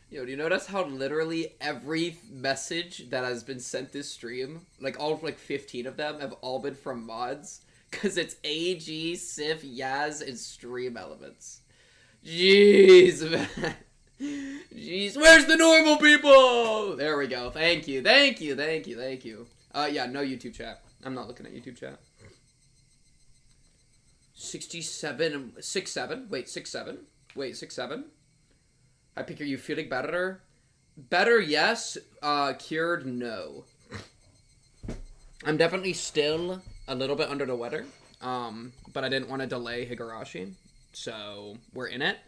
Yo, do you notice how literally every message that has been sent this stream, like all like 15 of them, have all been from mods? Because it's AG, Sif, Yaz, and stream elements. Jeez, man. Jeez, where's the normal people? There we go. Thank you, thank you, thank you, thank you. Yeah, no YouTube chat. I'm not looking at YouTube chat. 67, 67. Wait, 67. Wait, 67. I pick, are you feeling better? Better, yes. Cured, no. I'm definitely still a little bit under the weather. But I didn't want to delay Higurashi. So, we're in it.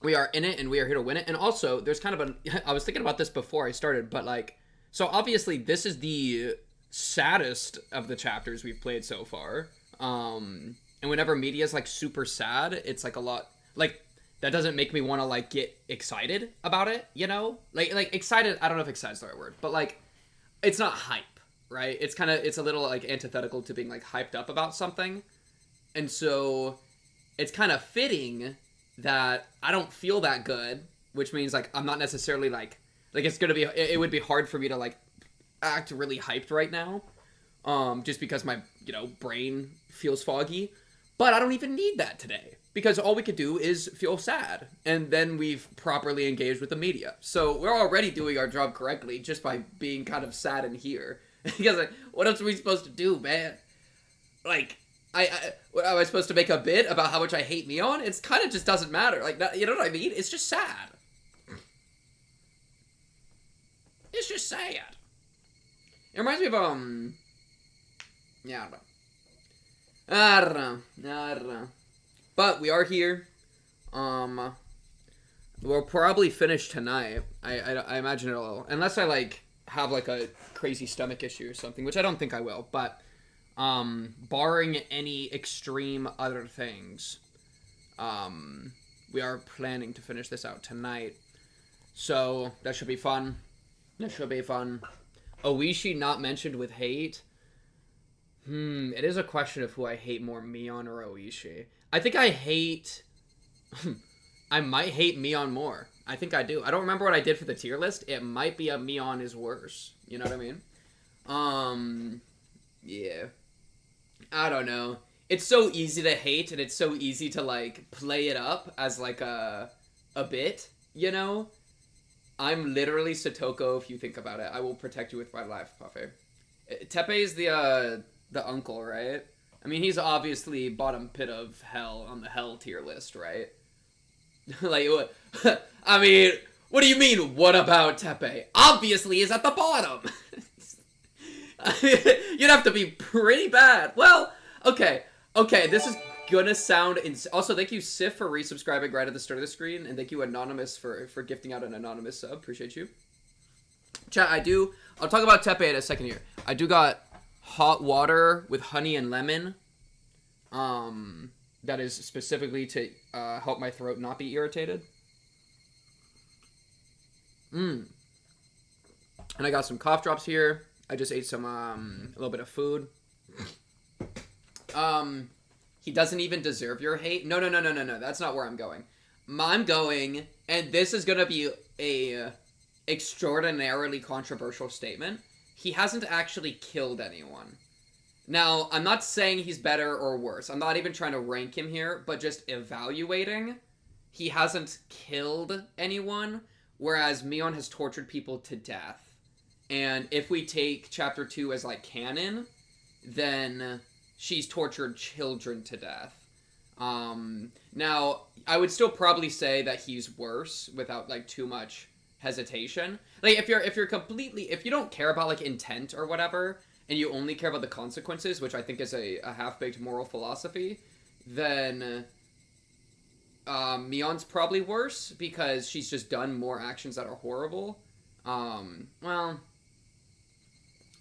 We are in it, and we are here to win it. And also, there's kind of a... I was thinking about this before I started, but, like... So, obviously, this is the saddest of the chapters we've played so far. And whenever media is, like, super sad, it's, like, a lot... Like, that doesn't make me want to, like, get excited about it, you know? Like excited... I don't know if excited is the right word. But, like, it's not hype, right? It's kind of... It's a little, like, antithetical to being, like, hyped up about something. And so, it's kind of fitting that I don't feel that good, which means, like, I'm not necessarily, like, it's gonna be, it would be hard for me to, like, act really hyped right now, just because my, you know, brain feels foggy, but I don't even need that today, because all we could do is feel sad, and then we've properly engaged with the media, so we're already doing our job correctly, just by being kind of sad in here, because, like, what else are we supposed to do, man? Like, what, am I supposed to make a bit about how much I hate Mion? It's kind of just doesn't matter. Like, you know what I mean? It's just sad. It's just sad. It reminds me of, yeah, I don't know. But we are here. We'll probably finish tonight. I imagine it'll, unless I, like, have, like, a crazy stomach issue or something, which I don't think I will, but... barring any extreme other things, we are planning to finish this out tonight. So, that should be fun. That should be fun. Oishi not mentioned with hate. It is a question of who I hate more, Mion or Oishi. I think I hate... I might hate Mion more. I think I do. I don't remember what I did for the tier list. It might be a Mion is worse. You know what I mean? Yeah. I don't know. It's so easy to hate, and it's so easy to, like, play it up as, like, a bit, you know? I'm literally Satoko if you think about it. I will protect you with my life, Puffy. Teppei is the uncle, right? I mean, he's obviously bottom pit of hell on the hell tier list, right? Like, what? I mean, what do you mean, what about Teppei? Obviously he's at the bottom! You'd have to be pretty bad. Well, okay, this is gonna sound... Also, thank you, Sif, for resubscribing right at the start of the screen, and thank you, Anonymous, for gifting out an anonymous sub. Appreciate you. Chat, I'll talk about Teppei in a second here. I do got hot water with honey and lemon. That is specifically to help my throat not be irritated. And I got some cough drops here. I just ate some, a little bit of food. He doesn't even deserve your hate. No. That's not where I'm going. I'm going, and this is gonna be a extraordinarily controversial statement. He hasn't actually killed anyone. Now, I'm not saying he's better or worse. I'm not even trying to rank him here, but just evaluating. He hasn't killed anyone, whereas Mion has tortured people to death. And if we take Chapter 2 as, like, canon, then she's tortured children to death. Now, I would still probably say that he's worse without, like, too much hesitation. Like, if you don't care about, like, intent or whatever, and you only care about the consequences, which I think is a half-baked moral philosophy, then Mion's probably worse, because she's just done more actions that are horrible. Well...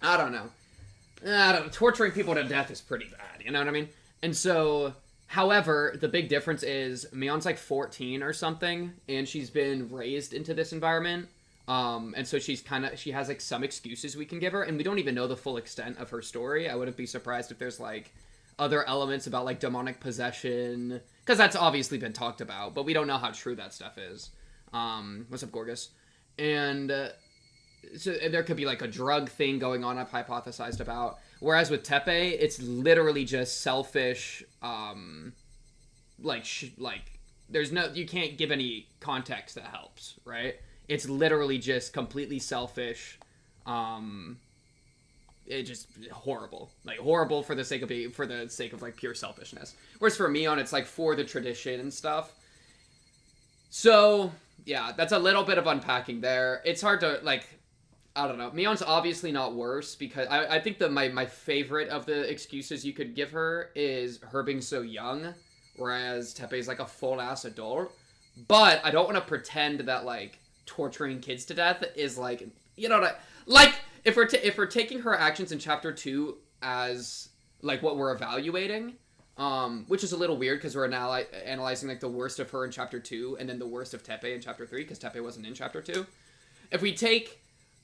I don't know. Torturing people to death is pretty bad, you know what I mean? And so, however, the big difference is Mion's like 14 or something, and she's been raised into this environment. And so she has like some excuses we can give her, and we don't even know the full extent of her story. I wouldn't be surprised if there's like other elements about like demonic possession, because that's obviously been talked about, but we don't know how true that stuff is. What's up, Gorgus? And so there could be like a drug thing going on I've hypothesized about. Whereas with Teppei, it's literally just selfish, like there's no, you can't give any context that helps, right? It's literally just completely selfish. It just horrible, like horrible for the sake of like pure selfishness. Whereas for Mion, it's like for the tradition and stuff. So yeah, that's a little bit of unpacking there. It's hard to like, I don't know. Mion's obviously not worse because I think that my favorite of the excuses you could give her is her being so young, whereas Teppei's like a full ass adult. But I don't want to pretend that like torturing kids to death is like, you know what like if we're taking her actions in chapter 2 as like what we're evaluating, which is a little weird because we're now analyzing like the worst of her in chapter 2 and then the worst of Teppei in chapter 3 because Teppei wasn't in chapter 2. If we take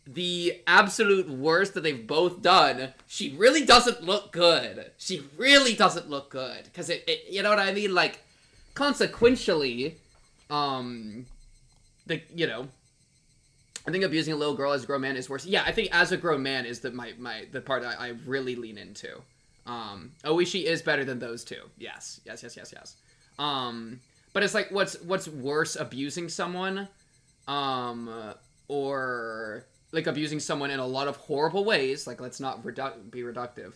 the absolute worst that they've both done, she really doesn't look good. She really doesn't look good because it you know what I mean, like consequentially, the, you know, I think abusing a little girl as a grown man is worse. Yeah, I think as a grown man is the part I really lean into. Oishi is better than those two. Yes. But it's like what's worse, abusing someone, or like abusing someone in a lot of horrible ways. Like let's not be reductive.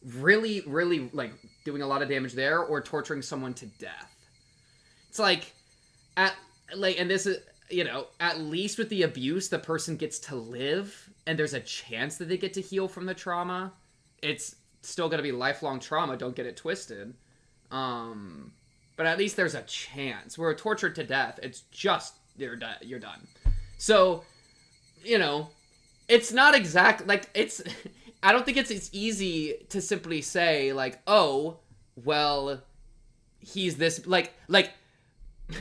Really, really like doing a lot of damage there, or torturing someone to death. It's like and this is, you know, at least with the abuse, the person gets to live, and there's a chance that they get to heal from the trauma. It's still going to be lifelong trauma, don't get it twisted. But at least there's a chance. Where tortured to death, it's just, you're done. So, you know, it's not exact, like, it's, I don't think it's easy to simply say, like, oh, well, he's this, like,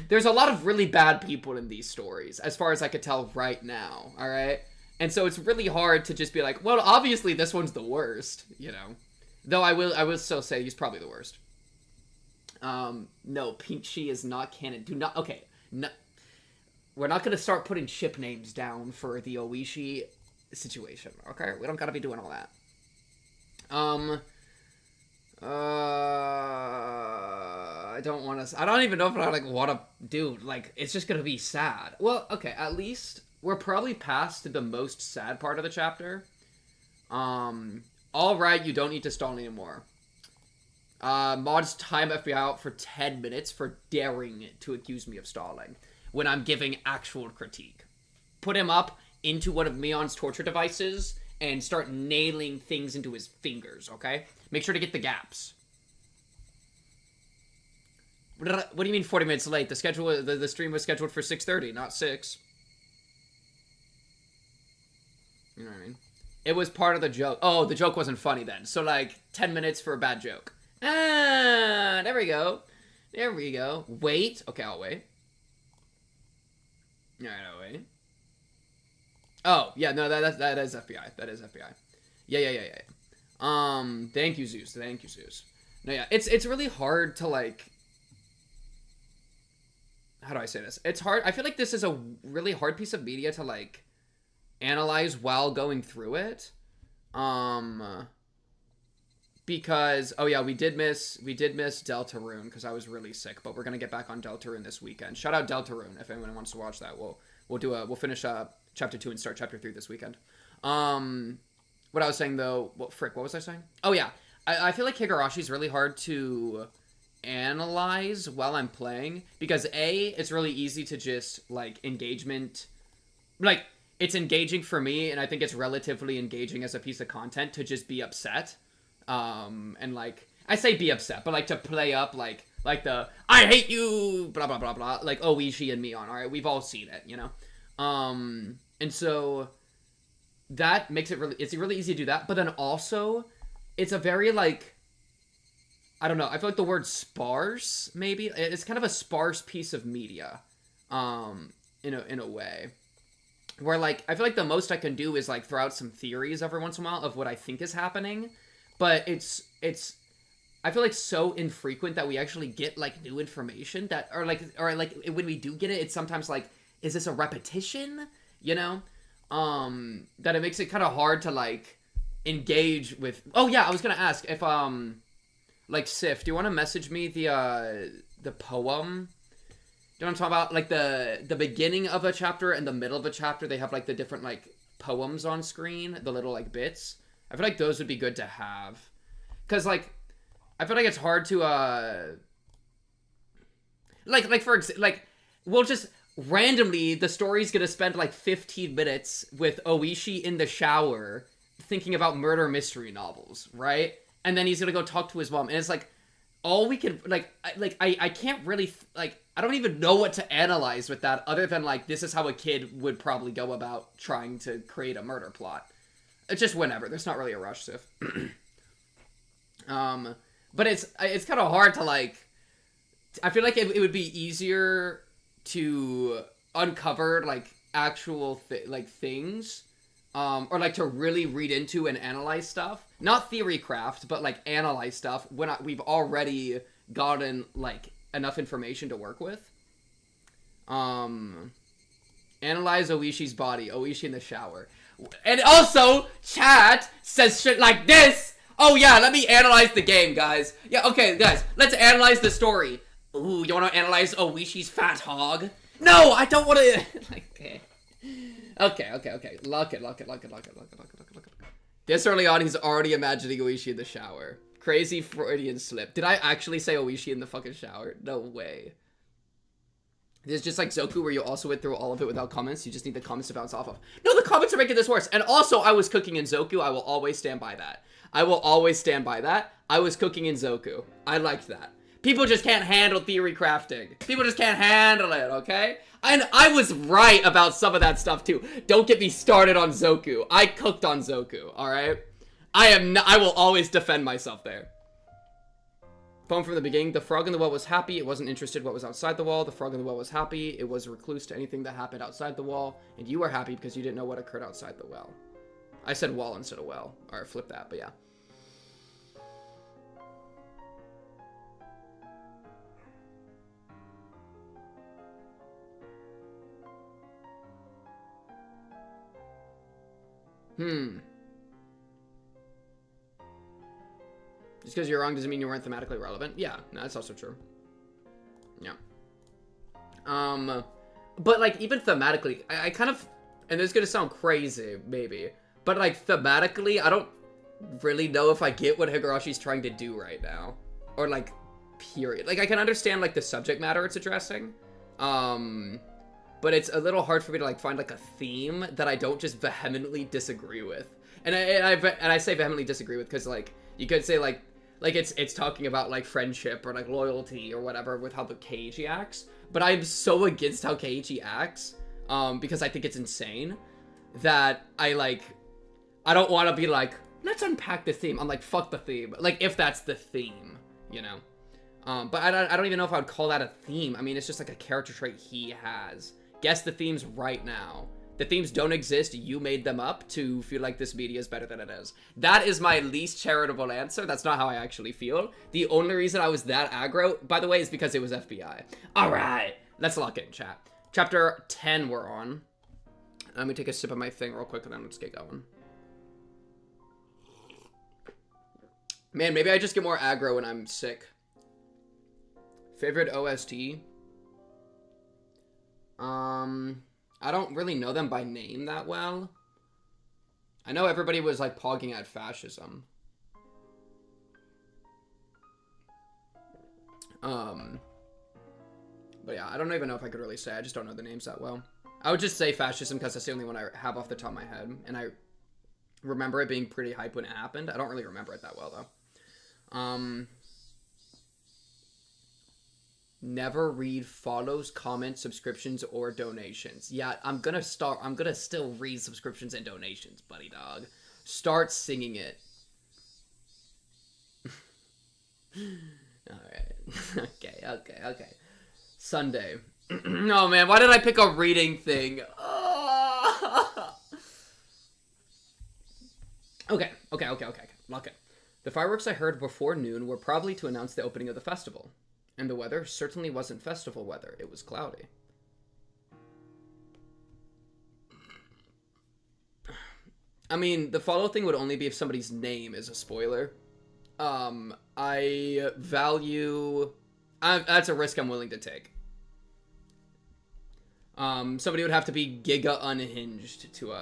there's a lot of really bad people in these stories, as far as I could tell right now, alright? And so it's really hard to just be like, well, obviously this one's the worst, you know? Though I will still say he's probably the worst. No, Pinchy is not canon. Do not, okay, no, we're not gonna start putting ship names down for the Oishi situation, okay? We don't gotta be doing all that. I don't even know if I, like, want to do, like, it's just gonna be sad. Well, okay, at least we're probably past the most sad part of the chapter. Alright, you don't need to stall anymore. Mods time FBI out for 10 minutes for daring to accuse me of stalling when I'm giving actual critique. Put him up into one of Mion's torture devices and start nailing things into his fingers, okay? Make sure to get the gaps. What do you mean 40 minutes late? The stream was scheduled for 6:30, not 6. You know what I mean? It was part of the joke. Oh, the joke wasn't funny then. So, like, 10 minutes for a bad joke. Ah, there we go. There we go. Wait. Okay, I'll wait. Alright, I'll wait. Oh, yeah, no, that is FBI. That is FBI. Yeah. Thank you, Zeus. Thank you, Zeus. No, yeah, it's really hard to, like, how do I say this? It's hard. I feel like this is a really hard piece of media to, like, analyze while going through it. Because, oh yeah, we did miss Deltarune because I was really sick, but we're gonna get back on Deltarune this weekend. Shout out Deltarune if anyone wants to watch that. We'll finish chapter 2 and start chapter 3 this weekend. What I was saying though, what was I saying? Oh yeah, I feel like Higurashi's really hard to analyze while I'm playing because it's really easy to just, like, engagement, like, it's engaging for me, and I think it's relatively engaging as a piece of content to just be upset. And, like, I say be upset, but, like, to play up, like the, I hate you, blah, blah, blah, blah, like, Oishi and Mion, alright? We've all seen it, you know? And so, that makes it's really easy to do that, but then also, it's a very, like, I don't know, I feel like the word sparse, maybe? It's kind of a sparse piece of media, in a way. Where, like, I feel like the most I can do is, like, throw out some theories every once in a while of what I think is happening. But it's I feel like so infrequent that we actually get like new information that, or like when we do get it, it's sometimes like, is this a repetition? You know, that it makes it kind of hard to like engage with. Oh yeah, I was gonna ask if like Sif, do you want to message me the poem? Do you know what I'm talking about? Like the beginning of a chapter and the middle of a chapter, they have like the different like poems on screen, the little like bits. I feel like those would be good to have, cause like I feel like it's hard to like we'll just randomly, the story's gonna spend like 15 minutes with Oishi in the shower thinking about murder mystery novels, right? And then he's gonna go talk to his mom, and it's like all we can I can't really like, I don't even know what to analyze with that other than like this is how a kid would probably go about trying to create a murder plot. It's just whenever. There's not really a rush, Sif. But it's kind of hard to like. I feel like it would be easier to uncover like actual things, or like to really read into and analyze stuff. Not theory craft, but like analyze stuff when we've already gotten like enough information to work with. Analyze Oishi's body. Oishi in the shower. And also, chat says shit like this. Oh yeah, let me analyze the game, guys. Yeah, okay, guys, let's analyze the story. Ooh, you want to analyze Oishi's fat hog? No, I don't want to. Okay. Lock it. This early on, he's already imagining Oishi in the shower. Crazy Freudian slip. Did I actually say Oishi in the fucking shower? No way. This is just like Zoku, where you also went through all of it without comments. You just need the comments to bounce off of. No, the comments are making this worse. And also, I was cooking in Zoku. I will always stand by that. I was cooking in Zoku. I liked that. People just can't handle theory crafting. People just can't handle it, okay? And I was right about some of that stuff, too. Don't get me started on Zoku. I cooked on Zoku, alright? I will always defend myself there. Poem from the beginning. The frog in the well was happy. It wasn't interested what was outside the wall. The frog in the well was happy. It was recluse to anything that happened outside the wall. And you were happy because you didn't know what occurred outside the well. I said wall instead of well. Or flip that, but yeah. Just because you're wrong doesn't mean you weren't thematically relevant. Yeah, no, that's also true. Yeah. But like even thematically, I kind of, and this is gonna sound crazy, maybe, but like thematically, I don't really know if I get what Higurashi's trying to do right now, or like, period. Like I can understand like the subject matter it's addressing, but it's a little hard for me to like find like a theme that I don't just vehemently disagree with. And I say vehemently disagree with because like you could say like it's talking about like friendship or like loyalty or whatever with how the Keiichi acts. But I'm so against how Keiichi acts, because I think it's insane that I don't want to be like, let's unpack the theme. I'm like, fuck the theme. Like if that's the theme, you know. But I don't even know if I would call that a theme. I mean, it's just like a character trait he has. Guess the themes right now. The themes don't exist. You made them up to feel like this media is better than it is. That is my least charitable answer. That's not how I actually feel. The only reason I was that aggro, by the way, is because it was FBI. All right. Let's lock in, chat. Chapter 10 we're on. Let me take a sip of my thing real quick and then let's get going. Man, maybe I just get more aggro when I'm sick. Favorite OST? I don't really know them by name that well. I know everybody was like pogging at fascism. But yeah, I don't even know if I could really say. I just don't know the names that well. I would just say fascism because that's the only one I have off the top of my head. And I remember it being pretty hype when it happened. I don't really remember it that well though. Never read follows, comments, subscriptions, or donations. Yeah, I'm gonna still read subscriptions and donations, buddy dog. Start singing it. Alright. Okay. Sunday. Oh man, why did I pick a reading thing? Okay. Lock it. The fireworks I heard before noon were probably to announce the opening of the festival. And the weather certainly wasn't festival weather. It was cloudy. I mean, the follow thing would only be if somebody's name is a spoiler. I value... that's a risk I'm willing to take. Somebody would have to be giga unhinged to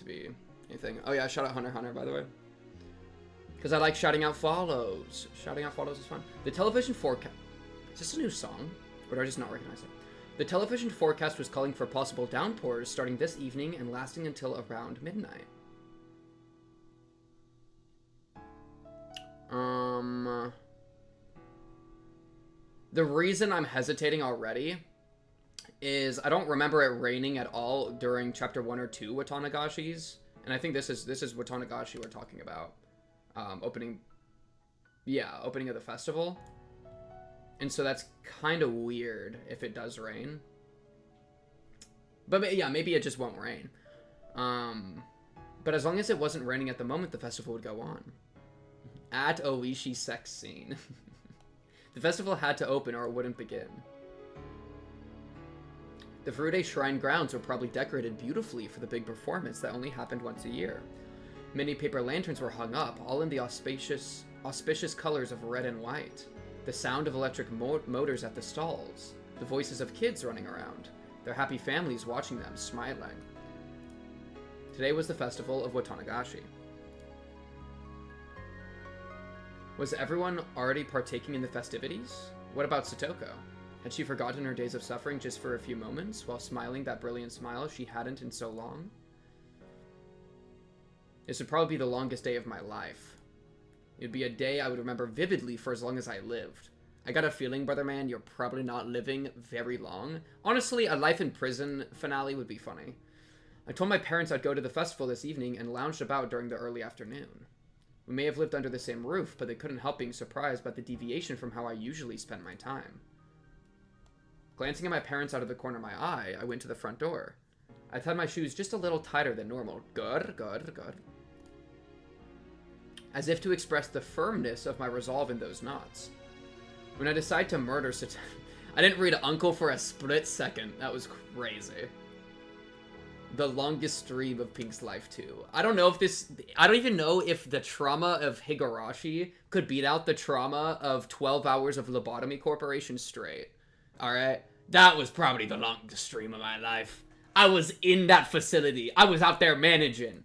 be anything. Oh yeah, shout out Hunter Hunter, by the way. Because I like shouting out follows. Shouting out follows is fun. The television forecast... Is this a new song? Or did I just not recognize it? The television forecast was calling for possible downpours starting this evening and lasting until around midnight. The reason I'm hesitating already is I don't remember it raining at all during chapter 1 or 2 Watanagashis, and I think this is Watanagashi we're talking about. Opening of the festival. And so that's kind of weird if it does rain. But yeah, maybe it just won't rain. But as long as it wasn't raining at the moment, the festival would go on. At Oishi sex scene. The festival had to open or it wouldn't begin. The Furude Shrine grounds were probably decorated beautifully for the big performance that only happened once a year. Many paper lanterns were hung up, all in the auspicious colors of red and white. The sound of electric motors at the stalls. The voices of kids running around. Their happy families watching them, smiling. Today was the festival of Watanagashi. Was everyone already partaking in the festivities? What about Satoko? Had she forgotten her days of suffering just for a few moments, while smiling that brilliant smile she hadn't in so long? This would probably be the longest day of my life. It would be a day I would remember vividly for as long as I lived. I got a feeling, brother man, you're probably not living very long. Honestly, a life in prison finale would be funny. I told my parents I'd go to the festival this evening and lounged about during the early afternoon. We may have lived under the same roof, but they couldn't help being surprised by the deviation from how I usually spend my time. Glancing at my parents out of the corner of my eye, I went to the front door. I tied my shoes just a little tighter than normal. Good. As if to express the firmness of my resolve in those knots. When I decided to murder Satoshi... I didn't read Uncle for a split second. That was crazy. The longest stream of Pink's life, too. I don't even know if the trauma of Higurashi could beat out the trauma of 12 hours of Lobotomy Corporation straight. Alright? That was probably the longest stream of my life. I was in that facility. I was out there managing.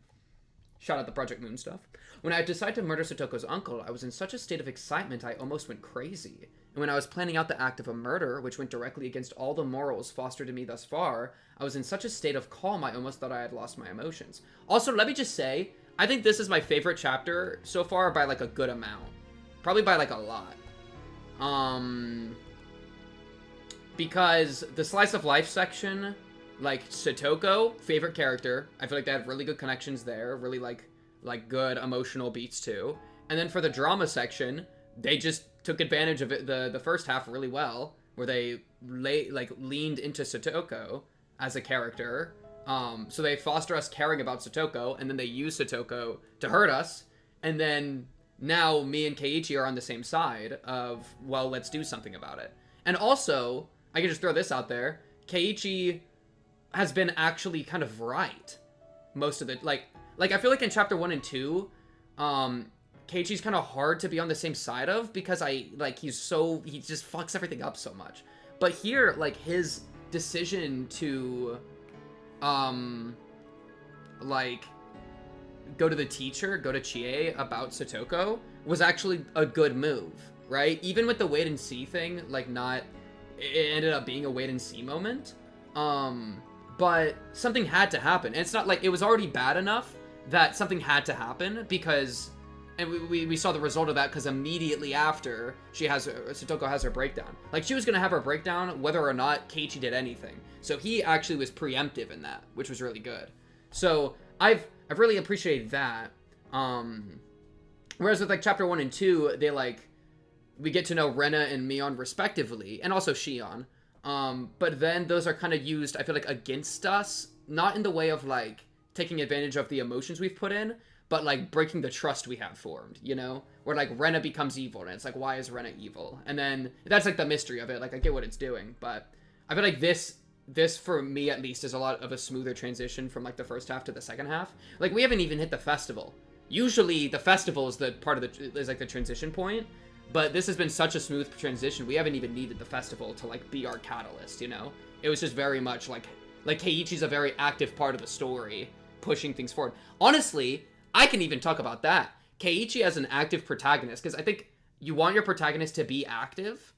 Shout out the Project Moon stuff. When I decided to murder Satoko's uncle, I was in such a state of excitement I almost went crazy. And when I was planning out the act of a murder, which went directly against all the morals fostered in me thus far, I was in such a state of calm I almost thought I had lost my emotions. Also, let me just say, I think this is my favorite chapter so far by like a good amount. Probably by like a lot. Because the slice of life section, like Satoko, favorite character. I feel like they have really good connections there, really like good emotional beats too. And then for the drama section, they just took advantage of it the first half really well, where they leaned into Satoko as a character. So they foster us caring about Satoko, and then they use Satoko to hurt us, and then now me and Keiichi are on the same side of, well, let's do something about it. And also, I can just throw this out there, Keiichi has been actually kind of right most of the, like I feel like in chapter 1 and 2, Keiichi's kind of hard to be on the same side of, because he just fucks everything up so much. But here, like, his decision to, go to the teacher, go to Chie about Satoko, was actually a good move, right? Even with the wait and see thing, it ended up being a wait and see moment. But something had to happen. And it's not like, it was already bad enough that something had to happen, because, and we saw the result of that, because immediately after Satoko has her breakdown. Like, she was going to have her breakdown whether or not Keiichi did anything. So he actually was preemptive in that, which was really good. So I've really appreciated that. Whereas with like chapter 1 and 2, we get to know Rena and Mion respectively, and also Shion. But then those are kind of used, I feel like, against us, not in the way of like taking advantage of the emotions we've put in, but like breaking the trust we have formed, you know, where like Rena becomes evil and it's like, why is Rena evil? And then that's like the mystery of it. Like I get what it's doing, but I feel like this for me at least is a lot of a smoother transition from like the first half to the second half. Like we haven't even hit the festival. Usually the festival is the part of is like the transition point, but this has been such a smooth transition. We haven't even needed the festival to like be our catalyst, you know? It was just very much like Keiichi's a very active part of the story, pushing things forward. Honestly, I can even talk about that. Keiichi as an active protagonist, because I think you want your protagonist to be active,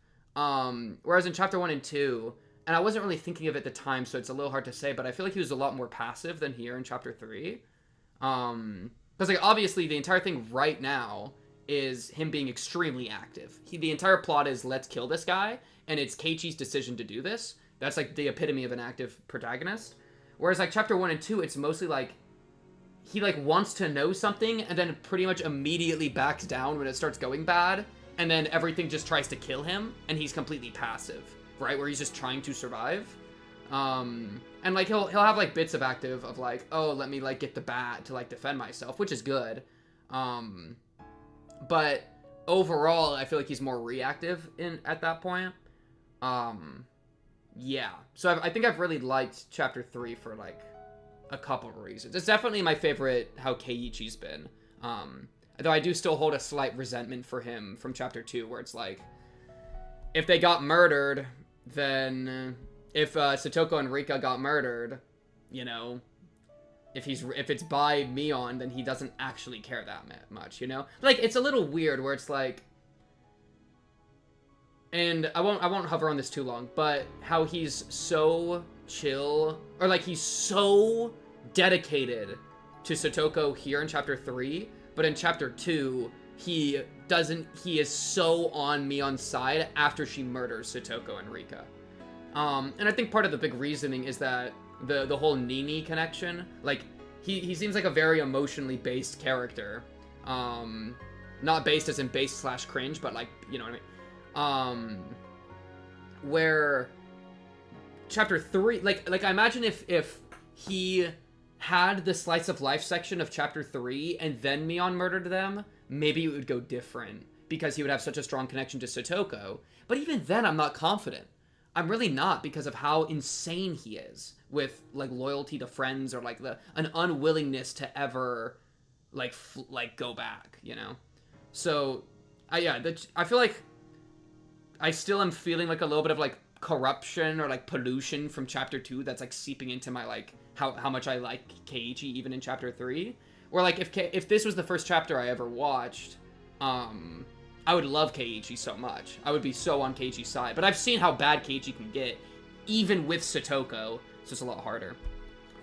whereas in chapter 1 and 2, and I wasn't really thinking of it at the time, so it's a little hard to say, but I feel like he was a lot more passive than here in chapter 3. Because like obviously the entire thing right now is him being extremely active. The entire plot is let's kill this guy, and it's Keiichi's decision to do this. That's like the epitome of an active protagonist. Whereas like chapter 1 and 2, it's mostly like he like wants to know something and then pretty much immediately backs down when it starts going bad, and then everything just tries to kill him and he's completely passive, right? Where he's just trying to survive. And like he'll have like bits of active of like, oh, let me like get the bat to like defend myself, which is good. But overall I feel like he's more reactive at that point. Yeah, so I think I've really liked chapter 3 for like a couple of reasons. It's definitely my favorite how Keiichi's been. Though I do still hold a slight resentment for him from chapter 2, where it's like, if they got murdered, then if Satoko and Rika got murdered, you know, if it's by Mion, then he doesn't actually care that much, you know? Like, it's a little weird where it's like, and I won't hover on this too long, but how he's so chill, or like he's so dedicated to Satoko here in chapter 3, but in chapter 2 he is so on Mion's side after she murders Satoko and Rika. And I think part of the big reasoning is that the whole Nini connection, like he seems like a very emotionally based character, not based as in base / cringe, but like, you know what I mean. Where chapter 3, like I imagine if he had the slice of life section of chapter 3 and then Mion murdered them, maybe it would go different because he would have such a strong connection to Satoko. But even then, I'm not confident. I'm really not, because of how insane he is with like loyalty to friends, or like an unwillingness to ever like go back, you know. So I feel like I still am feeling like a little bit of like corruption or like pollution from chapter 2 that's like seeping into my like how much I like Keiichi even in chapter 3. Or like if this was the first chapter I ever watched, I would love Keiichi so much. I would be so on Keiichi's side. But I've seen how bad Keiichi can get, even with Satoko. It's just a lot harder.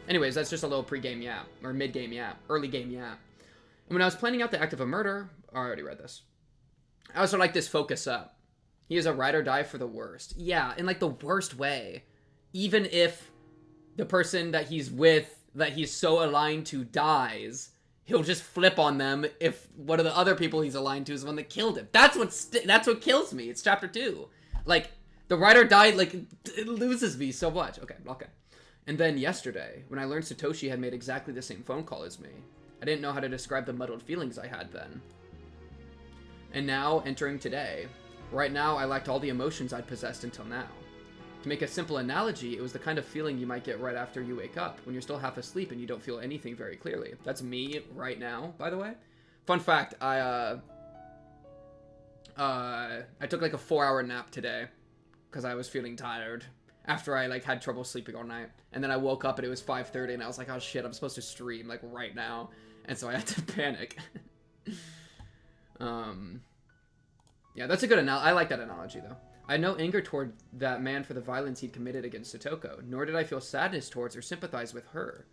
Anyways, that's just a little pre-game yap, or mid-game yap, early game yap. And when I was planning out the act of a murder, I already read this. I also like this focus up. He is a ride or die for the worst. Yeah, in like the worst way. Even if the person that he's with, that he's so aligned to, dies, he'll just flip on them if one of the other people he's aligned to is the one that killed him. That's what kills me. It's chapter 2. Like, the ride or die, like, it loses me so much. Okay. And then yesterday, when I learned Satoshi had made exactly the same phone call as me, I didn't know how to describe the muddled feelings I had then. And now, entering today, right now I lacked all the emotions I'd possessed until now. To make a simple analogy, it was the kind of feeling you might get right after you wake up, when you're still half asleep and you don't feel anything very clearly. That's me right now, by the way. Fun fact, I took like a 4-hour nap today, because I was feeling tired, after I like had trouble sleeping all night. And then I woke up and it was 5:30 and I was like, oh shit, I'm supposed to stream like right now. And so I had to panic. Yeah, that's a good analogy. I like that analogy though. I had no anger toward that man for the violence he'd committed against Satoko, nor did I feel sadness towards or sympathize with her.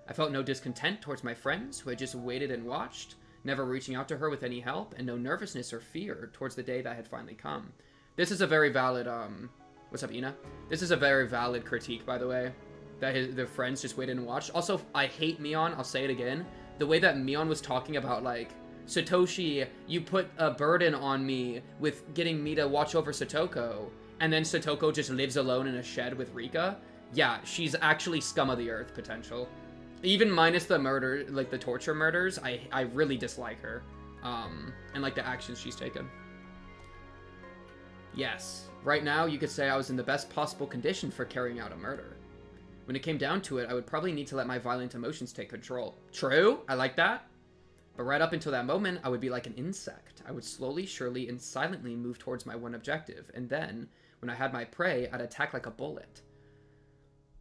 I felt no discontent towards my friends, who had just waited and watched, never reaching out to her with any help, and no nervousness or fear towards the day that had finally come. This is a very valid, what's up, Ina? This is a very valid critique, by the way, that the friends just waited and watched. Also, I hate Mion, I'll say it again. The way that Mion was talking about, like, Satoshi, you put a burden on me with getting me to watch over Satoko, and then Satoko just lives alone in a shed with Rika. Yeah, she's actually scum of the earth potential. Even minus the murder, like the torture murders, I really dislike her. And like the actions she's taken. Yes, right now you could say I was in the best possible condition for carrying out a murder. When it came down to it, I would probably need to let my violent emotions take control. True, I like that. But right up until that moment, I would be like an insect. I would slowly, surely, and silently move towards my one objective, and then, when I had my prey, I'd attack like a bullet.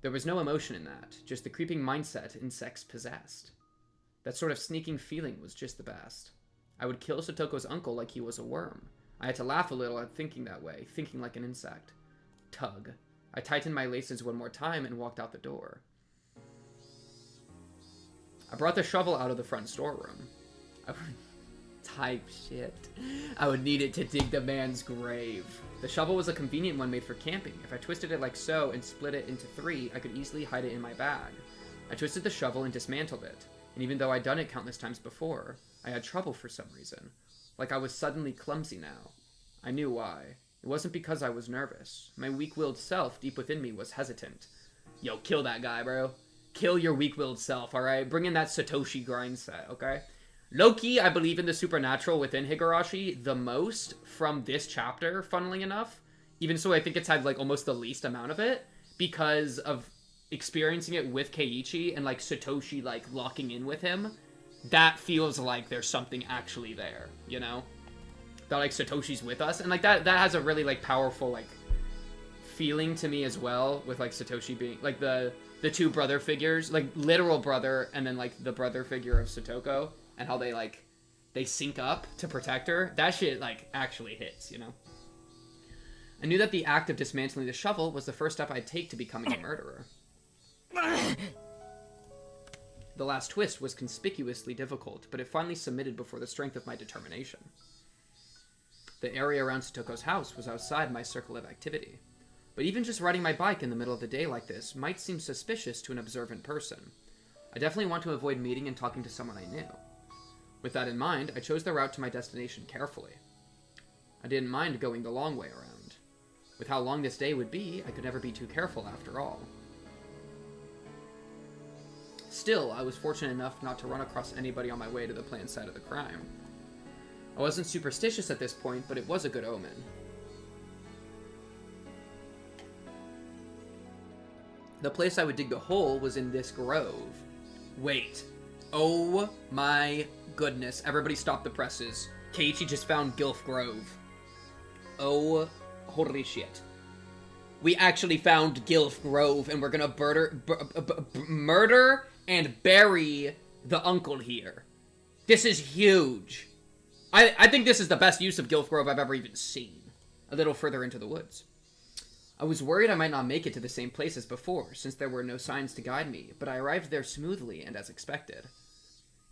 There was no emotion in that, just the creeping mindset insects possessed. That sort of sneaking feeling was just the best. I would kill Satoko's uncle like he was a worm. I had to laugh a little at thinking that way, thinking like an insect. Tug. I tightened my laces one more time and walked out the door. I brought the shovel out of the front storeroom. Type shit. I would need it to dig the man's grave. The shovel was a convenient one made for camping. If I twisted it like so and split it into 3, I could easily hide it in my bag. I twisted the shovel and dismantled it, and even though I'd done it countless times before, I had trouble for some reason. Like I was suddenly clumsy now. I knew why. It wasn't because I was nervous. My weak-willed self deep within me was hesitant. Yo, kill that guy, bro. Kill your weak-willed self, alright? Bring in that Satoshi grind set, okay? Low-key, I believe in the supernatural within Higurashi the most from this chapter, funnily enough. Even so, I think it's had, like, almost the least amount of it because of experiencing it with Keiichi and, like, Satoshi, like, locking in with him. That feels like there's something actually there, you know? That, like, Satoshi's with us. And, like, that has a really, like, powerful, like, feeling to me as well with, like, Satoshi being, like, the two brother figures. Like, literal brother and then, like, the brother figure of Satoko. And how they, like, they sync up to protect her. That shit, like, actually hits, you know? I knew that the act of dismantling the shovel was the first step I'd take to becoming a murderer. The last twist was conspicuously difficult, but it finally submitted before the strength of my determination. The area around Satoko's house was outside my circle of activity. But even just riding my bike in the middle of the day like this might seem suspicious to an observant person. I definitely want to avoid meeting and talking to someone I knew. With that in mind, I chose the route to my destination carefully. I didn't mind going the long way around. With how long this day would be, I could never be too careful after all. Still, I was fortunate enough not to run across anybody on my way to the planned site of the crime. I wasn't superstitious at this point, but it was a good omen. The place I would dig the hole was in this grove. Wait. Oh my goodness. Everybody stop the presses. Keiichi just found Gilf Grove. Oh, holy shit. We actually found Gilf Grove, and we're gonna murder and bury the uncle here. This is huge. I think this is the best use of Gilf Grove I've ever even seen. A little further into the woods. I was worried I might not make it to the same place as before, since there were no signs to guide me, but I arrived there smoothly and as expected.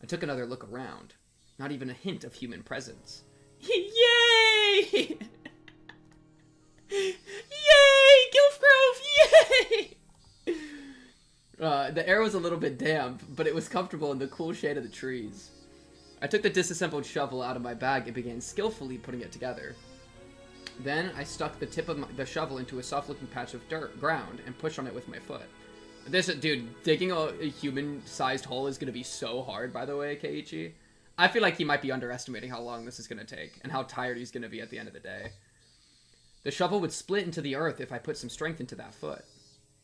I took another look around. Not even a hint of human presence. Yay! Yay! Gilf Grove! Yay! The air was a little bit damp, but it was comfortable in the cool shade of the trees. I took the disassembled shovel out of my bag and began skillfully putting it together. Then I stuck the tip of the shovel into a soft-looking patch of ground and pushed on it with my foot. Dude, digging a human-sized hole is going to be so hard, by the way, Keiichi. I feel like he might be underestimating how long this is going to take and how tired he's going to be at the end of the day. The shovel would split into the earth if I put some strength into that foot.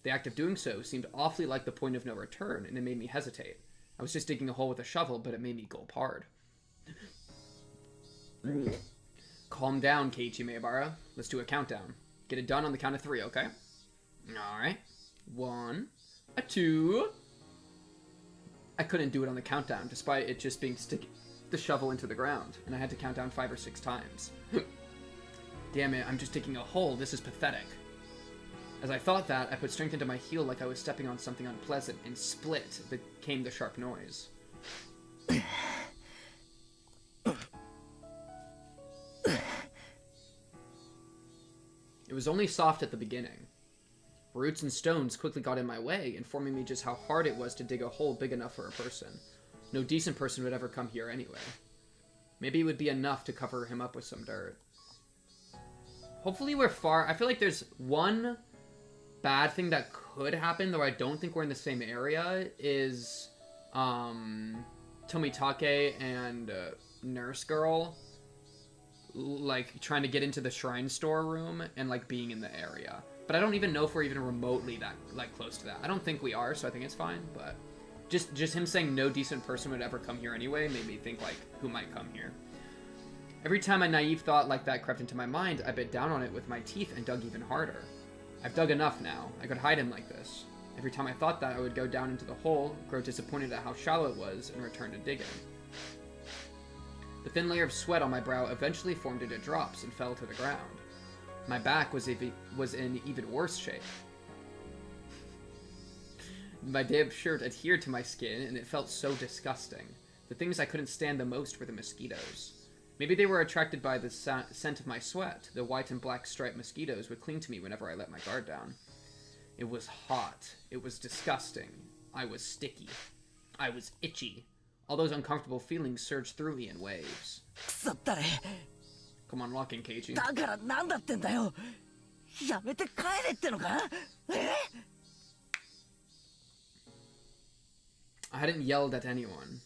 The act of doing so seemed awfully like the point of no return, and it made me hesitate. I was just digging a hole with a shovel, but it made me gulp hard. Calm down, Keiichi Maebara. Let's do a countdown. Get it done on the count of 3, okay? Alright. 1, 2. I couldn't do it on the countdown, despite it just being stick the shovel into the ground, and I had to count down 5 or 6 times. Damn it, I'm just digging a hole. This is pathetic. As I thought that, I put strength into my heel like I was stepping on something unpleasant, and split came the sharp noise. It was only soft at the beginning. Roots and stones quickly got in my way, informing me just how hard it was to dig a hole big enough for a person. No decent person would ever come here anyway. Maybe it would be enough to cover him up with some dirt. Hopefully we're far. I feel like there's one bad thing that could happen, though I don't think we're in the same area, is Tomitake and Nurse Girl like trying to get into the shrine store room and like being in the area. But I don't even know if we're even remotely that like close to that. I don't think we are, so I think it's fine. But just him saying no decent person would ever come here anyway made me think like who might come here. Every time a naive thought like that crept into my mind, I bit down on it with my teeth and dug even harder. I've dug enough now. I could hide him like this. Every time I thought that, I would go down into the hole, grow disappointed at how shallow it was, and return to digging. The thin layer of sweat on my brow eventually formed into drops and fell to the ground. My back was in even worse shape. My damp shirt adhered to my skin, and it felt so disgusting. The things I couldn't stand the most were the mosquitoes. Maybe they were attracted by the scent of my sweat. The white and black striped mosquitoes would cling to me whenever I let my guard down. It was hot. It was disgusting. I was sticky. I was itchy. All those uncomfortable feelings surged through me in waves. Come on, lock in, Keiichi. I hadn't yelled at anyone.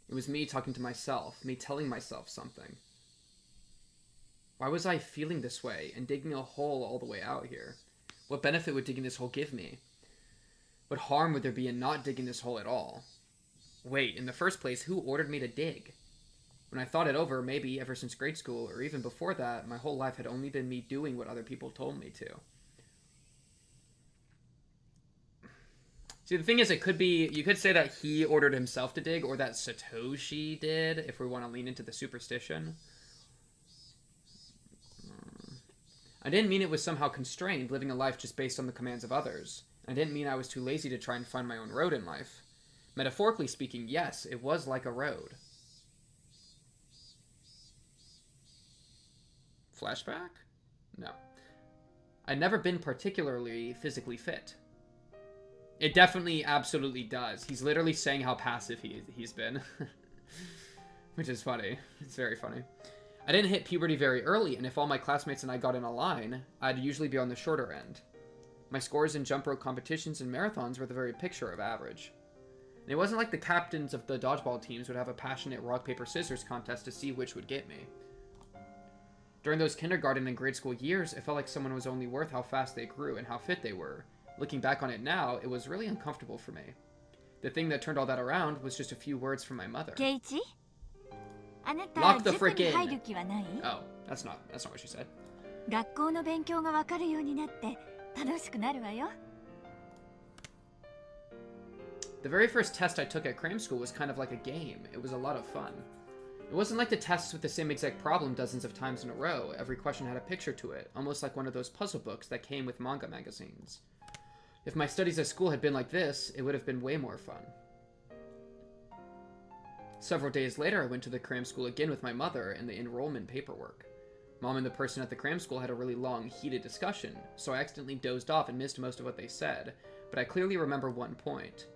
It was me talking to myself, me telling myself something. Why was I feeling this way and digging a hole all the way out here? What benefit would digging this hole give me? What harm would there be in not digging this hole at all? Wait, in the first place, who ordered me to dig? When I thought it over, maybe ever since grade school, or even before that, my whole life had only been me doing what other people told me to. See, the thing is, it could be, you could say that he ordered himself to dig, or that Satoshi did, if we want to lean into the superstition. I didn't mean it was somehow constrained, living a life just based on the commands of others. I didn't mean I was too lazy to try and find my own road in life. Metaphorically speaking, yes, it was like a road. Flashback? No. I'd never been particularly physically fit. It definitely absolutely does. He's literally saying how passive he's been. Which is funny. It's very funny. I didn't hit puberty very early, and if all my classmates and I got in a line, I'd usually be on the shorter end. My scores in jump rope competitions and marathons were the very picture of average. And it wasn't like the captains of the dodgeball teams would have a passionate rock, paper, scissors contest to see which would get me. During those kindergarten and grade school years, it felt like someone was only worth how fast they grew and how fit they were. Looking back on it now, it was really uncomfortable for me. The thing that turned all that around was just a few words from my mother. Keiichi? Lock the frick in! Oh, that's not what she said. 学校の勉強がわかるようになって楽しくなるわよ。 The very first test I took at cram school was kind of like a game. It was a lot of fun. It wasn't like the tests with the same exact problem dozens of times in a row. Every question had a picture to it, almost like one of those puzzle books that came with manga magazines. If my studies at school had been like this, it would have been way more fun. Several days later, I went to the cram school again with my mother and the enrollment paperwork. Mom and the person at the cram school had a really long, heated discussion, so I accidentally dozed off and missed most of what they said, but I clearly remember one point.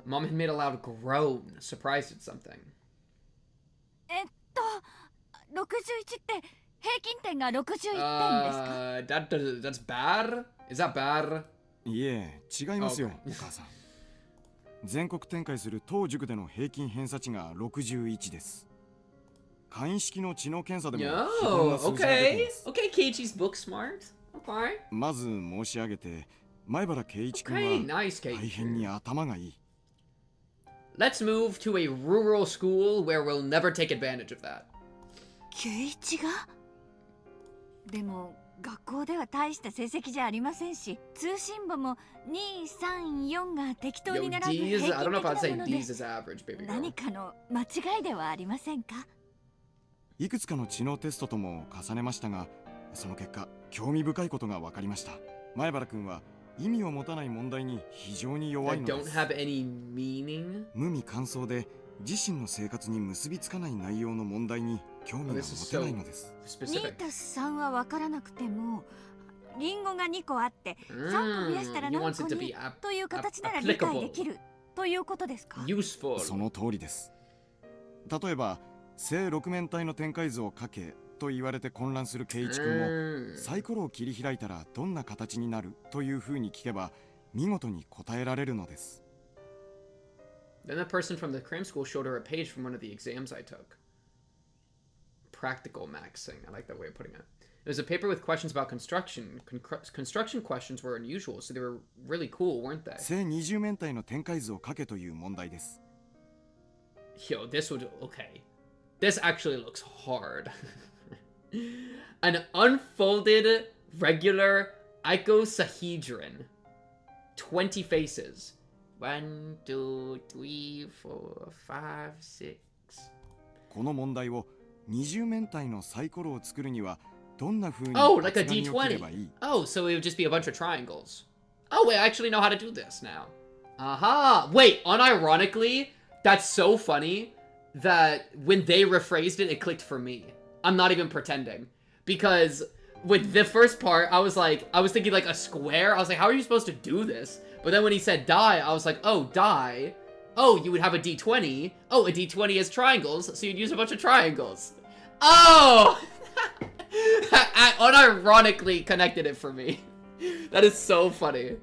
Mom had made a loud groan, surprised at something. 61って平均点が61点ですか？ That's bad? Is that bad? いえ、違いますよ、お母さん。全国展開する当塾での平均偏差値が61です。簡易式の知能検査でも基本な数字が出ています。Okay, Keiichi's book smart. Okay. まず申し上げて、前原圭一君は大変に頭がいい。Let's move to a rural school where we'll never take advantage of that. 圭一が？でも学校では大した成績じゃありませんし、通信簿も2、3、4が適当に並ぶ平均的なもので、何かの間違いではありませんか？いくつかの知能テストとも重ねましたが、その結果興味深いことが分かりました。前原君は意味を持たない問題に非常に弱いのです。無味乾燥で自身の生活に結びつかない内容の問題に興味が持てないのです。2+3は分からなくても、リンゴが2個あって3個増やしたら何個にという形なら理解できるということですか？その通りです。例えば正六面体の展開図を書けと言われて混乱する圭一君も、サイコロを切り開いたらどんな形になるというふうに聞けば見事に答えられるのです。Then the person from the cram school showed her a page from one of the exams I took. Practical maxing. I like that way of putting it. It was a paper with questions about construction. Construction questions were unusual, so they were really cool, weren't they? 正二十面体の展開図を書けという問題です。 Yo, this would... Okay. This actually looks hard. An unfolded, regular icosahedron. 20 faces. 1, 2, 3, 4, 5, 6. この問題を二十面体のサイコロを作るにはどんな風に Oh, like a 厚紙を切ればいい? D20. Oh, so it would just be a bunch of triangles. Oh, wait, I actually know how to do this now. Aha. Wait, unironically, that's so funny that when they rephrased it, it clicked for me. I'm not even pretending. Because with the first part, I was thinking like a square. I was like, how are you supposed to do this? But then when he said die, I was like, oh, die. Oh, you would have a D20. Oh, a D20 is triangles, so you'd use a bunch of triangles. Oh! I unironically connected it for me. That is so funny.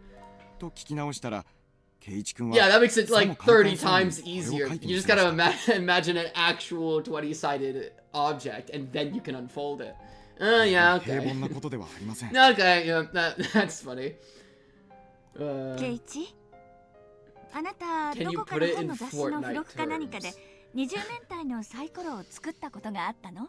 と聞き直したら、圭一君は Yeah, that makes it like 30 times これを easier. 書いて You み just せま gotta した。 imagine an actual 20-sided object, and then you can unfold it. Yeah, 平 okay. 凡なことではありません。 Okay, yeah, that's funny. ケイチ、あなた Can ど you こか put の it 本 in の雑誌の付録か Fortnite 何かで terms? 二十面体のサイコロを作ったことがあったの？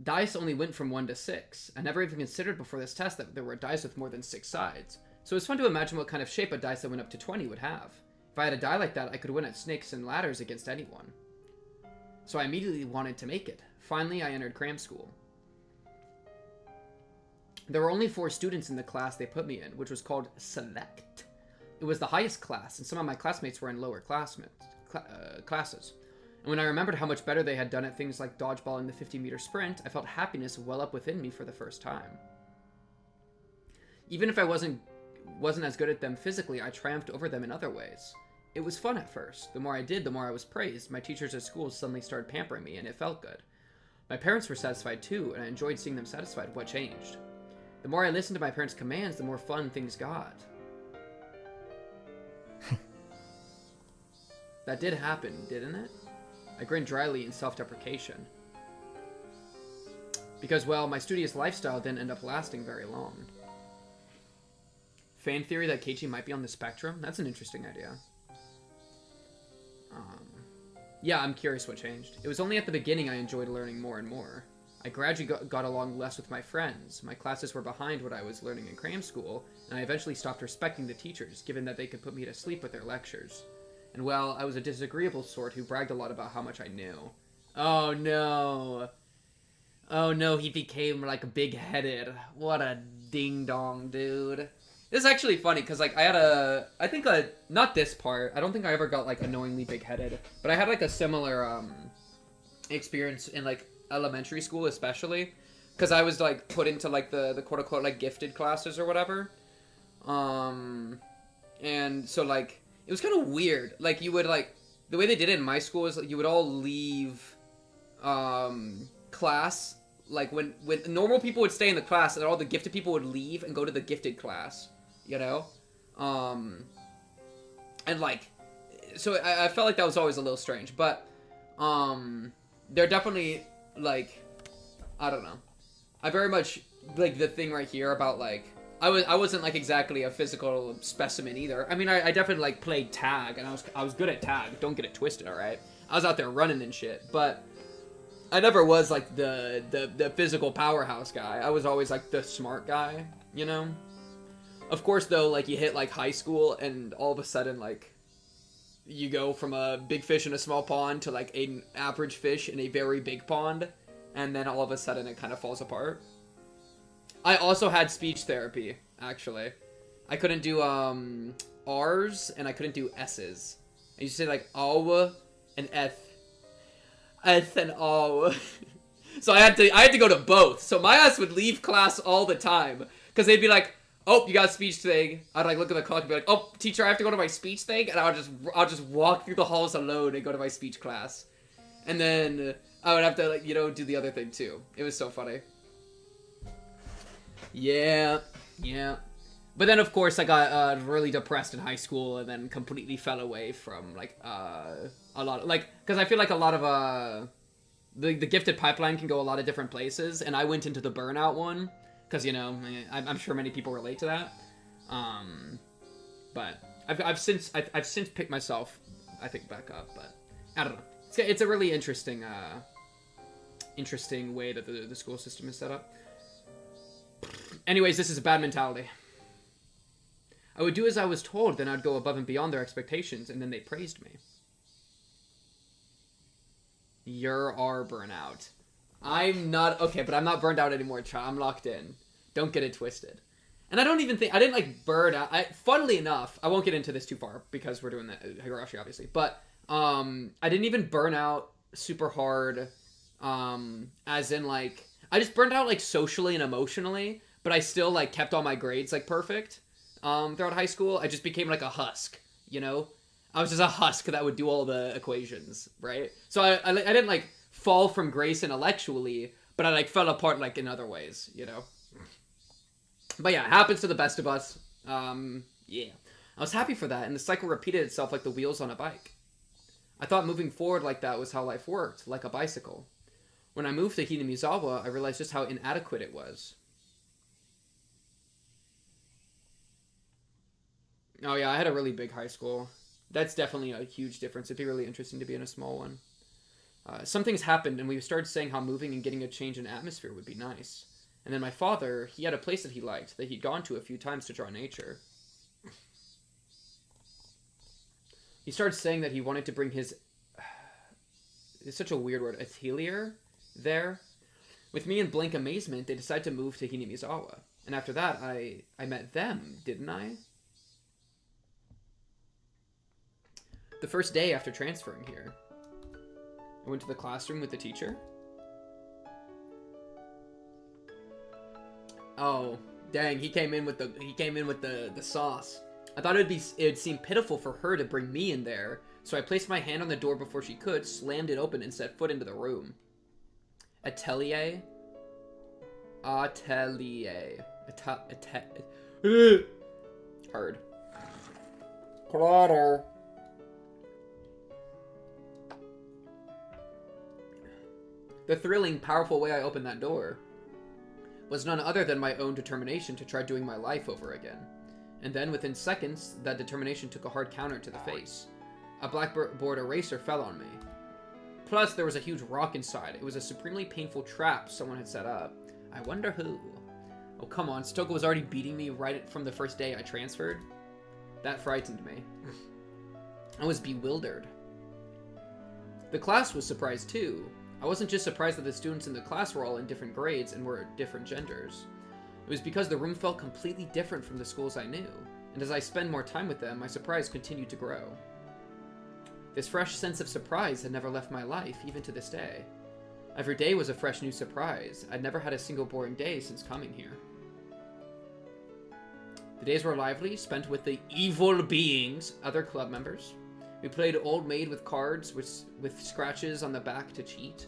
Dice only went from 1 to 6. I never even considered before this test that there were dice with more than 6 sides. So it's fun to imagine what kind of shape a dice that went up to 20 would have. If I had a die like that, I could win at snakes and ladders against anyone. So I immediately wanted to make it. Finally, I entered cram school. There were only 4 students in the class they put me in, which was called Select. It was the highest class, and some of my classmates were in lower classes. And when I remembered how much better they had done at things like dodgeball and the 50-meter sprint, I felt happiness well up within me for the first time. Even if I wasn't as good at them physically, I triumphed over them in other ways. It was fun at first. The more I did, the more I was praised. My teachers at school suddenly started pampering me, and it felt good. My parents were satisfied too, and I enjoyed seeing them satisfied. What changed? The more I listened to my parents' commands, the more fun things got. That did happen, didn't it? I grinned dryly in self-deprecation. Because, well, my studious lifestyle didn't end up lasting very long. Fan theory that Keiichi might be on the spectrum? That's an interesting idea. Yeah, I'm curious what changed. It was only at the beginning I enjoyed learning more and more. I gradually got along less with my friends. My classes were behind what I was learning in cram school, and I eventually stopped respecting the teachers, given that they could put me to sleep with their lectures. And well, I was a disagreeable sort who bragged a lot about how much I knew. Oh no. Oh no, he became like big-headed. What a ding-dong, dude. This is actually funny, because like I think not this part, I don't think I ever got like annoyingly big-headed, but I had like a similar experience in like elementary school especially, because I was like put into like the quote-unquote like gifted classes or whatever. And so like, it was kind of weird. Like, you would, like, the way they did it in my school is like, you would all leave class. Like, when normal people would stay in the class, and all the gifted people would leave and go to the gifted class, you know? And, like, so I felt like that was always a little strange. But, they're definitely, like, I don't know. I very much, like, the thing right here about, like, I wasn't like exactly a physical specimen either. I mean, I definitely like played tag, and I was good at tag. Don't get it twisted, all right? I was out there running and shit, but I never was like the physical powerhouse guy. I was always like the smart guy, you know? Of course, though, like you hit like high school, and all of a sudden like you go from a big fish in a small pond to like an average fish in a very big pond, and then all of a sudden it kind of falls apart. I also had speech therapy, actually. I couldn't do R's, and I couldn't do S's. I used to say like O and Eth and O. So I had to go to both. So my ass would leave class all the time, because they'd be like, "Oh, you got a speech thing." I'd like look at the clock and be like, "Oh, teacher, I have to go to my speech thing," and I'll just walk through the halls alone and go to my speech class, and then I would have to like do the other thing too. It was so funny. Yeah. But then, of course, I got really depressed in high school and then completely fell away from, like, a lot of, like, because I feel like a lot of, the gifted pipeline can go a lot of different places, and I went into the burnout one, because, you know, I'm sure many people relate to that. But I've since picked myself, I think, back up, but I don't know. It's a really interesting way that the school system is set up. Anyways, this is a bad mentality. I would do as I was told, then I'd go above and beyond their expectations, and then they praised me. You're our burnout. I'm not... Okay, but I'm not burned out anymore, child. I'm locked in. Don't get it twisted. And I don't even think... I didn't, like, burn out. Funnily enough, I won't get into this too far, because we're doing the Higurashi, obviously. But, I didn't even burn out super hard, as in, like... I just burned out, like, socially and emotionally, but I still, like, kept all my grades, like, perfect. Throughout high school, I just became like a husk, you know? I was just a husk that would do all the equations, right? So I didn't like fall from grace intellectually, but I like fell apart like in other ways, you know? But yeah, it happens to the best of us. Yeah. I was happy for that, and the cycle repeated itself like the wheels on a bike. I thought moving forward like that was how life worked, like a bicycle. When I moved to Hinamizawa, I realized just how inadequate it was. Oh yeah, I had a really big high school. That's definitely a huge difference. It'd be really interesting to be in a small one. Some things happened, and we started saying how moving and getting a change in atmosphere would be nice. And then my father, he had a place that he liked, that he'd gone to a few times to draw nature. He started saying that he wanted to bring his... It's such a weird word. Atelier there. With me in blank amazement, they decided to move to Hinamizawa. And after that, I met them, didn't I? The first day after transferring here, I went to the classroom with the teacher. Oh, dang! He came in with the sauce. I thought it'd seem pitiful for her to bring me in there, so I placed my hand on the door before she could, slammed it open, and set foot into the room. Atelier. Hard. Clutter. The thrilling, powerful way I opened that door was none other than my own determination to try doing my life over again. And then, within seconds, that determination took a hard counter to the face. A blackboard eraser fell on me. Plus, there was a huge rock inside. It was a supremely painful trap someone had set up. I wonder who. Oh, come on. Satoko was already beating me right from the first day I transferred. That frightened me. I was bewildered. The class was surprised, too. I wasn't just surprised that the students in the class were all in different grades and were different genders. It was because the room felt completely different from the schools I knew, and as I spent more time with them, my surprise continued to grow. This fresh sense of surprise had never left my life, even to this day. Every day was a fresh new surprise. I'd never had a single boring day since coming here. The days were lively, spent with the evil beings, other club members. We played Old Maid with cards, with scratches on the back to cheat.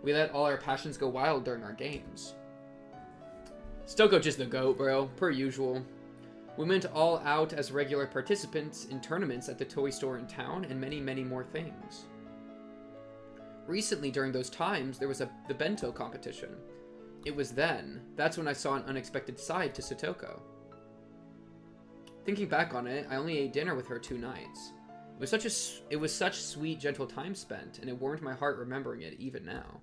We let all our passions go wild during our games. Stoko just the GOAT, bro, per usual. We went all out as regular participants in tournaments at the toy store in town, and many, many more things. Recently, during those times, there was the bento competition. It was then. That's when I saw an unexpected side to Satoko. Thinking back on it, I only ate dinner with her 2 nights. It was such sweet, gentle time spent, and it warmed my heart remembering it even now.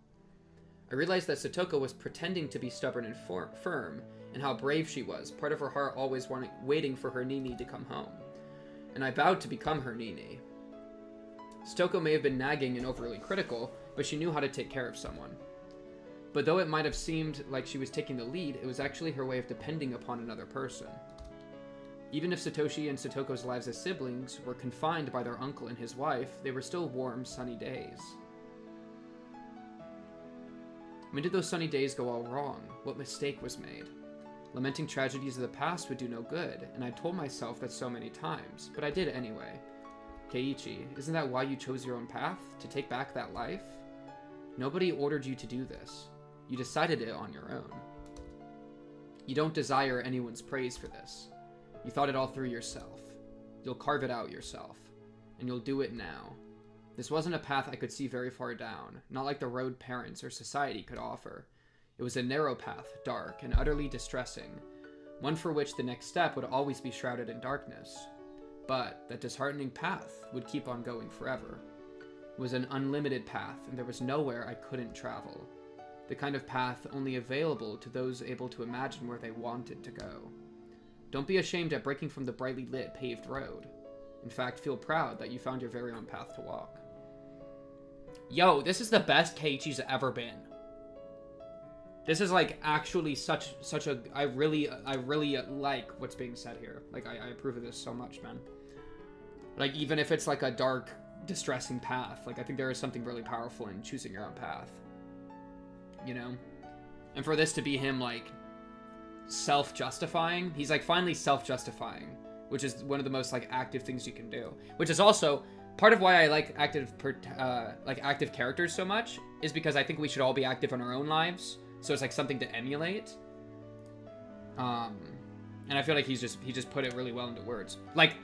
I realized that Satoko was pretending to be stubborn and firm, and how brave she was, part of her heart always waiting for her Nini to come home. And I vowed to become her Nini. Satoko may have been nagging and overly critical, but she knew how to take care of someone. But though it might have seemed like she was taking the lead, it was actually her way of depending upon another person. Even if Satoshi and Satoko's lives as siblings were confined by their uncle and his wife, they were still warm, sunny days. When did those sunny days go all wrong? What mistake was made? Lamenting tragedies of the past would do no good, and I told myself that so many times, but I did anyway. Keiichi, isn't that why you chose your own path? To take back that life? Nobody ordered you to do this. You decided it on your own. You don't desire anyone's praise for this. You thought it all through yourself. You'll carve it out yourself. And you'll do it now. This wasn't a path I could see very far down, not like the road parents or society could offer. It was a narrow path, dark and utterly distressing, one for which the next step would always be shrouded in darkness. But that disheartening path would keep on going forever. It was an unlimited path, and there was nowhere I couldn't travel. The kind of path only available to those able to imagine where they wanted to go. Don't be ashamed at breaking from the brightly lit, paved road. In fact, feel proud that you found your very own path to walk. Yo, this is the best Keiichi's ever been. This is like actually such a I really like what's being said here. Like I approve of this so much, man. Like even if it's like a dark, distressing path, like I think there is something really powerful in choosing your own path. You know? And for this to be him like self-justifying, he's like finally self-justifying, which is one of the most like active things you can do. Which is also part of why I like active characters so much, is because I think we should all be active in our own lives. So it's like something to emulate. And I feel like he just put it really well into words. Like,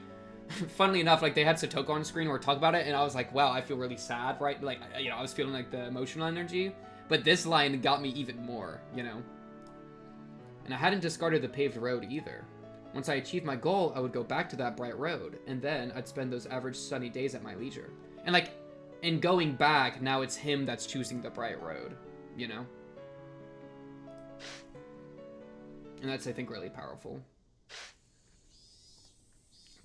funnily enough, like they had Satoko on screen where we talk about it, and I was like, wow, I feel really sad, right? Like, you know, I was feeling like the emotional energy, but this line got me even more, you know? And I hadn't discarded the paved road either. Once I achieved my goal, I would go back to that bright road, and then I'd spend those average sunny days at my leisure. And like, in going back, now it's him that's choosing the bright road, you know? And that's, I think, really powerful.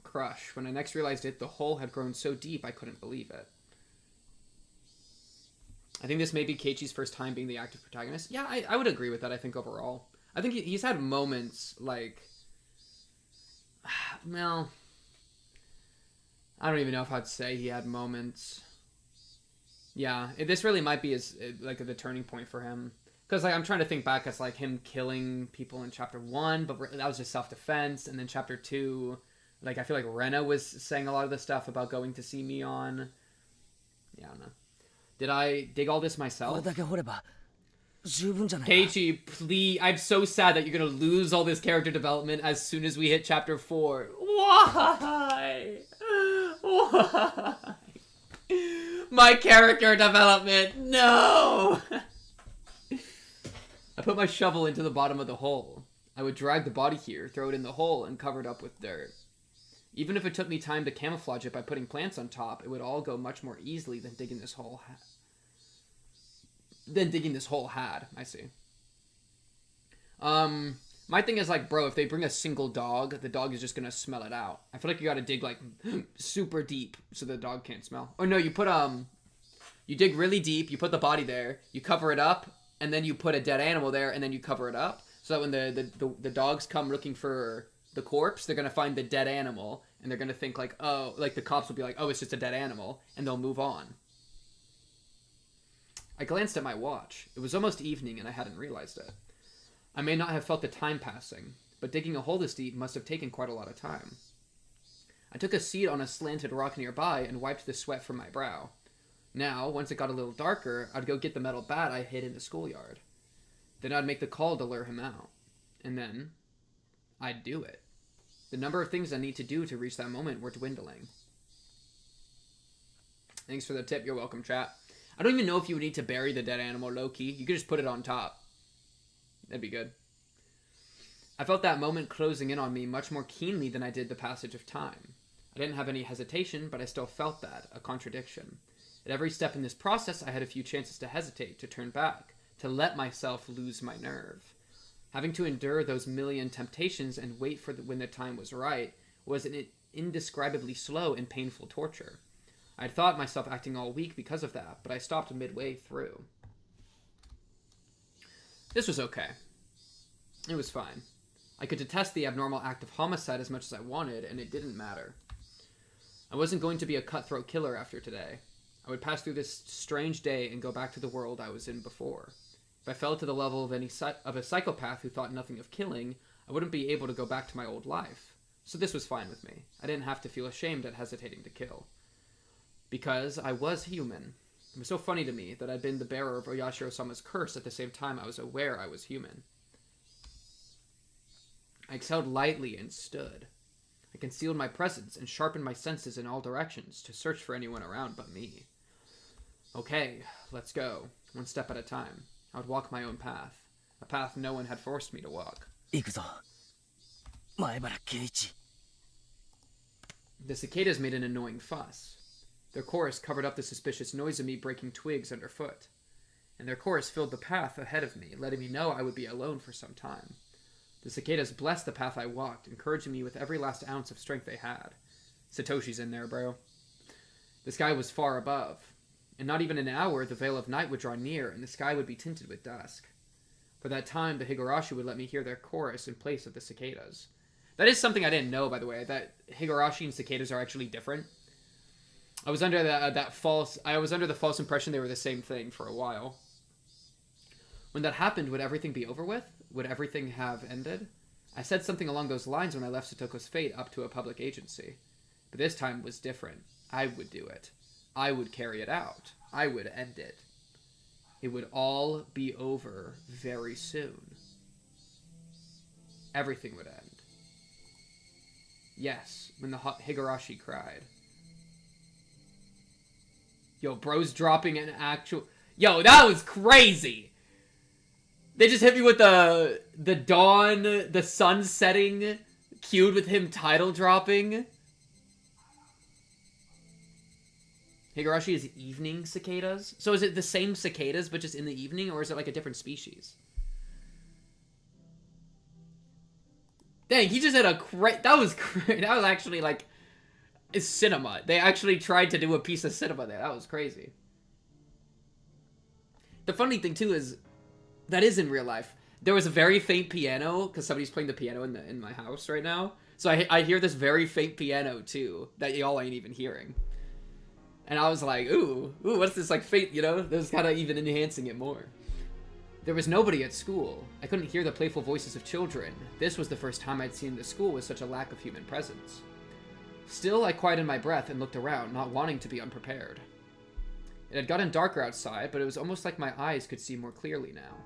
Crush. When I next realized it, the hole had grown so deep I couldn't believe it. I think this may be Keiichi's first time being the active protagonist. Yeah, I would agree with that, I think, overall. I think he's had moments, like... Well... I don't even know if I'd say he had moments. Yeah, this really might be like the turning point for him. Because like I'm trying to think back as like him killing people in chapter 1, but that was just self-defense. And then chapter 2, like I feel like Rena was saying a lot of the stuff about going to see Mion. Yeah, I don't know. Did I dig all this myself? Keiichi, please. I'm so sad that you're going to lose all this character development as soon as we hit chapter 4. Why? Why? My character development, no! I put my shovel into the bottom of the hole. I would drag the body here, throw it in the hole, and cover it up with dirt. Even if it took me time to camouflage it by putting plants on top, it would all go much more easily than digging this hole had. I see. My thing is like, bro, if they bring a single dog, the dog is just gonna smell it out. I feel like you gotta dig like super deep so the dog can't smell. Or no, you put you dig really deep, you put the body there, you cover it up, and then you put a dead animal there, and then you cover it up. So that when the dogs come looking for the corpse, they're going to find the dead animal, and they're going to think like, oh, like the cops will be like, oh, it's just a dead animal, and they'll move on. I glanced at my watch. It was almost evening, and I hadn't realized it. I may not have felt the time passing, but digging a hole this deep must have taken quite a lot of time. I took a seat on a slanted rock nearby and wiped the sweat from my brow. Now, once it got a little darker, I'd go get the metal bat I hid in the schoolyard. Then I'd make the call to lure him out. And then, I'd do it. The number of things I need to do to reach that moment were dwindling. Thanks for the tip. You're welcome, chat. I don't even know if you would need to bury the dead animal low-key. You could just put it on top. That'd be good. I felt that moment closing in on me much more keenly than I did the passage of time. I didn't have any hesitation, but I still felt that, a contradiction. At every step in this process, I had a few chances to hesitate, to turn back, to let myself lose my nerve. Having to endure those million temptations and wait for when the time was right was an indescribably slow and painful torture. I'd thought myself acting all weak because of that, but I stopped midway through. This was okay. It was fine. I could detest the abnormal act of homicide as much as I wanted, and it didn't matter. I wasn't going to be a cutthroat killer after today. I would pass through this strange day and go back to the world I was in before. If I fell to the level of a psychopath who thought nothing of killing, I wouldn't be able to go back to my old life. So this was fine with me. I didn't have to feel ashamed at hesitating to kill. Because I was human. It was so funny to me that I'd been the bearer of Oyashiro-sama's curse at the same time I was aware I was human. I exhaled lightly and stood. I concealed my presence and sharpened my senses in all directions to search for anyone around but me. Okay, let's go. One step at a time. I would walk my own path. A path no one had forced me to walk. The cicadas made an annoying fuss. Their chorus covered up the suspicious noise of me breaking twigs underfoot. And their chorus filled the path ahead of me, letting me know I would be alone for some time. The cicadas blessed the path I walked, encouraging me with every last ounce of strength they had. Satoshi's in there, bro. The sky was far above. In not even an hour, the veil of night would draw near, and the sky would be tinted with dusk. For that time, the Higurashi would let me hear their chorus in place of the cicadas. That is something I didn't know, by the way, that Higurashi and cicadas are actually different. I was under the false impression they were the same thing for a while. When that happened, would everything be over with? Would everything have ended? I said something along those lines when I left Satoko's fate up to a public agency. But this time was different. I would do it. I would carry it out. I would end it. It would all be over very soon. Everything would end. Yes, when the Higurashi cried. Yo, bro's dropping an actual... Yo, that was crazy! They just hit me with the dawn, the sun setting, cued with him title dropping. Higurashi is evening cicadas? So is it the same cicadas, but just in the evening, or is it like a different species? Dang, he just had a that was actually like cinema. They actually tried to do a piece of cinema there. That was crazy. The funny thing too is that is in real life. There was a very faint piano because somebody's playing the piano in my house right now. So I hear this very faint piano too that y'all ain't even hearing. And I was like, ooh, what's this like faint? You know, that was kind of even enhancing it more. There was nobody at school. I couldn't hear the playful voices of children. This was the first time I'd seen the school with such a lack of human presence. Still, I quieted my breath and looked around, not wanting to be unprepared. It had gotten darker outside, but it was almost like my eyes could see more clearly now.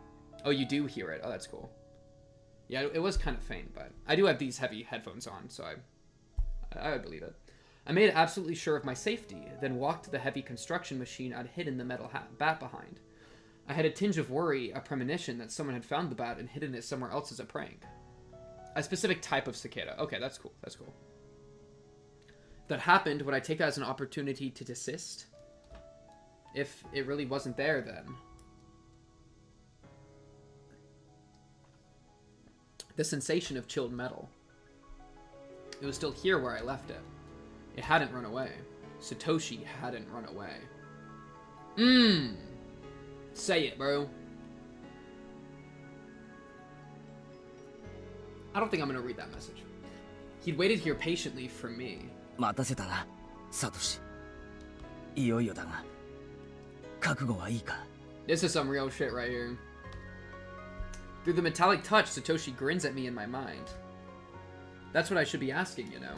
Oh, you do hear it. Oh, that's cool. Yeah, it was kind of faint, but I do have these heavy headphones on, so I would believe it. I made absolutely sure of my safety, then walked to the heavy construction machine I'd hidden the metal bat behind. I had a tinge of worry, a premonition that someone had found the bat and hidden it somewhere else as a prank. A specific type of cicada. Okay, that's cool. That's cool. If that happened, would I take that as an opportunity to desist? If it really wasn't there, then. The sensation of chilled metal. It was still here where I left it. It hadn't run away. Satoshi hadn't run away. Say it, bro. I don't think I'm gonna read that message. He'd waited here patiently for me. This is some real shit right here. Through the metallic touch, Satoshi grins at me in my mind. That's what I should be asking, you know.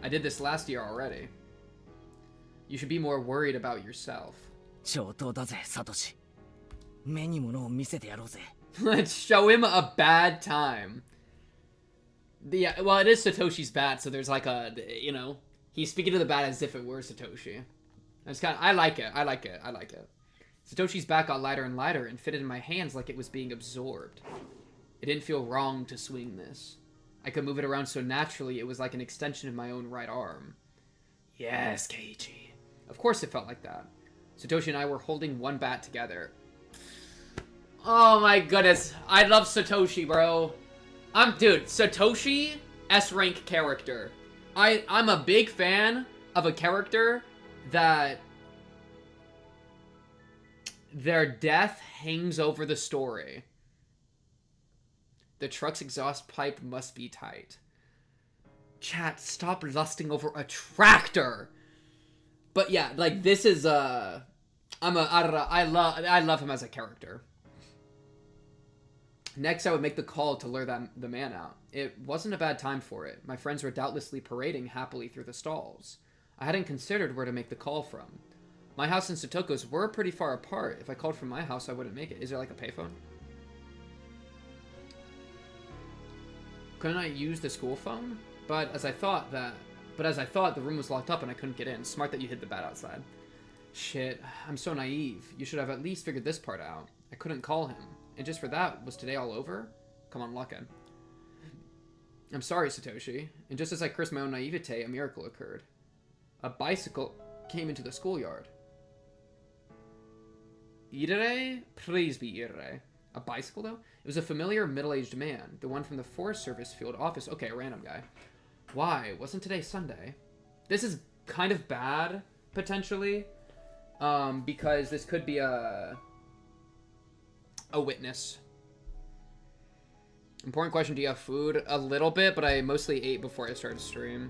I did this last year already. You should be more worried about yourself. Let's show him a bad time. Yeah, well, it is Satoshi's bat, so there's like a, you know, he's speaking to the bat as if it were Satoshi. That's kind of, I like it. Satoshi's bat got lighter and lighter and fitted in my hands like it was being absorbed. It didn't feel wrong to swing this. I could move it around so naturally it was like an extension of my own right arm. Yes, Keiichi. Of course it felt like that. Satoshi and I were holding one bat together. Oh my goodness. I love Satoshi, bro. Dude, Satoshi, S-rank character. I'm a big fan of a character that their death hangs over the story. The truck's exhaust pipe must be tight. Chat, stop lusting over a tractor. But yeah, like this is I love him as a character. Next, I would make the call to lure the man out. It wasn't a bad time for it. My friends were doubtlessly parading happily through the stalls. I hadn't considered where to make the call from. My house and Satoko's were pretty far apart. If I called from my house, I wouldn't make it. Is there like a payphone? Couldn't I use the school phone? But as I thought, the room was locked up and I couldn't get in. Smart that you hid the bat outside. Shit, I'm so naive. You should have at least figured this part out. I couldn't call him. And just for that, was today all over? Come on, lock in. I'm sorry, Satoshi. And just as I cursed my own naivete, a miracle occurred. A bicycle came into the schoolyard. Irere? Please be Irere. A bicycle, though? It was a familiar middle-aged man. The one from the Forest Service field office. Okay, a random guy. Why? Wasn't today Sunday? This is kind of bad, potentially. Because this could be a witness. Important question, do you have food? A little bit, but I mostly ate before I started stream.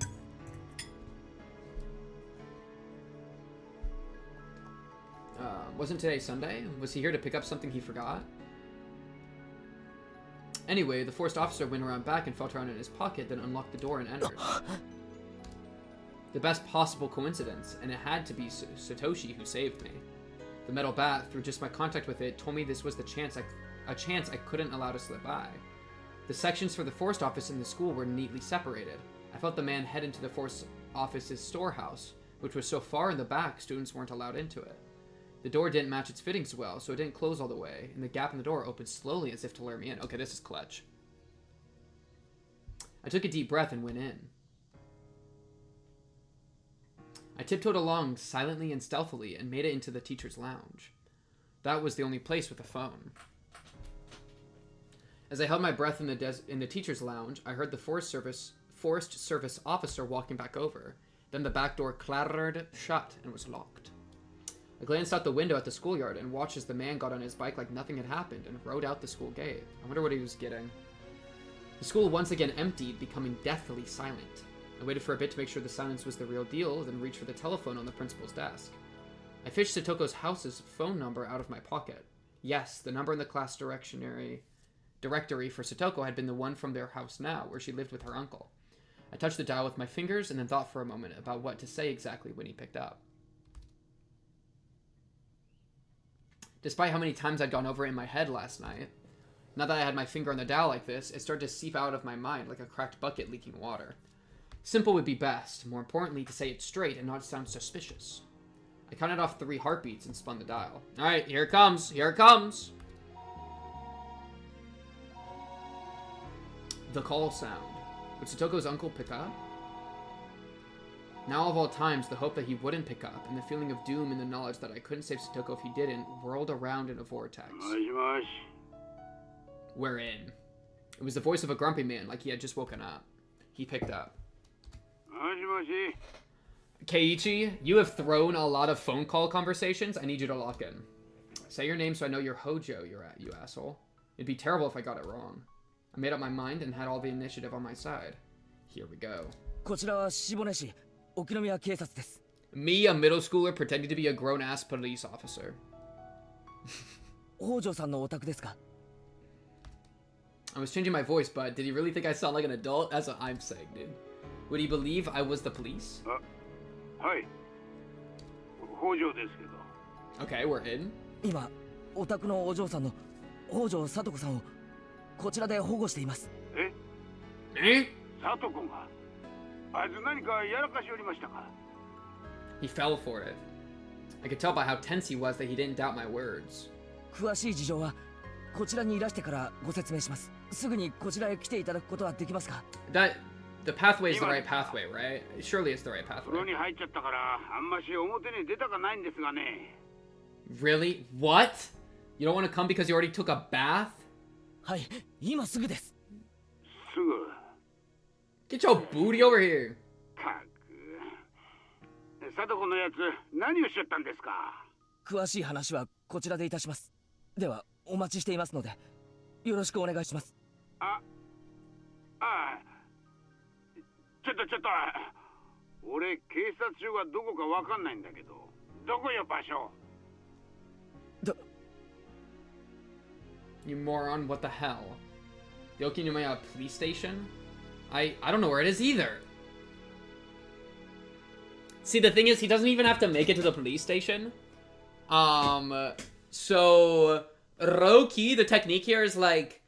Wasn't today Sunday? Was he here to pick up something he forgot? Anyway, the forced officer went around back and felt around in his pocket, then unlocked the door and entered. The best possible coincidence, and it had to be Satoshi who saved me. The metal bat, through just my contact with it, told me this was a chance I couldn't allow to slip by. The sections for the forest office and the school were neatly separated. I felt the man head into the forest office's storehouse, which was so far in the back students weren't allowed into it. The door didn't match its fittings well, so it didn't close all the way, and the gap in the door opened slowly as if to lure me in. Okay, this is clutch. I took a deep breath and went in. I tiptoed along silently and stealthily and made it into the teacher's lounge. That was the only place with a phone. As I held my breath in the teacher's lounge, I heard the Forest Service officer walking back over. Then the back door clattered shut and was locked. I glanced out the window at the schoolyard and watched as the man got on his bike like nothing had happened and rode out the school gate. I wonder what he was getting. The school once again emptied, becoming deathly silent. I waited for a bit to make sure the silence was the real deal, then reached for the telephone on the principal's desk. I fished Satoko's house's phone number out of my pocket. Yes, the number in the class directory for Satoko had been the one from their house now, where she lived with her uncle. I touched the dial with my fingers and then thought for a moment about what to say exactly when he picked up. Despite how many times I'd gone over it in my head last night, now that I had my finger on the dial like this, it started to seep out of my mind like a cracked bucket leaking water. Simple would be best, more importantly to say it straight and not sound suspicious. I counted off 3 heartbeats and spun the dial. Alright, here it comes, here it comes! The call sound. Would Satoko's uncle pick up? Now of all times, the hope that he wouldn't pick up, and the feeling of doom in the knowledge that I couldn't save Satoko if he didn't, whirled around in a vortex. We're in. It was the voice of a grumpy man, like he had just woken up. He picked up. Keiichi, you have thrown a lot of phone call conversations. I need you to lock in. Say your name so I know you're Hojo, you asshole. It'd be terrible if I got it wrong. I made up my mind and had all the initiative on my side. Here we go. Me, a middle schooler pretending to be a grown-ass police officer. I was changing my voice, but did he really think I sound like an adult? That's what I'm saying, dude. Would he believe I was the police? Okay, we're in. Eh? He fell for it. I could tell by how tense he was that he didn't doubt my words. That the pathway is the right pathway, right? Surely it's the right pathway. Really? What? You don't want to come because you already took a bath? Get your booty over here. You moron, what the hell? The Okinoya police station? I don't know where it is either. See, the thing is, he doesn't even have to make it to the police station. So Roki, the technique here is like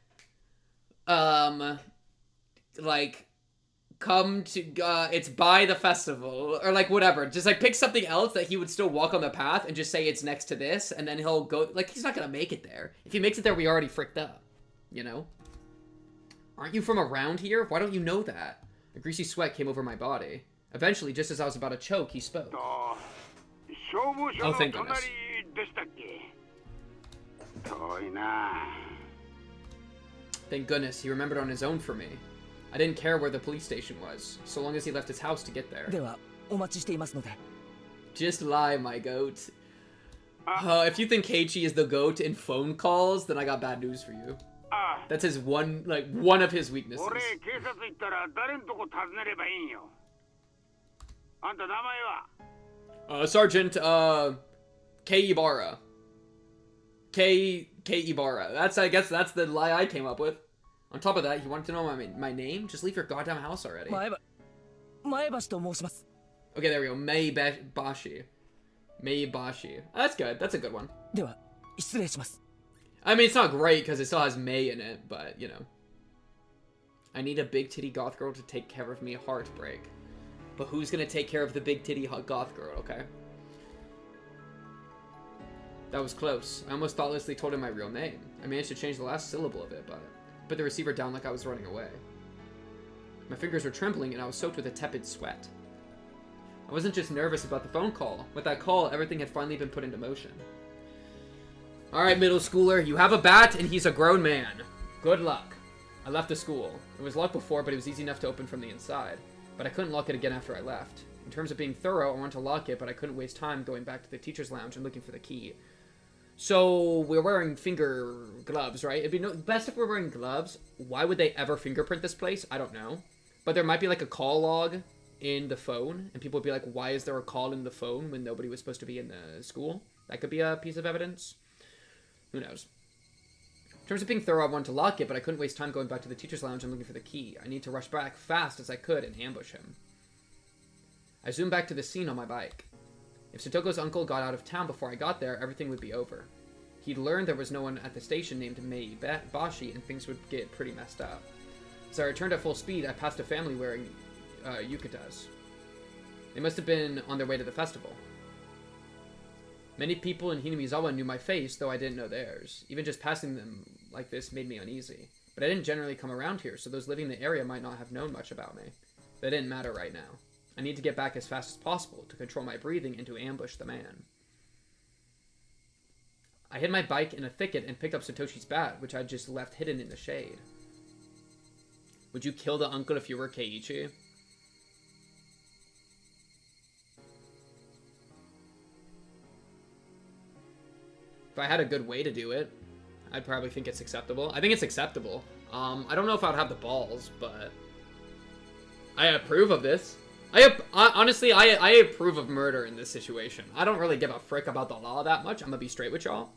come to, it's by the festival, or like whatever. Just like pick something else that he would still walk on the path and just say it's next to this, and then he'll go, like he's not gonna make it there. If he makes it there, we already fricked up, you know? Aren't you from around here? Why don't you know that? A greasy sweat came over my body. Eventually, just as I was about to choke, he spoke. Oh, thank goodness. Thank goodness, he remembered on his own for me. I didn't care where the police station was, so long as he left his house to get there. Just lie, my goat. If you think Keiichi is the goat in phone calls, then I got bad news for you. That's his one of his weaknesses. Sergeant, Kei Ibarra. Kei Ibarra. I guess that's the lie I came up with. On top of that, you wanted to know my name? Just leave your goddamn house already. Okay, there we go. Maebashi. Maebashi. That's good. That's a good one. I mean, it's not great because it still has May in it, but, you know. I need a big titty goth girl to take care of me. Heartbreak. But who's gonna take care of the big titty goth girl, okay? That was close. I almost thoughtlessly told him my real name. I managed to change the last syllable of it, but put the receiver down like I was running away. My fingers were trembling and I was soaked with a tepid sweat. I wasn't just nervous about the phone call. With that call, everything had finally been put into motion. Alright, middle schooler, you have a bat and he's a grown man. Good luck. I left the school. It was locked before, but it was easy enough to open from the inside. But I couldn't lock it again after I left. In terms of being thorough, I wanted to lock it, but I couldn't waste time going back to the teacher's lounge and looking for the key. So, we're wearing finger gloves, right? It'd be best if we're wearing gloves. Why would they ever fingerprint this place? I don't know. But there might be like a call log in the phone, and people would be like, why is there a call in the phone when nobody was supposed to be in the school? That could be a piece of evidence. Who knows? In terms of being thorough, I wanted to lock it, but I couldn't waste time going back to the teacher's lounge and looking for the key. I need to rush back fast as I could and ambush him. I zoomed back to the scene on my bike. If Satoko's uncle got out of town before I got there, everything would be over. He'd learned there was no one at the station named Maebashi, and things would get pretty messed up. As I returned at full speed, I passed a family wearing yukatas. They must have been on their way to the festival. Many people in Hinamizawa knew my face, though I didn't know theirs. Even just passing them like this made me uneasy. But I didn't generally come around here, so those living in the area might not have known much about me. That didn't matter right now. I need to get back as fast as possible to control my breathing and to ambush the man. I hid my bike in a thicket and picked up Satoshi's bat, which I'd just left hidden in the shade. Would you kill the uncle if you were Keiichi? If I had a good way to do it, I'd probably think it's acceptable. I think it's acceptable. I don't know if I'd have the balls, but I approve of this. Honestly, I approve of murder in this situation. I don't really give a frick about the law that much. I'm gonna be straight with y'all.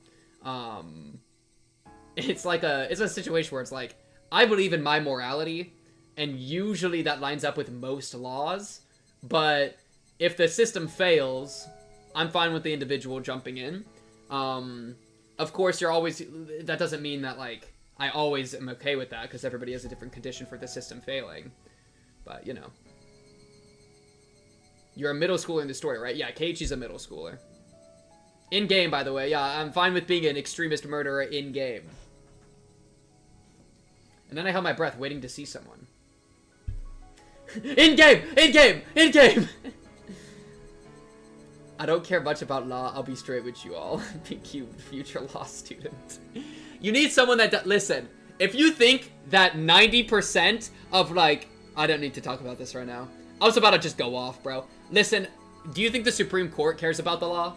It's a situation where it's like, I believe in my morality, and usually that lines up with most laws, but if the system fails, I'm fine with the individual jumping in. Of course, that doesn't mean that, like, I always am okay with that, because everybody has a different condition for the system failing. But, you know. You're a middle schooler in the story, right? Yeah, Keiichi's a middle schooler. In-game, by the way. Yeah, I'm fine with being an extremist murderer in-game. And then I held my breath, waiting to see someone. In-game! In-game! In-game! I don't care much about law. I'll be straight with you all. Thank you, future law student. You need someone that... Listen, if you think that 90% of, like... I don't need to talk about this right now. I was about to just go off, bro. Listen, do you think the Supreme Court cares about the law?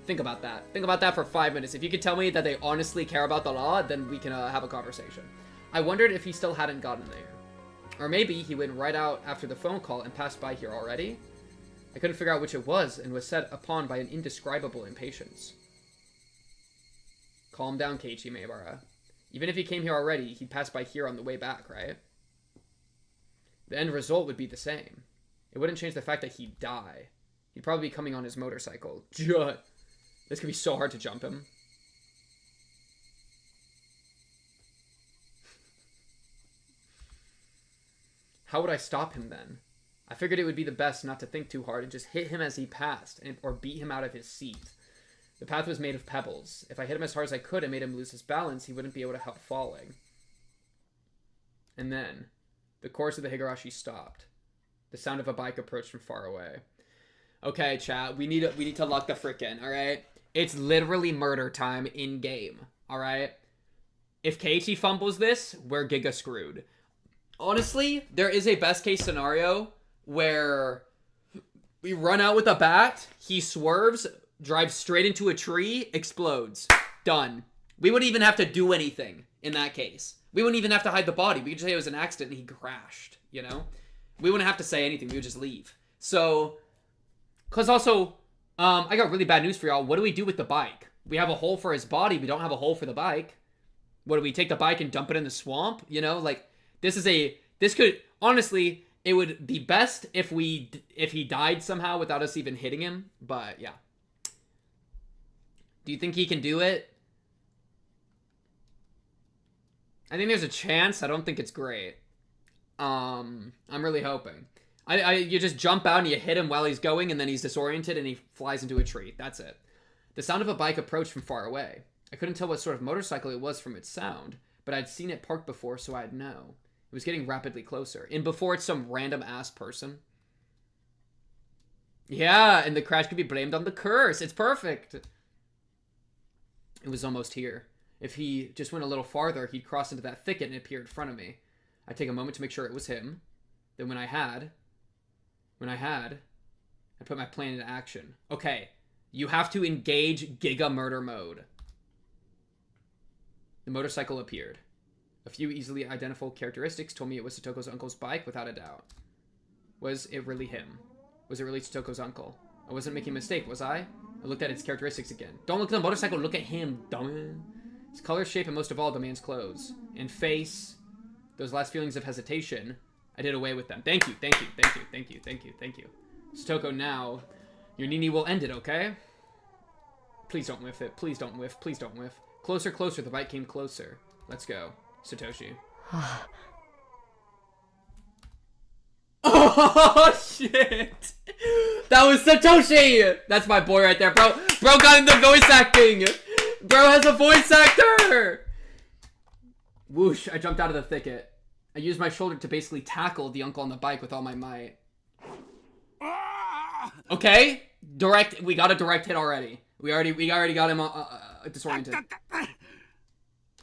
Think about that. Think about that for 5 minutes. If you could tell me that they honestly care about the law, then we can have a conversation. I wondered if he still hadn't gotten there. Or maybe he went right out after the phone call and passed by here already. I couldn't figure out which it was and was set upon by an indescribable impatience. Calm down, Keiichi Maebara. Even if he came here already, he'd pass by here on the way back, right? The end result would be the same. It wouldn't change the fact that he'd die. He'd probably be coming on his motorcycle. This could be so hard to jump him. How would I stop him then? I figured it would be the best not to think too hard and just hit him as he passed, or beat him out of his seat. The path was made of pebbles. If I hit him as hard as I could and made him lose his balance, he wouldn't be able to help falling. And then, the course of the Higurashi stopped. The sound of a bike approached from far away. Okay, chat, we need to lock the frick in, alright? It's literally murder time in-game, alright? If Keiichi fumbles this, we're giga screwed. Honestly, there is a best-case scenario where we run out with a bat, he swerves, drives straight into a tree, explodes. Done. We wouldn't even have to do anything in that case. We wouldn't even have to hide the body. We could just say it was an accident and he crashed, you know? We wouldn't have to say anything. We would just leave. So, because also, I got really bad news for y'all. What do we do with the bike? We have a hole for his body. We don't have a hole for the bike. What, do we take the bike and dump it in the swamp? You know, like, this could, honestly, it would be best if he died somehow without us even hitting him. But, yeah. Do you think he can do it? I think there's a chance. I don't think it's great. I'm really hoping. You just jump out and you hit him while he's going, and then he's disoriented and he flies into a tree. That's it. The sound of a bike approached from far away. I couldn't tell what sort of motorcycle it was from its sound, but I'd seen it parked before, so I'd know. It was getting rapidly closer. And before it's some random-ass person. Yeah, and the crash could be blamed on the curse. It's perfect. It was almost here. If he just went a little farther, he'd cross into that thicket and appear in front of me. I'd take a moment to make sure it was him. Then when I had, I put my plan into action. Okay, you have to engage Giga Murder Mode. The motorcycle appeared. A few easily identifiable characteristics told me it was Satoko's uncle's bike without a doubt. Was it really him? Was it really Satoko's uncle? I wasn't making a mistake, was I? I looked at its characteristics again. Don't look at the motorcycle, look at him, dumb. His color, shape, and most of all, the man's clothes. And face, those last feelings of hesitation, I did away with them. Thank you, thank you, thank you, thank you, thank you, thank you. Satoko, now, your Nini will end it, okay? Please don't whiff it. Please don't whiff. Please don't whiff. Closer, closer. The bike came closer. Let's go. Satoshi. Oh, shit. That was Satoshi. That's my boy right there, bro. Bro got into voice acting. Bro has a voice actor. Whoosh. I jumped out of the thicket. I used my shoulder to basically tackle the uncle on the bike with all my might. Okay. Direct. We got a direct hit already. We already got him disoriented.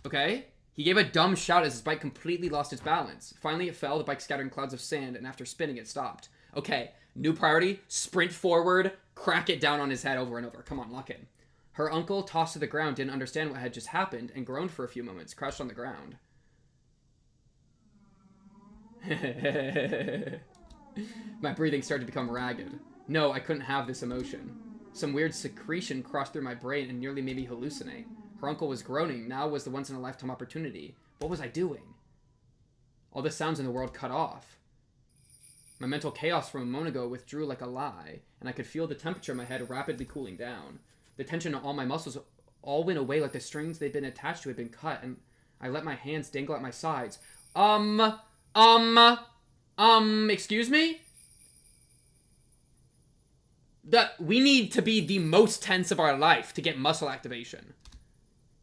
Okay. He gave a dumb shout as his bike completely lost its balance. Finally, it fell, the bike scattering clouds of sand, and after spinning, it stopped. Okay, new priority, sprint forward, crack it down on his head over and over. Come on, lock in. Her uncle, tossed to the ground, didn't understand what had just happened, and groaned for a few moments, crouched on the ground. My breathing started to become ragged. No, I couldn't have this emotion. Some weird secretion crossed through my brain and nearly made me hallucinate. Her uncle was groaning. Now was the once-in-a-lifetime opportunity. What was I doing? All the sounds in the world cut off. My mental chaos from a moment ago withdrew like a lie, and I could feel the temperature in my head rapidly cooling down. The tension on all my muscles all went away like the strings they'd been attached to had been cut, and I let my hands dangle at my sides. Excuse me? We need to be the most tense of our life to get muscle activation.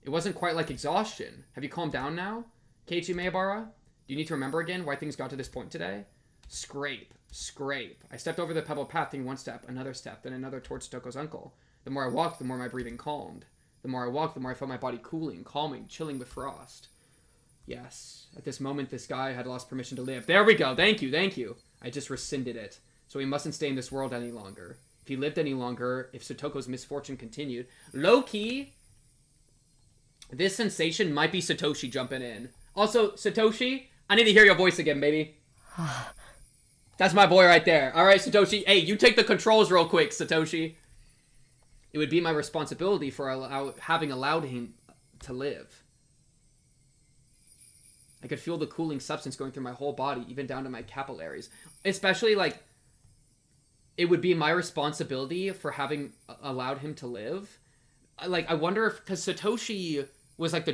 It wasn't quite like exhaustion. Have you calmed down now? Keiichi Maebara? Do you need to remember again why things got to this point today? Scrape. Scrape. I stepped over the pebbled path, taking one step, another step, then another towards Toko's uncle. The more I walked, the more my breathing calmed. The more I walked, the more I felt my body cooling, calming, chilling with frost. Yes. At this moment, this guy had lost permission to live. There we go. Thank you, thank you. I just rescinded it. So he mustn't stay in this world any longer. If he lived any longer, if Satoko's misfortune continued, low-key, this sensation might be Satoshi jumping in. Also, Satoshi, I need to hear your voice again, baby. That's my boy right there. All right, Satoshi. Hey, you take the controls real quick, Satoshi. It would be my responsibility for having allowed him to live. I could feel the cooling substance going through my whole body, even down to my capillaries. Especially, like, it would be my responsibility for having allowed him to live. Like, I wonder if, because Satoshi was like the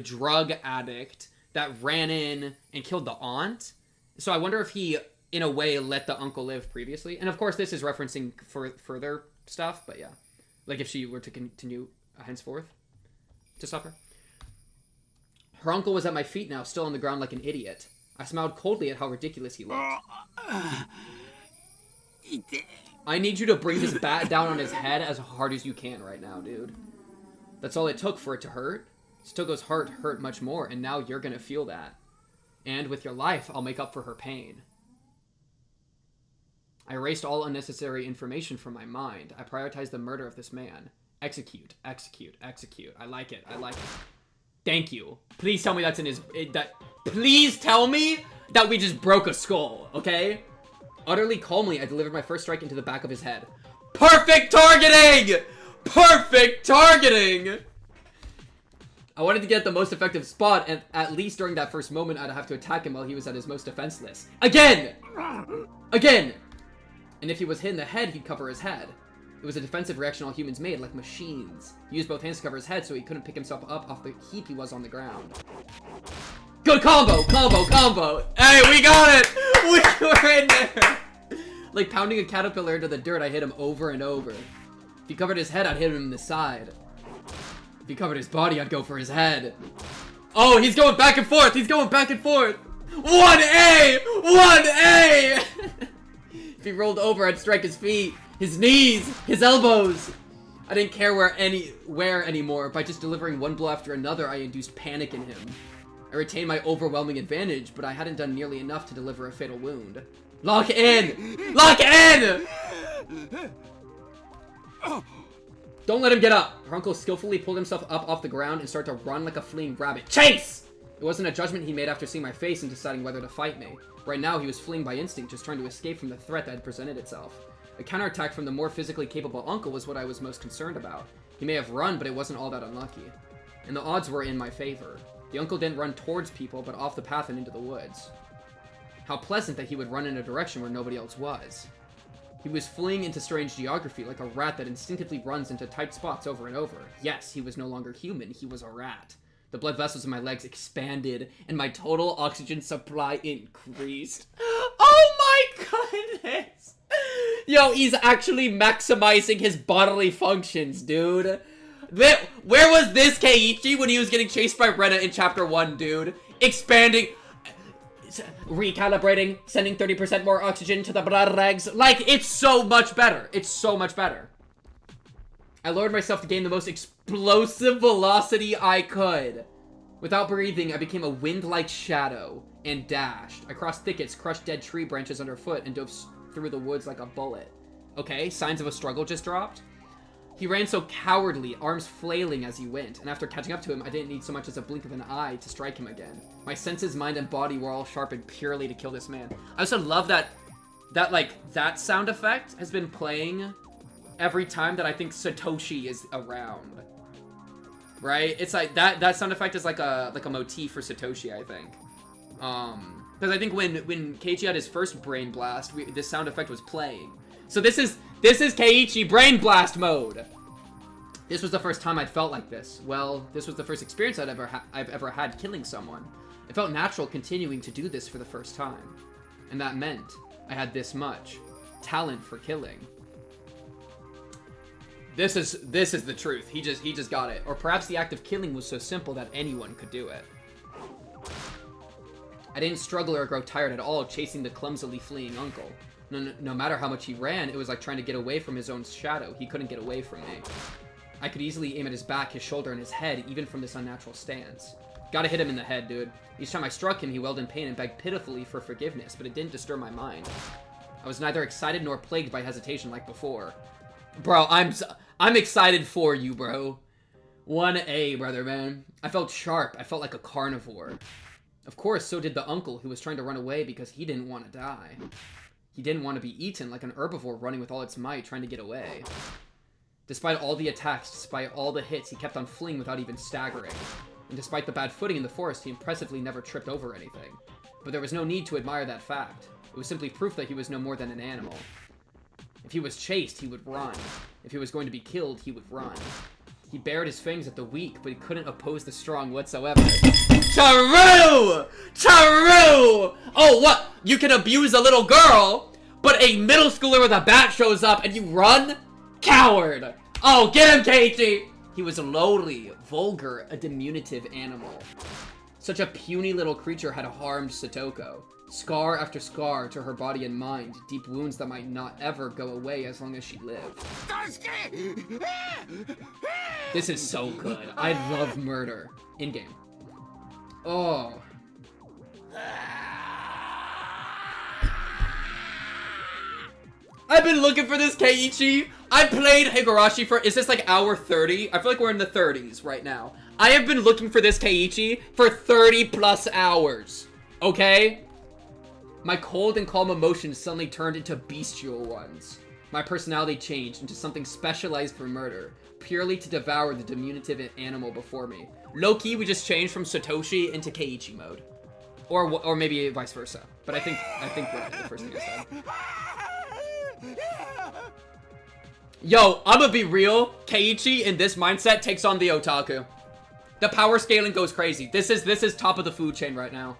drug addict that ran in and killed the aunt. So I wonder if he, in a way, let the uncle live previously. And of course, this is referencing further stuff, but yeah. Like if she were to continue henceforth to suffer. Her uncle was at my feet now, still on the ground like an idiot. I smiled coldly at how ridiculous he looked. I need you to bring this bat down on his head as hard as you can right now, dude. That's all it took for it to hurt. Stoko's heart hurt much more, and now you're gonna feel that. And with your life, I'll make up for her pain. I erased all unnecessary information from my mind. I prioritized the murder of this man. Execute, execute, execute. I like it, I like it. Thank you. Please tell me that's in his... Please tell me that we just broke a skull, okay? Utterly calmly, I delivered my first strike into the back of his head. Perfect targeting! Perfect targeting! I wanted to get the most effective spot, and at least during that first moment, I'd have to attack him while he was at his most defenseless. Again! Again! And if he was hit in the head, he'd cover his head. It was a defensive reaction all humans made, like machines. He used both hands to cover his head so he couldn't pick himself up off the heap he was on the ground. Good combo! Combo! Combo! Hey, we got it! We were in there! Like pounding a caterpillar into the dirt, I hit him over and over. If he covered his head, I'd hit him in the side. If he covered his body, I'd go for his head. Oh, he's going back and forth! He's going back and forth! 1A! 1A! If he rolled over, I'd strike his feet, his knees, his elbows. I didn't care where anymore. By just delivering one blow after another, I induced panic in him. I retained my overwhelming advantage, but I hadn't done nearly enough to deliver a fatal wound. Lock in! Lock in! Don't let him get up. Her uncle skillfully pulled himself up off the ground and started to run like a fleeing rabbit. Chase! It wasn't a judgment he made after seeing my face and deciding whether to fight me. Right now, he was fleeing by instinct, just trying to escape from the threat that had presented itself. A counterattack from the more physically capable uncle was what I was most concerned about. He may have run, but it wasn't all that unlucky. And the odds were in my favor. The uncle didn't run towards people, but off the path and into the woods. How pleasant that he would run in a direction where nobody else was. He was fleeing into strange geography, like a rat that instinctively runs into tight spots over and over. Yes, he was no longer human, he was a rat. The blood vessels in my legs expanded, and my total oxygen supply increased. Oh my goodness! Yo, he's actually maximizing his bodily functions, dude. Where was this Keiichi when he was getting chased by Rena in Chapter 1, dude? Expanding, recalibrating, sending 30% more oxygen to the blood legs. Like, it's so much better. It's so much better. I lowered myself to gain the most explosive velocity I could. Without breathing, I became a wind-like shadow and dashed. I crossed thickets, crushed dead tree branches underfoot, and dove through the woods like a bullet. Okay, signs of a struggle just dropped. He ran so cowardly, arms flailing as he went, and after catching up to him, I didn't need so much as a blink of an eye to strike him again. My senses, mind, and body were all sharpened purely to kill this man. I also love that sound effect has been playing every time that I think Satoshi is around. Right? It's like that sound effect is like a motif for Satoshi, I think. Because I think when Keiichi had his first brain blast, this sound effect was playing. So this is Keiichi brain blast mode. This was the first time I'd felt like this. Well, this was the first experience I've ever had killing someone. It felt natural continuing to do this for the first time. And that meant I had this much talent for killing. This is the truth. He just got it. Or perhaps the act of killing was so simple that anyone could do it. I didn't struggle or grow tired at all chasing the clumsily fleeing uncle. No matter how much he ran, it was like trying to get away from his own shadow. He couldn't get away from me. I could easily aim at his back, his shoulder, and his head, even from this unnatural stance. Gotta hit him in the head, dude. Each time I struck him, he wailed in pain and begged pitifully for forgiveness, but it didn't disturb my mind. I was neither excited nor plagued by hesitation like before. Bro, I'm excited for you, bro. 1A, brother, man. I felt sharp. I felt like a carnivore. Of course, so did the uncle, who was trying to run away because he didn't want to die. He didn't want to be eaten like an herbivore running with all its might, trying to get away. Despite all the attacks, despite all the hits, he kept on fleeing without even staggering. And despite the bad footing in the forest, he impressively never tripped over anything. But there was no need to admire that fact. It was simply proof that he was no more than an animal. If he was chased, he would run. If he was going to be killed, he would run. He bared his fangs at the weak, but he couldn't oppose the strong whatsoever. Charu! Charu! Oh, what? you can abuse a little girl, but a middle schooler with a bat shows up and you run? Coward! Oh, get him, Keiichi! He was lowly, vulgar, a diminutive animal. Such a puny little creature had harmed Satoko. Scar after scar to her body and mind, deep wounds that might not ever go away as long as she lived. This is so good. I love murder. In-game. Oh. I've been looking for this Keiichi. I played Higurashi for, is this like hour 30? I feel like we're in the 30s right now. I have been looking for this Keiichi for 30 plus hours. Okay? My cold and calm emotions suddenly turned into bestial ones. My personality changed into something specialized for murder, purely to devour the diminutive animal before me. Low-key, we just changed from Satoshi into Keiichi mode. Or maybe vice versa. But I think what the first thing I said. Yo, I'ma be real. Keiichi in this mindset takes on the otaku. The power scaling goes crazy. This is top of the food chain right now.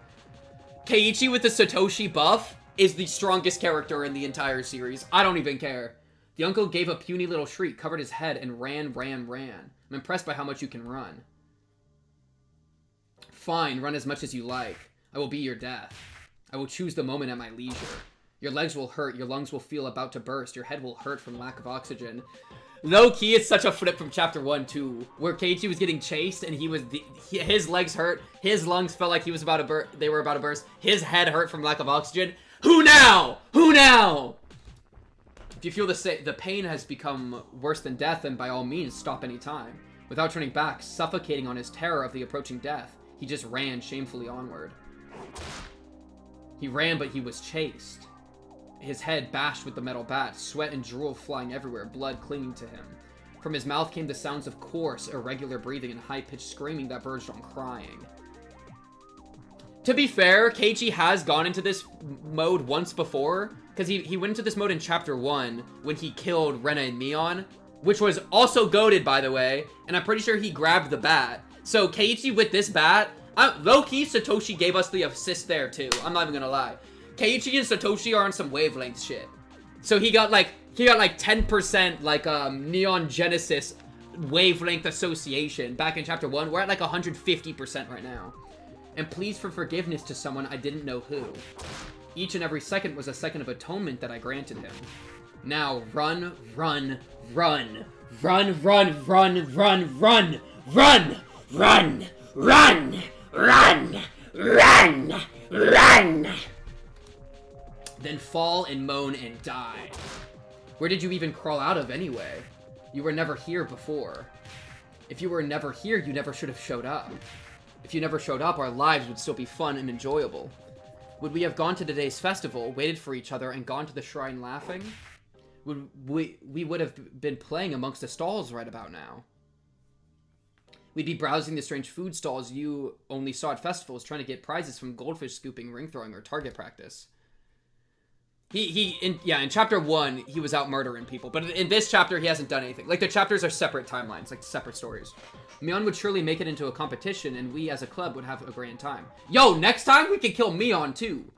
Keiichi with the Satoshi buff is the strongest character in the entire series. I don't even care. The uncle gave a puny little shriek, covered his head, and ran. I'm impressed by how much you can run. Fine, run as much as you like. I will be your death. I will choose the moment at my leisure. Your legs will hurt, your lungs will feel about to burst, your head will hurt from lack of oxygen. Low-key, it's such a flip from chapter 1, too, where Keiichi was getting chased and his legs hurt, his lungs felt like they were about to burst, his head hurt from lack of oxygen. Who now? Who now? If you feel the pain has become worse than death, then by all means, stop any time. Without turning back, suffocating on his terror of the approaching death, he just ran shamefully onward. He ran, but he was chased. His head bashed with the metal bat, sweat and drool flying everywhere, blood clinging to him. From his mouth came the sounds of coarse, irregular breathing and high-pitched screaming that verged on crying. To be fair, Keiichi has gone into this mode once before, because he went into this mode in chapter 1 when he killed Rena and Mion, which was also goated, by the way, and I'm pretty sure he grabbed the bat. So Keiichi with this bat, low-key Satoshi gave us the assist there too, I'm not even gonna lie. Keiichi and Satoshi are on some wavelength shit. So he got like 10% like Neon Genesis wavelength association back in chapter 1. We're at like 150% right now. And pleas for forgiveness to someone I didn't know who. Each and every second was a second of atonement that I granted him. Now run, run, run. Run, run, run, run, run. Run, run, run, run, run, run. Then fall and moan and die. Where did you even crawl out of anyway? You were never here before. If you were never here, you never should have showed up. If you never showed up, our lives would still be fun and enjoyable. Would we have gone to today's festival, waited for each other, and gone to the shrine laughing? We would have been playing amongst the stalls right about now. We'd be browsing the strange food stalls you only saw at festivals, trying to get prizes from goldfish scooping, ring throwing, or target practice. In chapter 1, he was out murdering people, but in this chapter, he hasn't done anything. Like, the chapters are separate timelines, like separate stories. Mion would surely make it into a competition, and we as a club would have a grand time. Yo, next time we could kill Mion, too!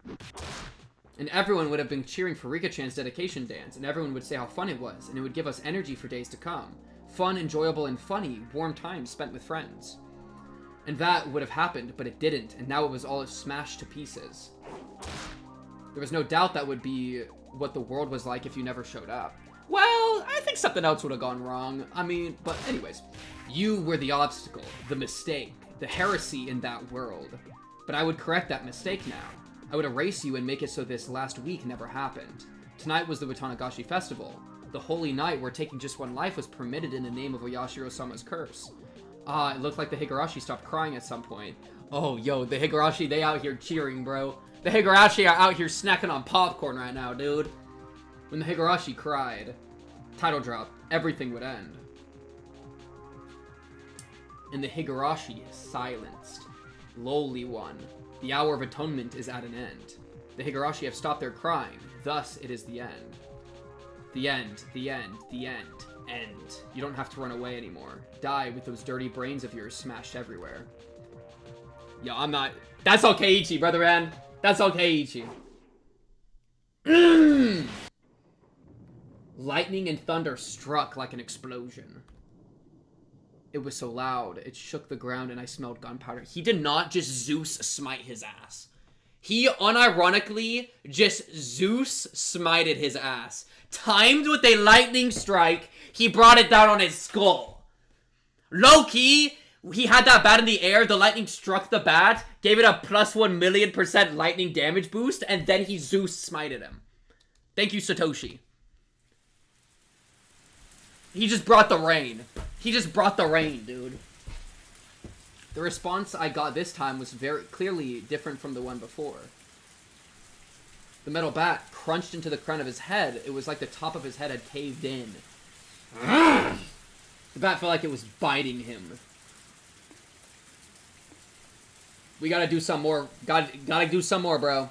And everyone would have been cheering for Rika-chan's dedication dance, and everyone would say how fun it was, and it would give us energy for days to come. Fun, enjoyable, and funny, warm times spent with friends. And that would have happened, but it didn't, and now it was all smashed to pieces. There was no doubt that would be what the world was like if you never showed up. Well, I think something else would have gone wrong. I mean, but anyways. You were the obstacle, the mistake, the heresy in that world. But I would correct that mistake now. I would erase you and make it so this last week never happened. Tonight was the Watanagashi Festival. The holy night where taking just one life was permitted in the name of Oyashiro-sama's curse. Ah, it looked like the Higurashi stopped crying at some point. Oh, yo, the Higurashi, they out here cheering, bro. The Higurashi are out here snacking on popcorn right now, dude. When the Higurashi cried, title drop, everything would end. And the Higurashi silenced. Lowly one, the hour of atonement is at an end. The Higurashi have stopped their crying, thus it is the end. The end, the end, the end, end. You don't have to run away anymore. Die with those dirty brains of yours smashed everywhere. Yo, I'm not... That's all Keiichi, brother man. That's all Keiichi. Lightning and thunder struck like an explosion. It was so loud, it shook the ground and I smelled gunpowder. He did not just Zeus smite his ass. He unironically just Zeus smited his ass. Timed with a lightning strike, he brought it down on his skull. Low-key, he had that bat in the air, the lightning struck the bat, gave it a plus 1,000,000% lightning damage boost, and then he Zeus smited him. Thank you, Satoshi. He just brought the rain. He just brought the rain, dude. The response I got this time was very clearly different from the one before. The metal bat crunched into the crown of his head. It was like the top of his head had caved in. The bat felt like it was biting him. We gotta do some more. Gotta do some more, bro.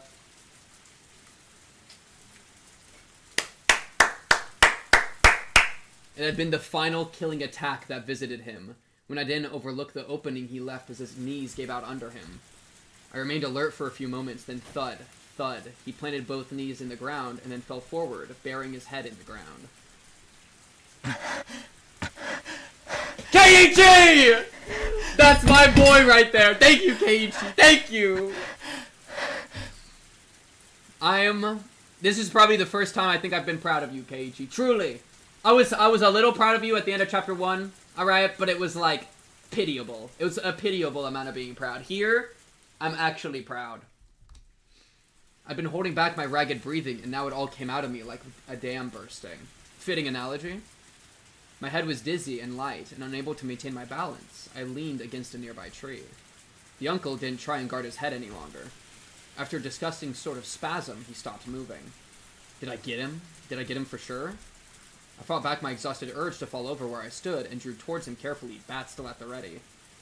It had been the final killing attack that visited him. When I didn't overlook the opening he left as his knees gave out under him. I remained alert for a few moments, then thud, thud. He planted both knees in the ground and then fell forward, burying his head in the ground. Keiichi! That's my boy right there. Thank you, Keiichi. Thank you. This is probably the first time I think I've been proud of you, Keiichi. Truly. I was a little proud of you at the end of chapter 1, alright, but it was like pitiable. It was a pitiable amount of being proud. Here, I'm actually proud. I've been holding back my ragged breathing, and now it all came out of me like a dam bursting. Fitting analogy? My head was dizzy and light, and unable to maintain my balance. I leaned against a nearby tree. The uncle didn't try and guard his head any longer. After a disgusting sort of spasm, he stopped moving. Did I get him? Did I get him for sure? I fought back my exhausted urge to fall over where I stood and drew towards him carefully, bat still at the ready.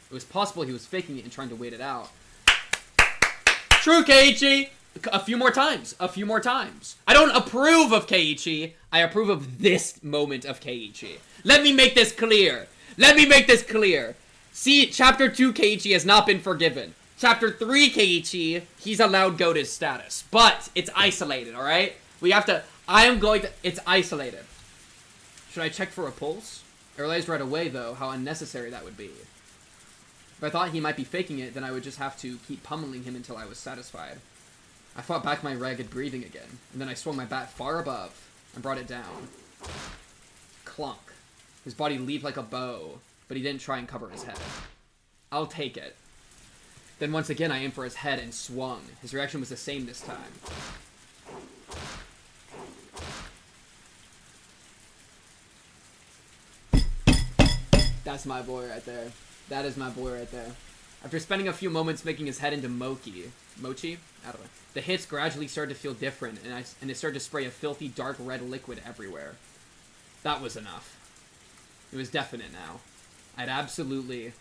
It was possible he was faking it and trying to wait it out. True, Keiichi! A few more times. A few more times. I don't approve of Keiichi. I approve of this moment of Keiichi. Let me make this clear. Let me make this clear. See, Chapter 2 Keiichi has not been forgiven. Chapter 3 Keiichi, he's allowed goated status. But it's isolated, alright? We have to... It's isolated. Should I check for a pulse? I realized right away, though, how unnecessary that would be. If I thought he might be faking it, then I would just have to keep pummeling him until I was satisfied. I fought back my ragged breathing again, and then I swung my bat far above and brought it down. Clunk. His body leaped like a bow, but he didn't try and cover his head. I'll take it. Then once again I aimed for his head and swung. His reaction was the same this time. That's my boy right there. That is my boy right there. After spending a few moments making his head into mochi? I don't know. The hits gradually started to feel different, and it started to spray a filthy dark red liquid everywhere. That was enough. It was definite now. I'd absolutely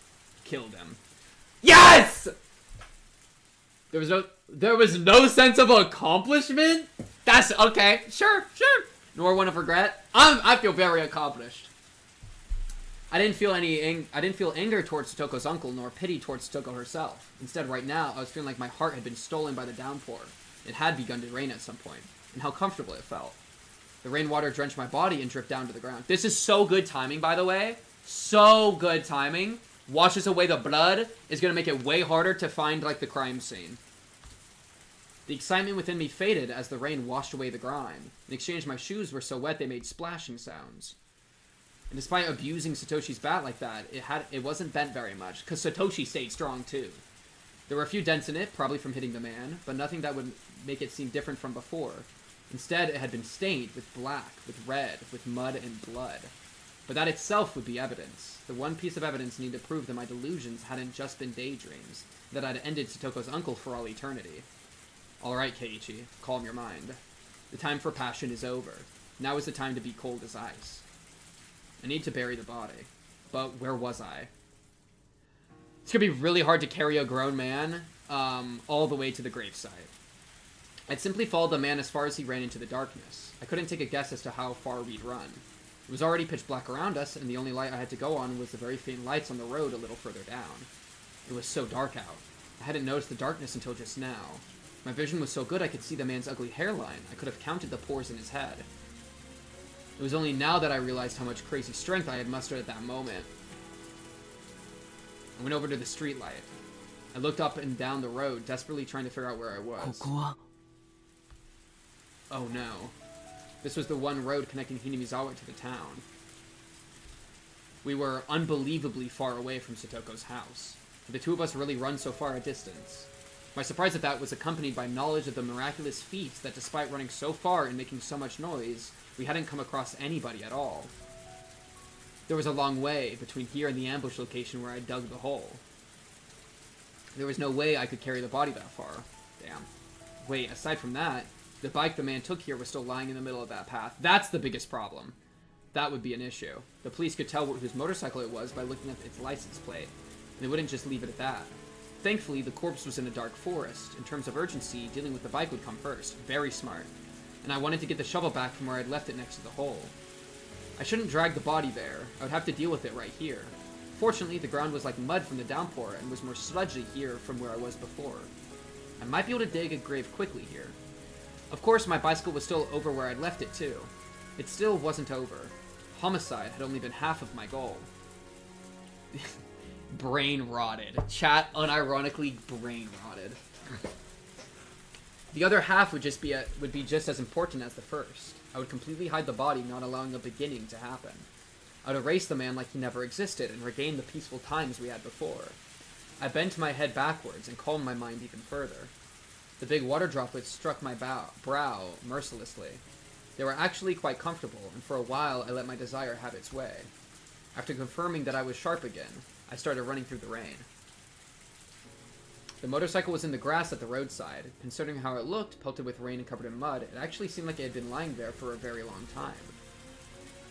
killed him. Yes! There was no sense of accomplishment? That's okay. Sure. Nor one of regret. I feel very accomplished. I didn't feel anger towards Toko's uncle, nor pity towards Toko herself. Instead, right now, I was feeling like my heart had been stolen by the downpour. It had begun to rain at some point, and how comfortable it felt. The rainwater drenched my body and dripped down to the ground. This is so good timing, by the way. So good timing. Washes away the blood. Is going to make it way harder to find, like, the crime scene. The excitement within me faded as the rain washed away the grime. In exchange, my shoes were so wet they made splashing sounds. And despite abusing Satoshi's bat like that, it wasn't bent very much, because Satoshi stayed strong too. There were a few dents in it, probably from hitting the man, but nothing that would make it seem different from before. Instead, it had been stained with black, with red, with mud and blood. But that itself would be evidence. The one piece of evidence needed to prove that my delusions hadn't just been daydreams, that I'd ended Satoko's uncle for all eternity. Alright, Keiichi, calm your mind. The time for passion is over. Now is the time to be cold as ice. I need to bury the body. But where was I? It's gonna be really hard to carry a grown man all the way to the gravesite. I'd simply followed the man as far as he ran into the darkness. I couldn't take a guess as to how far we'd run. It was already pitch black around us, and the only light I had to go on was the very faint lights on the road a little further down. It was so dark out. I hadn't noticed the darkness until just now. My vision was so good I could see the man's ugly hairline. I could have counted the pores in his head. It was only now that I realized how much crazy strength I had mustered at that moment. I went over to the streetlight. I looked up and down the road, desperately trying to figure out where I was. Oh no. This was the one road connecting Hinamizawa to the town. We were unbelievably far away from Satoko's house. Did the two of us really run so far a distance? My surprise at that was accompanied by knowledge of the miraculous feat that despite running so far and making so much noise, we hadn't come across anybody at all. There was a long way between here and the ambush location where I dug the hole. There was no way I could carry the body that far. Damn. Wait, aside from that, the bike the man took here was still lying in the middle of that path. That's the biggest problem. That would be an issue. The police could tell whose motorcycle it was by looking at its license plate, and they wouldn't just leave it at that. Thankfully, the corpse was in a dark forest. In terms of urgency, dealing with the bike would come first. Very smart. And I wanted to get the shovel back from where I'd left it next to the hole. I shouldn't drag the body there. I would have to deal with it right here. Fortunately, the ground was like mud from the downpour and was more sludgy here from where I was before. I might be able to dig a grave quickly here. Of course, my bicycle was still over where I'd left it too. It still wasn't over. Homicide had only been half of my goal. Brain rotted. Chat unironically brain rotted. The other half would be just as important as the first. I would completely hide the body, not allowing a beginning to happen. I would erase the man like he never existed and regain the peaceful times we had before. I bent my head backwards and calmed my mind even further. The big water droplets struck my brow mercilessly. They were actually quite comfortable, and for a while I let my desire have its way. After confirming that I was sharp again, I started running through the rain. The motorcycle was in the grass at the roadside. Considering how it looked, pelted with rain and covered in mud, it actually seemed like it had been lying there for a very long time.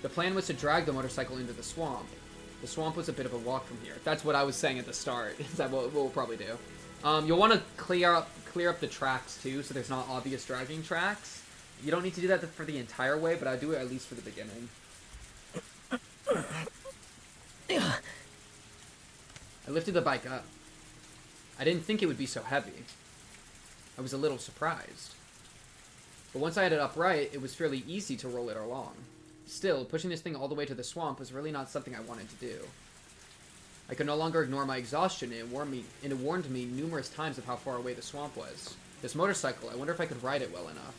The plan was to drag the motorcycle into the swamp. The swamp was a bit of a walk from here. That's what I was saying at the start. Is that what we'll probably do. You'll want to clear up the tracks too, so there's not obvious dragging tracks. You don't need to do that for the entire way, but I do it at least for the beginning. I lifted the bike up. I didn't think it would be so heavy. I was a little surprised. But once I had it upright, it was fairly easy to roll it along. Still, pushing this thing all the way to the swamp was really not something I wanted to do. I could no longer ignore my exhaustion, and it warned me numerous times of how far away the swamp was. This motorcycle, I wonder if I could ride it well enough.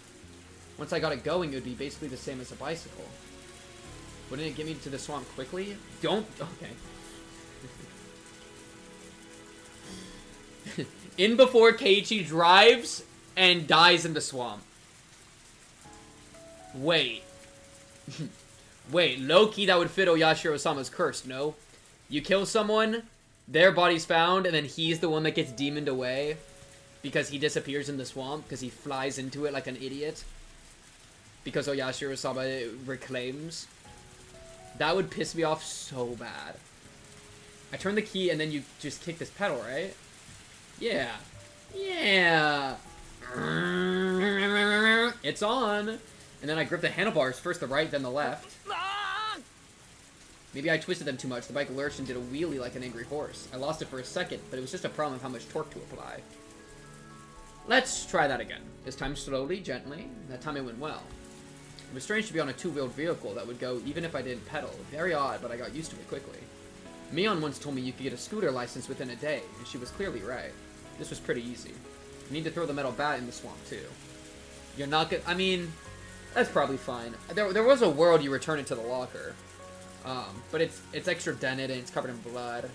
Once I got it going, it would be basically the same as a bicycle. Wouldn't it get me to the swamp quickly? Okay. In before Keiichi drives and dies in the swamp. Wait. Wait, low-key that would fit Oyashiro-sama's curse, no? You kill someone, their body's found, and then he's the one that gets demoned away because he disappears in the swamp, because he flies into it like an idiot. Because Oyashiro-sama reclaims. That would piss me off so bad. I turn the key and then you just kick this pedal, right? Yeah. Yeah. It's on. And then I grip the handlebars, first the right, then the left. Maybe I twisted them too much. The bike lurched and did a wheelie like an angry horse. I lost it for a second, but it was just a problem of how much torque to apply. Let's try that again. This time slowly, gently. That time it went well. It was strange to be on a two-wheeled vehicle that would go even if I didn't pedal. Very odd, but I got used to it quickly. Mion once told me you could get a scooter license within a day, and she was clearly right. This was pretty easy. You need to throw the metal bat in the swamp, too. You're not gonna... I mean, that's probably fine. There was a world you return it to the locker. But it's extra dented and it's covered in blood.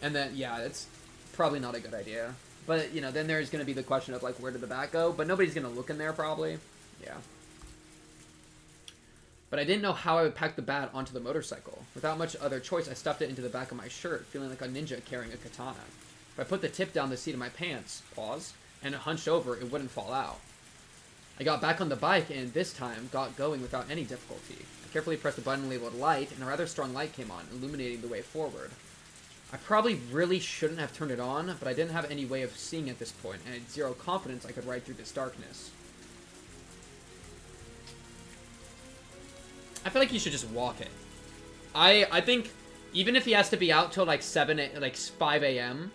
And then, yeah, it's probably not a good idea. But, you know, then there's gonna be the question of, like, where did the bat go? But nobody's gonna look in there, probably. Yeah. But I didn't know how I would pack the bat onto the motorcycle. Without much other choice, I stuffed it into the back of my shirt, feeling like a ninja carrying a katana. If I put the tip down the seat of my pants, pause, and it hunched over, it wouldn't fall out. I got back on the bike and, this time, got going without any difficulty. I carefully pressed the button labeled light, and a rather strong light came on, illuminating the way forward. I probably really shouldn't have turned it on, but I didn't have any way of seeing at this point, and I had zero confidence I could ride through this darkness. I feel like you should just walk it. I think even if he has to be out till like 5 a.m.,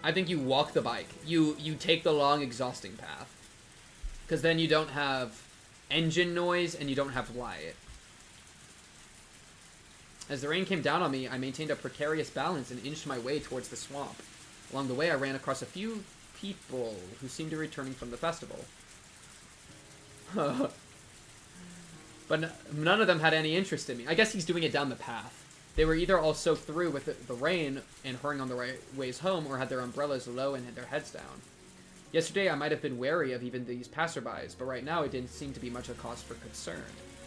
I think you walk the bike. You take the long, exhausting path. Because then you don't have engine noise and you don't have light. As the rain came down on me, I maintained a precarious balance and inched my way towards the swamp. Along the way, I ran across a few people who seemed to be returning from the festival. But none of them had any interest in me. I guess he's doing it down the path. They were either all soaked through with the rain and hurrying on the right ways home, or had their umbrellas low and had their heads down. Yesterday, I might have been wary of even these passerbys, but right now it didn't seem to be much of a cause for concern.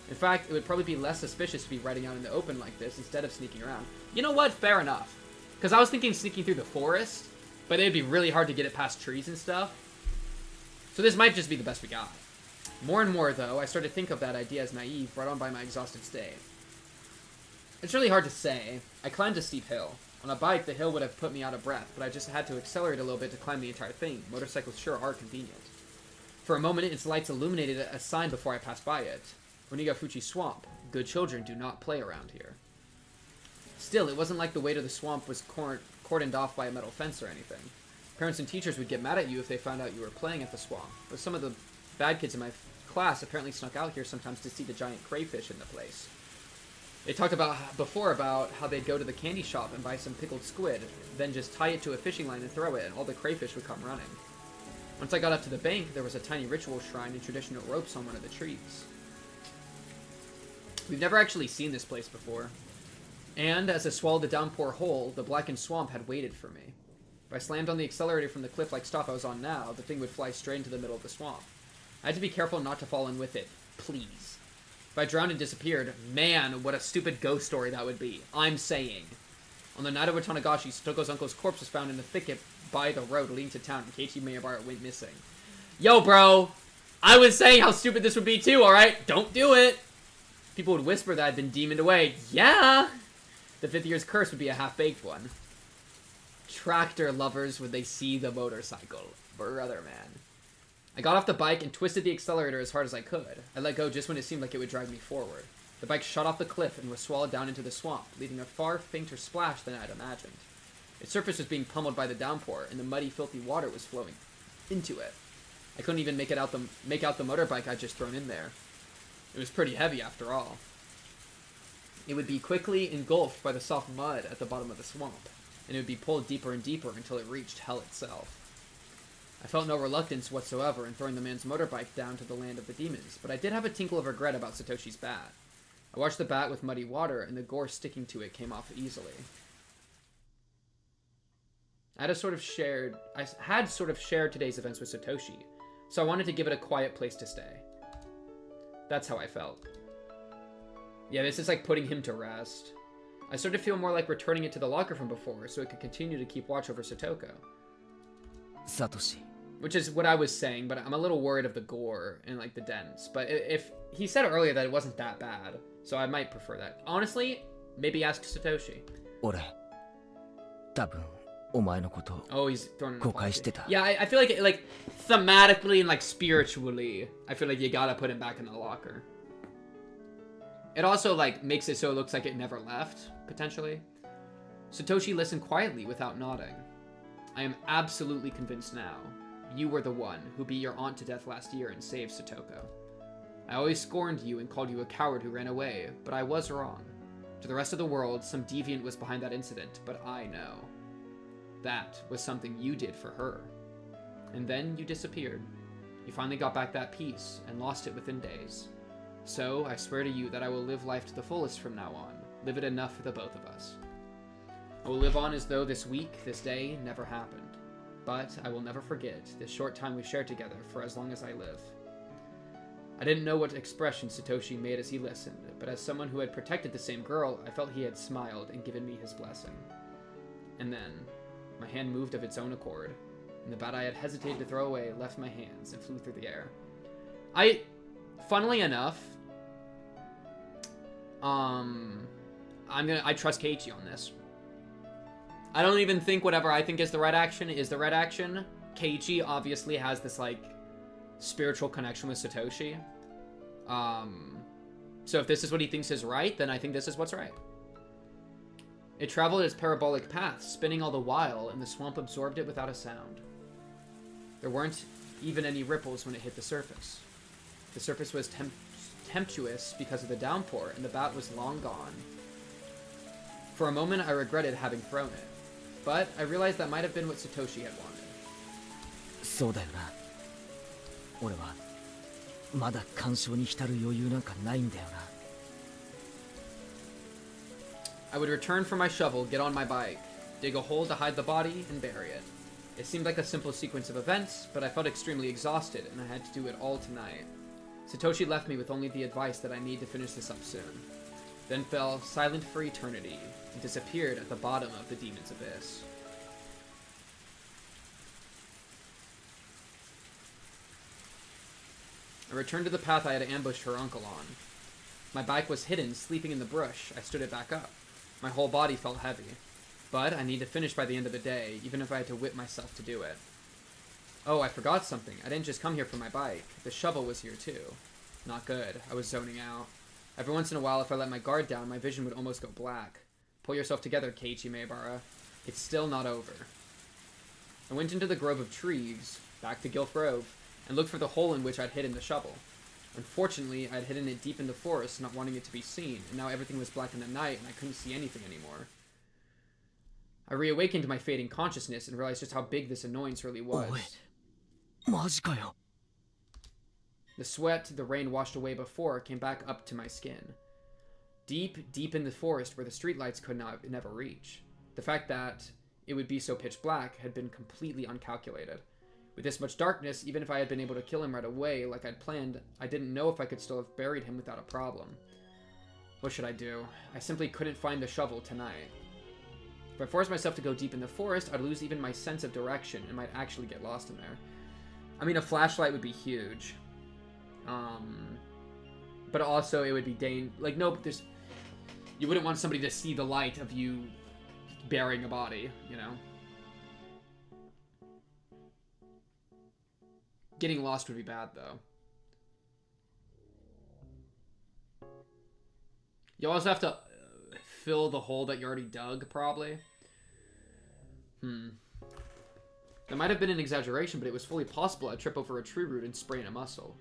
In fact, it would probably be less suspicious to be riding out in the open like this instead of sneaking around. You know what? Fair enough. Because I was thinking sneaking through the forest, but it'd be really hard to get it past trees and stuff. So this might just be the best we got. More and more, though, I started to think of that idea as naive, brought on by my exhausted state. It's really hard to say. I climbed a steep hill. On a bike, the hill would have put me out of breath, but I just had to accelerate a little bit to climb the entire thing. Motorcycles sure are convenient. For a moment, its lights illuminated a sign before I passed by it. Onigafuchi Swamp. Good children do not play around here. Still, it wasn't like the way to the swamp was cordoned off by a metal fence or anything. Parents and teachers would get mad at you if they found out you were playing at the swamp, but some of the bad kids in my class apparently snuck out here sometimes to see the giant crayfish in the place. They talked before about how they'd go to the candy shop and buy some pickled squid, then just tie it to a fishing line and throw it, and all the crayfish would come running. Once I got up to the bank, there was a tiny ritual shrine and traditional ropes on one of the trees. We've never actually seen this place before. And, as I swallowed the downpour whole, the blackened swamp had waited for me. If I slammed on the accelerator from the cliff-like stop I was on now, the thing would fly straight into the middle of the swamp. I had to be careful not to fall in with it. Please. If I drowned and disappeared, man, what a stupid ghost story that would be. I'm saying. On the night of Watanagashi, Satoko's uncle's corpse was found in the thicket by the road leading to town, and Keiichi Miyabara went missing. Yo, bro! I was saying how stupid this would be too, alright? Don't do it! People would whisper that I'd been demoned away. Yeah! The 5th year's curse would be a half-baked one. Tractor lovers would they see the motorcycle. Brother, man. I got off the bike and twisted the accelerator as hard as I could. I let go just when it seemed like it would drive me forward. The bike shot off the cliff and was swallowed down into the swamp, leaving a far fainter splash than I'd imagined. Its surface was being pummeled by the downpour, and the muddy, filthy water was flowing into it. I couldn't even make out the motorbike I'd just thrown in there. It was pretty heavy after all. It would be quickly engulfed by the soft mud at the bottom of the swamp, and it would be pulled deeper and deeper until it reached hell itself. I felt no reluctance whatsoever in throwing the man's motorbike down to the land of the demons, but I did have a tinkle of regret about Satoshi's bat. I washed the bat with muddy water, and the gore sticking to it came off easily. I had sort of shared today's events with Satoshi, so I wanted to give it a quiet place to stay. That's how I felt. Yeah, this is like putting him to rest. I started to feel more like returning it to the locker from before, so it could continue to keep watch over Satoko. Satoshi. Which is what I was saying, but I'm a little worried of the gore and like the dents. But if he said earlier that it wasn't that bad, so I might prefer that. Honestly, maybe ask Satoshi. Oh, he's throwing an apology. Yeah, I feel like thematically and like spiritually, I feel like you gotta put him back in the locker. It also like makes it so it looks like it never left, potentially. Satoshi listened quietly without nodding. I am absolutely convinced now. You were the one who beat your aunt to death last year and saved Satoko. I always scorned you and called you a coward who ran away, but I was wrong. To the rest of the world, some deviant was behind that incident, but I know. That was something you did for her. And then you disappeared. You finally got back that peace and lost it within days. So, I swear to you that I will live life to the fullest from now on. Live it enough for the both of us. I will live on as though this week, this day, never happened. But I will never forget this short time we shared together for as long as I live. I didn't know what expression Satoshi made as he listened, but as someone who had protected the same girl, I felt he had smiled and given me his blessing. And then, my hand moved of its own accord, and the bat I had hesitated to throw away left my hands and flew through the air. Funnily enough, I trust Keiichi on this. I don't even think whatever I think is the right action is the right action. Keiichi obviously has this, like, spiritual connection with Satoshi. So if this is what he thinks is right, then I think this is what's right. It traveled its parabolic path, spinning all the while, and the swamp absorbed it without a sound. There weren't even any ripples when it hit the surface. The surface was tempestuous because of the downpour, and the bat was long gone. For a moment, I regretted having thrown it, but I realized that might have been what Satoshi had wanted. そうだよな。俺はまだ感傷に浸る余裕なんかないんだよな。I would return for my shovel, get on my bike, dig a hole to hide the body, and bury it. It seemed like a simple sequence of events, but I felt extremely exhausted, and I had to do it all tonight. Satoshi left me with only the advice that I need to finish this up soon, then fell silent for eternity, and disappeared at the bottom of the demon's abyss. I returned to the path I had ambushed her uncle on. My bike was hidden, sleeping in the bush. I stood it back up. My whole body felt heavy. But I need to finish by the end of the day, even if I had to whip myself to do it. Oh, I forgot something. I didn't just come here for my bike. The shovel was here too. Not good. I was zoning out. Every once in a while, if I let my guard down, my vision would almost go black. Pull yourself together, Keiichi Maebara. It's still not over. I went into the grove of trees, back to Gilf Grove, and looked for the hole in which I'd hidden the shovel. Unfortunately, I'd hidden it deep in the forest, not wanting it to be seen, and now everything was black in the night, and I couldn't see anything anymore. I reawakened to my fading consciousness and realized just how big this annoyance really was. マジかよ。 The sweat the rain washed away before came back up to my skin. Deep, deep in the forest where the streetlights could never reach. The fact that it would be so pitch black had been completely uncalculated. With this much darkness, even if I had been able to kill him right away like I'd planned, I didn't know if I could still have buried him without a problem. What should I do? I simply couldn't find the shovel tonight. If I forced myself to go deep in the forest, I'd lose even my sense of direction and might actually get lost in there. I mean, a flashlight would be huge. But also it would be like, no, there's... You wouldn't want somebody to see the light of you burying a body, you know? Getting lost would be bad, though. You also have to fill the hole that you already dug, probably. That might have been an exaggeration, but it was fully possible I'd trip over a tree root and sprain a muscle.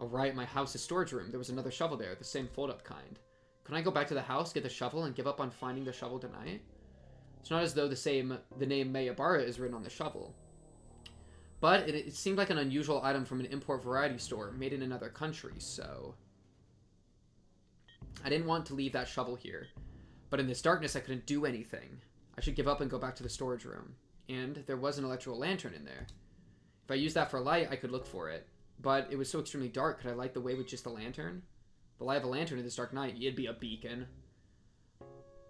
Oh right, my house's storage room. There was another shovel there, the same fold-up kind. Can I go back to the house, get the shovel, and give up on finding the shovel tonight? It's not as though the name Maebara is written on the shovel. But it seemed like an unusual item from an import variety store, made in another country, so... I didn't want to leave that shovel here. But in this darkness, I couldn't do anything. I should give up and go back to the storage room. And there was an electrical lantern in there. If I used that for light, I could look for it. But it was so extremely dark, could I light the way with just a lantern? The light of a lantern in this dark night, it'd be a beacon.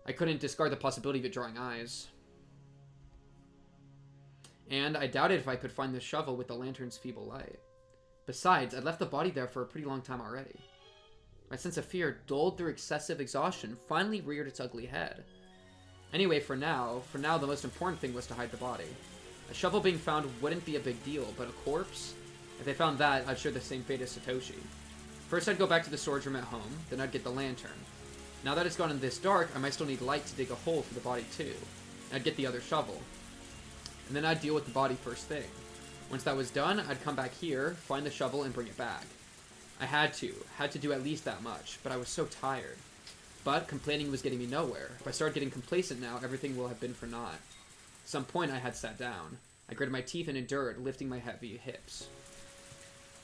I couldn't discard the possibility of it drawing eyes. And I doubted if I could find the shovel with the lantern's feeble light. Besides, I'd left the body there for a pretty long time already. My sense of fear, dulled through excessive exhaustion, finally reared its ugly head. Anyway, for now, the most important thing was to hide the body. A shovel being found wouldn't be a big deal, but a corpse? If they found that, I'd share the same fate as Satoshi. First, I'd go back to the storage room at home, then I'd get the lantern. Now that it's gone in this dark, I might still need light to dig a hole for the body too. And I'd get the other shovel. And then I'd deal with the body first thing. Once that was done, I'd come back here, find the shovel, and bring it back. I had to do at least that much, but I was so tired. But complaining was getting me nowhere. If I started getting complacent now, everything will have been for naught. At some point, I had sat down. I gritted my teeth and endured, lifting my heavy hips.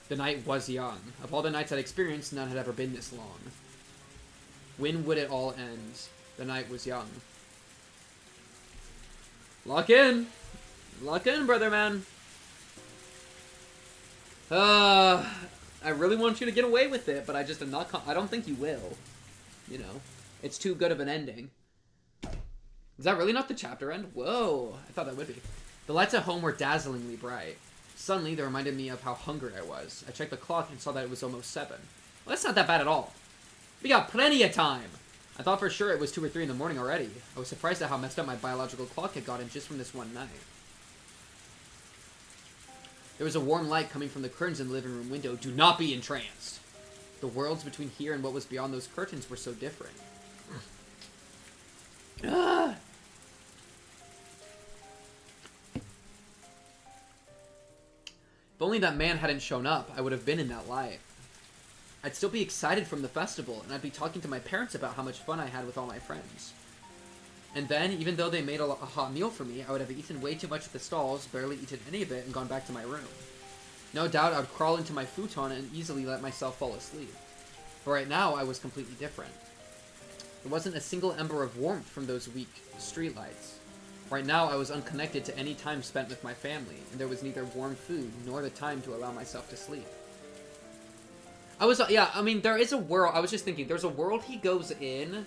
The night was young. Of all the nights I'd experienced, none had ever been this long. When would it all end? The night was young. Lock in! Lock in, brother man! I really want you to get away with it, but I just am not... I don't think you will. You know, it's too good of an ending. Is that really not the chapter end? Whoa, I thought that would be. The lights at home were dazzlingly bright. Suddenly, they reminded me of how hungry I was. I checked the clock and saw that it was almost 7. Well, that's not that bad at all. We got plenty of time. I thought for sure it was 2 or 3 in the morning already. I was surprised at how messed up my biological clock had gotten just from this one night. There was a warm light coming from the curtains in the living room window. Do not be entranced. The worlds between here and what was beyond those curtains were so different. If only that man hadn't shown up, I would have been in that light. I'd still be excited from the festival, and I'd be talking to my parents about how much fun I had with all my friends. And then, even though they made a hot meal for me, I would have eaten way too much at the stalls, barely eaten any of it, and gone back to my room. No doubt I would crawl into my futon and easily let myself fall asleep. But right now, I was completely different. There wasn't a single ember of warmth from those weak streetlights. Right now, I was unconnected to any time spent with my family, and there was neither warm food nor the time to allow myself to sleep. There is a world, I was just thinking, there's a world he goes in,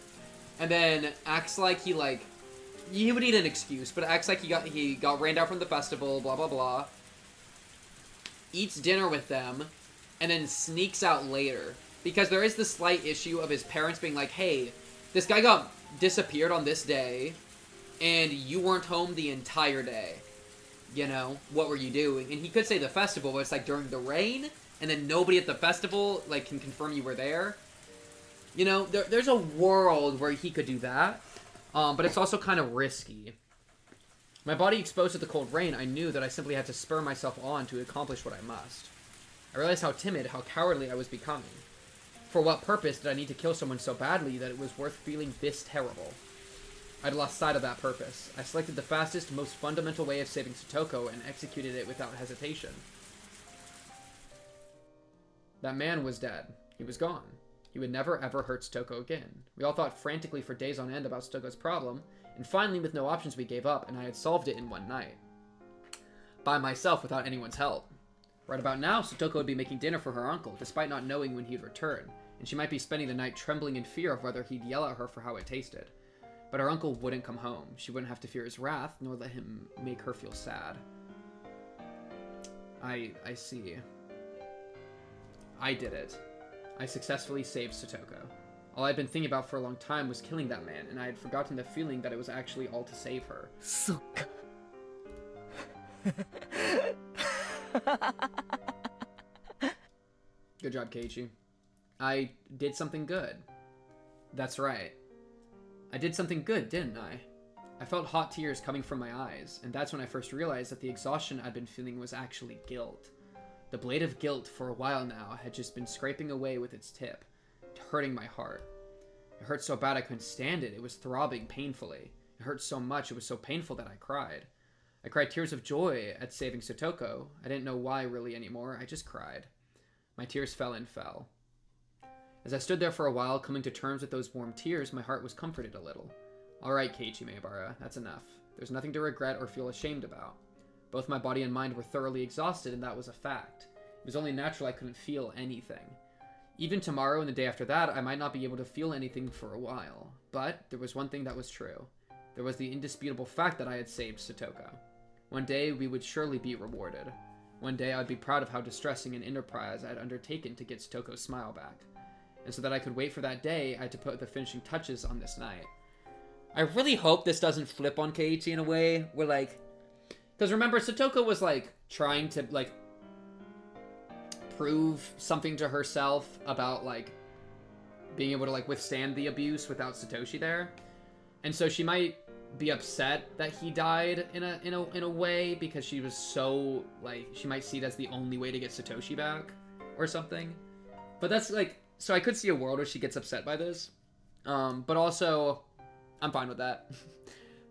and then acts like he would need an excuse, but acts like he got rained out from the festival, blah blah blah, eats dinner with them, and then sneaks out later. Because there is the slight issue of his parents being like, hey, this guy disappeared on this day, and you weren't home the entire day. You know, what were you doing? And he could say the festival, but it's like during the rain, and then nobody at the festival like can confirm you were there. You know, there's a world where he could do that, but it's also kind of risky. My body exposed to the cold rain, I knew that I simply had to spur myself on to accomplish what I must. I realized how timid, how cowardly I was becoming. For what purpose did I need to kill someone so badly that it was worth feeling this terrible? I'd lost sight of that purpose. I selected the fastest, most fundamental way of saving Satoko and executed it without hesitation. That man was dead. He was gone. He would never ever hurt Satoko again. We all thought frantically for days on end about Stoko's problem, and finally with no options we gave up, and I had solved it in one night. By myself without anyone's help. Right about now, Satoko would be making dinner for her uncle, despite not knowing when he'd return, and she might be spending the night trembling in fear of whether he'd yell at her for how it tasted. But her uncle wouldn't come home. She wouldn't have to fear his wrath, nor let him make her feel sad. I see. I did it. I successfully saved Satoko. All I'd been thinking about for a long time was killing that man, and I had forgotten the feeling that it was actually all to save her. Sokka. Good job, Keiichi. I did something good. That's right. I did something good, didn't I? I felt hot tears coming from my eyes, and that's when I first realized that the exhaustion I'd been feeling was actually guilt. The blade of guilt for a while now had just been scraping away with its tip, hurting my heart. It hurt so bad I couldn't stand it. It was throbbing painfully. It hurt so much, it was so painful that I cried. I cried tears of joy at saving Satoko. I didn't know why really anymore, I just cried. My tears fell and fell. As I stood there for a while, coming to terms with those warm tears, my heart was comforted a little. Alright, Keiichi Maebara, that's enough. There's nothing to regret or feel ashamed about. Both my body and mind were thoroughly exhausted, and that was a fact. It was only natural I couldn't feel anything. Even tomorrow and the day after that, I might not be able to feel anything for a while. But there was one thing that was true. There was the indisputable fact that I had saved Satoko. One day, we would surely be rewarded. One day, I'd be proud of how distressing an enterprise I'd undertaken to get Satoko's smile back. And so that I could wait for that day, I had to put the finishing touches on this night. I really hope this doesn't flip on Keiichi in a way where, like... Because remember, Satoko was, like, trying to, like, prove something to herself about, like, being able to, like, withstand the abuse without Satoshi there. And so she might be upset that he died in a way because she was so, like, she might see it as the only way to get Satoshi back or something. But that's, like, so I could see a world where she gets upset by this. But also, I'm fine with that.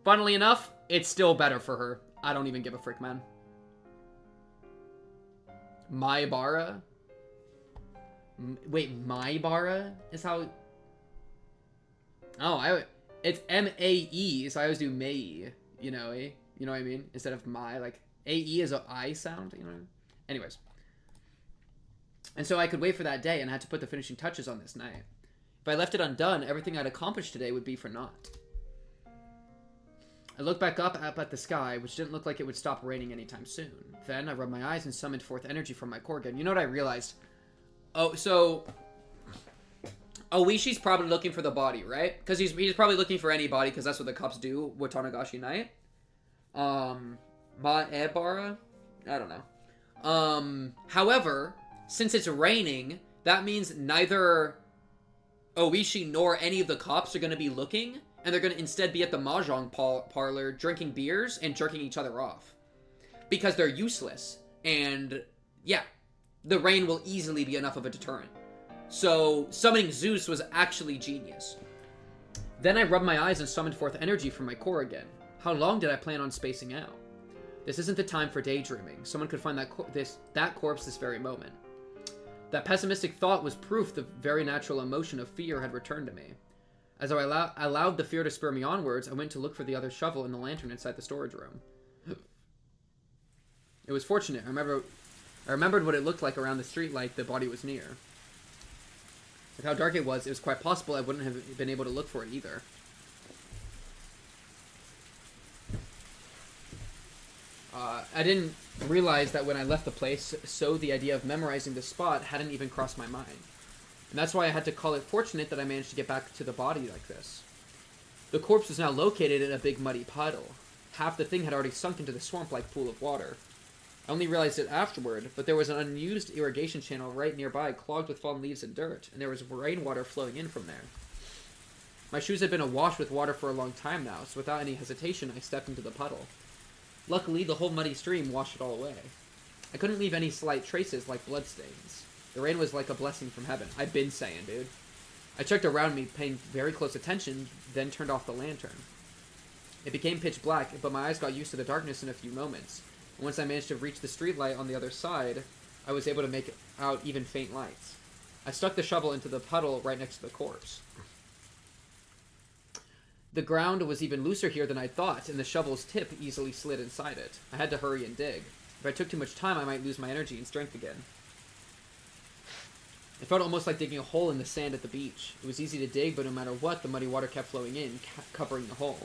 Funnily enough, it's still better for her. I don't even give a frick, man. Maebara? Wait, Maebara is how... Oh, it's M-A-E, so I always do Mei, you know, eh? You know what I mean? Instead of my, like, A-E is an I sound, you know? Anyways. And so I could wait for that day, and I had to put the finishing touches on this night. If I left it undone, everything I'd accomplished today would be for naught. I looked back up at the sky, which didn't look like it would stop raining anytime soon. Then I rubbed my eyes and summoned forth energy from my core again. You know what I realized? Oh, so... Oishi's probably looking for the body, right? Because he's probably looking for any body, because that's what the cops do with Tanagashi Night. Maebara? I don't know. However, since it's raining, that means neither Oishi nor any of the cops are going to be looking, and they're going to instead be at the mahjong parlor drinking beers and jerking each other off. Because they're useless, and yeah, the rain will easily be enough of a deterrent. So summoning Zeus was actually genius. Then I rubbed my eyes and summoned forth energy from my core again. How long did I plan on spacing out? This isn't the time for daydreaming. Someone could find that corpse this very moment. That pessimistic thought was proof the very natural emotion of fear had returned to me. As I allowed the fear to spur me onwards, I went to look for the other shovel and the lantern inside the storage room. It was fortunate. I remembered what it looked like around the streetlight the body was near. With how dark it was quite possible I wouldn't have been able to look for it either. I didn't realize that when I left the place, so the idea of memorizing the spot hadn't even crossed my mind. And that's why I had to call it fortunate that I managed to get back to the body like this. The corpse was now located in a big muddy puddle. Half the thing had already sunk into the swamp-like pool of water. I only realized it afterward, but there was an unused irrigation channel right nearby clogged with fallen leaves and dirt, and there was rainwater flowing in from there. My shoes had been awash with water for a long time now, so without any hesitation I stepped into the puddle. Luckily, the whole muddy stream washed it all away. I couldn't leave any slight traces like bloodstains. The rain was like a blessing from heaven. I've been saying, dude. I checked around me, paying very close attention, then turned off the lantern. It became pitch black, but my eyes got used to the darkness in a few moments. And once I managed to reach the streetlight on the other side, I was able to make out even faint lights. I stuck the shovel into the puddle right next to the corpse. The ground was even looser here than I thought, and the shovel's tip easily slid inside it. I had to hurry and dig. If I took too much time, I might lose my energy and strength again. It felt almost like digging a hole in the sand at the beach. It was easy to dig, but no matter what, the muddy water kept flowing in, covering the hole.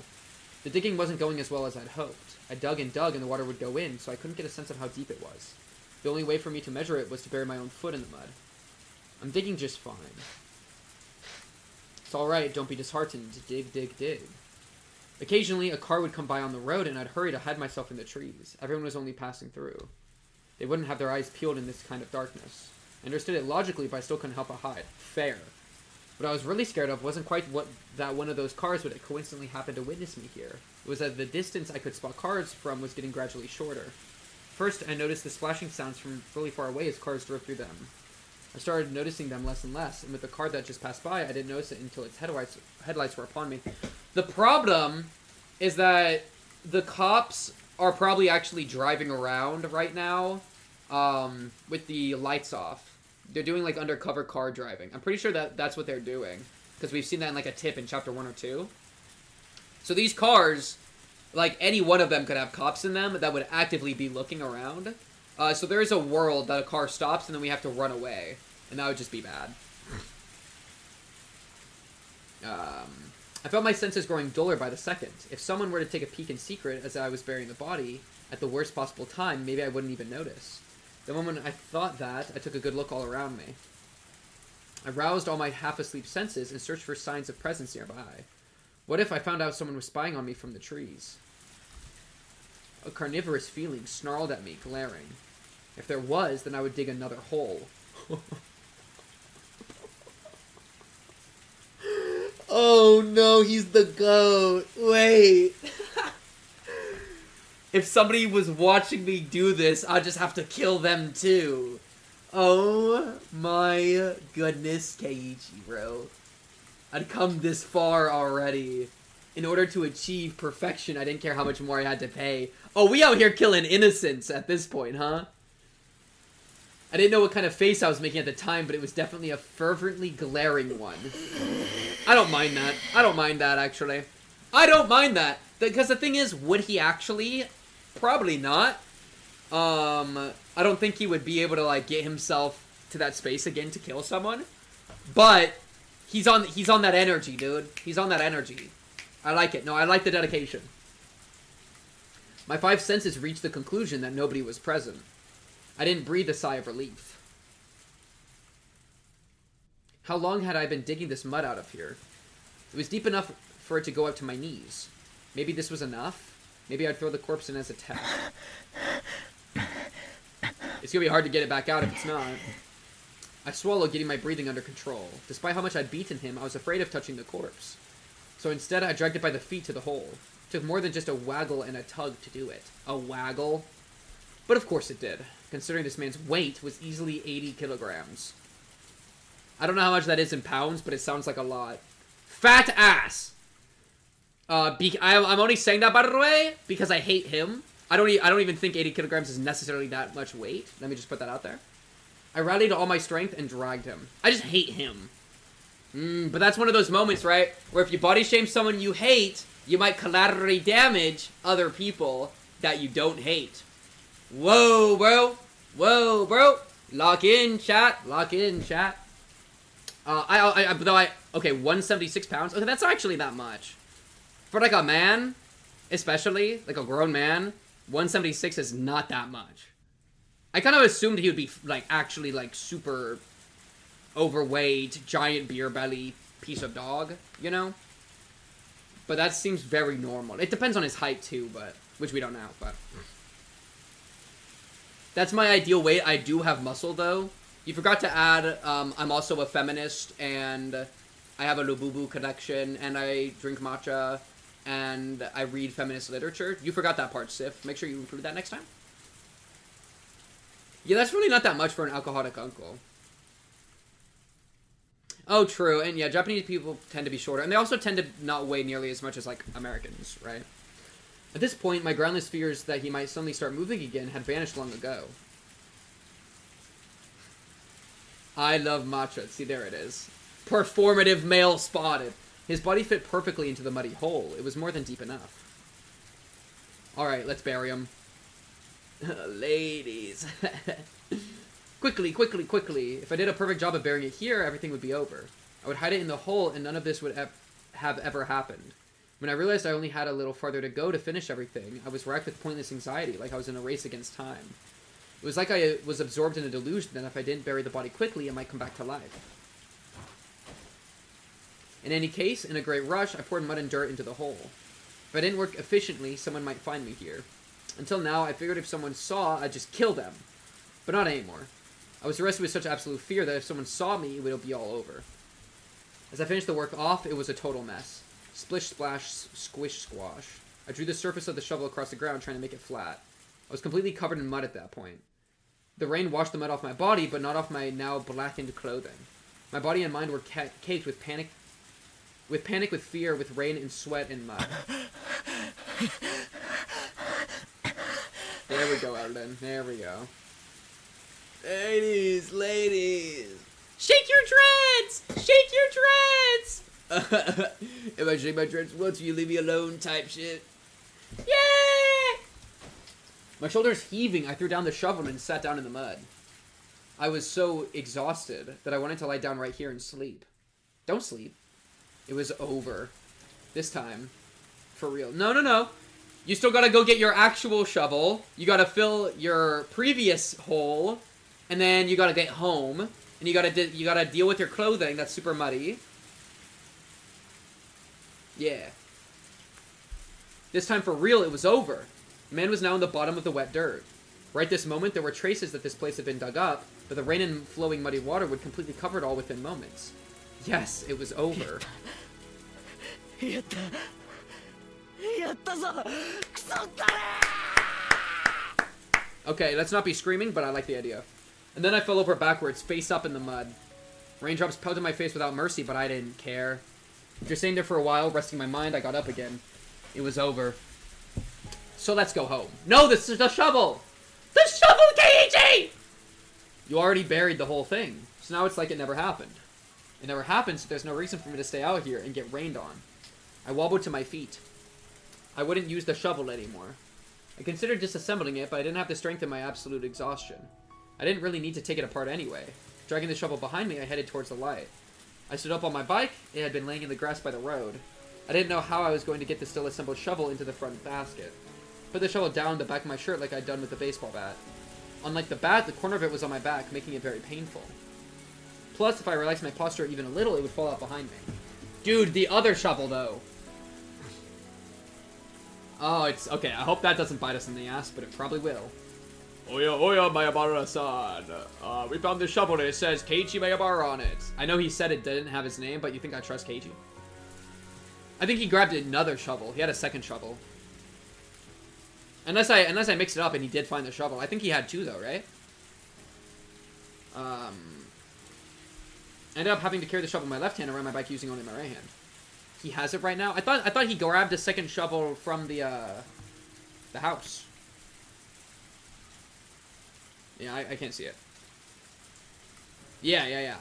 The digging wasn't going as well as I'd hoped. I dug, and the water would go in, so I couldn't get a sense of how deep it was. The only way for me to measure it was to bury my own foot in the mud. I'm digging just fine. It's alright, don't be disheartened. Dig, dig, dig. Occasionally, a car would come by on the road, and I'd hurry to hide myself in the trees. Everyone was only passing through. They wouldn't have their eyes peeled in this kind of darkness. I understood it logically, but I still couldn't help but hide. Fair. What I was really scared of wasn't quite that one of those cars would coincidentally happen to witness me here. It was that the distance I could spot cars from was getting gradually shorter. First, I noticed the splashing sounds from really far away as cars drove through them. I started noticing them less and less, and with the car that just passed by, I didn't notice it until its headlights were upon me. The problem is that the cops are probably actually driving around right now with the lights off. They're doing, like, undercover car driving. I'm pretty sure that's what they're doing, because we've seen that in, like, a tip in Chapter 1 or 2. So these cars, like, any one of them could have cops in them that would actively be looking around. So there is a world that a car stops and then we have to run away. And that would just be bad. I felt my senses growing duller by the second. If someone were to take a peek in secret as I was burying the body, at the worst possible time, maybe I wouldn't even notice. The moment I thought that, I took a good look all around me. I roused all my half-asleep senses and searched for signs of presence nearby. What if I found out someone was spying on me from the trees? A carnivorous feeling snarled at me, glaring. If there was, then I would dig another hole. Oh no, he's the goat. Wait. If somebody was watching me do this, I'd just have to kill them too. Oh my goodness, Keiichiro. I'd come this far already. In order to achieve perfection, I didn't care how much more I had to pay. Oh, we out here killing innocents at this point, huh? I didn't know what kind of face I was making at the time, but it was definitely a fervently glaring one. I don't mind that. I don't mind that, actually. I don't mind that. Because the thing is, would he actually? Probably not. I don't think he would be able to, like, get himself to that space again to kill someone. But he's on that energy, dude. He's on that energy. I like it. No, I like the dedication. My five senses reached the conclusion that nobody was present. I didn't breathe a sigh of relief. How long had I been digging this mud out of here? It was deep enough for it to go up to my knees. Maybe this was enough? Maybe I'd throw the corpse in as a test. It's gonna be hard to get it back out if it's not. I swallowed, getting my breathing under control. Despite how much I'd beaten him, I was afraid of touching the corpse. So instead, I dragged it by the feet to the hole. It took more than just a waggle and a tug to do it. A waggle? But of course it did, considering this man's weight was easily 80 kilograms. I don't know how much that is in pounds, but it sounds like a lot. Fat ass! I'm only saying that, by the way, because I hate him. I don't even think 80 kilograms is necessarily that much weight. Let me just put that out there. I rallied all my strength and dragged him. I just hate him. But that's one of those moments, right? Where if you body shame someone you hate, you might collaterally damage other people that you don't hate. Whoa, bro. Whoa, bro. Lock in, chat. Lock in, chat. Okay, 176 pounds. Okay, that's actually that much. For, like, a man, especially, like a grown man, 176 is not that much. I kind of assumed he would be, like, actually, like, super overweight, giant beer belly piece of dog, you know? But that seems very normal. It depends on his height, too, but... Which we don't know, but... That's my ideal weight. I do have muscle, though. You forgot to add, I'm also a feminist, and I have a Lububu collection, and I drink matcha, and I read feminist literature. You forgot that part, Sif. Make sure you include that next time. Yeah, that's really not that much for an alcoholic uncle. Oh, true. And yeah, Japanese people tend to be shorter, and they also tend to not weigh nearly as much as, like, Americans, right? At this point, my groundless fears that he might suddenly start moving again had vanished long ago. I love matcha. See, there it is. Performative male spotted. His body fit perfectly into the muddy hole. It was more than deep enough. Alright, let's bury him. Ladies. Quickly, quickly, quickly. If I did a perfect job of burying it here, everything would be over. I would hide it in the hole, and none of this would have ever happened. When I realized I only had a little farther to go to finish everything, I was racked with pointless anxiety, like I was in a race against time. It was like I was absorbed in a delusion that if I didn't bury the body quickly, it might come back to life. In any case, in a great rush, I poured mud and dirt into the hole. If I didn't work efficiently, someone might find me here. Until now, I figured if someone saw, I'd just kill them. But not anymore. I was arrested with such absolute fear that if someone saw me, it would be all over. As I finished the work off, it was a total mess. Splish, splash, squish, squash. I drew the surface of the shovel across the ground, trying to make it flat. I was completely covered in mud at that point. The rain washed the mud off my body, but not off my now blackened clothing. My body and mind were caked with panic, with fear, with rain and sweat and mud. There we go, Arlen. There we go. Ladies, ladies. Shake your dreads! Shake your dreads! If I shake my dreads once, will you leave me alone type shit? Yeah! My shoulders heaving, I threw down the shovel and sat down in the mud. I was so exhausted that I wanted to lie down right here and sleep. Don't sleep. It was over. This time. For real. No, no, no. You still gotta go get your actual shovel. You gotta fill your previous hole. And then you gotta get home. And you gotta deal with your clothing that's super muddy. Yeah. This time for real, it was over. The man was now in the bottom of the wet dirt. Right this moment, there were traces that this place had been dug up, but the rain and flowing muddy water would completely cover it all within moments. Yes, it was over. Okay, let's not be screaming, but I like the idea. And then I fell over backwards, face up in the mud. Raindrops pelted my face without mercy, but I didn't care. After staying there for a while, resting my mind, I got up again. It was over. So let's go home. No, this is the shovel! The shovel, Keiichi! You already buried the whole thing, so now it's like it never happened. It never happened, so there's no reason for me to stay out here and get rained on. I wobbled to my feet. I wouldn't use the shovel anymore. I considered disassembling it, but I didn't have the strength in my absolute exhaustion. I didn't really need to take it apart anyway. Dragging the shovel behind me, I headed towards the light. I stood up on my bike. It had been laying in the grass by the road. I didn't know how I was going to get the still assembled shovel into the front basket. Put the shovel down the back of my shirt like I'd done with the baseball bat. Unlike the bat, the corner of it was on my back, making it very painful. Plus, if I relaxed my posture even a little, it would fall out behind me. Dude, the other shovel, though. Oh, it's... Okay, I hope that doesn't bite us in the ass, but it probably will. Oya, oya, Mayabara-san. We found this shovel and it says Keiichi Mayabara on it. I know he said it didn't have his name, but you think I trust Keiichi? I think he grabbed another shovel. He had a second shovel. Unless I mixed it up and he did find the shovel. I think he had two though, right? I ended up having to carry the shovel in my left hand and ride my bike using only my right hand. He has it right now? I thought he grabbed a second shovel from the house. Yeah, I can't see it. Yeah.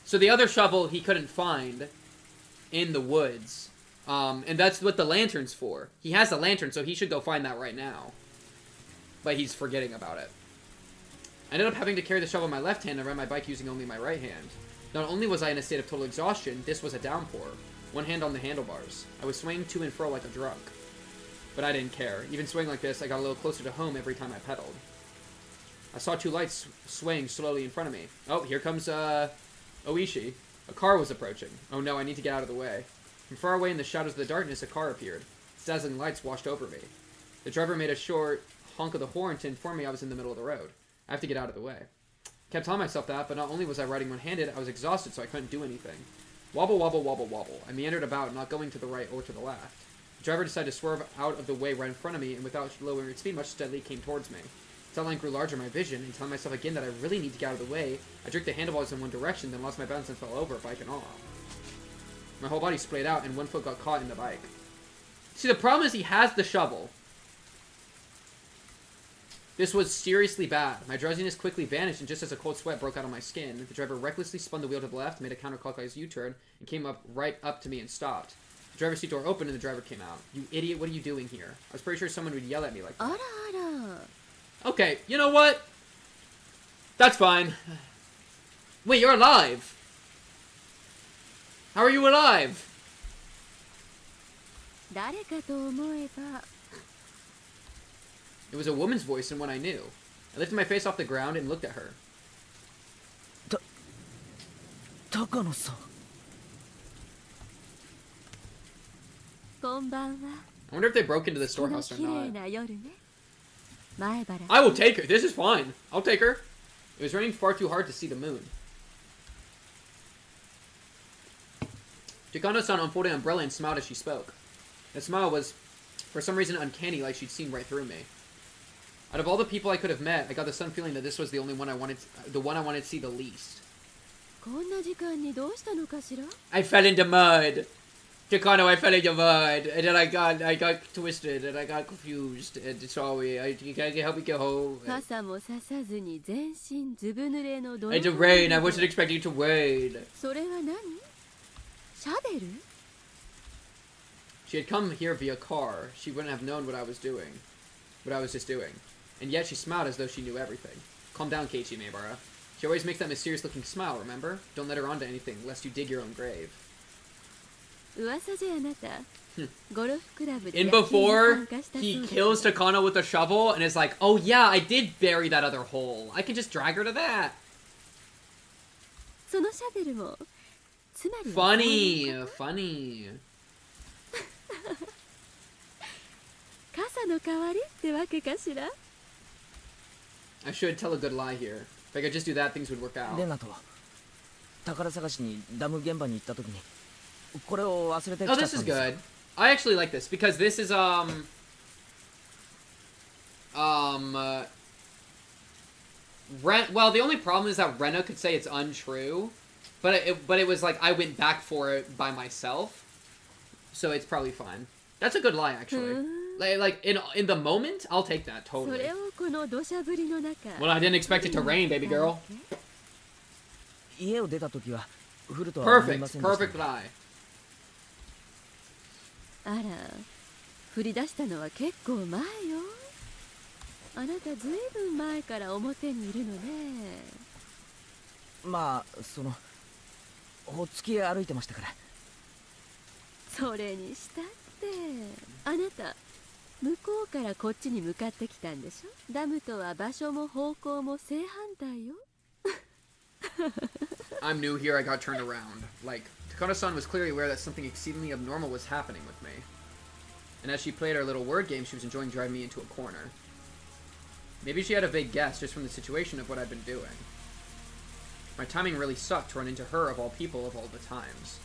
So the other shovel he couldn't find in the woods. And that's what the lantern's for. He has the lantern, so he should go find that right now. But he's forgetting about it. I ended up having to carry the shovel in my left hand and ride my bike using only my right hand. Not only was I in a state of total exhaustion, this was a downpour. One hand on the handlebars. I was swaying to and fro like a drunk. But I didn't care. Even swaying like this, I got a little closer to home every time I pedaled. I saw two lights swaying slowly in front of me. Oh, here comes, Oishi. A car was approaching. Oh no, I need to get out of the way. From far away in the shadows of the darkness, a car appeared. Its dazzling lights washed over me. The driver made a short honk of the horn to inform me I was in the middle of the road. I have to get out of the way. I kept telling myself that, but not only was I riding one-handed, I was exhausted, so I couldn't do anything. Wobble, wobble, wobble, wobble. I meandered about, not going to the right or to the left. The driver decided to swerve out of the way right in front of me, and without lowering its speed much, steadily came towards me. Its outline grew larger in my vision, and telling myself again that I really need to get out of the way, I jerked the handlebars in one direction, then lost my balance and fell over, bike and all. My whole body splayed out, and one foot got caught in the bike. See, the problem is he has the shovel. This was seriously bad. My drowsiness quickly vanished, and just as a cold sweat broke out on my skin, the driver recklessly spun the wheel to the left, made a counterclockwise U-turn, and came up right up to me and stopped. The driver's seat door opened, and the driver came out. You idiot, what are you doing here? I was pretty sure someone would yell at me like that. Okay, you know what? That's fine. Wait, you're alive! How are you alive? It was a woman's voice and one I knew. I lifted my face off the ground and looked at her. Takano-san. I wonder if they broke into the storehouse or not. I will take her. This is fine. I'll take her. It was raining far too hard to see the moon. Takano-san unfolded an umbrella and smiled as she spoke. The smile was, for some reason, uncanny, like she'd seen right through me. Out of all the people I could have met, I got the sudden feeling that this was the only one I wanted, the one I wanted to see the least. I fell into mud. Takano, I fell into mud, and then I got twisted, and I got confused, and sorry, can I help me get home? It's a rain, I wasn't expecting it to rain. She had come here via car. She wouldn't have known what I was doing. What I was just doing. And yet she smiled as though she knew everything. Calm down, Keiichi Maebara. She always makes that mysterious-looking smile, remember? Don't let her onto anything, lest you dig your own grave. In before, he kills Takano with a shovel, and is like, oh yeah, I did bury that other hole. I can just drag her to that. Funny. I should tell a good lie here. If I could just do that, things would work out. Oh, this is good. I actually like this because this is well, the only problem is that Rena could say it's untrue, but it was like I went back for it by myself, so it's probably fine. That's a good lie, actually. Like in the moment, I'll take that totally. Well, I didn't expect it to rain, baby girl. Perfect lie. あら、振り出したのは結構前よ。あなたずいぶん前から表にいるのね。まあ、その、ほっつき歩いてましたから。それにしたって、あなた、向こうからこっちに向かってきたんでしょ。ダムとは場所も方向も正反対よ。I'm new here, I got turned around. Like, Takano-san was clearly aware that something exceedingly abnormal was happening with me. And as she played our little word game, she was enjoying driving me into a corner. Maybe she had a vague guess just from the situation of what I'd been doing. My timing really sucked to run into her of all people of all the times.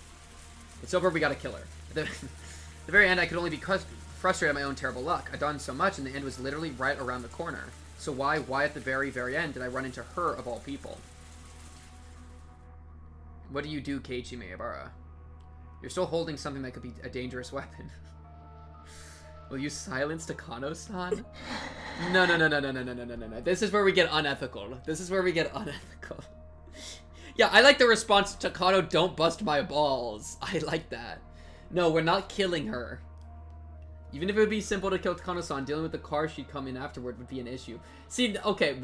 It's over, we gotta kill her. the very end, I could only be frustrated at my own terrible luck. I'd done so much, and the end was literally right around the corner. So why at the very, very end did I run into her of all people? What do you do, Keiichi Maebara? You're still holding something that could be a dangerous weapon. Will you silence Takano-san? No. This is where we get unethical. Yeah, I like the response to Takano, don't bust my balls. I like that. No, we're not killing her. Even if it would be simple to kill Takano-san, dealing with the car she'd come in afterward would be an issue. See, okay,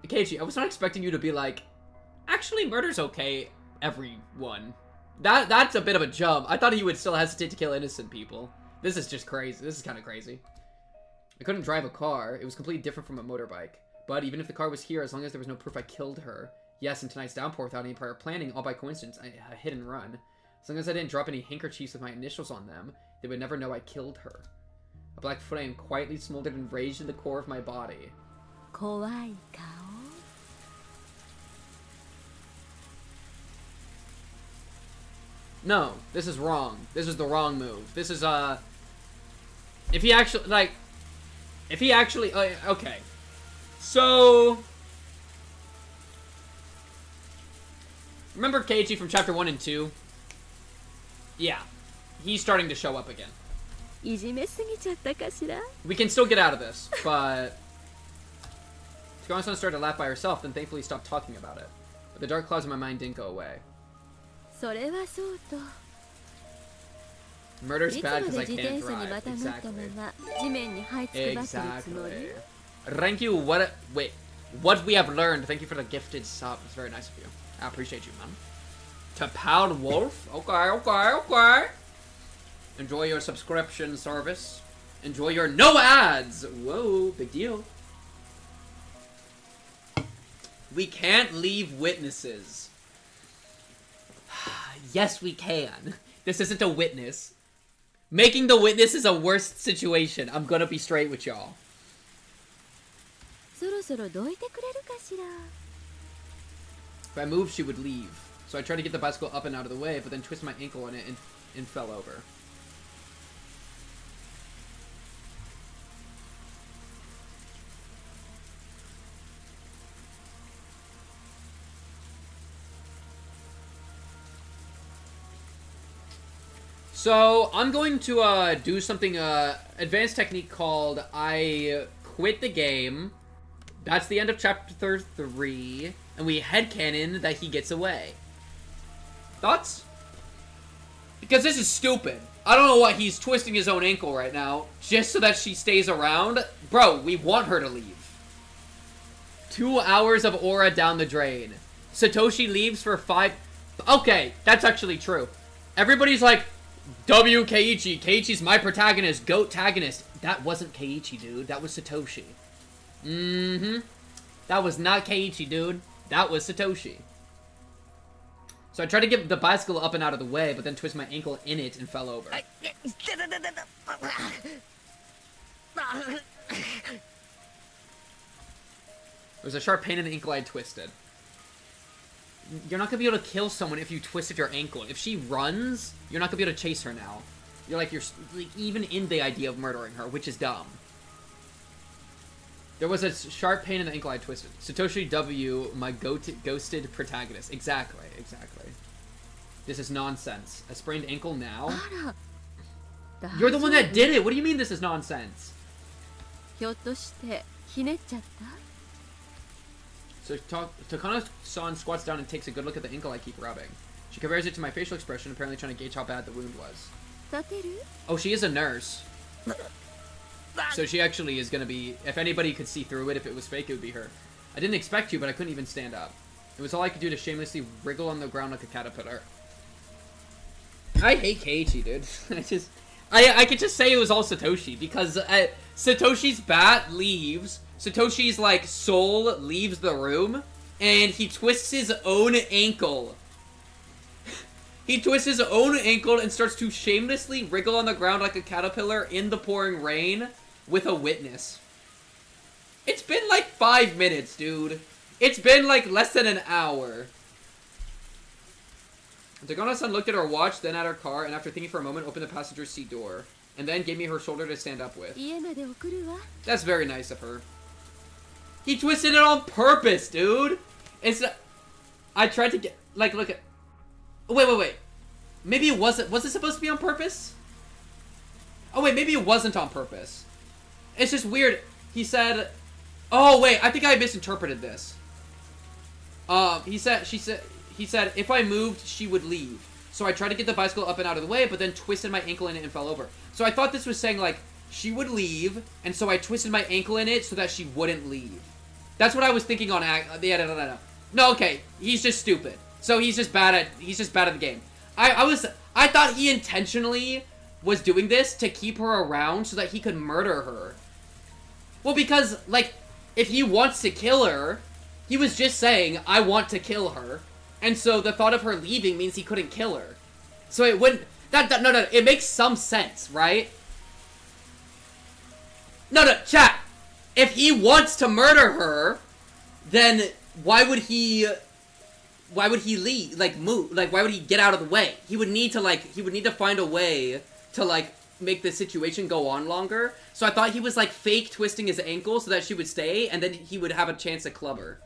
Keiichi, I was not expecting you to be like, actually, murder's okay, everyone. That's a bit of a jump. I thought he would still hesitate to kill innocent people. This is just crazy. This is kind of crazy. I couldn't drive a car. It was completely different from a motorbike. But even if the car was here, as long as there was no proof I killed her. Yes, in tonight's downpour without any prior planning, all by coincidence, I hit and run. As long as I didn't drop any handkerchiefs with my initials on them, they would never know I killed her. A black flame quietly smoldered and raged in the core of my body. 怖い顔 No, this is wrong. This is the wrong move. This is, if he actually, okay. So, remember Keiichi from chapter 1 and 2? Yeah. He's starting to show up again. いじめすぎちゃったかしら We can still get out of this, but Takano-san started to laugh by herself, then thankfully stopped talking about it. But the dark clouds in my mind didn't go away. それはそうと Murder's いつ bad ま because で I 自転 can't 車にま drive. たがった Exactly. まま地面に這いつくばってるつもり Exactly. Thank you. What we have learned. Thank you for the gifted sub. It's very nice of you. I appreciate you, man. To Pound Wolf. Okay. Enjoy your subscription service. Enjoy your no ads. Whoa, big deal. We can't leave witnesses. Yes, we can. This isn't a witness. Making the witness is a worst situation. I'm gonna be straight with y'all. そろそろどいてくれるかしら If I moved, she would leave. So I tried to get the bicycle up and out of the way, but then twisted my ankle on it and fell over. So I'm going to do something advanced technique called I quit the game. That's the end of chapter 3, and we headcanon that he gets away. Thoughts? Because this is stupid. I don't know why he's twisting his own ankle right now, just so that she stays around. Bro, we want her to leave. 2 hours of aura down the drain. Satoshi leaves for 5... Okay, that's actually true. Everybody's like, W Keiichi. Keiichi's my protagonist, goat-tagonist. That wasn't Keiichi, dude. That was Satoshi. That was not Keiichi, dude. That was Satoshi. So I tried to get the bicycle up and out of the way, but then twisted my ankle in it and fell over. There was a sharp pain in the ankle I had twisted. You're not gonna be able to kill someone if you twisted your ankle. If she runs, you're not gonna be able to chase her now. You're like even in the idea of murdering her, which is dumb. There was a sharp pain in the ankle I twisted. Satoshi W, my ghosted protagonist. Exactly. This is nonsense. A sprained ankle now? You're the one that did it! What do you mean this is nonsense? ひょっとしてひねっちゃった So Takano-san squats down and takes a good look at the ankle I keep rubbing. She compares it to my facial expression, apparently trying to gauge how bad the wound was. 立てる Oh, she is a nurse. So she actually is gonna be... If anybody could see through it, if it was fake, it would be her. I didn't expect you, but I couldn't even stand up. It was all I could do to shamelessly wriggle on the ground like a caterpillar. I hate Keiichi, dude. I could just say it was all Satoshi, because Satoshi's bat leaves... Satoshi's, like, soul leaves the room, and he twists his own ankle. He twists his own ankle and starts to shamelessly wriggle on the ground like a caterpillar in the pouring rain with a witness. It's been like 5 minutes, dude. It's been like less than an hour. Takano-san looked at her watch, then at her car, and after thinking for a moment, opened the passenger seat door. And then gave me her shoulder to stand up with. That's very nice of her. He twisted it on purpose, dude! It's not... I tried to get... Like, look at... Wait. Maybe it wasn't... Was it supposed to be on purpose? Oh, wait, maybe it wasn't on purpose. It's just weird. He said... Oh, wait, I think I misinterpreted this. He said, if I moved, she would leave. So I tried to get the bicycle up and out of the way, but then twisted my ankle in it and fell over. So I thought this was saying, like, she would leave, and so I twisted my ankle in it so that she wouldn't leave. That's what I was thinking on No, okay, he's just stupid. So he's just bad at the game. I thought he intentionally was doing this to keep her around so that he could murder her. Well, because, like, if he wants to kill her, he was just saying, I want to kill her. And so the thought of her leaving means he couldn't kill her. So it wouldn't... No, it makes some sense, right? No, chat! If he wants to murder her, then why would he leave, like, move? Like, why would he get out of the way? He would need to find a way to, like, make the situation go on longer. So I thought he was, like, fake twisting his ankle so that she would stay, and then he would have a chance to club her.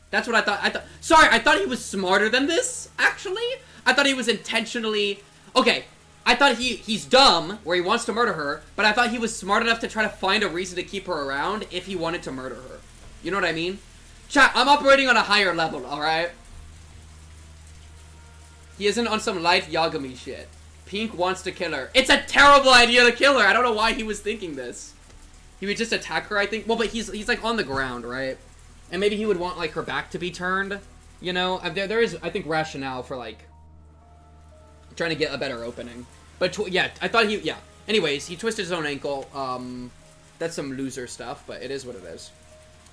That's what I thought. Sorry, I thought he was smarter than this, actually. I thought he was intentionally... Okay, I thought he's dumb, where he wants to murder her, but I thought he was smart enough to try to find a reason to keep her around if he wanted to murder her. You know what I mean? Chat, I'm operating on a higher level, alright? He isn't on some light Yagami shit. Pink wants to kill her. It's a terrible idea to kill her! I don't know why he was thinking this. He would just attack her, I think. Well, but he's like, on the ground, right? And maybe he would want, like, her back to be turned, you know? There is, I think, rationale for, like, trying to get a better opening. But, yeah, I thought he, yeah. Anyways, he twisted his own ankle. That's some loser stuff, but it is what it is.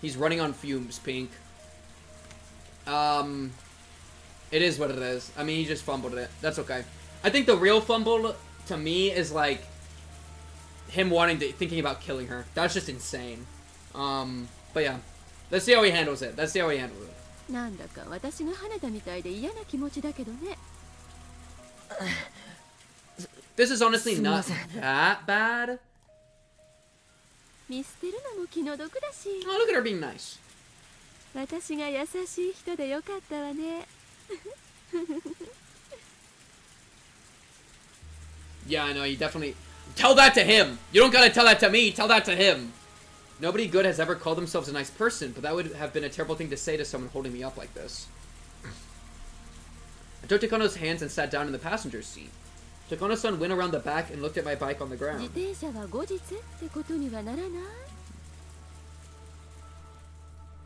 He's running on fumes, Pink. It is what it is. I mean, he just fumbled it. That's okay. I think the real fumble, to me, is, like, him thinking about killing her. That's just insane. But, yeah. Let's see how he handles it. Let's see how he handles it. This is honestly not that bad. Oh, look at her being nice. Yeah, I know, you definitely... Tell that to him! You don't gotta tell that to me, tell that to him! Nobody good has ever called themselves a nice person, but that would have been a terrible thing to say to someone holding me up like this. I took Takano's hands and sat down in the passenger's seat. Takano-san went around the back and looked at my bike on the ground.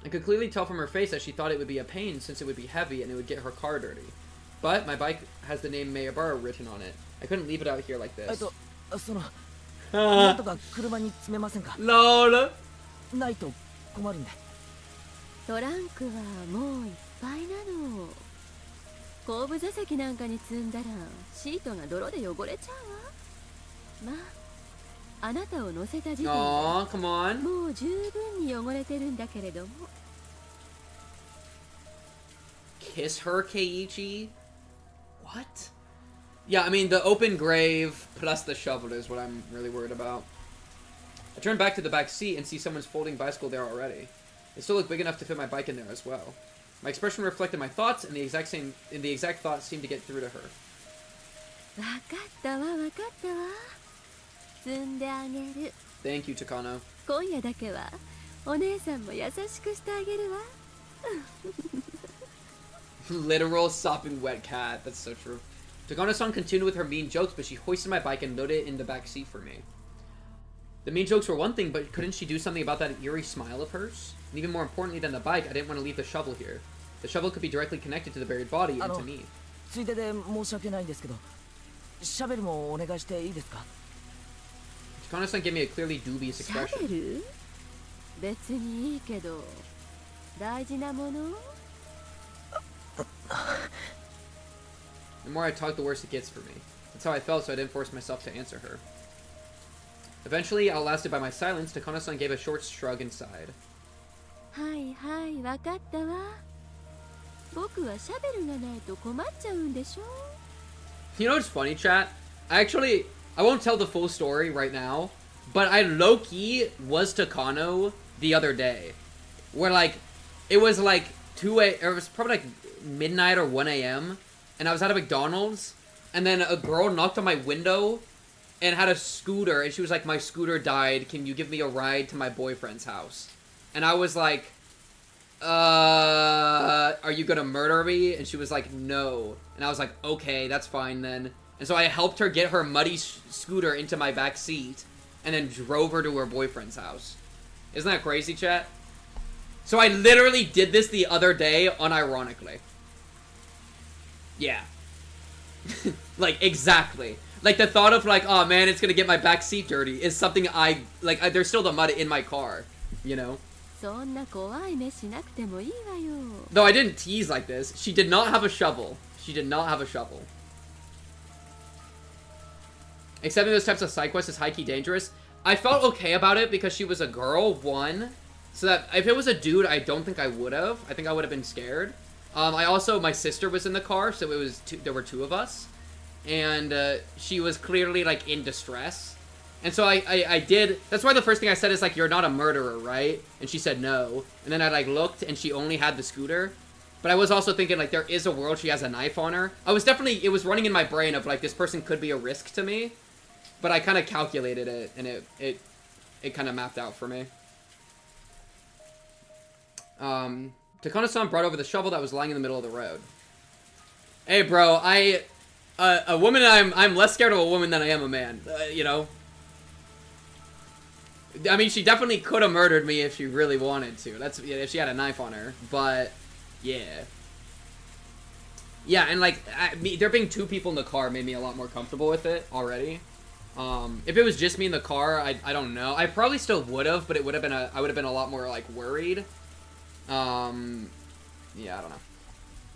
I could clearly tell from her face that she thought it would be a pain since it would be heavy and it would get her car dirty. But my bike has the name Mayabara written on it. I couldn't leave it out here like this. LOL. トランクはもういっぱいなの。後部座席なんかに積んだらシートが泥で汚れちゃうわ。まあ、あなたを乗せた時点でもう十分に汚れてるんだけれども。Kiss her, Keiichi? What? Yeah, I mean, the open grave plus the shovel is what I'm really worried about. I turn back to the back seat and see someone's folding bicycle there already. It still looked big enough to fit my bike in there as well. My expression reflected my thoughts, and the exact thoughts seemed to get through to her. わかったわ、わかったわ。積んであげる。Thank you, Takano. 今夜だけはお姉さんも優しくしてあげるわ。Literal sopping wet cat. That's so true. Takano-san continued with her mean jokes, but she hoisted my bike and loaded it in the back seat for me. The mean jokes were one thing, but couldn't she do something about that eerie smile of hers? And even more importantly than the bike, I didn't want to leave the shovel here. The shovel could be directly connected to the buried body and to me. Takano-san gave me a clearly dubious expression. The more I talk, the worse it gets for me. That's how I felt, so I didn't force myself to answer her. Eventually, outlasted by my silence, Takano-san gave a short shrug and sighed. 僕はシャベルがないと困っちゃうんでしょ。 You know what's funny, chat? I won't tell the full story right now, but I low-key was Takano the other day. Where, like, it was like it was probably like midnight or 1 a.m. and I was at a McDonald's, and then a girl knocked on my window and had a scooter, and she was like, my scooter died, can you give me a ride to my boyfriend's house? And I was like, are you gonna murder me? And she was like, no. And I was like, okay, that's fine then. And so I helped her get her muddy scooter into my back seat, and then drove her to her boyfriend's house. Isn't that crazy, chat? So I literally did this the other day, unironically. Yeah. Like, exactly. Like, the thought of, like, oh man, it's gonna get my back seat dirty is something there's still the mud in my car, you know? そんな怖い目しなくてもいいわよ。 Though I didn't tease like this. She did not have a shovel. She did not have a shovel. Accepting those types of side quests is high-key dangerous. I felt okay about it because she was a girl, one. So that if it was a dude, I don't think I would have. I think I would have been scared. My sister was in the car, so there were two of us. And she was clearly, like, in distress. And so I did, that's why the first thing I said is, like, you're not a murderer, right? And she said no. And then I, like, looked, and she only had the scooter. But I was also thinking, like, there is a world she has a knife on her. It was running in my brain of, like, this person could be a risk to me. But I kind of calculated it, and it kind of mapped out for me. Takano-san brought over the shovel that was lying in the middle of the road. Hey, bro, a woman, I'm less scared of a woman than I am a man, you know? I mean, she definitely could have murdered me if she really wanted to. If she had a knife on her, but, yeah. Yeah, and, like, there being two people in the car made me a lot more comfortable with it already. If it was just me in the car, I don't know. I probably still would have, but I would have been a lot more, like, worried. Yeah, I don't know.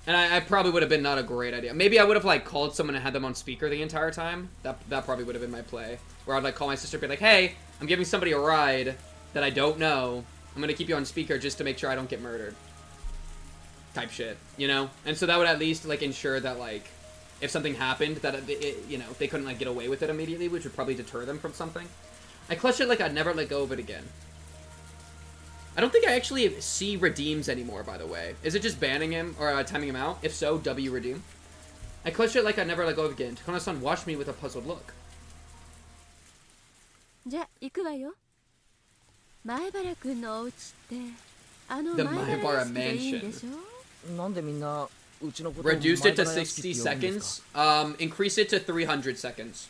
And I probably would have been not a great idea. Maybe I would have, like, called someone and had them on speaker the entire time. That probably would have been my play. Where I'd, like, call my sister and be like, hey, I'm giving somebody a ride that I don't know. I'm gonna keep you on speaker just to make sure I don't get murdered. Type shit, you know? And so that would at least, like, ensure that, like, if something happened, that, you know, they couldn't, like, get away with it immediately, which would probably deter them from something. I clutched it like I'd never let go of it again. I don't think I actually see redeems anymore, by the way. Is it just banning him, or timing him out? If so, W redeem. I clutched it like I'd never let go of it again. Takano-san watched me with a puzzled look. じゃ、行くわよ。前原くんのお家ってあの The 前原 Maibara 屋敷でいいんで mansion. しょ? なんでみんなうちのことを Reduced it to 前原屋敷って呼ぶんですか? 60 seconds. Increase it to 300 seconds.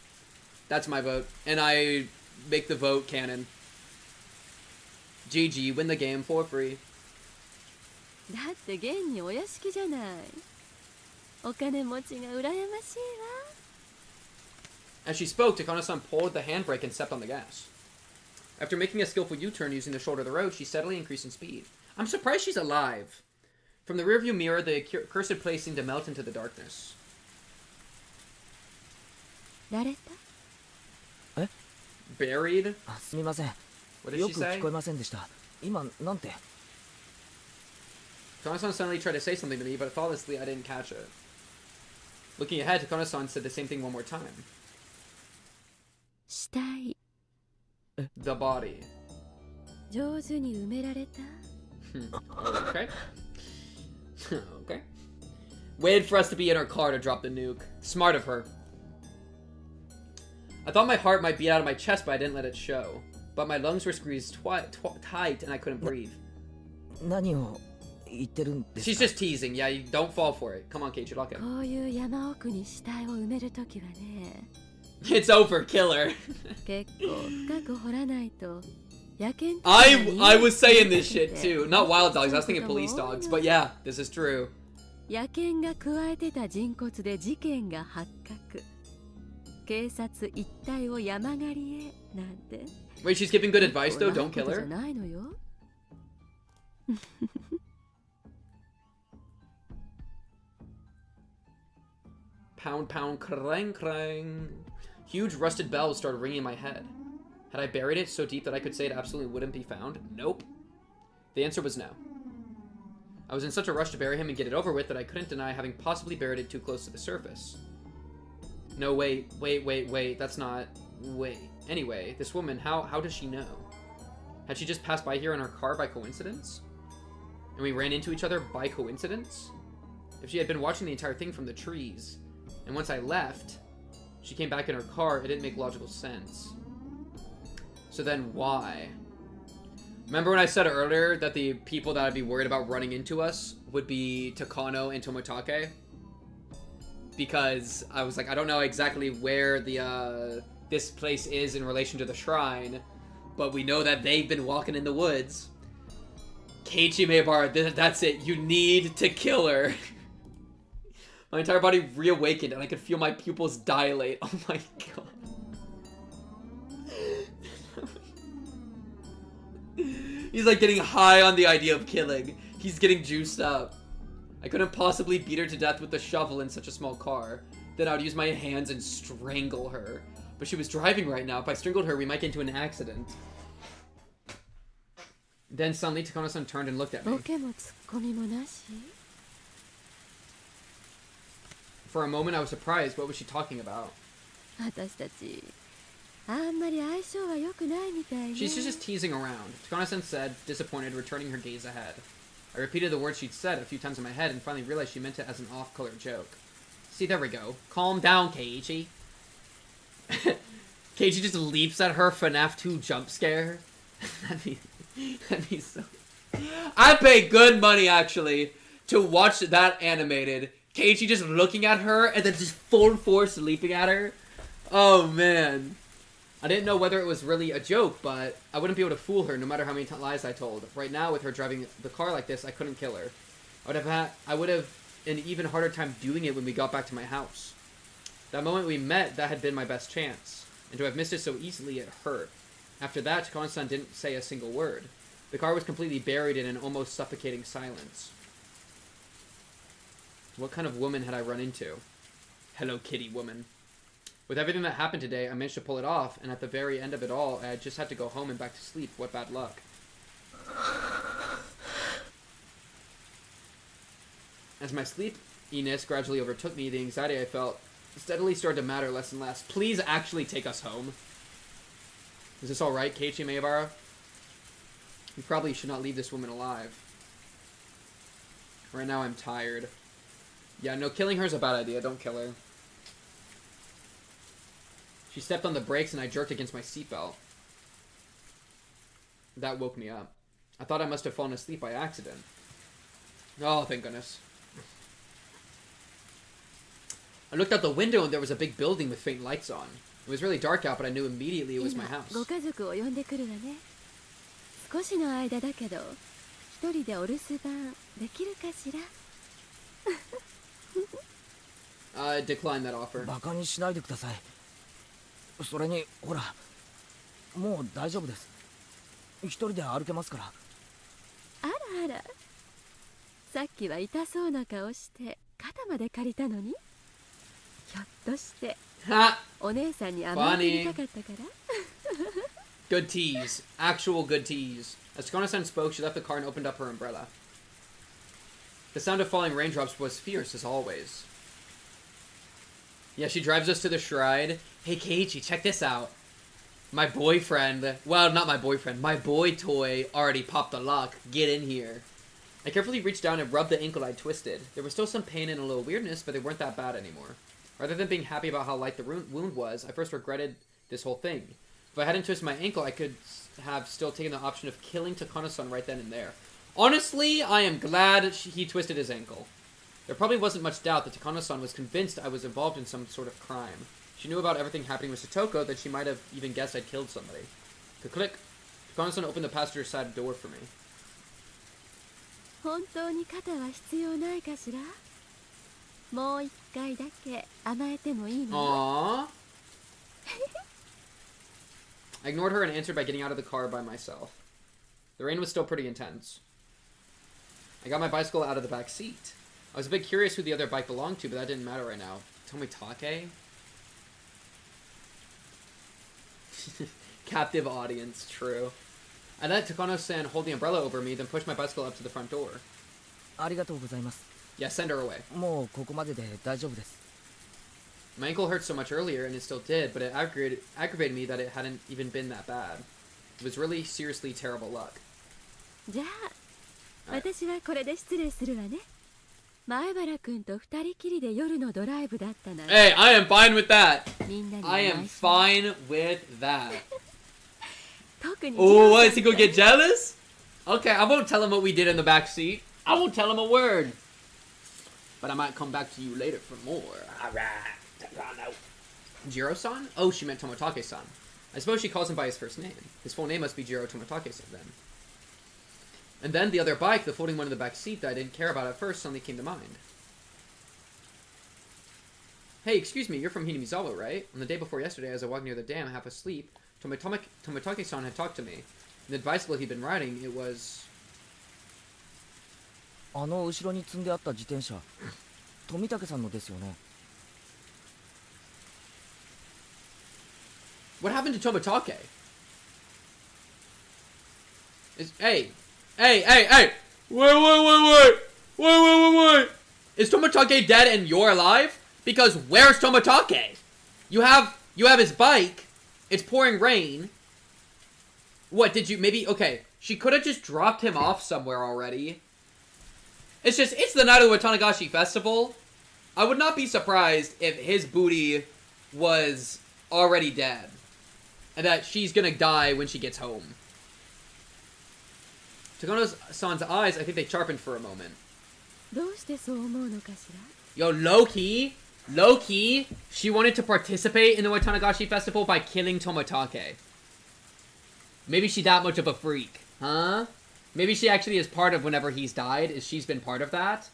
That's my vote. And I make the vote canon. GG, win the game for free. だって現にお屋敷じゃない。お金持ちが羨ましいわ。 As she spoke, Takano-san pulled the handbrake and stepped on the gas. After making a skillful U-turn using the shoulder of the road, she steadily increased in speed. I'm surprised she's alive. From the rearview mirror, the cursed place seemed to melt into the darkness. 慣れた? Buried? あ、すみません。 What did よ she く say? 聞こえませんでした。今なんて? Takano-san suddenly tried to say something to me, but thoughtlessly I didn't catch it. Looking ahead, Takano-san said the same thing one more time. 死体 The body. 上手に埋められた? Okay. Okay. Waited for us to be in our car to drop the nuke. Smart of her. I thought my heart might beat out of my chest, but I didn't let it show. But my lungs were squeezed tight and I couldn't breathe. 何を言ってるんですか? She's just teasing. Yeah, you don't fall for it. Come on, Kate, lock it. こういう山奥に死体を埋めるときはね It's over, kill her. 結構深く掘らないと野犬 I was saying this shit too. Not wild dogs, I was thinking police dogs. But yeah, this is true. 野犬が加えてた人骨で事件が発覚警察一帯を山狩りへなんて Wait, she's giving good advice though? Don't kill じゃ her? ないのよ Pound, pound, krang, krang. Huge rusted bells started ringing in my head. Had I buried it so deep that I could say it absolutely wouldn't be found? Nope. The answer was no. I was in such a rush to bury him and get it over with that I couldn't deny having possibly buried it too close to the surface. No, wait. That's not... Wait. Anyway, this woman, how does she know? Had she just passed by here in her car by coincidence? And we ran into each other by coincidence? If she had been watching the entire thing from the trees, and once I left, she came back in her car, it didn't make logical sense. So then why? Remember when I said earlier that the people that I'd be worried about running into us would be Takano and Tomotake? Because I was like, I don't know exactly where the this place is in relation to the shrine, but we know that they've been walking in the woods. Keiichi Maebara, that's it. You need to kill her. My entire body reawakened and I could feel my pupils dilate. Oh my god. He's like getting high on the idea of killing. He's getting juiced up. I couldn't possibly beat her to death with a shovel in such a small car. Then I would use my hands and strangle her. But she was driving right now. If I strangled her, we might get into an accident. Then suddenly Takano-san turned and looked at me. For a moment I was surprised. What was she talking about? She's just teasing around, Takano-san said, disappointed, returning her gaze ahead. I repeated the words she'd said a few times in my head and finally realized she meant it as an off-color joke. See, there we go. Calm down, Keiichi. Keiichi just leaps at her FNAF 2 jump scare. that'd be so... I pay good money, actually, to watch that animated. Keiichi just looking at her and then just full force leaping at her. Oh, man. I didn't know whether it was really a joke, but I wouldn't be able to fool her no matter how many lies I told. Right now, with her driving the car like this, I couldn't kill her. I would have an even harder time doing it when we got back to my house. That moment we met, that had been my best chance. And to have missed it so easily, it hurt. After that, Takano-san didn't say a single word. The car was completely buried in an almost suffocating silence. What kind of woman had I run into? Hello Kitty woman. With everything that happened today, I managed to pull it off, and at the very end of it all, I just had to go home and back to sleep. What bad luck. As my sleepiness gradually overtook me, the anxiety I felt steadily started to matter less and less. Please actually take us home. Is this alright, Keiichi Maebara? You probably should not leave this woman alive. Right now I'm tired. Yeah, no, killing her is a bad idea. Don't kill her. She stepped on the brakes and I jerked against my seatbelt. That woke me up. I thought I must have fallen asleep by accident. Oh, thank goodness. I looked out the window and there was a big building with faint lights on. It was really dark out, but I knew immediately it was my house. Decline that offer. それにほらもう大丈夫です一人で歩けますからあらあらさっきは痛そうな顔して肩まで借りたのにひょっとしてお姉さんに甘えてみたかったから Good tease. Actual good tease. As Takano-san spoke, she left the car and opened up her umbrella. The sound of falling raindrops was fierce as always. Yeah, she drives us to the shrine. Hey, Keiichi, check this out. My boyfriend, well, not my boyfriend, my boy toy already popped the lock. Get in here. I carefully reached down and rubbed the ankle I'd twisted. There was still some pain and a little weirdness, but they weren't that bad anymore. Rather than being happy about how light the wound was, I first regretted this whole thing. If I hadn't twisted my ankle, I could have still taken the option of killing Takano-san right then and there. Honestly, I am glad he twisted his ankle. There probably wasn't much doubt that Takano-san was convinced I was involved in some sort of crime. She knew about everything happening with Satoko, that she might have even guessed I'd killed somebody. Click. Takano-san opened the passenger side door for me. 本当に肩は必要ないかしらもう一回だけ甘えてもいいの Aww. I ignored her and answered by getting out of the car by myself. The rain was still pretty intense. I got my bicycle out of the back seat. I was a bit curious who the other bike belonged to, but that didn't matter right now. Tomitake? Captive audience, true. I let Takano-san hold the umbrella over me, then pushed my bicycle up to the front door. ありがとうございます。 Yeah, send her away. もうここまでで大丈夫です。 My ankle hurt so much earlier, and it still did, but it aggravated me that it hadn't even been that bad. It was really seriously terrible luck. じゃあ、私はこれで失礼するわね。前原くんと二人きりで夜のドライブだったな。Hey, I am fine with that. みんなに I am fine with that. 特に Oh, what? Is he gonna get jealous? Okay, I won't tell him what we did in the back seat. I won't tell him a word. But I might come back to you later for more. Alright, Takano. Jiro-san? Oh, she meant Toмотake-san. I suppose she calls him by his first name. His full name must be Jiro Toмотake-san then. And then the other bike, the floating one in the back seat that I didn't care about at first, suddenly came to mind. Hey, excuse me, you're from Hinamizawa, right? On the day before yesterday, as I walked near the dam, half asleep, Toмотake-san had talked to me. The bicycle he'd been riding, it was... あの後ろに積んであった自転車、富武さんのですよね。 What happened to Toмотake? Hey! Wait! Is Toмотake dead and you're alive? Because where's Toмотake? You have his bike. It's pouring rain. What, did you, maybe, okay. She could have just dropped him off somewhere already. It's the night of the Watanagashi Festival. I would not be surprised if his booty was already dead. And that she's gonna die when she gets home. Takano-san's eyes, I think they sharpened for a moment. どうしてそう思うのかしら? Yo, low-key, she wanted to participate in the Watanagashi Festival by killing Toмотake. Maybe she that much of a freak, huh? Maybe she actually is part of whenever he's died, is she's been part of that.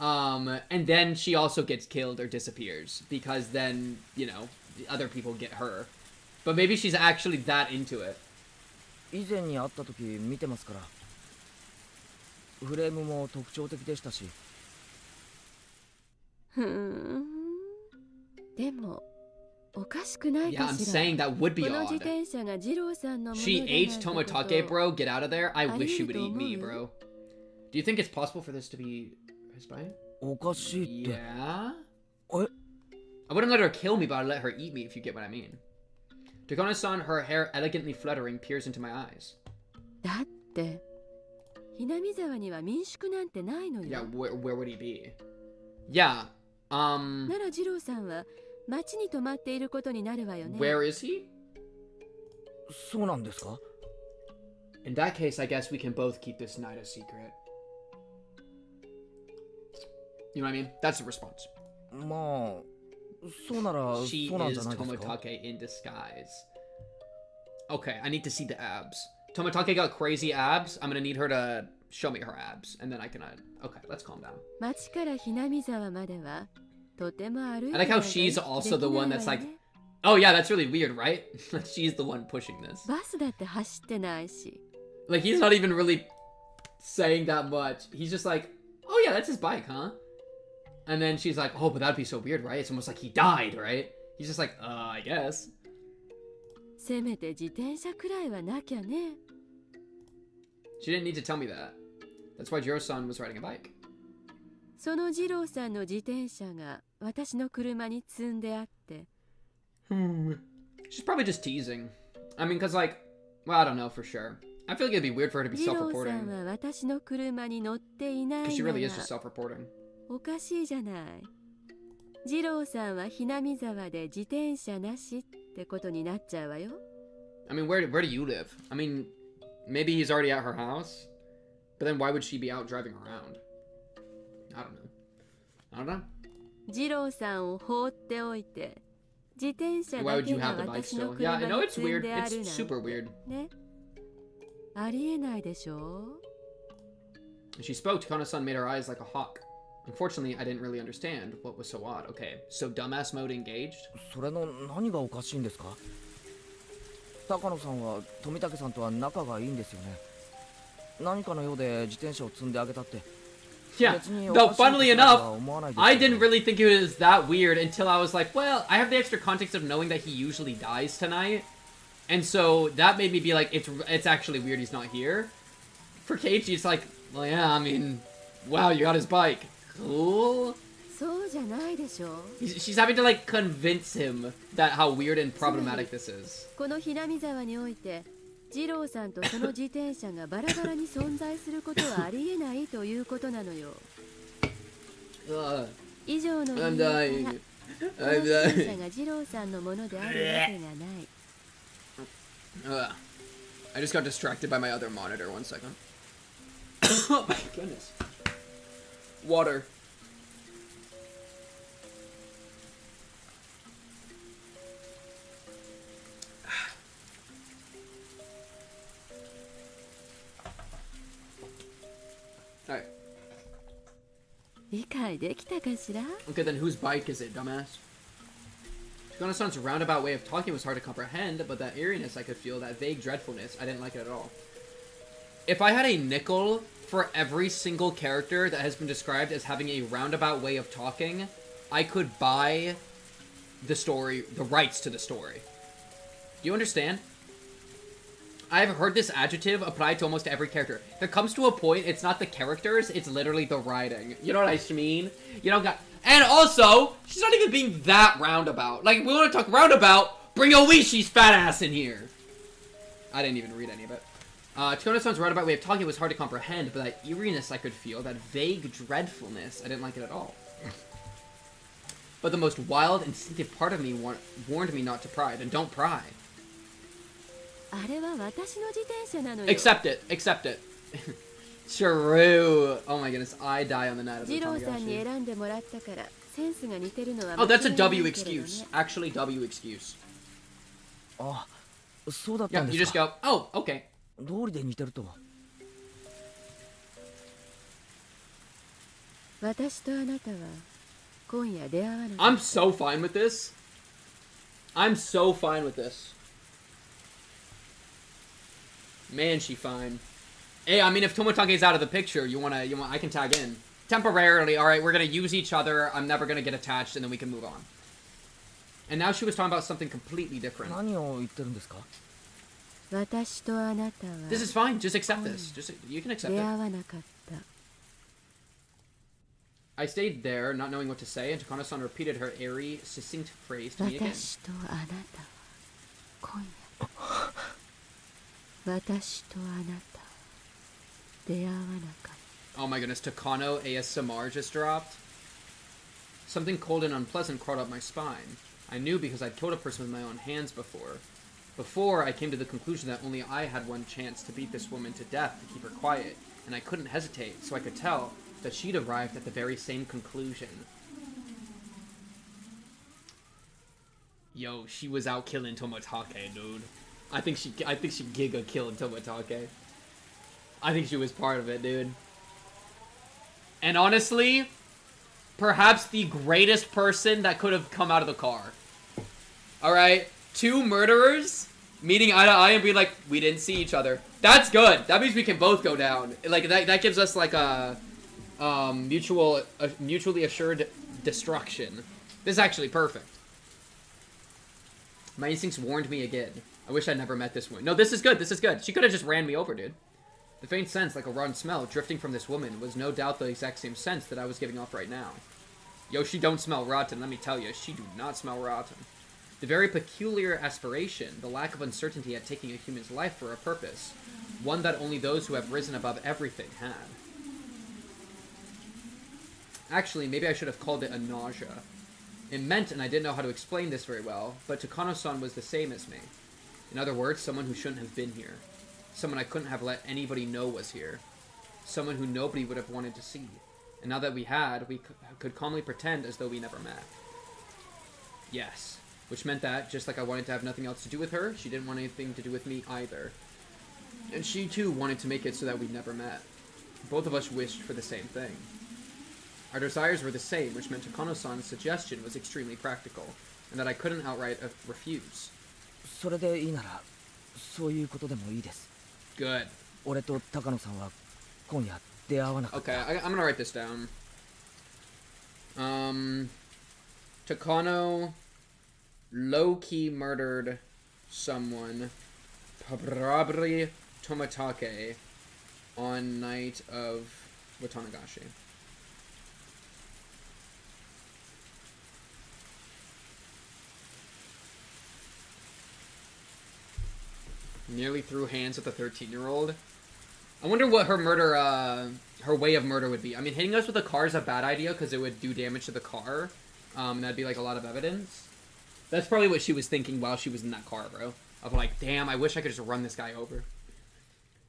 And then she also gets killed or disappears, because then, you know, the other people get her. But maybe she's actually that into it. 以前に会った時見てますから。フレームも特徴的でしたし。でもおかしくない Yeah, か I'm しら。 saying that would be この自 odd. 転車が二郎さんのもの She だ ate なんてこと Toмотake, bro. Get out of there. I wish she would eat me, あり得ると思うよ。 bro. Do you think it's possible for this to be his bite? おかしいって。 Yeah? え？ I wouldn't let her kill me, but I'd let her eat me, if you get what I mean. Takano-san, her hair elegantly fluttering, peers into my eyes. だってひなみ沢には民宿なんてないのよ。 Yeah, where would he be? Yeah, なら二郎さんは町に泊まっていることになるわよね。 where is he? そうなんですか？ In that case, I guess we can both keep this night a secret. You know what I mean? That's the response. まあ、そうなら She そうなんじゃ is ないですか。 Toмотake in disguise. Okay, I need to see the abs. Toмотake got crazy abs. I'm gonna need her to show me her abs, and then I can. Okay, let's calm down. 町からひなみ沢まではとても歩いて I like how she's also the one that's like, oh yeah, that's really weird, right? She's the one pushing this. バスだって走ってないし。 Like, he's not even really saying that much. He's just like, oh yeah, that's his bike, huh? And then she's like, oh, but that'd be so weird, right? It's almost like he died, right? He's just like, I guess. せめて自転車くらいはなきゃね。 She didn't need to tell me that. That's why Jiro-san was riding a bike. その二郎さんの自転車が私の車に積んであって。She's probably just teasing. I mean, cause like, well, I don't know for sure. I feel like it'd be weird for her to be 二郎さん self-reporting. は私の車に乗っていない Cause she な really ら is just self-reporting. おかしいじゃない。二郎さんはひなみ沢で自転車なしってことになっちゃうわよ。 I mean, where do you live? I mean, maybe he's already at her house, but then why would she be out driving around? I don't know. 二郎さんを放っておいて自転車 Why だ would け you が have the bike 私の still? Yeah, 車 I know に it's 積ん weird. である It's なんて super weird. ね。ありえないでしょ。 As she spoke, Takano-san made her eyes like a hawk. Unfortunately, I didn't really understand what was so odd. Okay, so dumbass mode engaged? それの何がおかしいんですか？高野さんは富武さんとは仲がいいんですよね。何かのようで自転車を積んであげたって。 Yeah, though funnily enough, I didn't really think it was that weird until I was like, well, I have the extra context of knowing that he usually dies tonight. And so that made me be like, it's actually weird he's not here. For Keiichi, it's like, well, yeah, I mean, Wow, you got his bike. Cool. そうじゃないでしょ。 She's having to like convince him that how weird and problematic this is. このひなみ沢において二郎さんとその自転車がバラバラに存在することはありえないということなのよ。以上の理由からこの自転車が二郎さんのものであるわけがない。I just got distracted by my other monitor. 1 second. Oh my goodness. Water. Alright. 理解できたかしら? Okay, then whose bike is it, dumbass? Takano-san's roundabout way of talking was hard to comprehend, but that eeriness I could feel, that vague dreadfulness, I didn't like it at all. If I had a nickel for every single character that has been described as having a roundabout way of talking, I could buy the story, the rights to the story. Do you understand? I've heard this adjective applied to almost every character. There comes to a point, it's not the characters, it's literally the writing. You know what I mean? You don't got... And also, she's not even being that roundabout. Like, we want to talk roundabout, bring Oishi's fat ass in here. I didn't even read any of it. Takano-san's roundabout way of talking was hard to comprehend, but that eeriness I could feel, that vague dreadfulness, I didn't like it at all. But the most wild, instinctive part of me warned me not to pry. Then don't pry. あれは私の自転車なのよ。 Accept it. Accept it. True. Oh my goodness. I die on the night of the 二郎さんに Tamagotchi. 選んでもらったからセンスが似てるのは Oh, that's a 間違いない W けれどね。 excuse. Actually, W excuse. あ、そうだっ Yeah, たんで you す just か。 go, oh, okay. 道理で似てると。私とあなたは今夜出会わなかった。 I'm so fine with this. I'm so fine with this. Man, she fine. Hey, I mean, if Tomotake's out of the picture, I can tag in. Temporarily, alright, we're gonna use each other, I'm never gonna get attached, and then we can move on. And now she was talking about something completely different. 何を言ってるんですか。私とあなたは This is fine, just accept this. You can accept 出 it. 会わなかった。 I stayed there, not knowing what to say, and Takano-san repeated her airy, succinct phrase to me again. 私とあなたは今夜私とあなた出会わなかった。 Oh my goodness, Takano ASMR just dropped. Something cold and unpleasant crawled up my spine. I knew because I'd killed a person with my own hands before. Before, I came to the conclusion that only I had one chance to beat this woman to death to keep her quiet, and I couldn't hesitate, so I could tell that she'd arrived at the very same conclusion. Yo, she was out killing Tomotage, dude. I think she giga killed Tomotage. I think she was part of it, dude. And honestly, perhaps the greatest person that could have come out of the car. Alright? Two murderers meeting eye to eye and being like, we didn't see each other. That's good. That means we can both go down. Like, that gives us like a mutually assured destruction. This is actually perfect. My instincts warned me again. I wish I'd never met this woman. No, this is good. This is good. She could have just ran me over, dude. The faint sense, like a rotten smell, drifting from this woman was no doubt the exact same sense that I was giving off right now. Yo, she don't smell rotten, let me tell you. She do not smell rotten. The very peculiar aspiration, the lack of uncertainty at taking a human's life for a purpose. One that only those who have risen above everything had. Actually, maybe I should have called it a nausea. It meant, and I didn't know how to explain this very well, but Takano-san was the same as me. In other words, someone who shouldn't have been here. Someone I couldn't have let anybody know was here. Someone who nobody would have wanted to see. And now that we had, we could calmly pretend as though we never met. Yes. Which meant that, just like I wanted to have nothing else to do with her, she didn't want anything to do with me either. And she too wanted to make it so that we never met. Both of us wished for the same thing. Our desires were the same, which meant Takano-san's suggestion was extremely practical, and that I couldn't outright refuse. それでいいなら、そういうことでもいいです。 Good. 俺と高野さんは今夜出会わなかった。 Okay, I'm gonna write this down. Takano low-key murdered someone, probably Tomotage, on night of with Tanagashi. Nearly threw hands with a 13-year-old. I wonder what her murder, her way of murder would be. I mean, hitting us with a car is a bad idea because it would do damage to the car. And that'd be, like, a lot of evidence. That's probably what she was thinking while she was in that car, bro. Of, like, damn, I wish I could just run this guy over.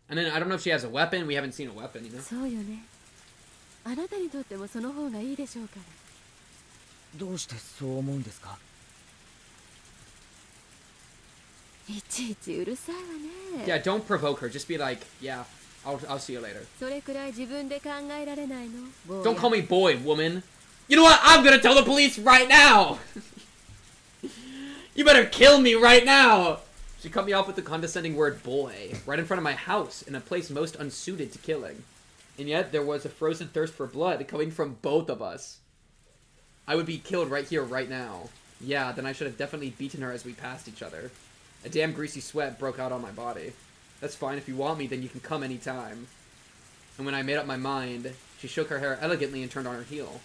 And then, I don't know if she has a weapon. We haven't seen a weapon, you know? そうよね。あなたにとってもその方がいいでしょうから。どうしてそう思うんですか？いちいちうるさいわね。 Yeah, don't provoke her. Just be like, yeah, I'll see you later. それくらい自分で考えられないの。Don't call me boy, woman. You know what? I'm gonna tell the police right now! You better kill me right now! She cut me off with the condescending word boy, right in front of my house, in a place most unsuited to killing. And yet, there was a frozen thirst for blood coming from both of us. I would be killed right here, right now. Yeah, then I should have definitely beaten her as we passed each other. A damn greasy sweat broke out on my body. That's fine, if you want me, then you can come anytime. And when I made up my mind, she shook her hair elegantly and turned on her heel.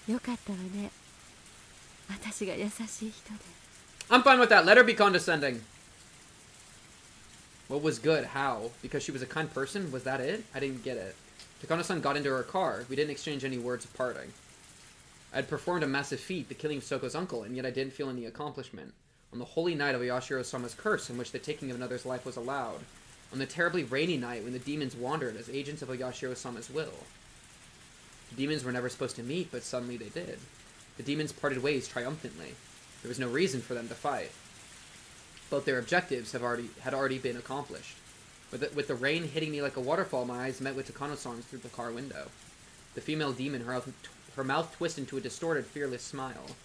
よかったわね。私が優しい人で。 I'm fine with that. Let her be condescending. What was good? How? Because she was a kind person? Was that it? I didn't get it. Takano-san got into her car. We didn't exchange any words of parting. I had performed a massive feat, the killing of Soko's uncle, and yet I didn't feel any accomplishment. On the holy night of Yashiro-sama's curse, in which the taking of another's life was allowed. On the terribly rainy night when the demons wandered as agents of Yashiro-sama's will. The demons were never supposed to meet, but suddenly they did. The demons parted ways triumphantly. There was no reason for them to fight. Both their objectives had already been accomplished. With the rain hitting me like a waterfall, my eyes met with Takano-san's through the car window. The female demon, her mouth twisted into a distorted, fearless smile.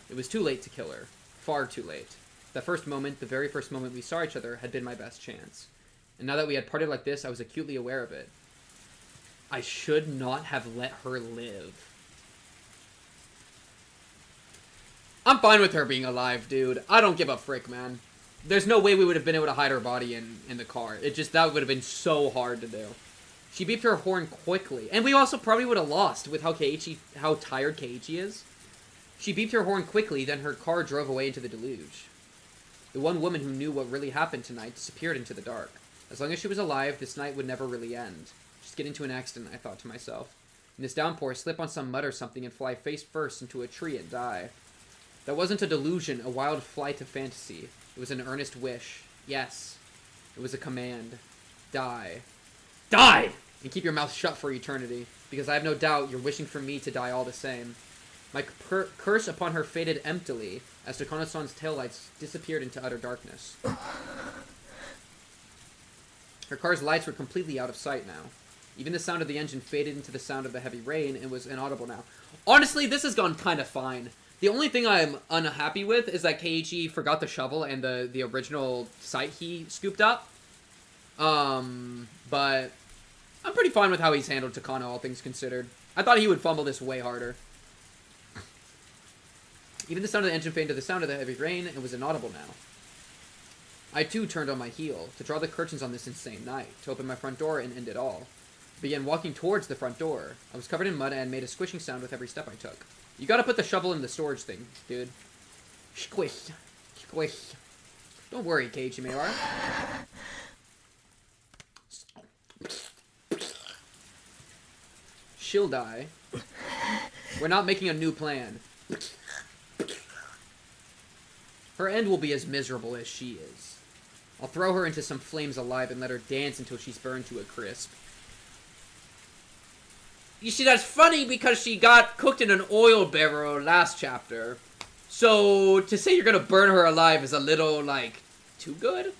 It was too late to kill her. Far too late. The very first moment we saw each other, had been my best chance. And now that we had parted like this, I was acutely aware of it. I should not have let her live. I'm fine with her being alive, dude. I don't give a frick, man. There's no way we would have been able to hide her body in the car. That would have been so hard to do. She beeped her horn quickly. And we also probably would have lost with how tired Keiichi is. She beeped her horn quickly, then her car drove away into the deluge. The one woman who knew what really happened tonight disappeared into the dark. As long as she was alive, this night would never really end. Just get into an accident, I thought to myself. In this downpour, slip on some mud or something and fly face first into a tree and die. That wasn't a delusion, a wild flight of fantasy. It was an earnest wish. Yes. It was a command. Die. Die! And keep your mouth shut for eternity, because I have no doubt you're wishing for me to die all the same. My curse upon her faded emptily, as Takano-san's taillights disappeared into utter darkness. Her car's lights were completely out of sight now. Even the sound of the engine faded into the sound of the heavy rain and was inaudible now. Honestly, this has gone kind of fine. The only thing I'm unhappy with is that Keiichi forgot the shovel and the original site he scooped up. But I'm pretty fine with how he's handled Takano, all things considered. I thought he would fumble this way harder. Even the sound of the engine faded to the sound of the heavy rain and was inaudible now. I too turned on my heel, to draw the curtains on this insane night, to open my front door and end it all. I began walking towards the front door. I was covered in mud and made a squishing sound with every step I took. You gotta put the shovel in the storage thing, dude. Squish. Squish. Don't worry, Keiichi Mayor. She'll die. We're not making a new plan. Her end will be as miserable as she is. I'll throw her into some flames alive and let her dance until she's burned to a crisp. You see, that's funny because she got cooked in an oil barrel last chapter. So, to say you're gonna burn her alive is a little, like, too good?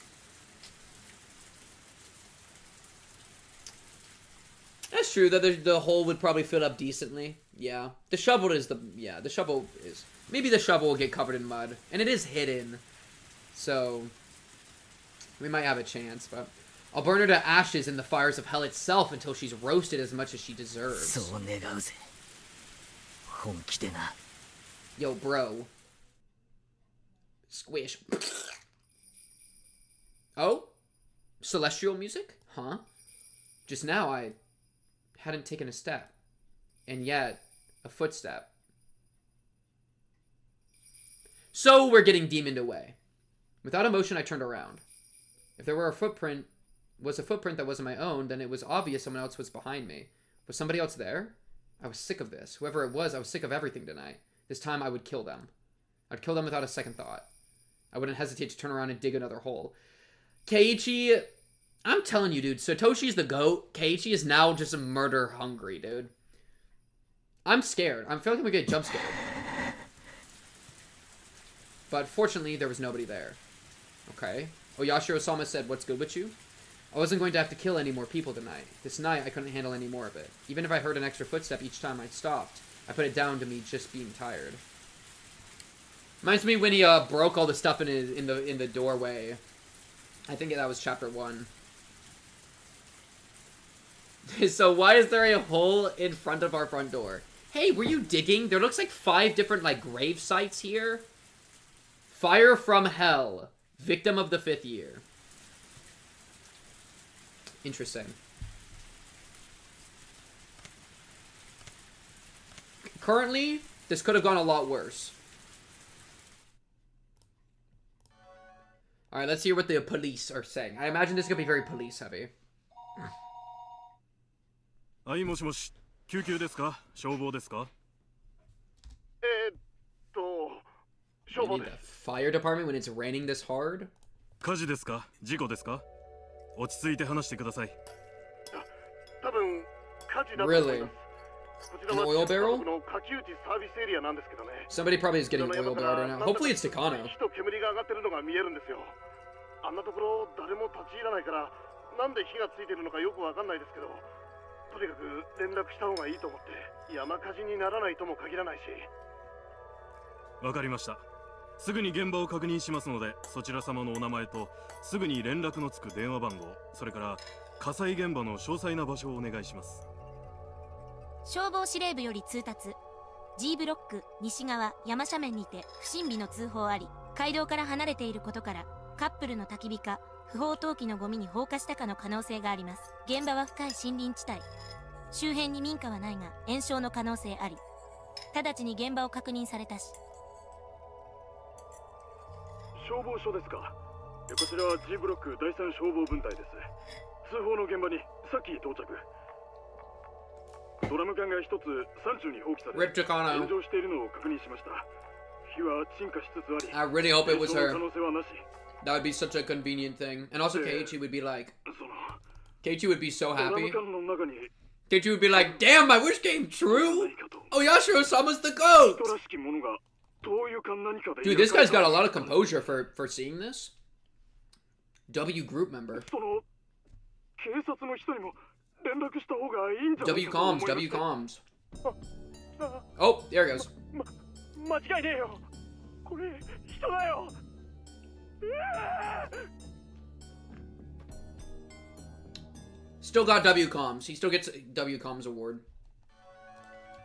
That's true, that the hole would probably fill up decently. Yeah. The shovel is maybe the shovel will get covered in mud. And it is hidden. So, we might have a chance, but I'll burn her to ashes in the fires of hell itself until she's roasted as much as she deserves. Yo, bro. Squish. Oh? Celestial music? Huh? Just now I hadn't taken a step. And yet, a footstep. So we're getting demoned away. Without emotion, I turned around. If there were a footprint that wasn't my own, then it was obvious someone else was behind me. Was somebody else there? I was sick of this. Whoever it was, I was sick of everything tonight. This time I would kill them. I'd kill them without a second thought. I wouldn't hesitate to turn around and dig another hole. Keiichi, I'm telling you, dude, Satoshi's the GOAT. Keiichi is now just murder hungry, dude. I'm scared. I feel like I'm gonna get jump scared. But fortunately, there was nobody there. Okay. Oyashiro-sama said, "What's good with you?" I wasn't going to have to kill any more people tonight. This night, I couldn't handle any more of it. Even if I heard an extra footstep each time I stopped, I put it down to me just being tired. Reminds me when he broke all the stuff in the doorway. I think that was chapter 1. So why is there a hole in front of our front door? Hey, were you digging? There looks like 5 different like grave sites here. Fire from hell. Victim of the 5th year. Interesting. Currently, this could have gone a lot worse. Alright, let's hear what the police are saying. I imagine this is going to be very police heavy. はい、もしもし。救急ですか？消防ですか？You need the fire department when it's raining this hard? 火事ですか？事故ですか？落ち着いて話してください。多分火事だと思い Really? ます。 An oil barrel? の下級地サービスエリアなんですけどね。 Somebody probably is getting oil barreled right now. Hopefully it's Takano. 火と煙が上がってるのが見えるんですよ。あんなところ誰も立ち入らないから、なんで火がついてるのかよくわかんないですけど、とにかく連絡した方がいいと思って、山火事にならないとも限らないし。わかりました。すぐに現場を確認しますので、そちら様のお名前とすぐに連絡のつく電話番号、それから火災現場の詳細な場所をお願いします。消防司令部より通達。 G ブロック西側山斜面にて不審火の通報あり、街道から離れていることからカップルの焚き火か不法投棄のゴミに放火したかの可能性があります。現場は深い森林地帯、周辺に民家はないが延焼の可能性あり、直ちに現場を確認されたし。消防署ですか。こちらは G ブロック第3消防分隊です。通報の現場にさっき到着。ドラム缶が一つ山中に放棄され炎上しているのを確認しました。火は鎮火しつつあり、 I really hope it was her. 可能性はなし。 That would be such a convenient thing. And also Keiichi would be like... Keiichi would be so happy. Keiichi would be like, damn, my wish came true! Oh, Yashiro-sama's the GOAT! Dude, this guy's got a lot of composure for seeing this. W group member. W comms, W comms. Oh, there it goes. Still got W comms. He still gets a W comms award.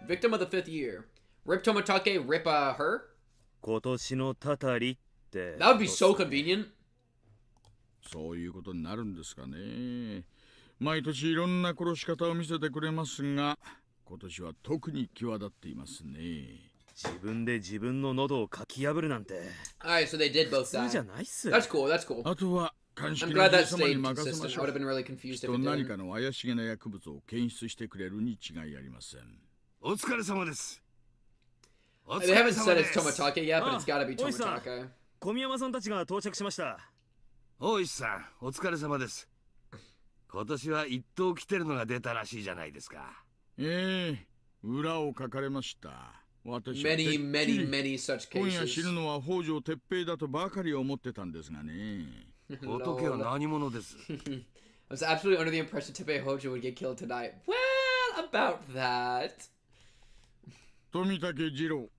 Victim of the 5th year. Rip Tomitake, rip her? That would be so convenient. そういうことになるんですかね。毎年いろんな殺し方を見せてくれますが、今年は特に際立っていますね。自分で自分の喉をかき破るなんて。Alright, so they did both die. That's cool, that's cool. あとは鑑識 I'm の glad じ that い様に stayed 任せ consistent. ま I しょ would う。 have been really confused き if っ it と何 didn't. かの怪しげな薬物を検出してくれるに違いありません。お疲れ様です。They haven't said it's Tomitake yet, but it's gotta be Tomitake. 小宮山さんたちが到着しました。大石さん、お疲れ様です。今年は一等来てるのが出たらしいじゃないですか。裏を書かれました。私は Many, many, many such 今夜知る cases. のは北条鉄平だとばかり思ってたんですがね。仏は何者です。I was absolutely under the impression Teppei Hojo would get killed tonight. Well, about that. 富武二郎、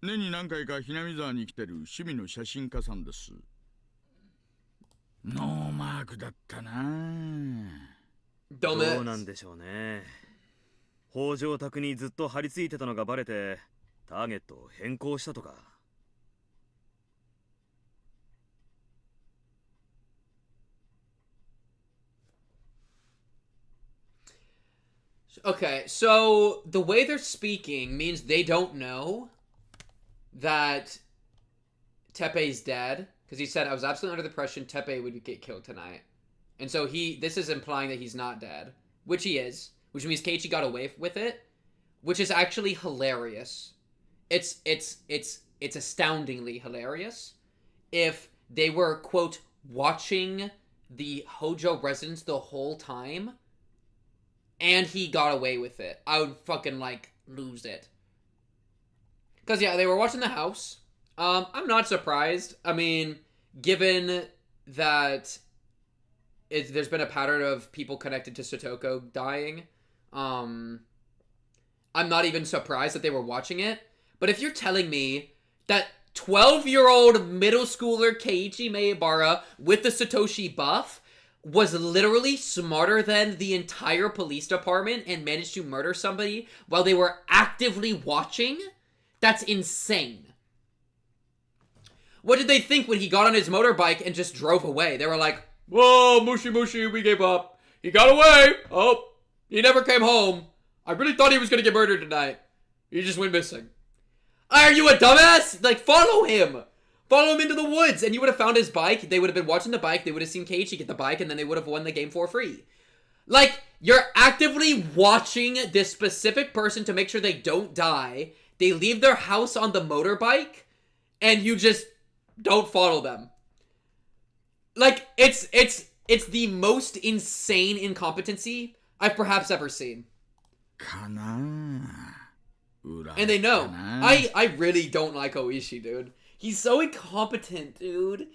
年に何回かひなみ沢に来てる趣味の写真家さんです。ノーマークだったな。どうなんでしょうね。北条宅にずっと張り付いてたのがバレて、ターゲットを変更したとか。Okay, so the way they're speaking means they don't know that Teppei's dead. Because he said, I was absolutely under the impression Teppei would get killed tonight. And so this is implying that he's not dead. Which he is. Which means Keiichi got away with it. Which is actually hilarious. It's astoundingly hilarious. If they were, quote, watching the Hojo residence the whole time, and he got away with it, I would fucking, like, lose it. Because, yeah, they were watching the house. I'm not surprised. I mean, given that there's been a pattern of people connected to Satoko dying, I'm not even surprised that they were watching it. But if you're telling me that 12-year-old middle schooler Keiichi Maebara with the Satoshi buff was literally smarter than the entire police department and managed to murder somebody while they were actively watching, that's insane. What did they think when he got on his motorbike and just drove away? They were like, whoa, mushy mushy, we gave up. He got away. Oh, he never came home. I really thought he was going to get murdered tonight. He just went missing. Are you a dumbass? Like, follow him. Follow him into the woods, and you would have found his bike. They would have been watching the bike. They would have seen Keiichi get the bike, and then they would have won the game for free. Like, you're actively watching this specific person to make sure they don't die. They leave their house on the motorbike, and you just don't follow them. Like, it's the most insane incompetency I've perhaps ever seen. And they know. I really don't like Oishi, dude. He's so incompetent, dude.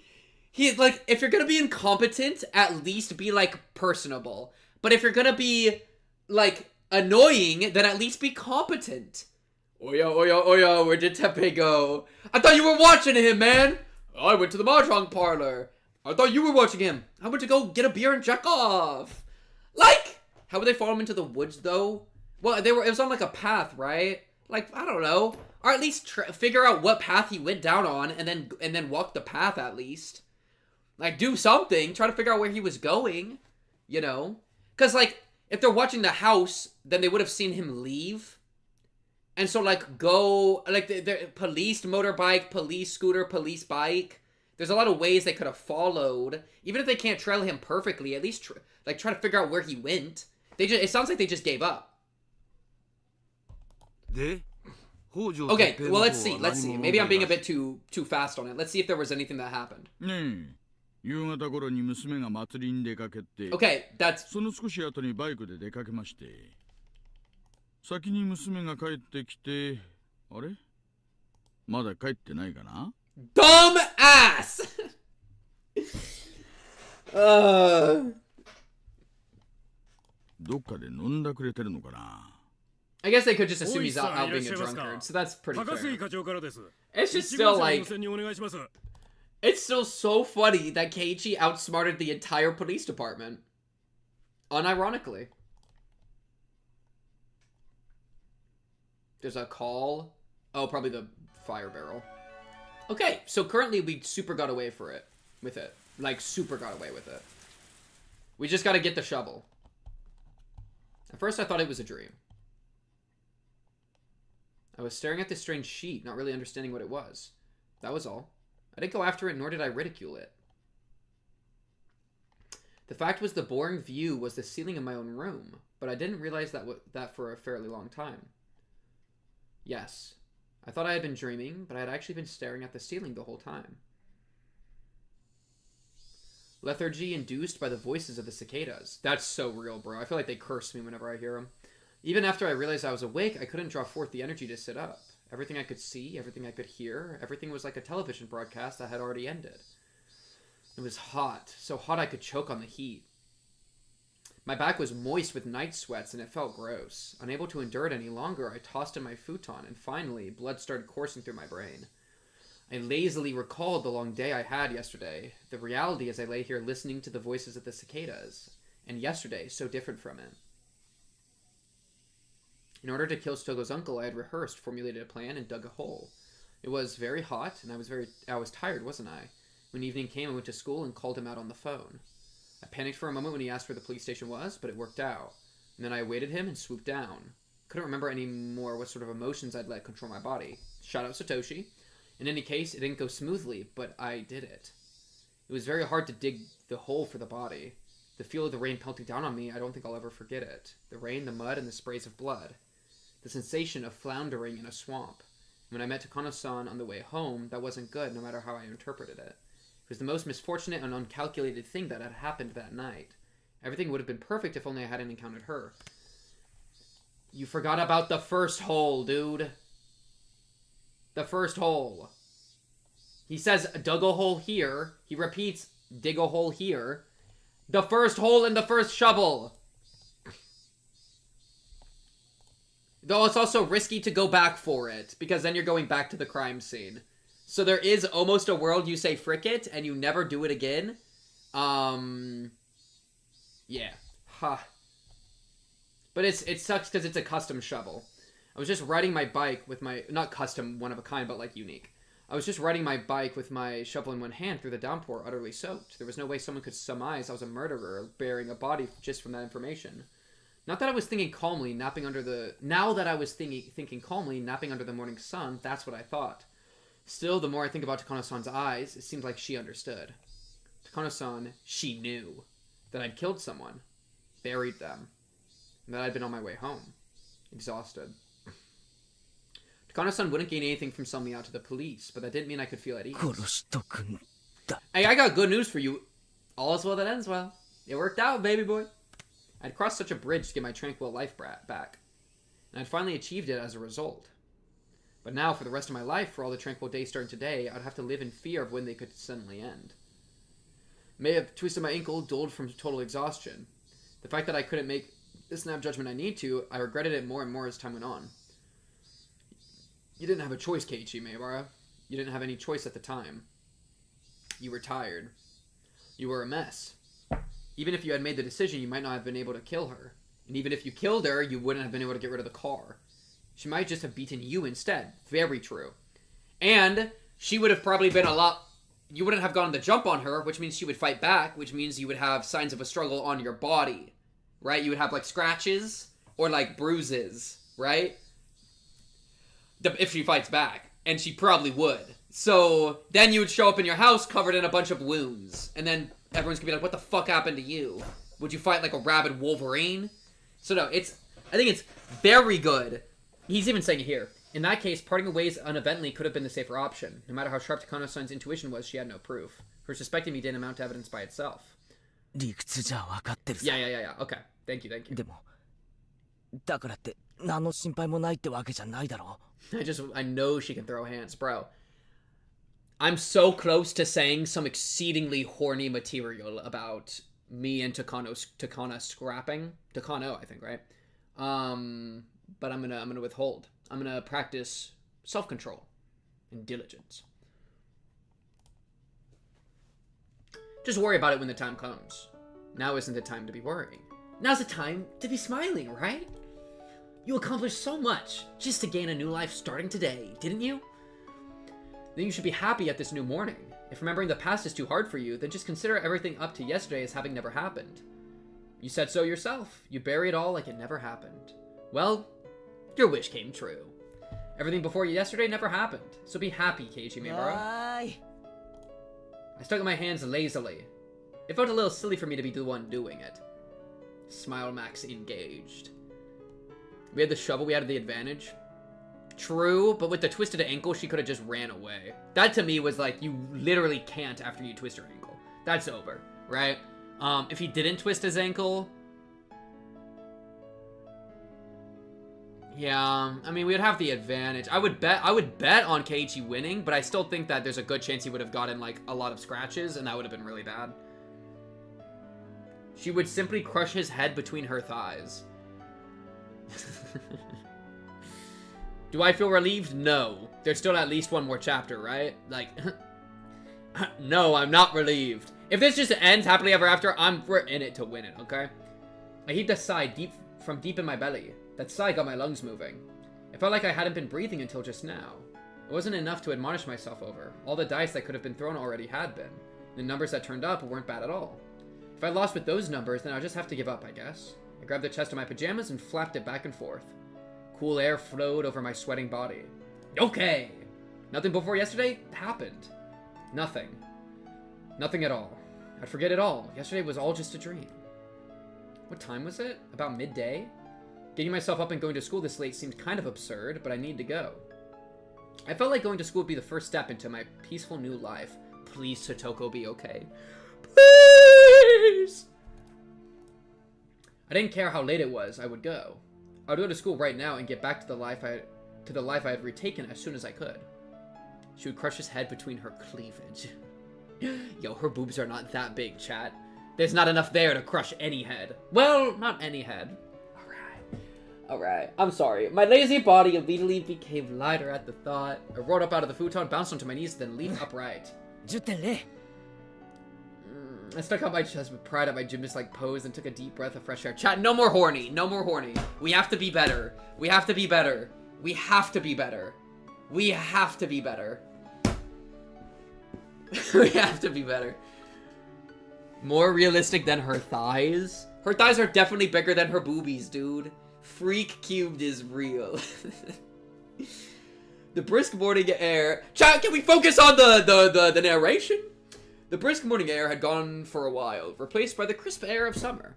He's like, if you're gonna be incompetent, at least be, like, personable. But if you're gonna be, like, annoying, then at least be competent. Oya, where did Teppei go? I thought you were watching him, man! I went to the mahjong parlor. I thought you were watching him. I went to go get a beer and jack off. Like, how would they follow him into the woods, though? Well, it was on, like, a path, right? Like, I don't know. Or at least figure out what path he went down on and then walk the path at least. Like, do something. Try to figure out where he was going. You know? Because, like, if they're watching the house, then they would have seen him leave. And so, like, go... Like, the police motorbike, police scooter, police bike. There's a lot of ways they could have followed. Even if they can't trail him perfectly, at least, try to figure out where he went. It sounds like they just gave up. Okay, well, let's see. Maybe I'm being a bit too fast on it. Let's see if there was anything that happened. Okay, that's... その少し後にバイクで出かけまして、先に娘が帰ってきて、あれ？まだ帰ってないかな？ Dumb ass! どっかで飲んだくれてるのかな？ I guess they could just assume he's out being a drunkard, so that's pretty fair. It's just still like... It's still so funny that Keiichi outsmarted the entire police department. Unironically. There's a call. Oh, probably the fire barrel. Okay, so currently we super got away with it. Like, super got away with it. We just gotta get the shovel. At first I thought it was a dream. I was staring at this strange sheet, not really understanding what it was. That was all. I didn't go after it, nor did I ridicule it. The fact was the boring view was the ceiling of my own room, but I didn't realize that for a fairly long time. Yes, I thought I had been dreaming, but I had actually been staring at the ceiling the whole time. Lethargy induced by the voices of the cicadas. That's so real, bro. I feel like they curse me whenever I hear them. Even after I realized I was awake, I couldn't draw forth the energy to sit up. Everything I could see, everything I could hear, everything was like a television broadcast that had already ended. It was hot, so hot I could choke on the heat. My back was moist with night sweats and it felt gross. Unable to endure it any longer, I tossed in my futon and finally, blood started coursing through my brain. I lazily recalled the long day I had yesterday, the reality as I lay here listening to the voices of the cicadas, and yesterday so different from it. In order to kill Stogo's uncle, I had rehearsed, formulated a plan, and dug a hole. It was very hot, and I was tired, wasn't I? When evening came, I went to school and called him out on the phone. I panicked for a moment when he asked where the police station was, but it worked out. And then I awaited him and swooped down. Couldn't remember anymore what sort of emotions I'd let control my body. Shout out Satoshi. In any case, it didn't go smoothly, but I did it. It was very hard to dig the hole for the body. The feel of the rain pelting down on me, I don't think I'll ever forget it. The rain, the mud, and the sprays of blood. The sensation of floundering in a swamp. When I met Takano-san on the way home, that wasn't good, no matter how I interpreted it. It was the most misfortunate and uncalculated thing that had happened that night. Everything would have been perfect if only I hadn't encountered her. You forgot about the first hole, dude. The first hole. He says, dug a hole here. He repeats, dig a hole here. The first hole in the first shovel. Though it's also risky to go back for it, because then you're going back to the crime scene. So there is almost a world you say frick it, and you never do it again. Yeah. Huh. But it sucks because it's a custom shovel. I was just riding my bike with my... Not custom, one of a kind, but like unique. I was just riding my bike with my shovel in one hand through the downpour, utterly soaked. There was no way someone could surmise I was a murderer bearing a body just from that information. Not that I was thinking calmly, napping under the... Now that I was thinking calmly, napping under the morning sun, that's what I thought. Still, the more I think about Takano-san's eyes, it seemed like she understood. Takano-san, she knew that I'd killed someone, buried them, and that I'd been on my way home, exhausted. Takano-san wouldn't gain anything from selling me out to the police, but that didn't mean I could feel at ease. Hey, I got good news for you. All is well that ends well. It worked out, baby boy. I'd crossed such a bridge to get my tranquil life back, and I'd finally achieved it as a result. But now, for the rest of my life, for all the tranquil days starting today, I'd have to live in fear of when they could suddenly end. May have twisted my ankle, dulled from total exhaustion. The fact that I couldn't make the snap judgment I need to, I regretted it more and more as time went on. You didn't have a choice, Keiichi Maebara. You didn't have any choice at the time. You were tired. You were a mess. Even if you had made the decision, you might not have been able to kill her. And even if you killed her, you wouldn't have been able to get rid of the car. She might just have beaten you instead. Very true. And she would have probably been a lot... You wouldn't have gotten the jump on her, which means she would fight back, which means you would have signs of a struggle on your body. Right? You would have, like, scratches or, like, bruises. Right? If she fights back. And she probably would. So, then you would show up in your house covered in a bunch of wounds. And then everyone's gonna be like, what the fuck happened to you? Would you fight like a rabid Wolverine? So no, I think it's very good. He's even saying it here. In that case, parting ways uneventfully could have been the safer option. No matter how sharp Takano-san's intuition was, she had no proof. Her suspecting me didn't amount to evidence by itself. Yeah. Okay. Thank you. I know she can throw hands, bro. I'm so close to saying some exceedingly horny material about me and Takano scrapping. Takano, I think, right? But I'm gonna withhold. I'm gonna practice self-control and diligence. Just worry about it when the time comes. Now isn't the time to be worrying. Now's the time to be smiling, right? You accomplished so much just to gain a new life starting today, didn't you? Then you should be happy at this new morning. If remembering the past is too hard for you, then just consider everything up to yesterday as having never happened. You said so yourself. You bury it all like it never happened. Well, your wish came true. Everything before yesterday never happened. So be happy, Keiichi Maebara. I stuck in my hands lazily. It felt a little silly for me to be the one doing it. Smile Max engaged. We had the shovel, we had the advantage. True, but with the twisted ankle, she could have just ran away. That to me was like, you literally can't after you twist your ankle. That's over, right? If he didn't twist his ankle... Yeah, I mean, we would have the advantage. I would bet on Keiichi winning, but I still think that there's a good chance he would have gotten, like, a lot of scratches, and that would have been really bad. She would simply crush his head between her thighs. Do I feel relieved? No. There's still at least one more chapter, right? Like, no, I'm not relieved. If this just ends happily ever after, we're in it to win it, okay? I heaved a sigh from deep in my belly. That sigh got my lungs moving. It felt like I hadn't been breathing until just now. It wasn't enough to admonish myself over. All the dice that could have been thrown already had been. The numbers that turned up weren't bad at all. If I lost with those numbers, then I'll just have to give up, I guess. I grabbed the chest of my pajamas and flapped it back and forth. Cool air flowed over my sweating body. Okay! Nothing before yesterday happened. Nothing. Nothing at all. I'd forget it all. Yesterday was all just a dream. What time was it? About midday? Getting myself up and going to school this late seemed kind of absurd, but I needed to go. I felt like going to school would be the first step into my peaceful new life. Please, Satoko, be okay. Please! I didn't care how late it was, I would go. I would go to school right now and get back to the life I had retaken as soon as I could. She would crush his head between her cleavage. Yo, her boobs are not that big, chat. There's not enough there to crush any head. Well, not any head. Alright. I'm sorry. My lazy body immediately became lighter at the thought. I rolled up out of the futon, bounced onto my knees, then leaped upright. I stuck out my chest with pride at my gymnast-like pose and took a deep breath of fresh air. Chat, no more horny. No more horny. We have to be better. We have to be better. We have to be better. We have to be better. We have to be better. More realistic than her thighs? Her thighs are definitely bigger than her boobies, dude. Freak cubed is real. The brisk morning air... Chat, can we focus on the narration? The brisk morning air had gone for a while, replaced by the crisp air of summer.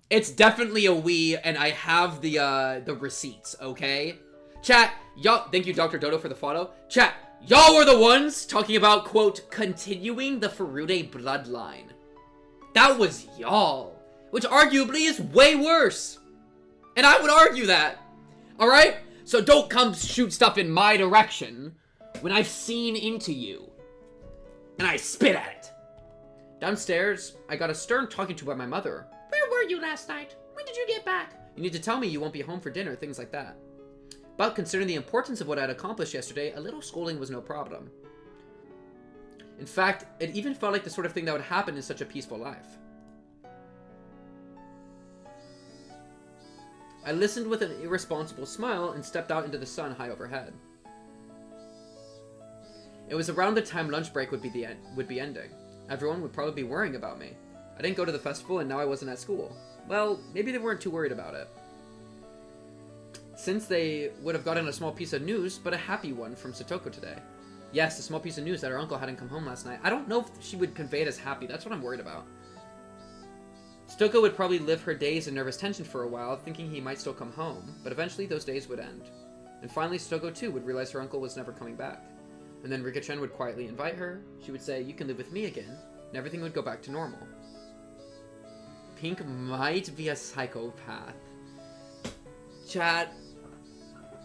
It's definitely a we, and I have the receipts, okay? Chat, y'all... Thank you, Dr. Dodo, for the follow. Chat, y'all were the ones talking about, quote, continuing the Furude bloodline. That was y'all. Which arguably is way worse. And I would argue that. Alright? So don't come shoot stuff in my direction when I've seen into you. And I spit at it. Downstairs, I got a stern talking to by my mother. Where were you last night? When did you get back? You need to tell me you won't be home for dinner, things like that. But considering the importance of what I'd accomplished yesterday, a little scolding was no problem. In fact, it even felt like the sort of thing that would happen in such a peaceful life. I listened with an irresponsible smile and stepped out into the sun high overhead. It was around the time lunch break would be ending. Everyone would probably be worrying about me. I didn't go to the festival and now I wasn't at school. Well, maybe they weren't too worried about it. Since they would have gotten a small piece of news, but a happy one from Satoko today. Yes, a small piece of news that her uncle hadn't come home last night. I don't know if she would convey it as happy. That's what I'm worried about. Satoko would probably live her days in nervous tension for a while, thinking he might still come home, but eventually those days would end. And finally, Satoko too would realize her uncle was never coming back. And then Rika-chan would quietly invite her, she would say, "You can live with me again," and everything would go back to normal. Pink might be a psychopath. Chat,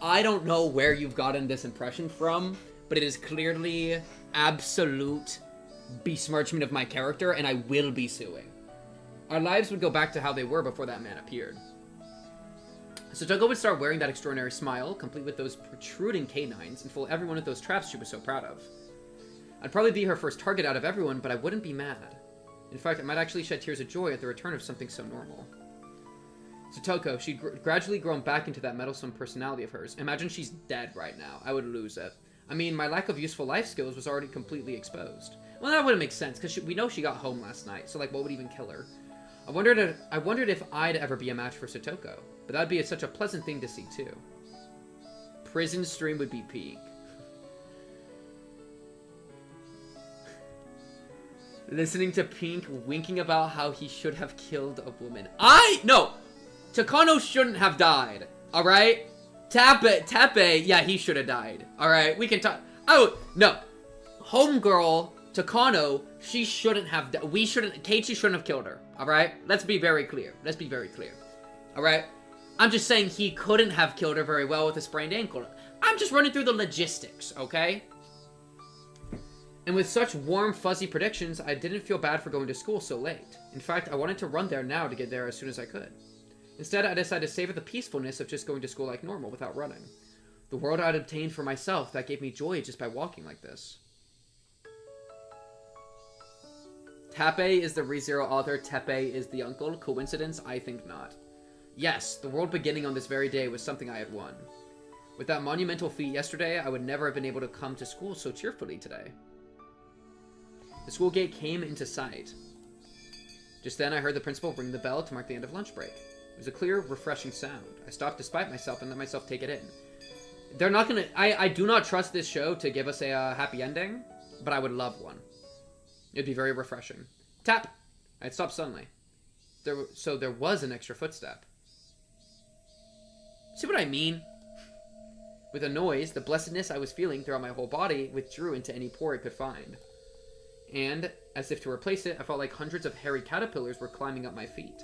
I don't know where you've gotten this impression from, but it is clearly absolute besmirchment of my character, and I will be suing. Our lives would go back to how they were before that man appeared. Satoko would start wearing that extraordinary smile, complete with those protruding canines, and fool everyone with those traps she was so proud of. I'd probably be her first target out of everyone, but I wouldn't be mad. In fact, I might actually shed tears of joy at the return of something so normal. Satoko, she'd gradually grown back into that meddlesome personality of hers. Imagine she's dead right now. I would lose it. I mean, my lack of useful life skills was already completely exposed. Well, that wouldn't make sense, because we know she got home last night, so, like, what would even kill her? I wondered if I'd ever be a match for Satoko, but that'd be such a pleasant thing to see, too. Prison stream would be peak. Listening to Pink winking about how he should have killed a woman. No! Takano shouldn't have died, alright? Teppei, yeah, he should have died, alright? We can talk. Oh, no. Homegirl, Takano, she shouldn't have died. Keiichi shouldn't have killed her, alright? Let's be very clear. Let's be very clear, alright? I'm just saying he couldn't have killed her very well with a sprained ankle. I'm just running through the logistics, okay? And with such warm, fuzzy predictions, I didn't feel bad for going to school so late. In fact, I wanted to run there now to get there as soon as I could. Instead, I decided to savor the peacefulness of just going to school like normal without running. The world I'd obtained for myself that gave me joy just by walking like this. Teppei is the ReZero author, Teppei is the uncle. Coincidence? I think not. Yes, the world beginning on this very day was something I had won. With that monumental feat yesterday, I would never have been able to come to school so cheerfully today. The school gate came into sight. Just then I heard the principal ring the bell to mark the end of lunch break. It was a clear, refreshing sound. I stopped despite myself and let myself take it in. They're not gonna... I do not trust this show to give us a happy ending, but I would love one. It'd be very refreshing. Tap! I'd stopped suddenly. So there was an extra footstep. See what I mean? With a noise, the blessedness I was feeling throughout my whole body withdrew into any pore it could find. And, as if to replace it, I felt like hundreds of hairy caterpillars were climbing up my feet.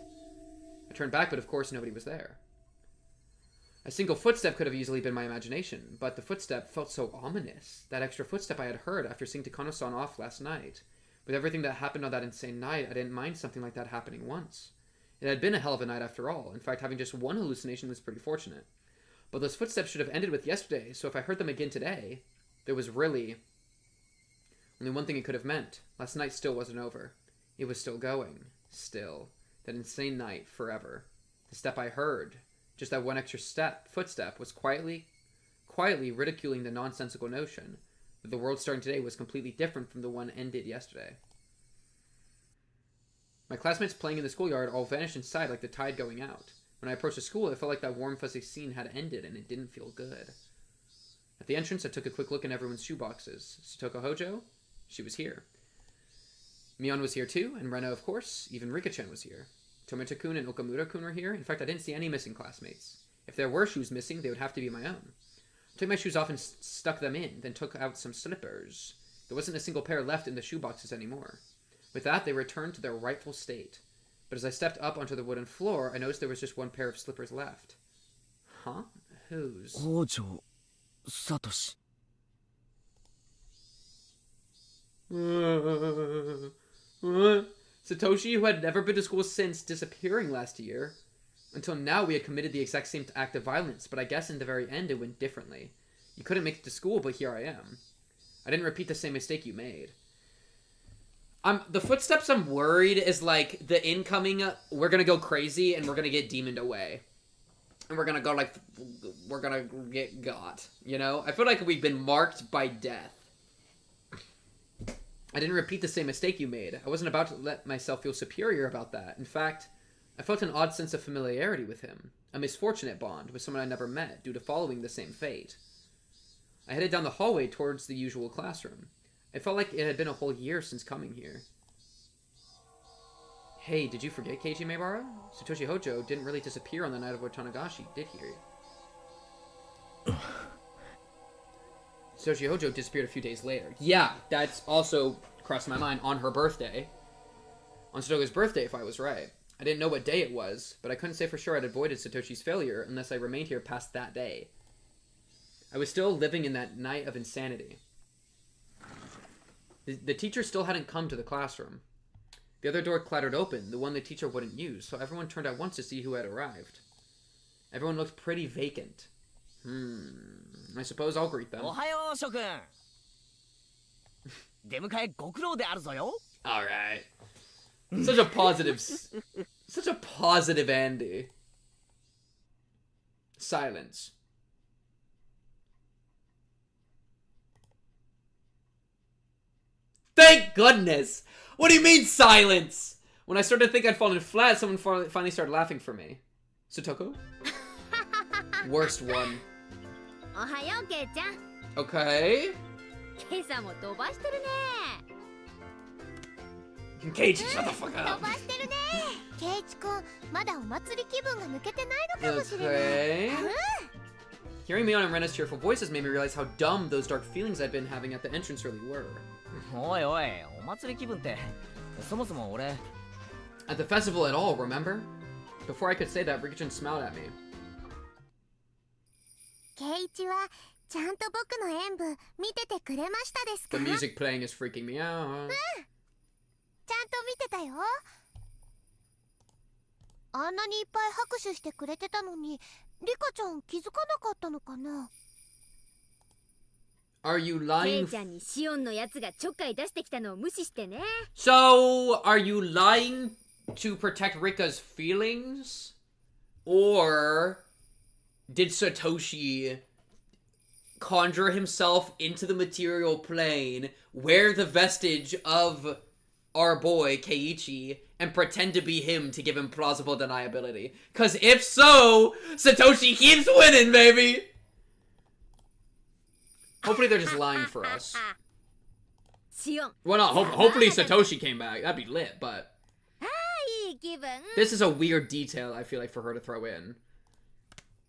I turned back, but of course nobody was there. A single footstep could have easily been my imagination, but the footstep felt so ominous. That extra footstep I had heard after seeing Takano-san off last night. With everything that happened on that insane night, I didn't mind something like that happening once. It had been a hell of a night after all. In fact, having just one hallucination was pretty fortunate. But those footsteps should have ended with yesterday, so if I heard them again today, there was really only one thing it could have meant. Last night still wasn't over. It was still going. Still. That insane night, forever. The step I heard, just that one extra footstep, was quietly ridiculing the nonsensical notion that the world starting today was completely different from the one ended yesterday. My classmates playing in the schoolyard all vanished in sight like the tide going out. When I approached the school, it felt like that warm, fuzzy scene had ended, and it didn't feel good. At the entrance, I took a quick look in everyone's shoeboxes. Satoko Hojo? She was here. Mion was here too, and Rena, of course. Even Rika-chan was here. Tomita-kun and Okamura-kun were here. In fact, I didn't see any missing classmates. If there were shoes missing, they would have to be my own. I took my shoes off and stuck them in, then took out some slippers. There wasn't a single pair left in the shoeboxes anymore. With that, they returned to their rightful state. But as I stepped up onto the wooden floor, I noticed there was just one pair of slippers left. Huh? Whose? Hojo Satoshi. Satoshi, who had never been to school since disappearing last year. Until now, we had committed the exact same act of violence, but I guess in the very end it went differently. You couldn't make it to school, but here I am. I didn't repeat the same mistake you made. The footsteps I'm worried is like the incoming, we're gonna go crazy and we're gonna get demoned away. And we're gonna go like, we're gonna get got, you know? I feel like we've been marked by death. I didn't repeat the same mistake you made. I wasn't about to let myself feel superior about that. In fact, I felt an odd sense of familiarity with him. A misfortunate bond with someone I never met due to following the same fate. I headed down the hallway towards the usual classroom. It felt like it had been a whole year since coming here. Hey, did you forget Keiji Maebara? Satoshi Hojo didn't really disappear on the night of Otanagashi, did he? Satoshi Hojo disappeared a few days later. Yeah, that's also crossed my mind on her birthday. On Satoga's birthday, if I was right. I didn't know what day it was, but I couldn't say for sure I'd avoided Satoshi's failure unless I remained here past that day. I was still living in that night of insanity. The teacher still hadn't come to the classroom. The other door clattered open, the one the teacher wouldn't use, so everyone turned at once to see who had arrived. Everyone looked pretty vacant. I suppose I'll greet them. Ohayo, Shokun. Demukae gokurou de aru zo yo. Alright. Such a positive Andy. Silence. Thank goodness! What do you mean, silence? When I started to think I'd fallen flat, someone finally started laughing for me. Satoko? Worst one. Ohayo, Kei-chan. Okay. Keisa mo dobashiteru ne. Keiichi, shut the fuck up. 飛ばしてるね。ケイチ君、まだお祭り気分が抜けてないのかもしれない。Okay. Hearing Mion and Rena's cheerful voices made me realize how dumb those dark feelings I'd been having at the entrance really were. おいおい、お祭り気分ってそもそも俺 At the festival at all, remember? Before I could say that, Rika-chan smiled at me. ケイチはちゃんと僕の演舞見ててくれましたですか？ The music playing is freaking me out. ちゃんと見てたよ。あんなにいっぱい拍手してくれてたのに、リカちゃん気づかなかったのかな？ Are you ケイ lying? ちゃんにシオンのやつがちょっかい出してきたのを無視してね。 So, are you lying to protect Rika's feelings? Or did Satoshi conjure himself into the material plane, wear the vestige of our boy Keiichi, and pretend to be him to give him plausible deniability. Because if so, Satoshi keeps winning, baby! Hopefully they're just lying for us. Well, no, hopefully Satoshi came back. That'd be lit, but... This is a weird detail, I feel like, for her to throw in.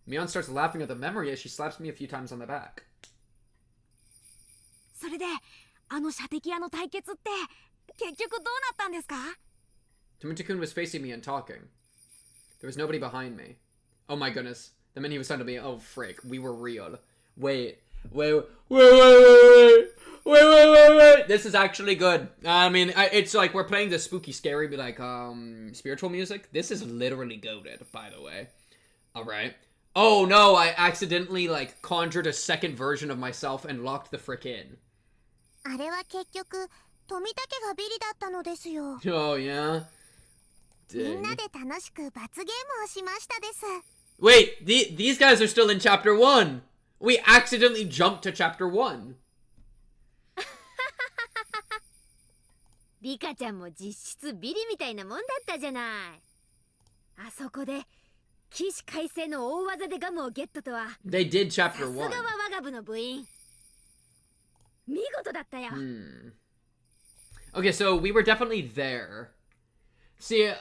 Mion starts laughing at the memory as she slaps me a few times on the back. それで、あの射的屋の対決って、結局どうなったんですか? Tomita-kun was facing me and talking. There was nobody behind me. Oh my goodness. The minute he was talking to me, oh frick, we were real. Wait. This is actually good. I mean, it's like we're playing the spooky, scary, like, spiritual music. This is literally goated, by the way. Alright. Oh no, I accidentally, like, conjured a second version of myself and locked the frick in. あれは結局、富武がビリだったのですよ。 Oh, yeah? みんなで楽しく罰ゲームをしましたです。 Wait, these guys are still in chapter 1. We accidentally jumped to chapter 1. リカちゃんも実質ビリみたいなもんだったじゃない。あそこで起死回生の大技でガムをゲットとは。They did chapter 1. さすがは我が部の部員。見事だったよ。Okay, so we were definitely there. See,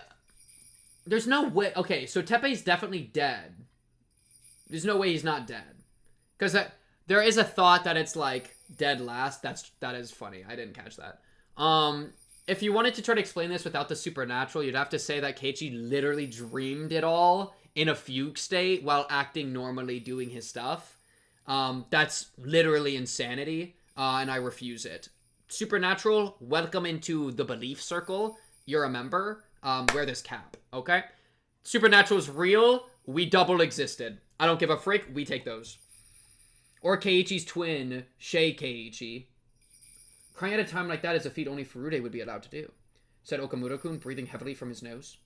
there's no way... Okay, so Teppei's definitely dead. There's no way he's not dead. Because there is a thought that it's like dead last. That is funny. I didn't catch that. If you wanted to try to explain this without the supernatural, you'd have to say that Keiichi literally dreamed it all in a fugue state while acting normally doing his stuff. That's literally insanity, and I refuse it. Supernatural, welcome into the belief circle. You're a member. Wear this cap, okay? Supernatural is real. We double existed. I don't give a frick. We take those. Or Keiichi's twin, Shei Keiichi. Crying at a time like that is a feat only Furude would be allowed to do, said Okamura-kun, breathing heavily from his nose.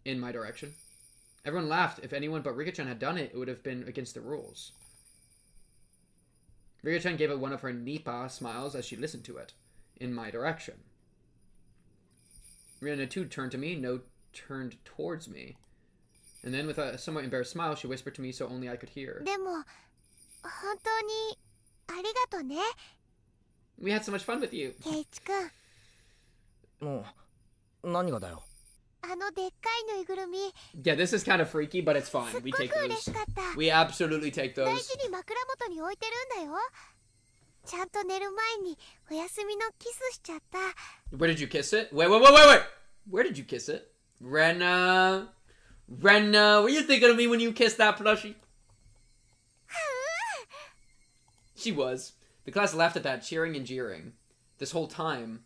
In my direction. Everyone laughed. If anyone but Rika-chan had done it, it would have been against the rules. Rika-chan gave it one of her Nipa smiles as she listened to it. In my direction. Rena too turned to me, no turned towards me. And then with a somewhat embarrassed smile, she whispered to me so only I could hear. でも、本当にありがとね。 We had so much fun with you. ケイチ君。もう、何がだよ。あのでっかいぬいぐるみ。Yeah, this is kind of freaky, but it's fine. We take those. We absolutely take those. 大事に枕元に置いてるんだよ。ちゃんと寝る前にお休みのキスしちゃった。Where did you kiss it? Wait. Where did you kiss it? Rena, were you thinking of me when you kissed that plushie? She was. The class laughed at that, cheering and jeering. This whole time,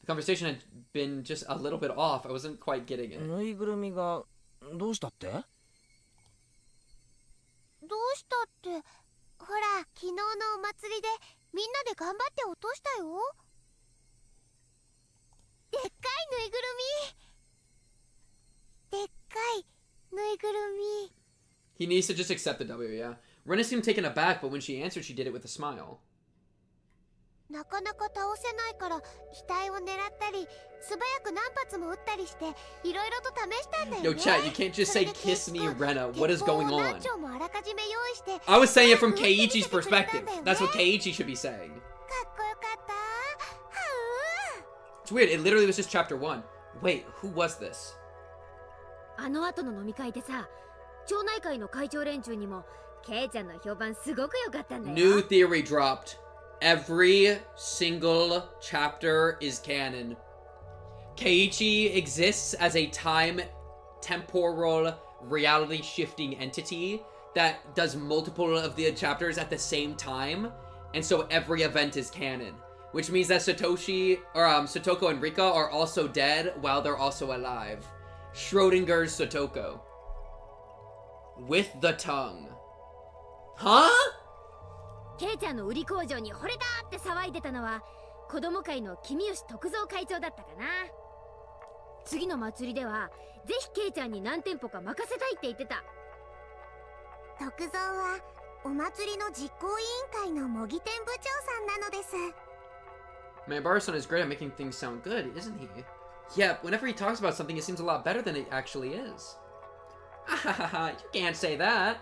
the conversation had been just a little bit off. I wasn't quite getting it. ぬいぐるみがどうしたって？どうしたって、ほら、昨日のお祭りでみんなで頑張って落としたよ。でっかいぬいぐるみ。でっかいぬいぐるみ。 He needs to just accept the W, yeah. Rena seemed taken aback, but when she answered, she did it with a smile. なかなか倒せないから額を狙ったり素早く何発も撃ったりしていろいろと試したんだよね。 Yo, chat, you can't just say kiss me, Rena. What is going on? 何丁もあらかじめ用意して I was saying it from Keiichi's perspective. That's what Keiichi should be saying. かっこよかった。 It's weird. It literally was just chapter 1. Wait, who was this? あの後の飲み会でさ、町内会の会長連中にもケイちゃんの評判すごく良かったんだよ。 New theory dropped. Every single chapter is canon. Keiichi exists as a time-temporal, reality-shifting entity that does multiple of the chapters at the same time, and so every event is canon. Which means that Satoko and Rika are also dead while they're also alive. Schrodinger's Satoko. With the tongue. Huh?ケイちゃんの売り工場に惚れたって騒いでたのは子供会の君吉徳蔵会長だったかな。次の祭りではぜひケイちゃんに何店舗か任せたいって言ってた。徳蔵はお祭りの実行委員会の模擬店部長さんなのです。 Man, Barason is great at making things sound good, isn't he? Yeah, whenever he talks about something, it seems a lot better than it actually is. You can't say that.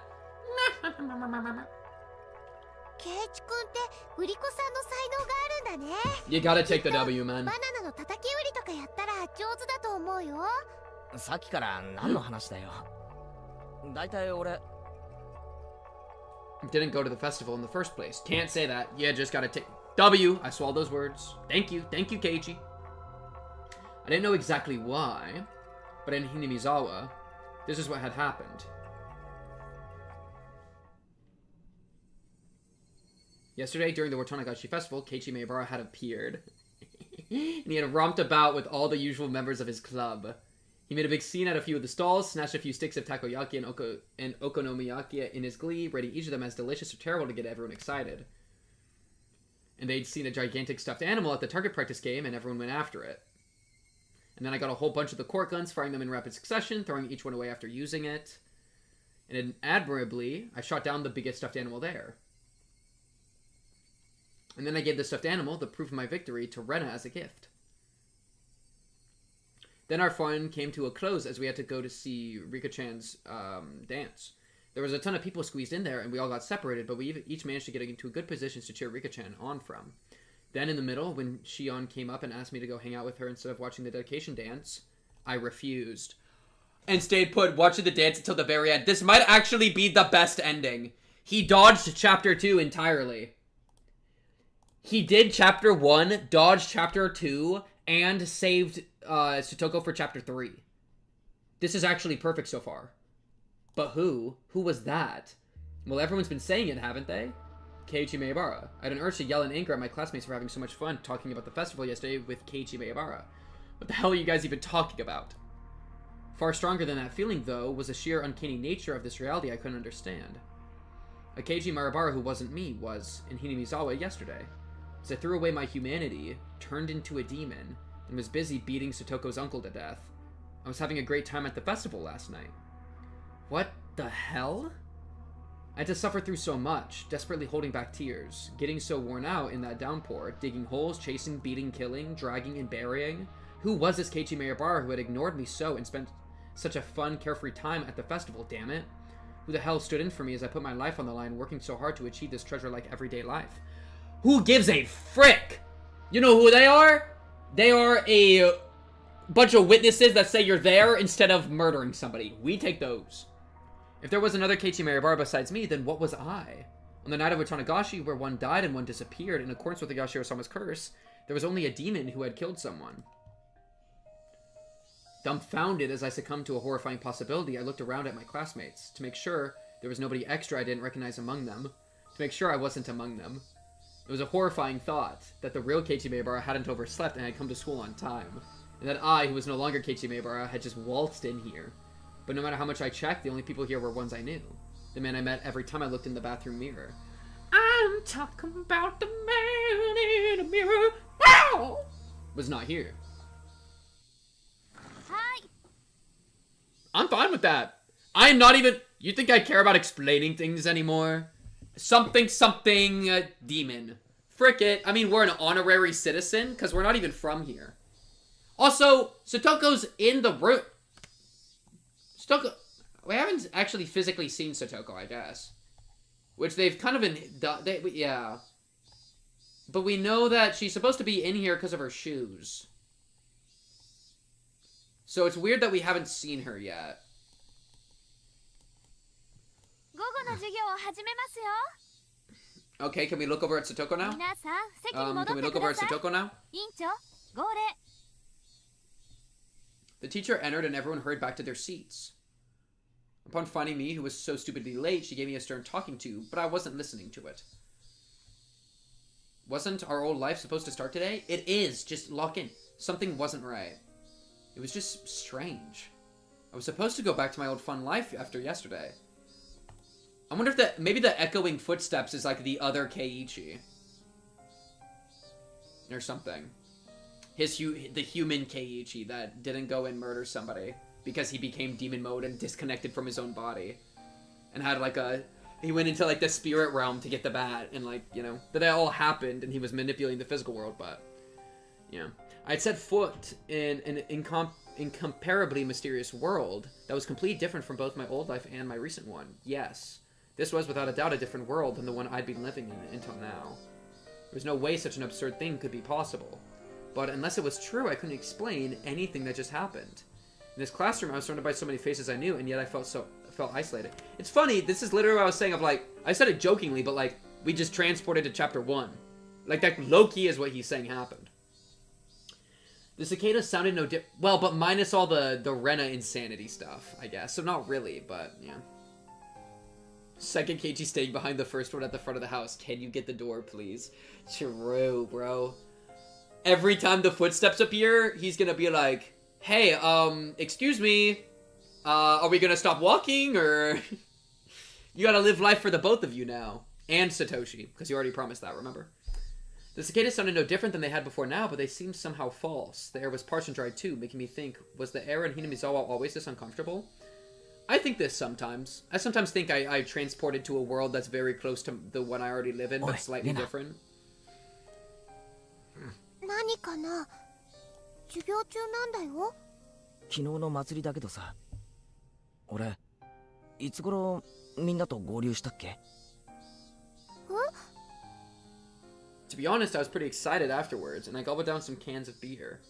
ケイチ君って売り子さんの才能があるんだね。 You gotta take the W, バ man. ナナの叩き売りとかやったら上手だと思うよ。さっきから何の話だよ。だいたい俺 Didn't go to the festival in the first place. Can't say that. Yeah, just gotta take W. I swallowed those words. Thank you, Keiichi. I didn't know exactly why, but in Hinamizawa, this is what had happened. Yesterday, during the Watanagashi festival, Keiichi Maebara had appeared. And he had romped about with all the usual members of his club. He made a big scene at a few of the stalls, snatched a few sticks of takoyaki and okonomiyaki in his glee, rating each of them as delicious or terrible to get everyone excited. And they'd seen a gigantic stuffed animal at the target practice game, and everyone went after it. And then I got a whole bunch of the court guns, firing them in rapid succession, throwing each one away after using it. And then, admirably, I shot down the biggest stuffed animal there. And then I gave the stuffed animal, the proof of my victory, to Rena as a gift. Then our fun came to a close as we had to go to see Rika-chan's dance. There was a ton of people squeezed in there, and we all got separated, but we each managed to get into good positions to cheer Rika-chan on from. Then in the middle, when Shion came up and asked me to go hang out with her instead of watching the dedication dance, I refused. And stayed put watching the dance until the very end. This might actually be the best ending. He dodged Chapter 2 entirely. He did Chapter 1, dodged Chapter 2, and saved Satoko for Chapter 3. This is actually perfect so far. But who? Who was that? Well, everyone's been saying it, haven't they? Keiichi Maebara. I had an urge to yell in anger at my classmates for having so much fun talking about the festival yesterday with Keiichi Maebara. What the hell are you guys even talking about? Far stronger than that feeling, though, was the sheer uncanny nature of this reality I couldn't understand. A Keiichi Maebara who wasn't me was in Hinamizawa yesterday. As I threw away my humanity, turned into a demon, and was busy beating Satoko's uncle to death. I was having a great time at the festival last night. What the hell? I had to suffer through so much, desperately holding back tears, getting so worn out in that downpour, digging holes, chasing, beating, killing, dragging, and burying. Who was this Keiichi Maebara who had ignored me so and spent such a fun, carefree time at the festival, damn it? Who the hell stood in for me as I put my life on the line, working so hard to achieve this treasure-like everyday life? Who gives a frick? You know who they are? They are a bunch of witnesses that say you're there instead of murdering somebody. We take those. If there was another Keiichi Maebara besides me, then what was I? On the night of Watanagashi, where one died and one disappeared, in accordance with the Yashiro-sama's curse, there was only a demon who had killed someone. Dumbfounded as I succumbed to a horrifying possibility, I looked around at my classmates, to make sure there was nobody extra I didn't recognize among them, to make sure I wasn't among them. It was a horrifying thought that the real Keiichi Maebara hadn't overslept and had come to school on time, and that I, who was no longer Keiichi Maebara, had just waltzed in here. But no matter how much I checked, the only people here were ones I knew. The man I met every time I looked in the bathroom mirror. I'm talking about the man in the mirror. Wow! Was not here. Hi. I'm fine with that. I'm not even... You think I care about explaining things anymore? Something, demon. Frick it. I mean, we're an honorary citizen, because we're not even from here. Also, Satoko's in the room. Satoko... We haven't actually physically seen Satoko, I guess. Which they've kind of yeah. But we know that she's supposed to be in here because of her shoes. So it's weird that we haven't seen her yet. Okay, can we look over at Satoko now? Can we look over at Satoko now? The teacher entered and everyone hurried back to their seats. Upon finding me, who was so stupidly late, she gave me a stern talking to, but I wasn't listening to it. Wasn't our old life supposed to start today? It is, just lock in. Something wasn't right. It was just strange. I was supposed to go back to my old fun life after yesterday. I wonder if maybe the echoing footsteps is like the other Keiichi. Or something. The human Keiichi that didn't go and murder somebody because he became demon mode and disconnected from his own body. And had like he went into like the spirit realm to get the bat and like, you know, that all happened and he was manipulating the physical world, but Yeah. I'd set foot in an incomparably mysterious world that was completely different from both my old life and my recent one. Yes. This was, without a doubt, a different world than the one I'd been living in until now. There was no way such an absurd thing could be possible. But unless it was true, I couldn't explain anything that just happened. In this classroom, I was surrounded by so many faces I knew, and yet I felt isolated. It's funny, this is literally what I was saying of, like, I said it jokingly, but, like, we just transported to chapter 1. Like, that low-key is what he's saying happened. The cicadas sounded no different. Well, but minus all the Rena insanity stuff, I guess. So not really, but, yeah. Second Keiichi staying behind the first one at the front of the house. Can you get the door, please? True, bro. Every time the footsteps appear, he's gonna be like, hey, excuse me, are we gonna stop walking, or... You gotta live life for the both of you now. And Satoshi, because you already promised that, remember? The cicadas sounded no different than they had before now, but they seemed somehow false. The air was parched and dry too, making me think, was the air in Hinamizawa always this uncomfortable? I think this sometimes. I sometimes think I transported to a world that's very close to the one I already live in, but slightly different. 何かな授業中なんだよ昨日の祭りだけどさ俺いつ頃みんなと合流したっけ To be honest, I was pretty excited afterwards, and I gobbled down some cans of beer.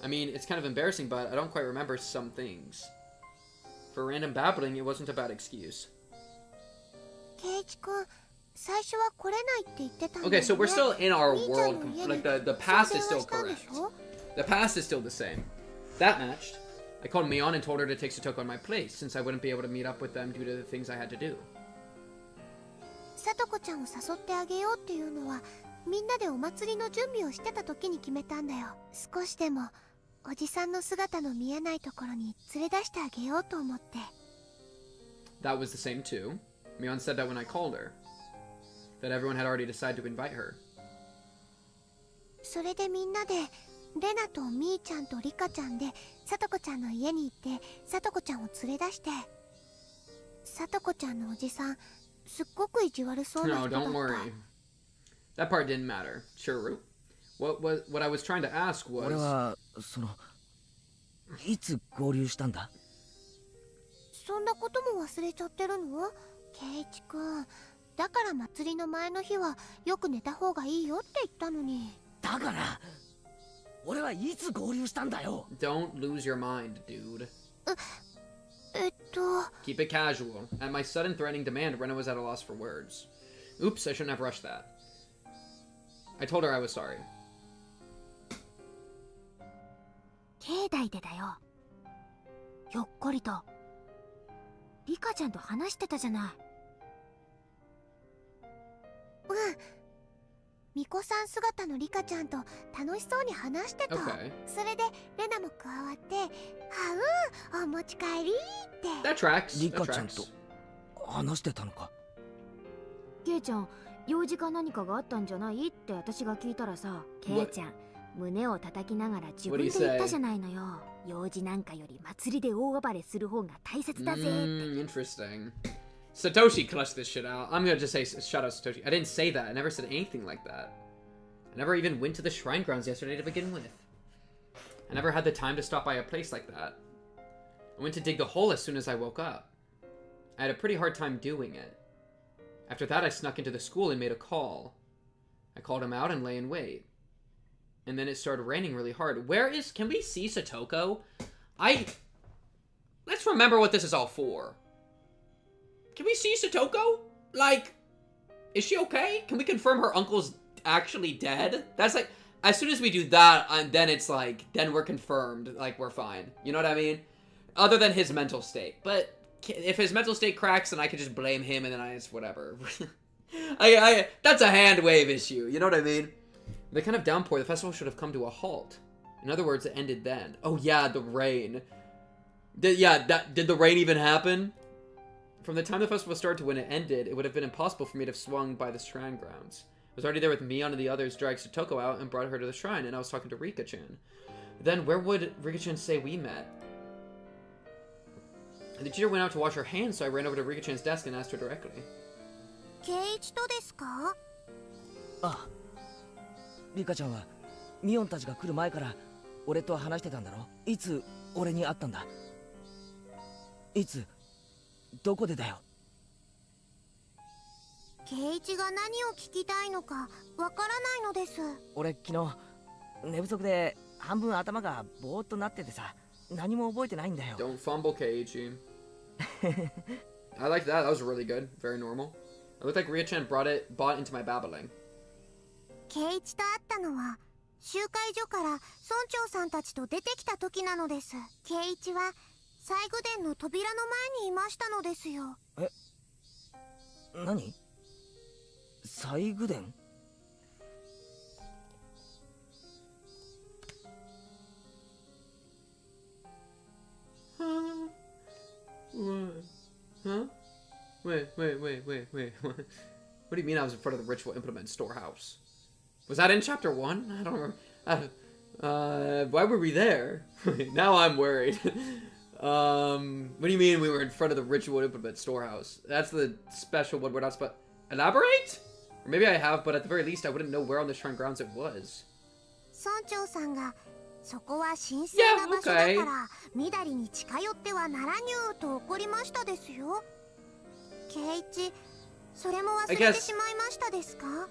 I mean, it's kind of embarrassing, but I don't quite remember some things. For random babbling, it wasn't a bad excuse. Keiichi-kun, 最初は来れないって言ってたんだよね Okay, so we're still in our world. Like, the past is still correct. The past is still the same. That matched. I called Mion and told her to take Satoko in my place, since I wouldn't be able to meet up with them due to the things I had to do. さとこちゃんを誘ってあげようっていうのはみんなでお祭りの準備をしてた時に決めたんだよ。少しでもおじさんの姿の見えないところに連れ出してあげようと思って。 That was the same too. Mion said that when I called her. That everyone had already decided to invite her. それでみんなでレナとミーちゃんとリカちゃんでさとこちゃんの家に行ってさとこちゃんを連れ出してさとこちゃんのおじさんすっごく意地悪そうな人だった。 No, don't worry. That part didn't matter. Sure. What I was trying to ask was... 俺はそのいつ合流したんだそんなことも忘れちゃってるのケイイチ君。だから祭りの前の日はよく寝た方がいいよって言ったのに。だから俺はいつ合流したんだよ Don't lose your mind, dude. Keep it casual. At my sudden threatening demand, Rena was at a loss for words. Oops, I shouldn't have rushed that. I told her I was sorry. 境内でだよ。ひょっこりとリカちゃんと話してたじゃない。うん。巫女さん姿のリカちゃんと楽しそうに話してた。Okay. それでレナも加わって「あうんお持ち帰り」って。 That tracks. リ That カちゃんと tracks. 話してたのかケイちゃん用事か何かがあったんじゃないって私が聞いたらさ、ケイちゃん胸を叩きながら自分で言ったじゃないのよ。用事なんかより祭りで大暴れする方が大切だぜって。Interesting. Satoshi clutched this shit out. I'm gonna just say shout out Satoshi. I didn't say that. I never said anything like that. I never even went to the shrine grounds yesterday to begin with. I never had the time to stop by a place like that. I went to dig the hole as soon as I woke up. I had a pretty hard time doing it. After that, I snuck into the school and made a call. I called him out and lay in wait. And then it started raining really hard. Can we see Satoko? Let's remember what this is all for. Can we see Satoko? Like, is she okay? Can we confirm her uncle's actually dead? That's like, as soon as we do that, then it's like, then we're confirmed, like, we're fine. You know what I mean? Other than his mental state. But if his mental state cracks, then I can just blame him and then it's whatever. That's a hand wave issue, you know what I mean? The kind of downpour, the festival should have come to a halt. In other words, it ended then. Oh yeah, the rain. Did the rain even happen? From the time the festival started to when it ended, it would have been impossible for me to have swung by the shrine grounds. I was already there with Mion and the others, dragged Satoko out and brought her to the shrine, and I was talking to Rika-chan. Then, where would Rika-chan say we met? The teacher went out to wash her hands, so I ran over to Rika-chan's desk and asked her directly. ケイイチとですか？ああリカちゃんはミオンたちが来る前から俺と話してたんだろ。いつ俺に会ったんだ。いつどこでだよ。圭一が何を聞きたいのかわからないのです。俺昨日寝不足で半分頭がぼーっとなっててさ、何も覚えてないんだよ。 Don't fumble, Keiichi. I like that. That was really good. Very normal. It looked like Ria-chan bought into my babbling. 圭一と会ったのは集会所から村長さんたちと出てきた時なのです。圭一は西宮殿の扉の前にいましたのですよ。え、何？西宮殿？Huh? Wait. What do you mean I was in front of the ritual implement storehouse? Was that in chapter 1? I don't remember. Why were we there? Now I'm worried. What do you mean we were in front of the ritual implement storehouse? That's the special one we're not supposed... Elaborate? Or maybe I have, but at the very least I wouldn't know where on the shrine grounds it was. 村長さんがそこは神聖な場所だからみだりに近寄ってはならにゅうと怒りましたですよ。圭一、それも忘れてしまいましたですか？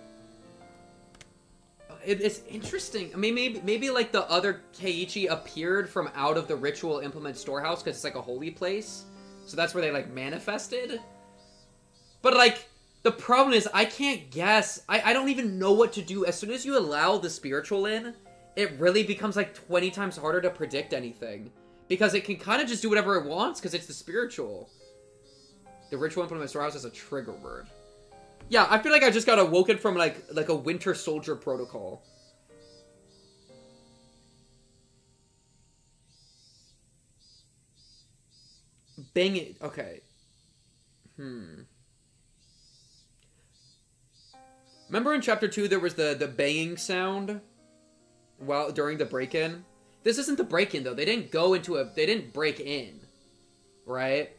It's interesting. I mean, maybe like the other Keiichi appeared from out of the ritual implement storehouse because it's like a holy place. So that's where they like manifested. But like, the problem is I can't guess. I don't even know what to do. As soon as you allow the spiritual in, it really becomes like 20 times harder to predict anything. Because it can kind of just do whatever it wants because it's the spiritual. The ritual implement storehouse is a trigger word. Yeah, I feel like I just got awoken from like a Winter Soldier protocol. Bang it. Okay. Remember in chapter 2 there was the banging sound during the break-in? This isn't the break-in though. They didn't break in. Right?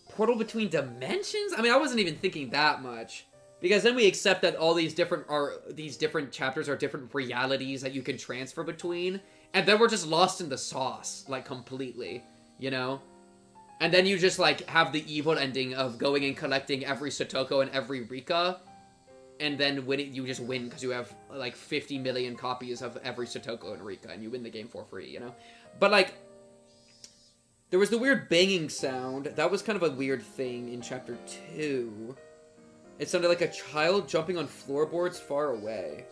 Portal between dimensions? I mean, I wasn't even thinking that much. Because then we accept that all these different chapters are different realities that you can transfer between. And then we're just lost in the sauce, like, completely. You know? And then you just, like, have the evil ending of going and collecting every Satoko and every Rika. And then you just win because you have, like, 50 million copies of every Satoko and Rika. And you win the game for free, you know? But, like... There was the weird banging sound. That was kind of a weird thing in chapter 2. It sounded like a child jumping on floorboards far away.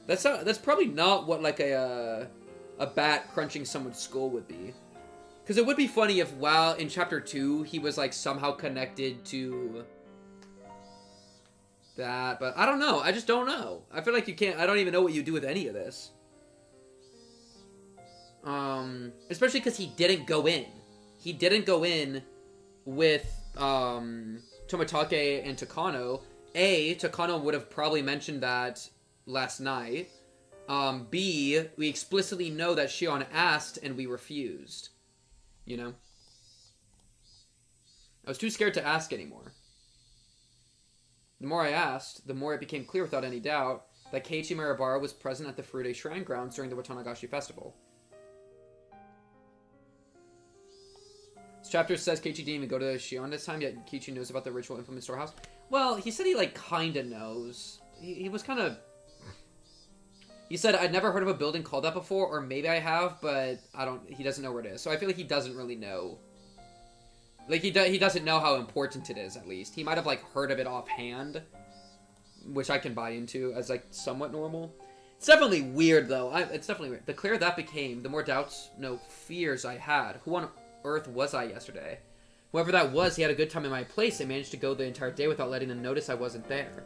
That's probably not what like a bat crunching someone's skull would be. Because it would be funny if while in chapter 2 he was like somehow connected to that, but I don't know. I just don't know. I feel like I don't even know what you do with any of this. Especially because he didn't go in. He didn't go in with, Tomitake and Takano. A, Takano would have probably mentioned that last night. B, we explicitly know that Shion asked and we refused. You know? I was too scared to ask anymore. The more I asked, the more it became clear without any doubt that Keiichi Maribara was present at the Furude Shrine grounds during the Watanagashi Festival. This chapter says Keiichi didn't even go to Shion this time, yet Keiichi knows about the ritual implement storehouse. Well, he said he, like, kinda knows. He was kinda... He said, I'd never heard of a building called that before, or maybe I have, but he doesn't know where it is. So I feel like he doesn't really know. Like, he doesn't know how important it is, at least. He might have, like, heard of it offhand, which I can buy into as, like, somewhat normal. It's definitely weird, though. It's definitely weird. The clearer that became, the more doubts, no, fears I had. Who on earth was I yesterday? Whoever that was, he had a good time in my place and managed to go the entire day without letting them notice I wasn't there.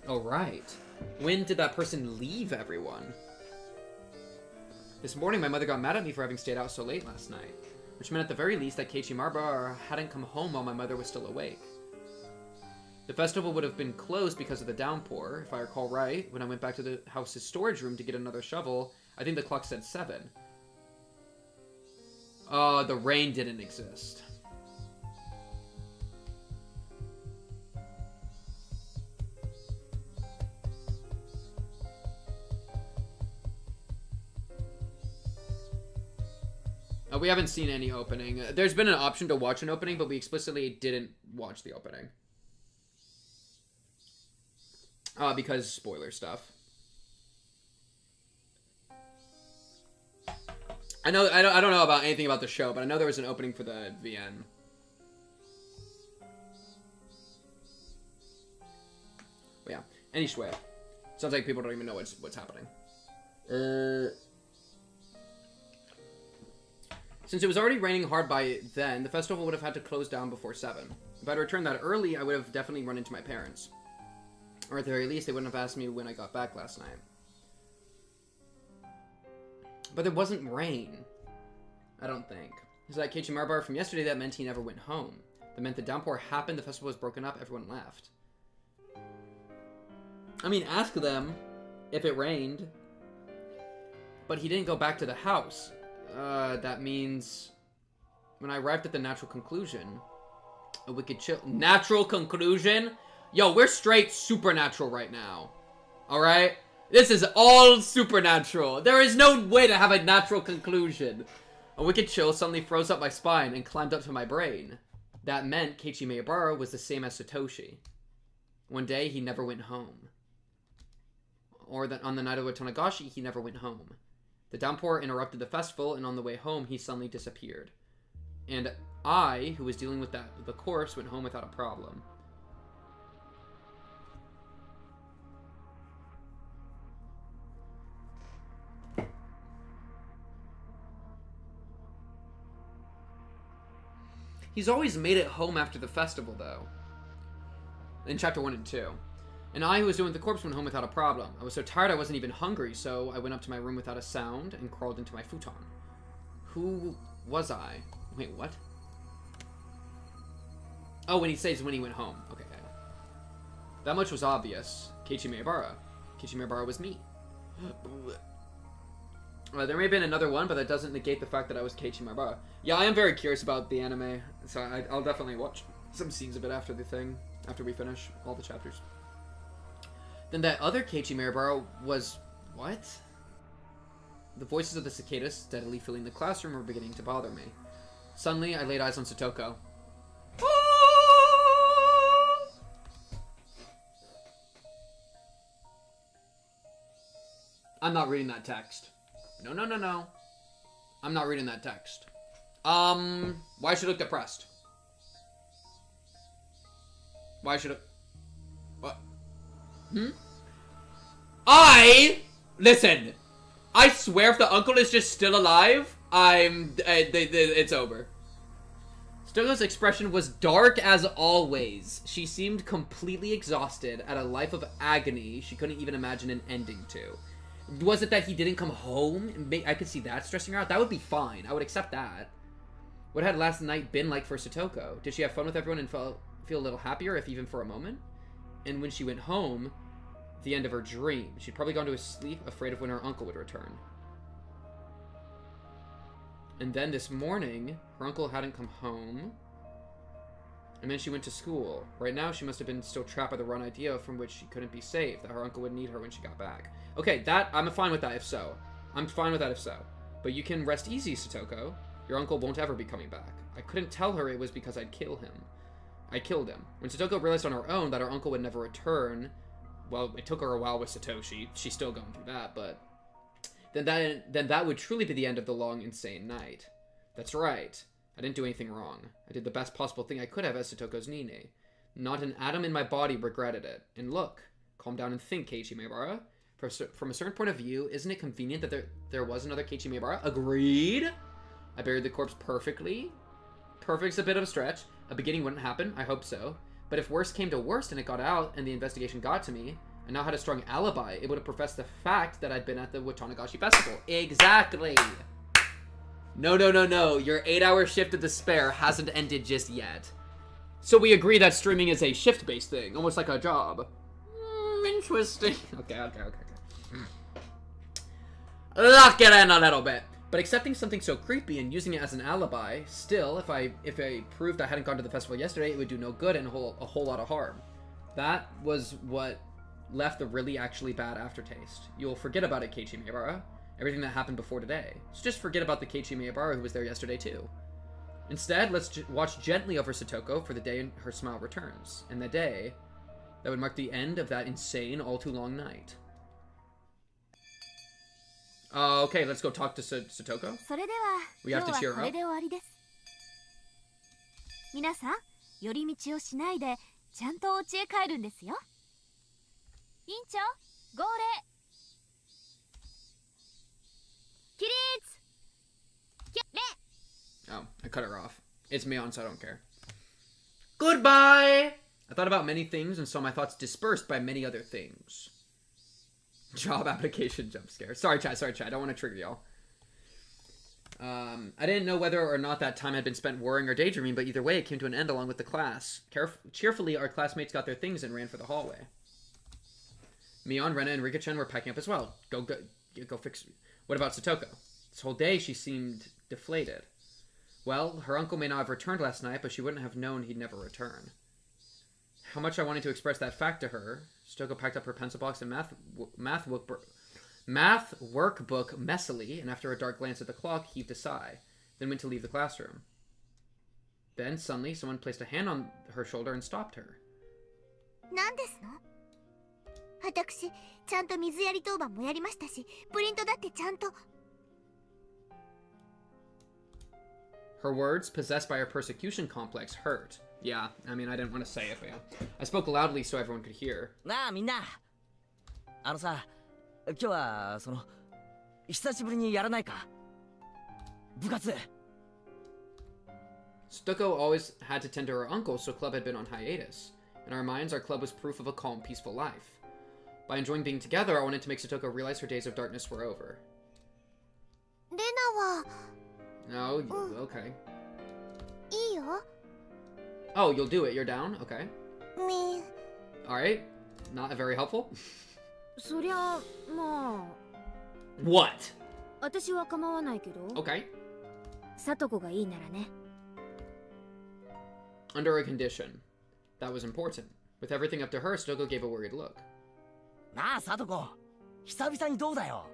Oh, right. When did that person leave everyone? This morning, my mother got mad at me for having stayed out so late last night, which meant at the very least that Keiichi Maribara hadn't come home while my mother was still awake. The festival would have been closed because of the downpour, if I recall right. When I went back to the house's storage room to get another shovel, I think the clock said 7. The rain didn't exist. We haven't seen any opening. There's been an option to watch an opening, but we explicitly didn't watch the opening. Because spoiler stuff. I don't know about anything about the show, but I know there was an opening for the VN. But yeah. Anyway, sounds like people don't even know what's happening. Since it was already raining hard by then, the festival would have had to close down before 7. If I'd returned that early, I would have definitely run into my parents. Or at the very least, they wouldn't have asked me when I got back last night. But there wasn't rain. I don't think. So that Keiichi Maribar from yesterday, that meant he never went home. That meant the downpour happened, the festival was broken up, everyone left. I mean, ask them if it rained. But he didn't go back to the house. That means when I arrived at the natural conclusion, a wicked chill. Natural conclusion? Yo, we're straight supernatural right now. Alright? This is all supernatural. There is no way to have a natural conclusion. A wicked chill suddenly froze up my spine and climbed up to my brain. That meant Keiichi Maebara was the same as Satoshi. One day, he never went home. Or that on the night of Watonagashi, he never went home. The downpour interrupted the festival, and on the way home, he suddenly disappeared. And I, who was dealing with the corpse, went home without a problem. He's always made it home after the festival, though. In chapter 1 and 2. And I, who was doing the corpse, went home without a problem. I was so tired I wasn't even hungry, so I went up to my room without a sound and crawled into my futon. Who was I? Wait, what? Oh, when he says when he went home. Okay. That much was obvious. Keiichi Maebara. Keiichi Maebara was me. There may have been another one, but that doesn't negate the fact that I was Keiichi Maebara. Yeah, I am very curious about the anime, so I'll definitely watch some scenes of it after we finish all the chapters. Then that other Keiichi Maebara was... what? The voices of the cicadas steadily filling the classroom were beginning to bother me. Suddenly, I laid eyes on Satoko. I'm not reading that text. No. I'm not reading that text. Why should I look depressed? Why should I... what? Listen, I swear if the uncle is just still alive, it's over. Stogo's expression was dark as always. She seemed completely exhausted at a life of agony she couldn't even imagine an ending to. Was it that he didn't come home? I could see that stressing her out. That would be fine. I would accept that. What had last night been like for Satoko? Did she have fun with everyone and feel a little happier, if even for a moment? And when she went home, the end of her dream, she'd probably gone to sleep afraid of when her uncle would return. And then this morning, her uncle hadn't come home. And then she went to school. Right now, she must have been still trapped by the wrong idea from which she couldn't be saved, that her uncle would need her when she got back. Okay, I'm fine with that if so. I'm fine with that if so. But you can rest easy, Satoko. Your uncle won't ever be coming back. I couldn't tell her it was because I'd kill him. I killed him. When Satoko realized on her own that her uncle would never return, well, it took her a while with Satoshi. She's still going through that, but... Then that would truly be the end of the long, insane night. That's right. I didn't do anything wrong. I did the best possible thing I could have as Satoko's Nine. Not an atom in my body regretted it. And look, calm down and think, Keiichi Maebara. From a certain point of view, isn't it convenient that there was another Keiichi Maebara? Agreed! I buried the corpse perfectly. Perfect's a bit of a stretch. A beginning wouldn't happen, I hope so. But if worst came to worst and it got out and the investigation got to me, I now had a strong alibi. It would have professed the fact that I'd been at the Watonagashi Festival. Exactly! No. Your 8-hour shift of despair hasn't ended just yet. So we agree that streaming is a shift-based thing, almost like a job. Interesting. Okay. Lock it in a little bit. But accepting something so creepy and using it as an alibi, still, if I proved I hadn't gone to the festival yesterday, it would do no good and a whole lot of harm. That was what left the really actually bad aftertaste. You'll forget about it, Keiichi Maebara. everything that happened before today. So just forget about the Keiichi Miyabara who was there yesterday too. Instead, let's watch gently over Satoko for the day her smile returns. And the day that would mark the end of that insane, all too long night. Okay, let's go talk to Satoko. We have to cheer her up. 皆さん、寄り道をしないでちゃんとお家へ帰るんですよ。委員長、号令。起立。Oh, I cut her off. It's Mion, so I don't care. Goodbye! I thought about many things and saw my thoughts dispersed by many other things. Job application jump scare. Sorry, chat. I don't want to trigger y'all. I didn't know whether or not that time had been spent worrying or daydreaming, but either way, it came to an end along with the class. Cheerfully, our classmates got their things and ran for the hallway. Mion, Rena, and Rika-chan were packing up as well. Go fix... What about Satoko? This whole day, she seemed deflated. Well, her uncle may not have returned last night, but she wouldn't have known he'd never return. How much I wanted to express that fact to her, Satoko packed up her pencil box and math workbook messily, and after a dark glance at the clock, heaved a sigh, then went to leave the classroom. Then, suddenly, someone placed a hand on her shoulder and stopped her. 何ですの？私、ちゃんと水やり当番もやりましたし、プリントだってちゃんと。Her words, possessed by her persecution complex, hurt. Yeah, I mean, I didn't want to say it, but yeah. I spoke loudly so everyone could hear. なあ、みんな。さ、今日は、久しぶりにやらないか？部活。Satoko always had to tend to her uncle, so club had been on hiatus. In our minds, our club was proof of a calm, peaceful life. By enjoying being together, I wanted to make Satoko realize her days of darkness were over. レナは。No, okay. いいよ。Oh, you'll do it. You're down? Okay. Me. Alright. Not very helpful. そりゃ、まあ。What? 私は構わないけど。Okay. さとこがいいならね。Under a condition. That was important. With everything up to her, Satoko gave a worried look. なあ、さとこ。久々にどうだよ。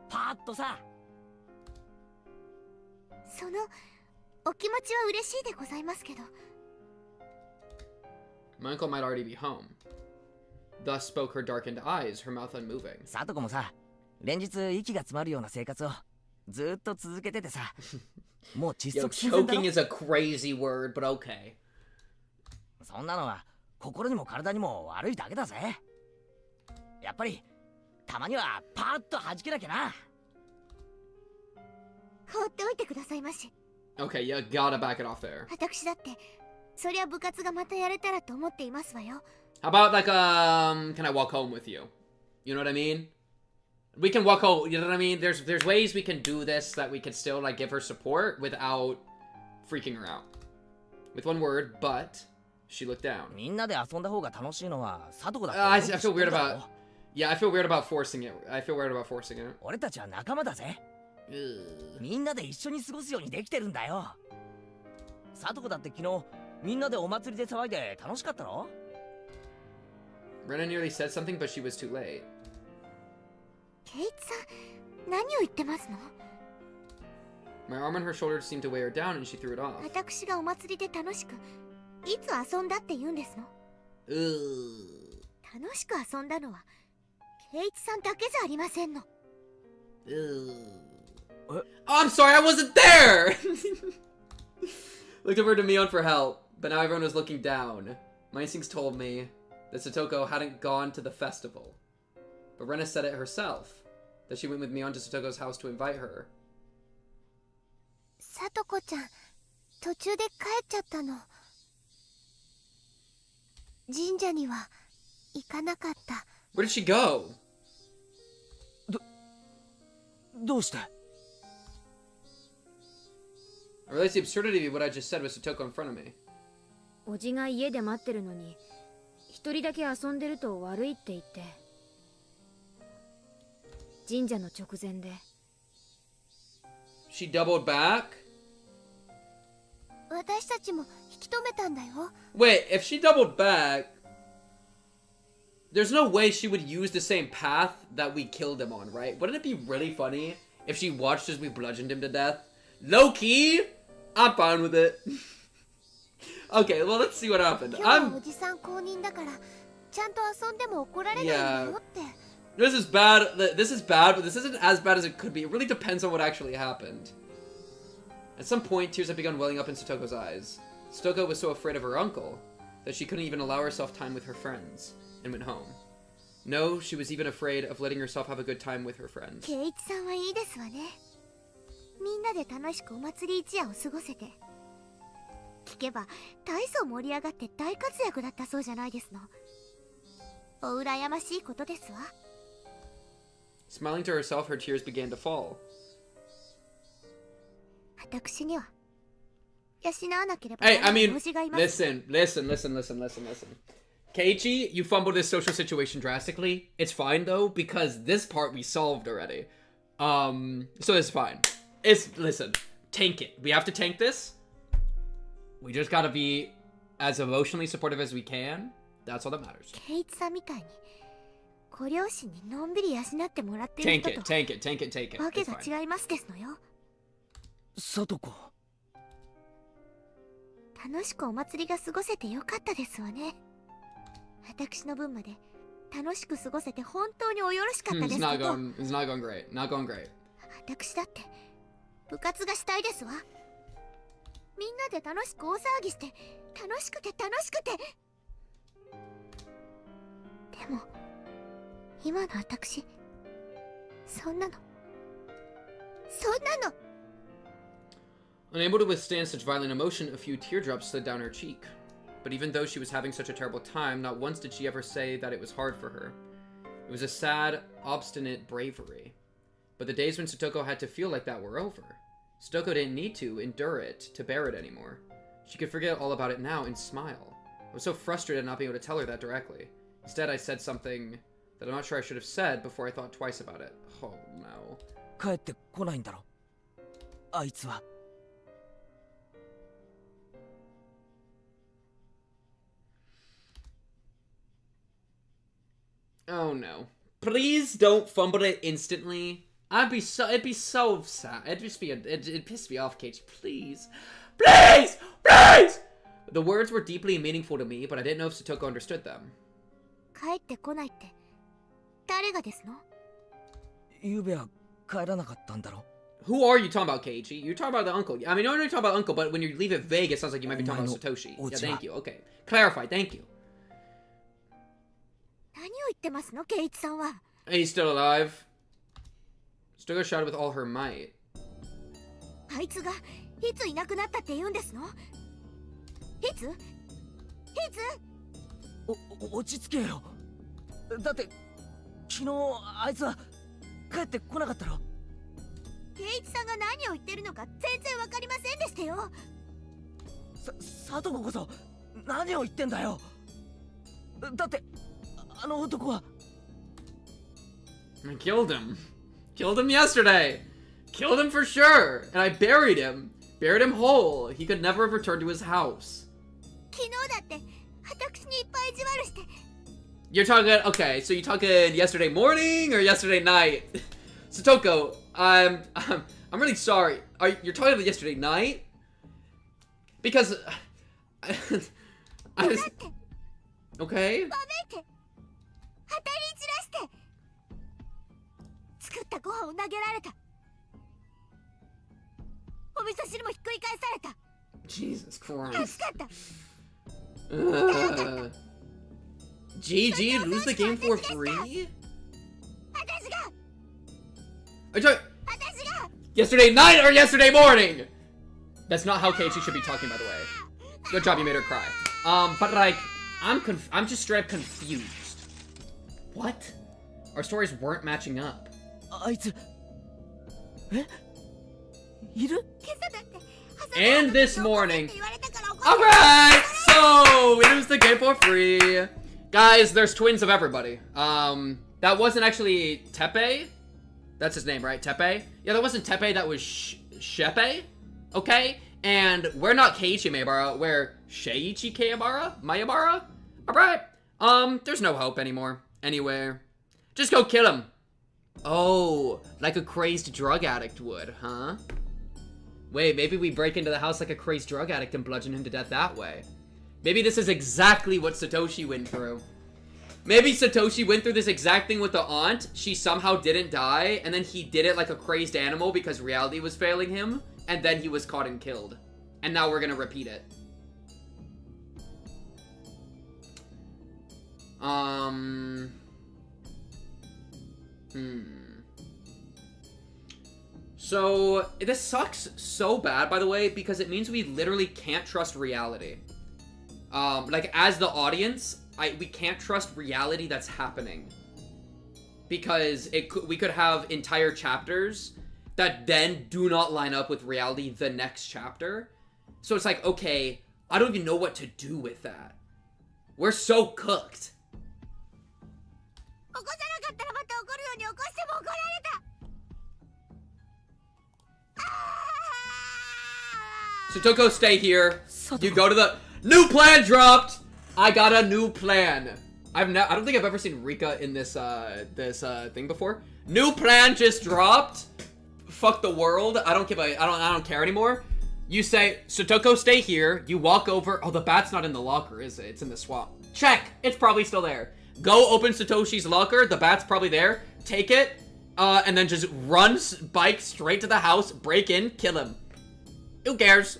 パーッとさ。そのお気持ちは嬉しいでございますけど。My uncle might already be home. Thus spoke her darkened eyes, her mouth unmoving. さとこもさ、連日息が詰まるような生活をずっと続けててさ、もう窒息寸前だろ。Choking is a crazy word, but okay. そんなのは心にも体にも悪いだけだぜ。やっぱりたまにはパーッと弾けなきゃな。放っておいてくださいまし。Okay, you gotta back it off there. 私だってそりゃ部活がまたやれたらと思っていますわよ。How about like can I walk home with you? You know what I mean? We can walk home. You know what I mean? There's ways we can do this that we can still like give her support without freaking her out. With one word, but she looked down. みんなで遊んだ方が楽しいのはさとこだ。I feel weird about. Yeah, I feel weird about forcing it. I feel weird about forcing it. 俺たちは仲間だぜ。みんなで一緒に過ごすようにできてるんだよ。さとこだって昨日みんなでお祭りで騒いで楽しかったろ？ Rena nearly said something, but she was too late. ケイツさん、何を言ってますの？ My arm on her shoulder seemed to weigh her down, and she threw it off. 私がお祭りで楽しく、いつ遊んだって言うんですの？楽しく遊んだのはケイツさんだけじゃありませんの。Oh, I'm sorry, I wasn't there! Looked over to Mion for help, but now everyone was looking down. My instincts told me that Satoko hadn't gone to the festival. But Rena said it herself, that she went with Mion to Satoko's house to invite her. さとこちゃん、途中で帰っちゃったの。神社には行かなかった。Where did she go? どうして？ I realized the absurdity of what I just said with Satoko in front of me. おじが家で待ってるのに一人だけ遊んでると悪いって言って神社の直前で She doubled back? 私たちも引き止めたんだよ。 Wait, if she doubled back, there's no way she would use the same path that we killed him on, right? Wouldn't it be really funny if she watched as we bludgeoned him to death? Low-key, I'm fine with it. Okay, well, let's see what happened. Yeah. This is bad, but this isn't as bad as it could be. It really depends on what actually happened. At some point, tears had begun welling up in Satoko's eyes. Satoko was so afraid of her uncle that she couldn't even allow herself time with her friends, and went home. No, she was even afraid of letting herself have a good time with her friends. 圭一さんはいいですわね。みんなで楽しくお祭り一夜を過ごせて。聞けば大層盛り上がって大活躍だったそうじゃないですの。お羨ましいことですわ。Smiling to herself, her tears began to fall. 私には養わなければ Hey, なら I ない mean, 用事がいます。 listen. Keiichi, you fumbled this social situation drastically. It's fine though, because this part we solved already. So it's fine. Listen, tank it. We have to tank this. We just gotta be as emotionally supportive as we can. That's all that matters. 圭一さんみたいにご両親にのんびり養ってもらっている Tank 人 it, と tank it, tank it, tank it. わけ It's が fine. 違いますですのよ。さとこ。楽しくお祭りが過ごせてよかったですわね。私の分まで楽しく過ごせて本当におよろしかったです It's け not ど。 going great. Not going great. 私だって部活がしたいですわ。みんなで楽しく大騒ぎして楽しくて。でも今の私そんなの Unable to withstand such violent emotion, a few teardrops slid down her cheek. But even though she was having such a terrible time, not once did she ever say that it was hard for her. It was a sad, obstinate bravery. But the days when Satoko had to feel like that were over. Satoko didn't need to endure it, to bear it anymore. She could forget all about it now and smile. I was so frustrated not being able to tell her that directly. Instead, I said something that I'm not sure I should have said before I thought twice about it. Oh no. 帰ってこないんだろ。あいつは。Oh no. Please don't fumble it instantly. It'd be so sad. It'd piss me off, Kate. Please. Please! The words were deeply meaningful to me, but I didn't know if Satoko understood them. 帰ってこないって誰がですの？ゆうべは帰らなかったんだろ。 Who are you talking about, Keiichi? You're talking about the uncle. I mean, no, you're talking about uncle, but when you leave it vague, it sounds like you might be talking about Satoshi. Yeah, thank you. Okay. Clarify, thank you. 何を言ってますの、圭一さんは。 He's still alive. Satoko shouted with all her might. あいつがいついなくなったって言うんですの？いつ？落ち着けよ。だって昨日あいつは帰ってこなかったろ。圭一さんが何を言ってるのか全然わかりませんでしたよ。さとここそ何を言ってんだよ。だってあの男は。I killed him. Killed him yesterday. Killed him for sure. And I buried him. Buried him whole. He could never have returned to his house. 昨日だって私にいっぱい意地悪して。 You're talking, okay, so you're talking yesterday morning or yesterday night? Satoko, I'm really sorry. You're talking about yesterday night? Because I just, okay. わめいて当たり散らして作ったご飯を投げられた。お味噌汁もひっくり返された。 Jesus 助 Christ. かった。GG, lose the game for free? 私が Are you talking yesterday night or yesterday morning? That's not how Keiichi should be talking, by the way. Good job, you made her cry. But like, I'm just straight up confused. What? Our stories weren't matching up. あいつ。え？いる？ And this morning. Alright! So, we lose the game for free. Guys, there's twins of everybody. That wasn't actually Teppei? That's his name, right? Teppei? Yeah, that wasn't Teppei, that was Sheppei? Okay? And we're not Keiichi Maebara, we're Sheiichi Mayabara? Alright. There's no hope anymore. Anywhere. Just go kill him. Oh, like a crazed drug addict would, huh? Wait, maybe we break into the house like a crazed drug addict and bludgeon him to death that way. Maybe this is exactly what Satoshi went through. Maybe Satoshi went through this exact thing with the aunt. She somehow didn't die, and then he did it like a crazed animal because reality was failing him, and then he was caught and killed. And now we're gonna repeat it. So, this sucks so bad, by the way, because it means we literally can't trust reality. Like, as the audience, we can't trust reality that's happening. Because we could have entire chapters that then do not line up with reality the next chapter. So it's like, okay, I don't even know what to do with that. We're so cooked. Satoko, stay here. You go to the new plan dropped. I got a new plan. I don't think I've ever seen Rika in this thing before. New plan just dropped. Fuck the world. I don't care anymore. You say, Satoko, stay here. You walk over. Oh, the bat's not in the locker, is it? It's in the swamp. Check. It's probably still there. Go open Satoshi's locker. The bat's probably there. Take it. And then just run, bike straight to the house, break in, kill him. Who cares?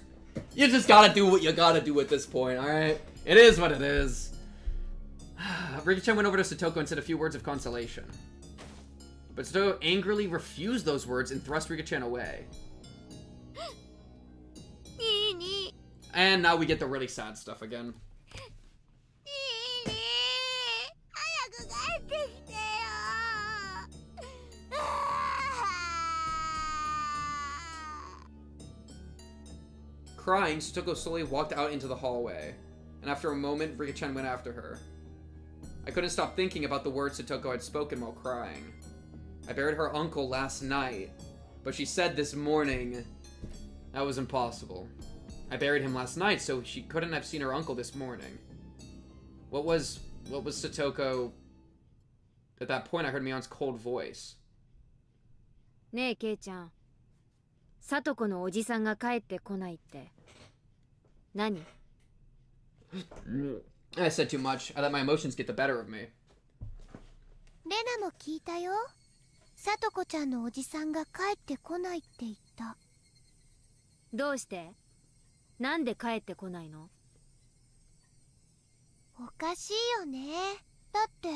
You just gotta do what you gotta do at this point, alright? It is what it is. Rika-chan went over to Satoko and said a few words of consolation. But Satoko angrily refused those words and thrust Rika-chan away. And now we get the really sad stuff again. Crying, Satoko slowly walked out into the hallway, and after a moment, Rika-chan went after her. I couldn't stop thinking about the words Satoko had spoken while crying. I buried her uncle last night, but she said this morning that was impossible. I buried him last night, so she couldn't have seen her uncle this morning. What was Satoko... At that point, I heard Mion's cold voice. ねえ、ケイちゃん。サトコのおじさんが帰ってこないって。何? I said too much. I let my emotions get the better of me. レナも聞いたよ。サトコちゃんのおじさんが帰ってこないって言った。どうして？なんで帰ってこないの？おかしいよね。だって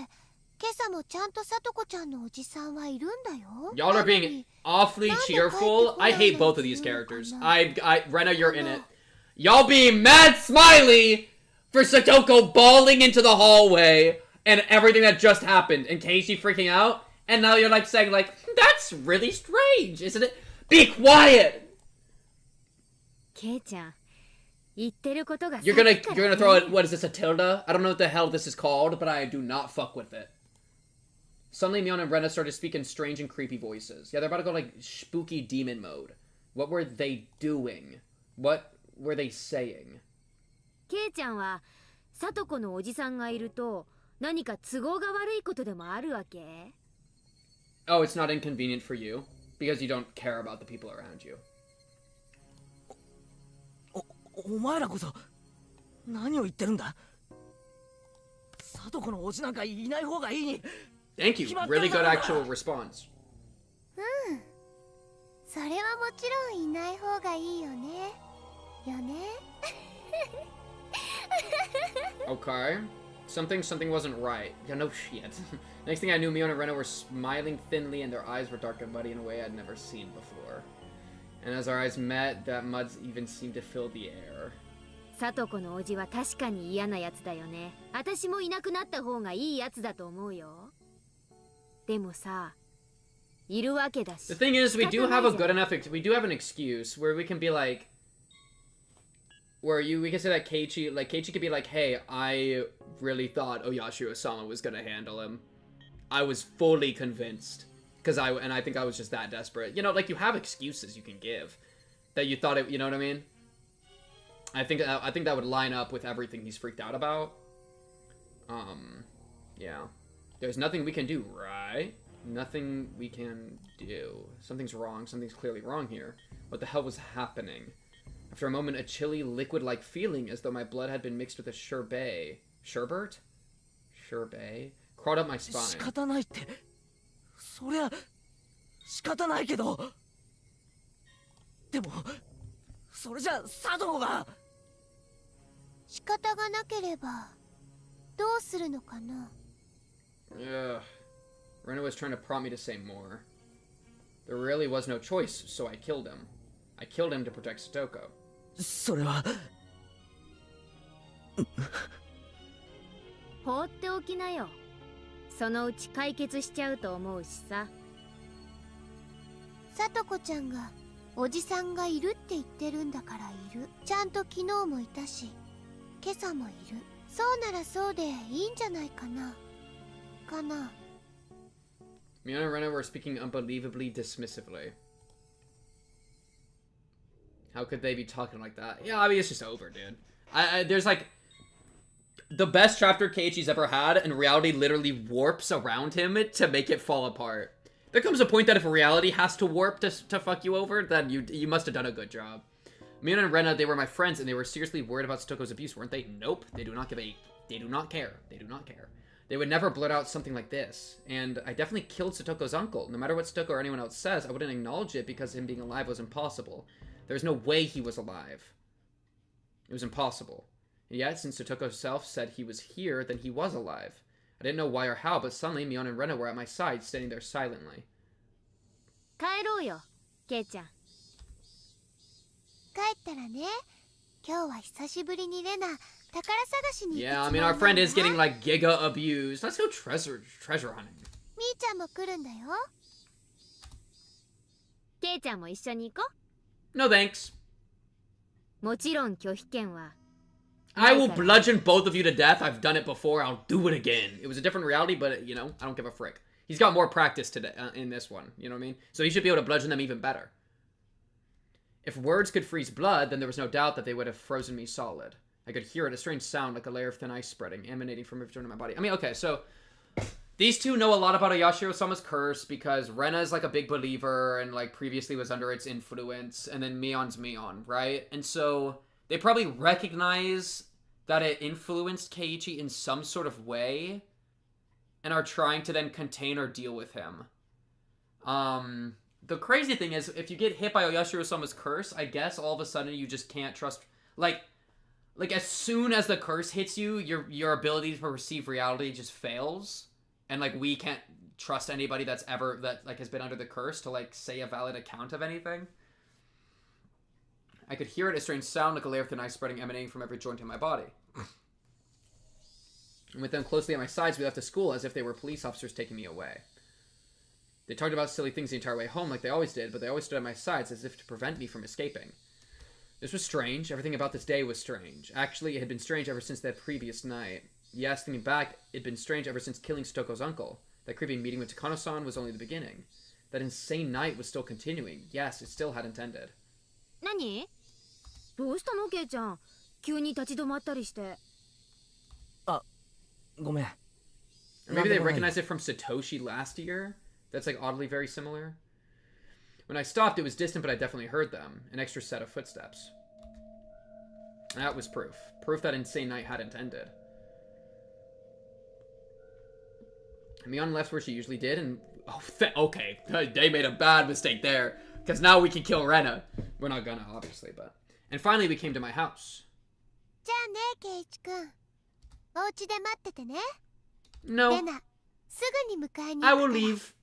今朝もちゃんとサトコちゃんのおじさんはいるんだよ。 Y'all are being awfully cheerful. I hate both of these characters. Rena, you're in it. Y'all being mad smiley for Satoko bawling into the hallway and everything that just happened and Keiichi freaking out. And now you're like saying like, that's really strange, isn't it? Be quiet! ケイちゃん、言ってることが You're gonna throw it, what is this, a tilde? I don't know what the hell this is called, but I do not fuck with it. Suddenly, Mion and Rena started speaking strange and creepy voices. Yeah, they're about to go like spooky demon mode. What were they doing? What were they saying? ケイちゃんはサトコのおじさんがいると何か都合が悪いことでもあるわけ? Oh, it's not inconvenient for you because you don't care about the people around you. お前らこそ何を言ってるんだ？サトコのおじなんかいない方がいいに。 Thank you. Really good actual response. うん。それはもちろんいない方がいいよね。よね。Okay. Something wasn't right. Yeah, no shit. Next thing I knew, Mion and Rena were smiling thinly and their eyes were dark and muddy in a way I'd never seen before. And as our eyes met, that mud even seemed to fill the air. サトコのおじは確かに嫌なやつだよね。私もいなくなった方がいいやつだと思うよ。でもさ、いるわけだし。 The thing is, we do have a good enough, we do have an excuse where we can be like, we can say that Keiichi could be like, hey, I really thought Oyashiro-sama was gonna handle him. I was fully convinced. I think I was just that desperate. You know, like, you have excuses you can give. That you thought it, you know what I mean? I think that would line up with everything he's freaked out about. Yeah. There's nothing we can do, right? Nothing we can do. Something's wrong. Something's clearly wrong here. What the hell was happening? After a moment, a chilly, liquid-like feeling as though my blood had been mixed with a sherbet. Sherbet? Sherbet? Crawled up my spine. 仕方ないって。そりゃ仕方ないけど。でもそれじゃ佐藤が。仕方がなければどうするのかな。Ugh. Rena was trying to prompt me to say more. There really was no choice, so I killed him. I killed him to protect Satoko. それは放っておきなよ。そのうち解決しちゃうと思うしさ。さとこちゃんがおじさんがいるって言ってるんだからいる。ちゃんと昨日もいたし今朝もいる。そうならそうでいいんじゃないかな。かな。Mion and Rena were speaking unbelievably dismissively. How could they be talking like that? Yeah, I mean, it's just over, dude. There's like the best chapter Keiichi's ever had, and reality literally warps around him to make it fall apart. There comes a point that if reality has to warp to fuck you over, then you must have done a good job. Mion and Rena, they were my friends, and they were seriously worried about Satoko's abuse, weren't they? Nope. They do not give a... They do not care. They do not care. They would never blurt out something like this. And I definitely killed Satoko's uncle. No matter what Satoko or anyone else says, I wouldn't acknowledge it because him being alive was impossible. There's no way he was alive. It was impossible. And yet, since Satoko himself said he was here, then he was alive. I didn't know why or how, but suddenly Mion and Rena were at my side, standing there silently. 帰ろうよ、ケイちゃん。帰ったらね。今日は久しぶりにレナ宝探しに行って Yeah, I mean, our friend is getting like giga abused. Let's go treasure hunting. みーちゃんも来るんだよ。ケイちゃんも一緒に行こ No thanks. う。もちろん拒否権は。I will bludgeon both of you to death. I've done it before. I'll do it again. It was a different reality, but, you know, I don't give a frick. He's got more practice today in this one. You know what I mean? So he should be able to bludgeon them even better. If words could freeze blood, then there was no doubt that they would have frozen me solid. I could hear it, a strange sound like a layer of thin ice spreading, emanating from every joint in my body. I mean, okay, so these two know a lot about Yashiro-sama's curse because Rena is like a big believer and like previously was under its influence, and then Mion's Mion, right? And so they probably recognize that it influenced Keiichi in some sort of way and are trying to then contain or deal with him. The crazy thing is, if you get hit by Yashiro-sama's curse, I guess all of a sudden you just can't trust... Like as soon as the curse hits you, your ability to perceive reality just fails. And, like, we can't trust anybody that has been under the curse to, like, say a valid account of anything. I could hear it, a strange sound like a layer of thin ice spreading, emanating from every joint in my body. And with them closely at my sides, we left the school as if they were police officers taking me away. They talked about silly things the entire way home like they always did, but they always stood at my sides as if to prevent me from escaping. This was strange. Everything about this day was strange. Actually, it had been strange ever since that previous night. Yes, thinking back, it had been strange ever since killing Satoko's uncle. That creepy meeting with Takano-san was only the beginning. That insane night was still continuing. Yes, it still hadn't ended. 何？どうしたの、ケイちゃん。急に立ち止まったりして。あ、ごめん。Or maybe they recognized it from Satoshi last year? That's like oddly very similar. When I stopped, it was distant, but I definitely heard them. An extra set of footsteps. That was proof. Proof that insane night hadn't ended. Mion left where she usually did, and... Oh, okay. They made a bad mistake there. Because now we can kill Rena. We're not gonna, obviously, but... And finally, we came to my house. じゃあね、ケイチくん。お家で待っててね。No. レナ、すぐに迎えに行くから。I will leave.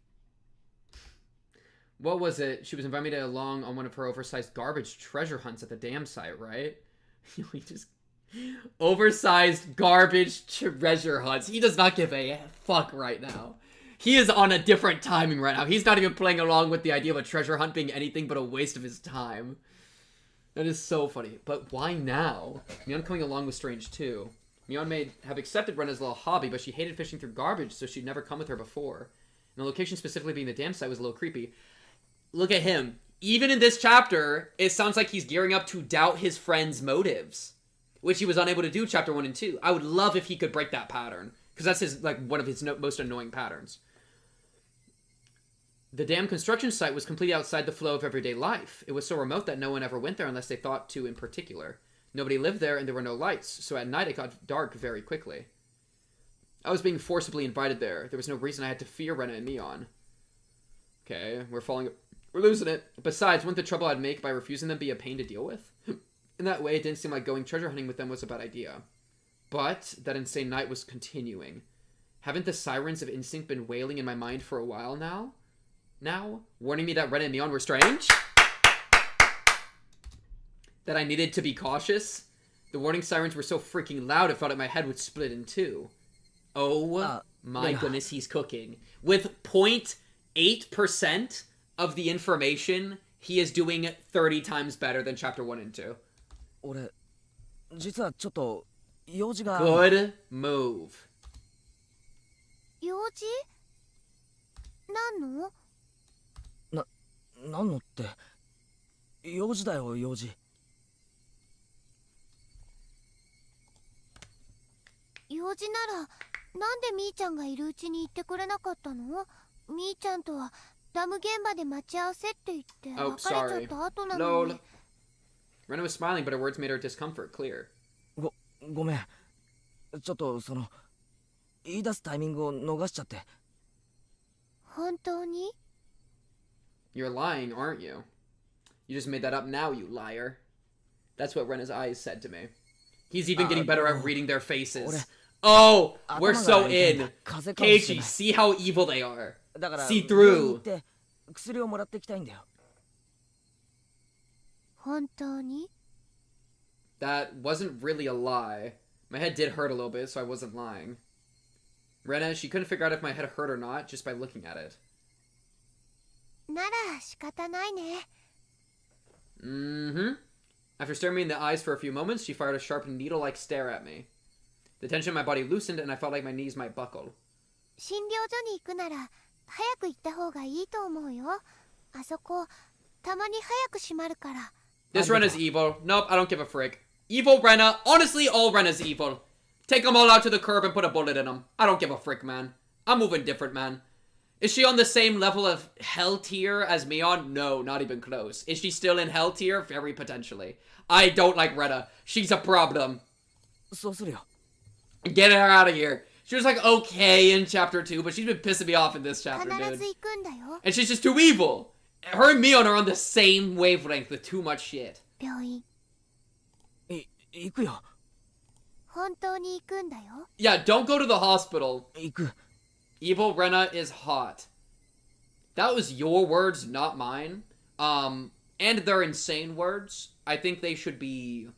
What was it? She was inviting me along on one of her oversized garbage treasure hunts at the dam site, right? We just... Oversized garbage treasure hunts. He does not give a fuck right now. He is on a different timing right now. He's not even playing along with the idea of a treasure hunt being anything but a waste of his time. That is so funny. But why now? Mion coming along was strange too. Mion may have accepted Rena's little hobby, but she hated fishing through garbage, so she'd never come with her before. And the location specifically being the dam site was a little creepy. Look at him. Even in this chapter, it sounds like he's gearing up to doubt his friend's motives. which he was unable to do chapter 1 and 2. I would love if he could break that pattern, because that's his one of his most annoying patterns. The damn construction site was completely outside the flow of everyday life. It was so remote that no one ever went there unless they thought to in particular. Nobody lived there and there were no lights, so at night it got dark very quickly. I was being forcibly invited there. There was no reason I had to fear Rena and Mion. Okay, we're losing it. Besides, wouldn't the trouble I'd make by refusing them be a pain to deal with? In that way, it didn't seem like going treasure hunting with them was a bad idea. But that insane night was continuing. Haven't the sirens of instinct been wailing in my mind for a while now? Warning me that Rena and Mion were strange? That I needed to be cautious? The warning sirens were so freaking loud it felt like my head would split in two. Oh my goodness, he's cooking. With 0.8% of the information, he is doing 30 times better than chapter 1 and 2. 俺実はちょっと用事が Good move. 用事？何の？なんのって用事だよ用事。用事ならなんでみーちゃんがいるうちに言ってくれなかったの？みーちゃんとはダム現場で待ち合わせって言って別れちゃった後なのに。Rena was smiling, but her words made her discomfort clear. ごめん。ちょっと言い出すタイミングを逃しちゃって。本当に？ You're lying, aren't you? You just made that up now, you liar. That's what Rena's eyes said to me. He's even getting better at reading their faces. Oh, we're so in. Keiichi, see how evil they are. See through. 薬をもらってきたいんだよ。本当に？ That wasn't really a lie. My head did hurt a little bit, so I wasn't lying. Rena, she couldn't figure out if my head hurt or not just by looking at it. なら仕方ないね。Mm-hmm. After staring me in the eyes for a few moments, she fired a sharp needle-like stare at me. The tension in my body loosened, and I felt like my knees might buckle. 診療所に行くなら早く行った方がいいと思うよ。あそこたまに早く閉まるから。This Rena's evil. Nope, I don't give a frick. Evil Rena. Honestly, all Rena's evil. Take them all out to the curb and put a bullet in them. I don't give a frick, man. I'm moving different, man. Is she on the same level of hell tier as Mion? No, not even close. Is she still in hell tier? Very potentially. I don't like Rena. She's a problem. Get her out of here. She was like okay in chapter 2, but she's been pissing me off in this chapter, dude. And she's just too evil. Her and Mion are on the same wavelength with too much shit. 病院。行くよ。本当に行くんだよ。Yeah, don't go to the hospital. 行く。Evil Rena is hot. That was your words, not mine. And they're insane words. I think they should be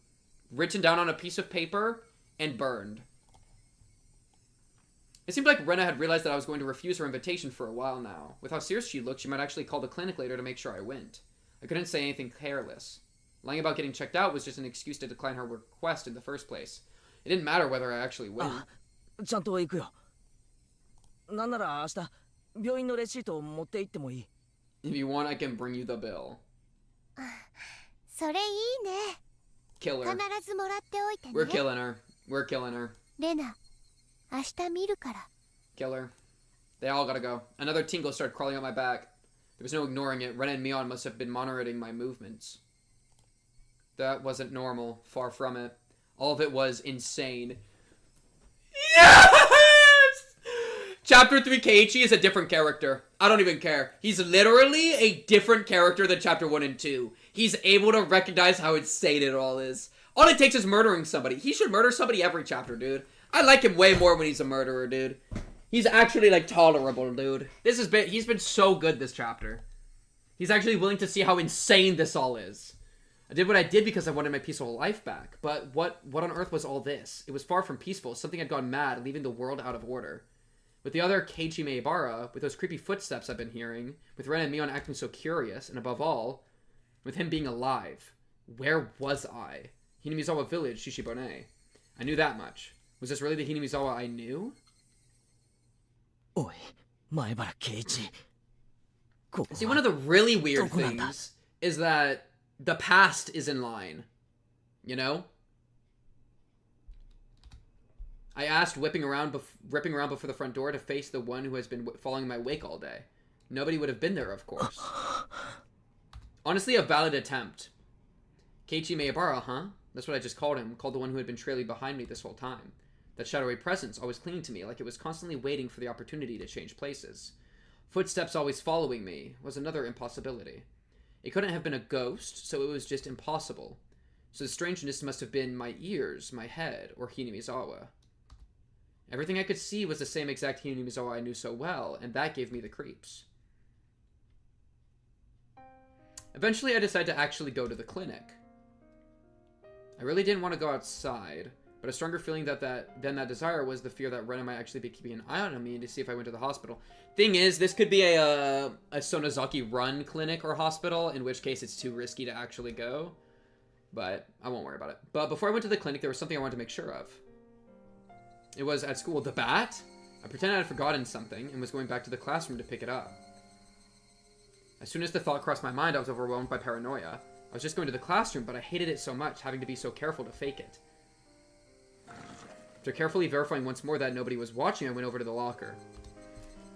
written down on a piece of paper and burned. It seemed like Rena had realized that I was going to refuse her invitation for a while now. With how serious she looked, she might actually call the clinic later to make sure I went. I couldn't say anything careless. Lying about getting checked out was just an excuse to decline her request in the first place. It didn't matter whether I actually went. ちゃんと行くよ。なんなら明日病院のレシートを持って行ってもいい。If you want, I can bring you the bill. それいいね。 Kill her. 必ずもらっておいてね。We're killing her. We're killing her. レナ、明日見るから。Kill her. They all gotta go. Another tingle started crawling up my back. There was no ignoring it. Rena and Mion must have been monitoring my movements. That wasn't normal. Far from it. All of it was insane. Yes! Chapter 3 Keiichi is a different character. I don't even care. He's literally a different character than Chapter 1 and 2. He's able to recognize how insane it all is. All it takes is murdering somebody. He should murder somebody every chapter, dude. I like him way more when he's a murderer, dude. He's actually, like, tolerable, dude. He's been so good this chapter. He's actually willing to see how insane this all is. I did what I did because I wanted my peaceful life back. But what on earth was all this? It was far from peaceful. Something had gone mad, leaving the world out of order. With the other Keiichi Maebara, with those creepy footsteps I've been hearing, with Rena and Mion acting so curious, and above all, with him being alive. Where was I? Hinamizawa Village, Shishibone. I knew that much. Was this really the Hinamizawa I knew? Oi, Maebara Keiichi. See, one of the really weird things is that the past is in line. You know? I asked, ripping around before the front door to face the one who has been following my wake all day. Nobody would have been there, of course. Honestly, a valid attempt. Keiichi Maebara, huh? That's what I just called him. Called the one who had been trailing behind me this whole time. That shadowy presence, always clinging to me, like it was constantly waiting for the opportunity to change places. Footsteps always following me was another impossibility. It couldn't have been a ghost, so it was just impossible. So the strangeness must have been my ears, my head, or Hinamizawa. Everything I could see was the same exact Hinamizawa I knew so well, and that gave me the creeps. Eventually, I decided to actually go to the clinic. I really didn't want to go outside, but a stronger feeling than that desire was the fear that Rena might actually be keeping an eye on me to see if I went to the hospital. Thing is, this could be a Sonozaki-run clinic or hospital, in which case it's too risky to actually go. But I won't worry about it. But before I went to the clinic, there was something I wanted to make sure of. It was at school. The bat? I pretended I had forgotten something and was going back to the classroom to pick it up. As soon as the thought crossed my mind, I was overwhelmed by paranoia. I was just going to the classroom, but I hated it so much, having to be so careful to fake it. After carefully verifying once more that nobody was watching, I went over to the locker.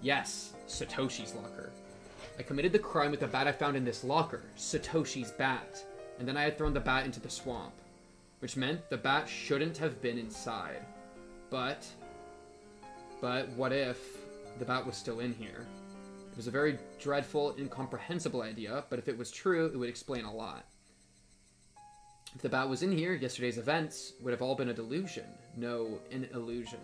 Yes, Satoshi's locker. I committed the crime with the bat I found in this locker, Satoshi's bat, and then I had thrown the bat into the swamp, which meant the bat shouldn't have been inside. But what if the bat was still in here? It was a very dreadful, incomprehensible idea, but if it was true, it would explain a lot. If the bat was in here, yesterday's events would have all been a delusion. No, an illusion.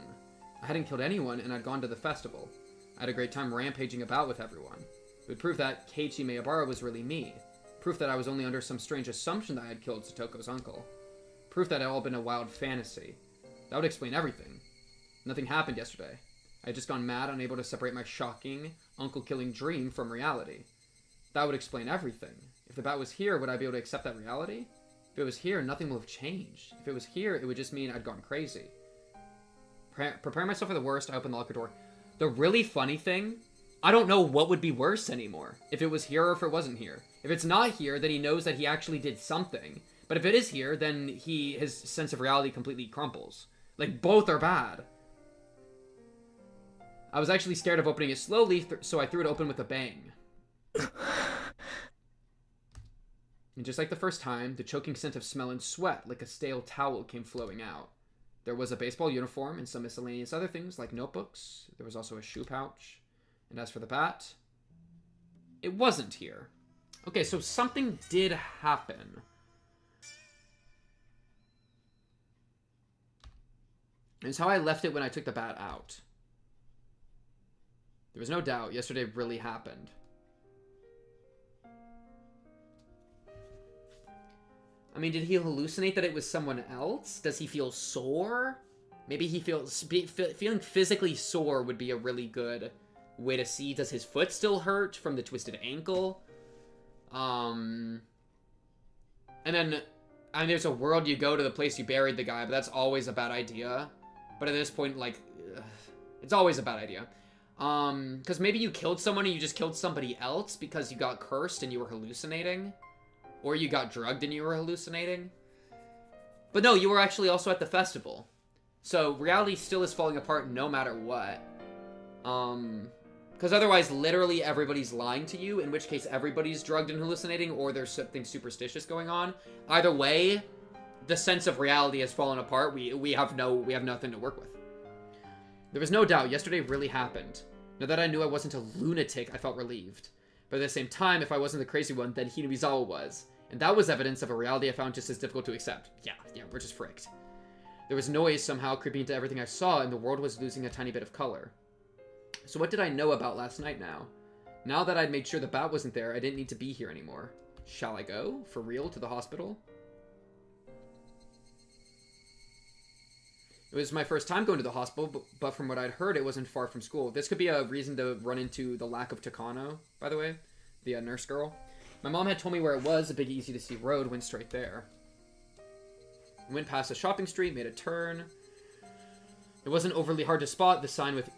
I hadn't killed anyone, and I'd gone to the festival. I had a great time rampaging about with everyone. It would prove that Keiichi Maebara was really me. Proof that I was only under some strange assumption that I had killed Satoko's uncle. Proof that it had all been a wild fantasy. That would explain everything. Nothing happened yesterday. I had just gone mad, unable to separate my shocking, uncle-killing dream from reality. That would explain everything. If the bat was here, would I be able to accept that reality? If it was here, nothing will have changed. If it was here, it would just mean I'd gone crazy. Preparing myself for the worst, I opened the locker door. The really funny thing, I don't know what would be worse anymore. If it was here or if it wasn't here. If it's not here, then he knows that he actually did something. But if it is here, then his sense of reality completely crumples. Like, both are bad. I was actually scared of opening it slowly, so I threw it open with a bang. And just like the first time, the choking scent of smell and sweat, like a stale towel, came flowing out. There was a baseball uniform and some miscellaneous other things, like notebooks. There was also a shoe pouch. And as for the bat, it wasn't here. Okay, so something did happen. It's how I left it when I took the bat out. There was no doubt yesterday really happened. I mean, did he hallucinate that it was someone else? Does he feel sore? Maybe he feels... feeling physically sore would be a really good way to see. Does his foot still hurt from the twisted ankle? And then... I mean, there's a world you go to the place you buried the guy, but that's always a bad idea. But at this point, like... it's always a bad idea. Because maybe you killed someone and you just killed somebody else because you got cursed and you were hallucinating. Or you got drugged and you were hallucinating. But no, you were actually also at the festival. So reality still is falling apart no matter what. Because otherwise literally everybody's lying to you, in which case everybody's drugged and hallucinating, or there's something superstitious going on. Either way, the sense of reality has fallen apart. We have nothing to work with. There was no doubt yesterday really happened. Now that I knew I wasn't a lunatic, I felt relieved. But at the same time, if I wasn't the crazy one, then Hinamizawa was. And that was evidence of a reality I found just as difficult to accept. Yeah, we're just fricked. There was noise somehow creeping into everything I saw, and the world was losing a tiny bit of color. So what did I know about last night now? Now that I'd made sure the bat wasn't there, I didn't need to be here anymore. Shall I go? For real? To the hospital? It was my first time going to the hospital, but from what I'd heard, it wasn't far from school. This could be a reason to run into the lack of Takano, by the way. The nurse girl. My mom had told me where it was, a big easy-to-see road, went straight there. We went past a shopping street, made a turn. It wasn't overly hard to spot the sign with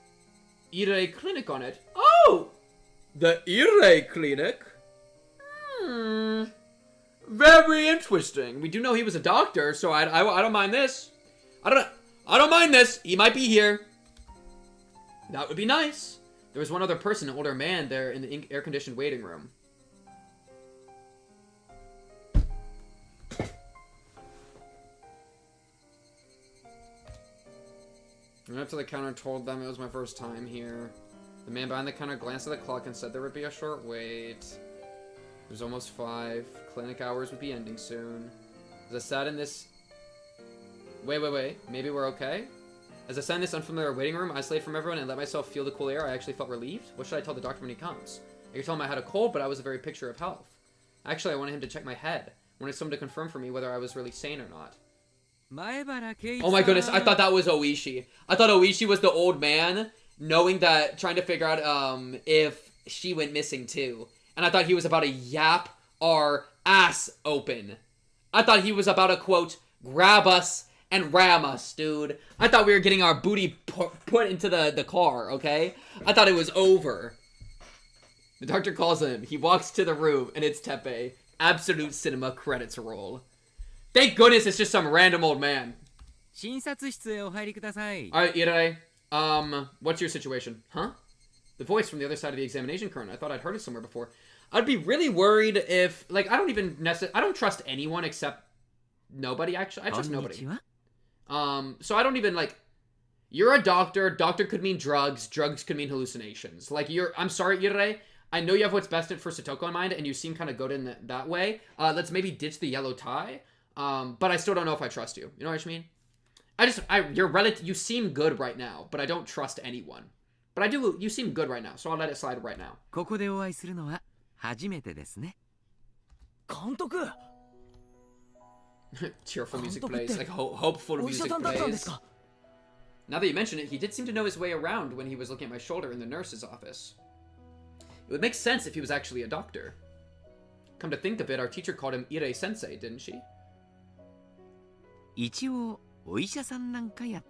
Irei Clinic on it. Oh! The Irei Clinic? Very interesting. We do know he was a doctor, so I don't mind this. I I don't mind this. He might be here. That would be nice. There was one other person, an older man, there in the air-conditioned waiting room. I went up to the counter and told them it was my first time here. The man behind the counter glanced at the clock and said there would be a short wait. It was almost 5. Clinic hours would be ending soon. As I sat in this... Wait. Maybe we're okay? As I sat in this unfamiliar waiting room, isolated from everyone, and let myself feel the cool air, I actually felt relieved. What should I tell the doctor when he comes? I could tell him I had a cold, but I was the very picture of health. Actually, I wanted him to check my head. I wanted someone to confirm for me whether I was really sane or not. Oh my goodness, I thought that was Oishi. I thought Oishi was the old man, knowing that, trying to figure out if she went missing too. And I thought he was about to yap our ass open. I thought he was about to, quote, grab us and ram us, dude. I thought we were getting our booty put into the car, okay? I thought it was over. The doctor calls him. He walks to the room, and it's Teppei. Absolute cinema credits roll. Thank goodness it's just some random old man. Alright, Irei. What's your situation? Huh? The voice from the other side of the examination curtain. I thought I'd heard it somewhere before. I'd be really worried if... Like, I don't trust anyone except... Nobody, actually. I trust nobody. So I don't even, like... You're a doctor. Doctor could mean drugs. Drugs could mean hallucinations. Like, I'm sorry, Irei. I know you have what's best for Satoko in mind, and you seem kind of good in that way. Let's maybe ditch the yellow tie. But I still don't know if I trust you. You know what I mean? You seem good right now, but I don't trust anyone. But you seem good right now, so I'll let it slide right now. Cheerful music plays, like hopeful music plays. Now that you mention it, he did seem to know his way around when he was looking at my shoulder in the nurse's office. It would make sense if he was actually a doctor. Come to think of it, our teacher called him Irei-sensei, didn't she?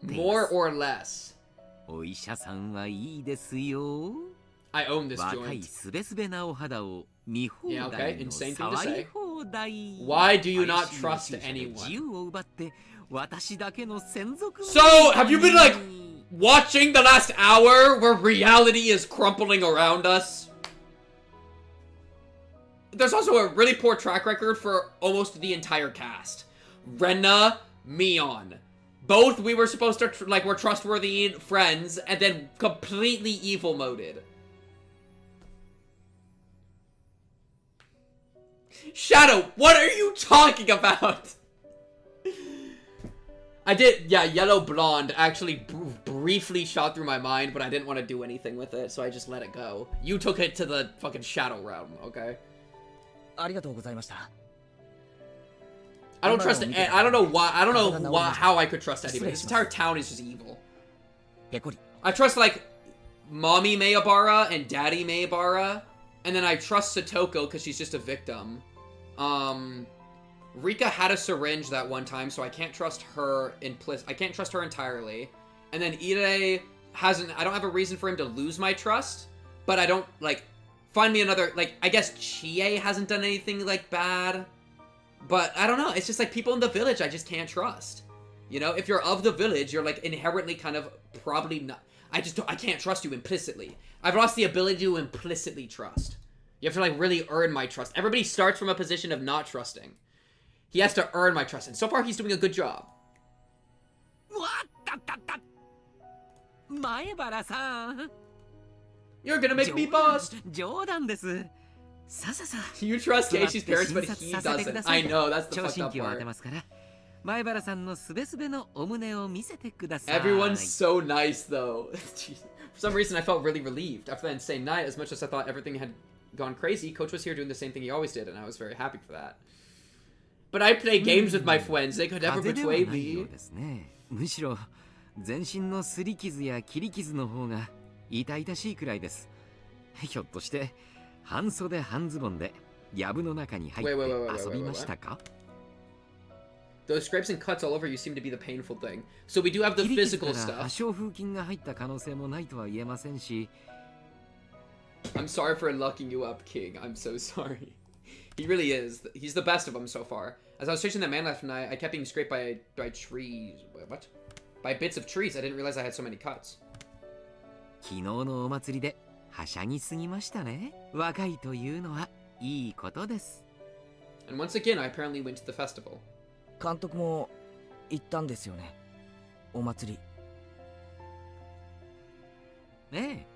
More or less. I own this joint. Yeah, okay, insane thing to say. Why do you not trust anyone? So, have you been, like, watching the last hour where reality is crumpling around us? There's also a really poor track record for almost the entire cast. Rena, Mion. Both we were supposed to, we're trustworthy friends, and then completely evil-moded. Shadow, what are you talking about? Yellow blonde actually briefly shot through my mind, but I didn't want to do anything with it, so I just let it go. You took it to the fucking shadow realm, okay? I don't trust I don't know how I could trust anybody. This entire town is just evil. I trust, like, Mommy Mayabara and Daddy Mayabara, and then I trust Satoko because she's just a victim. Rika had a syringe that one time, so I can't trust her I can't trust her entirely. And then Irei I don't have a reason for him to lose my trust, but I don't, like, find me another, like, I guess Chie hasn't done anything, like, bad. But, I don't know, it's just, like, people in the village I just can't trust. You know, if you're of the village, you're, like, inherently kind of probably not... I can't trust you implicitly. I've lost the ability to implicitly trust. You have to, like, really earn my trust. Everybody starts from a position of not trusting. He has to earn my trust, and so far he's doing a good job. You're gonna make me bust! You trust Keishi's parents, but he doesn't. I know, that's the fucked up part. Everyone's so nice, though. For some reason, I felt really relieved. After that insane night, as much as I thought everything had gone crazy, Coach was here doing the same thing he always did, and I was very happy for that. But I play games with my friends. They could never betray me. Wait. Those scrapes and cuts all over you seem to be the painful thing. So we do have the physical stuff. I'm sorry for unlocking you up, King. I'm so sorry. He really is. He's the best of them so far. As I was chasing that man last night, I kept being scraped by trees. Wait, what? By bits of trees. I didn't realize I had so many cuts. 昨日のお祭りではしゃぎすぎましたね。若いというのはいいことです。And once again, I apparently went to the festival. 監督も行ったんですよね。お祭り。ええ。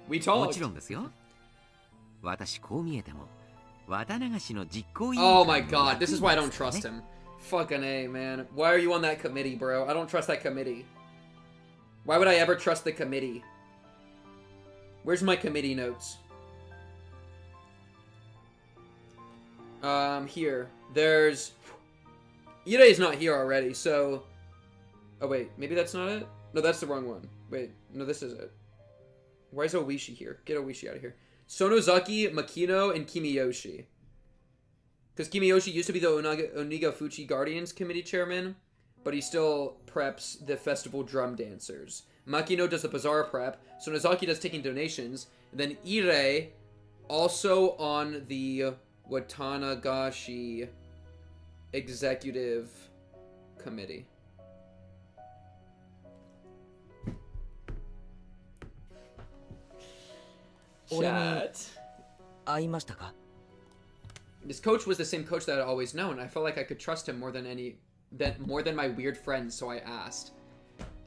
We talked. もちろんですよ。私こう見えても綿流しの実行委員会 Oh my god, this is why I don't trust him. Fucking A, man. Why are you on that committee, bro? I don't trust that committee. Why would I ever trust the committee? Where's my committee notes? Here. There's... Irai's not here already, so... Oh, wait. Maybe that's not it? No, that's the wrong one. Wait. No, this is it. Why is Oishi here? Get Oishi out of here. Sonozaki, Makino, and Kimiyoshi. Because Kimiyoshi used to be the Oniga Fuchi Guardians Committee chairman, but he still preps the festival drum dancers. Makino does the bazaar prep, Sonozaki does taking donations, and then Irei, also on the Watanagashi Executive Committee. Chat. This coach was the same coach that I'd always known. I felt like I could trust him more than my weird friends, so I asked.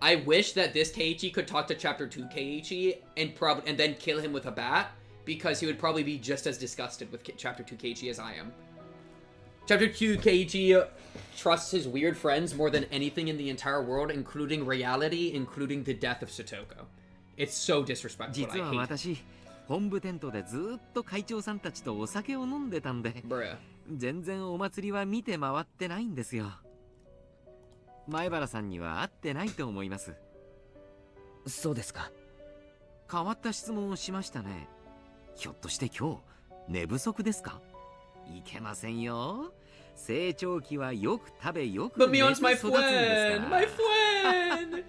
I wish that this Keiichi could talk to Chapter 2 Keiichi and then kill him with a bat, because he would probably be just as disgusted with Chapter 2 Keiichi as I am. Chapter 2 Keiichi trusts his weird friends more than anything in the entire world, including reality, including the death of Satoko. It's so disrespectful. I hate it. 本部テントでずっと会長さんたちとお酒を飲んでたんで、全然お祭りは見て回ってないんですよ。前原さんには会ってないと思います。そうですか。変わった質問をしましたね。ひょっとして今日寝不足ですか？いけませんよ。成長期はよく食べよく寝て育つんですから。My friend!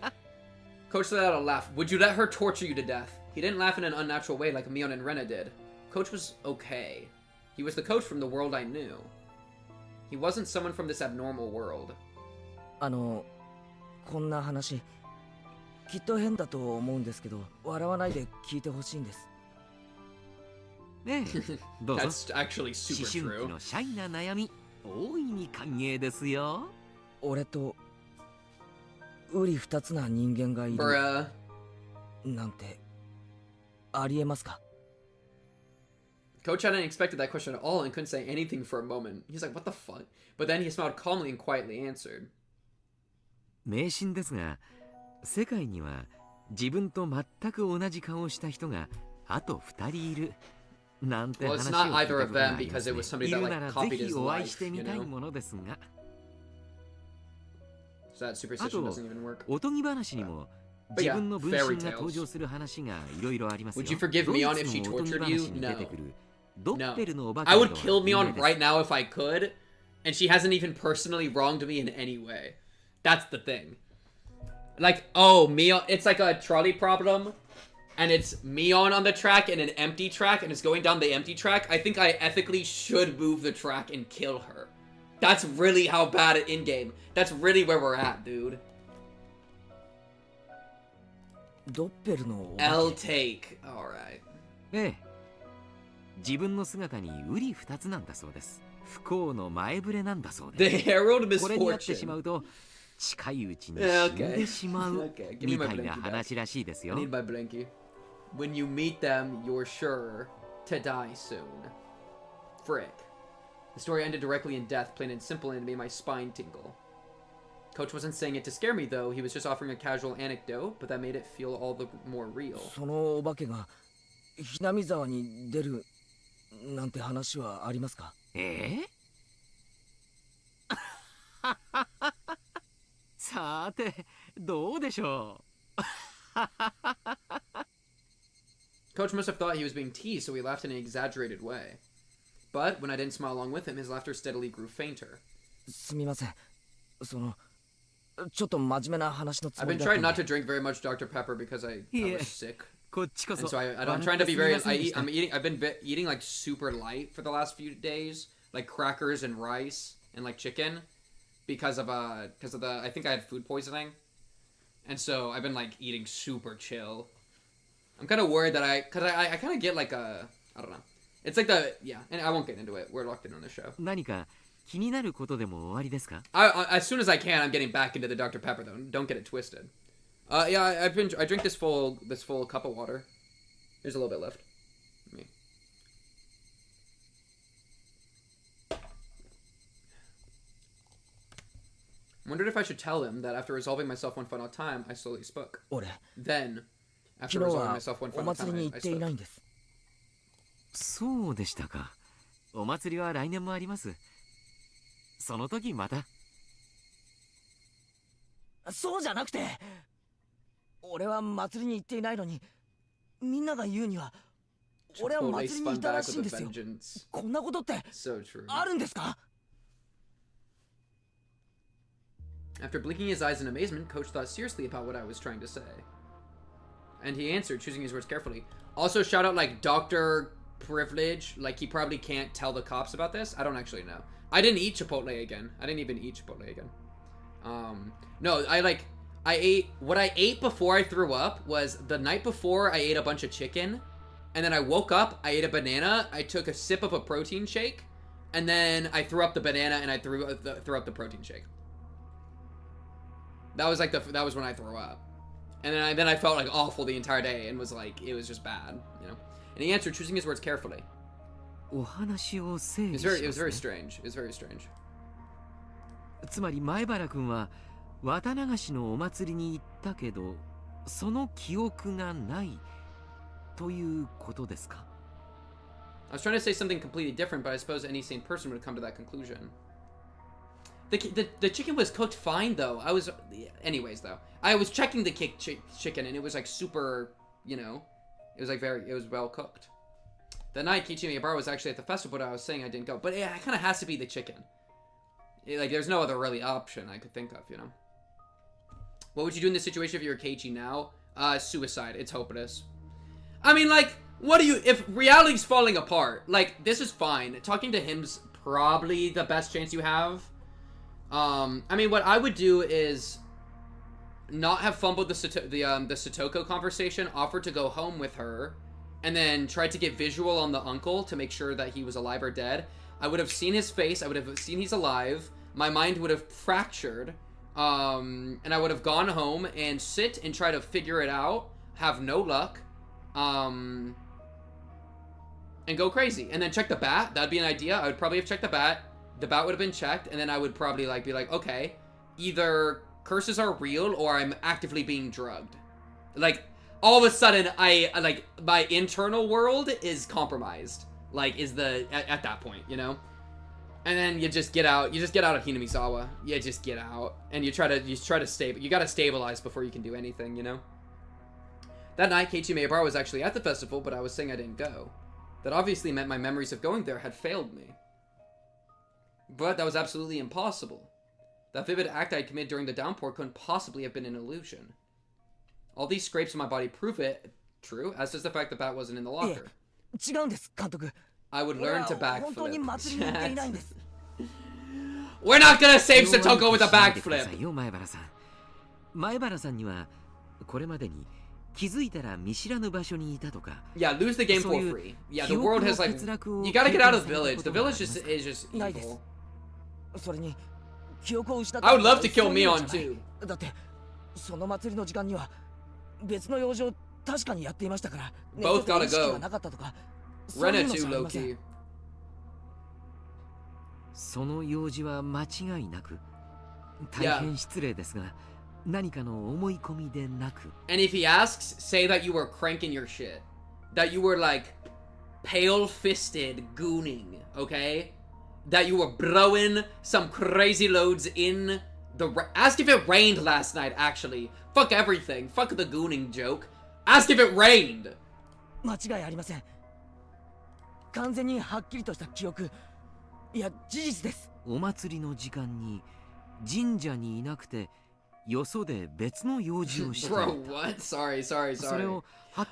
Coach let out a laugh. Would you let her torture you to death? He didn't laugh in an unnatural way like Mion and Rena did. Coach was okay. He was the coach from the world I knew. He wasn't someone from this abnormal world. こんな話、きっと変だと思うんですけど、笑わないで聞いてほしいんです。ねえ、どうぞ。That's actually super 思春期のシャイな悩み、大いに歓迎ですよ。俺と瓜二つな人間がいるなんてありえますか？ Coach hadn't expected that question at all and couldn't say anything for a moment. He's like, what the fuck? But then he smiled calmly and quietly answered. 迷信ですが、世界には自分と全く同じ顔をした人があと2人いるなんて話を聞いたことがありますね。いるならぜひお会いしてみたいものですが。あと、おとぎ話にも自分の分身が登場する話がいろいろありますよ。ドイツのおとぎ話に出てくるドッペルのお化け I would kill Mion right now if I could, and she hasn't even personally wronged me in any way. That's the thing. Like, oh, Mion, it's like a trolley problem, and it's Mion on the track and an empty track, and it's going down the empty track. I think I ethically should move the track and kill her. That's really how bad it in-game. That's really where we're at, dude. L take. Alright. ええ。自分の姿に瓜二つなんだそうです。不幸の前触れなんだそうです。The herald misfortune. これにあってしまうと近いうちに死んでしまうみたいな話らしいですよ。I need my blankie. When you meet them, you're sure to die soon. Frick. The story ended directly in death, plain and simple, and it made my spine tingle. Coach wasn't saying it to scare me, though. He was just offering a casual anecdote, but that made it feel all the more real. そのお化けがひなみ沢に出るなんて話はありますか？さて、どうでしょう。Coach must have thought he was being teased, so he laughed in an exaggerated way. But when I didn't smile along with him, his laughter steadily grew fainter. すみません。ちょっと真面目な話のつ I've もり been だったん trying で。 not to drink very much Dr. Pepper because I was sick. こっちこ And そ。 so I'm trying to be very. I've been eating like super light for the last few days, like crackers and rice and like chicken, because of the. I think I had food poisoning. And so I've been like eating super chill. I'm kind of worried that I kind of get like a, I don't know. It's like and I won't get into it. We're locked in on the show. 何か気になることでもおありですか? As soon as I can, I'm getting back into the Dr. Pepper though. Don't get it twisted. I drink this full cup of water. There's a little bit left. Me. Wondered if I should tell him that after resolving myself one final time, I slowly spoke. Then, after resolving myself one final time, I spoke. そうでしたか。お祭りは来年もあります。その時また。そうじゃなくて、俺は祭りに行っていないのに、みんなが言うには、俺は祭りにいたらしいんですよ。こんなことってあるんですか? After blinking his eyes in amazement, Coach thought seriously about what I was trying to say. And he answered, choosing his words carefully. Also, shout out, like, Dr. Privilege. Like, he probably can't tell the cops about this. I don't actually know. I didn't eat Chipotle again. I didn't even eat Chipotle again. No, what I ate before I threw up was the night before I ate a bunch of chicken. And then I woke up, I ate a banana, I took a sip of a protein shake. And then I threw up the banana and I threw up the protein shake. That was like that was when I threw up, and then I felt like awful the entire day and was like it was just bad, you know. And he answered, choosing his words carefully. It was very strange. It was very strange. つまり前原君は綿流しのお祭りに行ったけど、その記憶がないということですか? I was trying to say something completely different, but I suppose any sane person would come to that conclusion. The chicken was cooked fine though. Anyways though, I was checking the chicken and it was like super, you know, it was well cooked. The night Kichi Miyabara was actually at the festival, but I was saying I didn't go. But yeah, it kind of has to be the chicken. Like there's no other really option I could think of, you know. What would you do in this situation if you were Keiichi now? Suicide. It's hopeless. I mean, like, if reality's falling apart, like, this is fine. Talking to him's probably the best chance you have. I mean, what I would do is not have fumbled the Satoko conversation, offer to go home with her, and then try to get visual on the uncle to make sure that he was alive or dead. I would have seen his face, I would have seen he's alive, my mind would have fractured, and I would have gone home and sit and try to figure it out, have no luck, and go crazy. And then check the bat, that'd be an idea. I would probably have checked the bat. The bat would have been checked, and then I would probably be like, okay, either curses are real or I'm actively being drugged. Like, all of a sudden, my internal world is compromised. Like, at that point, you know? And then you just get out of Hinamizawa. You just get out, and you try to stay, but you gotta stabilize before you can do anything, you know? That night, Keiichi Miyabara was actually at the festival, but I was saying I didn't go. That obviously meant my memories of going there had failed me. But that was absolutely impossible. That vivid act I committed during the downpour couldn't possibly have been an illusion. All these scrapes on my body prove it true, as does the fact the bat wasn't in the locker. I would learn to backflip. We're not gonna save Satoko with a backflip! 前原さんにはこれまでに気づいたら見知らぬ場所にいたとか。 Yeah, lose the game for free. Yeah, the world has like... You gotta get out of the village. The village is just evil. I would love to kill Mion too. Both gotta go. Rena too, low-key. その用事は間違いなく大変失礼ですが何かの思い込みでなく And if he asks, say that you were cranking your shit. That you were like pale-fisted gooning, okay? That you were blowing some crazy loads in the... Ask if it rained last night, actually. Fuck everything. Fuck the gooning joke. Ask if it rained! 間違いありません。完全にはっきりとした記憶。いや、事実です。お祭りの時間に神社にいなくてよそで別の用事をしていた。 Bro, what? Sorry.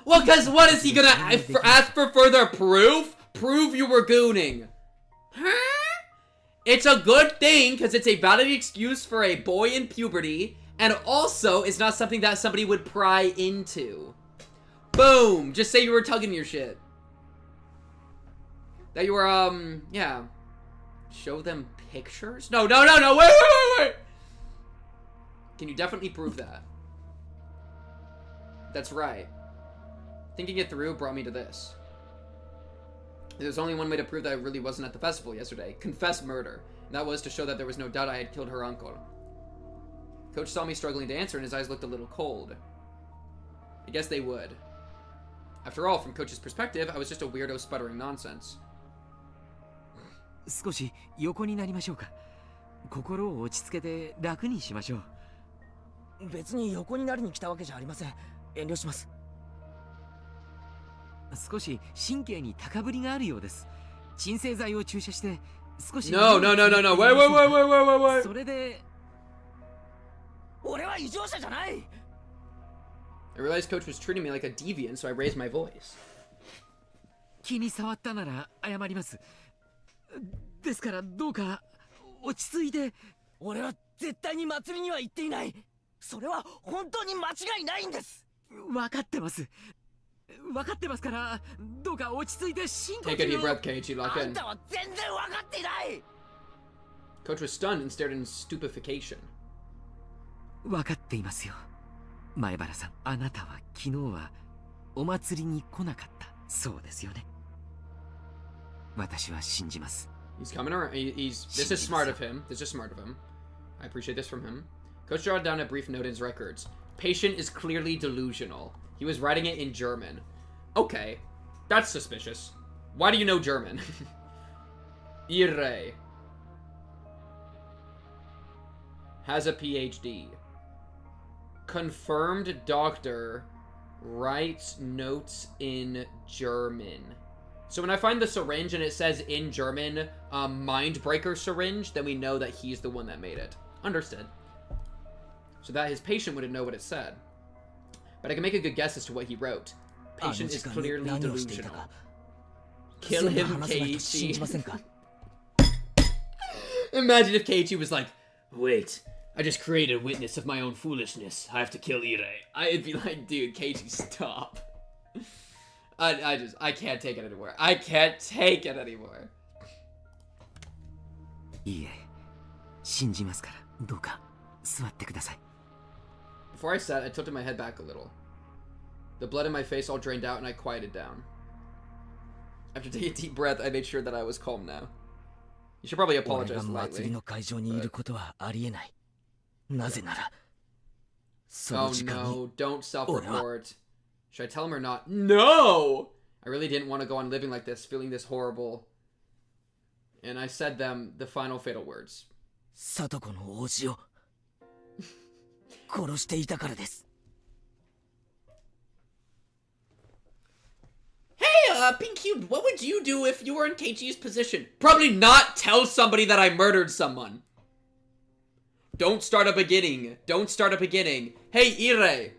Well, because what is he gonna ask for further proof? Prove you were gooning. Huh? It's a good thing, because it's a valid excuse for a boy in puberty, And also, it's not something that somebody would pry into. Boom! Just say you were tugging your shit. That you were, yeah. Show them pictures? No, wait! Can you definitely prove that? That's right. Thinking it through brought me to this. There's only one way to prove that I really wasn't at the festival yesterday. Confess murder. And that was to show that there was no doubt I had killed her uncle. Coach saw me struggling to answer and his eyes looked a little cold. I guess they would. After all, from Coach's perspective, I was just a weirdo sputtering nonsense. 少し横になりましょうか。心を落ち着けて楽にしましょう。別に横になりに来たわけじゃありません。遠慮します。少し神経に高ぶりがあるようです。鎮静剤を注射して少し。No, wait. それで。俺は異常者じゃない。I realized Coach was treating me like a deviant, so I raised my voice. 気に障ったなら謝ります。ですからどうか落ち着いて。俺は絶対に祭りには行っていない。それは本当に間違いないんです。分かってます。分かってますからどうか落ち着いて深呼吸を。Take a deep breath, Keiichi. Lock in. あんたは全然分かっていない。Coach was stunned and stared in stupefaction. 分かっていますよ。前原さん、あなたは昨日はお祭りに来なかった。そうですよね。私は信じます。He's coming around. This is smart of him. I appreciate this from him. Coach jotted down a brief note in his records. Patient is clearly delusional. He was writing it in German. Okay, that's suspicious. Why do you know German? Irre has a PhD. Confirmed doctor writes notes in German. So when I find the syringe and it says in German, Mindbreaker syringe, then we know that he's the one that made it. Understood. So that his patient wouldn't know what it said. But I can make a good guess as to what he wrote. Patient is clearly delusional. Kill him, Keiichi. Imagine if Keiichi was like, wait, I just created a witness of my own foolishness. I have to kill Irre. I'd be like, dude, Keiichi, stop. I can't take it anymore. I can't take it anymore. いいえ、信じますから、どうか座ってください。Before I sat, I tilted my head back a little. The blood in my face all drained out and I quieted down. After taking a deep breath, I made sure that I was calm now. You should probably apologize lightly. Oh no, don't self-report. Should I tell him or not? No! I really didn't want to go on living like this, feeling this horrible. And I said them the final fatal words. 聡子の王子を殺していたからです。 Hey, Pink Cube, what would you do if you were in Keiichi's position? Probably not tell somebody that I murdered someone. Don't start a beginning. Don't start a beginning. Hey, Irre,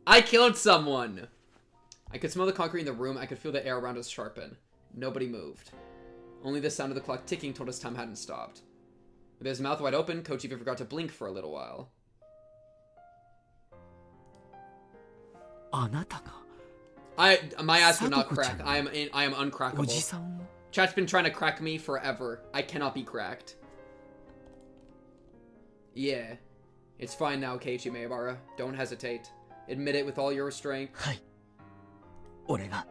I killed someone. I could smell the concrete in the room. I could feel the air around us sharpen. Nobody moved. Only the sound of the clock ticking told us time hadn't stopped. With his mouth wide open, Coach even forgot to blink for a little while. あなたが My ass would not crack. I am uncrackable. おじさんを Chat's been trying to crack me forever. I cannot be cracked. Yeah. It's fine now, Keiichi Maebara. Don't hesitate. Admit it with all your strength. はい。俺が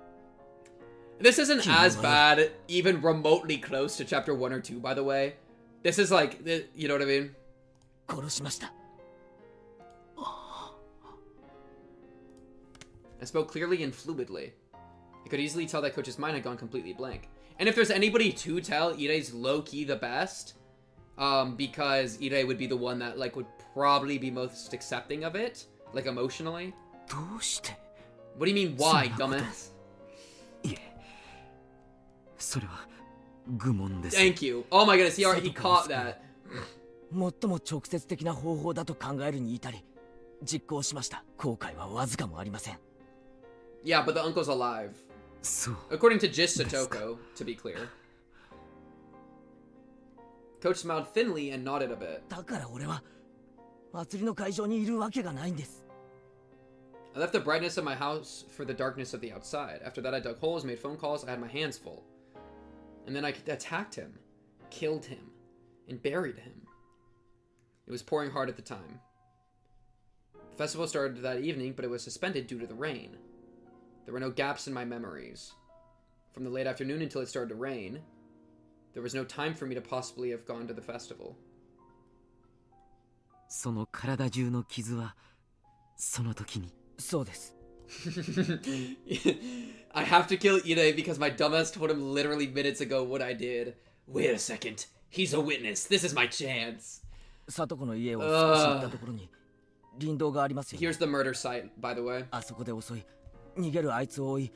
This isn't as bad, even remotely close to chapter 1 or 2, by the way. This is like, you know what I mean? 殺しました。 I spoke clearly and fluidly. I could easily tell that Coach's mind had gone completely blank. And if there's anybody to tell, Irei's low-key the best. Because Irei would be the one that, like, would probably be most accepting of it. Like, emotionally. どうして What do you mean, why, dumbass? いえ、それは愚問です。 Thank you. Oh my goodness, he caught that. 最も直接的な方法だと考えるに至り、実行しました。後悔はわずかもありません。 Yeah, but the uncle's alive. そう。 According to Just Satoko, to be clear. Coach smiled thinly and nodded a bit. だから俺は祭りの会場にいるわけがないんです。 I left the brightness of my house for the darkness of the outside. After that, I dug holes, made phone calls, I had my hands full. And then I attacked him, killed him, and buried him. It was pouring hard at the time. The festival started that evening, but it was suspended due to the rain. There were no gaps in my memories. From the late afternoon until it started to rain, there was no time for me to possibly have gone to the festival. その体中の傷はその時に。そうです。I have to kill Ide because my dumbass told him literally minutes ago what I did. Wait a second. He's a witness. This is my chance. サトコの家を少し行ったところに林道がありますよ。 Here's the murder site, by the way. あそこで襲い、逃げるあいつを追い、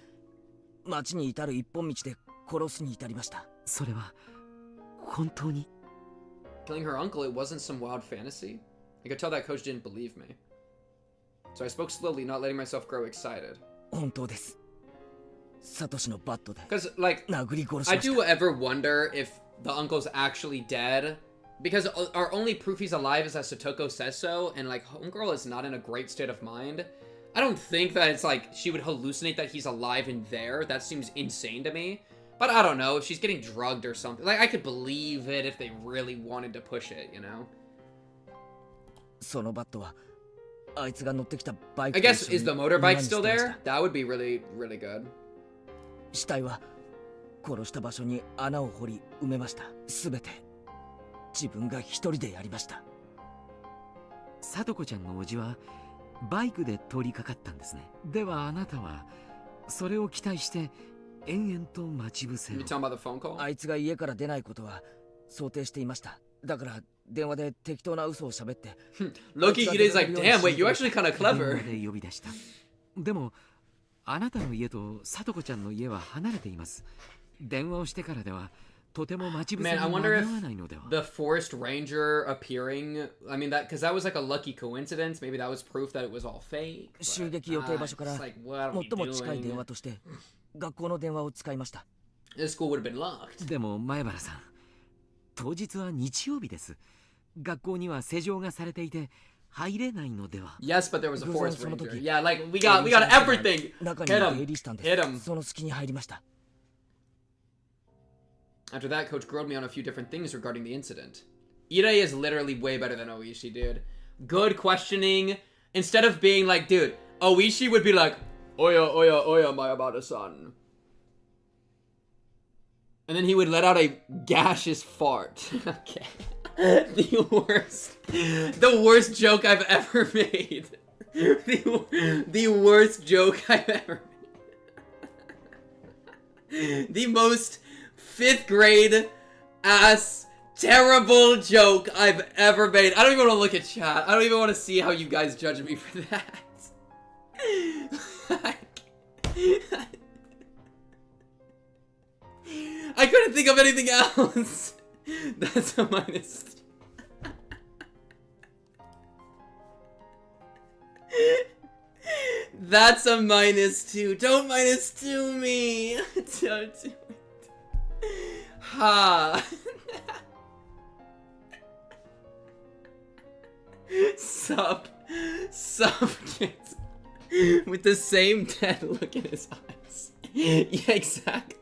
町に至る一本道で殺すに至りました。それは本当に Killing her uncle, it wasn't some wild fantasy. I could tell that coach didn't believe me. So I spoke slowly, not letting myself grow excited. 本当です。サトシのバットで Because, like, 殴り殺し I ました。 do ever wonder if the uncle's actually dead. Because our only proof he's alive is that Satoko says so, and, like, Homegirl is not in a great state of mind. I don't think that it's, like, she would hallucinate that he's alive in there. That seems insane to me. But I don't know, if she's getting drugged or something. Like, I could believe it if they really wanted to push it, you know? そのバットはあいつが乗ってきたバイク I guess, is the motorbike still there? That would be really, really good. 死体は殺した場所に穴を掘り埋めました。すべて自分が一人でやりました。さとこちゃんのおじはバイクで通りかかったんですね。ではあなたはそれを期待して延々と待ち伏せを。You talking about the phone call? あいつが家から出ないことは想定していました。だから電話で適当な嘘を喋って。Loki is like, damn, wait, you're actually kind of 電 clever. 話で呼び出した。でもあなたの家とさとこちゃんの家は離れています。電話をしてからではとても待ち伏せ Man, I に間 wonder に合わないのでは。 if the forest ranger appearing, I mean, that, because that was like a lucky coincidence. Maybe that was proof that it was all fake. 襲撃予定場所から It's like, what are 最 we も近い電 doing? 話として学校の電話を使いました。 This school would have been locked. でも前原さん、当日は日曜日です。学校には施錠がされていて入れないのでは。 Yes, but there was a 偶 forest 然その ranger. 時 Yeah, like, we got everything. 中に Hit 出 him. 入りしたんで Hit him. す。その隙に入りました。 After that, Coach grilled me on a few different things regarding the incident. Irei is literally way better than Oishi, dude. Good questioning. Instead of being like, dude, Oishi would be like, Oya, oya, oya, Mayabata-san. And then he would let out a gaseous fart. Okay. The worst joke I've ever made. The worst joke I've ever made. The most 5th grade ass terrible joke I've ever made. I don't even want to look at chat. I don't even want to see how you guys judge me for that. I couldn't think of anything else. That's a minus. That's a -2. Don't -2 me. Don't do it. Ha. Sup kids. With the same dead look in his eyes. Yeah, exactly.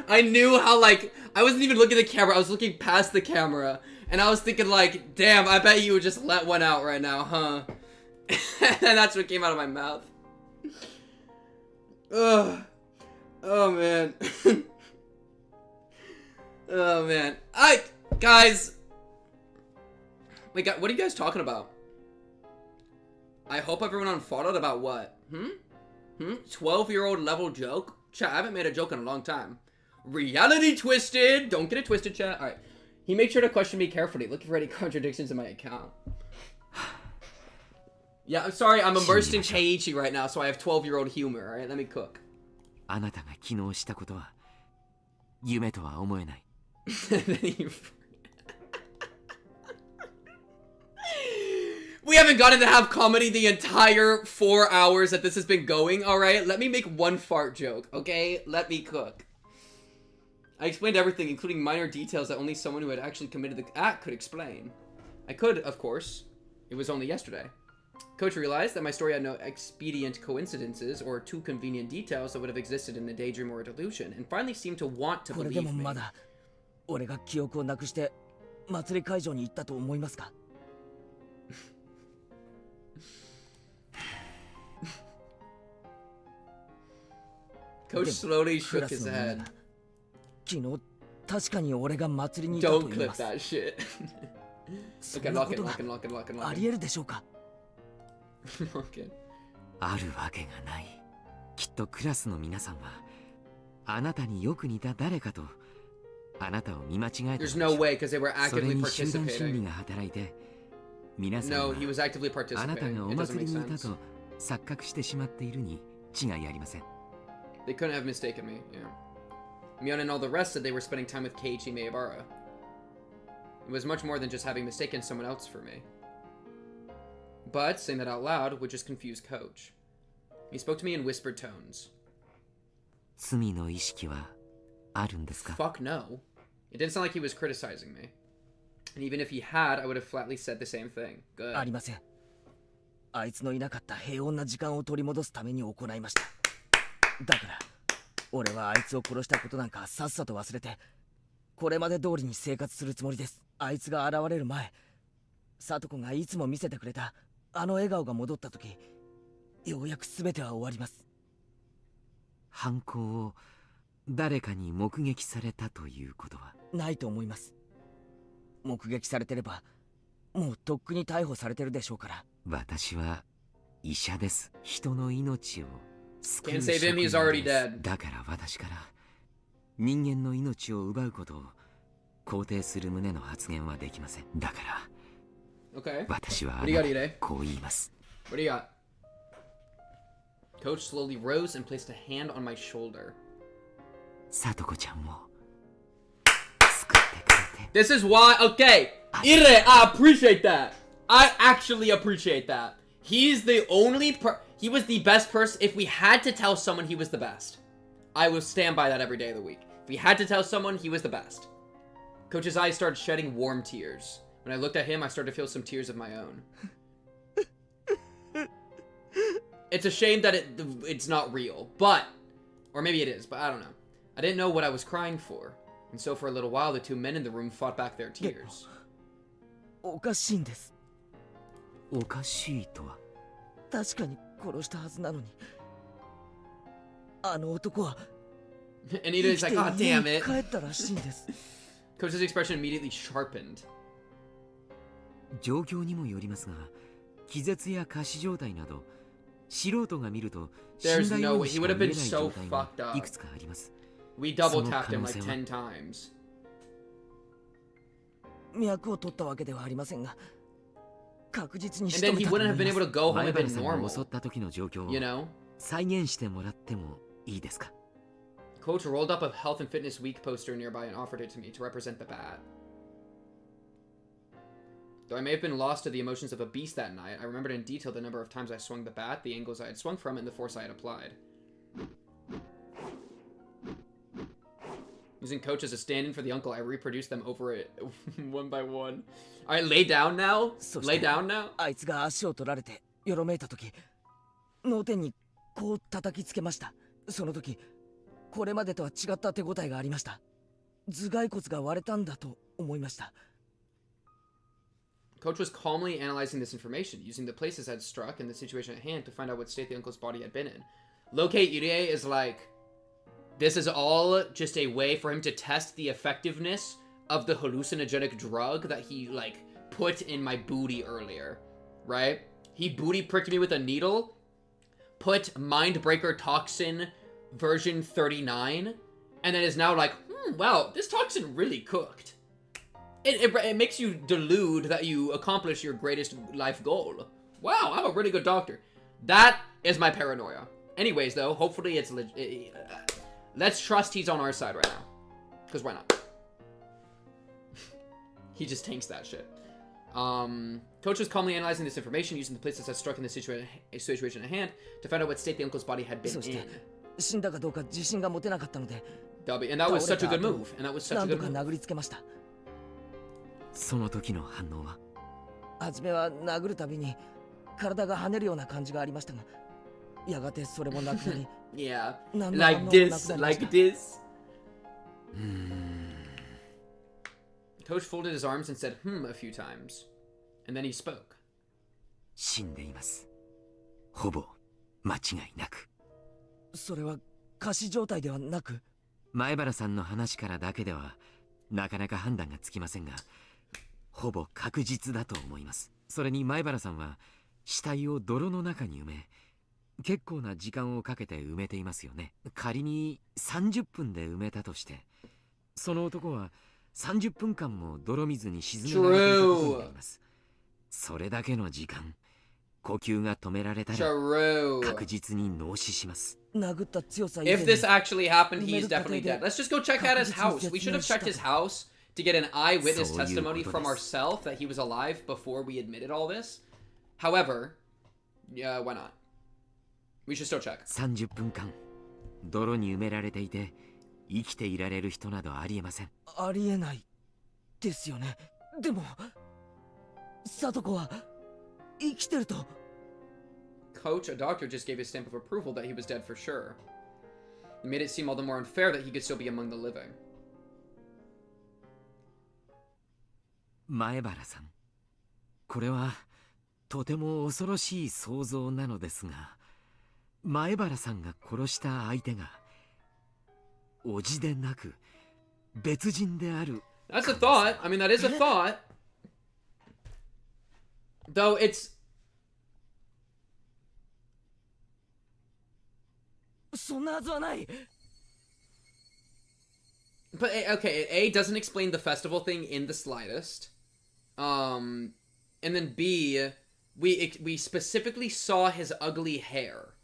I knew how, like, I wasn't even looking at the camera, I was looking past the camera, and I was thinking, like, damn, I bet you would just let one out right now, huh? And that's what came out of my mouth. Ugh. Oh, man. Oh, man. Guys. Wait, what are you guys talking about? I hope everyone unfollowed about what? 12-year-old level joke? Chat, I haven't made a joke in a long time. Reality twisted! Don't get it twisted, chat. Alright. He made sure to question me carefully, looking for any contradictions in my account. Yeah, I'm sorry, I'm immersed in Keiichi right now, so I have 12-year-old humor, alright? Let me cook. あなたが昨日したことは夢とは思えない。We haven't gotten to have comedy the entire 4 hours that this has been going, alright? Let me make one fart joke, okay? Let me cook. I explained everything, including minor details that only someone who had actually committed the act could explain. I could, of course, It was only yesterday. Coach realized that my story had no expedient coincidences or too convenient details that would have existed in a daydream or a delusion, and finally seemed to want to これで believe も me. まだ俺が記憶をなくして祭り会場に行ったと思いますか？ Coach slowly shook his head. 昨日確かに俺が祭りにいたと Don't 言い clip ます。 that shit. そ Okay, んな lock こ it, とが lock it, lock it, lock it, あ lock り得るでしょうか？ it. Lock it. あるわけがない。きっとクラスの皆さんはあなたによく似た誰かとあなたを見間違えた。 There's no way because they were それ actively に集団心理 participating. が働いて皆さん No, は he was actively あなた participating. がお It doesn't 祭 make りにいた sense. と錯覚してしまっているに違いありません。 They couldn't have mistaken me, yeah. Mion and all the rest said they were spending time with Keiichi Maebara. It was much more than just having mistaken someone else for me. But saying that out loud would just confuse Coach. He spoke to me in whispered tones. 罪の意識はあるんですか？ Fuck no. It didn't sound like he was criticizing me. And even if he had, I would have flatly said the same thing. あ Good. りません。あいつのいなかった平穏な時間を取り戻すために行いました。だから俺はあいつを殺したことなんかさっさと忘れてこれまで通りに生活するつもりです。あいつが現れる前、聡子がいつも見せてくれたあの笑顔が戻った時、ようやく全ては終わります。犯行を誰かに目撃されたということはないと思います。目撃されてればもうとっくに逮捕されてるでしょうから。私は医者です。人の命を救う Can't 職 save him, 人 he's already です。 dead. だから私から人間の命を奪うことを肯定する旨の発言はできません。だから Okay. 私はあ What な do た you got, に Ide? こう言います。 What do you got? Coach slowly rose and placed a hand on my shoulder. 聡子ちゃんを救ってくれて。 This is why. Okay, Ire, I appreciate that. I actually appreciate that. He's the only he was the best person. If we had to tell someone he was the best, I will stand by that every day of the week. If we had to tell someone he was the best. Coach's eyes started shedding warm tears. When I looked at him, I started to feel some tears of my own. It's a shame that it's not real, but, or maybe it is, but I don't know. I didn't know what I was crying for. And so for a little while, the two men in the room fought back their tears. おかしいんです。おかしいとは確かに殺したはずなのに、あの男は And Ida's like, oh, damn it. 帰ったらしいんです。Coach's expression immediately sharpened. 状況にもよりますが、気絶や仮死状態など素人が見ると死んだようにしか見えない状態がいくつかあります。 We double tapped him like 10 times. 脈を取ったわけではありませんが、確実に And 仕 then 留 he めたと wouldn't 思 have い been ます。 able to go home 前 and 原 been さんが normal. 襲った時の状況を You know? 再現してもらってもいいですか？ Coach rolled up a Health and Fitness Week poster nearby and offered it to me to represent the bat. Though I may have been lost to the emotions of a beast that night, I remembered in detail the number of times I swung the bat, the angles I had swung from it, and the force I had applied. Using Coach as a stand-in for the uncle, I reproduced them over it one by one. Alright, lay down now? Lay down now? あいつが足を取られてよろめいた時、脳天にこう叩きつけました。その時、これまでとは違った手応えがありました。頭蓋骨が割れたんだと思いました。Coach was calmly analyzing this information, using the places I had struck and the situation at hand to find out what state the uncle's body had been in. Locate Irie is like, this is all just a way for him to test the effectiveness of the hallucinogenic drug that he, like, put in my booty earlier, right? He booty pricked me with a needle, put Mindbreaker Toxin version 39, and then is now like, wow, this toxin really cooked. It makes you delude that you accomplish your greatest life goal. Wow, I'm a really good doctor. That is my paranoia. Anyways, though, hopefully it's legit. Let's trust he's on our side right now. Because why not? He just tanks that shit. Coach was calmly analyzing this information using the places that struck in the situation at hand to find out what state the uncle's body had been in. 死んだかどうか自信が持てなかったので、 And that was such a good move. And that was such a 何度 good か move. 殴りつけました。その時の反応は初めは殴るたびに体が跳ねるような感じがありましたが、やがてそれもなくなり。Yeah, like this, like this. Coach folded his arms and said a few times, and then he spoke. 死んでいます。ほぼ間違いなく。それは仮死状態ではなく、前原さんの話からだけではなかなか判断がつきませんが、ほぼ確実だと思います。それに前原さんは死体を泥の中に埋め、結構な時間をかけて埋めていますよね。仮に30分で埋めたとして、その男は30分間も泥水に沈められていたことになります。それだけの時間、呼吸が止められたら確実に脳死します。If this actually happened, he's definitely dead. Let's just go check out his house. We should have checked his house to get an eyewitness testimony from ourselves that he was alive before we admitted all this. However, yeah, why not? We should still check. 30分間泥に埋められていて生きていられる人などありえません。ありえないですよね。でも聡子は生きてると。Coach, a doctor, just gave his stamp of approval that he was dead for sure. It made it seem all the more unfair that he could still be among the living. 前原さん、これはとても恐ろしい想像なのですが、前原さんが殺した相手が叔父でなく別人である。That's a thought. I mean, that is a thought. Though it's... そんなはずはない。 But, okay, A, doesn't explain the festival thing in the slightest. And then B, we specifically saw his ugly hair.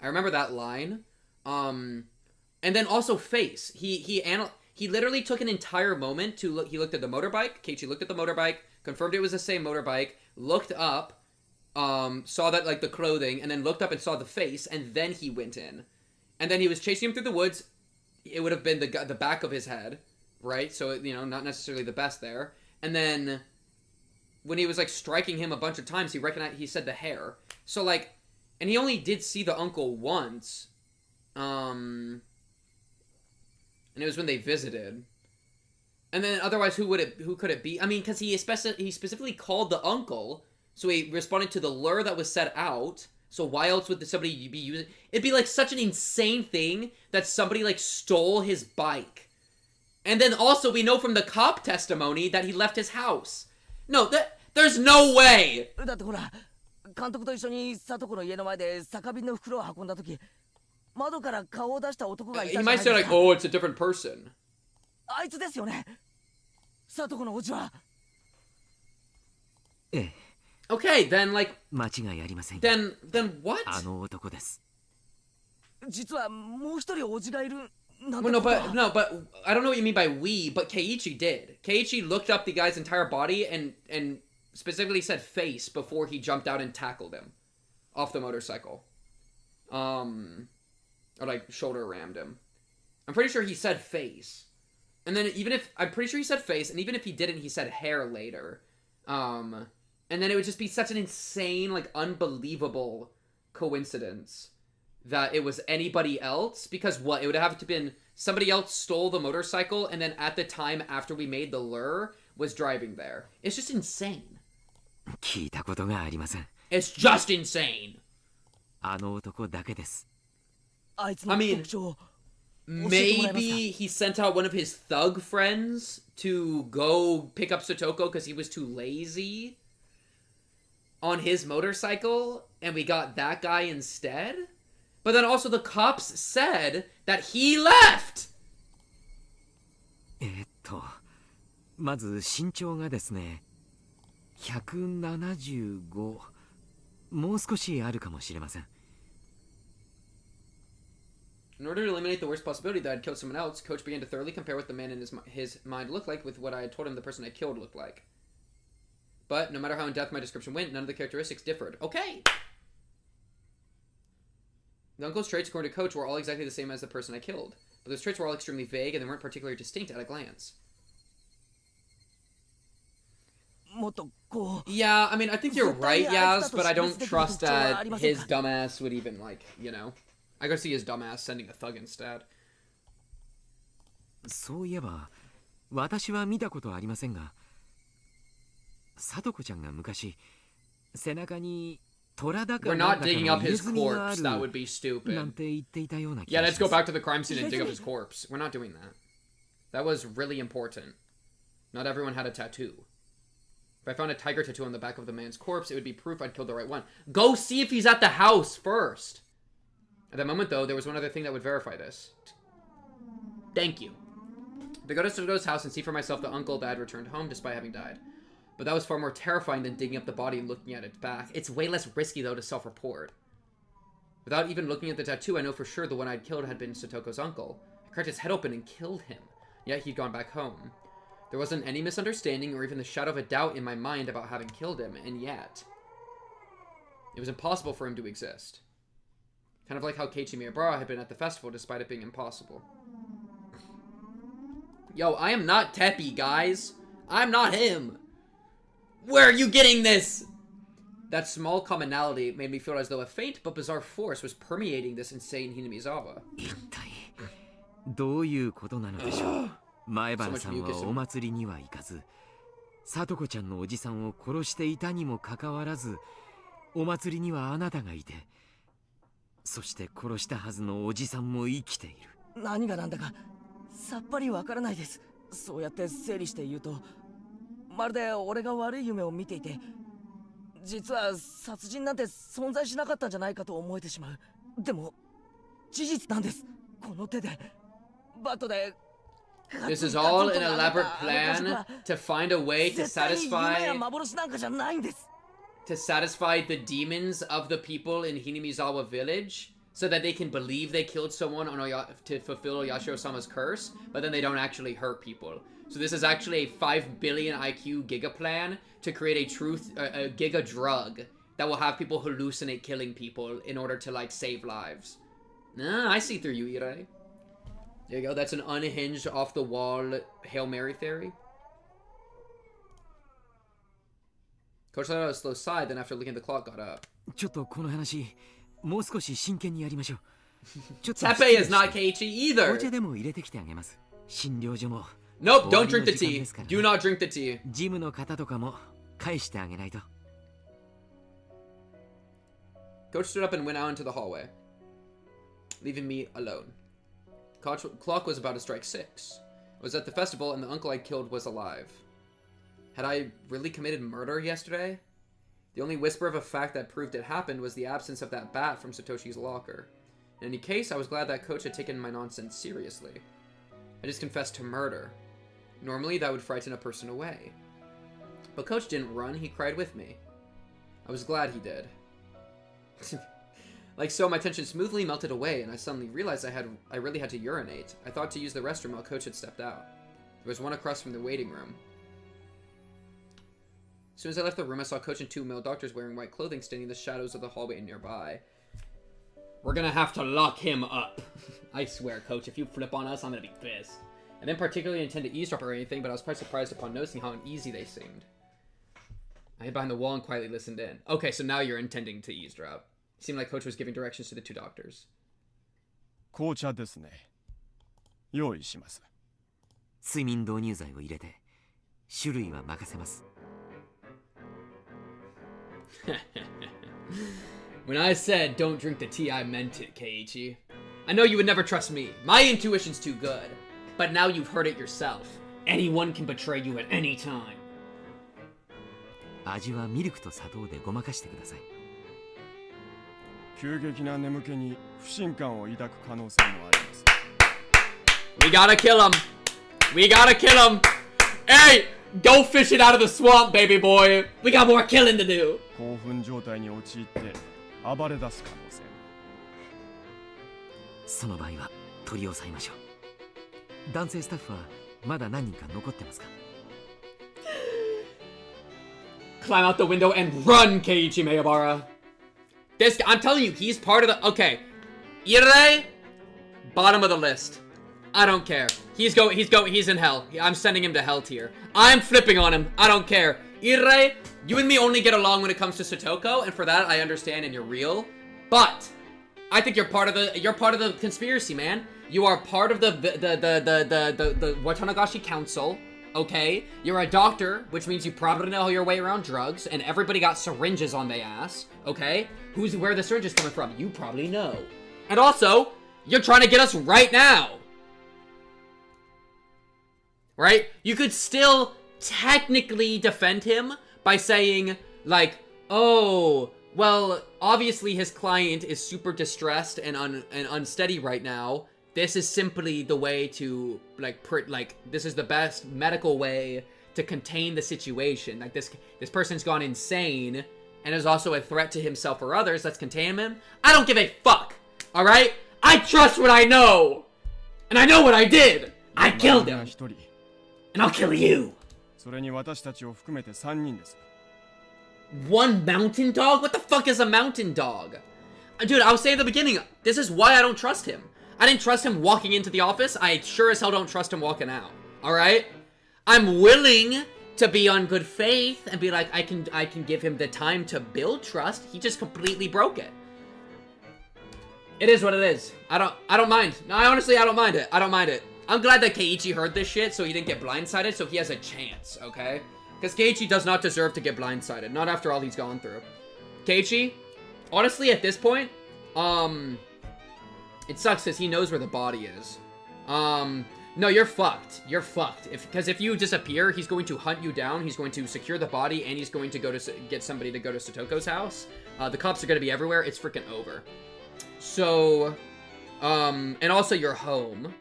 I remember that line. And then also face. He literally took an entire moment to look. He looked at the motorbike. Keiichi looked at the motorbike, confirmed it was the same motorbike, looked up, saw that, like, the clothing, and then looked up and saw the face, and then he went in. And then he was chasing him through the woods. It would have been the back of his head, right? So, you know, not necessarily the best there. And then when he was, like, striking him a bunch of times, he said the hair. So, like, and he only did see the uncle once. And it was when they visited. And then otherwise, who could it be? I mean, because he specifically called the uncle, so he responded to the lure that was set out. So why else would somebody be using... It'd be, like, such an insane thing that somebody, like, stole his bike. And then also we know from the cop testimony that he left his house. No, there's no way! だってほら、監督と一緒に聡子の家の前で酒瓶の袋を運んだ時、窓から顔を出した男がいたじゃないですか。 He might say, like, oh, it's a different person. あいつですよね。聡子のお家は。ええ。Okay, then, like... 間違いありません。Then what? あの男です。実はもう一人おじがいる。Well, no, but I don't know what you mean by we, but Keiichi did. Keiichi looked up the guy's entire body and specifically said face before he jumped out and tackled him off the motorcycle. Or like shoulder rammed him. I'm pretty sure he said face. And then I'm pretty sure he said face, and even if he didn't, he said hair later. And then it would just be such an insane, like, unbelievable coincidence that it was anybody else. Because what? It would have to been somebody else stole the motorcycle, and then at the time after we made the lure, was driving there. It's just insane. 聞いたことがありません。It's just insane. あの男だけです。I mean, maybe he sent out one of his thug friends to go pick up Satoko because he was too lazy on his motorcycle, and we got that guy instead? But then also the cops said that he left! まず身長がですね、175、もう少しあるかもしれません。In order to eliminate the worst possibility that I'd killed someone else, Coach began to thoroughly compare what the man in his mind looked like with what I had told him the person I killed looked like. But no matter how in-depth my description went, none of the characteristics differed. Okay! The uncle's traits, according to Coach, were all exactly the same as the person I killed. But those traits were all extremely vague, and they weren't particularly distinct at a glance. Yeah, I mean, I think you're right, Yaz, but I don't trust that his dumbass would even, like, you know. I gotta see his dumbass sending a thug instead. そういえば、私は見たことありませんが、聡子ちゃんが昔、背中に虎だか We're なんだ not か digging の up 入れ his 墨があ corpse. る That would be stupid. なんて言っていたような気 Yeah, が let's しま go す。 back to the crime scene and dig up his corpse. We're not doing that. That was really important. Not everyone had a tattoo. If I found a tiger tattoo on the back of the man's corpse, it would be proof I'd killed the right one. Go see if he's at the house first. At that moment, though, there was one other thing that would verify this. Thank you. To go to Soto's house and see for myself that Uncle Dad returned home despite having died. But that was far more terrifying than digging up the body and looking at its back. It's way less risky, though, to self-report. Without even looking at the tattoo, I know for sure the one I'd killed had been Satoko's uncle. I cracked his head open and killed him. Yet he'd gone back home. There wasn't any misunderstanding or even the shadow of a doubt in my mind about having killed him, and yet it was impossible for him to exist. Kind of like how Keiichi Miyabara had been at the festival despite it being impossible. Yo, I am not Teppei, guys. I'm not him. Where are you getting this? That small commonality made me feel as though a faint but bizarre force was permeating this insane Hinamizawa. どういうことなのでしょう。前原さんはお祭りには行かず、聡子ちゃんのおじさんを殺していたにもかかわらず、お祭りにはあなたがいて、そして殺したはずのおじさんも生きている。何がなんだかさっぱりわからないです。そうやって整理して言うと、まるで俺が悪い夢を見ていて、実は殺人なんて存在しなかったんじゃないかと思えてしまう。でも事実なんです。この手でバットで。This is all an elaborate plan to find a way to satisfy the demons of the people in Hinamizawa village, so that they can believe they killed someone on to fulfill Yashiro-sama's curse, but then they don't actually hurt people. So this is actually a 5 billion IQ giga plan to create a giga drug that will have people hallucinate killing people in order to, like, save lives. Nah, I see through you, Irai. There you go, that's an unhinged, off-the-wall Hail Mary theory. Coach let out a slow sigh, then after looking at the clock, got up. ちょっとこの話、もう少し真剣にやりましょう。Teppei is not Keiichi either! 紅茶でも入れてきてあげます。診療所も。Nope, don't drink the tea. Do not drink the tea. ジムの方とかも返してあげないと。Coach stood up and went out into the hallway, leaving me alone. Clock was about to strike 6. I was at the festival and the uncle I killed was alive. Had I really committed murder yesterday? The only whisper of a fact that proved it happened was the absence of that bat from Satoshi's locker. In any case, I was glad that Coach had taken my nonsense seriously. I just confessed to murder. Normally, that would frighten a person away. But Coach didn't run, he cried with me. I was glad he did. Like so, my tension smoothly melted away, and I suddenly realized I really had to urinate. I thought to use the restroom while Coach had stepped out. There was one across from the waiting room. As soon as I left the room, I saw Coach and 2 male doctors wearing white clothing standing in the shadows of the hallway nearby. We're gonna have to lock him up. I swear, Coach, if you flip on us, I'm gonna be pissed. I didn't particularly intend to eavesdrop or anything, but I was quite surprised upon noticing how uneasy they seemed. I hid behind the wall and quietly listened in. Okay, so now you're intending to eavesdrop. It seemed like Coach was giving directions to the 2 doctors. 紅茶ですね。用意します。睡眠導入剤を入れて、種類は任せます。When I said don't drink the tea, I meant it, Keiichi. I know you would never trust me. My intuition's too good. But now you've heard it yourself. Anyone can betray you at any time. 味はミルクと砂糖でごまかしてください。急激な眠気に不信感を抱く可能性もあります。We gotta kill him. We gotta kill him. Hey, go fish it out of the swamp, baby boy. We got more killing to do. 興奮状態に陥って暴れ出す可能性。その場合は取り押さえましょう。男性スタッフはまだ何人か残ってますか？ Climb out the window and run, Keiichi Miyabara. This, I'm telling you, he's part of the... Okay. Ire, bottom of the list. I don't care. He's in hell. I'm sending him to hell tier. I'm flipping on him. I don't care. Irei, you and me only get along when it comes to Satoko, and for that I understand and you're real. But I think you're part of the conspiracy, man. You are part of the Watanagashi Council, okay? You're a doctor, which means you probably know your way around drugs, and everybody got syringes on their ass, okay? Where the syringes coming from? You probably know. And also, you're trying to get us right now. Right? You could still technically defend him by saying, like, oh, well, obviously his client is super distressed and unsteady right now. This is simply the way to, this is the best medical way to contain the situation. Like, this person's gone insane and is also a threat to himself or others. Let's contain him. I don't give a fuck, alright? I trust what I know! And I know what I did! I killed him! And I'll kill you! One mountain dog? What the fuck is a mountain dog? Dude, I was saying at the beginning, this is why I don't trust him. I didn't trust him walking into the office. I sure as hell don't trust him walking out. Alright? I'm willing to be on good faith and be like, I can give him the time to build trust. He just completely broke it. It is what it is. I don't mind. No, I don't mind it. I don't mind it. I'm glad that Keiichi heard this shit so he didn't get blindsided, so he has a chance, okay? Because Keiichi does not deserve to get blindsided. Not after all he's gone through. Keiichi, honestly, at this point, it sucks because he knows where the body is. No, you're fucked. You're fucked. Because if you disappear, he's going to hunt you down, he's going to secure the body, and he's going to go to get somebody to go to Satoko's house. The cops are going to be everywhere. It's freaking over. So, and also you're home.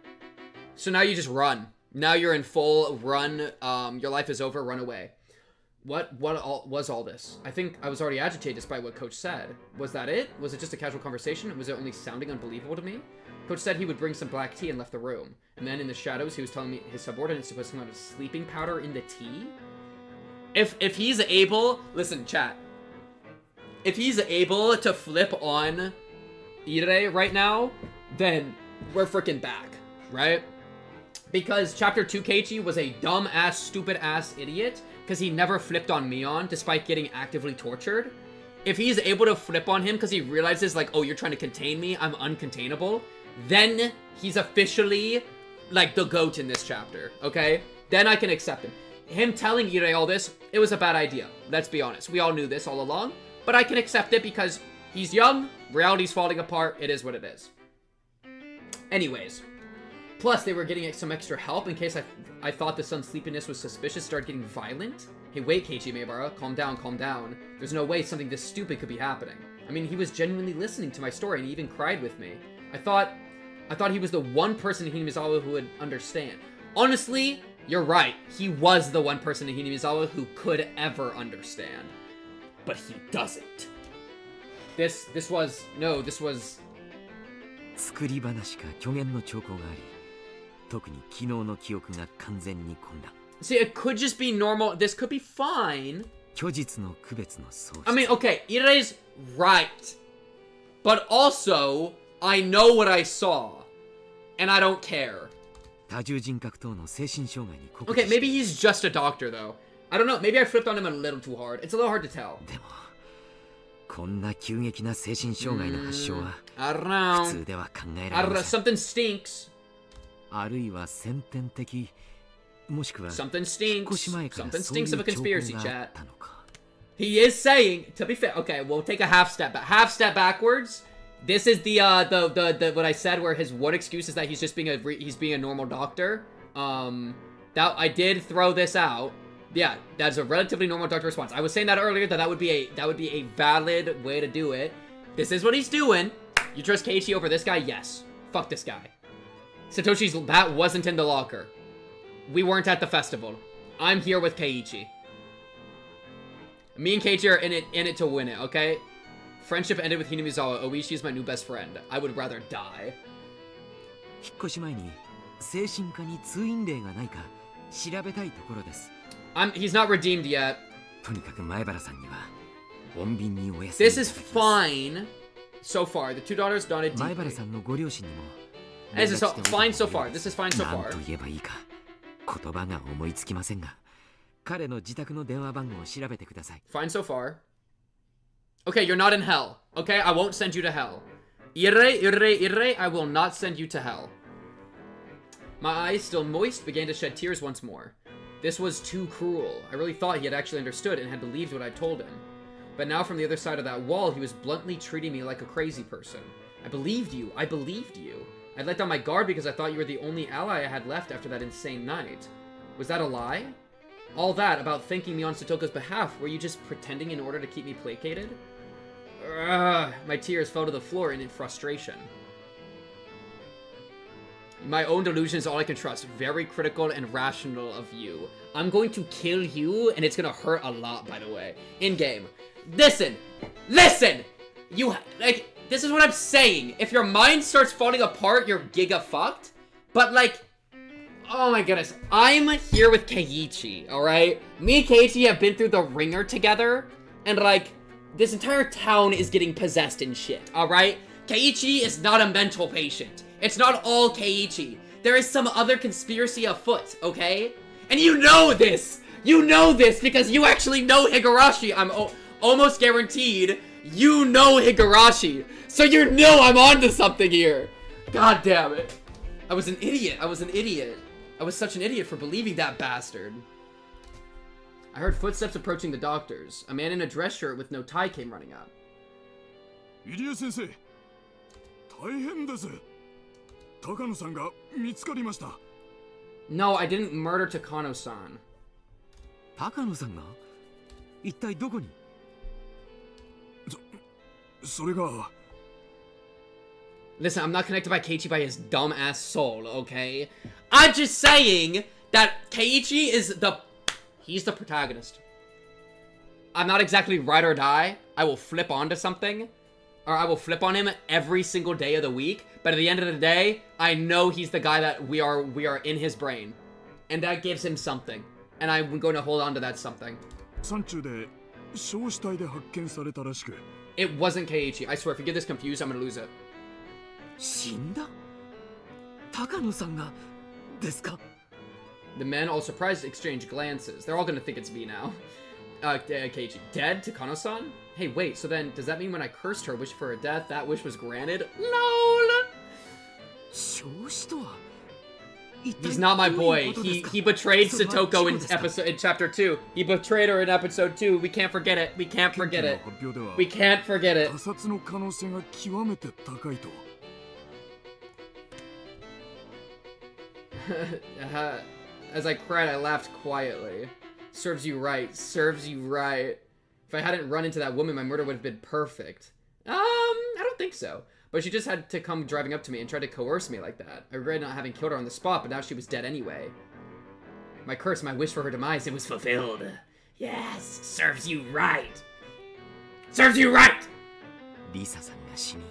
So now you just run. Now you're in full run. Your life is over. Run away. What was all this? I think I was already agitated despite what Coach said. Was that it? Was it just a casual conversation? Was it only sounding unbelievable to me? Coach said he would bring some black tea and left the room. And then in the shadows, he was telling me his subordinates to put some kind of sleeping powder in the tea. If he's able, listen, chat. If he's able to flip on Irei right now, then we're freaking back, right? Because Chapter 2 Keiichi was a dumb-ass, stupid-ass idiot because he never flipped on Mion despite getting actively tortured. If he's able to flip on him because he realizes, like, oh, you're trying to contain me, I'm uncontainable, then he's officially, like, the GOAT in this chapter, okay? Then I can accept him. Him telling Irei all this, it was a bad idea. Let's be honest. We all knew this all along. But I can accept it because he's young, reality's falling apart, it is what it is. Anyways. Plus, they were getting some extra help in case I thought the son's sleepiness was suspicious, started getting violent. Hey, wait, Keiichi Maebara, calm down, calm down. There's no way something this stupid could be happening. I mean, he was genuinely listening to my story and he even cried with me. I thought he was the one person in Hinamizawa who would understand. Honestly, you're right. He was the one person in Hinamizawa who could ever understand. But he doesn't. This was... 作り話か虚言の兆候があり、特に昨日の記憶が完全に混乱。 See, it could just be normal. This could be fine. 虚実の区別の喪失。 I mean, okay, Irei's right. But also, I know what I saw. And I don't care. 多重人格等の精神障害に酷似 Okay, maybe he's just a doctor, though. I don't know. Maybe I flipped on him a little too hard. It's a little hard to tell. でも、こんな急激な精神障害の発症は I don't know. 普通では考え I ら don't れ know. ません。 Something stinks. あるいは先天的、もしくは Something 引っ stinks. 越し前から Something そういう stinks of a 兆候 conspiracy, があ chat. ったのか。 He is saying, to be fair, okay, we'll take a half step backwards. This is the what I said, where his one excuse is that he's just being a normal doctor. That I did throw this out. Yeah, that's a relatively normal doctor response. I was saying that earlier that would be a valid way to do it. This is what he's doing. You trust Keiichi over this guy? Yes. Fuck this guy. Satoshi's bat wasn't in the locker. We weren't at the festival. I'm here with Keiichi. Me and Keiichi are in it to win it, okay? Friendship ended with Hinamizawa. Oishi is my new best friend. I would rather die. 引っ越し前に精神科に通院例がないか調べたいところです。 He's not redeemed yet. とにかく前原さんには穏便にお休みいただきます。 This is fine so far. The two daughters nodded 前原 deeply. さんのご両親にも This is fine so far. This is fine so 何 far. と言えばいいか言葉が思いつきませんが彼の自宅の電話番号を調べてください。 Fine so far. Okay, you're not in hell. Okay, I won't send you to hell. Irre, I will not send you to hell. My eyes, still moist, began to shed tears once more. This was too cruel. I really thought he had actually understood and had believed what I told him. But now from the other side of that wall, he was bluntly treating me like a crazy person. I believed you. I believed you. I let down my guard because I thought you were the only ally I had left after that insane night. Was that a lie? All that about thanking me on Satoko's behalf, were you just pretending in order to keep me placated? Ugh, my tears fell to the floor in frustration. My own delusion is all I can trust. Very critical and rational of you. I'm going to kill you, and it's gonna hurt a lot, by the way. In-game. Listen! Listen! You, like, this is what I'm saying. If your mind starts falling apart, you're giga fucked. But, like, oh my goodness. I'm here with Keiichi, alright? Me and Keiichi have been through the ringer together, and, like, this entire town is getting possessed and shit, alright? Keiichi is not a mental patient. It's not all Keiichi. There is some other conspiracy afoot, okay? And you know this! You know this because you actually know Higurashi. I'm almost guaranteed you know Higurashi. So you know I'm onto something here. God damn it. I was an idiot. I was an idiot. I was such an idiot for believing that bastard. I heard footsteps approaching the doctors. A man in a dress shirt with no tie came running up. Irie-sensei, 大変です。Takano-sanが見つかりました。 No, I didn't murder Takano-san. Takano-sanが一体どこに? それが Listen, I'm not connected by Keiichi by his dumb-ass soul, okay? I'm just saying that Keiichi is he's the protagonist. I'm not exactly ride or die. I will flip onto something. Or I will flip on him every single day of the week. But at the end of the day, I know he's the guy that we are in his brain. And that gives him something. And I'm going to hold on to that something. It wasn't Keiichi. I swear, if you get this confused, I'm going to lose it. 死んだ? Takano-sanがですか? The men, all surprised, exchange glances. They're all going to think it's me now. Keiichi. Dead? Takano-san? Hey, wait, so then, does that mean when I cursed her, wished for her death, that wish was granted? LOL! He's not my boy. He betrayed Satoko in chapter 2. He betrayed her in episode 2. We can't forget it. We can't forget it. We can't forget it. As I cried, I laughed quietly. Serves you right. Serves you right. If I hadn't run into that woman, my murder would have been perfect. I don't think so. But she just had to come driving up to me and try to coerce me like that. I regret not having killed her on the spot, but now she was dead anyway. My curse, my wish for her demise, it was fulfilled. Yes, serves you right. Serves you right! Risa-sanが死に、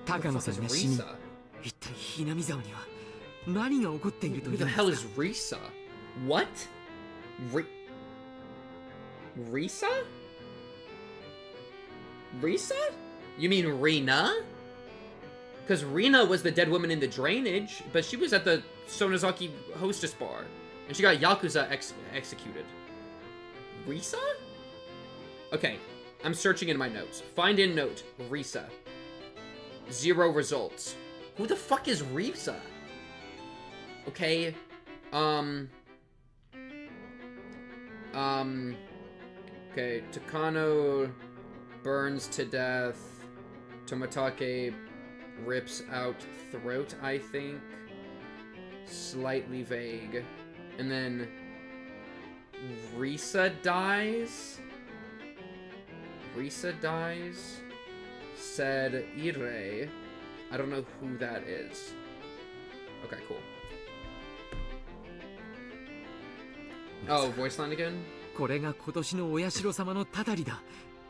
Takano-sanが死に、一体Hinami沢には何が起こっているというんですか? Who the hell is Risa? What? Risa? Risa? You mean Rena? Because Rena was the dead woman in the drainage, but she was at the Sonozaki hostess bar. And she got Yakuza executed. Risa? Okay, I'm searching in my notes. Find in note, Risa. 0 results. Who the fuck is Risa? Okay, okay, Takano burns to death. Tomatake rips out throat, I think. Slightly vague. And then Risa dies? Risa dies? Said Ire. I don't know who that is. Okay, cool. Oh, voice line again? これが今年のお社様のたたりだ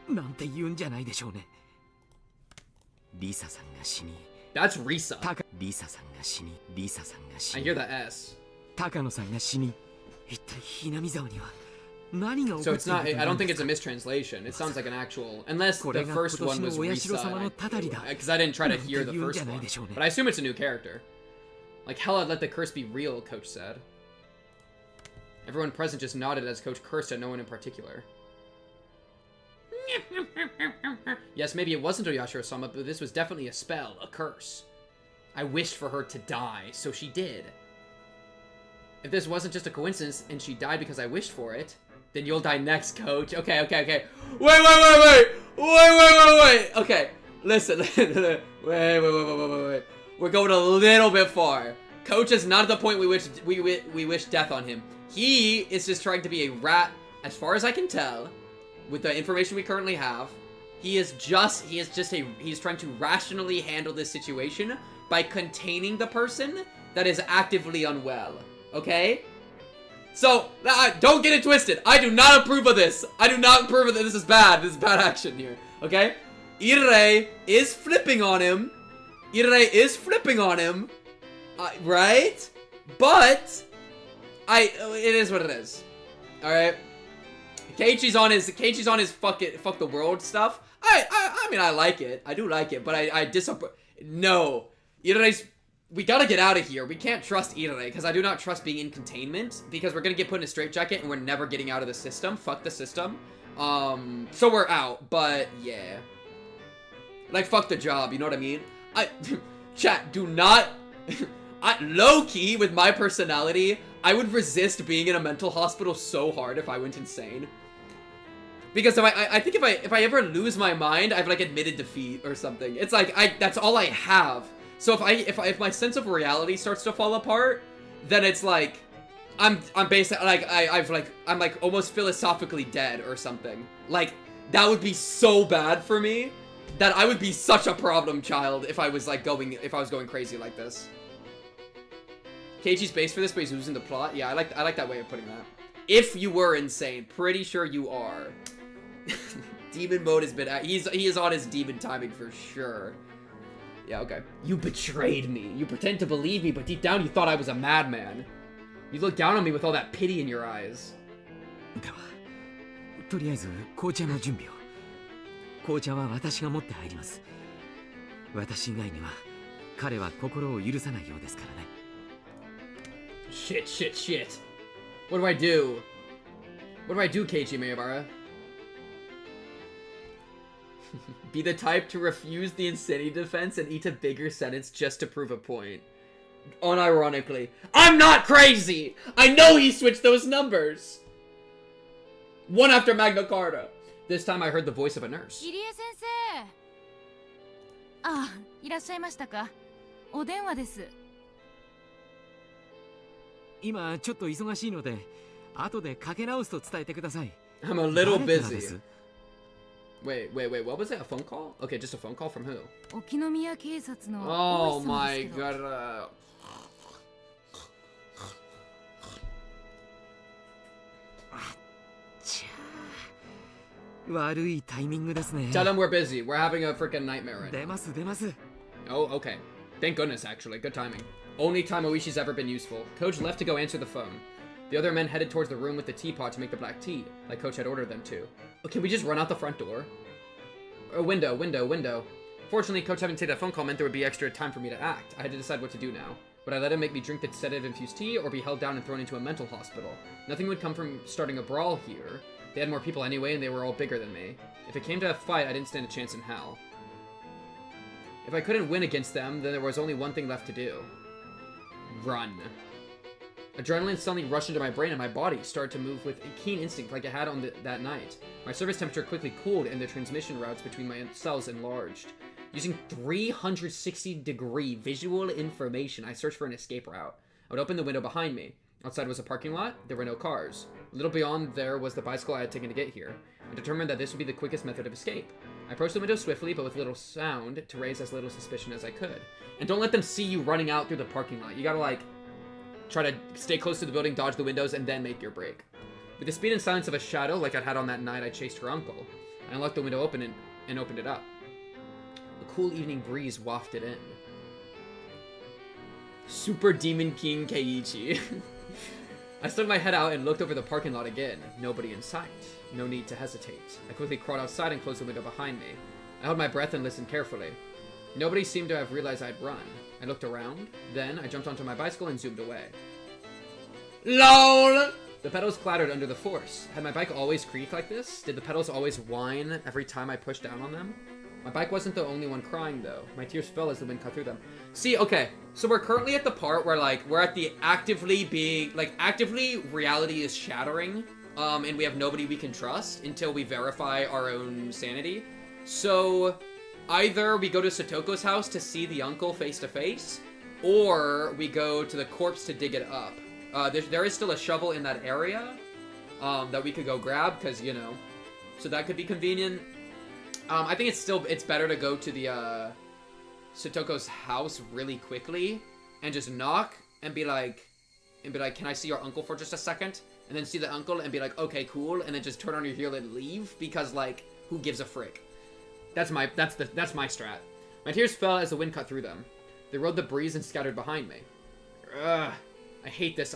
なんて言うんじゃないでしょうね。リサさんが死に。That's Risa. リサさんが死に。リサさんが死に。 I hear the S. 高野さんが死に。一体Hinami沢には何が起こっているというんですか? So it's not. I don't think it's a mistranslation. It sounds like an actual, unless the first one was Risa. Because I didn't try to hear the first one. But I assume it's a new character. Like hell, I'd let the curse be real. Coach said. Everyone present just nodded as Coach cursed at no one in particular. Yes, maybe it wasn't Oyashiro-sama, but this was definitely a spell, a curse. I wished for her to die, so she did. If this wasn't just a coincidence and she died because I wished for it, then you'll die next, Coach. Okay. Wait. Okay, listen. Wait. We're going a little bit far. Coach is not at the point we wish death on him. He is just trying to be a rat, as far as I can tell, with the information we currently have. He's trying to rationally handle this situation by containing the person that is actively unwell. Okay? So, don't get it twisted. I do not approve of this. I do not approve of this. This is bad. This is bad action here. Okay? Irei is flipping on him. Right? But it is what it is. Alright? Keiichi's on his fuck the world stuff. I mean, I like it. I do like it, but I disapprove. No. Irei's... We gotta get out of here. We can't trust Irei, because I do not trust being in containment, because we're gonna get put in a straitjacket and we're never getting out of the system. Fuck the system. So we're out, but yeah. Like, fuck the job, you know what I mean? Chat, do not... low-key, with my personality, I would resist being in a mental hospital so hard if I went insane. Because I think if I ever lose my mind, I've, like, admitted defeat or something. It's like, that's all I have. So if my sense of reality starts to fall apart, then it's like, I'm basically, like, I'm, like, almost philosophically dead or something. Like, that would be so bad for me, that I would be such a problem child if I was, like, going crazy like this. Keiichi's base for this, but he's losing the plot. Yeah, I like that way of putting that. If you were insane, pretty sure you are. Demon mode has been, he is on his demon timing for sure. Yeah, okay. You betrayed me. You pretend to believe me, but deep down you thought I was a madman. You look down on me with all that pity in your eyes. では、とりあえず紅茶の準備を。紅茶は私が持って入ります。私以外には彼は心を許さないようですからね。Shit. What do I do? What do I do, Keiichi Miyabara? Be the type to refuse the insanity defense and eat a bigger sentence just to prove a point. Unironically. I'm not crazy! I know he switched those numbers! One after Magna Carta. This time I heard the voice of a nurse. 入江先生。あ、いらっしゃいましたか。お電話です。今ちょっと忙しいので、後でかけ直すと伝えてください。I'm a little busy. Wait, what was that? A phone call? Okay, just a phone call from who? Oh my god. Tell them we're busy. We're having a freaking nightmare right now. Oh, okay. Thank goodness, actually. Good timing. Only time Oishi's ever been useful. Coach left to go answer the phone. The other men headed towards the room with the teapot to make the black tea, like Coach had ordered them to. Oh, can we just run out the front door? Oh, window. Fortunately, Coach having to take that phone call meant there would be extra time for me to act. I had to decide what to do now. Would I let him make me drink the sedative-infused tea, or be held down and thrown into a mental hospital? Nothing would come from starting a brawl here. They had more people anyway, and they were all bigger than me. If it came to a fight, I didn't stand a chance in hell. If I couldn't win against them, then there was only one thing left to do. Run. Adrenaline suddenly rushed into my brain, and my body started to move with a keen instinct like it had on that night. My surface temperature quickly cooled, and the transmission routes between my cells enlarged. Using 360-degree visual information, I searched for an escape route. I would open the window behind me. Outside was a parking lot. There were no cars. A little beyond there was the bicycle I had taken to get here. I determined that this would be the quickest method of escape. I approached the window swiftly, but with little sound, to raise as little suspicion as I could. And don't let them see you running out through the parking lot. You gotta, like, try to stay close to the building, dodge the windows, and then make your break. With the speed and silence of a shadow, like I'd had on that night I chased her uncle, I unlocked the window open and opened it up. A cool evening breeze wafted in. Super Demon King Keiichi. I stuck my head out and looked over the parking lot again. Nobody in sight. No need to hesitate. I quickly crawled outside and closed the window behind me. I held my breath and listened carefully. Nobody seemed to have realized I'd run. I looked around, then I jumped onto my bicycle and zoomed away. LOL! The pedals clattered under the force. Had my bike always creak like this? Did the pedals always whine every time I pushed down on them? My bike wasn't the only one crying, though. My tears fell as the wind cut through them. See, okay, so we're currently at the part where, like, we're at the actively reality is shattering, and we have nobody we can trust until we verify our own sanity. So, either we go to Satoko's house to see the uncle face to face, or we go to the corpse to dig it up. There is still a shovel in that area, that we could go grab, because, you know, so that could be convenient. I think it's better to go to the, Satoko's house really quickly, and just knock, and be like, can I see your uncle for just a second? And then see the uncle, and be like, okay, cool, and then just turn on your heel and leave, because, like, who gives a frick? That's my strat. My tears fell as the wind cut through them. They rode the breeze and scattered behind me. Ugh. I hate this.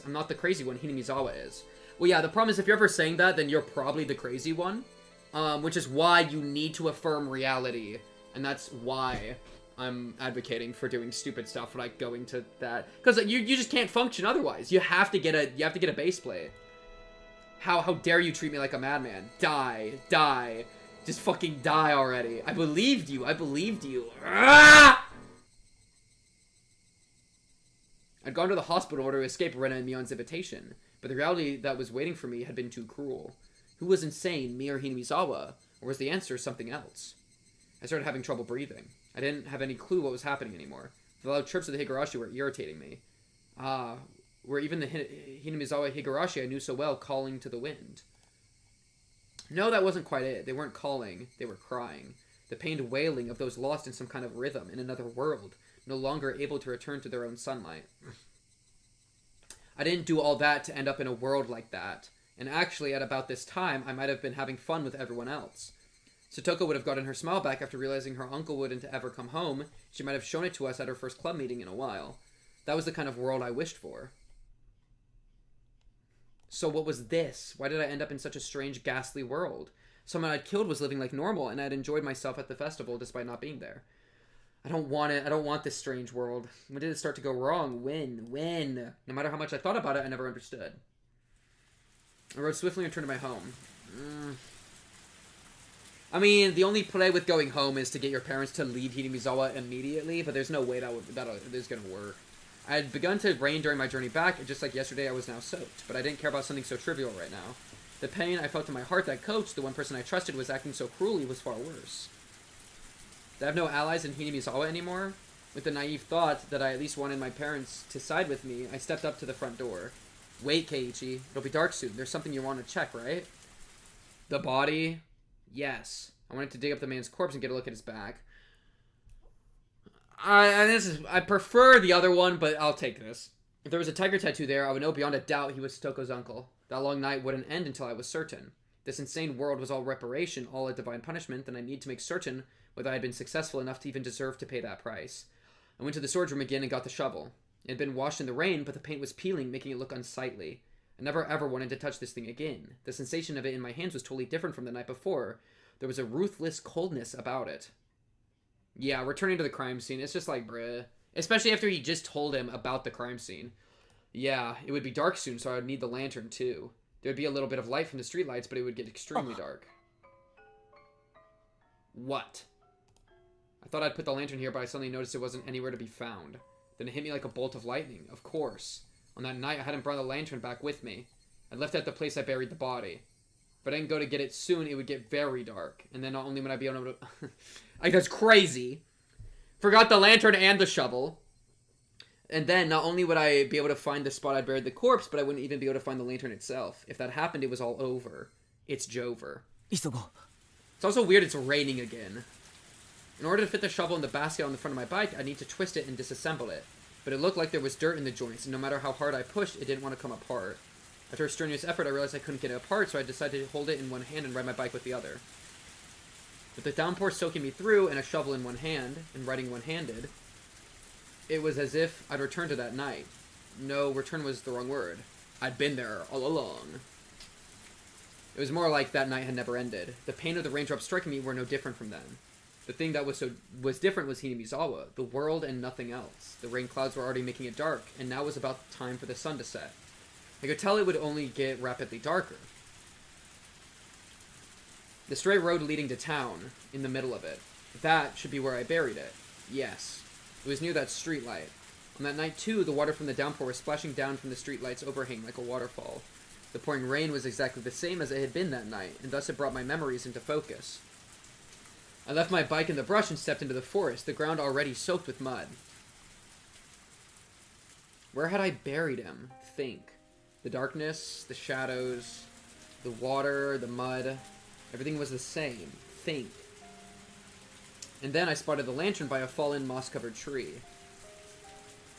I'm not the crazy one, Hinamizawa is. Well, yeah, the problem is if you're ever saying that, then you're probably the crazy one. Which is why you need to affirm reality. And that's why I'm advocating for doing stupid stuff like going to that. Because you just can't function otherwise. You have to get a base plate. How dare you treat me like a madman? Die. Just fucking die already. I believed you. Ah! I'd gone to the hospital in order to escape Rena and Mion's invitation, but the reality that was waiting for me had been too cruel. Who was insane, me or Hinamizawa, or was the answer something else? I started having trouble breathing. I didn't have any clue what was happening anymore. The loud chirps of the Higurashi were irritating me. Were even the Hinamizawa Higurashi I knew so well calling to the wind? No, that wasn't quite it. They weren't calling, they were crying. The pained wailing of those lost in some kind of rhythm in another world, no longer able to return to their own sunlight. I didn't do all that to end up in a world like that, and actually at about this time I might have been having fun with everyone else. Satoko would have gotten her smile back after realizing her uncle wouldn't ever come home. She might have shown it to us at her first club meeting in a while. That was the kind of world I wished for. So what was this? Why did I end up in such a strange, ghastly world? Someone I'd killed was living like normal, and I'd enjoyed myself at the festival despite not being there. I don't want it. I don't want this strange world. When did it start to go wrong? When? No matter how much I thought about it, I never understood. I rode swiftly and returned to my home. I mean, the only play with going home is to get your parents to leave Hinamizawa immediately, but there's no way that is going to work. I had begun to rain during my journey back, and just like yesterday, I was now soaked, but I didn't care about something so trivial right now. The pain I felt in my heart that Coach, the one person I trusted, was acting so cruelly was far worse. Did I have no allies in Hinamizawa anymore? With the naive thought that I at least wanted my parents to side with me, I stepped up to the front door. Wait, Keiichi. It'll be dark soon. There's something you want to check, right? The body? Yes. I wanted to dig up the man's corpse and get a look at his back. I prefer the other one, but I'll take this. If there was a tiger tattoo there, I would know beyond a doubt he was Satoko's uncle. That long night wouldn't end until I was certain. This insane world was all reparation, all a divine punishment, and I need to make certain whether I had been successful enough to even deserve to pay that price. I went to the storage room again and got the shovel. It had been washed in the rain, but the paint was peeling, making it look unsightly. I never ever wanted to touch this thing again. The sensation of it in my hands was totally different from the night before. There was a ruthless coldness about it. Yeah, returning to the crime scene, it's just like, bruh. Especially after he just told him about the crime scene. Yeah, it would be dark soon, so I would need the lantern too. There would be a little bit of light from the streetlights, but it would get extremely dark. What? I thought I'd put the lantern here, but I suddenly noticed it wasn't anywhere to be found. Then it hit me like a bolt of lightning. Of course. On that night, I hadn't brought the lantern back with me. I left it at the place I buried the body. If I didn't go to get it soon, it would get very dark. And then not only would I be able to... Like, that's crazy. Forgot the lantern and the shovel. And then not only would I be able to find the spot I buried the corpse, but I wouldn't even be able to find the lantern itself. If that happened, it was all over. It's Jover. It's also weird it's raining again. In order to fit the shovel in the basket on the front of my bike, I need to twist it and disassemble it. But it looked like there was dirt in the joints, and no matter how hard I pushed, it didn't want to come apart. After a strenuous effort, I realized I couldn't get it apart, so I decided to hold it in one hand and ride my bike with the other. With the downpour soaking me through and a shovel in one hand, and riding one-handed, it was as if I'd returned to that night. No, return was the wrong word. I'd been there all along. It was more like that night had never ended. The pain of the raindrops striking me were no different from then. The thing that was different was Hinamizawa, the world and nothing else. The rain clouds were already making it dark, and now was about time for the sun to set. I could tell it would only get rapidly darker. The straight road leading to town, in the middle of it. That should be where I buried it. Yes. It was near that streetlight. On that night, too, the water from the downpour was splashing down from the streetlight's overhang like a waterfall. The pouring rain was exactly the same as it had been that night, and thus it brought my memories into focus. I left my bike in the brush and stepped into the forest, the ground already soaked with mud. Where had I buried him? Think. The darkness, the shadows, the water, the mud, everything was the same. Think. And then I spotted the lantern by a fallen, moss-covered tree.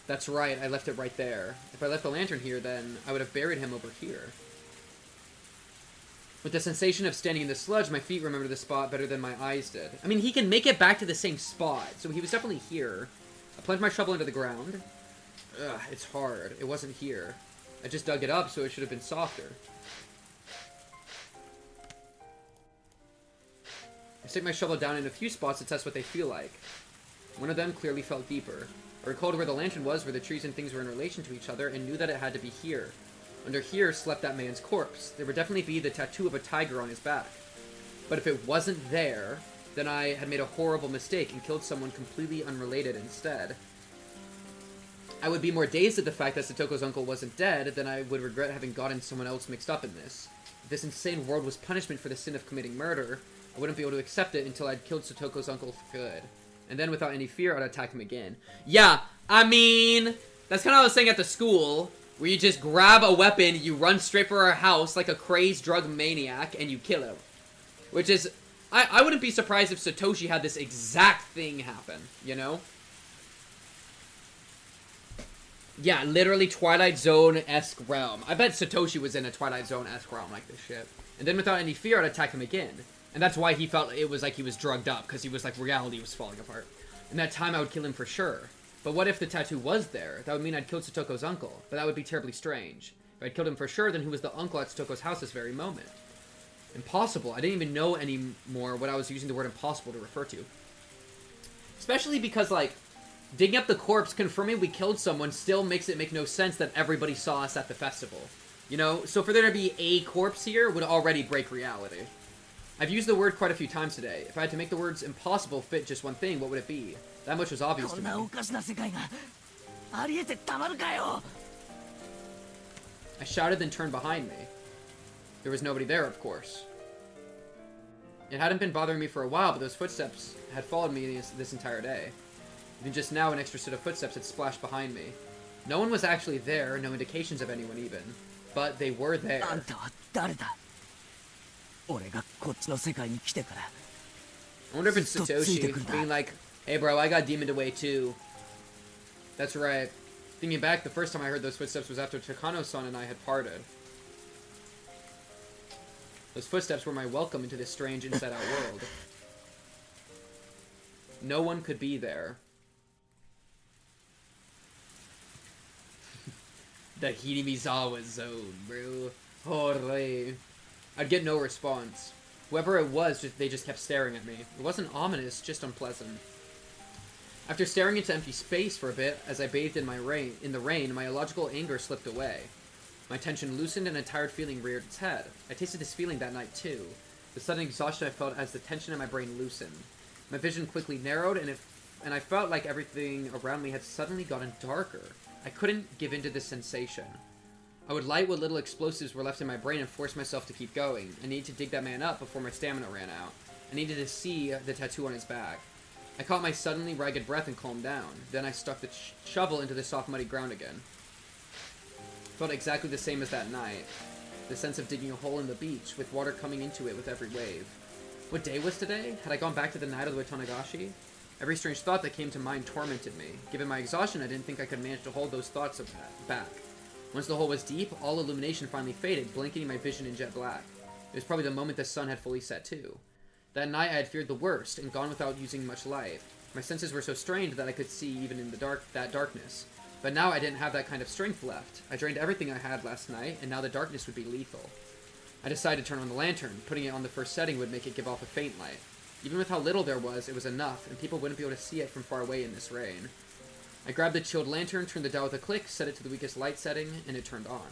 That's right, I left it right there. If I left the lantern here, then I would have buried him over here. With the sensation of standing in the sludge, my feet remembered the spot better than my eyes did. I mean, he can make it back to the same spot, so he was definitely here. I plunged my shovel into the ground. Ugh, it's hard. It wasn't here. I just dug it up, so it should have been softer. I stick my shovel down in a few spots to test what they feel like. One of them clearly felt deeper. I recalled where the lantern was, where the trees and things were in relation to each other, and knew that it had to be here. Under here slept that man's corpse. There would definitely be the tattoo of a tiger on his back. But if it wasn't there, then I had made a horrible mistake and killed someone completely unrelated instead. I would be more dazed at the fact that Satoko's uncle wasn't dead than I would regret having gotten someone else mixed up in this. If this insane world was punishment for the sin of committing murder, I wouldn't be able to accept it until I'd killed Satoko's uncle for good. And then without any fear, I'd attack him again. Yeah, I mean, that's kind of what I was saying at the school, where you just grab a weapon, you run straight for our house like a crazed drug maniac, and you kill him. Which is, I wouldn't be surprised if Satoshi had this exact thing happen, you know? Yeah, literally Twilight Zone-esque realm. I bet Satoshi was in a Twilight Zone-esque realm like this shit. And then without any fear, I'd attack him again. And that's why he felt it was like he was drugged up, because he was like, reality was falling apart. And that time I would kill him for sure. But what if the tattoo was there? That would mean I'd killed Satoko's uncle. But that would be terribly strange. If I'd killed him for sure, then who was the uncle at Satoko's house this very moment? Impossible. I didn't even know anymore what I was using the word impossible to refer to. Especially because, like, digging up the corpse, confirming we killed someone still makes it make no sense that everybody saw us at the festival. You know? So for there to be a corpse here would already break reality. I've used the word quite a few times today. If I had to make the words impossible fit just one thing, what would it be? That much was obvious to me. I shouted, then turned behind me. There was nobody there, of course. It hadn't been bothering me for a while, but those footsteps had followed me this entire day. Even just now, an extra set of footsteps had splashed behind me. No one was actually there, no indications of anyone even. But they were there. I wonder if it's Satoshi being like, hey bro, I got demoned away too. That's right. Thinking back, the first time I heard those footsteps was after Takano-san and I had parted. Those footsteps were my welcome into this strange inside-out world. No one could be there. The Hirimizawa zone, bro. Hooray. I'd get no response. Whoever it was, they just kept staring at me. It wasn't ominous, just unpleasant. After staring into empty space for a bit, as I bathed in the rain, my illogical anger slipped away. My tension loosened and a tired feeling reared its head. I tasted this feeling that night too. The sudden exhaustion I felt as the tension in my brain loosened. My vision quickly narrowed, and I felt like everything around me had suddenly gotten darker. I couldn't give in to this sensation. I would light what little explosives were left in my brain and force myself to keep going. I needed to dig that man up before my stamina ran out. I needed to see the tattoo on his back. I caught my suddenly ragged breath and calmed down. Then I stuck the shovel into the soft muddy ground again. It felt exactly the same as that night. The sense of digging a hole in the beach, with water coming into it with every wave. What day was today? Had I gone back to the night of the Watanagashi? Every strange thought that came to mind tormented me. Given my exhaustion, I didn't think I could manage to hold those thoughts back. Once the hole was deep, all illumination finally faded, blanketing my vision in jet black. It was probably the moment the sun had fully set too. That night I had feared the worst, and gone without using much light. My senses were so strained that I could see even in that darkness. But now I didn't have that kind of strength left. I drained everything I had last night, and now the darkness would be lethal. I decided to turn on the lantern. Putting it on the first setting would make it give off a faint light. Even with how little there was, it was enough, and people wouldn't be able to see it from far away in this rain. I grabbed the chilled lantern, turned the dial with a click, set it to the weakest light setting, and it turned on.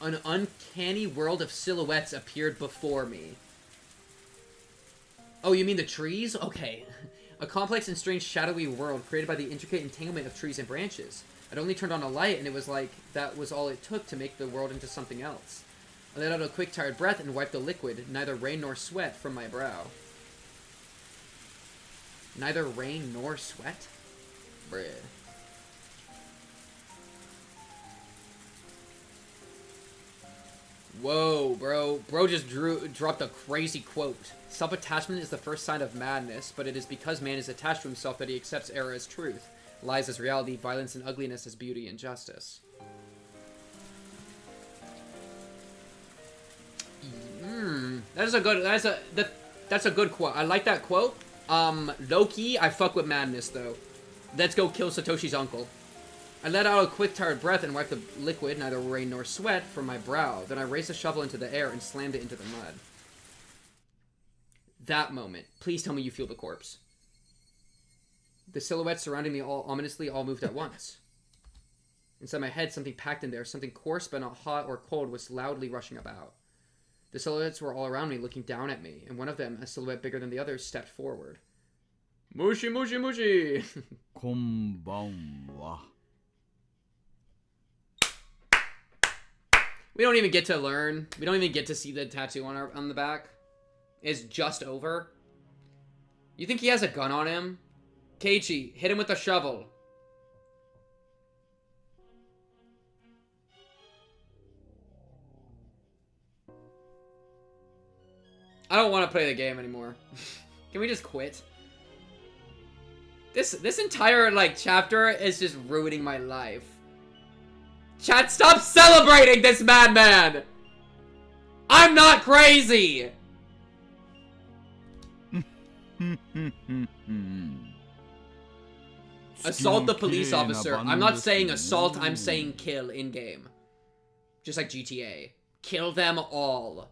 An uncanny world of silhouettes appeared before me. Oh, you mean the trees? Okay. A complex and strange shadowy world created by the intricate entanglement of trees and branches. I'd only turned on a light, and it was like that was all it took to make the world into something else. I let out a quick, tired breath and wiped the liquid, neither rain nor sweat, from my brow. Neither rain nor sweat? Bread. Whoa, bro. Bro just dropped a crazy quote. Self-attachment is the first sign of madness, but it is because man is attached to himself that he accepts error as truth, lies as reality, violence and ugliness as beauty and justice. That's a good quote. I like that quote. Low-key, I fuck with madness, though. Let's go kill Satoshi's uncle. I let out a quick, tired breath and wiped the liquid, neither rain nor sweat, from my brow. Then I raised the shovel into the air and slammed it into the mud. That moment. Please tell me you feel the corpse. The silhouettes surrounding me all moved at once. Inside my head, something packed in there, something coarse but not hot or cold, was loudly rushing about. The silhouettes were all around me, looking down at me, and one of them, a silhouette bigger than the others, stepped forward. Mushi, mushi, mushi! Konbanwa. We don't even get to learn. We don't even get to see the tattoo on the back. It's just over. You think he has a gun on him? Keiichi, hit him with a shovel. I don't want to play the game anymore. Can we just quit? This entire, like, chapter is just ruining my life. Chat, stop celebrating this madman! I'm not crazy! Assault the police officer. I'm not saying assault, I'm saying kill in-game. Just like GTA. Kill them all.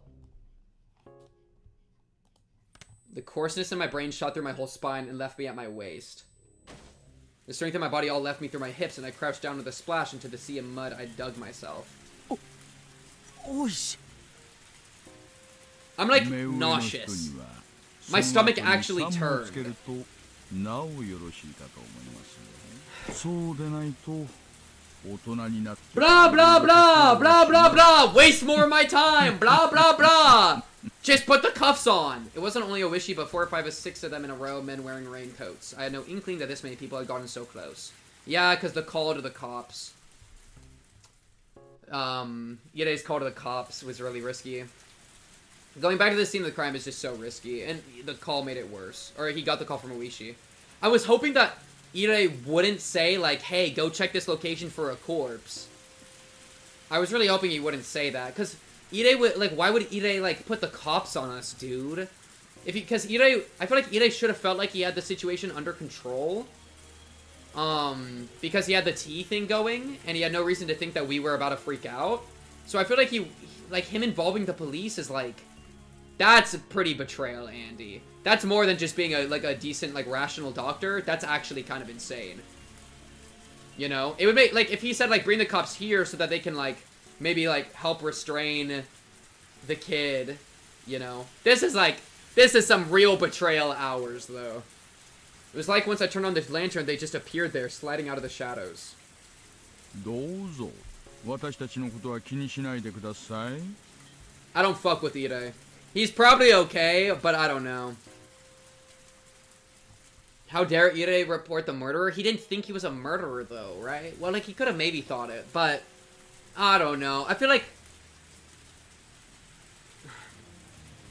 The coarseness in my brain shot through my whole spine and left me at my waist. The strength in my body all left me through my hips, and I crouched down with a splash into the sea of mud. I dug myself. I'm like nauseous. My stomach actually turned. Blah, blah, blah, blah, blah, blah. Waste more of my time. Blah, blah, blah. Just put the cuffs on. It wasn't only Oishi, but 4 or 5 or 6 of them in a row, men wearing raincoats. I had no inkling that this many people had gotten so close. Yeah, because the call to the cops. Yedei's call to the cops was really risky. Going back to the scene of the crime is just so risky, and the call made it worse. Or he got the call from Oishi. I was hoping that Yedei wouldn't say, like, hey, go check this location for a corpse. I was really hoping he wouldn't say that, because Ide would, like, why would Ide, like, put the cops on us, dude? Because Ide, I feel like Ide should have felt like he had the situation under control. Because he had the tea thing going, and he had no reason to think that we were about to freak out. So I feel like him involving the police is, like, that's a pretty betrayal, Andy. That's more than just being a decent, like, rational doctor. That's actually kind of insane. You know? It would make, like, if he said, like, bring the cops here so that they can, like, maybe, like, help restrain the kid, you know? This is some real betrayal hours, though. It was like once I turned on this lantern, they just appeared there, sliding out of the shadows. I don't fuck with Ide. He's probably okay, but I don't know. How dare Ide report the murderer? He didn't think he was a murderer, though, right? Well, like, he could have maybe thought it, but I don't know. I feel like...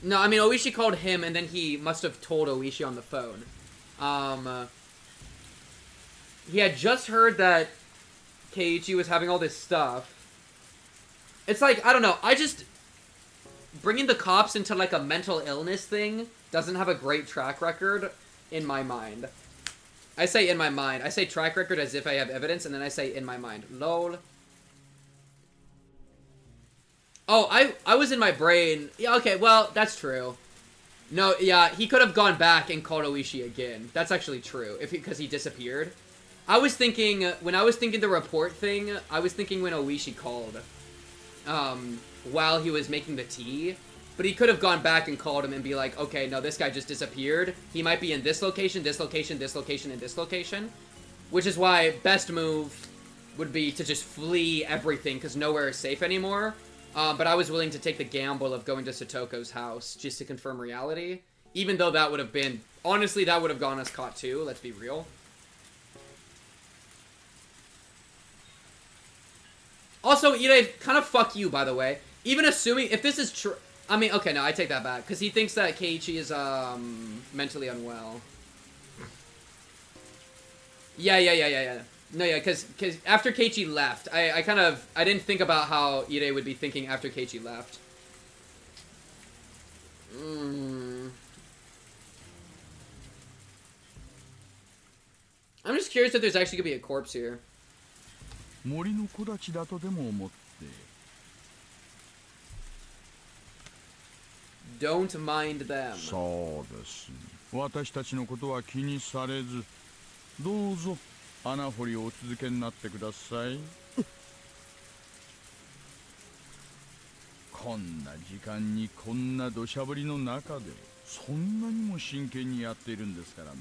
No, I mean, Oishi called him, and then he must have told Oishi on the phone. He had just heard that Keiichi was having all this stuff. It's like, I don't know, I just... Bringing the cops into, like, a mental illness thing doesn't have a great track record in my mind. I say in my mind. I say track record as if I have evidence, and then I say in my mind. LOL. Oh, I was in my brain. Yeah, okay, well, that's true. No, yeah, he could have gone back and called Oishi again. That's actually true, because he disappeared. I was thinking, when I was thinking the report thing, I was thinking when Oishi called. while he was making the tea. But he could have gone back and called him and be like, okay, no, this guy just disappeared. He might be in this location, this location, this location, and this location. Which is why best move would be to just flee everything, because nowhere is safe anymore. But I was willing to take the gamble of going to Satoko's house just to confirm reality. Even though that would have been... Honestly, that would have gone us caught too, let's be real. Also, Ire, kind of fuck you, by the way. Even assuming... If this is true... I mean, okay, no, I take that back. Because he thinks that Keiichi is, mentally unwell. Yeah. No, yeah, because after Keiichi left, I didn't think about how Ire would be thinking after Keiichi left. I'm just curious if there's actually gonna be a corpse here. Don't mind them. そうです。私たちのことは気にされず、どうぞ穴掘りをお続けになってください。こんな時間にこんな土砂降りの中でそんなにも真剣にやっているんですからね。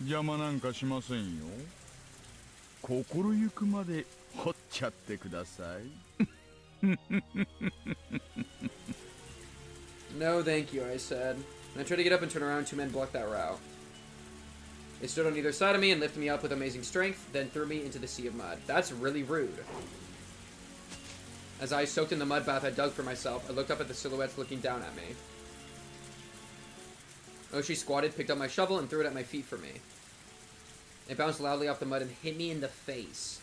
邪魔なんかしませんよ。心ゆくまで掘っちゃってください。No, thank you, I said. When I tried to get up and turn around, two men blocked that route. They stood on either side of me and lifted me up with amazing strength, then threw me into the sea of mud. That's really rude. As I soaked in the mud bath I dug for myself, I looked up at the silhouettes looking down at me. Oshi squatted, picked up my shovel, and threw it at my feet for me. It bounced loudly off the mud and hit me in the face.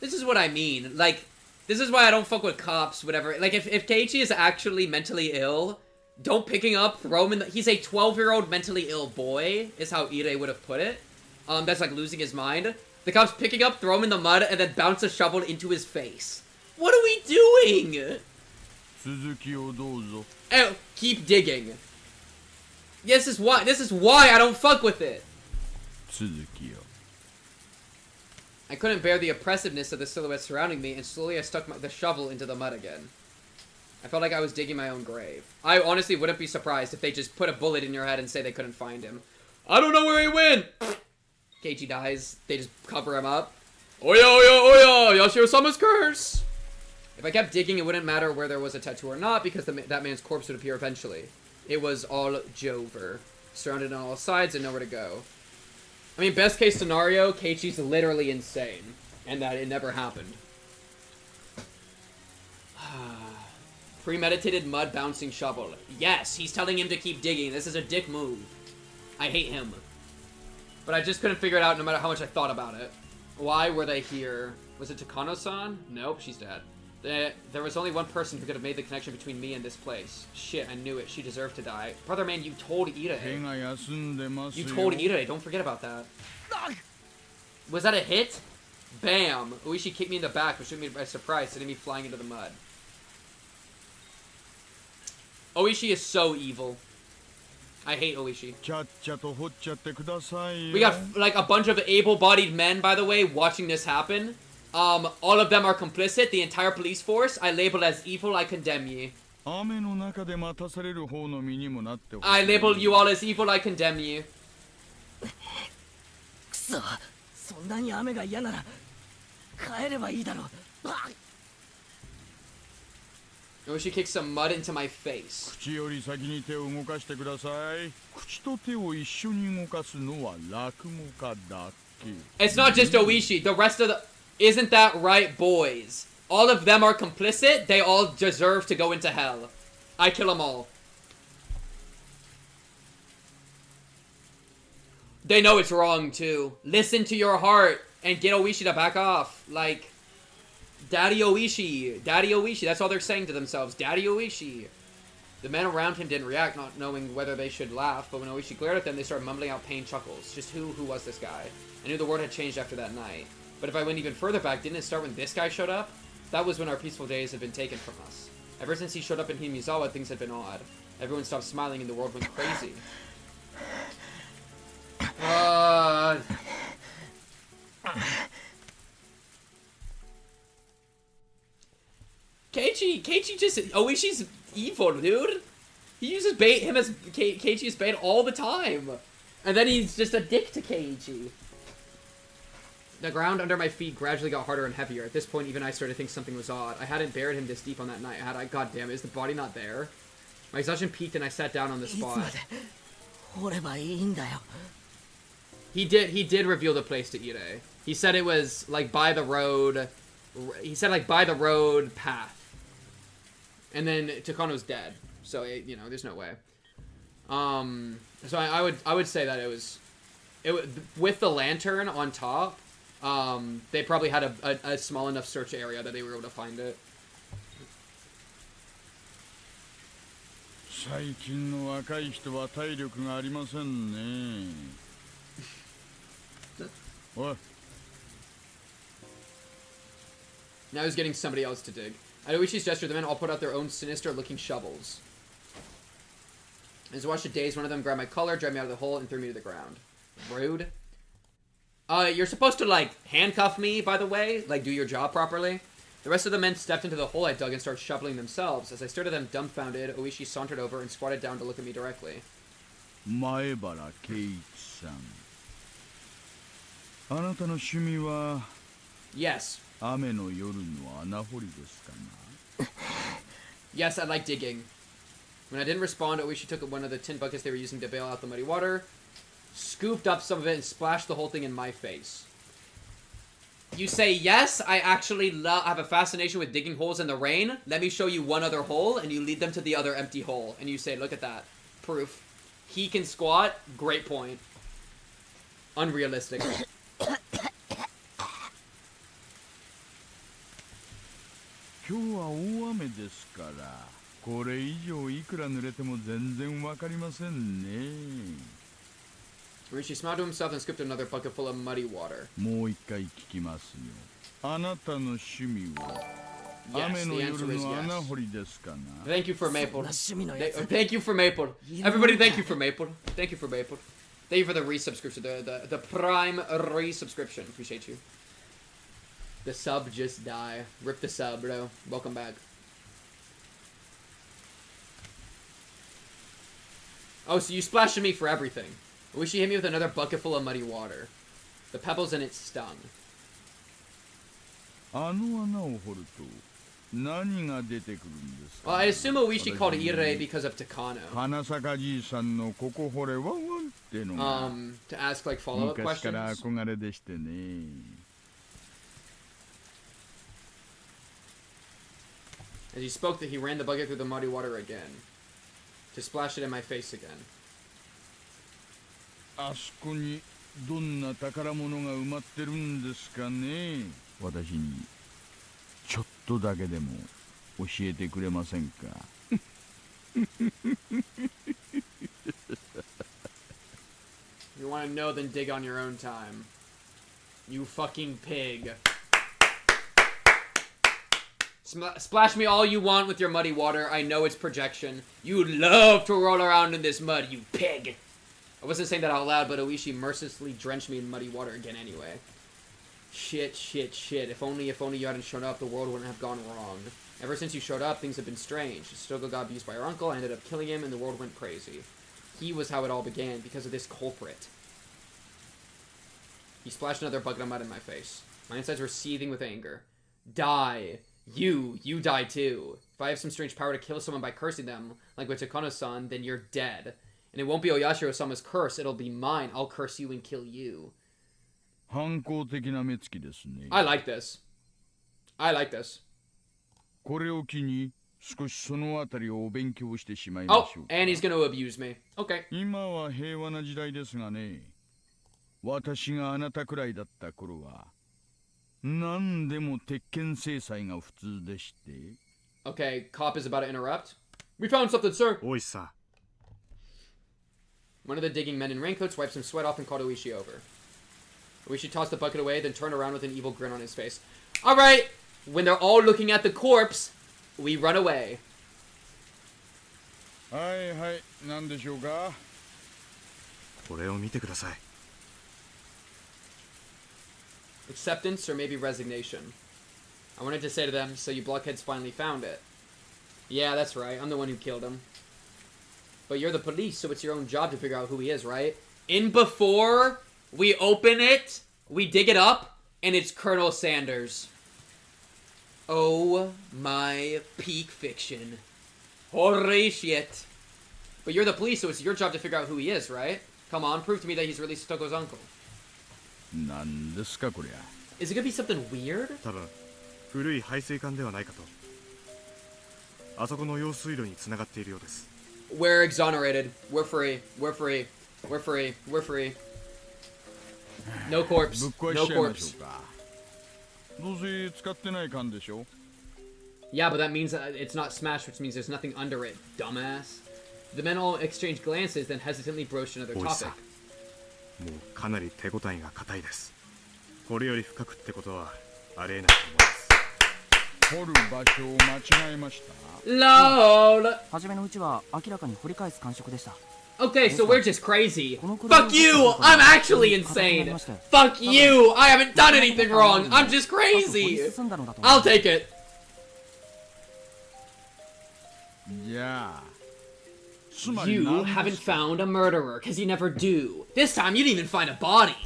This is what I mean. Like, this is why I don't fuck with cops, whatever. Like, if Keiichi is actually mentally ill, don't pick him up, throw him in the... He's a 12-year-old mentally ill boy, is how Ire would have put it. That's, like, losing his mind. The cops pick him up, throw him in the mud, and then bounce a shovel into his face. What are we doing? Oh, keep digging. This is why I don't fuck with it. I couldn't bear the oppressiveness of the silhouette surrounding me, and slowly I stuck the shovel into the mud again. I felt like I was digging my own grave. I honestly wouldn't be surprised if they just put a bullet in your head and say they couldn't find him. I don't know where he went! Keiichi dies. They just cover him up. Oya, oya, oya! Yashiro-sama's curse! If I kept digging, it wouldn't matter where there was a tattoo or not, because that man's corpse would appear eventually. It was all Jover. Surrounded on all sides and nowhere to go. I mean, best case scenario, Keiichi's literally insane. And that it never happened. Premeditated mud bouncing shovel. Yes, he's telling him to keep digging. This is a dick move. I hate him. But I just couldn't figure it out no matter how much I thought about it. Why were they here? Was it Takano-san? Nope, she's dead. There was only one person who could have made the connection between me and this place. Shit, I knew it. She deserved to die. Brother man, you told Ire. You told Ire. Don't forget about that. Was that a hit? Bam! Oishi kicked me in the back, which took me by surprise, sending me flying into the mud. Oishi is so evil. I hate Oishi. We got, like, a bunch of able-bodied men, by the way, watching this happen. All of them are complicit. The entire police force, I label as evil. I condemn ye. I label you all as evil. I condemn you. Oh, she kicked some mud into my face. It's not just Oishi. The rest of the... Isn't that right, boys? All of them are complicit. They all deserve to go into hell. I kill them all. They know it's wrong, too. Listen to your heart and get Oishi to back off. Like, Daddy Oishi. Daddy Oishi. That's all they're saying to themselves. Daddy Oishi. The men around him didn't react, not knowing whether they should laugh, but when Oishi glared at them, they started mumbling out pained chuckles. Just who was this guy? I knew the world had changed after that night. But if I went even further back, didn't it start when this guy showed up? That was when our peaceful days had been taken from us. Ever since he showed up in Himizawa, things had been odd. Everyone stopped smiling and the world went crazy. Keiichi just... Oishi's evil, dude. He uses him as Keiichi's bait all the time. And then he's just a dick to Keiichi. The ground under my feet gradually got harder and heavier. At this point, even I started to think something was odd. I hadn't buried him this deep on that night. God damn it, is the body not there? My exhaustion peaked and I sat down on the spot. He did reveal the place to Ire. He said it was like by the road. He said like by the road path. And then Takano's dead. So you know, there's no way. So I would say that it was with the lantern on top. They probably had a small enough search area that they were able to find it. Now he's getting somebody else to dig. At Oishi's gesture, the men all put out their own sinister-looking shovels. As I watched the days, one of them grabbed my collar, dragged me out of the hole, and threw me to the ground. Rude. You're supposed to, like, handcuff me, by the way. Like, do your job properly. The rest of the men stepped into the hole I dug and started shoveling themselves. As I stared at them dumbfounded, Oishi sauntered over and squatted down to look at me directly. Maebara Keiichi-san. Anata no shumi wa... Yes. Ame no yoru no anahori desu kana? Yes, I like digging. When I didn't respond, Oishi took one of the tin buckets they were using to bail out the muddy water, scooped up some of it, and splashed the whole thing in my face. You say, yes, I actually have a fascination with digging holes in the rain. Let me show you one other hole, and you lead them to the other empty hole. And you say, look at that. Proof. He can squat. Great point. Unrealistic. 今日は大雨ですから、これ以上いくら濡れても全然わかりませんね。Rishi smiled to himself and scooped another bucket full of muddy water. もう一回聞きますよ。あなたの趣味は Yes, 雨の the 夜 answer is の穴 yes. 掘りですかな。 Thank you for Maple. Thank you for Maple. Everybody, thank you for Maple. Thank you for Maple. Thank you for the resubscription, the Prime resubscription. Appreciate you. The sub just die. Rip the sub, bro. Welcome back. Oh, so you splashed me for everything. I wish you hit me with another bucket full of muddy water. The pebbles in it stung. あの穴を掘ると何が出てくるんですか。 Well, I assume Oishi called Ire because of Takano. 花坂じいさんのここ掘れワンワンってのが to ask like follow-up 昔から questions. 憧れでしてね。As he spoke, that he ran the bucket through the muddy water again, to splash it in my face again. あそこにどんな宝物が埋まってるんですかね。私にちょっとだけでも教えてくれませんか。If you want to know, then dig on your own time. You fucking pig. Splash me all you want with your muddy water. I know it's projection. You love to roll around in this mud, you pig. I wasn't saying that out loud, but Oishi mercilessly drenched me in muddy water again anyway. Shit, shit, shit. If only you hadn't shown up, the world wouldn't have gone wrong. Ever since you showed up, things have been strange. Stogo got abused by our uncle, I ended up killing him, and the world went crazy. He was how it all began, because of this culprit. He splashed another bucket of mud in my face. My insides were seething with anger. Die. You die too. If I have some strange power to kill someone by cursing them, like with Takano-san, then you're dead. And it won't be Oyashiro-sama's curse, it'll be mine. I'll curse you and kill you. I like this. I like this. Oh, and he's gonna abuse me. Okay. 今は平和な時代ですがね。私があなたくらいだった頃は。何でも鉄拳制裁が普通でして。Okay, cop is about to interrupt. We found something, sir. おいさ。 One of the digging men in raincoats wiped some sweat off and called Oishi over. Oishi tossed the bucket away, then turned around with an evil grin on his face. Alright, when they're all looking at the corpse, we run away. はいはい、何でしょうか。これを見てください。 Acceptance or maybe resignation. I wanted to say to them, so you blockheads finally found it. Yeah, that's right. I'm the one who killed him. But you're the police, so it's your own job to figure out who he is, right? In before we open it, we dig it up, and it's Colonel Sanders. Oh my peak fiction. Holy shit. But you're the police, so it's your job to figure out who he is, right? Come on, prove to me that he's really Satoko's uncle. Is it gonna be something weird? We're exonerated. We're free. We're free. We're free. We're free. No corpse. No corpse. Yeah, but that means it's not smashed, which means there's nothing under it, dumbass. The men all exchanged glances, then hesitantly broached another topic. LOL! Okay, so we're just crazy. Fuck you! I'm actually insane! Fuck you! I haven't done anything wrong! I'm just crazy! I'll take it. You haven't found a murderer, because you never do. This time you didn't even find a body.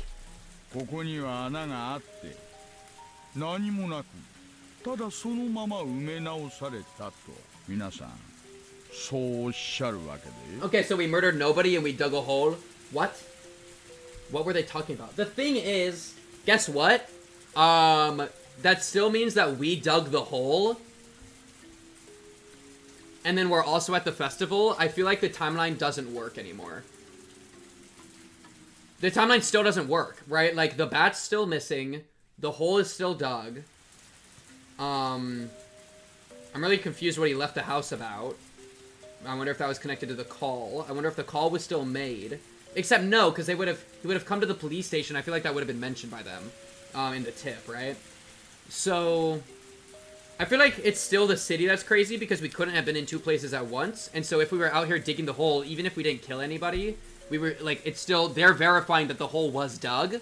Okay, so we murdered nobody and we dug a hole. What? What were they talking about? The thing is, guess what? That still means that we dug the hole. And then we're also at the festival. I feel like the timeline doesn't work anymore. The timeline still doesn't work, right? Like, the bat's still missing. The hole is still dug. I'm really confused what he left the house about. I wonder if that was connected to the call. I wonder if the call was still made. Except no, because he would have come to the police station. I feel like that would have been mentioned by them in the tip, right? So I feel like it's still the city that's crazy because we couldn't have been in two places at once. And so if we were out here digging the hole, even if we didn't kill anybody, we were like, it's still, they're verifying that the hole was dug,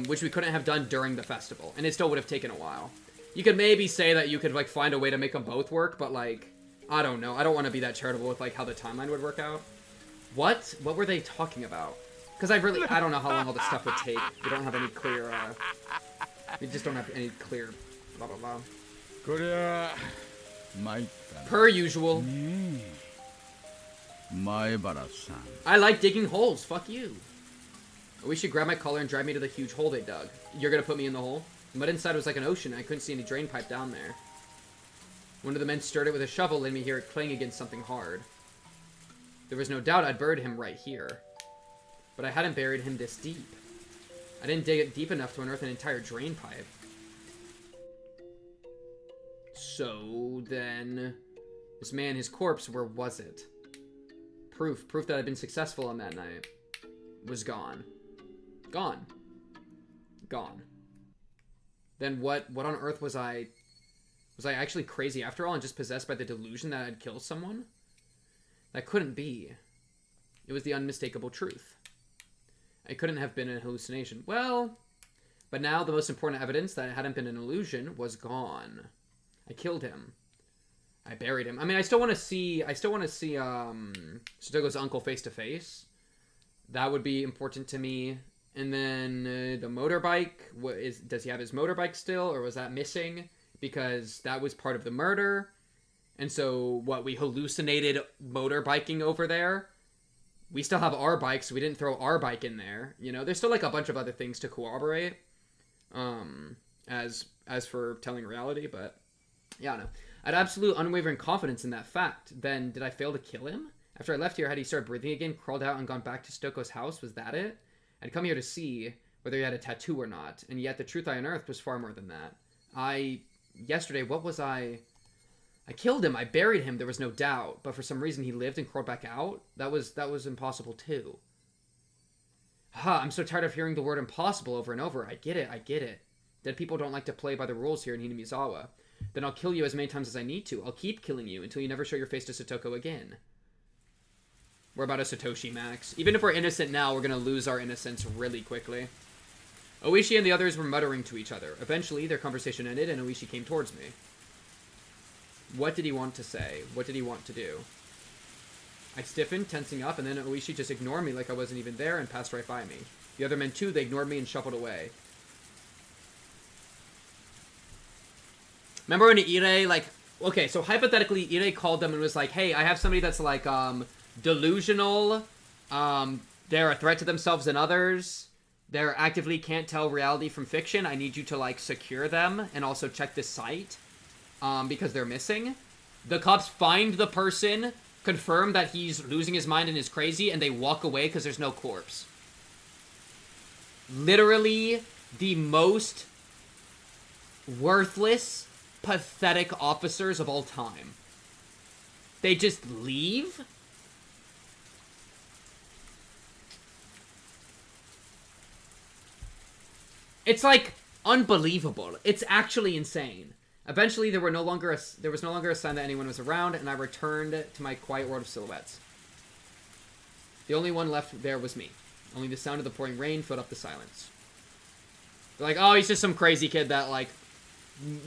which we couldn't have done during the festival. And it still would have taken a while. You could maybe say that you could like find a way to make them both work, but like, I don't know. I don't want to be that charitable with like how the timeline would work out. What were they talking about? Because I don't know how long all this stuff would take. We don't have any clear, we just don't have any clear blah blah blah. Per usual. I like digging holes. Fuck you. We should grab my collar and drive me to the huge hole they dug. You're gonna put me in the hole? The mud inside was like an ocean. I couldn't see any drain pipe down there. One of the men stirred it with a shovel, letting me hear it clang against something hard. There was no doubt I'd buried him right here. But I hadn't buried him this deep. I didn't dig it deep enough to unearth an entire drain pipe. So then, this man, his corpse, where was it? Proof that I'd been successful on that night was gone. Gone. Then what on earth was I actually crazy after all and just possessed by the delusion that I'd killed someone? That couldn't be. It was the unmistakable truth. It couldn't have been an hallucination. Well, but now the most important evidence that it hadn't been an illusion was gone. I killed him. I buried him. I mean, I still want to see Satoko's uncle face to face. That would be important to me. And then the motorbike, does he have his motorbike still, or was that missing? Because that was part of the murder. And so, we hallucinated motorbiking over there? We still have our bikes, so we didn't throw our bike in there. You know, there's still, like, a bunch of other things to corroborate. As for telling reality, but... Yeah, no. I had absolute unwavering confidence in that fact. Then, did I fail to kill him? After I left here, had he started breathing again, crawled out, and gone back to Satoko's house? Was that it? I'd come here to see whether he had a tattoo or not, and yet the truth I unearthed was far more than that. Yesterday, what was I killed him, I buried him, there was no doubt, but for some reason he lived and crawled back out? That was impossible too. I'm so tired of hearing the word impossible over and over. I get it. Dead people don't like to play by the rules here in Hinamizawa. Then I'll kill you as many times as I need to. I'll keep killing you until you never show your face to Satoko again. We're about a Satoshi max. Even if we're innocent now, we're gonna lose our innocence really quickly. Oishi and the others were muttering to each other. Eventually, their conversation ended and Oishi came towards me. What did he want to say? What did he want to do? I stiffened, tensing up, and then Oishi just ignored me like I wasn't even there and passed right by me. The other men too, they ignored me and shuffled away. Remember when Ire, like... Okay, so hypothetically, Ire called them and was like, hey, I have somebody that's, like, delusional. They're a threat to themselves and others. They're actively can't tell reality from fiction. I need you to, like, secure them and also check this site. Because they're missing. The cops find the person, confirm that he's losing his mind and is crazy, and they walk away because there's no corpse. Literally the most worthless, pathetic officers of all time. They just leave? It's like unbelievable. It's actually insane. Eventually, there was no longer a sign that anyone was around, and I returned to my quiet world of silhouettes. The only one left there was me. Only the sound of the pouring rain filled up the silence. They're like, oh, he's just some crazy kid that, like,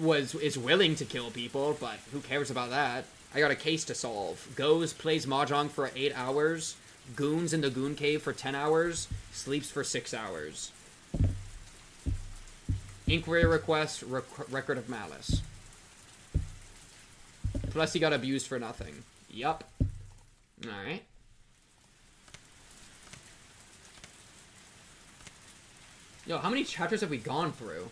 is willing to kill people, but who cares about that? I got a case to solve. Goes, plays Mahjong for 8 hours, goons in the goon cave for 10 hours, sleeps for 6 hours. Inquiry request, record of malice. Plus he got abused for nothing. Yup. Alright. Yo, how many chapters have we gone through?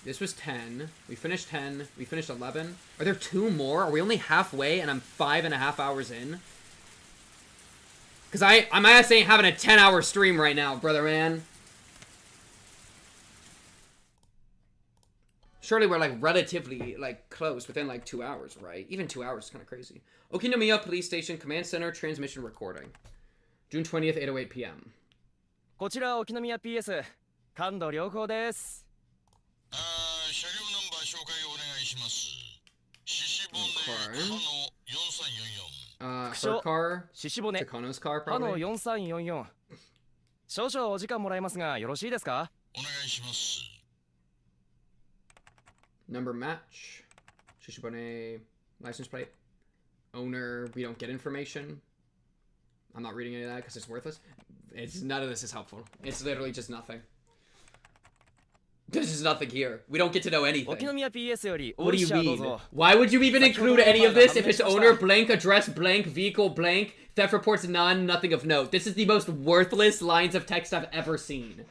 This was 10. We finished 10. We finished 11. Are there 2 more? Are we only halfway and I'm 5.5 hours in? Because my ass ain't having a 10-hour stream right now, brother man. Surely we're, like, relatively, like, close, within, like, 2 hours, right? Even 2 hours is kind of crazy. Okinomiya Police Station Command Center Transmission Recording. June 20th, 8:08 p.m. こちら沖宮 PS 感度良好です。車両ナンバー紹介をお願いします。獅子骨her car. 獅子骨 Takano's car, 歯の probably. 4344。少々お時間もらえますがよろしいですか？お願いします。Number match. Shishibone license plate. Owner, we don't get information. I'm not reading any of that because it's worthless. None of this is helpful. It's literally just nothing. There's just nothing here. We don't get to know anything. What do you mean? Why would you even include any of this if it's owner blank, address blank, vehicle blank, theft reports none, nothing of note? This is the most worthless lines of text I've ever seen.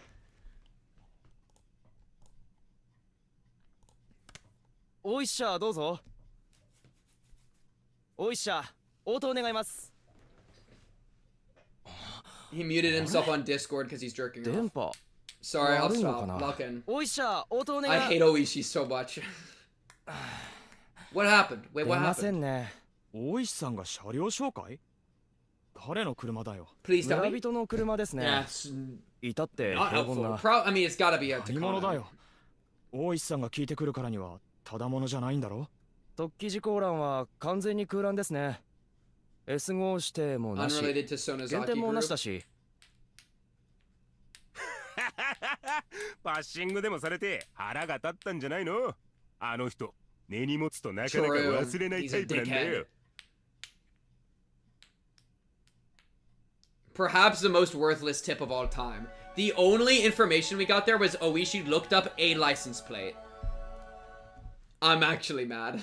He muted himself on Discord because he's jerking off. Sorry, I'll stop. Lock in. I hate Oishi so much. What happened? Wait, what happened? Please tell me. Yes. Not helpful. I mean, it's gotta be a Takano. 大石さんが聞いてくるからにはただものじゃないんだろ。突起事項欄は完全に空欄ですね。S 号指定もなし。減点もなしだし。バッシングでもされて腹が立ったんじゃないの？あの人根に持つとなかなか忘れないタイプなんだよ。Perhaps the most worthless tip of all time. The only information we got there was Oishi looked up a license plate. I'm actually mad.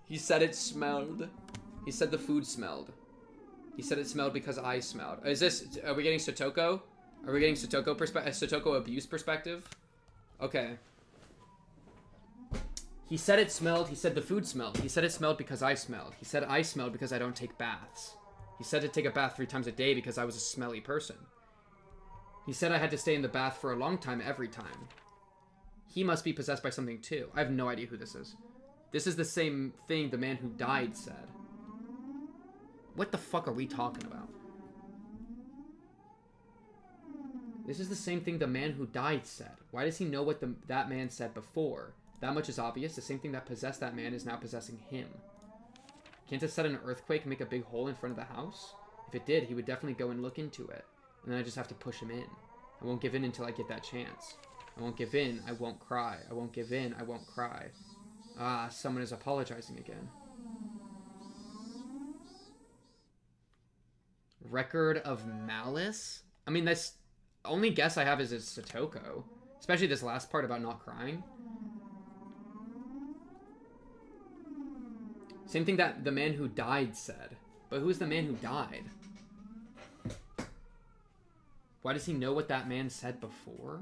He said it smelled. He said the food smelled. He said it smelled because I smelled. Is this... Are we getting Satoko? Are we getting Satoko abuse perspective? Okay. He said it smelled. He said the food smelled. He said it smelled because I smelled. He said I smelled because I don't take baths. He said to take a bath 3 times a day because I was a smelly person. He said I had to stay in the bath for a long time every time. He must be possessed by something too. I have no idea who this is. This is the same thing the man who died said. What the fuck are we talking about? This is the same thing the man who died said. Why does he know what that man said before? That much is obvious. The same thing that possessed that man is now possessing him. Can't a sudden earthquake make a big hole in front of the house? If it did, he would definitely go and look into it. And then I just have to push him in. I won't give in until I get that chance. I won't give in, I won't cry. I won't give in, I won't cry. Ah, someone is apologizing again. Record of malice? I mean, that's... only guess I have is it's Satoko. Especially this last part about not crying. Same thing that the man who died said. But who's the man who died? Why does he know what that man said before?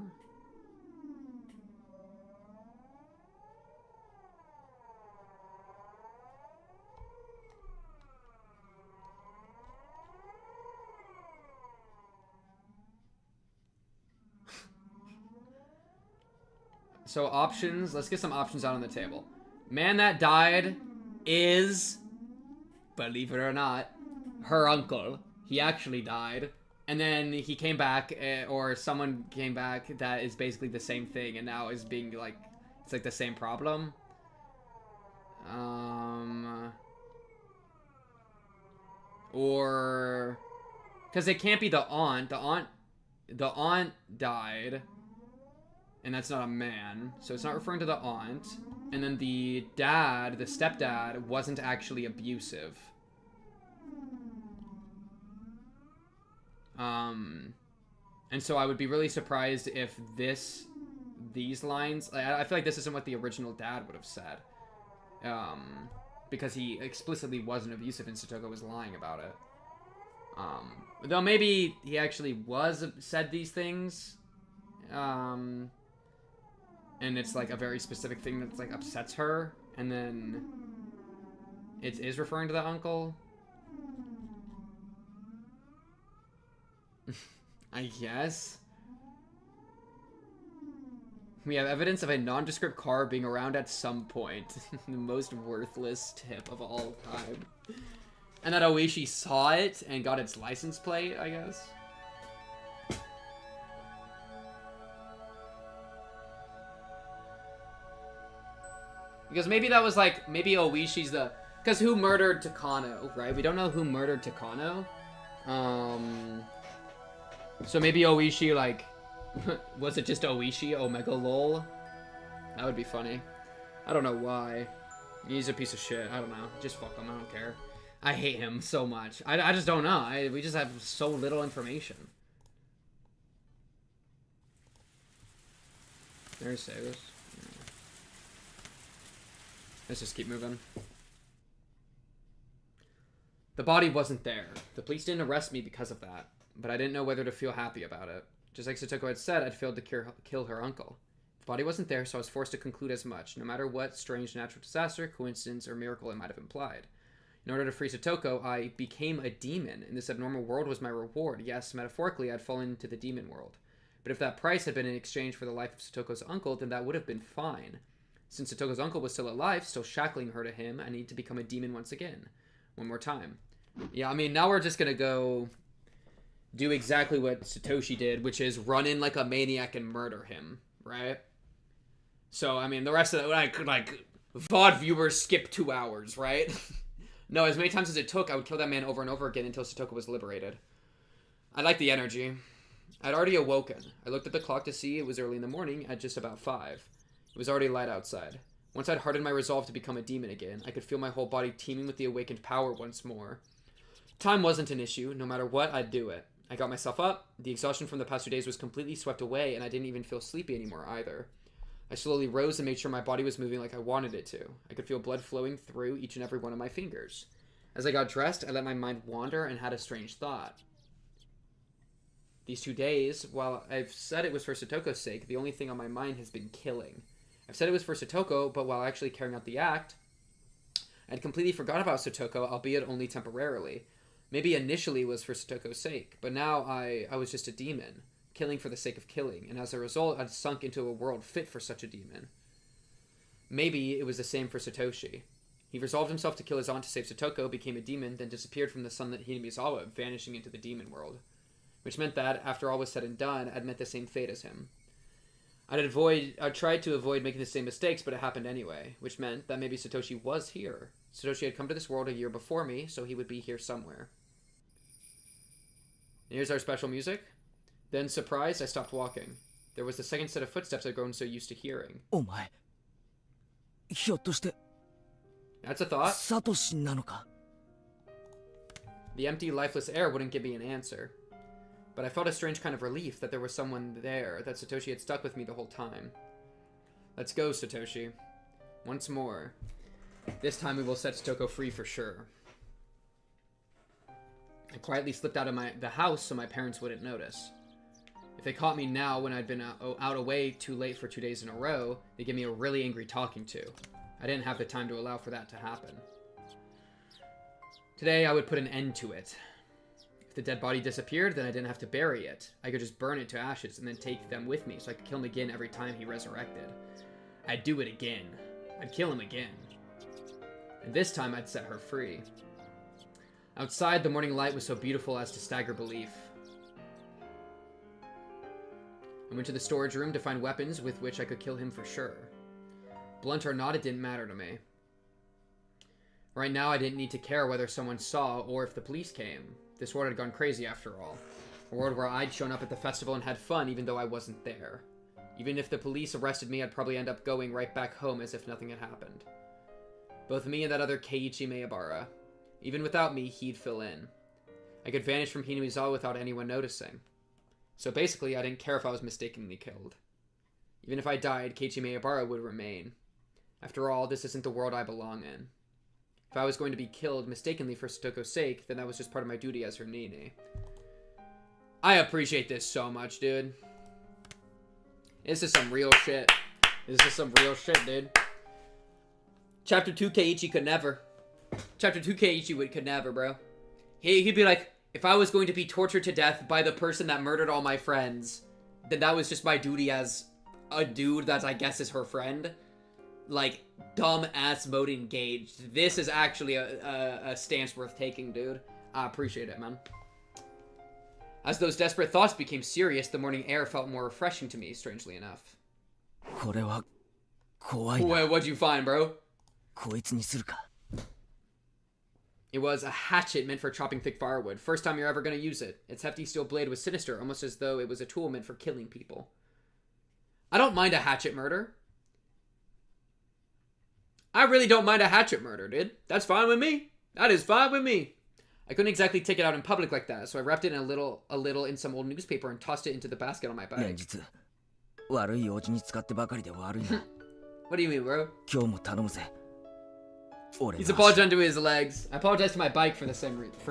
So options, let's get some options out on the table. Man that died is, believe it or not, her uncle. He actually died. And then he came back, or someone came back that is basically the same thing, and now is being like, it's like the same problem. Or, because it can't be the aunt. The aunt died, and that's not a man, so it's not referring to the aunt. And then the dad, the stepdad, wasn't actually abusive. And so I would be really surprised if these lines, I feel like this isn't what the original dad would have said. Because he explicitly wasn't abusive and Satoko was lying about it. Though maybe he actually said these things. And it's like a very specific thing that's like upsets her. And then it is referring to the uncle. I guess. We have evidence of a nondescript car being around at some point. The most worthless tip of all time. And that Oishi saw it and got its license plate, I guess. Because maybe that was like, maybe Oishi's the... Because who murdered Takano, right? We don't know who murdered Takano. So maybe Oishi, like... was it just Oishi? Omega lol? That would be funny. I don't know why. He's a piece of shit. I don't know. Just fuck him. I don't care. I hate him so much. I just don't know. We just have so little information. There's Sagus. Let's just keep moving. The body wasn't there. The police didn't arrest me because of that, but I didn't know whether to feel happy about it. Just like Satoko had said, I'd failed to kill her uncle. The body wasn't there, so I was forced to conclude as much, no matter what strange natural disaster, coincidence, or miracle it might have implied. In order to free Satoko, I became a demon, and this abnormal world was my reward. Yes, metaphorically, I'd fallen into the demon world. But if that price had been in exchange for the life of Satoko's uncle, then that would have been fine. Since Satoko's uncle was still alive, still shackling her to him, I need to become a demon once again. One more time. Yeah, I mean, now we're just gonna go do exactly what Satoshi did, which is run in like a maniac and murder him, right? So, I mean, the rest of it, like VOD viewers skip 2 hours, right? No, as many times as it took, I would kill that man over and over again until Satoko was liberated. I like the energy. I'd already awoken. I looked at the clock to see it was early in the morning at just about 5. It was already light outside. Once I'd hardened my resolve to become a demon again, I could feel my whole body teeming with the awakened power once more. Time wasn't an issue. No matter what, I'd do it. I got myself up. The exhaustion from the past 2 days was completely swept away, and I didn't even feel sleepy anymore either. I slowly rose and made sure my body was moving like I wanted it to. I could feel blood flowing through each and every one of my fingers. As I got dressed, I let my mind wander and had a strange thought. These 2 days, while I've said it was for Satoko's sake, the only thing on my mind has been killing. I've said it was for Satoko, but while actually carrying out the act, I'd completely forgot about Satoko, albeit only temporarily. Maybe initially it was for Satoko's sake, but now I was just a demon, killing for the sake of killing, and as a result, I'd sunk into a world fit for such a demon. Maybe it was the same for Satoshi. He resolved himself to kill his aunt to save Satoko, became a demon, then disappeared from the sun that Hinamizawa, vanishing into the demon world. Which meant that, after all was said and done, I'd met the same fate as him. I tried to avoid making the same mistakes, but it happened anyway, which meant that maybe Satoshi was here. Satoshi had come to this world a year before me, so he would be here somewhere. Here's our special music. Then, surprised, I stopped walking. There was the second set of footsteps I'd grown so used to hearing. That's a thought. The empty, lifeless air wouldn't give me an answer. But I felt a strange kind of relief that there was someone there, that Satoshi had stuck with me the whole time. Let's go, Satoshi. Once more. This time we will set Satoko free for sure. I quietly slipped out of the house so my parents wouldn't notice. If they caught me now when I'd been out away too late for 2 days in a row, they'd give me a really angry talking to. I didn't have the time to allow for that to happen. Today I would put an end to it. If the dead body disappeared, then I didn't have to bury it. I could just burn it to ashes and then take them with me so I could kill him again every time he resurrected. I'd do it again. I'd kill him again. And this time I'd set her free. Outside, the morning light was so beautiful as to stagger belief. I went to the storage room to find weapons with which I could kill him for sure. Blunt or not, it didn't matter to me. Right now, I didn't need to care whether someone saw or if the police came. This world had gone crazy after all. A world where I'd shown up at the festival and had fun even though I wasn't there. Even if the police arrested me, I'd probably end up going right back home as if nothing had happened. Both me and that other Keiichi Maebara. Even without me, he'd fill in. I could vanish from Hinamizawa without anyone noticing. So basically, I didn't care if I was mistakenly killed. Even if I died, Keiichi Maebara would remain. After all, this isn't the world I belong in. If I was going to be killed mistakenly for Satoko's sake, then that was just part of my duty as her Nini. I appreciate this so much, dude. This is some real shit. This is some real shit, dude. Chapter 2 Keiichi could never. Chapter 2 Keiichi could never, bro. He'd be like, if I was going to be tortured to death by the person that murdered all my friends, then that was just my duty as a dude that I guess is her friend. Like, dumb-ass mode engaged. This is actually a stance worth taking, dude. I appreciate it, man. As those desperate thoughts became serious, the morning air felt more refreshing to me, strangely enough. What'd you find, bro? It was a hatchet meant for chopping thick firewood. First time you're ever going to use it. Its hefty steel blade was sinister, almost as though it was a tool meant for killing people. I don't mind a hatchet murder. I really don't mind a hatchet murder, dude. That's fine with me. That is fine with me. I couldn't exactly take it out in public like that, so I wrapped it in a little in some old newspaper and tossed it into the basket on my bag. What do you mean, bro? He's apologizing to his legs. I apologize to my bike for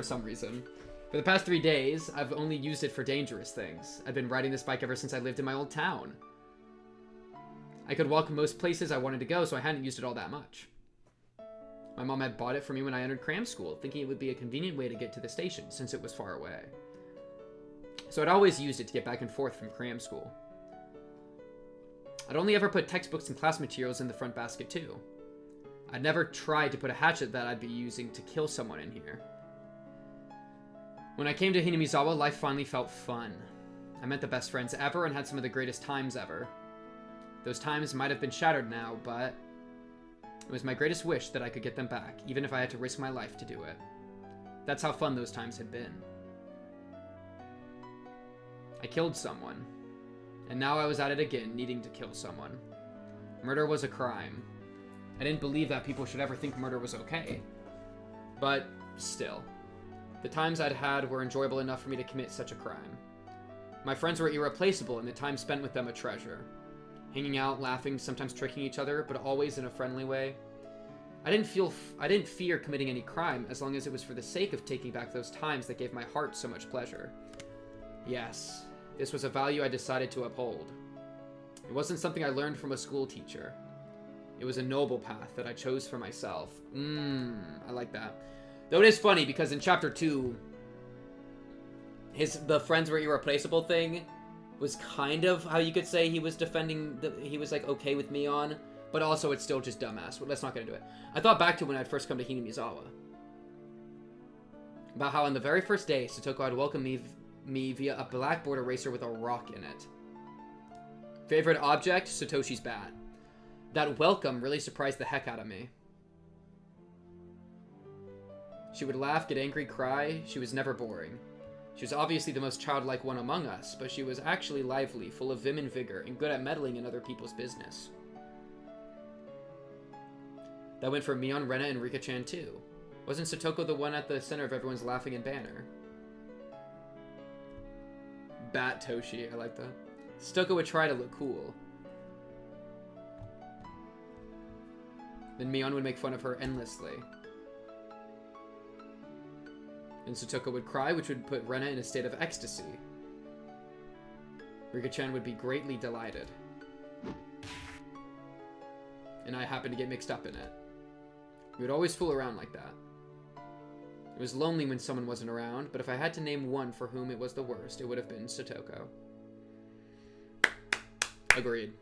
some reason. For the past 3 days, I've only used it for dangerous things. I've been riding this bike ever since I lived in my old town. I could walk most places I wanted to go, so I hadn't used it all that much. My mom had bought it for me when I entered cram school, thinking it would be a convenient way to get to the station, since it was far away. So I'd always used it to get back and forth from cram school. I'd only ever put textbooks and class materials in the front basket too. I'd never tried to put a hatchet that I'd be using to kill someone in here. When I came to Hinamizawa, life finally felt fun. I met the best friends ever and had some of the greatest times ever. Those times might have been shattered now, but it was my greatest wish that I could get them back, even if I had to risk my life to do it. That's how fun those times had been. I killed someone, and now I was at it again, needing to kill someone. Murder was a crime. I didn't believe that people should ever think murder was okay. But still, the times I'd had were enjoyable enough for me to commit such a crime. My friends were irreplaceable, and the time spent with them a treasure. Hanging out, laughing, sometimes tricking each other, but always in a friendly way. I didn't fear committing any crime, as long as it was for the sake of taking back those times that gave my heart so much pleasure. Yes, this was a value I decided to uphold. It wasn't something I learned from a school teacher. It was a noble path that I chose for myself. I like that. Though it is funny, because in Chapter 2, the friends were irreplaceable thing was kind of how you could say he was defending, he was like okay with Mion, but also it's still just dumbass. But let's not get into it. I thought back to when I'd first come to Hinamizawa. About how on the very first day, Satoko had welcomed me via a blackboard eraser with a rock in it. Favorite object? Satoshi's bat. That welcome really surprised the heck out of me. She would laugh, get angry, cry. She was never boring. She was obviously the most childlike one among us, but she was actually lively, full of vim and vigor, and good at meddling in other people's business. That went for Mion, Rena, and Rika-chan too. Wasn't Satoko the one at the center of everyone's laughing and banner? Bat Toshi, I like that. Satoko would try to look cool. Then Mion would make fun of her endlessly. And Satoko would cry, which would put Rena in a state of ecstasy. Rika-chan would be greatly delighted. And I happened to get mixed up in it. We would always fool around like that. It was lonely when someone wasn't around, but if I had to name one for whom it was the worst, it would have been Satoko. Agreed.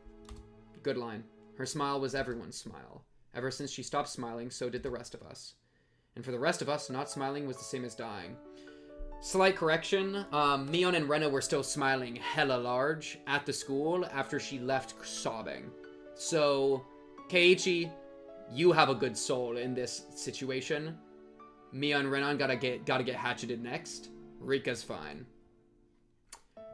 Good line. Her smile was everyone's smile. Ever since she stopped smiling, so did the rest of us. And for the rest of us, not smiling was the same as dying. Slight correction, Mion and Rena were still smiling hella large at the school after she left sobbing. So, Keiichi, you have a good soul in this situation. Mion and Rena gotta get hatcheted next. Rika's fine.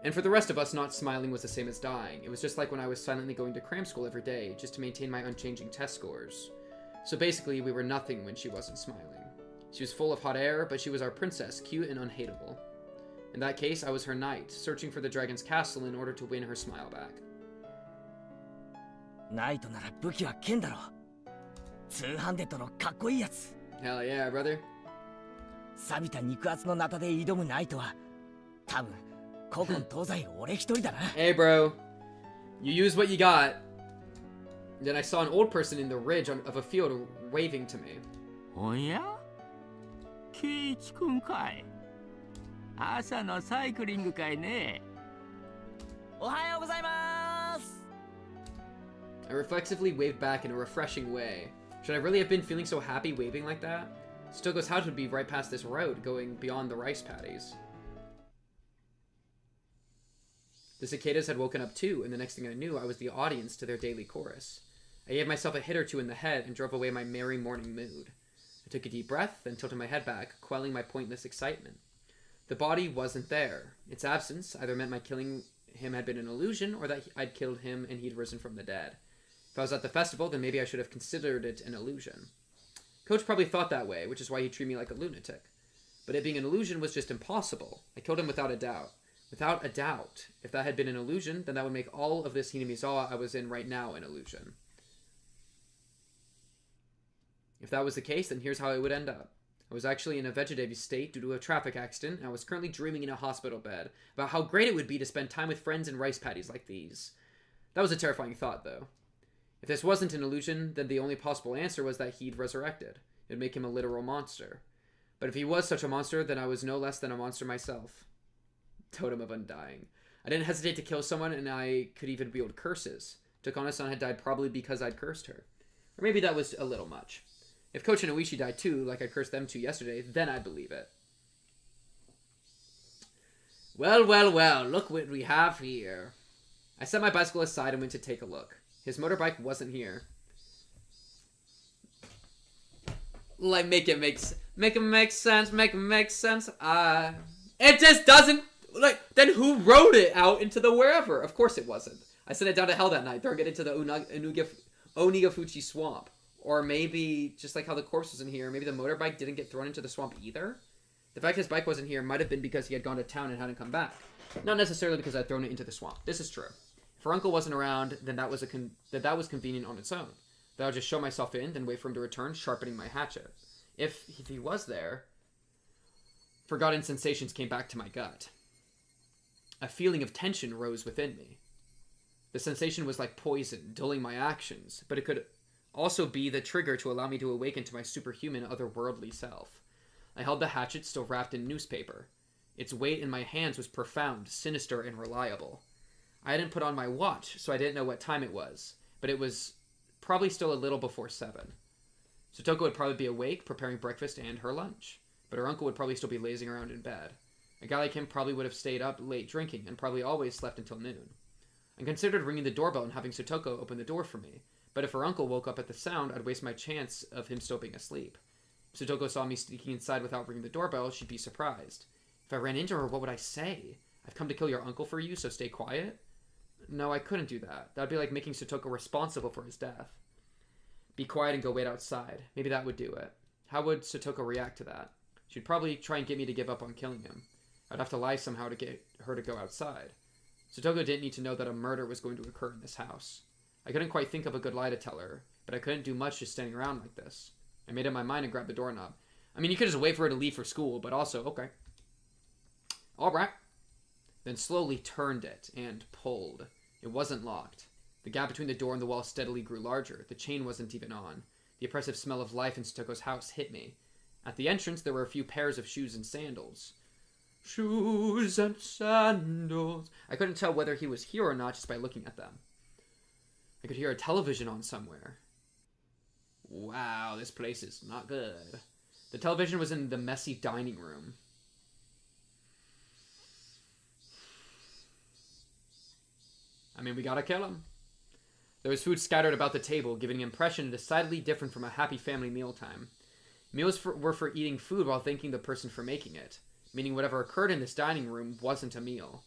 And for the rest of us, not smiling was the same as dying. It was just like when I was silently going to cram school every day, just to maintain my unchanging test scores. So basically, we were nothing when she wasn't smiling. She was full of hot air, but she was our princess, cute and unhateable. In that case, I was her knight, searching for the dragon's castle in order to win her smile back. Hell yeah, brother. Hey, bro. You use what you got. Then I saw an old person in the ridge of a field waving to me. Oh yeah? Keiichi-kun kai? Asa no cycling kai ne? I reflexively waved back in a refreshing way. Should I really have been feeling so happy waving like that? Satoko's house would be right past this road, going beyond the rice paddies. The cicadas had woken up too, and the next thing I knew, I was the audience to their daily chorus. I gave myself a hit or two in the head and drove away my merry morning mood. I took a deep breath, then tilted my head back, quelling my pointless excitement. The body wasn't there. Its absence either meant my killing him had been an illusion, or that I'd killed him and he'd risen from the dead. If I was at the festival, then maybe I should have considered it an illusion. Coach probably thought that way, which is why he treated me like a lunatic. But it being an illusion was just impossible. I killed him without a doubt. Without a doubt. If that had been an illusion, then that would make all of this Hinamizawa I was in right now an illusion. If that was the case, then here's how it would end up. I was actually in a vegetative state due to a traffic accident, and I was currently dreaming in a hospital bed about how great it would be to spend time with friends in rice paddies like these. That was a terrifying thought, though. If this wasn't an illusion, then the only possible answer was that he'd resurrected. It would make him a literal monster. But if he was such a monster, then I was no less than a monster myself. Totem of Undying. I didn't hesitate to kill someone, and I could even wield curses. Takano-san had died probably because I'd cursed her. Or maybe that was a little much. If Coach and Oishi died too, like I cursed them to yesterday, then I'd believe it. Well, well, well, look what we have here. I set my bicycle aside and went to take a look. His motorbike wasn't here. Like, make it make sense. It just doesn't, like, then who rode it out into the wherever? Of course it wasn't. I sent it down to hell that night, throwing it into the Onigafuchi swamp. Or maybe, just like how the corpse was in here, maybe the motorbike didn't get thrown into the swamp either? The fact his bike wasn't here might have been because he had gone to town and hadn't come back. Not necessarily because I'd thrown it into the swamp. This is true. If her uncle wasn't around, then that was convenient on its own. That I would just show myself in, then wait for him to return, sharpening my hatchet. If he was there, forgotten sensations came back to my gut. A feeling of tension rose within me. The sensation was like poison, dulling my actions, but it could also be the trigger to allow me to awaken to my superhuman, otherworldly self. I held the hatchet still wrapped in newspaper. Its weight in my hands was profound, sinister, and reliable. I hadn't put on my watch, so I didn't know what time it was, but it was probably still a little before 7. Satoko would probably be awake, preparing breakfast and her lunch, but her uncle would probably still be lazing around in bed. A guy like him probably would have stayed up late drinking, and probably always slept until noon. I considered ringing the doorbell and having Satoko open the door for me, but if her uncle woke up at the sound, I'd waste my chance of him still being asleep. If Satoko saw me sneaking inside without ringing the doorbell, she'd be surprised. If If I ran into her, what would I say? I've come to kill your uncle for you, so stay quiet? No, I couldn't do that. That'd be like making Satoko responsible for his death. Be quiet and go wait outside. Maybe that would do it. How would Satoko react to that? She'd probably try and get me to give up on killing him. I'd have to lie somehow to get her to go outside. Satoko didn't need to know that a murder was going to occur in this house. I couldn't quite think of a good lie to tell her, but I couldn't do much just standing around like this. I made up my mind and grabbed the doorknob. I mean, you could just wait for her to leave for school, but also, okay. Alright. Then slowly turned it and pulled. It wasn't locked. The gap between the door and the wall steadily grew larger. The chain wasn't even on. The oppressive smell of life in Satoko's house hit me. At the entrance, there were a few pairs of shoes and sandals. Shoes and sandals. I couldn't tell whether he was here or not just by looking at them. I could hear a television on somewhere. Wow, this place is not good. The television was in the messy dining room. I mean, we gotta kill him. There was food scattered about the table, giving an impression decidedly different from a happy family mealtime. Meals were for eating food while thanking the person for making it, meaning whatever occurred in this dining room wasn't a meal.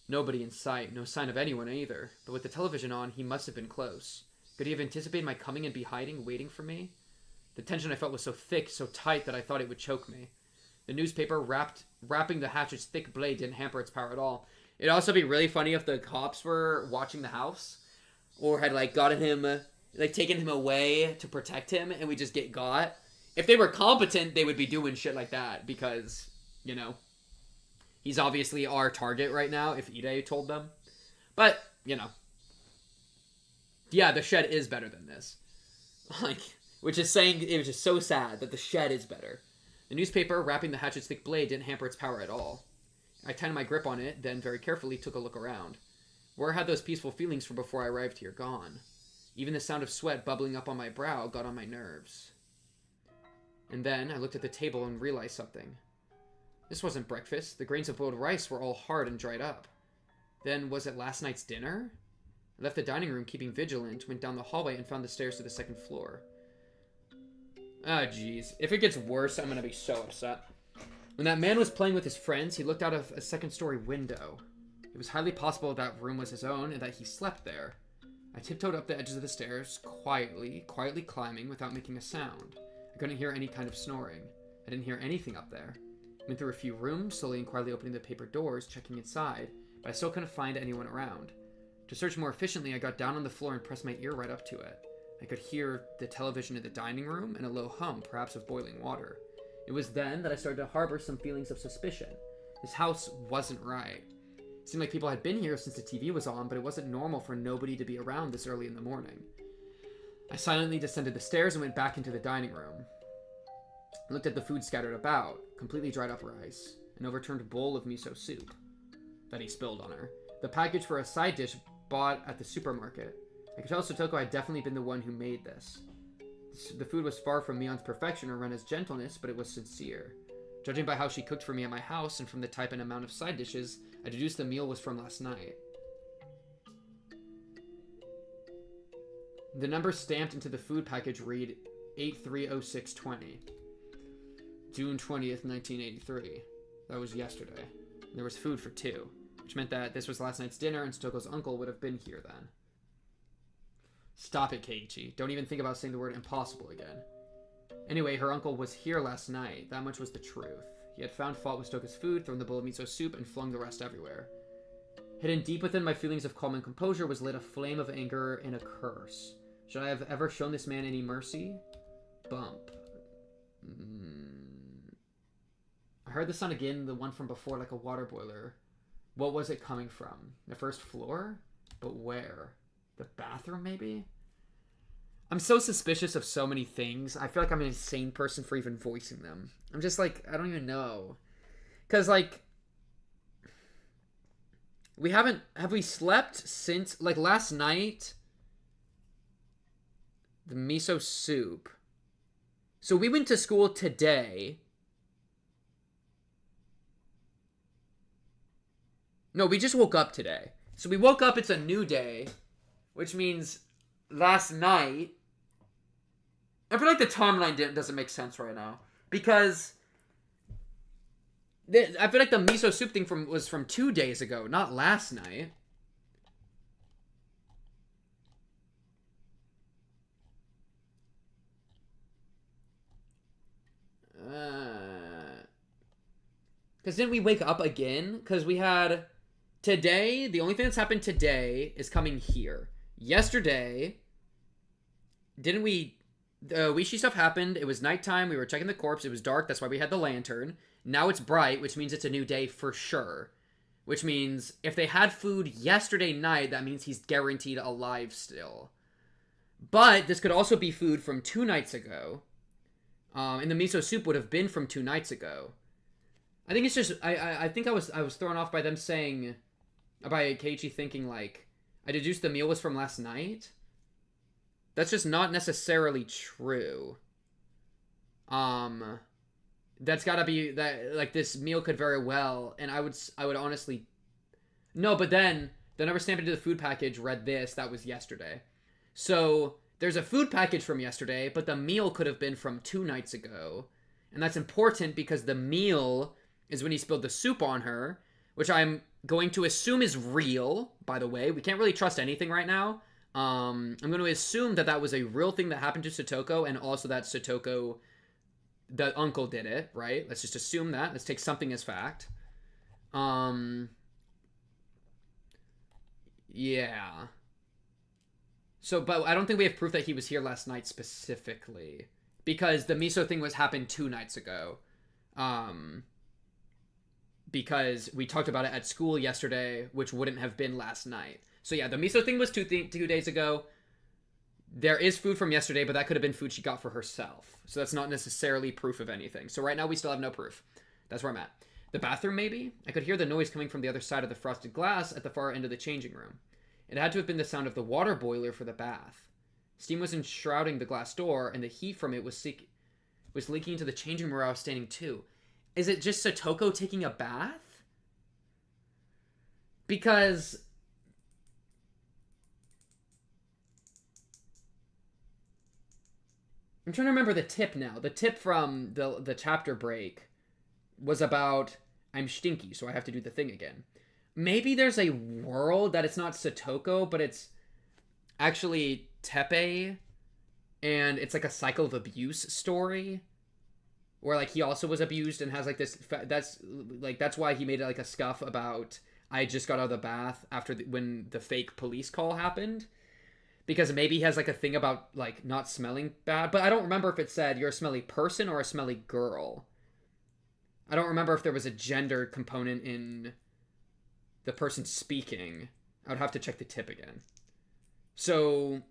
Nobody in sight, no sign of anyone either, but with the television on, he must have been close. Could he have anticipated my coming and be hiding, waiting for me? The tension I felt was so thick, so tight, that I thought it would choke me. The newspaper wrapping the hatchet's thick blade didn't hamper its power at all. It'd also be really funny if the cops were watching the house, or had, like, gotten him, like, taken him away to protect him, and we just get got. If they were competent, they would be doing shit like that, because, you know, he's obviously our target right now, if Ide told them. But, you know. Yeah, the shed is better than this. Like, which is just so sad that the shed is better. The newspaper wrapping the hatchet's thick blade didn't hamper its power at all. I tightened my grip on it, then very carefully took a look around. Where had those peaceful feelings from before I arrived here gone? Even the sound of sweat bubbling up on my brow got on my nerves. And then I looked at the table and realized something. This wasn't breakfast. The grains of boiled rice were all hard and dried up. Then was it last night's dinner? I left the dining room keeping vigilant, went down the hallway and found the stairs to the second floor. Ah, jeez. If it gets worse, I'm gonna be so upset. When that man was playing with his friends, he looked out of a second-story window. It was highly possible that room was his own and that he slept there. I tiptoed up the edges of the stairs, quietly climbing without making a sound. I couldn't hear any kind of snoring. I didn't hear anything up there. Went through a few rooms, slowly and quietly opening the paper doors, checking inside, but I still couldn't find anyone around. To search more efficiently, I got down on the floor and pressed my ear right up to it. I could hear the television in the dining room and a low hum, perhaps of boiling water. It was then that I started to harbor some feelings of suspicion. This house wasn't right. It seemed like people had been here since the TV was on, but it wasn't normal for nobody to be around this early in the morning. I silently descended the stairs and went back into the dining room. I looked at the food scattered about, completely dried up rice, an overturned bowl of miso soup that he spilled on her, the package for a side dish bought at the supermarket. I could tell Satoko had definitely been the one who made this. The food was far from Mion's perfection or Rena's gentleness, but it was sincere. Judging by how she cooked for me at my house and from the type and amount of side dishes, I deduced the meal was from last night. The number stamped into the food package read 830620. June 20th, 1983. That was yesterday. And there was food for two, which meant that this was last night's dinner and Satoko's uncle would have been here then. Stop it, Keiichi. Don't even think about saying the word impossible again. Anyway, her uncle was here last night. That much was the truth. He had found fault with Satoko's food, thrown the bowl of miso soup, and flung the rest everywhere. Hidden deep within my feelings of calm and composure was lit a flame of anger and a curse. Should I have ever shown this man any mercy? Bump. I heard the sound again, the one from before, like a water boiler. What was it coming from? The first floor? But where? The bathroom, maybe? I'm so suspicious of so many things. I feel like I'm an insane person for even voicing them. I'm just like, I don't even know. Because, like, have we slept since, like, last night? The miso soup. So we went to school today. No, we just woke up today. So we woke up, it's a new day. Which means last night... I feel like the timeline doesn't make sense right now. Because I feel like the miso soup thing was from 2 days ago, not last night. Because didn't we wake up again? Because we had... Today, the only thing that's happened today is coming here. Yesterday, didn't we... The Wishi stuff happened. It was nighttime. We were checking the corpse. It was dark. That's why we had the lantern. Now it's bright, which means it's a new day for sure. Which means if they had food yesterday night, that means he's guaranteed alive still. But this could also be food from 2 nights ago. And the miso soup would have been from 2 nights ago. I think it's just... I think I was thrown off by them saying... By Keiichi thinking, like... I deduced the meal was from last night. That's just not necessarily true. That's gotta be... that like, this meal could very well... And I would honestly... No, but then... The number stamped into the food package read this. That was yesterday. So... There's a food package from yesterday, but the meal could have been from 2 nights ago. And that's important because the meal is when he spilled the soup on her, which I'm going to assume is real, by the way. We can't really trust anything right now. I'm going to assume that that was a real thing that happened to Satoko, and also that Satoko, the uncle, did it, right? Let's just assume that. Let's take something as fact. Yeah. So, but I don't think we have proof that he was here last night specifically. Because the miso thing happened 2 nights ago. Because we talked about it at school yesterday, which wouldn't have been last night. So yeah, the miso thing was 2 days ago. There is food from yesterday, but that could have been food she got for herself. So that's not necessarily proof of anything. So right now we still have no proof. That's where I'm at. The bathroom, maybe? I could hear the noise coming from the other side of the frosted glass at the far end of the changing room. It had to have been the sound of the water boiler for the bath. Steam was enshrouding the glass door, and the heat from it was leaking into the changing room where I was standing too. Is it just Satoko taking a bath? Because... I'm trying to remember the tip now. The tip from the chapter break was about, I'm stinky, so I have to do the thing again. Maybe there's a world that it's not Satoko, but it's actually Teppei, and it's like a cycle of abuse story, where like he also was abused and has like this. That's why he made it like a scuff about I just got out of the bath after when the fake police call happened, because maybe he has like a thing about like not smelling bad, but I don't remember if it said you're a smelly person or a smelly girl. I don't remember if there was a gender component in the person speaking. I would have to check the tip again. So,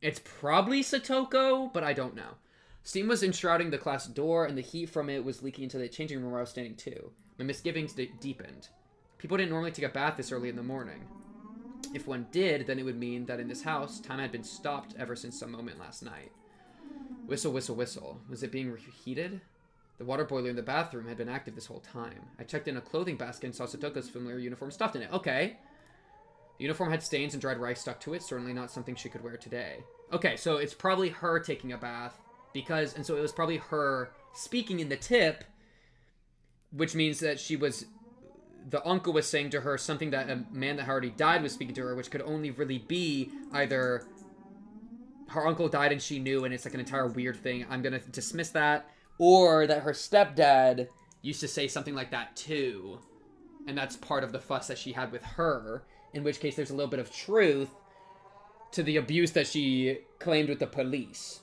it's probably Satoko, but I don't know. Steam was enshrouding the class door, and the heat from it was leaking into the changing room where I was standing too. My misgivings deepened. People didn't normally take a bath this early in the morning. If one did, then it would mean that in this house, time had been stopped ever since some moment last night. Whistle, whistle, whistle. Was it being reheated? The water boiler in the bathroom had been active this whole time. I checked in a clothing basket and saw Satoko's familiar uniform stuffed in it. Okay. The uniform had stains and dried rice stuck to it. Certainly not something she could wear today. Okay, so it's probably her taking a bath. And so it was probably her speaking in the tip, which means that the uncle was saying to her something that a man that already died was speaking to her, which could only really be either her uncle died and she knew, and it's like an entire weird thing. I'm going to dismiss that. Or that her stepdad used to say something like that too. And that's part of the fuss that she had with her. In which case there's a little bit of truth to the abuse that she claimed with the police.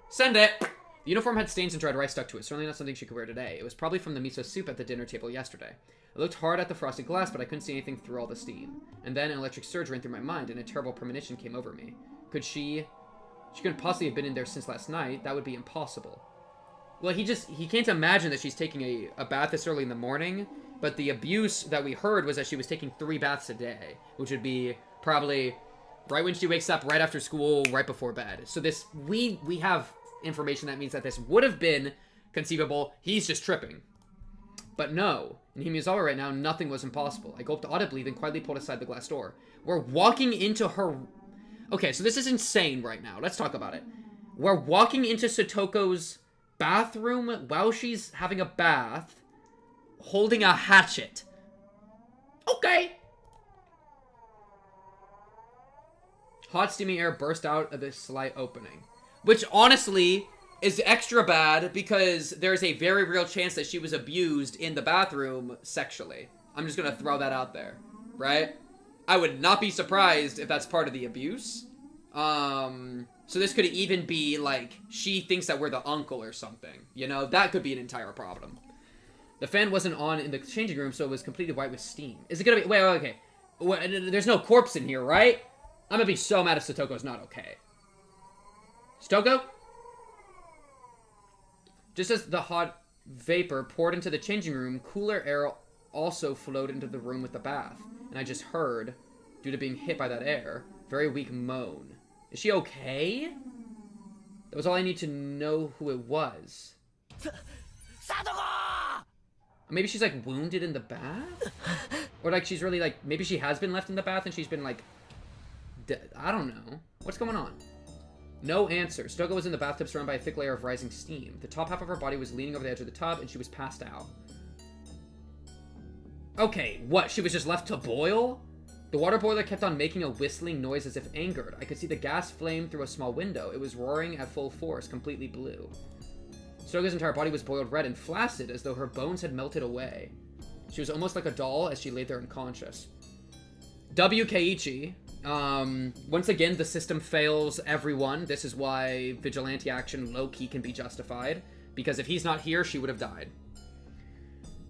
Send it! The uniform had stains and dried rice stuck to it. Certainly not something she could wear today. It was probably from the miso soup at the dinner table yesterday. I looked hard at the frosted glass, but I couldn't see anything through all the steam. And then an electric surge ran through my mind, and a terrible premonition came over me. She couldn't possibly have been in there since last night. That would be impossible. Well, he can't imagine that she's taking a bath this early in the morning, but the abuse that we heard was that she was taking 3 baths a day, which would be probably right when she wakes up, right after school, right before bed. So this, we have information that means that this would have been conceivable. He's just tripping. But no, in Himiyazawa right now, nothing was impossible. I gulped audibly, then quietly pulled aside the glass door. We're walking into her... Okay, so this is insane right now. Let's talk about it. We're walking into Satoko's bathroom while she's having a bath, holding a hatchet. Okay. Hot steamy air burst out of the slight opening. Which, honestly, is extra bad because there's a very real chance that she was abused in the bathroom sexually. I'm just gonna throw that out there. Right? I would not be surprised if that's part of the abuse. So this could even be, like, she thinks that we're the uncle or something. You know? That could be an entire problem. The fan wasn't on in the changing room, so it was completely white with steam. Is it gonna be... Wait, okay. There's no corpse in here, right? I'm gonna be so mad if Satoko's not okay. Stoko? Just as the hot vapor poured into the changing room, cooler air also flowed into the room with the bath. And I just heard, due to being hit by that air, very weak moan. Is she okay? That was all I need to know who it was. Satoko! Maybe she's, like, wounded in the bath? Or, like, she's really, like... Maybe she has been left in the bath and she's been, like... I don't know. What's going on? No answer. Stoko was in the bathtub surrounded by a thick layer of rising steam. The top half of her body was leaning over the edge of the tub and she was passed out. Okay, what? She was just left to boil? The water boiler kept on making a whistling noise as if angered. I could see the gas flame through a small window. It was roaring at full force, completely blue. Stoko's entire body was boiled red and flaccid, as though her bones had melted away. She was almost like a doll as she lay there unconscious. W. Keiichi. Once again, the system fails everyone. This is why vigilante action low-key can be justified. Because if he's not here, she would have died.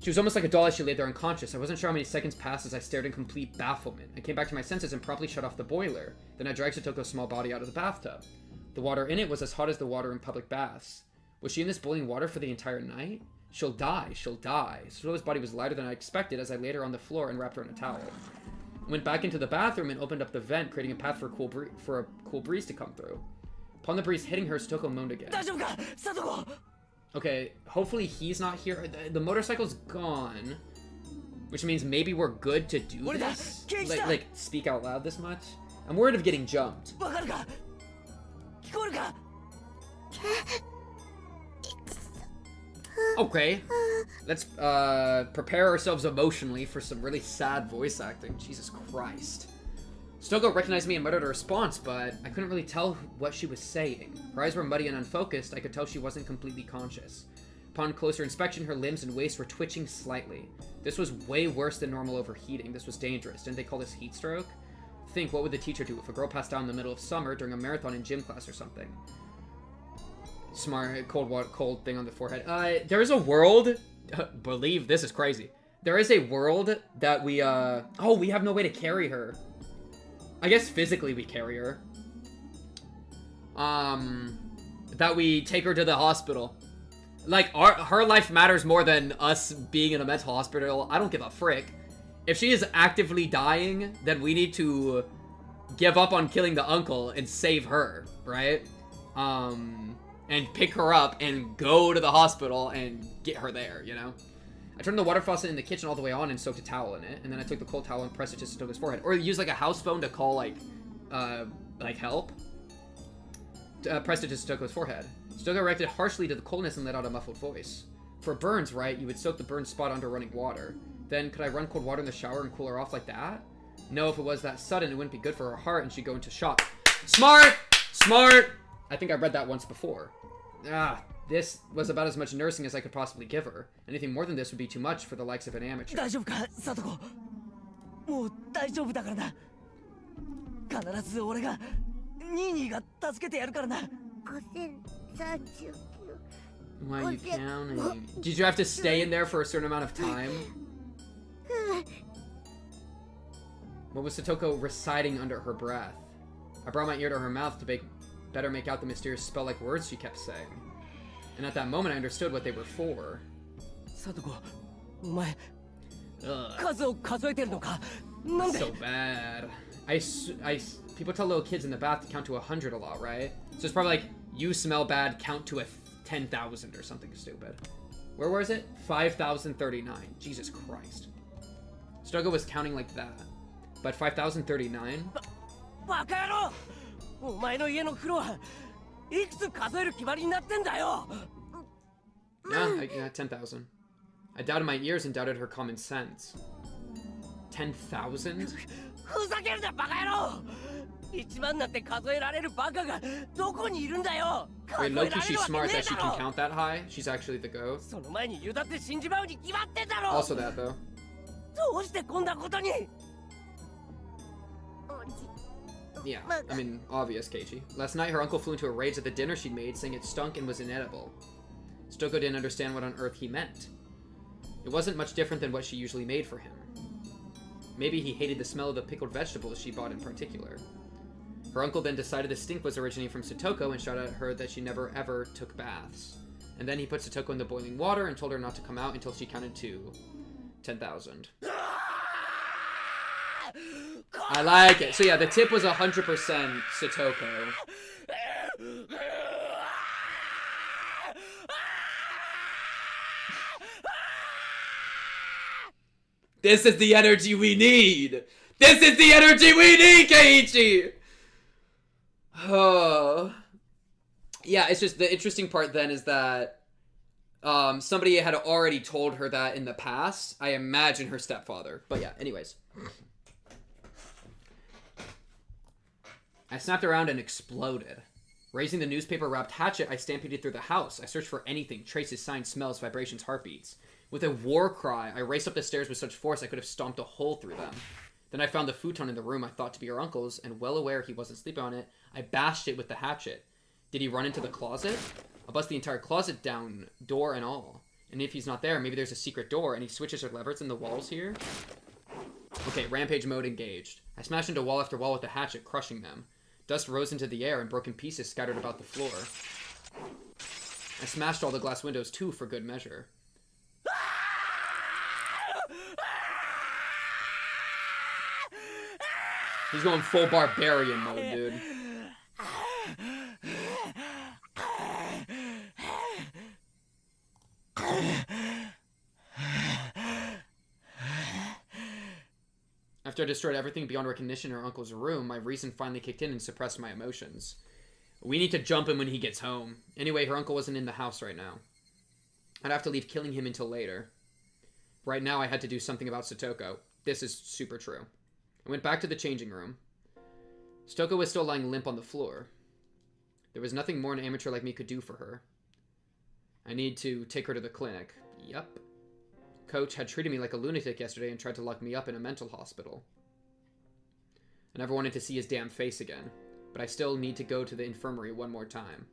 She was almost like a doll as she lay there unconscious. I wasn't sure how many seconds passed as I stared in complete bafflement. I came back to my senses and promptly shut off the boiler. Then I dragged Satoko's small body out of the bathtub. The water in it was as hot as the water in public baths. Was she in this boiling water for the entire night? She'll die, she'll die. Satoko's body was lighter than I expected as I laid her on the floor and wrapped her in a towel. I went back into the bathroom and opened up the vent, creating a path for a cool breeze to come through. Upon the breeze hitting her, Satoko moaned again. Okay, hopefully he's not here. The motorcycle's gone. Which means maybe we're good to do this? Like, speak out loud this much? I'm worried of getting jumped. Okay. Let's, prepare ourselves emotionally for some really sad voice acting. Jesus Christ. Stoko recognized me and muttered a response, but I couldn't really tell what she was saying. Her eyes were muddy and unfocused. I could tell she wasn't completely conscious. Upon closer inspection, her limbs and waist were twitching slightly. This was way worse than normal overheating. This was dangerous. Didn't they call this heat stroke? Think, what would the teacher do if a girl passed out in the middle of summer during a marathon in gym class or something? Smart, cold thing on the forehead. There's a world... believe this is crazy. There is a world that we, oh, we have no way to carry her. I guess physically we carry her. That we take her to the hospital. Like, her life matters more than us being in a mental hospital. I don't give a frick. If she is actively dying, then we need to give up on killing the uncle and save her, right? And pick her up and go to the hospital and get her there, you know? I turned the water faucet in the kitchen all the way on and soaked a towel in it, and then I took the cold towel and pressed it to Satoko's forehead. Or use, like, a house phone to call, like help. Pressed it to Satoko's forehead. Stoko reacted harshly to the coldness and let out a muffled voice. For burns, right, you would soak the burn spot under running water. Then, could I run cold water in the shower and cool her off like that? No, if it was that sudden, it wouldn't be good for her heart and she'd go into shock. Smart! Smart! I think I read that once before. This was about as much nursing as I could possibly give her. Anything more than this would be too much for the likes of an amateur. Why are you counting? Did you have to stay in there for a certain amount of time? What was Satoko reciting under her breath? I brought my ear to her mouth to better make out the mysterious spell-like words she kept saying. And at that moment, I understood what they were for. Satoko, so bad. People tell little kids in the bath to count to 100 a lot, right? So it's probably like, you smell bad, count to 10,000 or something stupid. Where was it? 5,039. Jesus Christ. Stoko was counting like that. But 5,039? Yeah, 10,000. I doubted my ears and doubted her common sense. 10,000? ふざけるなバカ野郎1万なんて数えられるバカがどこにいるんだよ Wait, Loki, she's smart that she can count that high? She's actually the ghost? その前にユダって死んじまうに決まってんだろ Also that, though. どうしてこんなことに Yeah, I mean, obvious, Keiichi. Last night, her uncle flew into a rage at the dinner she'd made, saying it stunk and was inedible. Stoko didn't understand what on earth he meant. It wasn't much different than what she usually made for him. Maybe he hated the smell of the pickled vegetables she bought in particular. Her uncle then decided the stink was originating from Satoko and shouted at her that she never ever took baths. And then he put Satoko in the boiling water and told her not to come out until she counted to 10,000. I like it. So yeah, the tip was 100% Satoko. This is the energy we need! This is the energy we need, Keiichi! Oh. Yeah, it's just the interesting part then is that somebody had already told her that in the past. I imagine her stepfather. But yeah, anyways. I snapped around and exploded. Raising the newspaper-wrapped hatchet, I stampeded through the house. I searched for anything, traces, signs, smells, vibrations, heartbeats. With a war cry, I raced up the stairs with such force I could have stomped a hole through them. Then I found the futon in the room I thought to be her uncle's, and well aware he wasn't sleeping on it, I bashed it with the hatchet. Did he run into the closet? I'll bust the entire closet down, door and all. And if he's not there, maybe there's a secret door, any switches or levers in the walls here? Okay, rampage mode engaged. I smashed into wall after wall with the hatchet, crushing them. Dust rose into the air and broken pieces scattered about the floor. I smashed all the glass windows too for good measure. He's going full barbarian mode, dude. After I destroyed everything beyond recognition in her uncle's room, my reason finally kicked in and suppressed my emotions. We need to jump him when he gets home. Anyway, her uncle wasn't in the house right now. I'd have to leave killing him until later. Right now, I had to do something about Satoko. This is super true. I went back to the changing room. Satoko was still lying limp on the floor. There was nothing more an amateur like me could do for her. I need to take her to the clinic. Yup. Coach had treated me like a lunatic yesterday and tried to lock me up in a mental hospital. I never wanted to see his damn face again, but I still need to go to the infirmary one more time.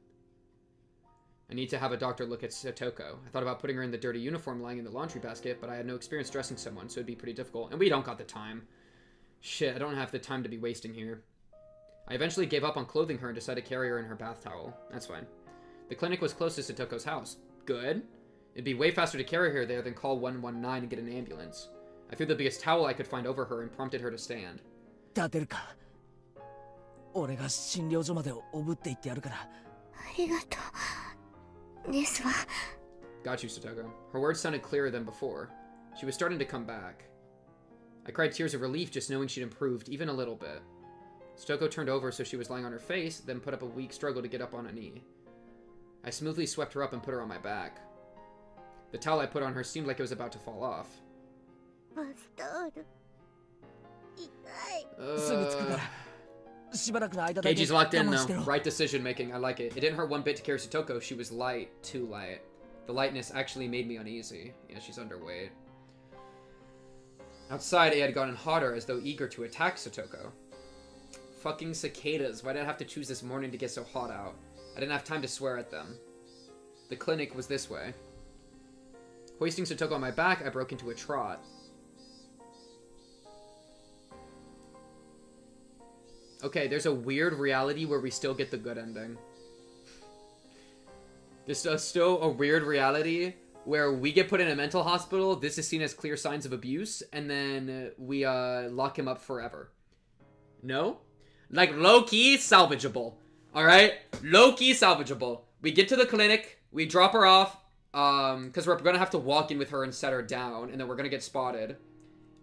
I need to have a doctor look at Satoko. I thought about putting her in the dirty uniform lying in the laundry basket, but I had no experience dressing someone, so it'd be pretty difficult. And we don't got the time. Shit, I don't have the time to be wasting here. I eventually gave up on clothing her and decided to carry her in her bath towel. That's fine. The clinic was close to Satoko's house. Good. It'd be way faster to carry her there than call 119 and get an ambulance. I threw the biggest towel I could find over her and prompted her to stand. Got you, Satoko. Her words sounded clearer than before. She was starting to come back. I cried tears of relief just knowing she'd improved, even a little bit. Satoko turned over so she was lying on her face, then put up a weak struggle to get up on a knee. I smoothly swept her up and put her on my back. The towel I put on her seemed like it was about to fall off. Keiichi's locked in though. Right decision making, I like it. It didn't hurt one bit to carry Satoko, she was light, too light. The lightness actually made me uneasy. Yeah, she's underweight. Outside, it had gotten hotter as though eager to attack Satoko. Fucking cicadas, why did I have to choose this morning to get so hot out? I didn't have time to swear at them. The clinic was this way. Hoisting Satoko on my back, I broke into a trot. Okay, there's a weird reality where we still get the good ending. There's still a weird reality where we get put in a mental hospital, this is seen as clear signs of abuse, and then we lock him up forever. No? Like, low-key salvageable. Alright? Low-key salvageable. We get to the clinic, we drop her off, because we're gonna have to walk in with her and set her down, and then we're gonna get spotted.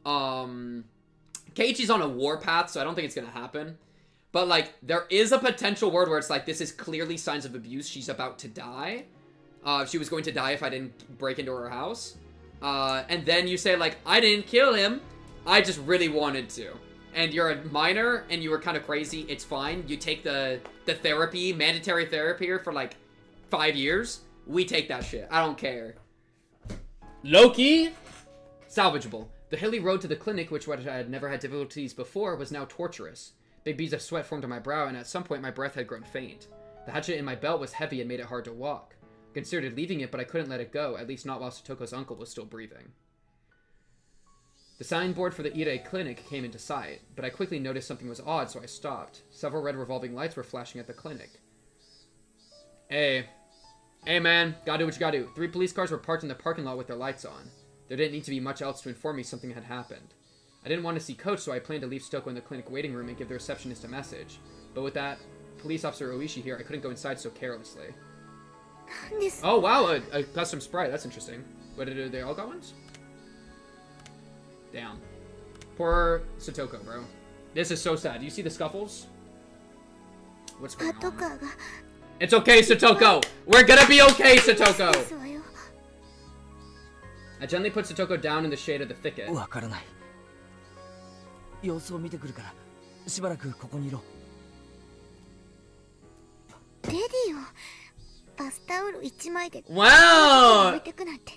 Keiichi's on a warpath, so I don't think it's gonna happen. But, like, there is a potential word where it's like, this is clearly signs of abuse, she's about to die. She was going to die if I didn't break into her house. and then you say, like, I didn't kill him, I just really wanted to. And you're a minor, and you were kind of crazy, it's fine. You take the therapy, mandatory therapy here for, like, 5 years. We take that shit. I don't care. Loki? Salvageable. The hilly road to the clinic, which I had never had difficulties before, was now torturous. Big beads of sweat formed on my brow, and at some point my breath had grown faint. The hatchet in my belt was heavy and made it hard to walk. I considered leaving it, but I couldn't let it go, at least not while Satoko's uncle was still breathing. The signboard for the Irei clinic came into sight, but I quickly noticed something was odd, so I stopped. Several red revolving lights were flashing at the clinic. Hey man, gotta do what you gotta do. 3 police cars were parked in the parking lot with their lights on. There didn't need to be much else to inform me something had happened. I didn't want to see Coach, so I planned to leave Satoko in the clinic waiting room and give the receptionist a message. But with that police officer Oishi here, I couldn't go inside so carelessly. Oh wow, a custom sprite, that's interesting. But they all got ones? Damn. Poor Satoko, bro. This is so sad. Do you see the scuffles? What's going on? It's okay, Satoko! We're gonna be okay, Satoko! I gently put Satoko down in the shade of the thicket. Wow!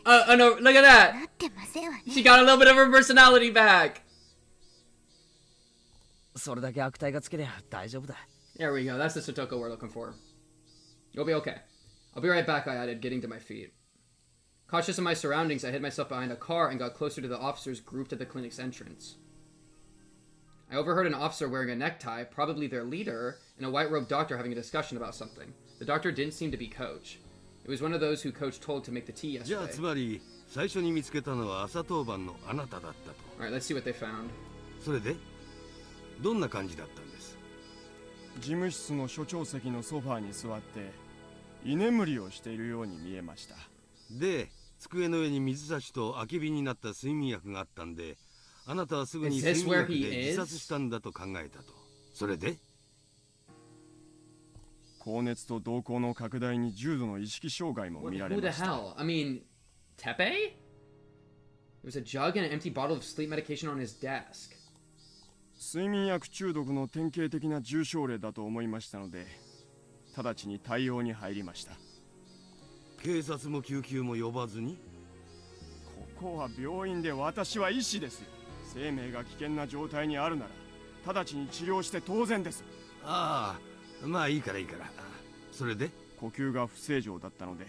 Oh no, look at that! She got a little bit of her personality back! There we go, that's the Satoko we're looking for. You'll be okay. I'll be right back, I added, getting to my feet. Cautious of my surroundings, I hid myself behind a car and got closer to the officers grouped at the clinic's entrance. I overheard an officer wearing a necktie, probably their leader, and a white-robed doctor having a discusussion about something. The doctor didn't seem to be Coach. It was one of those who Coach told to make the tea yesterday. Alright, let's see what they found. どんな感じだったんです？事務室の所長席のソファーに座って居眠りをしているように見えました。で、机の上に水差しと空き瓶になった睡眠薬があったんで、あなたはすぐに睡眠薬で自殺したんだと考えたと。それで？高熱と瞳孔の拡大に重度の意識障害も見られました。Who the hell? I mean, Teppei? There was a jug and an empty bottle of sleep medication on his desk. 睡眠薬中毒の典型的な重症例だと思いましたので、直ちに対応に入りました。警察も救急も呼ばずに？ここは病院で私は医師ですよ。生命が危険な状態にあるなら、直ちに治療して当然です。ああ、まあいいからいいから。それで？呼吸が不正常だったので、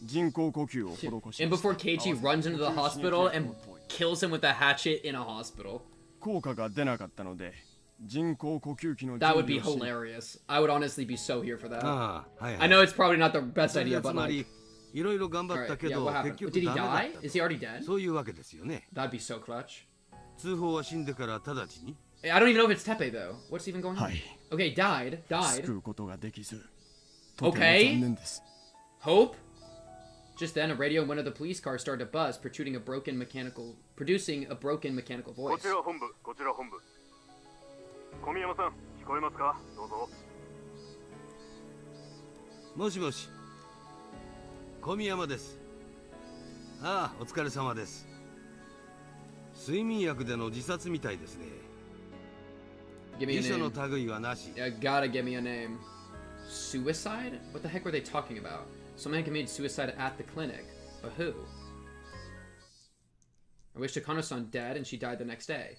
人工呼吸を施します。And before Keiichi runs into the hospital and kills him with a hatchet in a hospital. 効果が出なかったので、人工呼吸器の That would be hilarious. I would honestly be so here for that. I know it's probably not the best idea, but like. いろいろ頑張ったけど、結局 Did he die? Is he already dead? そういうわけですよね。 That'd be so clutch. 通報は死んでから直ちに。I don't even know if it's Teppei though. What's even going on? Okay, died. 救うことができず。Okay. Hope. Just then, a radio in one of the police cars started to buzz, producing a broken mechanical voice. こちら本部、こちら本部。小宮山さん、聞こえますか？どうぞ。もしもし。小宮山です。ああ、お疲れ様です。睡眠薬での自殺みたいですね。遺書の類はなし。Yeah, gotta give me a name. Suicide? What the heck were they talking about? Someone committed suicide at the clinic. But who? I wish Takano-san dead and she died the next day.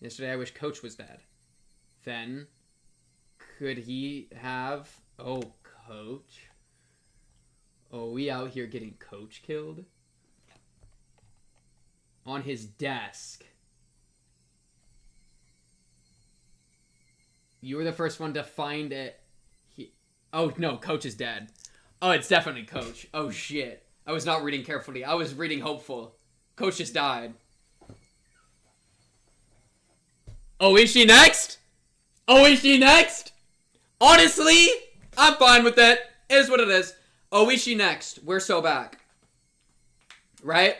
Yesterday I wish Coach was dead. Then, could he have... Oh, Coach? Oh, we out here getting Coach killed? On his desk. You were the first one to find it. Oh, no, Coach is dead. Oh, it's definitely Coach. Oh, shit. I was not reading carefully. I was reading hopeful. Coach just died. Oh, is she next? Oh, is she next? Honestly, I'm fine with it. It is what it is. Oh, is she next? We're so back. Right?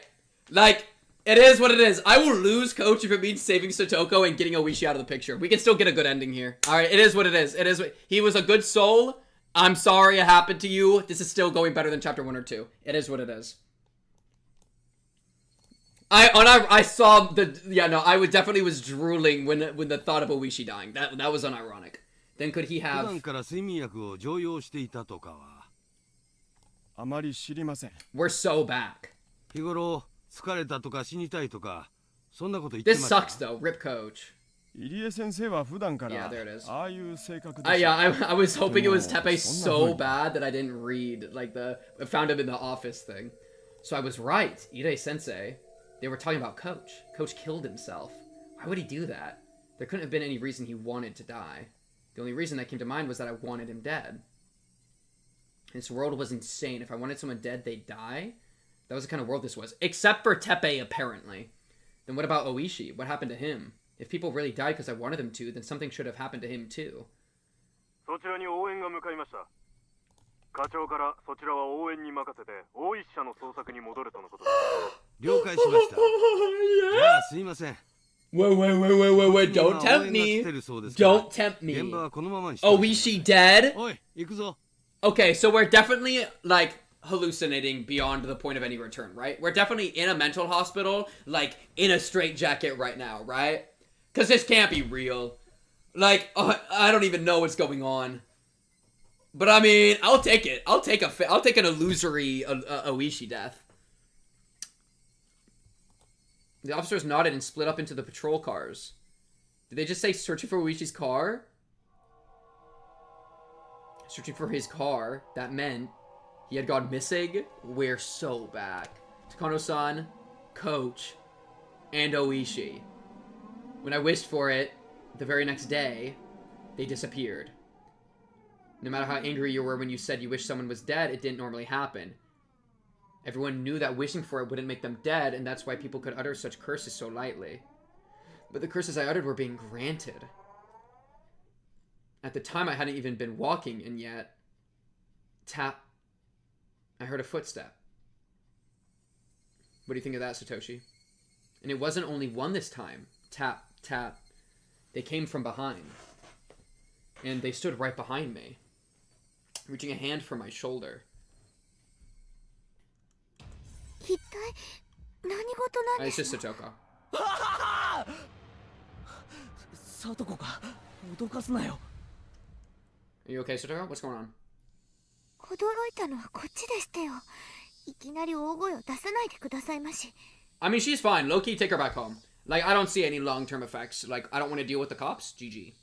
Like, it is what it is. I will lose Coach if it means saving Satoko and getting Oishi out of the picture. We can still get a good ending here. Alright, it is what it is. It is what... He was a good soul. I'm sorry it happened to you. This is still going better than chapter 1 or 2. It is what it is. I saw the I definitely was drooling when the thought of Oishi dying. That was unironic. Then could he have? 普段から睡眠薬を常用していたとかは。あまり知りません。We're so back. 日頃疲れたとか死にたいとかそんなこと言ってました。 This sucks though, Rip Coach. 入江先生は普段からああいう性格で。Yeah, I was hoping it was Teppei so bad that I didn't read like I found him in the office thing. So I was right, Ire Sensei. They were talking about Coach. Coach killed himself. Why would he do that? There couldn't have been any reason he wanted to die. The only reason that came to mind was that I wanted him dead. This world was insane. If I wanted someone dead, they'd die. That was the kind of world this was. Except for Teppei, apparently. Then what about Oishi? What happened to him? If people really died because I wanted them to, then something should have happened to him too. そちらに応援が向かいました。課長からそちらは応援に任せて大石社の捜索に戻るとのことです。了解しました。じゃあすいません。Wait, don't tempt me. Don't tempt me. Oishi dead? Okay, so we're definitely, like, hallucinating beyond the point of any return, right? We're definitely in a mental hospital, like, in a straitjacket right now, right? Because this can't be real. Like, I don't even know what's going on. But I mean, I'll take it. I'll take an illusory Oishi death. The officers nodded and split up into the patrol cars. Did they just say searching for Oishi's car? Searching for his car. That meant he had gone missing. We're so back. Takano-san, Coach, and Oishi. When I wished for it, the very next day, they disappeared. No matter how angry you were when you said you wished someone was dead, it didn't normally happen. Everyone knew that wishing for it wouldn't make them dead, and that's why people could utter such curses so lightly. But the curses I uttered were being granted. At the time, I hadn't even been walking, and yet... Tap. I heard a footstep. What do you think of that, Satoshi? And it wasn't only one this time. Tap, tap. They came from behind. And they stood right behind me, reaching a hand for my shoulder. It's just Satoko. Are you okay, Satoko? What's going on? I mean, she's fine. Low-key, take her back home. Like, I don't see any long-term effects. Like, I don't want to deal with the cops. GG.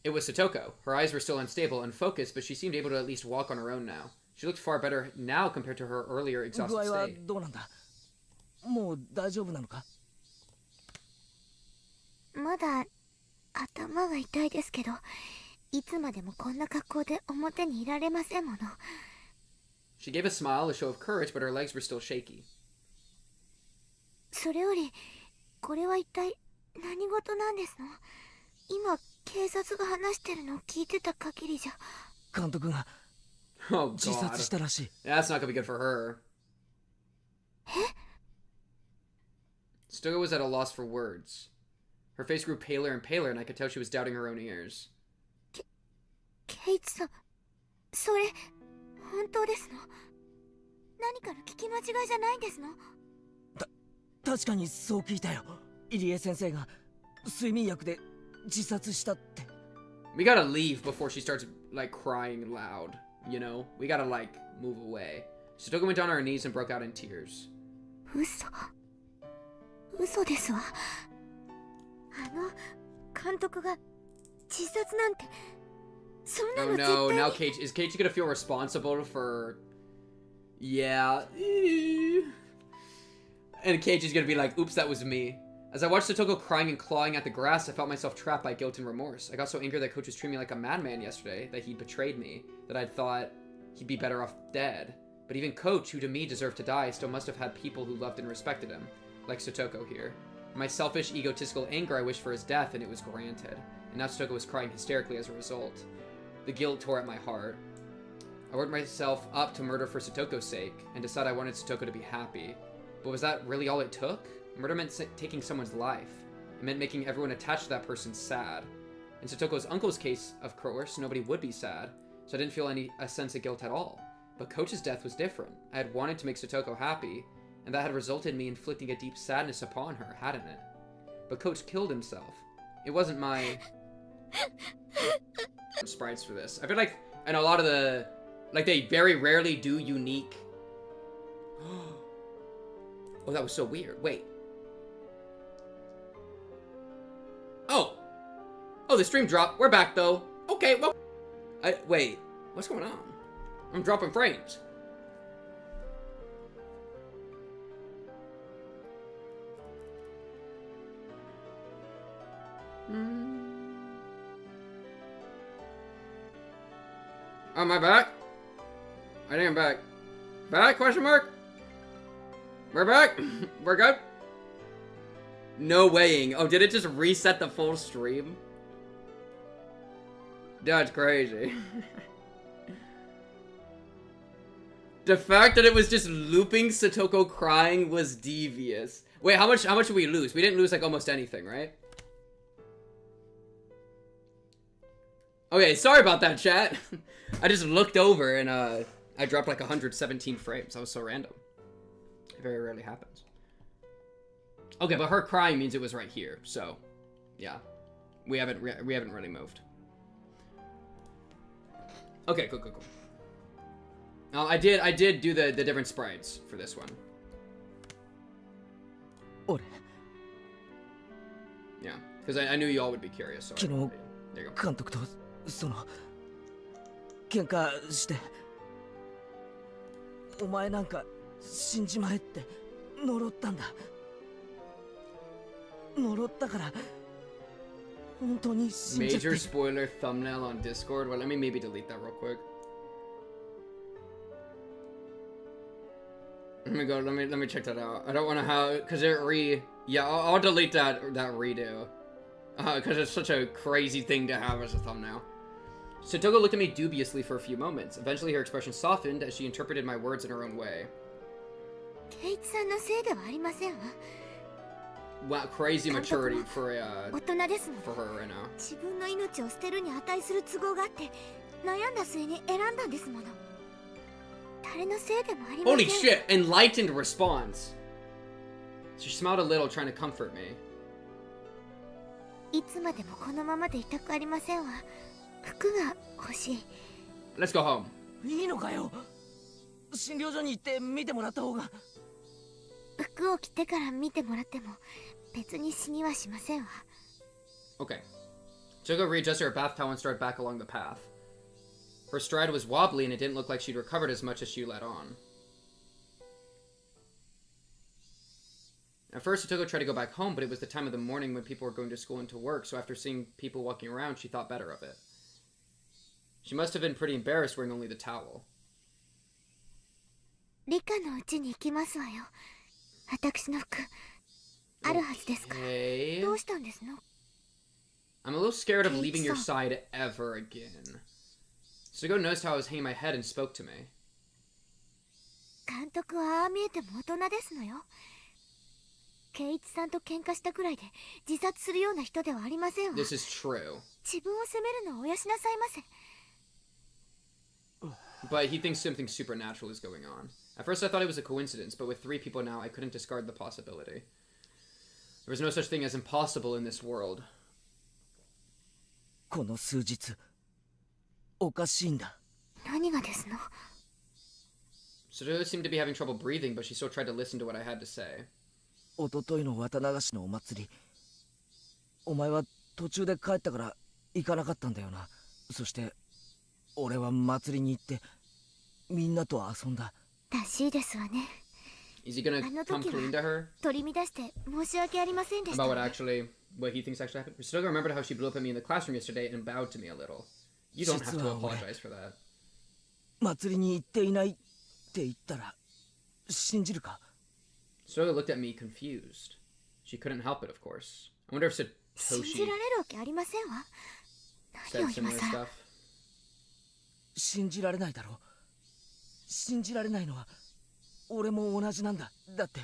It was Satoko. Her eyes were still unstable and focused, but she seemed able to at least walk on her own now. She looked far better now compared to her earlier exhausted state. She gave a smile, a show of courage, but her legs were still shaky. Oh god. That's not gonna be good for her. Stoga was at a loss for words. Her face grew paler and paler, and I could tell she was doubting her own ears. Kate-san, それ本当ですの？何かの聞き間違いじゃないんですの？確かにそう聞いたよ。入江先生が睡眠薬で自殺したって。We gotta leave before she starts like crying loud. You know, we gotta like move away. Satoko went down on her knees and broke out in tears. 嘘ですわ。監督が自殺なんて。Oh no, now Keiichi, is Keiichi gonna feel responsible for... Yeah. And Keiichi's gonna be like, oops, that was me. As I watched Satoko crying and clawing at the grass, I felt myself trapped by guilt and remorse. I got so angry that Coach was treating me like a madman yesterday, that he'd betrayed me, that I'd thought he'd be better off dead. But even Coach, who to me deserved to die, still must have had people who loved and respected him, like Satoko here. In my selfish, egotistical anger, I wished for his death, and it was granted. And now Satoko was crying hysterically as a result. The guilt tore at my heart. I worked myself up to murder for Satoko's sake, and decided I wanted Satoko to be happy. But was that really all it took? Murder meant taking someone's life. It meant making everyone attached to that person sad. In Satoko's uncle's case, of course, nobody would be sad, so I didn't feel a sense of guilt at all. But Coach's death was different. I had wanted to make Satoko happy, and that had resulted in me inflicting a deep sadness upon her, hadn't it? But Coach killed himself. It wasn't my sprites for this. I feel like, and a lot of the, like, they very rarely do unique. Oh, that was so weird. Wait. Oh, the stream dropped. We're back though. Okay, well, wait. What's going on? I'm dropping frames. Oh, am I back? I think I'm back. Back? Question mark? We're back? We're good? No weighing. Oh, did it just reset the full stream? That's crazy. The fact that it was just looping Satoko crying was devious. Wait, how much did we lose? We didn't lose like almost anything, right? Okay, sorry about that, chat. I just looked over and I dropped like 117 frames. That was so random. It very rarely happens. Okay, but her crying means it was right here. So, yeah, we haven't really moved. Okay, cool. I did do the different sprites for this one. Yeah, because I knew y'all would be curious. So there you go. その喧嘩してお前なんか死んじまえって呪ったんだ呪ったから本当に死んじゃって Major spoiler thumbnail on Discord. Well, let me maybe delete that real quick. Let me check that out. I don't want to have, cause it yeah, I'll delete that redo. Cause it's such a crazy thing to have as a thumbnail. Satoko looked at me dubiously for a few moments. Eventually her expression softened as she interpreted my words in her own way. Wow, crazy maturity for her right now. Holy shit! Enlightened response. She smiled a little, trying to comfort me. Let's go home. いいのかよ診療所に行って見てもらった方が服を着てから見てもらっても別に死にはしませんわ Okay. Satoko readjusted her bath towel and started back along the path. Her stride was wobbly and it didn't look like she'd recovered as much as she let on. At first, Satoko tried to go back home, but it was the time of the morning when people were going to school and to work, so after seeing people walking around, she thought better of it. She must have been pretty embarrassed wearing only the towel. Rikaの家に行きますわよ私の服あるはずですからどうしたんですの I'm a little scared of leaving your side ever again. Satoko noticed how I was hanging my head and spoke to me. 監督はああ見えても大人ですのよ圭一さんと喧嘩したくらいで自殺するような人ではありませんわ This is true. 自分を責めるのをおやしなさいませ But he thinks something supernatural is going on. At first I thought it was a coincidence, but with 3 people now, I couldn't discard the possibility. There was no such thing as impossible in this world. この数日おかしいんだ何がですの Satoko seemed to be having trouble breathing, but she still tried to listen to what I had to say. おとといの綿流しのお祭りお前は途中で帰ったから行かなかったんだよなそして俺は祭りに行ってみんなと遊んだらしいですわね Is he gonna come clean to her? 取り乱して申し訳ありませんでした About what he thinks actually happened? Satoko remembered how she blew up at me in the classroom yesterday and bowed to me a little. You don't have to apologize for that. 祭りに行っていないって言ったら信じるか Satoko looked at me confused. She couldn't help it, of course. I wonder if Satoshi 信じられるわけありませんわ何を said 今 similar さ stuff. 信じられないだろ信じられないのは俺も同じなんだだって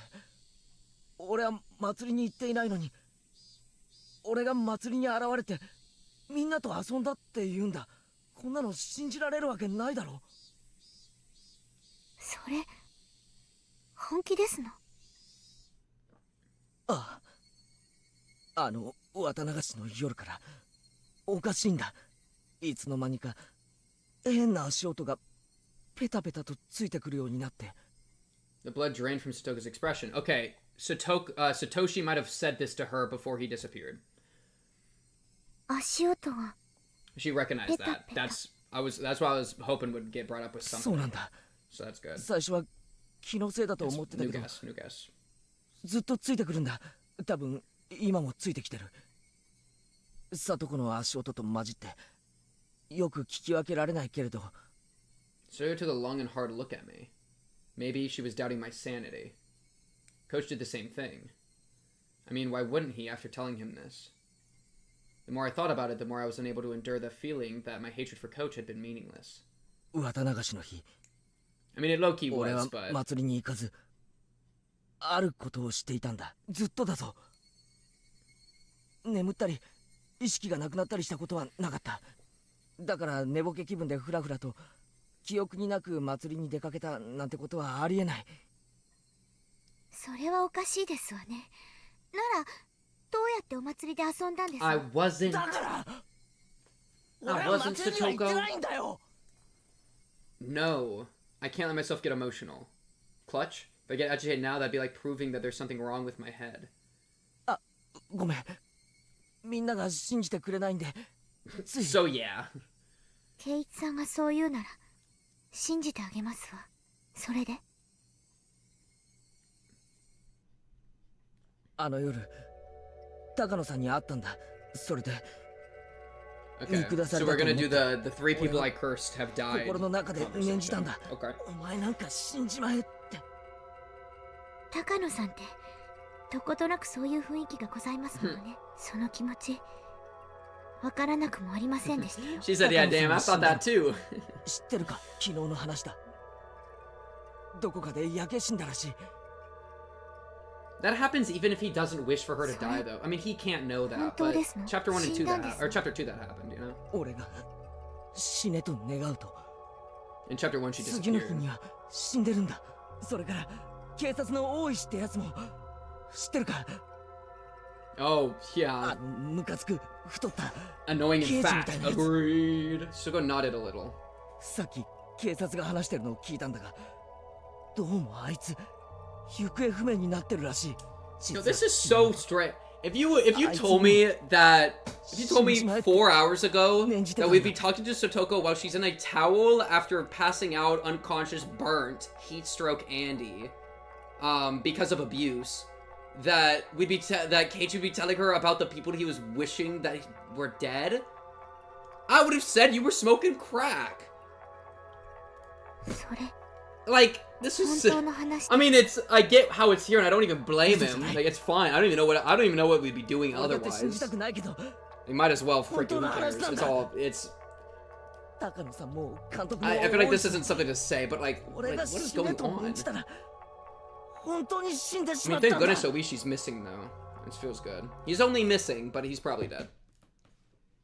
俺は祭りに行っていないのに俺が祭りに現れてみんなと遊んだって言うんだこんなの信じられるわけないだろそれ本気ですのああ、綿流しの夜からおかしいんだ。いつの間にか変な足音がペタペタとついてくるようになって。The blood drained from Satoka's expression. Okay, Satoshi might have said this to her before he disappeared. 足音が。She recognized that. That's what I was hoping would get brought up with something. そうなんだ。So that's good. 最初は気のせいだと思ってたけど、 New guess. ずっとついてくるんだ。多分今もついてきてる。里子の足音と混じってよく聞き分けられないけれど。Stared took a long and hard look at me. Maybe she was doubting my sanity. Coach did the same thing. I mean, why wouldn't he after telling him this? The more I thought about it, the more I was unable to endure the feeling that my hatred for Coach had been meaningless. 綿流しの日。I mean, it low-key was, 俺は but... 祭りに行かず、あることをしていたんだ。ずっとだぞ。眠ったり、意識がなくなったりしたことはなかった。だから寝ぼけ気分でフラフラと、記憶になく祭りに出かけたなんてことはありえない。それはおかしいですわね。ならどうやってお祭りで遊んだんですか？ I wasn't... だから俺 I は wasn't 祭りには行ってな Satoko. いんだよ。 No. I can't let myself get emotional. Clutch? If I get agitated now, that'd be like proving that there's something wrong with my head. あ、ごめん。みんなが信じてくれないんで。So yeah. ケイイチさんがそう言うなら信じてあげますわ。それであの夜高野さんに会ったんだ。それで Okay, so we're gonna do the three people I cursed have died. 心の中で念じたんだ。 Okay. お前なんか死んじまえって。高野さんってどことなくそういう雰囲気がございますものね。その気持ちわからなくもありませんでしたよ。She said, yeah, damn, I thought that too. 知ってるか？昨日の話だ。どこかで焼け死んだらしい。 That happens even if he doesn't wish for her to die, though. I mean, he can't know that, but chapter 1 and 2 or chapter 2 that happened, you know? 俺が死ねと願うと。 In chapter 1 she 次の日 disappeared. には死んでるんだ。それから警察の大石ってやつも知ってるか？ Oh, yeah. ムカつく太った Annoying 刑 and 事み fat. たいなやつ。 Agreed. Sugo nodded a little. さっき警察が話してるのを聞いたんだが、どうもあいつ行方不明になってるらしい。 No, this is so strange. If you told me that, if you told me 4 hours ago that we'd be talking to Satoko while she's in a towel after passing out, unconscious, burnt, heat stroke Andy, because of abuse, that we'd be that Keiichi would be telling her about the people he was wishing that were dead, I would have said you were smoking crack. それ Like, this is... I mean, I get how it's here, and I don't even blame him. Like, it's fine. I don't even know what we'd be doing otherwise. They might as well freaking who cares. It's all... It's... I feel like this isn't something to say, but like what is going on? I mean, thank goodness at least she's missing, though. This feels good. He's only missing, but he's probably dead.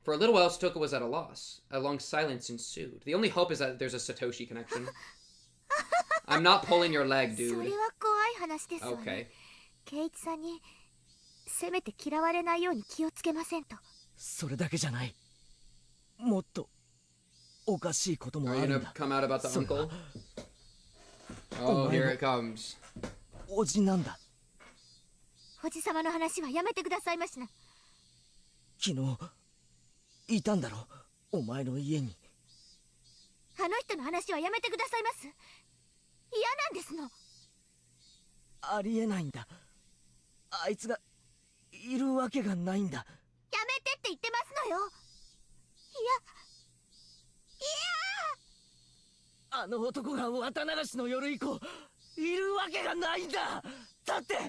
For a little while, Satoko was at a loss. A long silence ensued. The only hope is that there's a Satoshi connection. I'm not pulling your leg, dude. それは怖い話ですわね。 Okay. ケイイチさんにせめて嫌われないように気をつけませんと。それだけじゃない。もっとおかしいこともあ Are you る gonna んだ。 come out about the uncle? Oh, here it comes. おじなんだ。おじさまの話はやめてくださいましな。昨日いたんだろ、お前の家に。あの人の話はやめてくださいます。嫌なんですの。ありえないんだ。あいつがいるわけがないんだ。やめてって言ってますのよ。あの男が綿流しの夜以降いるわけがないんだ。だってあ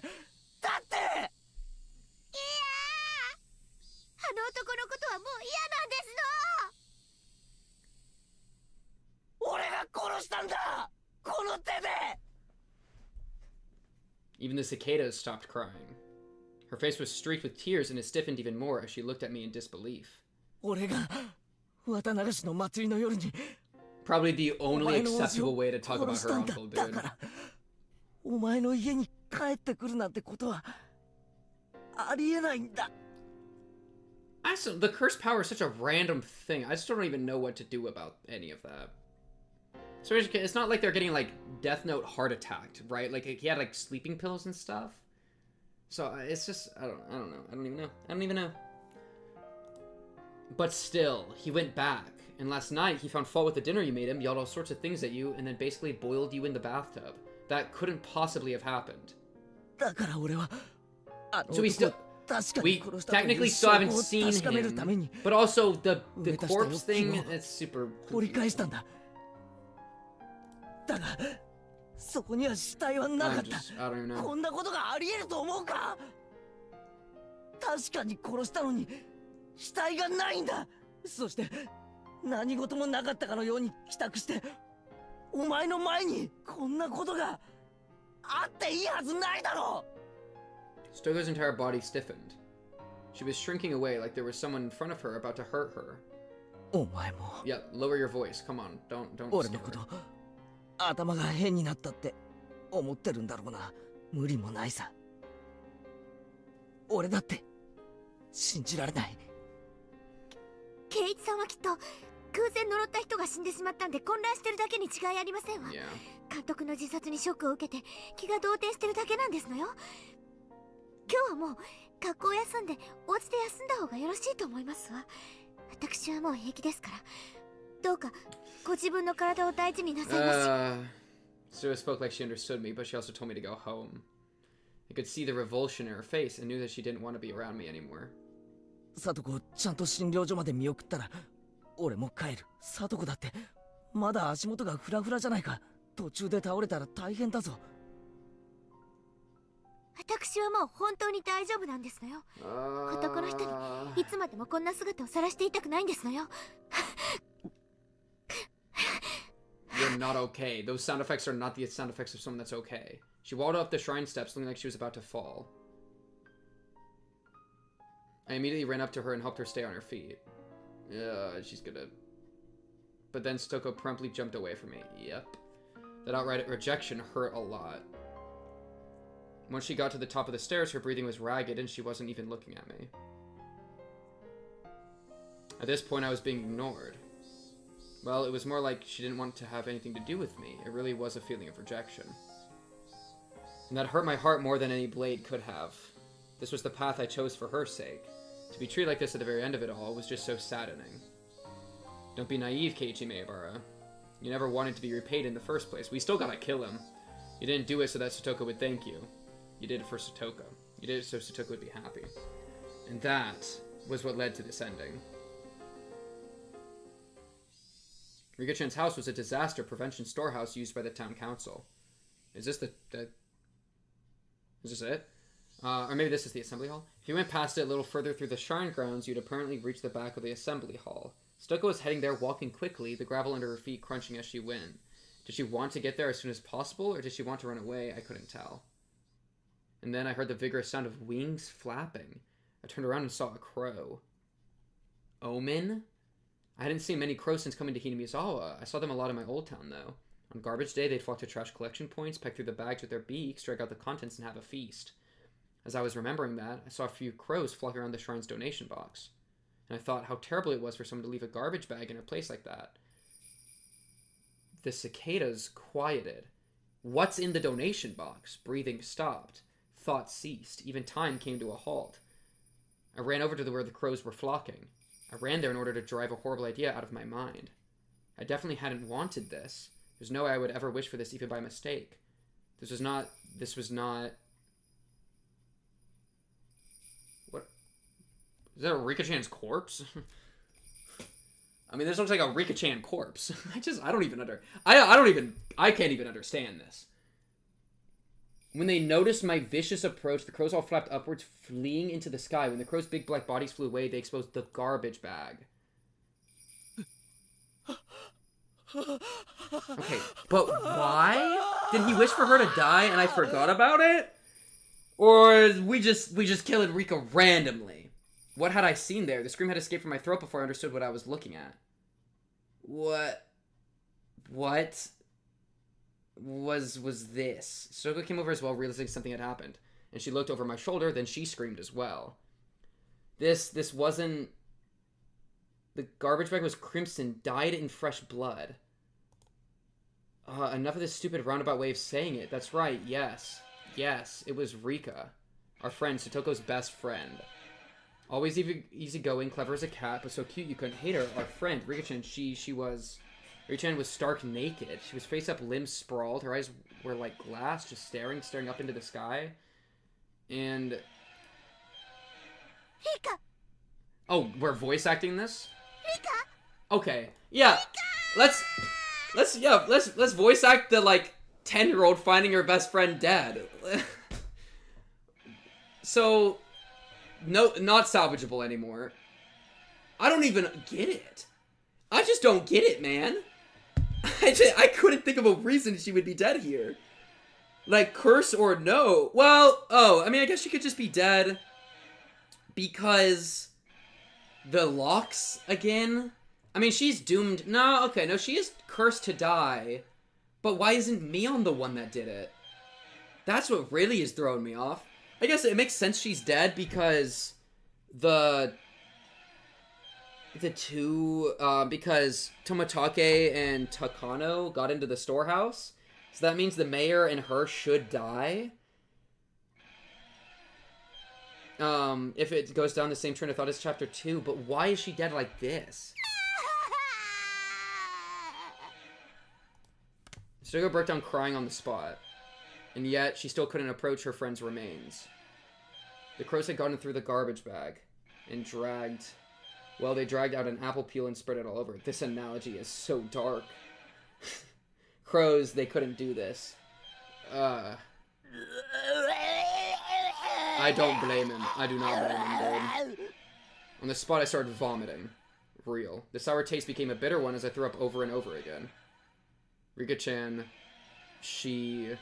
の男のことはもう嫌なんですの。俺が殺したんだ、この手で。 Even the cicadas stopped crying. Her face was streaked with tears and it stiffened even more as she looked at me in disbelief. 俺が綿流しの祭りの夜に Probably the only acceptable way to talk about her uncle, だ dude. からお前の家に帰ってくるなんてことはありえないんだ。 The curse power is such a random thing. I just don't even know what to do about any of that. So it's not like they're getting like Death Note heart attacked, right? Like he had like sleeping pills and stuff. So it's just I don't know. I don't even know. But still, he went back, and last night he found fault with the dinner you made him, yelled all sorts of things at you, and then basically boiled you in the bathtub. That couldn't possibly have happened. So we technically still haven't seen him, but also the corpse thing, it's super confusing. だがそこには死体はなかった。 I don't know. こんなことがあり得ると思うか。確かに殺したのに死体がないんだ。そして何事もなかったかのように帰宅してお前の前にこんなことがあっていいはずないだろう。 Stoko's entire body stiffened. She was shrinking away like there was someone in front of her about to hurt her. お前も。 Yeah, lower your voice. Come on, don't. 俺のこと。 頭が変になったって思ってるんだろうな。無理もないさ。俺だって信じられない。圭一さんはきっと偶然呪った人が死んでしまったんで混乱してるだけに違いありませんわ。監督の自殺にショックを受けて気が動転してるだけなんですのよ。今日はもう学校休んでお家で休んだ方がよろしいと思いますわ。私はもう平気ですから。どうかご自分の体を大事になさいまし。Sue spoke like she understood me, but she also told me to go home. I could see the revulsion in her face and knew that she didn't want to be around me anymore. サトコをちゃんと診療所まで見送ったら俺も帰る。サトコだってまだ足元がフラフラじゃないか。途中で倒れたら大変だぞ。私はもう本当に大丈夫なんですのよ。男の人にいつまでもこんな姿を晒していたくないんですのよ。You're not okay. Those sound effects are not the sound effects of someone that's okay. She waddled up the shrine steps looking like she was about to fall. I immediately ran up to her and helped her stay on her feet. She's gonna... But then Stoko promptly jumped away from me. Yep. That outright rejection hurt a lot. Once she got to the top of the stairs, her breathing was ragged and she wasn't even looking at me. At this point, I was being ignored. Well, it was more like she didn't want to have anything to do with me. It really was a feeling of rejection. And that hurt my heart more than any blade could have. This was the path I chose for her sake. To be treated like this at the very end of it all was just so saddening. Don't be naive, Keiichi Maebara. You never wanted to be repaid in the first place. We still gotta kill him. You didn't do it so that Satoko would thank you. You did it for Satoko. You did it so Satoko would be happy. And that was what led to this ending. Rika-chan's house was a disaster prevention storehouse used by the town council. Is this is this it? Or maybe this is the assembly hall? If you went past it a little further through the shrine grounds, you'd apparently reach the back of the assembly hall. Stoko was heading there, walking quickly, the gravel under her feet crunching as she went. Did she want to get there as soon as possible, or did she want to run away? I couldn't tell. And then I heard the vigorous sound of wings flapping. I turned around and saw a crow. Omen? I hadn't seen many crows since coming to Hinamizawa. I saw them a lot in my old town, though. On garbage day, they'd flock to trash collection points, peck through the bags with their beaks, drag out the contents, and have a feast. As I was remembering that, I saw a few crows flocking around the shrine's donation box. And I thought how terrible it was for someone to leave a garbage bag in a place like that. The cicadas quieted. What's in the donation box? Breathing stopped. Thought ceased. Even time came to a halt. I ran over to where the crows were flocking. I ran there in order to drive a horrible idea out of my mind. I definitely hadn't wanted this. There's no way I would ever wish for this even by mistake. This was not... What? Is that a Rika-chan's corpse? I mean, this looks like a Rika-chan corpse. I can't even understand this. When they noticed my vicious approach, the crows all flapped upwards, fleeing into the sky. When the crows' big black bodies flew away, they exposed the garbage bag. Okay, but why? Did he wish for her to die and I forgot about it? Or we just killed Rika randomly? What had I seen there? The scream had escaped from my throat before I understood what I was looking at. What was this? Stoko came over as well, realizing something had happened. and she looked over my shoulder, then she screamed as well. This wasn't... The garbage bag was crimson, dyed in fresh blood. Enough of this stupid roundabout way of saying it. That's right, yes. Yes, it was Rika. Our friend, Satoko's best friend. Always easygoing, clever as a cat, but so cute you couldn't hate her. Our friend, Rika-chan, Rika-chan was stark naked. She was face up, limbs sprawled. Her eyes were like glass, just staring up into the sky. And... Rika! Oh, we're voice acting this? Rika! Okay. Yeah. Rika! Let's voice act the, like, 10-year-old finding her best friend dead. So... No, not salvageable anymore. I don't even get it. I just don't get it, man. I couldn't think of a reason she would be dead here. Like, curse or no. Well, I mean, I guess she could just be dead because the locks again. I mean, she's doomed. No, okay, no, she is cursed to die. But why isn't Mion the one that did it? That's what really is throwing me off. I guess it makes sense she's dead because because Tomatake and Takano got into the storehouse. So that means the mayor and her should die. If it goes down the same train of thought as chapter 2, but why is she dead like this? Sugo broke down crying on the spot. And yet, she still couldn't approach her friend's remains. The crows had gotten through the garbage bag and dragged... Well, they dragged out an apple peel and spread it all over. This analogy is so dark. Crows, they couldn't do this. I don't blame him. I do not blame him, dude. On the spot, I started vomiting. Real. The sour taste became a bitter one as I threw up over and over again. Rika-chan, her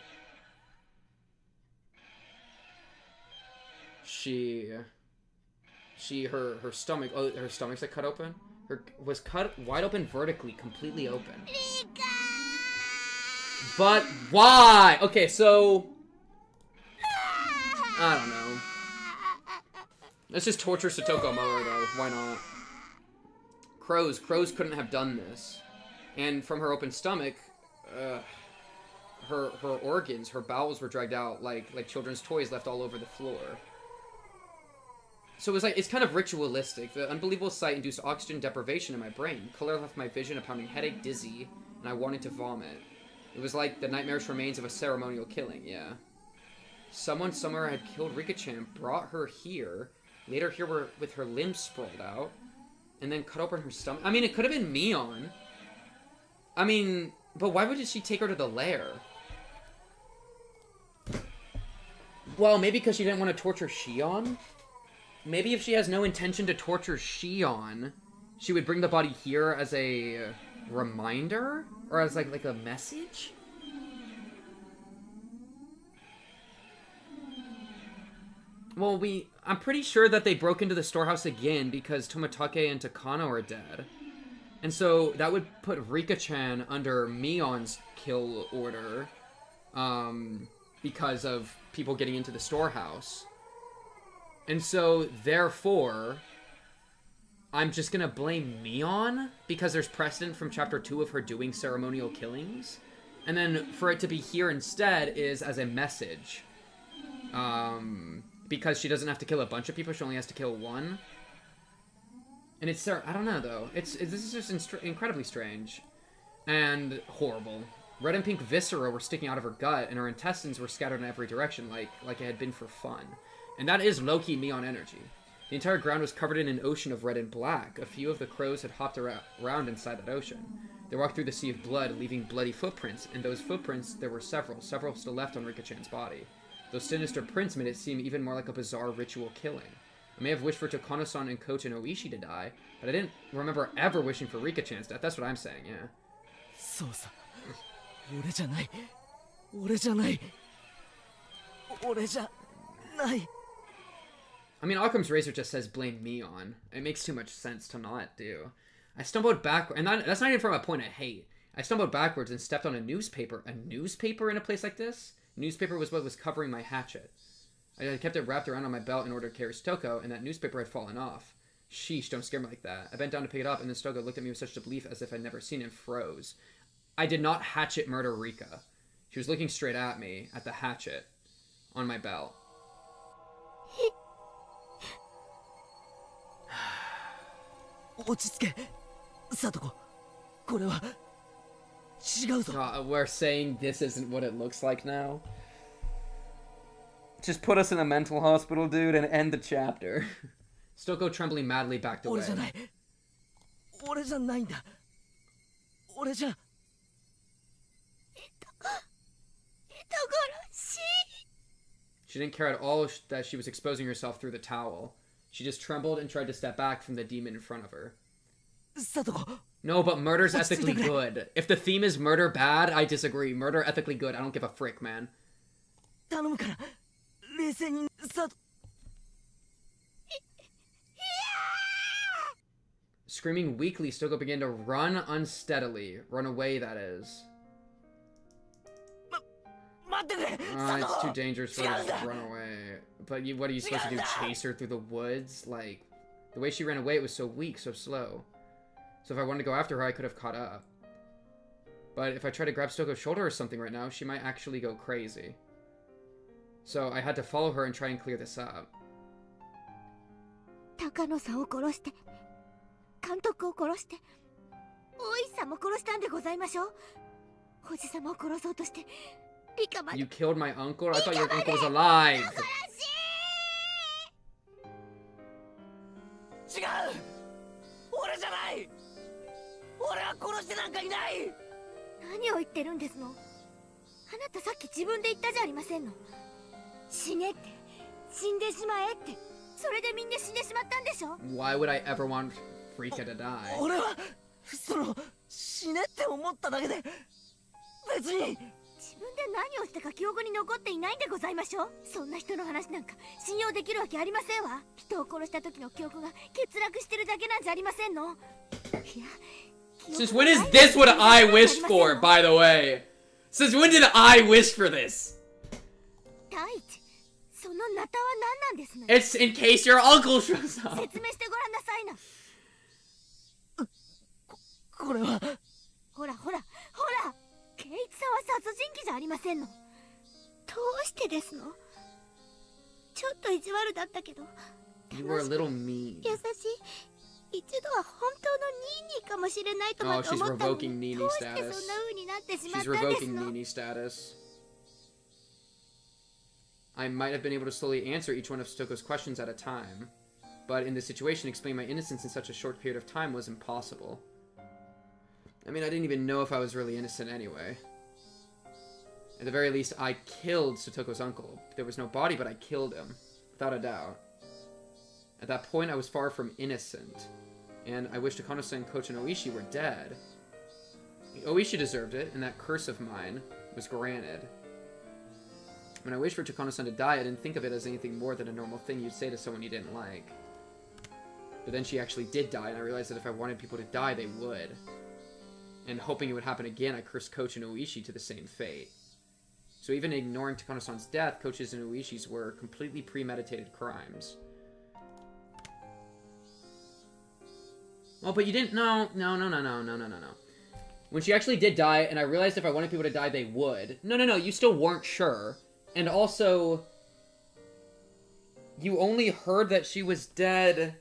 stomach, her stomach's like cut open? Was cut wide open vertically, completely open. Rika! But why? Okay, so... I don't know. Let's just torture Satoko more, though. Why not? Crows couldn't have done this. And from her open stomach, her organs, her bowels were dragged out like children's toys left all over the floor. So it was like, it's kind of ritualistic. The unbelievable sight induced oxygen deprivation in my brain. Color left my vision, a pounding headache, dizzy, and I wanted to vomit. It was like the nightmarish remains of a ceremonial killing, yeah. Someone somewhere had killed Rika-chan, brought her here, laid her here with her limbs sprawled out, and then cut open her stomach. I mean, it could have been Mion. I mean, but why would she take her to the lair? Well, maybe because she didn't want to torture Shion? Maybe if she has no intention to torture Shion, she would bring the body here as a reminder? Or as like a message? Well, I'm pretty sure that they broke into the storehouse again because Tomatake and Takano are dead. And so that would put Rika-chan under Mion's kill order, because of people getting into the storehouse. And so, therefore, I'm just gonna blame Mion because there's precedent from chapter 2 of her doing ceremonial killings. And then for it to be here instead is as a message. Because she doesn't have to kill a bunch of people, she only has to kill one. And it's, I don't know though, this is just incredibly strange. And horrible. Red and pink viscera were sticking out of her gut, and her intestines were scattered in every direction like it had been for fun. And that is low-key Mion energy. The entire ground was covered in an ocean of red and black. A few of the crows had hopped around inside that ocean. They walked through the sea of blood, leaving bloody footprints, and those footprints, there were several still left on Rika-chan's body. Those sinister prints made it seem even more like a bizarre ritual killing. I may have wished for Takano-san and Coach and Oishi to die, but I didn't remember ever wishing for Rika-chan's death. That's what I'm saying, yeah. So-sa. 俺じゃない。俺じゃない。俺じゃない。I mean, Occam's razor just says blame Mion. It makes too much sense to not do. I stumbled backward, and that's not even from a point I hate. I stumbled backwards and stepped on a newspaper. A newspaper in a place like this? Newspaper was what was covering my hatchet. I had kept it wrapped around on my belt in order to carry Stoko, and that newspaper had fallen off. Sheesh, don't scare me like that. I bent down to pick it up, and then Stoko looked at me with such disbelief as if I'd never seen him, froze. I did not hatchet murder Rika. She was looking straight at me, at the hatchet, on my belt. We're saying this isn't what it looks like now? Just put us in a mental hospital, dude, and end the chapter. Stoko, trembling madly, backed away. She didn't care at all that she was exposing herself through the towel. She just trembled and tried to step back from the demon in front of her. No, but murder's ethically good. If the theme is murder bad, I disagree. Murder ethically good. I don't give a frick, man. Screaming weakly, Stoko began to run unsteadily. Run away, that is. It's too dangerous for her to just run away. But what are you supposed to do? Chase her through the woods? Like, the way she ran away, it was so weak, so slow. So if I wanted to go after her, I could have caught up. But if I tried to grab Stoko's shoulder or something right now, she might actually go crazy. So I had to follow her and try and clear this up. Takano-sanを殺して、監督を殺して、大石さんも殺したんでございましょう。おじさまを殺そうとして、リカまで。 You killed my uncle? I thought your uncle was alive. 違う。俺じゃない。俺は殺してなんかいない。何を言ってるんですの。あなたさっき自分で言ったじゃありませんの。死ねって、死んでしまえって。それでみんな死んでしまったんでしょ。 Why would I ever want Rika to die? 俺は死ねって思っただけで別に。自分で何をしたか記憶に残っていないんでございましょう。そんな人の話なんか信用できるわけありませんわ。人を殺した時の記憶が欠落してるだけなんじゃありませんの。いや。Since when is this what I wished for, by the way? Since when did I wish for this? It's in case your uncle shows up. 説明してごらんなさいな。これは。ほら。ケイイチさんは殺人鬼じゃありませんの。どうしてですの。ちょっと意地悪だったけど。You were a little mean. 優しい。一度は本当のニーニーかもしれないとまで思ったのに、どうしてそんな風になってしまったんですの。 She's revoking Nini status. I might have been able to slowly answer each one of Stoko's questions at a time, but in this situation, explaining my innocence in such a short period of time was impossible. I mean, I didn't even know if I was really innocent anyway. At the very least, I killed Satoko's uncle. There was no body, but I killed him, without a doubt. At that point, I was far from innocent, and I wished Takano-san, Coach, and Oishi were dead. Oishi deserved it, and that curse of mine was granted. When I wished for Takano-san to die, I didn't think of it as anything more than a normal thing you'd say to someone you didn't like. But then she actually did die, and I realized that if I wanted people to die, they would. And hoping it would happen again, I cursed Coach and Oishi to the same fate. So even ignoring Takano-san's death, Coach's and Oishi's were completely premeditated crimes. Oh, but you didn't... No. When she actually did die, and I realized if I wanted people to die, they would. No, you still weren't sure. And also... You only heard that she was dead...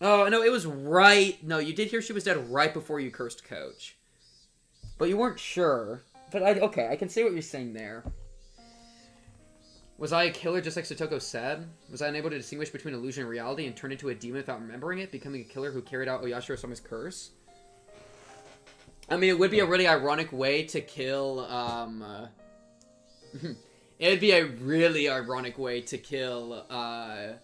Oh, no, it was right... No, you did hear she was dead right before you cursed Coach. But you weren't sure. But, okay, I can see what you're saying there. Was I a killer just like Satoko said? Was I unable to distinguish between illusion and reality and turned into a demon without remembering it, becoming a killer who carried out Oyashiro-sama's curse? I mean, it would be a really ironic way to kill, it would be a really ironic way to kill, Ire.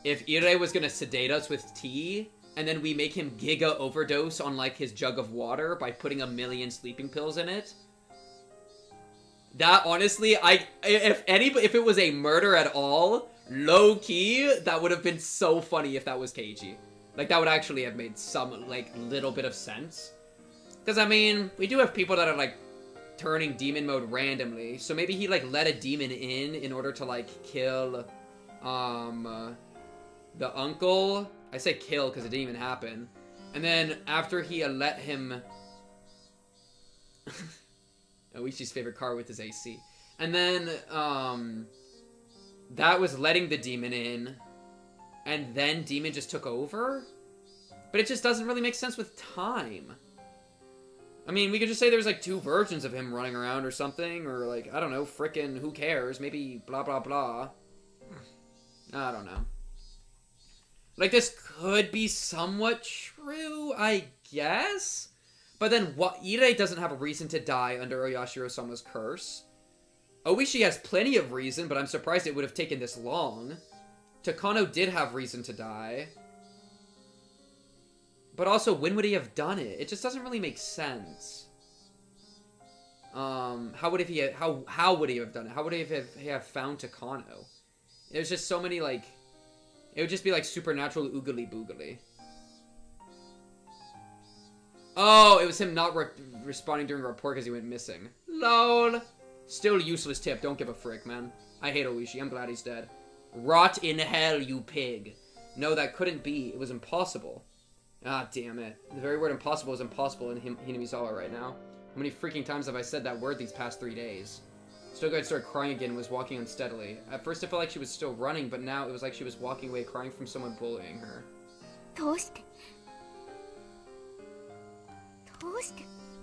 If Ire was gonna sedate us with tea, and then we make him giga overdose on, like, his jug of water by putting 1,000,000 sleeping pills in it. That, honestly, if it was a murder at all, low-key, that would have been so funny if that was Keiji. Like, that would actually have made some, like, little bit of sense. Because, I mean, we do have people that are, like, turning demon mode randomly. So maybe he, like, let a demon in order to, like, kill, the uncle. I say kill because it didn't even happen. And then after he let him... Oishi's favorite car with his AC. And then, that was letting the demon in. And then demon just took over? But it just doesn't really make sense with time. I mean, we could just say there's like 2 versions of him running around or something. Or like, I don't know, frickin' who cares? Maybe blah blah blah. I don't know. Like, this could be somewhat true, I guess? But then Ire doesn't have a reason to die under Oyashiro-sama's curse. Oishi has plenty of reason, but I'm surprised it would have taken this long. Takano did have reason to die. But also, when would he have done it? It just doesn't really make sense. How would he have done it? How would he have found Takano? There's just so many, like... It would just be like supernatural oogly boogly. Oh, it was him not responding during a report because he went missing. LOL. Still useless tip. Don't give a frick, man. I hate Oishi. I'm glad he's dead. Rot in hell, you pig. No, that couldn't be. It was impossible. Ah, damn it. The very word impossible is impossible in Hinamizawa right now. How many freaking times have I said that word these past 3 days? Stoko had started crying again and was walking unsteadily. At first it felt like she was still running, but now it was like she was walking away crying from someone bullying her. どうして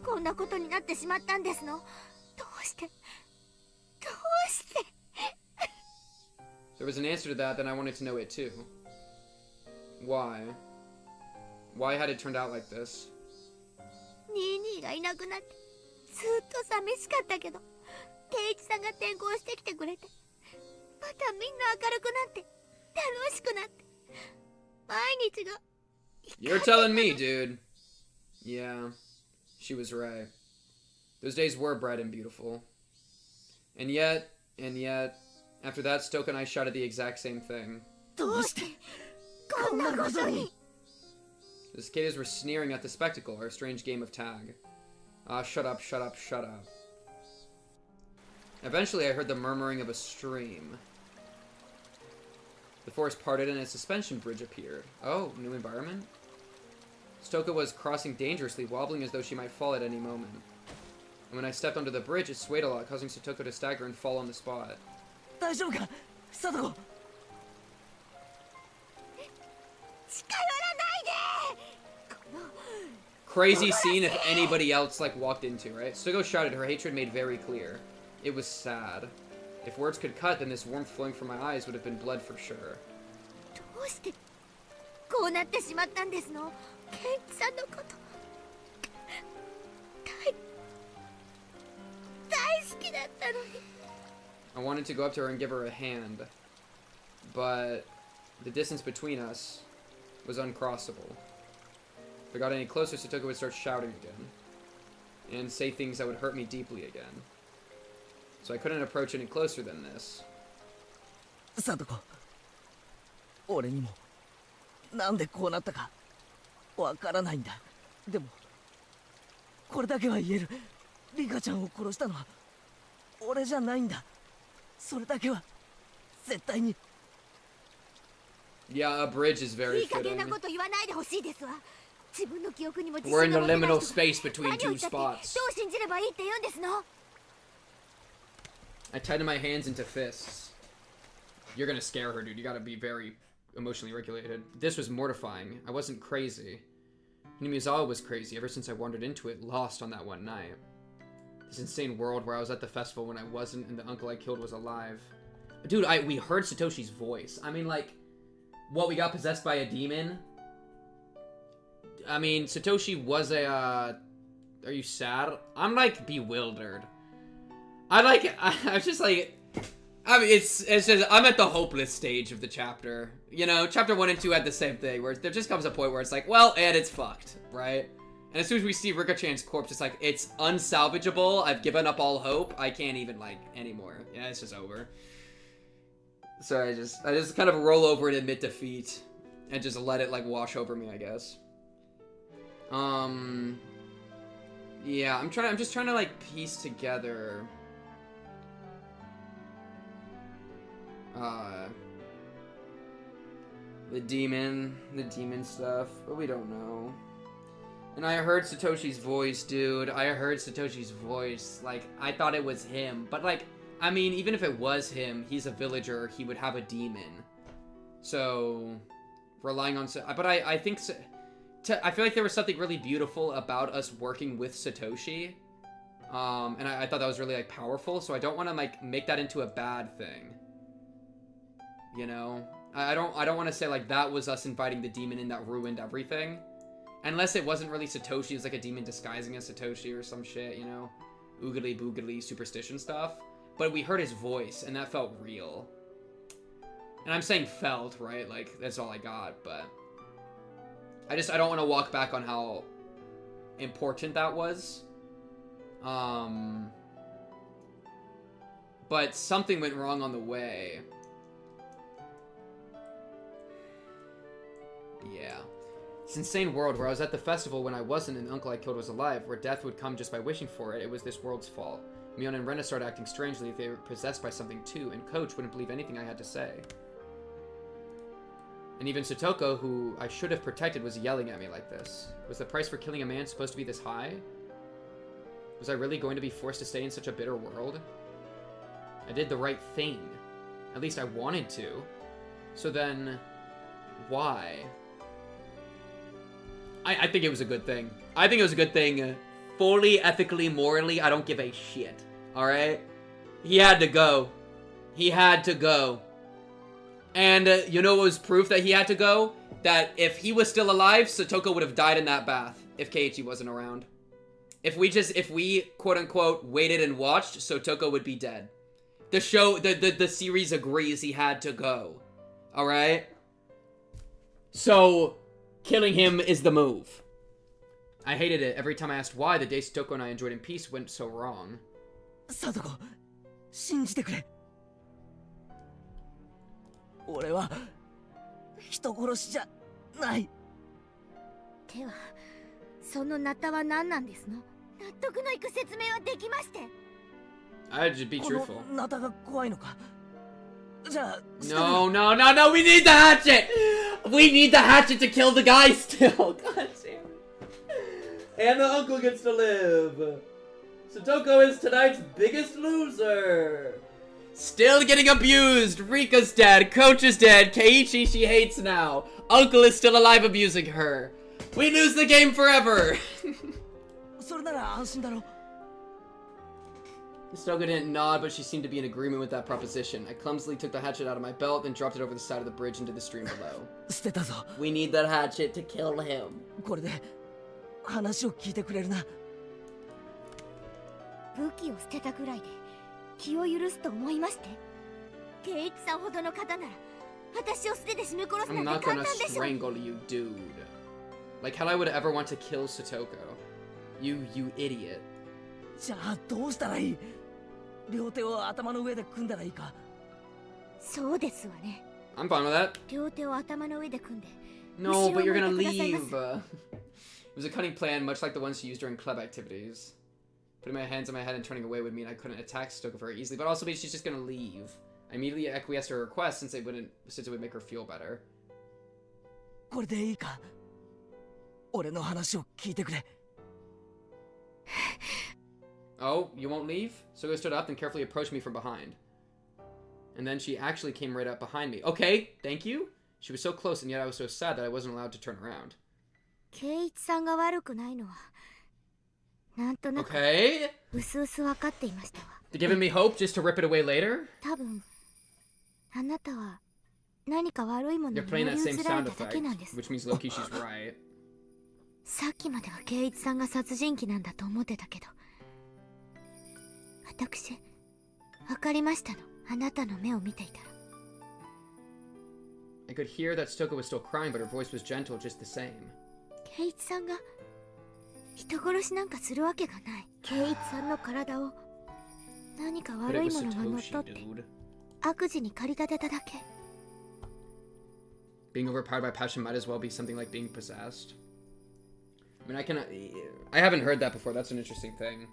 こんなことになってしまったんですの？どうして There was an answer to that, then I wanted to know it too. Why? Why had it turned out like this? ニーニーがいなくなってずっと寂しかったけど、ケイイチさんが転校してきてくれて、またみんな明るくなって楽しくなって、毎日が You're telling me, dude. Yeah, she was right. Those days were bright and beautiful. And yet, after that, Stoke and I shouted the exact same thing. The cicadas were sneering at the spectacle, our strange game of tag. Ah, shut up, shut up, shut up. Eventually, I heard the murmuring of a stream. The forest parted and a suspension bridge appeared. Oh, new environment? Stoka was crossing dangerously, wobbling as though she might fall at any moment. And when I stepped onto the bridge, it swayed a lot, causing Satoko to stagger and fall on the spot. Crazy scene if anybody else, like, walked into, right? Satoko shouted, her hatred made very clear. It was sad. If words could cut, then this warmth flowing from my eyes would have been blood for sure. I wanted to go up to her and give her a hand, but the distance between us was uncrossable. If I got any closer, Satoko would start shouting again, and say things that would hurt me deeply again. So I couldn't approach any closer than this. Satoko, 俺にもなんでこうなったかわからないんだ。でもこれだけは言える。リカちゃんを殺したのは俺じゃないんだ。それだけは絶対に。Yeah, a bridge is very fitting. いい加減なこと言わないでほしいですわ。自分の記憶にも自 We're 信 in が the 持てない liminal 人 space between 何を two 言ったってど spots. う信じればいいって言うんですの？ I tightened my hands into fists. You're gonna scare her, dude. You gotta be very emotionally regulated. This was mortifying. I wasn't crazy. Hinamizawa was crazy ever since I wandered into it, lost on that one night. This insane world where I was at the festival when I wasn't and the uncle I killed was alive. Dude, we heard Satoshi's voice. I mean, like, what, we got possessed by a demon? I mean, Satoshi was a, are you sad? I'm, like, bewildered. I'm just, like, I mean, it's just, I'm at the hopeless stage of the chapter. You know, chapter 1 and 2 had the same thing, where there just comes a point where it's like, well, and it's fucked, right? And as soon as we see Rika-chan's corpse, it's like, it's unsalvageable, I've given up all hope, I can't even, like, anymore. Yeah, it's just over. So I just kind of roll over and admit defeat, and just let it, like, wash over me, I guess. Yeah, I'm just trying to like piece together the demon stuff, but we don't know. And I heard Satoshi's voice, dude. I heard Satoshi's voice. Like, I thought it was him. But, like, I mean, even if it was him, he's a villager. He would have a demon. So, relying on... But I think... I feel like there was something really beautiful about us working with Satoshi. And I thought that was really, like, powerful. So I don't want to, like, make that into a bad thing. You know? I don't want to say, like, that was us inviting the demon in that ruined everything. Unless it wasn't really Satoshi, it was like a demon disguising as Satoshi or some shit, you know? Oogly boogly superstition stuff. But we heard his voice, and that felt real. And I'm saying felt, right? Like, that's all I got, but... I don't want to walk back on how important that was. But something went wrong on the way. Yeah. This insane world where I was at the festival when I wasn't and the uncle I killed was alive, where death would come just by wishing for it. It was this world's fault. Mion and Rena started acting strangely. They were possessed by something too, and Coach wouldn't believe anything I had to say. And even Satoko, who I should have protected, was yelling at me like this. Was the price for killing a man supposed to be this high? Was I really going to be forced to stay in such a bitter world? I did the right thing. At least I wanted to. So then, why? I think it was a good thing. I think it was a good thing. Fully, ethically, morally, I don't give a shit. Alright? He had to go. He had to go. And you know what was proof that he had to go? That if he was still alive, Satoko would have died in that bath if Keiichi wasn't around. If we quote-unquote waited and watched, Satoko would be dead. The show, the series agrees he had to go. Alright? So... killing him is the move. I hated it. Every time I asked why, the day Satoko and I enjoyed in peace went so wrong. Satoko, 信じてくれ。俺は人殺しじゃない。では、そのナタは何なんですの？納得のいく説明はできまして。I'd just be truthful. このナタが怖いのか。じゃあ。No, no, no, no! We need the hatchet! We need the hatchet to kill the guy still! God damn. And the uncle gets to live! Satoko is tonight's biggest loser! Still getting abused! Rika's dead, Coach is dead, Keiichi she hates now! Uncle is still alive abusing her! We lose the game forever! Satoko didn't nod, but she seemed to be in agreement with that proposition. I clumsily took the hatchet out of my belt, then dropped it over the side of the bridge into the stream below. We need that hatchet to kill him. これで話を聞いてくれるな。武器を捨てたぐらいで気を許すと思いまして。ケイイチさんほどの方なら私を素手で絞め殺すなんて簡単でしょ。I'm not gonna strangle you, dude. Like how I would ever want to kill Satoko. You idiot. じゃあどうしたらいい？両手を頭の上で組んだらいいか？そうですわね。I'm fine with that. 両手を頭の上で組んで。No, but you're gonna leave. It was a cunning plan, much like the ones she used during club activities. Putting my hands on my head and turning away would mean I couldn't attack Satoko very easily, but also means she's just gonna leave. I immediately acquiesced to her request since it would make her feel better. これでいいか？俺の話を聞いてくれ。Oh, you won't leave? Satoko stood up and carefully approached me from behind. And then she actually came right up behind me. Okay, thank you. She was so close, and yet I was so sad that I wasn't allowed to turn around. ケイイチさんが悪くないのはなんとなくうすうす分かっていましたわ。They're giving me hope just to rip it away later? 多分あなたは何か悪いものに乗り移られただけなんです。 Which means Loki, she's right. さっきまではケイイチさんが殺人鬼なんだと思ってたけど、私分かりましたの。あなたの目を見ていたら。I could hear that Satoko was still crying, but her voice was gentle just the same. ケイイチさんが人殺しなんかするわけがない。ケイイチさんの体を何か悪いものが乗っ取って悪事に駆り立てただけ。Being overpowered by passion might as well be something like being possessed. I mean, I haven't heard that before. That's an interesting thing.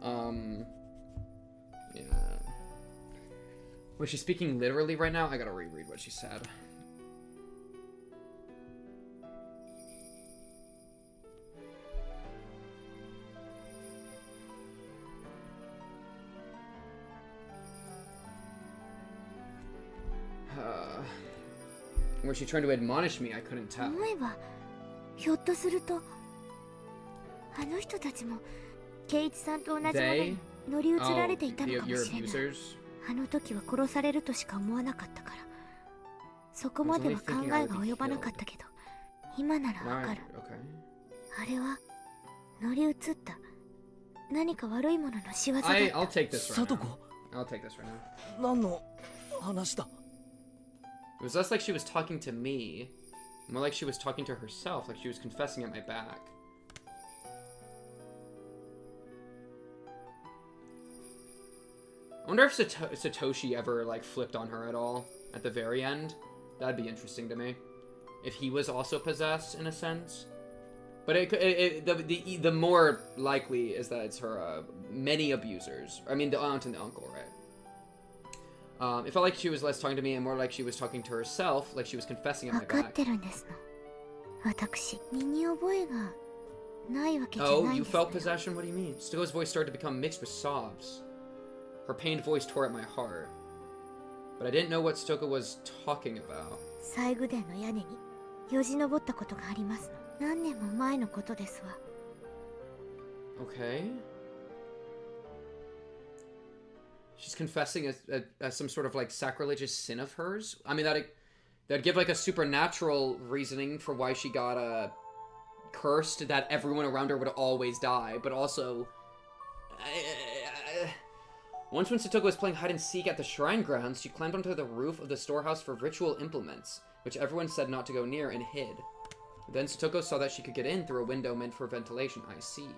Yeah. Was she speaking literally right now? I gotta reread what she said. Was she trying to admonish me? I couldn't tell. 思えばひょっとするとあの人たちもケイチさんと同じものに乗り移られていたのかもしれない。あの時は殺されるとしか思わなかったからそこまでは考えが及ばなかったけど今ならわかる。あれは乗り移った何か悪いものの仕業だった。I'll take this right now. I'll take this right now. 何の話だ? It was less like she was talking to me, more like she was talking to herself, like she was confessing at my back. I wonder if Satoshi ever, like, flipped on her at all at the very end. That'd be interesting to me. If he was also possessed, in a sense. But the more likely is that it's her, many abusers. I mean, the aunt and the uncle, right? It felt like she was less talking to me and more like she was talking to herself, like she was confessing at my back. Oh, you felt possession? What do you mean? Stoko's voice started to become mixed with sobs. Her pained voice tore at my heart. But I didn't know what Stoko was talking about. Okay. She's confessing as some sort of, like, sacrilegious sin of hers? I mean, that'd give, like, a supernatural reasoning for why she got, cursed, that everyone around her would always die, but also... Once when Satoko was playing hide-and-seek at the shrine grounds, she climbed onto the roof of the storehouse for ritual implements, which everyone said not to go near, and hid. Then Satoko saw that she could get in through a window meant for ventilation. I see.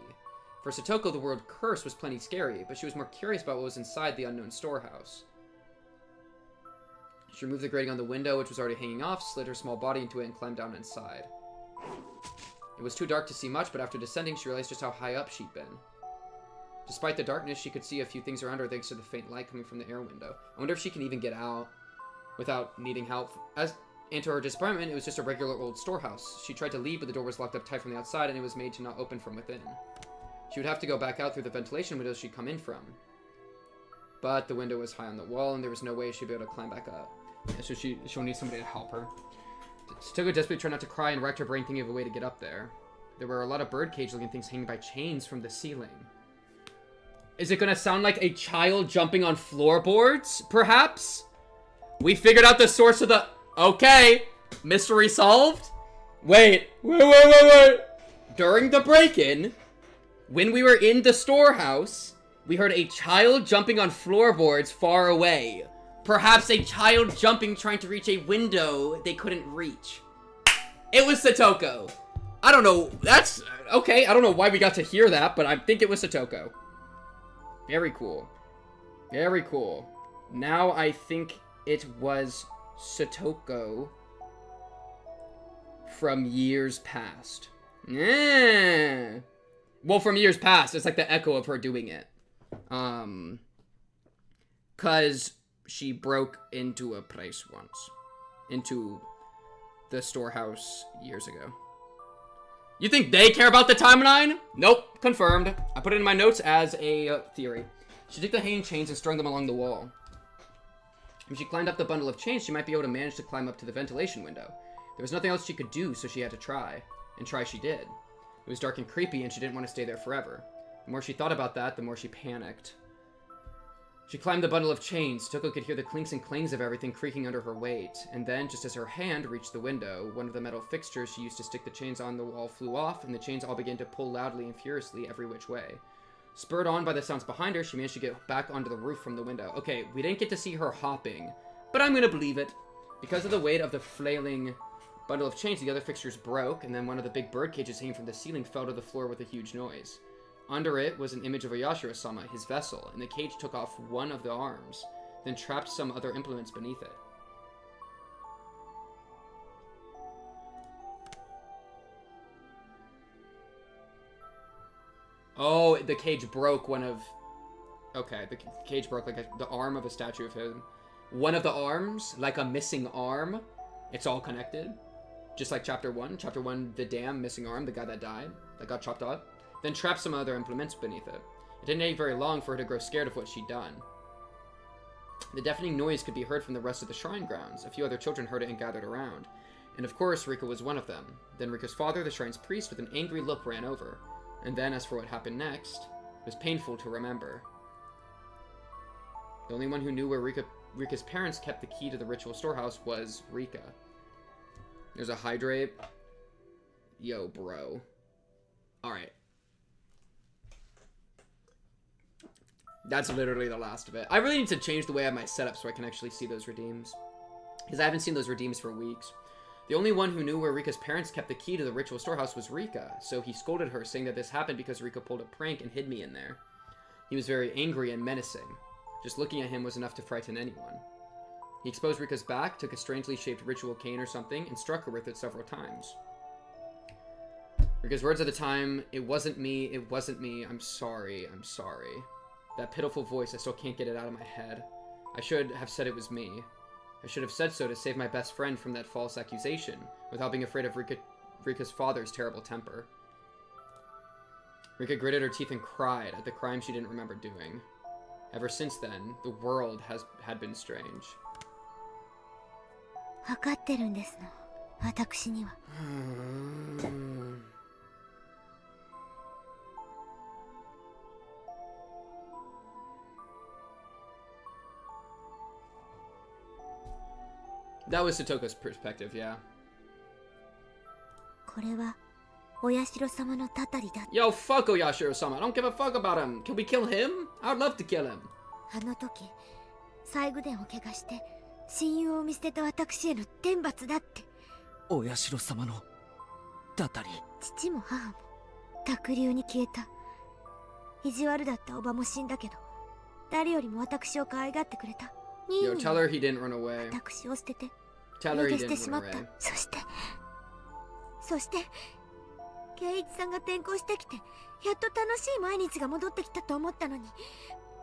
For Satoko, the word curse was plenty scary, but she was more curious about what was inside the unknown storehouse. She removed the grating on the window, which was already hanging off, slid her small body into it, and climbed down inside. It was too dark to see much, but after descending, she realized just how high up she'd been. Despite the darkness, she could see a few things around her thanks to the faint light coming from the air window. I wonder if she can even get out without needing help. And to her disappointment, it was just a regular old storehouse. She tried to leave, but the door was locked up tight from the outside, and it was made to not open from within. She would have to go back out through the ventilation windows she'd come in from. But the window was high on the wall, and there was no way she'd be able to climb back up. So she'll need somebody to help her. Satoko desperately tried not to cry and racked her brain thinking of a way to get up there. There were a lot of birdcage-looking things hanging by chains from the ceiling. Is it gonna sound like a child jumping on floorboards, perhaps? We figured out the source of the... Okay, mystery solved? Wait. During the break-in, when we were in the storehouse, we heard a child jumping on floorboards far away. Perhaps a child jumping trying to reach a window they couldn't reach. It was Satoko. I don't know, that's... Okay, I don't know why we got to hear that, but I think it was Satoko. Very cool. Very cool. Now I think it was Satoko from years past. Yeah. Well, from years past, it's like the echo of her doing it. 'Cause she broke into a place once. Into the storehouse years ago. You think they care about the timeline? Nope. Confirmed. I put it in my notes as a theory. She took the hanging chains and strung them along the wall. When she climbed up the bundle of chains, she might be able to manage to climb up to the ventilation window. There was nothing else she could do, so she had to try. And try she did. It was dark and creepy, and she didn't want to stay there forever. The more she thought about that, the more she panicked. She climbed the bundle of chains. Toko could hear the clinks and clangs of everything creaking under her weight. And then, just as her hand reached the window, one of the metal fixtures she used to stick the chains on the wall flew off, and the chains all began to pull loudly and furiously every which way. Spurred on by the sounds behind her, she managed to get back onto the roof from the window. Okay, we didn't get to see her hopping, but I'm gonna believe it. Because of the weight of the flailing bundle of chains, the other fixtures broke, and then one of the big bird cages hanging from the ceiling fell to the floor with a huge noise. Under it was an image of Oyashiro-sama, his vessel, and the cage took off one of the arms, then trapped some other implements beneath it. Oh, the cage broke one of... Okay, the cage broke like the arm of a statue of him. One of the arms, like a missing arm. It's all connected. Just like Chapter 1. Chapter 1, the damn missing arm, the guy that died, that got chopped off. Then trapped some other implements beneath it. It didn't take very long for her to grow scared of what she'd done. The deafening noise could be heard from the rest of the shrine grounds. A few other children heard it and gathered around. And of course, Rika was one of them. Then Rika's father, the shrine's priest, with an angry look ran over. And then, as for what happened next, it was painful to remember. The only one who knew where Rika's parents kept the key to the ritual storehouse was Rika. There's a hydrate. Yo, bro. Alright. That's literally the last of it. I really need to change the way I have my setup so I can actually see those redeems. Because I haven't seen those redeems for weeks. The only one who knew where Rika's parents kept the key to the ritual storehouse was Rika, so he scolded her, saying that this happened because Rika pulled a prank and hid me in there. He was very angry and menacing. Just looking at him was enough to frighten anyone. He exposed Rika's back, took a strangely shaped ritual cane or something, and struck her with it several times. Rika's words at the time, "It wasn't me, I'm sorry, I'm sorry." That pitiful voice, I still can't get it out of my head. I should have said it was me. I should have said so to save my best friend from that false accusation, without being afraid of Rika's father's terrible temper. Rika gritted her teeth and cried at the crime she didn't remember doing. Ever since then, the world had been strange. わかってるんですの、私には。That was Satoko's perspective, yeah. これはお社様のたたりだ。 Yo, fuck Oyashiro-sama. I don't give a fuck about him. Can we kill him? I would love to kill him. あの時、最後伝を怪我して親友を見捨てた私への天罰だって。お社様のたたり。父も母も濁流に消えた。意地悪だったおばも死んだけど、誰よりも私を可愛がってくれた。Yo, tell her he didn't run away. 私を捨てて Tell her he 逃げして didn't し run まった。 away. そして圭一さんが転校してきて、やっと楽しい毎日が戻ってきたと思ったのに、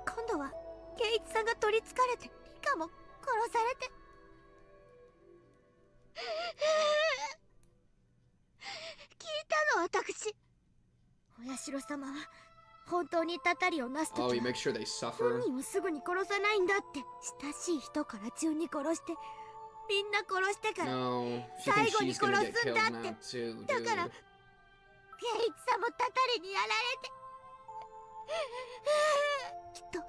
今度は圭一さんが取りつかれて、リカも殺されて。聞いたの私。お社様は本当にたたりをなすときは、 Oh, you make sure they 本 suffer. 人をすぐに殺さないんだって。親しい人から順に殺して、みんな殺してから No, she 最 thinks 後に she's 殺 gonna get すん killed だっ now て。 too, だから dude. 圭一さんもたたりにやられて。きっと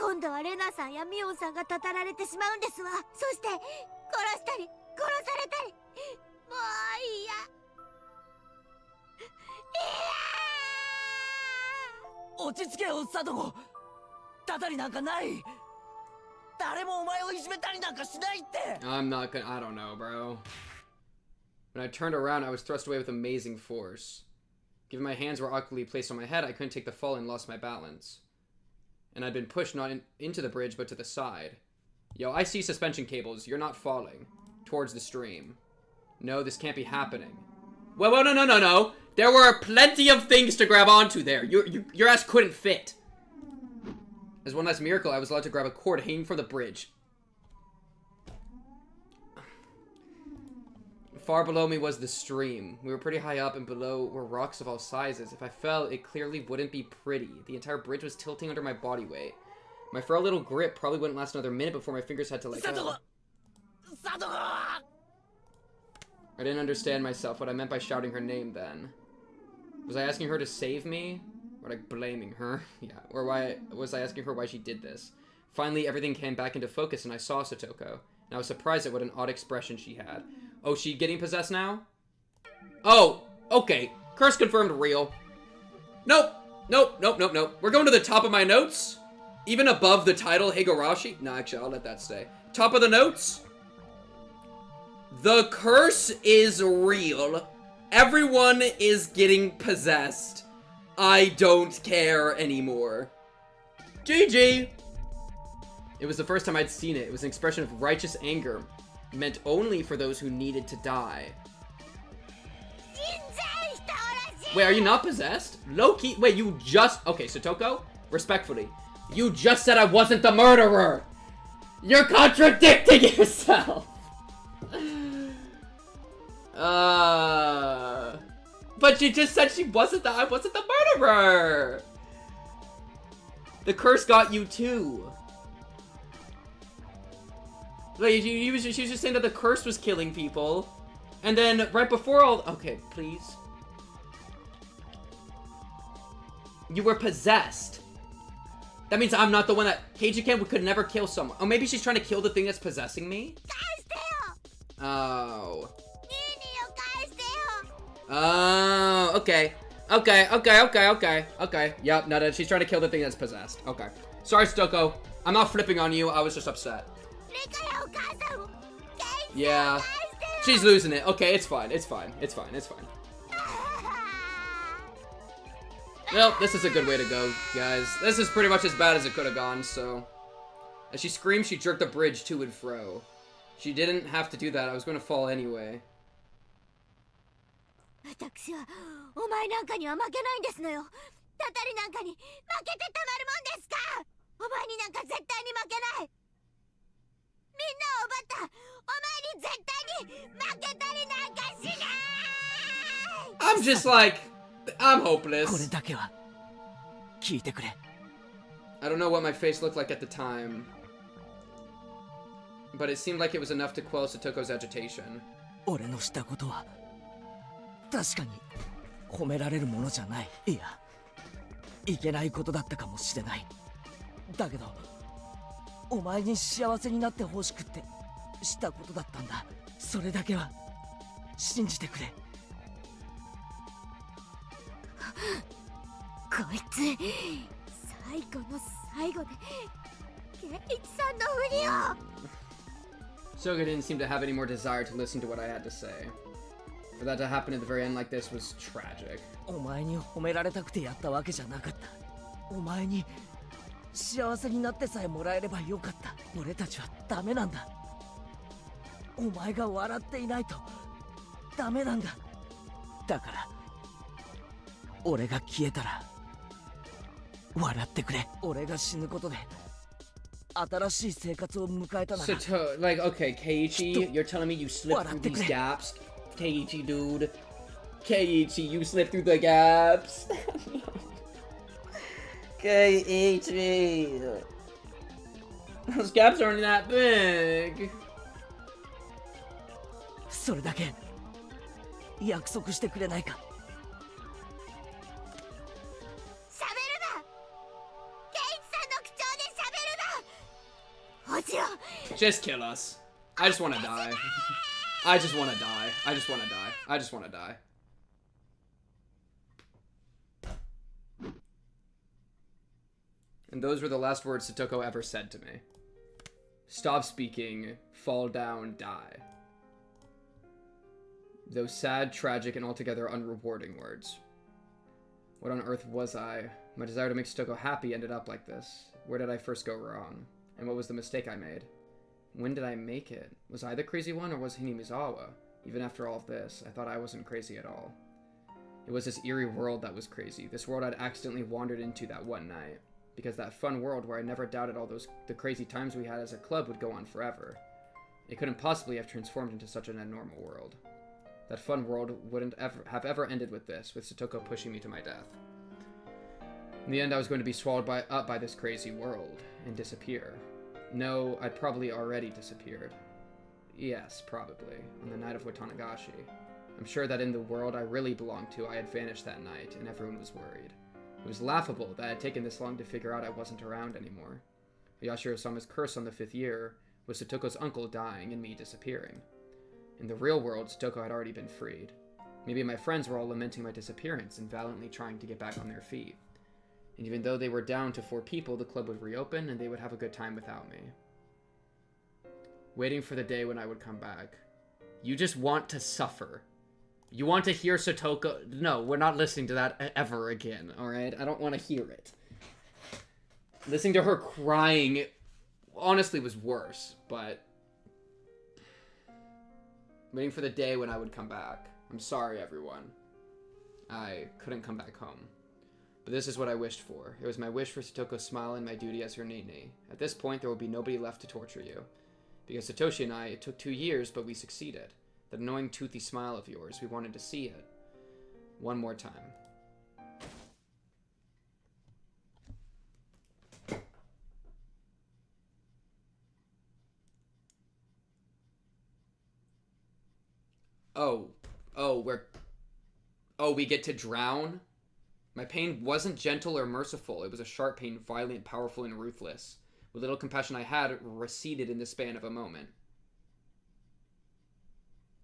今度はレナさんやミオンさんがたたられてしまうんですわ。そして殺したり殺されたり、もう嫌。落ち着けよ、サトコ。たたりなんかない。誰もお前をいじめたりなんかしないって。 I'm not gonna. I don't know, bro. When I turned around, I was thrust away with amazing force. Given my hands were awkwardly placed on my head, I couldn't take the fall and lost my balance. And I'd been pushed not into the bridge, but to the side. Yo, I see suspension cables. You're not falling. Towards the stream. No, this can't be happening. Whoa, no. There were plenty of things to grab onto there. Your ass couldn't fit. As one last miracle, I was allowed to grab a cord hanging from the bridge. Far below me was the stream. We were pretty high up, and below were rocks of all sizes. If I fell, it clearly wouldn't be pretty. The entire bridge was tilting under my body weight. My frail little grip probably wouldn't last another minute before my fingers had to let go. I didn't understand myself, what I meant by shouting her name then. Was I asking her to save me? Or like blaming her? Yeah. Or why was I asking her why she did this? Finally, everything came back into focus and I saw Satoko. And I was surprised at what an odd expression she had. Oh, she getting possessed now? Oh, okay. Curse confirmed real. Nope. We're going to the top of my notes. Even above the title, Higurashi. No, actually, I'll let that stay. Top of the notes. The curse is real. Everyone is getting possessed. I don't care anymore. GG. It was the first time I'd seen it. It was an expression of righteous anger, meant only for those who needed to die. Wait, are you not possessed? Low-key? Wait, you just... Okay, Satoko, respectfully, you just said I wasn't the murderer! You're contradicting yourself! But you just said I wasn't the murderer! The curse got you too. Like, she was just saying that the curse was killing people. And then, right before all... Okay, please. You were possessed. That means I'm not the one that... Keiji-ken could never kill someone. Oh, maybe she's trying to kill the thing that's possessing me? Oh. Oh, okay. Okay. Yep, no, she's trying to kill the thing that's possessed. Okay. Sorry, Stoko. I'm not flipping on you. I was just upset. Yeah. She's losing it. Okay, it's fine. Well, this is a good way to go, guys. This is pretty much as bad as it could have gone, so... As she screamed, she jerked the bridge to and fro. She didn't have to do that. I was going to fall anyway. I'm just like... I'm hopeless. I don't know what my face looked like at the time. But it seemed like it was enough to quell Satoko's agitation. 俺のしたことは確かに褒められるものじゃない。いや、いけないことだったかもしれない。だけど、お前に幸せになってほしくってしたことだったんだ。それだけは信じてくれ。こいつ最後の最後でケイチさんのふりを。Soga didn't seem to have any more desire to listen to what I had to say. For that to happen at the very end like this was tragic. お前に褒められたくてやったわけじゃなかった。お前に幸せになってさえもらえればよかった。俺たちはダメなんだ。お前が笑っていないとダメなんだ。だから俺が消えたら笑ってくれ。俺が死ぬことで新しい生活を迎えたなら。So, like, okay, Keiichi, you're telling me you slipped through these gaps? Keiichi, dude. Keiichi, you slipped through the gaps. Keiichi. Those gaps aren't that big. それだけ約束してくれないか。Just kill us. I just want to die. I just want to die. I just want to die. I just want to die. And those were the last words Satoko ever said to me. Stop speaking, fall down, die. Those sad, tragic, and altogether unrewarding words. What on earth was I? My desire to make Satoko happy ended up like this. Where did I first go wrong? And what was the mistake I made? When did I make it? Was I the crazy one, or was Hinamizawa? Even after all of this, I thought I wasn't crazy at all. It was this eerie world that was crazy. This world I'd accidentally wandered into that one night. Because that fun world where I never doubted the crazy times we had as a club would go on forever. It couldn't possibly have transformed into such an abnormal world. That fun world wouldn't have ever ended with this, with Satoko pushing me to my death. In the end, I was going to be swallowed up by this crazy world, and disappear. No, I'd probably already disappeared. Yes, probably, on the night of Watanagashi. I'm sure that in the world I really belonged to, I had vanished that night, and everyone was worried. It was laughable that it had taken this long to figure out I wasn't around anymore. Yashiro-sama's curse on the 5th year was Satoko's uncle dying and me disappearing. In the real world, Satoko had already been freed. Maybe my friends were all lamenting my disappearance and valiantly trying to get back on their feet. And even though they were down to 4 people, the club would reopen and they would have a good time without me. Waiting for the day when I would come back. You just want to suffer. You want to hear Satoko... No, we're not listening to that ever again, alright? I don't want to hear it. Listening to her crying honestly was worse, but... Waiting for the day when I would come back. I'm sorry, everyone. I couldn't come back home. But this is what I wished for. It was my wish for Satoko's smile and my duty as her nene. At this point, there will be nobody left to torture you. Because Satoshi and I, it took 2 years, but we succeeded. That annoying toothy smile of yours, we wanted to see it. One more time. We get to drown? My pain wasn't gentle or merciful. It was a sharp pain, violent, powerful, and ruthless. What little compassion I had receded in the span of a moment.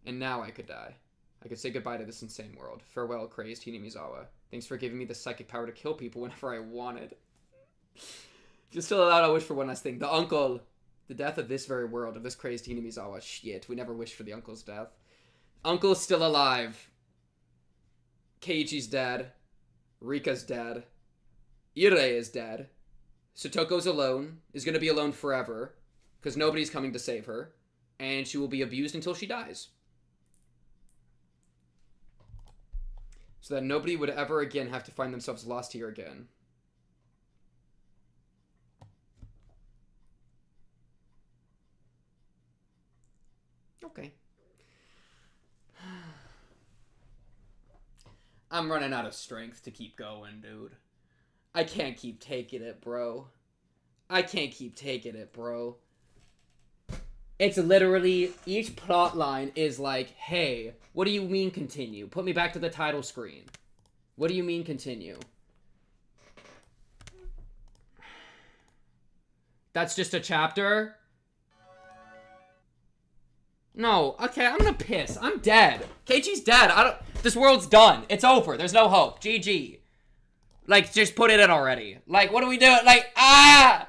And now I could die. I could say goodbye to this insane world. Farewell, crazed Hinamizawa. Thanks for giving me the psychic power to kill people whenever I wanted. Just still allowed, I wish for one last thing. The uncle. The death of this very world, of this crazed Hinamizawa. Shit, we never wished for the uncle's death. Uncle's still alive. Keiichi's dead. Rika's dead. Irei is dead. Satoko's alone. Is going to be alone forever. Because nobody's coming to save her. And she will be abused until she dies. So that nobody would ever again have to find themselves lost here again. Okay. I'm running out of strength to keep going, dude. I can't keep taking it, bro. I can't keep taking it, bro. It's literally, each plot line is like, hey, what do you mean continue? Put me back to the title screen. What do you mean continue? That's just a chapter? No, okay, I'm gonna piss. I'm dead. Keiichi's dead. This world's done. It's over. There's no hope. GG. Like, just put it in already. Like, what are we doing? Like, ah!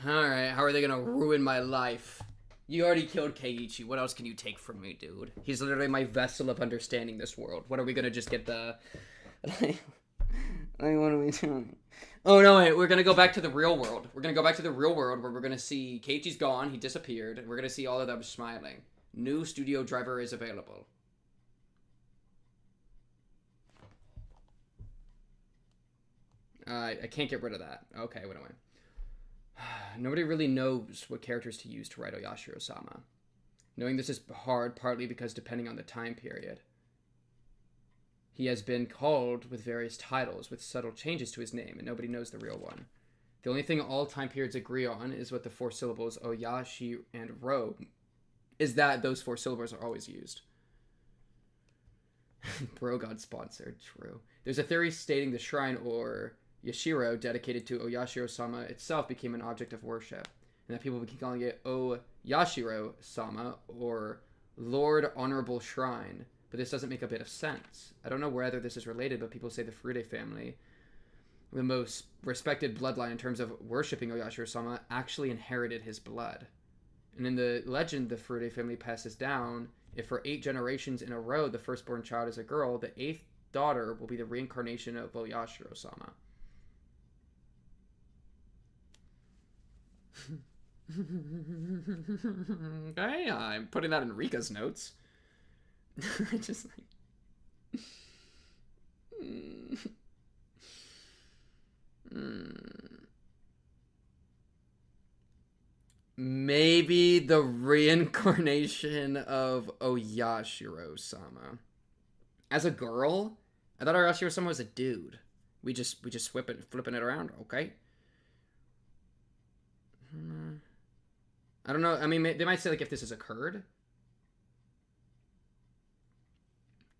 Alright, how are they gonna ruin my life? You already killed Keiichi. What else can you take from me, dude? He's literally my vessel of understanding this world. What are we gonna just get the... like, what are we doing? Oh, no, wait. We're gonna go back to the real world. We're gonna go back to the real world where we're gonna see Keiichi's gone. He disappeared. And we're gonna see all of them smiling. New studio driver is available. I can't get rid of that. Okay, what am I? Nobody really knows what characters to use to write Oyashiro-sama. Knowing this is hard, partly because depending on the time period. He has been called with various titles, with subtle changes to his name, and nobody knows the real one. The only thing all time periods agree on is what the 4 syllables Oyashi and Ro is that those 4 syllables are always used. Bro got sponsored, true. There's a theory stating the shrine or Yashiro dedicated to Oyashiro-sama itself became an object of worship, and that people began calling it Oyashiro-sama or Lord Honorable Shrine, but this doesn't make a bit of sense. I don't know whether this is related, but people say the Furude family, the most respected bloodline in terms of worshipping Oyashiro-sama, actually inherited his blood. And in the legend, the Furude family passes down, if for 8 generations in a row the firstborn child is a girl, the 8th daughter will be the reincarnation of Oyashiro-sama. Okay, I'm putting that in Rika's notes. I just like... Maybe the reincarnation of Oyashiro-sama. As a girl? I thought Oyashiro-sama was a dude. We just flipping it around, okay? I don't know. I mean, they might say, like, if this has occurred.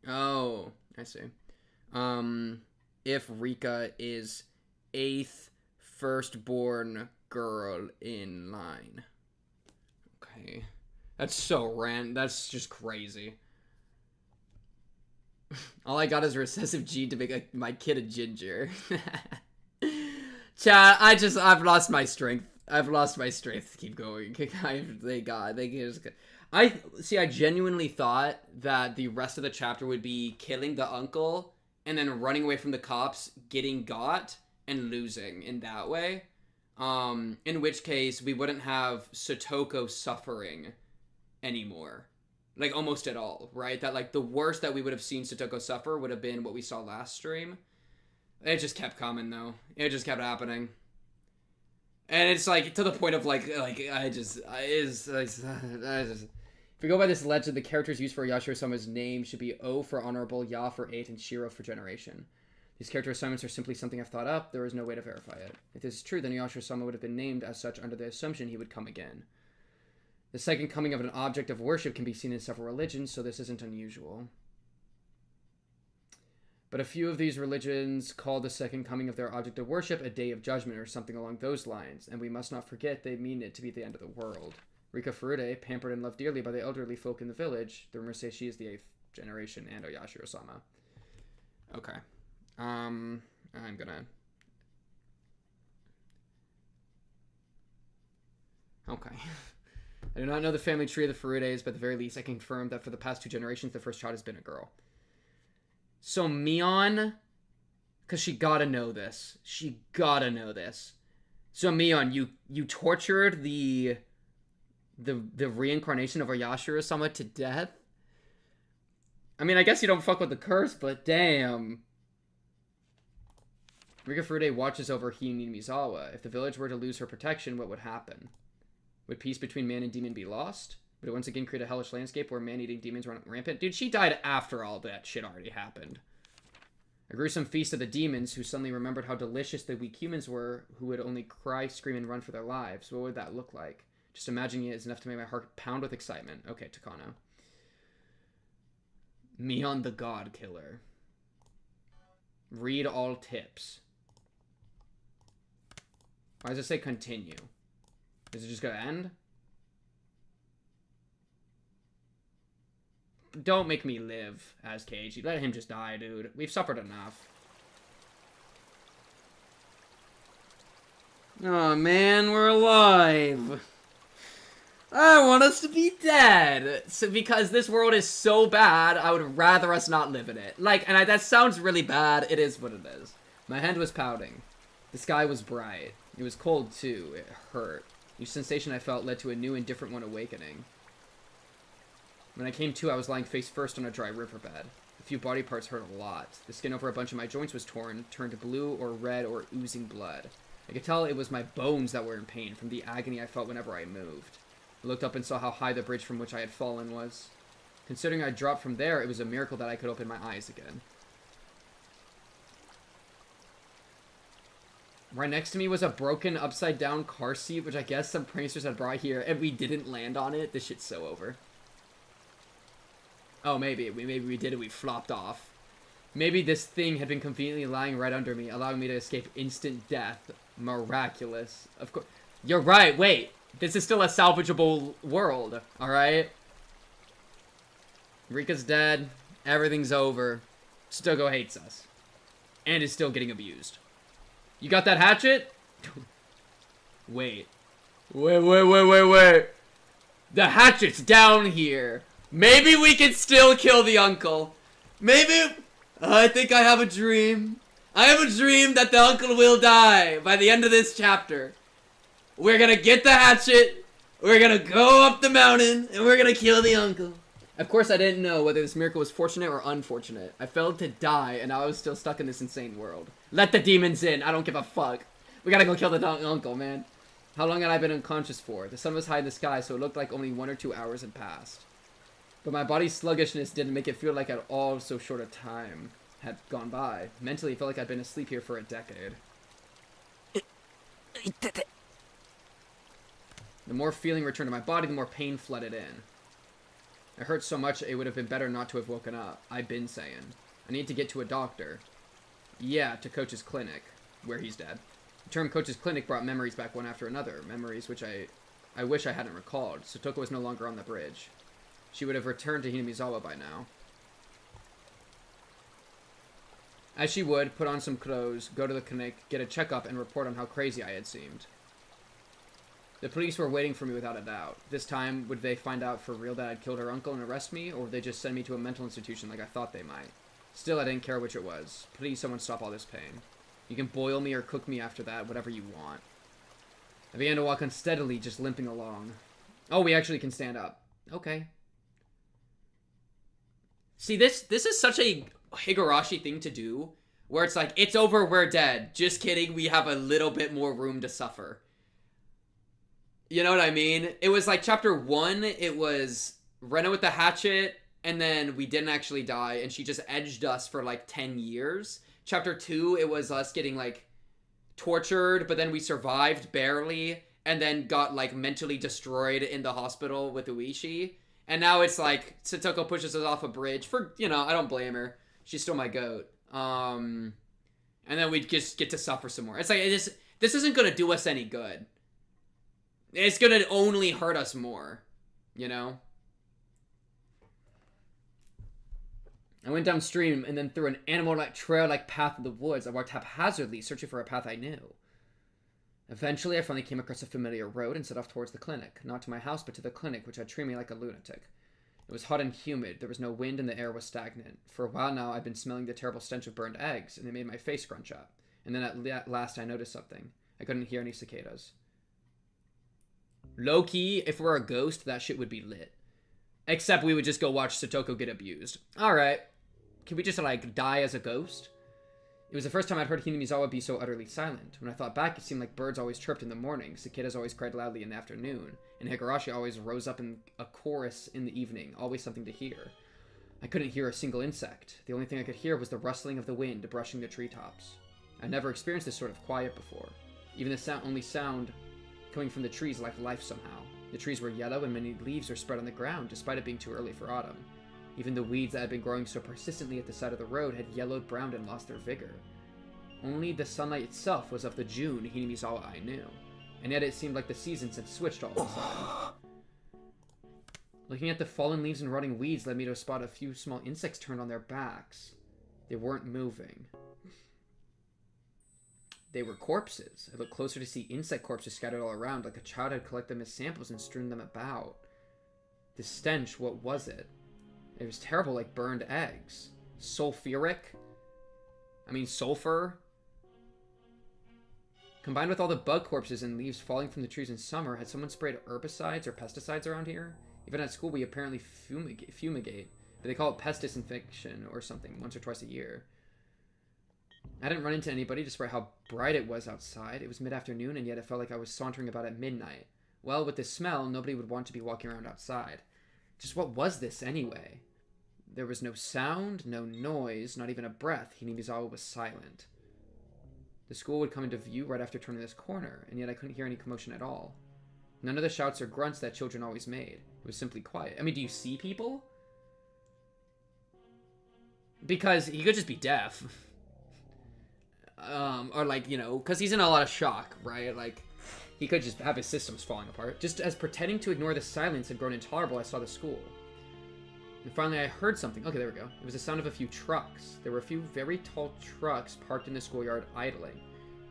Oh, I see. If Rika is 8th firstborn girl in line. Okay. That's so that's just crazy. All I got is a recessive gene to make my kid a ginger. Chat, I've lost my strength. I've lost my strength to keep going. I genuinely thought that the rest of the chapter would be killing the uncle and then running away from the cops, getting got, and losing in that way. In which case, we wouldn't have Satoko suffering anymore. Like, almost at all, right? That, like, the worst that we would have seen Satoko suffer would have been what we saw last stream. It just kept coming, though. It just kept happening. And it's, like, to the point of, if we go by this legend, the characters used for Yashiro-sama's name should be O for honorable, Ya for 8, and Shiro for generation. These character assignments are simply something I've thought up. There is no way to verify it. If this is true, then Yashiro-sama would have been named as such under the assumption he would come again. The second coming of an object of worship can be seen in several religions, so this isn't unusual. But a few of these religions call the second coming of their object of worship a day of judgment or something along those lines, and we must not forget they mean it to be the end of the world. Rika Furude, pampered and loved dearly by the elderly folk in the village, the rumors say she is the 8th generation and Oyashiro-sama. Okay. I'm gonna... Okay. I do not know the family tree of the Furudes, but at the very least I can confirm that for the past 2 generations the first child has been a girl. So Mion, because she gotta know this. She gotta know this. So Mion, you tortured the reincarnation of Oyashiro-sama to death? I mean, I guess you don't fuck with the curse, but damn. Rika Furude watches over Hiyuni Mizawa. If the village were to lose her protection, what would happen? Would peace between man and demon be lost? Would it once again create a hellish landscape where man-eating demons run rampant? Dude, she died after all that shit already happened. A gruesome feast of the demons who suddenly remembered how delicious the weak humans were who would only cry, scream, and run for their lives. What would that look like? Just imagining it is enough to make my heart pound with excitement. Okay, Takano. Mion the God Killer. Read all tips. Why does it say continue? Is it just gonna end? Don't make me live as Keiji. Let him just die, dude. We've suffered enough. Oh man, we're alive. I want us to be dead. So because this world is so bad, I would rather us not live in it. Like, and that sounds really bad. It is what it is. My hand was pouting. The sky was bright. It was cold too. It hurt. Each sensation I felt led to a new and different one awakening. When I came to, I was lying face first on a dry riverbed. A few body parts hurt a lot. The skin over a bunch of my joints was torn, turned blue or red or oozing blood. I could tell it was my bones that were in pain from the agony I felt whenever I moved. I looked up and saw how high the bridge from which I had fallen was. Considering I dropped from there, it was a miracle that I could open my eyes again. Right next to me was a broken upside-down car seat, which I guess some pranksters had brought here, and we didn't land on it. This shit's so over. Oh, maybe we did it. We flopped off. Maybe this thing had been conveniently lying right under me, allowing me to escape instant death. Miraculous. Of course. You're right. Wait. This is still a salvageable world. Alright? Rika's dead. Everything's over. Stogo hates us. And is still getting abused. You got that hatchet? Wait. Wait. The hatchet's down here. Maybe we can still kill the uncle. Maybe... I think I have a dream. I have a dream that the uncle will die by the end of this chapter. We're gonna get the hatchet. We're gonna go up the mountain. And we're gonna kill the uncle. Of course, I didn't know whether this miracle was fortunate or unfortunate. I failed to die, and now I was still stuck in this insane world. Let the demons in. I don't give a fuck. We gotta go kill the uncle, man. How long had I been unconscious for? The sun was high in the sky, so it looked like only 1 or 2 hours had passed. But my body's sluggishness didn't make it feel like at all so short a time had gone by. Mentally, it felt like I'd been asleep here for a decade. The more feeling returned to my body, the more pain flooded in. It hurt so much it would have been better not to have woken up. I've been saying. I need to get to a doctor. Yeah, to Coach's clinic, where he's dead. The term Coach's clinic brought memories back one after another. Memories which I wish I hadn't recalled. Satoko was no longer on the bridge. She would have returned to Hinamizawa by now. As she would, put on some clothes, go to the clinic, get a checkup, and report on how crazy I had seemed. The police were waiting for me without a doubt. This time, would they find out for real that I'd killed her uncle and arrest me, or would they just send me to a mental institution like I thought they might? Still, I didn't care which it was. Please, someone stop all this pain. You can boil me or cook me after that, whatever you want. I began to walk unsteadily, just limping along. Oh, we actually can stand up. Okay. See, this is such a Higurashi thing to do, where it's like, it's over, we're dead. Just kidding, we have a little bit more room to suffer. You know what I mean? It was like chapter 1, it was Rena with the hatchet, and then we didn't actually die, and she just edged us for like 10 years. Chapter 2, it was us getting like tortured, but then we survived barely, and then got like mentally destroyed in the hospital with Uishi. And now it's like, Satoko pushes us off a bridge for, you know, I don't blame her. She's still my goat. And then we just get to suffer some more. It's like, this isn't going to do us any good. It's going to only hurt us more, you know? I went downstream and then through an animal-like trail-like path in the woods. I walked haphazardly, searching for a path I knew. Eventually, I finally came across a familiar road and set off towards the clinic. Not to my house, but to the clinic, which had treated me like a lunatic. It was hot and humid. There was no wind and the air was stagnant. For a while now, I'd been smelling the terrible stench of burned eggs, and they made my face scrunch up. And then at last, I noticed something. I couldn't hear any cicadas. Low-key, if we're a ghost, that shit would be lit. Except we would just go watch Satoko get abused. Alright. Can we just, like, die as a ghost? It was the first time I'd heard Hinamizawa be so utterly silent. When I thought back, it seemed like birds always chirped in the morning, cicadas always cried loudly in the afternoon, and Higurashi always rose up in a chorus in the evening, always something to hear. I couldn't hear a single insect. The only thing I could hear was the rustling of the wind brushing the treetops. I'd never experienced this sort of quiet before. Even the only sound coming from the trees lacked life somehow. The trees were yellow and many leaves were spread on the ground, despite it being too early for autumn. Even the weeds that had been growing so persistently at the side of the road had yellowed, browned, and lost their vigor. Only the sunlight itself was of the June Hinamizawa I knew, and yet it seemed like the seasons had switched all of a sudden. Looking at the fallen leaves and rotting weeds led me to spot a few small insects turned on their backs. They weren't moving. They were corpses. I looked closer to see insect corpses scattered all around, like a child had collected them as samples and strewn them about. The stench, what was it? It was terrible, like burned eggs. Sulfur? Combined with all the bug corpses and leaves falling from the trees in summer, had someone sprayed herbicides or pesticides around here? Even at school, we apparently fumigate. But they call it pest disinfection or something once or twice a year. I didn't run into anybody despite how bright it was outside. It was mid-afternoon, and yet it felt like I was sauntering about at midnight. Well, with this smell, nobody would want to be walking around outside. Just what was this anyway? There was no sound, no noise, not even a breath. Hinamizawa was silent. The school would come into view right after turning this corner, and yet I couldn't hear any commotion at all. None of the shouts or grunts that children always made. It was simply quiet. I mean, do you see people? Because he could just be deaf. Or like, you know, because he's in a lot of shock, right? Like, he could just have his systems falling apart. Just as pretending to ignore the silence had grown intolerable, I saw the school. And finally, I heard something. Okay, there we go. It was the sound of a few trucks. There were a few very tall trucks parked in the schoolyard idling.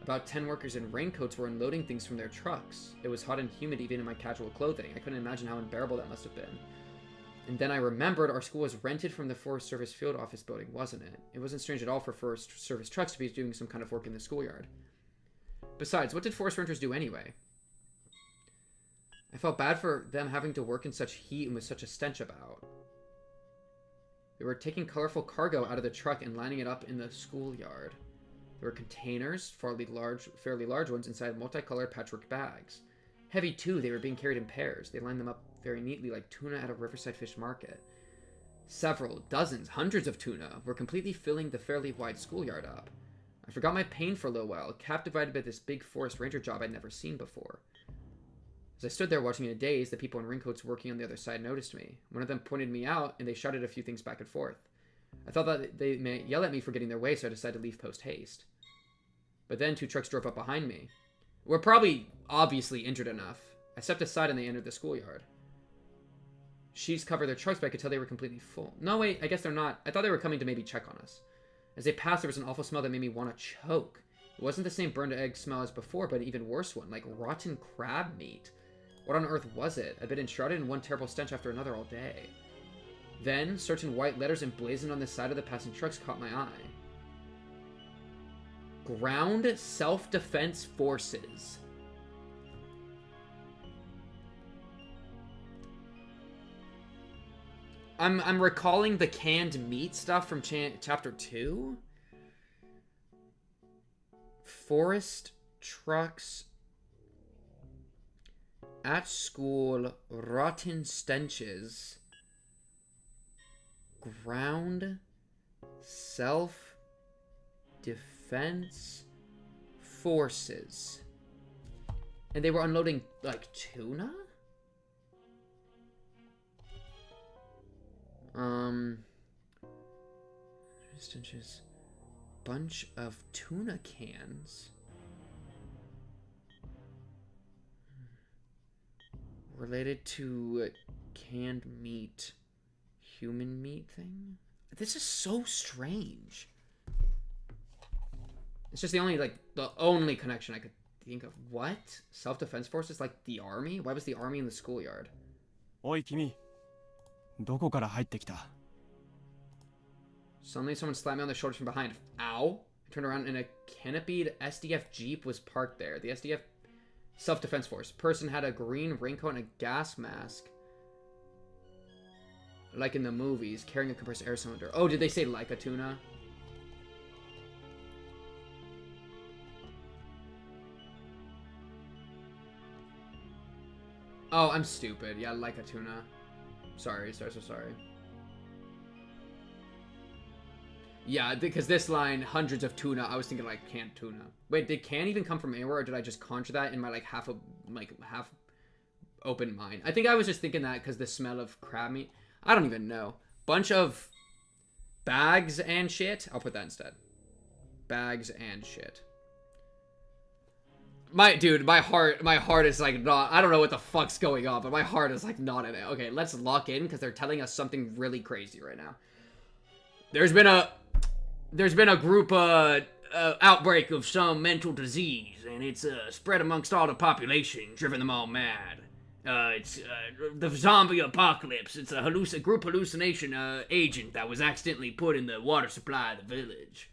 About 10 workers in raincoats were unloading things from their trucks. It was hot and humid even in my casual clothing. I couldn't imagine how unbearable that must have been. And then I remembered our school was rented from the Forest Service field office building, wasn't it? It wasn't strange at all for Forest Service trucks to be doing some kind of work in the schoolyard. Besides, what did forest renters do anyway? I felt bad for them having to work in such heat and with such a stench about. They were taking colorful cargo out of the truck and lining it up in the schoolyard. There were containers, fairly large ones, inside multicolored patchwork bags. Heavy too, they were being carried in pairs. They lined them up very neatly like tuna at a riverside fish market. Several, dozens, hundreds of tuna were completely filling the fairly wide schoolyard up. I forgot my pain for a little while, captivated by this big forest ranger job I'd never seen before. As I stood there watching in a daze, the people in raincoats working on the other side noticed me. One of them pointed me out, and they shouted a few things back and forth. I thought that they may yell at me for getting their way, so I decided to leave post-haste. But then 2 trucks drove up behind me. We're probably obviously injured enough. I stepped aside and they entered the schoolyard. Sheets covered their trucks, but I could tell they were completely full. No, wait, I guess they're not. I thought they were coming to maybe check on us. As they passed, there was an awful smell that made me want to choke. It wasn't the same burned egg smell as before, but an even worse one, like rotten crab meat. What on earth was it? I'd been enshrouded in one terrible stench after another all day. Then, certain white letters emblazoned on the side of the passing trucks caught my eye. Ground Self-Defense Forces. I'm recalling the canned meat stuff from chapter 2. Forest trucks at school, rotten stenches, ground self-defense forces. And they were unloading, like, tuna? Stenches. Bunch of tuna cans. Related to canned meat, human meat thing? This is so strange. It's just the only connection I could think of. What? Self-defense forces like the army? Why was the army in the schoolyard? Oi, kimi. どこから入ってきた? Suddenly someone slapped me on the shoulders from behind. Ow! I turned around and a canopied SDF Jeep was parked there. The SDF Self-Defense Force. Person had a green raincoat and a gas mask. Like in the movies, carrying a compressed air cylinder. Oh, did they say like a tuna? Oh, I'm stupid. Yeah, like a tuna. Sorry, so sorry. Yeah, because this line, hundreds of tuna, I was thinking like canned tuna. Wait, did can even come from anywhere, or did I just conjure that in my half open mind? I think I was just thinking that because the smell of crab meat. I don't even know. Bunch of bags and shit. I'll put that instead. Bags and shit. My heart is like not. I don't know what the fuck's going on, but my heart is like not in it. Okay, let's lock in because they're telling us something really crazy right now. There's been a group outbreak of some mental disease, and it's spread amongst all the population, driven them all mad. It's the zombie apocalypse. It's a group hallucination agent that was accidentally put in the water supply of the village.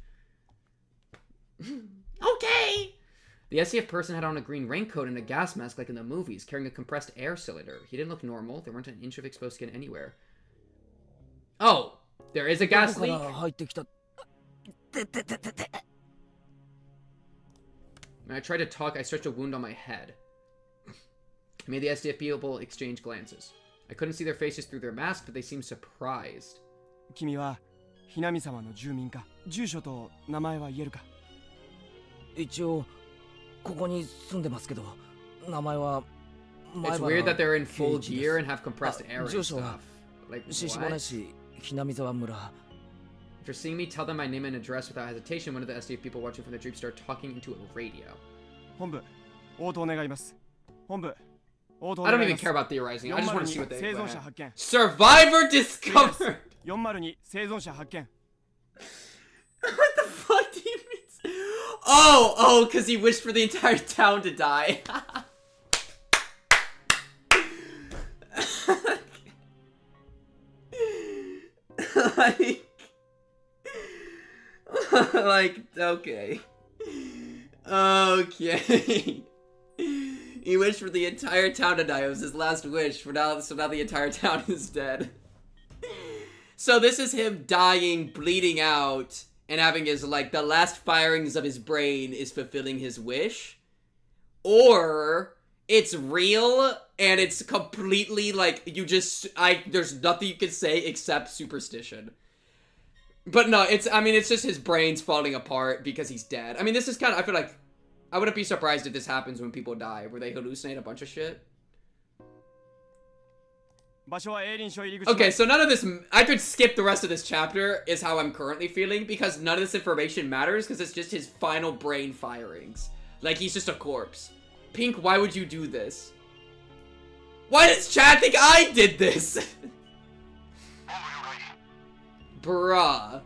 Okay. The SDF person had on a green raincoat and a gas mask like in the movies, carrying a compressed air cylinder. He didn't look normal. There weren't an inch of exposed skin anywhere. Oh, there is a gas leak. When I tried to talk, I stretched a wound on my head. I made the SDF people exchange glances. I couldn't see their faces through their mask, but they seemed surprised. 君はひなみ様の住民か住所と名前は言えるか一応ここに住んでますけど名前は It's weird that they're in full gear and have compressed air and stuff. Like, what? After seeing me tell them my name and address without hesitation, one of the SDF people watching from the jeep started talking into a radio. 本部応答願います本部 I don't even care about theorizing. I just want to see what they have. Survivor discovered! 402生存者発見 What the fuck do you mean? Oh, because he wished for the entire town to die. like, okay. Okay. He wished for the entire town to die. It was his last wish. So now the entire town is dead. So this is him dying, bleeding out, and having his, like, the last firings of his brain is fulfilling his wish. Or it's real, and it's completely, like, there's nothing you can say except superstition. But no, it's just his brain's falling apart because he's dead. I mean, this is kind of, I feel like, I wouldn't be surprised if this happens when people die, where they hallucinate a bunch of shit. Okay, so none of this, I could skip the rest of this chapter, is how I'm currently feeling, because none of this information matters, because it's just his final brain firings. Like, he's just a corpse. Pink, why would you do this? Why does Chad think I did this? Bruh.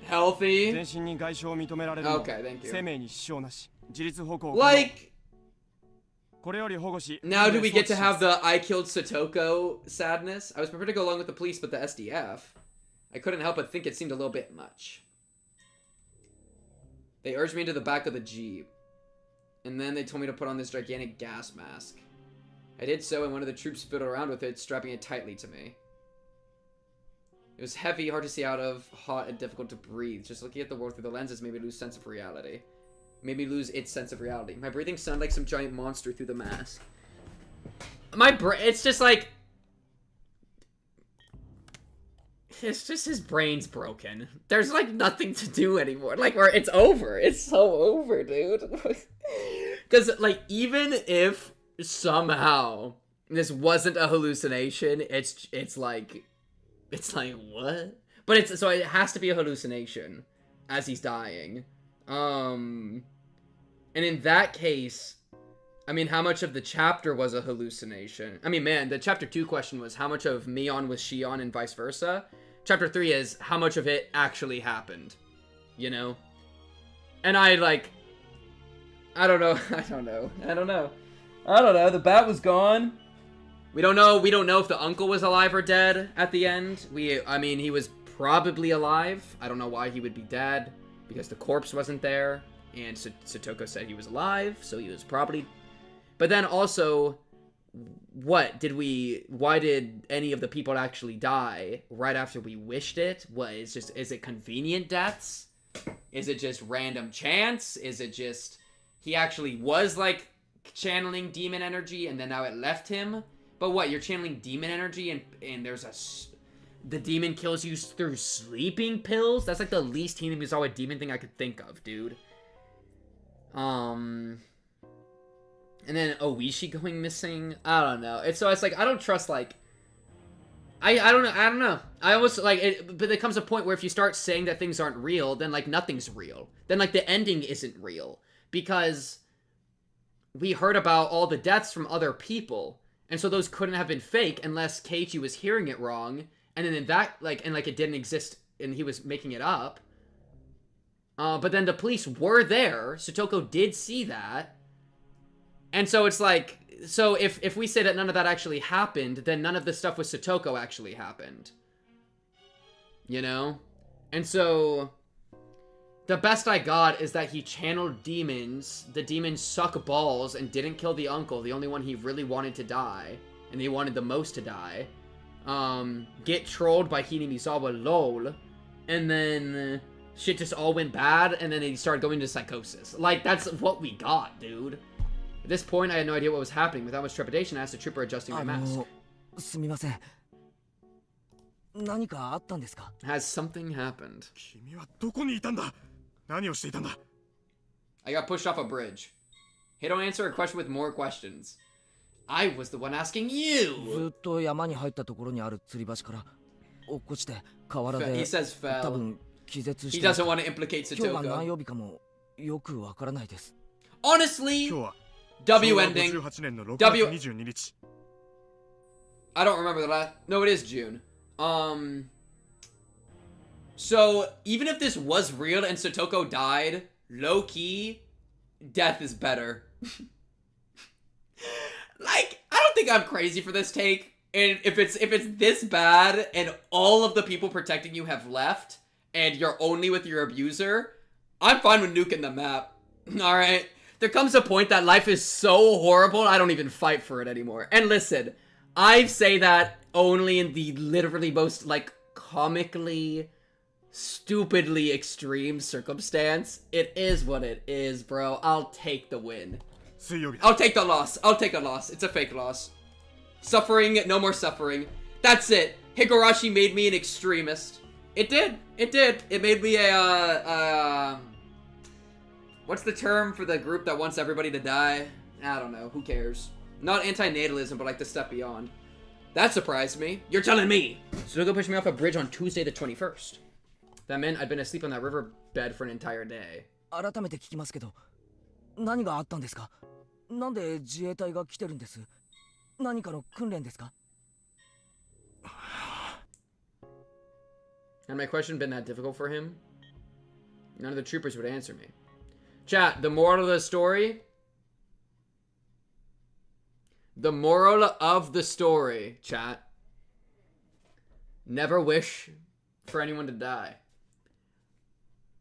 Healthy? Okay, thank you. Like, now do we get to have the I killed Satoko sadness? I was prepared to go along with the police, but the SDF, I couldn't help but think it seemed a little bit much. They urged me into the back of the Jeep, and then they told me to put on this gigantic gas mask. I did so, and one of the troops fiddled around with it, strapping it tightly to me. It was heavy, hard to see out of, hot, and difficult to breathe. Just looking at the world through the lenses made me lose sense of reality. Made me lose its sense of reality. My breathing sounded like some giant monster through the mask. It's just like... It's just his brain's broken. There's, like, nothing to do anymore. Like, it's over. It's so over, dude. Because, like, even if somehow this wasn't a hallucination, it's like, what? But so it has to be a hallucination as he's dying. And in that case, I mean, how much of the chapter was a hallucination? I mean, man, the chapter 2 question was how much of Mion was Shion and vice versa. Chapter 3 is how much of it actually happened, you know? And I don't know. The bat was gone. We don't know if the uncle was alive or dead at the end. I mean, he was probably alive. I don't know why he would be dead, because the corpse wasn't there, and Satoko said he was alive, so he was probably... But then also, why did any of the people actually die right after we wished it? Is it convenient deaths? Is it just random chance? Is it just he actually was, like, channeling demon energy and then now it left him? But what, you're channeling demon energy and the demon kills you through sleeping pills? That's like the least Hinamizawa demon thing I could think of, dude. And then Oishi going missing. I don't know. It's like I don't trust, like, I don't know. I almost like it, but there comes a point where if you start saying that things aren't real, then like nothing's real. Then like the ending isn't real because we heard about all the deaths from other people. And so those couldn't have been fake unless Keiichi was hearing it wrong. And then in that, like, and like it didn't exist and he was making it up. But then the police were there. Satoko did see that. And so it's like, so if we say that none of that actually happened, then none of the stuff with Satoko actually happened. You know? And so the best I got is that he channeled demons. The demons suck balls and didn't kill the uncle, the only one he really wanted to die, and he wanted the most to die. Get trolled by Hinamizawa, lol. And then shit just all went bad, and then he started going to psychosis. Like, that's what we got, dude. At this point, I had no idea what was happening. Without much trepidation, I asked the trooper adjusting my mask. Has something happened? I got pushed off a bridge. Hey, don't answer a question with more questions. I was the one asking you! He says fell. He doesn't want to implicate Satoko. Honestly, W ending. W. I don't remember the last. No, it is June. So even if this was real and Satoko died, low key, death is better. Like, I don't think I'm crazy for this take. And if it's this bad and all of the people protecting you have left and you're only with your abuser, I'm fine with nuking the map. All right. There comes a point that life is so horrible, I don't even fight for it anymore. And listen, I say that only in the literally most, like, comically, stupidly extreme circumstance. It is what it is, bro. I'll take the win. I'll take the loss. I'll take a loss. It's a fake loss. Suffering, no more suffering. That's it. Higurashi made me an extremist. It did. It did. It made me a, what's the term for the group that wants everybody to die? I don't know. Who cares? Not anti-natalism, but like the step beyond. That surprised me. You're telling me. Sudoku pushed me off a bridge on Tuesday the 21st. That meant I'd been asleep on that riverbed for an entire day. Had my question been that difficult for him? None of the troopers would answer me. Chat, the moral of the story? The moral of the story, chat. Never wish for anyone to die.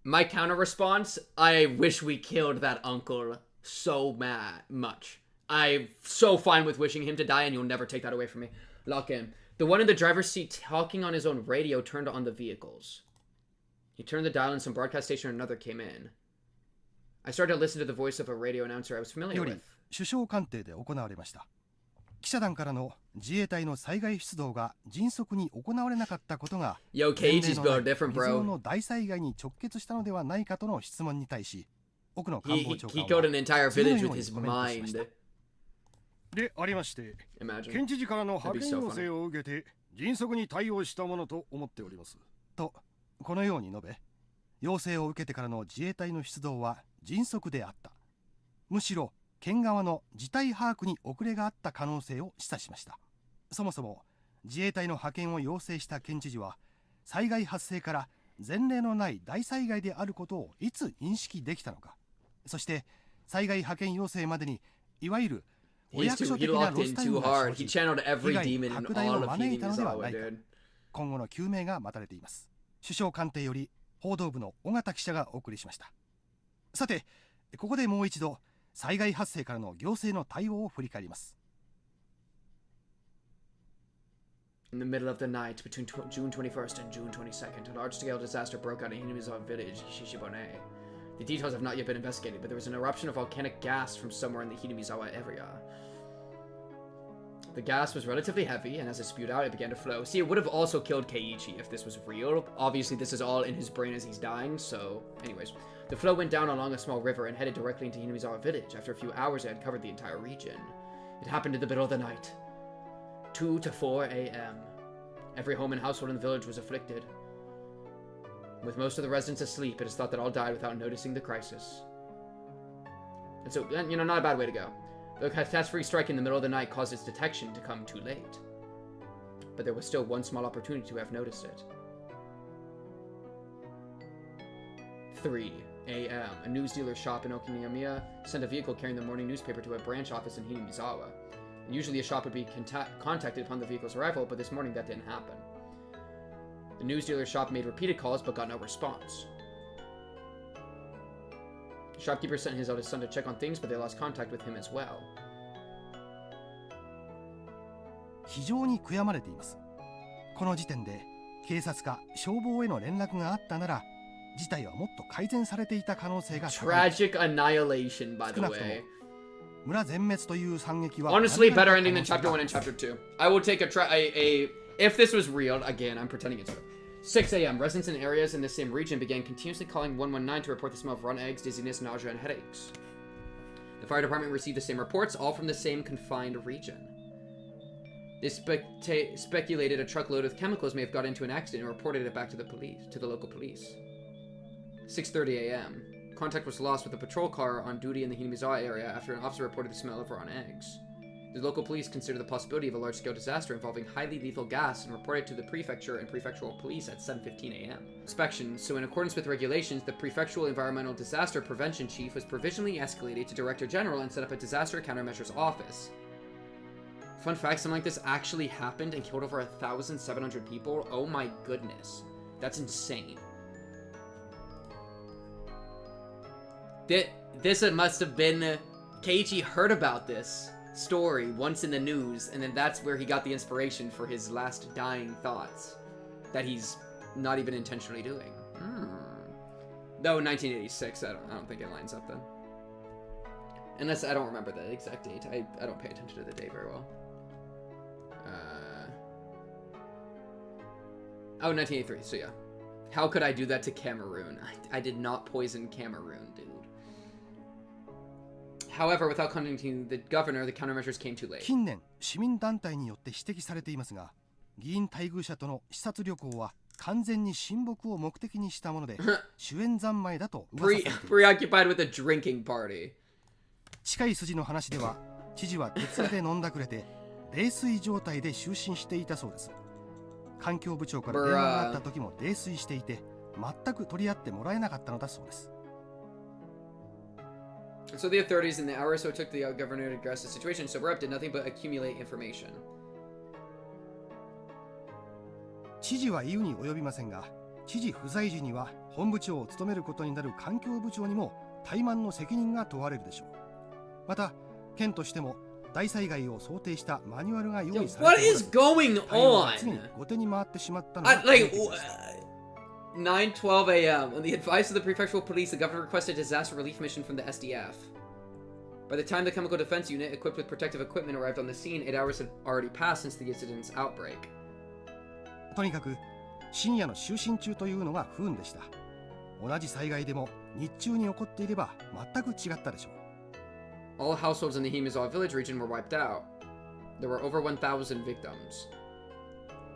My counter response, I wish we killed that uncle so much. I'm so fine with wishing him to die, and you'll never take that away from me. Lock in. The one in the driver's seat talking on his own radio turned on the vehicles. He turned the dial and some broadcast station or another came in. I started to listen to the voice of a radio announcer I was familiar with. 首相官邸で行われました。記者団からの自衛隊の災害出動が迅速に行われなかったことが未曾有の大災害に直結したのではないかとの質問に対し、奥野官房長官は次のようにコメントしました。でありまして、県知事からの派遣要請を受けて迅速に対応したものと思っております。とこのように述べ、要請を受けてからの自衛隊の出動は迅速であった。むしろ県側の事態把握に遅れがあった可能性を示唆しました。そもそも自衛隊の派遣を要請した県知事は、災害発生から前例のない大災害であることをいつ認識できたのか。そして災害派遣要請までにいわゆるお役所的なロスタイムが生じ、被害拡大を招いたのではないか。今後の究明が待たれています。首相官邸より報道部の尾形記者がお送りしました。さて、ここでもう一度災害発生からの行政の対応を振り返ります。In the middle of the night between June 21st and June 22nd, a large-scale disaster broke out in Hinamizawa village, Shishibone. The details have not yet been investigated, but there was an eruption of volcanic gas from somewhere in the Hinamizawa area. The gas was relatively heavy, and as it spewed out, it began to flow. See, it would have also killed Keiichi if this was real. Obviously, this is all in his brain as he's dying, so... Anyways. The flow went down along a small river and headed directly into Hinamizawa village. After a few hours, it had covered the entire region. It happened in the middle of the night. 2 to 4 a.m. Every home and household in the village was afflicted. With most of the residents asleep, it is thought that all died without noticing the crisis. And so, you know, not a bad way to go. The catastrophe strike in the middle of the night caused its detection to come too late. But there was still one small opportunity to have noticed it. 3 a.m. A news dealer's shop in Okininomiya sent a vehicle carrying the morning newspaper to a branch office in Hinamizawa. Usually a shop would be contacted upon the vehicle's arrival, but this morning that didn't happen. The news dealer's shop made repeated calls but got no response. The shopkeeper sent his eldest son to check on things, but they lost contact with him as well. 非常に悔やまれています。この時点で警察か消防への連絡があったなら、事態はもっと改善されていた可能性が高い。Tragic annihilation, by the way. 村全滅という惨劇は Honestly, better ending than Chapter 1 and Chapter 2. I will take if this was real, again, I'm pretending it's real. 6 a.m. Residents in areas in the same region began continuously calling 119 to report the smell of raw eggs, dizziness, nausea, and headaches. The fire department received the same reports, all from the same confined region. They speculated a truckload with chemicals may have got into an accident and reported it back to the local police. 6:30 a.m. Contact was lost with a patrol car on duty in the Hinamizawa area after an officer reported the smell of raw eggs. The local police considered the possibility of a large-scale disaster involving highly lethal gas and reported to the prefecture and prefectural police at 7:15 a.m. Inspection. So in accordance with regulations, the prefectural environmental disaster prevention chief was provisionally escalated to Director General and set up a disaster countermeasures office. Fun fact, something like this actually happened and killed over 1,700 people. Oh my goodness. That's insane. This must have been... Keiichi heard about this story once in the news, and then that's where he got the inspiration for his last dying thoughts. That he's not even intentionally doing. Though 1986, I don't think it lines up then. Unless I don't remember the exact date. I don't pay attention to the date very well. 1983, so yeah. How could I do that to Cameroon? I did not poison Cameroon, dude. However, without contacting the governor, the countermeasures came too late. 近年、市民団体によって指摘されていますが、議員待遇者との視察旅行は完全に親睦を目的にしたもので、主演三昧だと噂されています。Preoccupied with a drinking party. 近い筋の話では、知事は徹夜で飲んだくれて、泥酔状態で就寝していたそうです。環境部長から電話があった時も泥酔していて、全く取り合ってもらえなかったのだそうです。So the authorities in the hour or so took the governor to address the situation. So Rep did nothing but accumulate information. 知事は言うに及びませんが、知事不在時には本部長を務めることになる環境部長にも怠慢の責任が問われるでしょう。また、県としても大災害を想定したマニュアルが用意されておらず、What is going on? 常に後手に回ってしまったのが 9:12 a.m. On the advice of the prefectural police, the governor requested a disaster relief mission from the SDF. By the time the chemical defense unit, equipped with protective equipment, arrived on the scene, 8 hours had already passed since the incident's outbreak. とにかく深夜の就寝中というのが不運でした。同じ災害でも日中に起こっていれば全く違ったでしょう。All households in the Himizawa village region were wiped out. There were over 1,000 victims.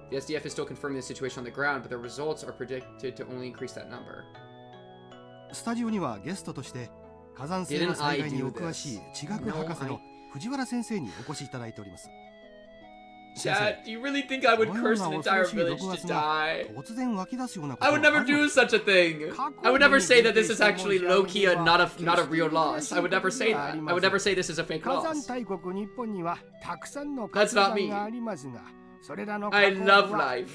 The SDF is still confirming the situation on the ground, but the results are predicted to only increase that number. スタジオにはゲストとして火山性の災害にお詳しい地学博士の藤原先生にお越しいただいております。Chad, do you really think I would curse an entire village to die? 突然湧き出すようなこと I would never do such a thing. I would never say that this is actually low-key and not a real loss. I would never say that. I would never say this is a fake loss. That's not me. I love life.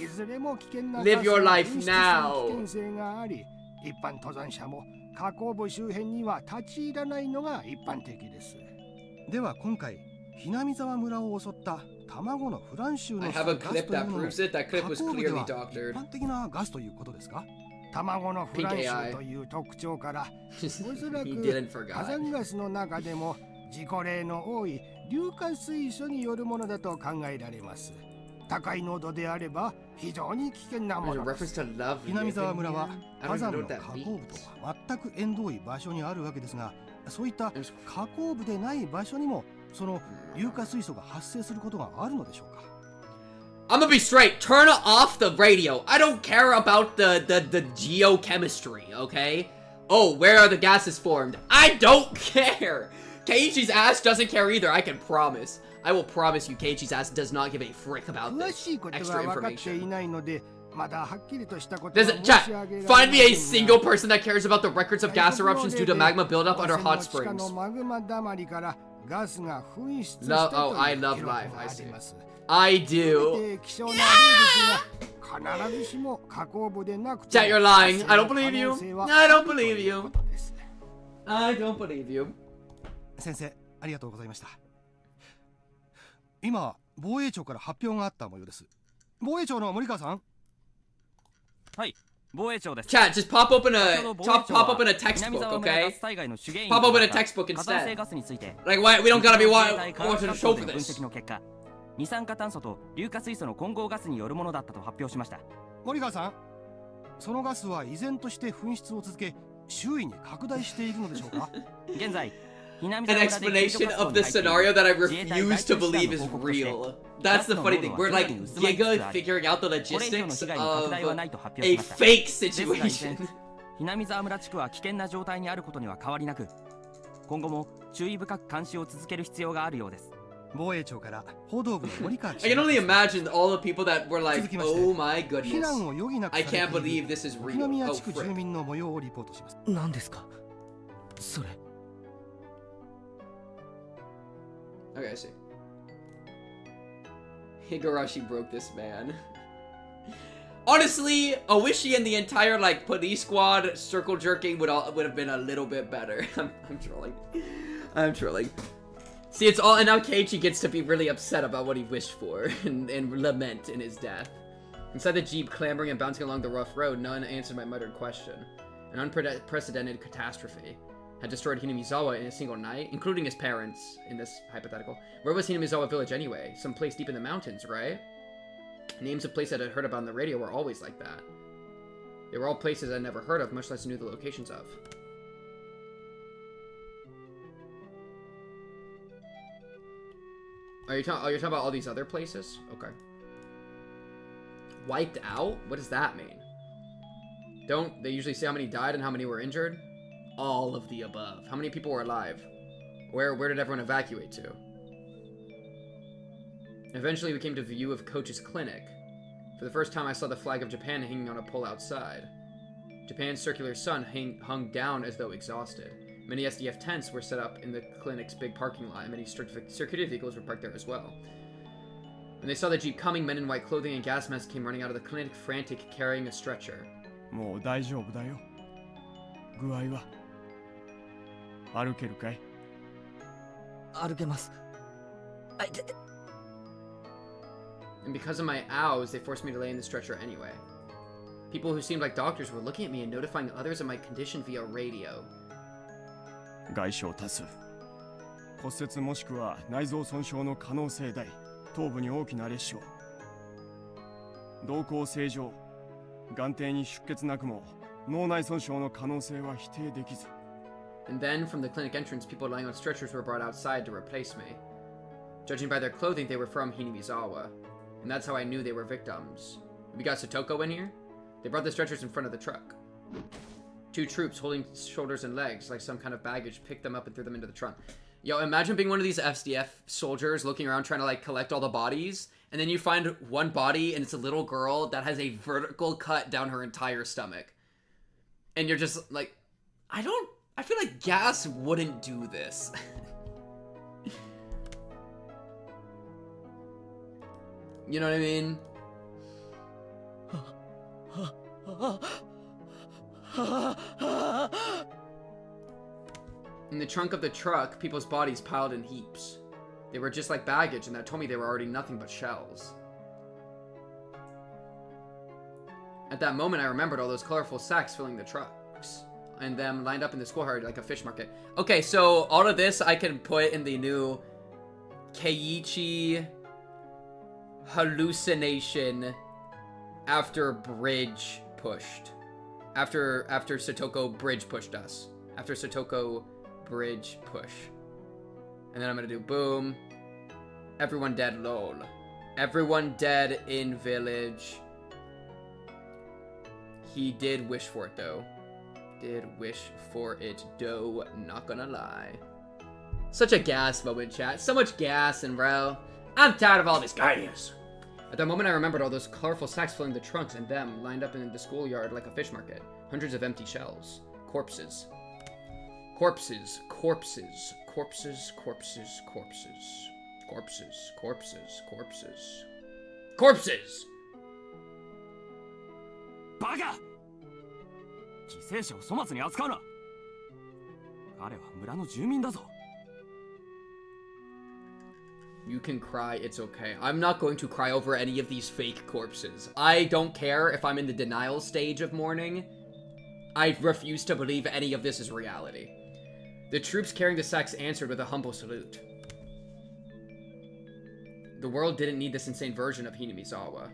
Live your life now. 一般登山者も火口部周辺には立ち入らないのが一般的です。では今回、ひなみざわ村を襲った卵のフラン州のガスというのは火口部では一般的なガスということですか？卵のフラン州という特徴から、おそらく火山ガスの中でも事故例の多い硫化水素によるものだと考えられます。高い濃度であれば非常に危険なものです。南沢村は火山の火口部とは全く縁遠い場所にあるわけですが、そういった火口部でない場所にもその硫化水素が発生することがあるのでしょうか？ I'm gonna be straight. Turn off the radio. I don't care about the geochemistry, okay? Oh, where are the gases formed? I don't care. Keiichi's ass doesn't care either, I can promise. I will promise you Keiichi's ass does not give a frick about this extra information. Chat, find me a single person that cares about the records of gas eruptions due to magma buildup under hot springs. I love life, I see. I do. Chat, you're lying. I don't believe you. I don't believe you. I don't believe you. 先生、ありがとうございました。今、防衛庁から発表があった模様です。防衛庁の森川さん。はい、防衛庁です。 Chat, just pop open a textbook, okay? Pop open a textbook instead. Like, why we don't gotta be watching a show for this? 二酸化炭素と硫化水素の混合ガスによるものだったと発表しました。森川さん、そのガスは依然として噴出を続け、周囲に拡大しているのでしょうか？現在、 An explanation of the scenario that I refuse to believe is real. That's the funny thing. We're like giga figuring out the logistics of a fake situation. 雛見沢村地区は危険な状態にあることには変わりなく、今後も注意深く監視を続ける必要があるようです。 防衛庁から報道部の森川 I can only imagine all the people that were like, oh my goodness, I can't believe this is real. 雛見 Oh, 地区住 frick. 民の模様をリポートします。何ですかそれ。 Okay, I see. Higurashi broke this man. Honestly, Oishi and the entire like police squad circle jerking would have been a little bit better. I'm trolling. I'm trolling. See, it's all, and now Keiichi gets to be really upset about what he wished for and lament in his death. Inside the jeep, clambering and bouncing along the rough road, none answered my muttered question. An unprecedented catastrophe had destroyed Hinamizawa in a single night, including his parents in this hypothetical. Where was Hinamizawa village anyway? Some place deep in the mountains, right? Names of places I'd heard about on the radio were always like that. They were all places I'd never heard of, much less knew the locations of. You're talking about all these other places? Okay. Wiped out? What does that mean? Don't they usually say how many died and how many were injured? All of the above. How many people were alive? Where did everyone evacuate to? Eventually we came to view of Coach's clinic. For the first time I saw the flag of Japan hanging on a pole outside. Japan's circular sun hung down as though exhausted. Many SDF tents were set up in the clinic's big parking lot, and many security vehicles were parked there as well. When they saw the jeep coming, men in white clothing and gas masks came running out of the clinic, frantic, carrying a stretcher. もう大丈夫だよ。具合は歩けるかい？歩けます。And because of my ows, they forced me to lay in the stretcher anyway. People who seemed like doctors were looking at me and notifying others of my condition via radio. 外傷多数。骨折もしくは内臓損傷の可能性大。頭部に大きな裂傷。瞳孔正常。眼底に出血なくも脳内損傷の可能性は否定できず。And then, from the clinic entrance, people lying on stretchers were brought outside to replace me. Judging by their clothing, they were from Hinamizawa. And that's how I knew they were victims. We got Satoko in here? They brought the stretchers in front of the truck. Two troops holding shoulders and legs like some kind of baggage picked them up and threw them into the trunk. Yo, imagine being one of these SDF soldiers looking around trying to like collect all the bodies, and then you find one body and it's a little girl that has a vertical cut down her entire stomach. And you're just like, I feel like gas wouldn't do this. You know what I mean? In the trunk of the truck, people's bodies piled in heaps. They were just like baggage, and that told me they were already nothing but shells. At that moment, I remembered all those colorful sacks filling the trucks, and them lined up in the schoolyard like a fish market. Okay, so all of this I can put in the new Keiichi hallucination after bridge pushed. After Satoko bridge pushed us. After Satoko bridge push. And then I'm gonna do boom. Everyone dead, lol. Everyone dead in village. He did wish for it though. Did wish for it though, not gonna lie. Such a gas moment, chat. So much gas, and bro, I'm tired of all this gas. At that moment, I remembered all those colorful sacks filling the trunks and them lined up in the schoolyard like a fish market. Hundreds of empty shells. Corpses. Corpses. Corpses. Corpses. Corpses. Corpses. Corpses. Corpses. Corpses. Corpses! バカ。犠牲者を粗末に扱うな。彼は村の住民だぞ。You can cry, it's okay. I'm not going to cry over any of these fake corpses. I don't care if I'm in the denial stage of mourning. I refuse to believe any of this is reality. The troops carrying the sacks answered with a humble salute. The world didn't need this insane version of Hinamizawa.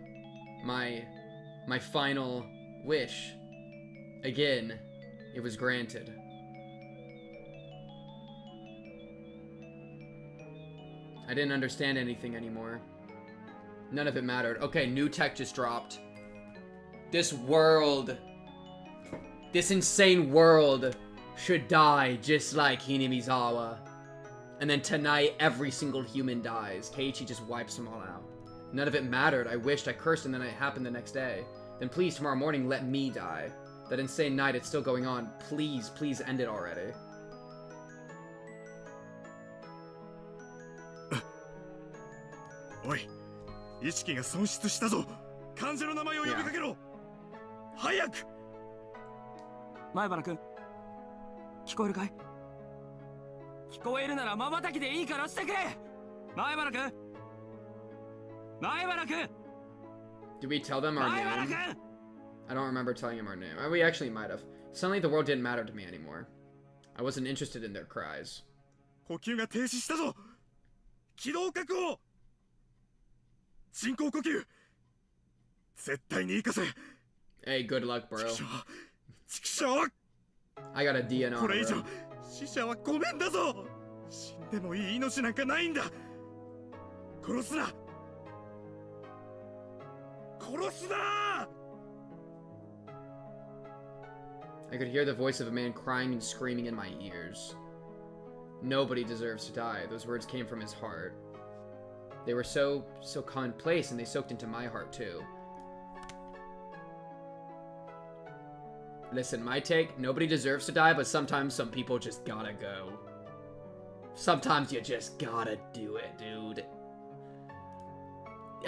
My final wish. Again, it was granted. I didn't understand anything anymore. None of it mattered. Okay, new tech just dropped. This world, this insane world should die just like Hinamizawa. And then tonight, every single human dies. Keiichi just wipes them all out. None of it mattered. I wished, I cursed, and then it happened the next day. Then please, tomorrow morning, let me die. That insane night, it's still going on. Please, please end it already. Oi, 意識が損失したぞ。患者の名前を呼びかけろ。早く。前原君、聞こえるかい？聞こえるなら瞬きでいいからしてくれ。前原君。前原君。Did we tell them our name? I don't remember telling him our name. We actually might have. Suddenly the world didn't matter to me anymore. I wasn't interested in their cries. 呼吸が停止したぞ。気道確保。人工呼吸。絶対に生かせ。Hey, good luck, bro. 畜生。I got a DNR. これ以上死者はごめんだぞ。死んでもいい命なんかないんだ。殺すな。殺すな。I could hear the voice of a man crying and screaming in my ears. Nobody deserves to die. Those words came from his heart. They were so commonplace, and they soaked into my heart too. Listen, my take, nobody deserves to die, but sometimes some people just gotta go. Sometimes you just gotta do it, dude.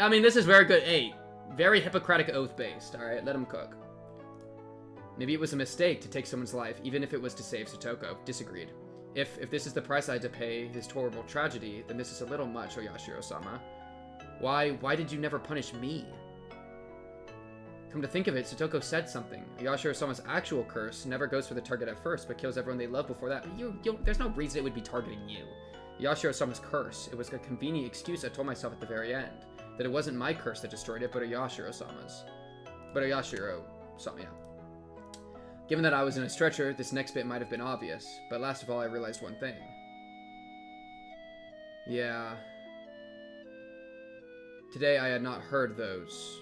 I mean, this is very good. Hey, very Hippocratic oath based, alright? Let him cook. Maybe it was a mistake to take someone's life, even if it was to save Satoko. Disagreed. If this is the price I had to pay this horrible tragedy, then this is a little much, Oyashiro-sama. Why did you never punish me? Come to think of it, Satoko said something. Oyashiro-sama's actual curse never goes for the target at first, but kills everyone they love before that. There's no reason it would be targeting you. Oyashiro-sama's curse. It was a convenient excuse I told myself at the very end. That it wasn't my curse that destroyed it, but Oyashiro-sama's. But Oyashiro-sama, yeah. Given that I was in a stretcher, this next bit might have been obvious, but last of all I realized one thing. Yeah. Today I had not heard those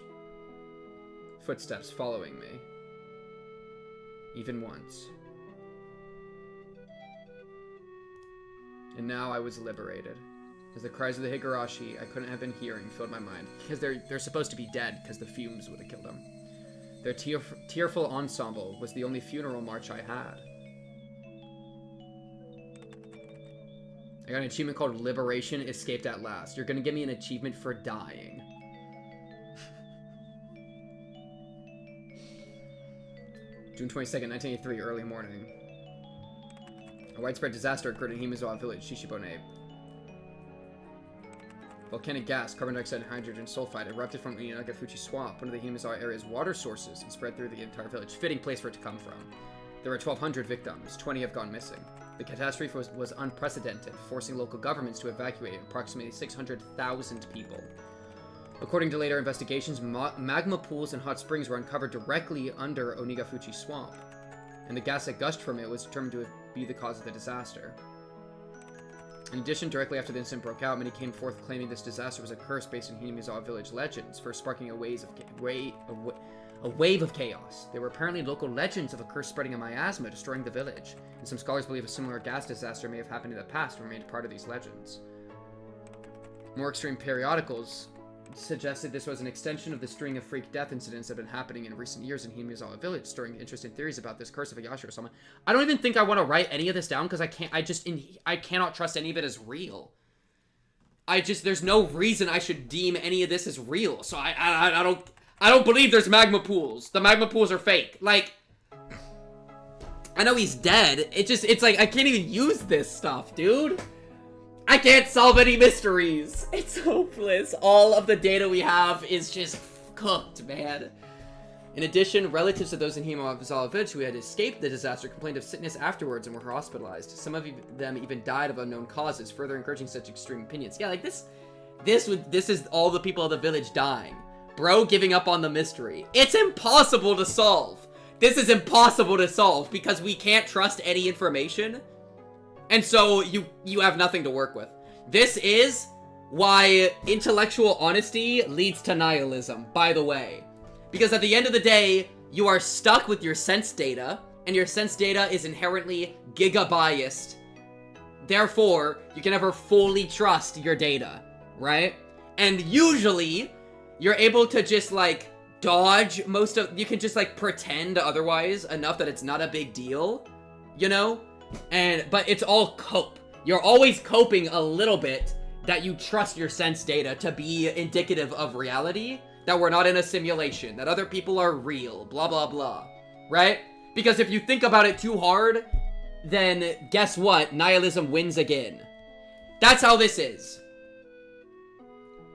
footsteps following me. Even once. And now I was liberated. As the cries of the Higurashi I couldn't have been hearing filled my mind. Because they're supposed to be dead, because the fumes would have killed them. Their tearful ensemble was the only funeral march I had. I got an achievement called Liberation Escaped at Last. You're gonna give me an achievement for dying. June 22nd, 1983, early morning. A widespread disaster occurred in Himizawa village, Shishibone. Volcanic gas, carbon dioxide, and hydrogen sulfide erupted from the Nagafuchi swamp, one of the Himizawa area's water sources, and spread through the entire village. Fitting place for it to come from. There were 1,200 victims, 20 have gone missing. The catastrophe was unprecedented, forcing local governments to evacuate approximately 600,000 people. According to later investigations, magma pools and hot springs were uncovered directly under Onigafuchi swamp, and the gas that gushed from it was determined to be the cause of the disaster. In addition, directly after the incident broke out, many came forth claiming this disaster was a curse based on Hinamizawa village legends, first sparking a wave of chaos. There were apparently local legends of a curse spreading a miasma, destroying the village, and some scholars believe a similar gas disaster may have happened in the past and remained part of these legends. More extreme periodicals suggested this was an extension of the string of freak death incidents that have been happening in recent years in Himizawa village, stirring interesting theories about this curse of Oyashiro-sama. I don't even think I want to write any of this down because I cannot trust any of it as real. there's no reason I should deem any of this as real. So I don't believe there's magma pools. The magma pools are fake. Like, I know he's dead. It's like, I can't even use this stuff, dude. I can't solve any mysteries. It's hopeless. All of the data we have is just cooked, man. In addition, relatives of those in Higurashi Village who had escaped the disaster complained of sickness afterwards and were hospitalized. Some of them even died of unknown causes, further encouraging such extreme opinions. Yeah, like this is all the people of the village dying. Bro giving up on the mystery. It's impossible to solve. This is impossible to solve because we can't trust any information. And so you have nothing to work with. This is why intellectual honesty leads to nihilism, by the way. Because at the end of the day, you are stuck with your sense data, and your sense data is inherently giga-biased. Therefore, you can never fully trust your data, right? And usually, you're able to just, like, dodge most of... You can just, like, pretend otherwise enough that it's not a big deal, you know? But it's all cope. You're always coping a little bit that you trust your sense data to be indicative of reality, that we're not in a simulation, that other people are real, blah, blah, blah, right? Because if you think about it too hard, then guess what? Nihilism wins again. That's how this is.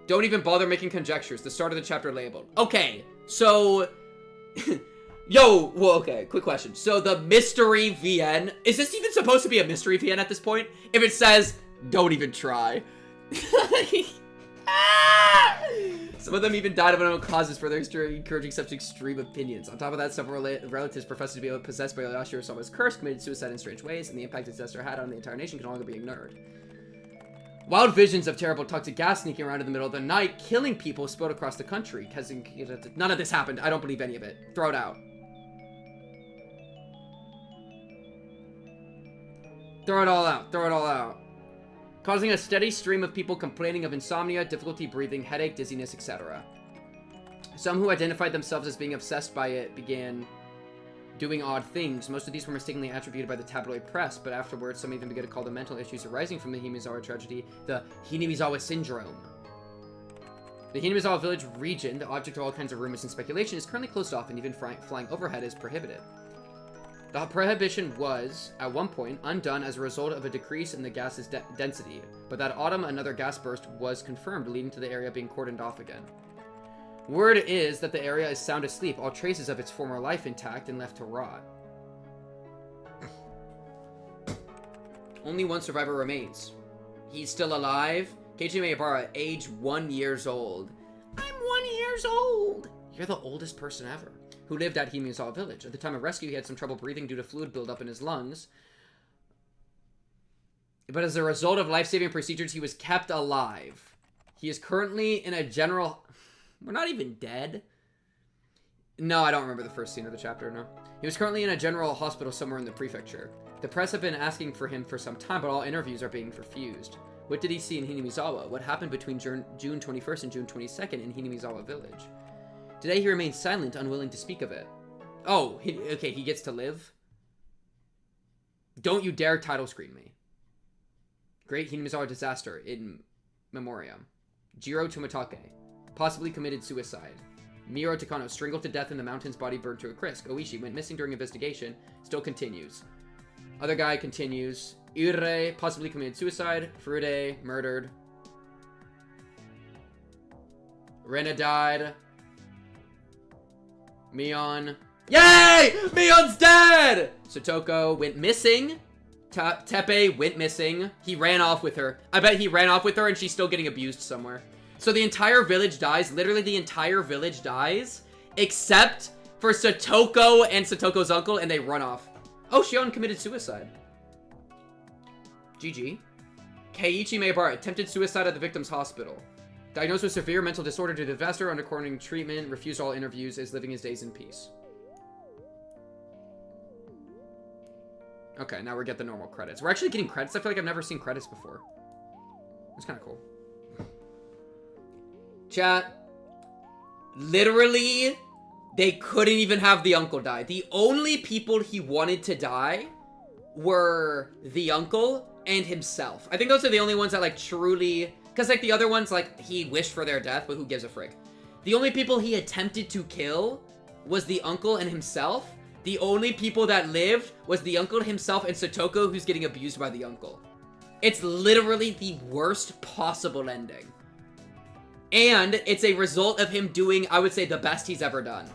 Don't even bother making conjectures. The start of the chapter labeled. Okay, so... okay, quick question. So the mystery VN, is this even supposed to be a mystery VN at this point? If it says, don't even try. Some of them even died of unknown causes, further encouraging such extreme opinions. On top of that, several relatives professed to be possessed by Higurashi's curse, committed suicide in strange ways, and the impact the disaster had on the entire nation can no longer be ignored. Wild visions of terrible toxic gas sneaking around in the middle of the night, killing people, spilled across the country. None of this happened. I don't believe any of it. Throw it out. Throw it all out. Throw it all out. Causing a steady stream of people complaining of insomnia, difficulty breathing, headache, dizziness, etc. Some who identified themselves as being obsessed by it began doing odd things. Most of these were mistakenly attributed by the tabloid press, but afterwards some even began to call the mental issues arising from the Hinamizawa tragedy the Hinamizawa syndrome. The Hinamizawa village region, the object of all kinds of rumors and speculation, is currently closed off, and even flying overhead is prohibited. The prohibition was, at one point, undone as a result of a decrease in the gas's density, but that autumn another gas burst was confirmed, leading to the area being cordoned off again. Word is that the area is sound asleep, all traces of its former life intact and left to rot. Only one survivor remains. He's still alive. Keiichi Maebara, age 1 year old. I'm 1 year old! You're the oldest person ever. Who lived at Hinamizawa village. At the time of rescue, he had some trouble breathing due to fluid buildup in his lungs. But as a result of life-saving procedures, he was kept alive. He is currently in a general... We're not even dead. No, I don't remember the first scene of the chapter, no. He was currently in a general hospital somewhere in the prefecture. The press have been asking for him for some time, but all interviews are being refused. What did he see in Hinamizawa? What happened between June 21st and June 22nd in Hinamizawa village? Today he remains silent, unwilling to speak of it. Oh, okay, he gets to live? Don't you dare title screen me. Great Hinamizawa disaster in memoriam. Jiro Tomitake, possibly committed suicide. Miro Takano, strangled to death in the mountains, body burned to a crisp. Oishi went missing during investigation, still continues. Other guy continues. Ure, possibly committed suicide. Furude, murdered. Rena died. Mion. Yay! Mion's dead! Satoko went missing. Teppei went missing. He ran off with her. I bet he ran off with her and she's still getting abused somewhere. So the entire village dies. Literally the entire village dies. Except for Satoko and Satoko's uncle, and they run off. Oh, Shion committed suicide. GG. Keiichi Maebara attempted suicide at the victim's hospital. Diagnosed with severe mental disorder due to disaster, undergoing treatment, refused all interviews, is living his days in peace. Okay, now we get the normal credits. We're actually getting credits. I feel like I've never seen credits before. It's kind of cool. Chat. Literally, they couldn't even have the uncle die. The only people he wanted to die were the uncle and himself. I think those are the only ones that, like, truly... Because, like, the other ones, like, he wished for their death, but who gives a frick? The only people he attempted to kill was the uncle and himself. The only people that lived was the uncle himself and Satoko, who's getting abused by the uncle. It's literally the worst possible ending. And it's a result of him doing, I would say, the best he's ever done.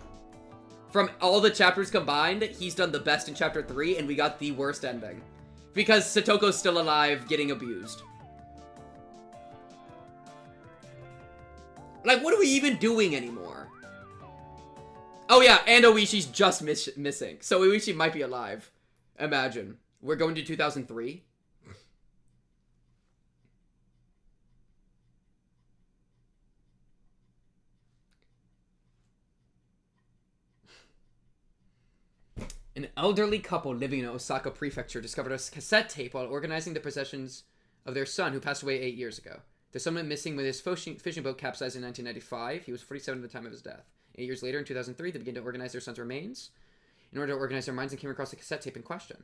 From all the chapters combined, he's done the best in chapter 3, and we got the worst ending. Because Satoko's still alive, getting abused. Like, what are we even doing anymore? Oh yeah, and Oishi's just missing. So Oishi might be alive. Imagine. We're going to 2003. An elderly couple living in Osaka Prefecture discovered a cassette tape while organizing the possessions of their son, who passed away 8 years ago. Their son went missing when his fishing boat capsized in 1995. He was 47 at the time of his death. 8 years later, in 2003, they began to organize their son's remains in order to organize their minds and came across the cassette tape in question.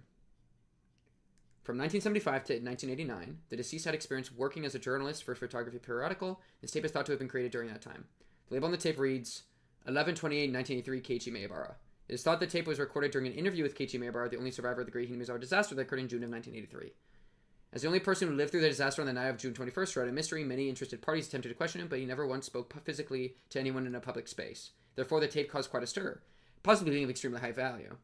From 1975 to 1989, the deceased had experience working as a journalist for a photography periodical. This tape is thought to have been created during that time. The label on the tape reads, 11/28/1983, Keiichi Maebara. It is thought the tape was recorded during an interview with Keiichi Maebara, the only survivor of the Great Hinamizawa disaster that occurred in June of 1983. As the only person who lived through the disaster on the night of June 21st throughout a mystery, many interested parties attempted to question him, but he never once spoke physically to anyone in a public space. Therefore, the tape caused quite a stir, possibly being of extremely high value.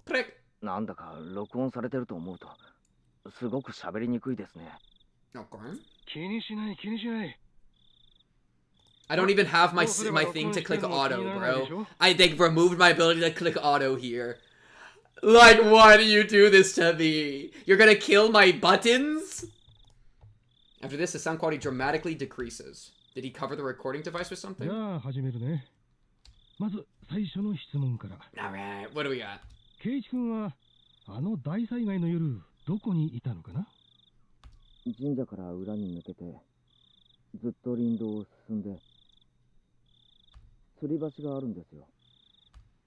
Prick. なんだか録音されてると思うとすごく喋りにくいですね。 Okay. 気にしない気にしない。 I don't even have my thing to click auto, bro. They removed my ability to click auto here. Like, why do you do this to me? You're gonna kill my buttons? After this, the sound quality dramatically decreases. Did he cover the recording device with something? Alright, what do we got? ケイイチ君はあの大災害の夜どこにいたのかな？神社から裏に抜けてずっと林道を進んで吊り橋があるんですよ。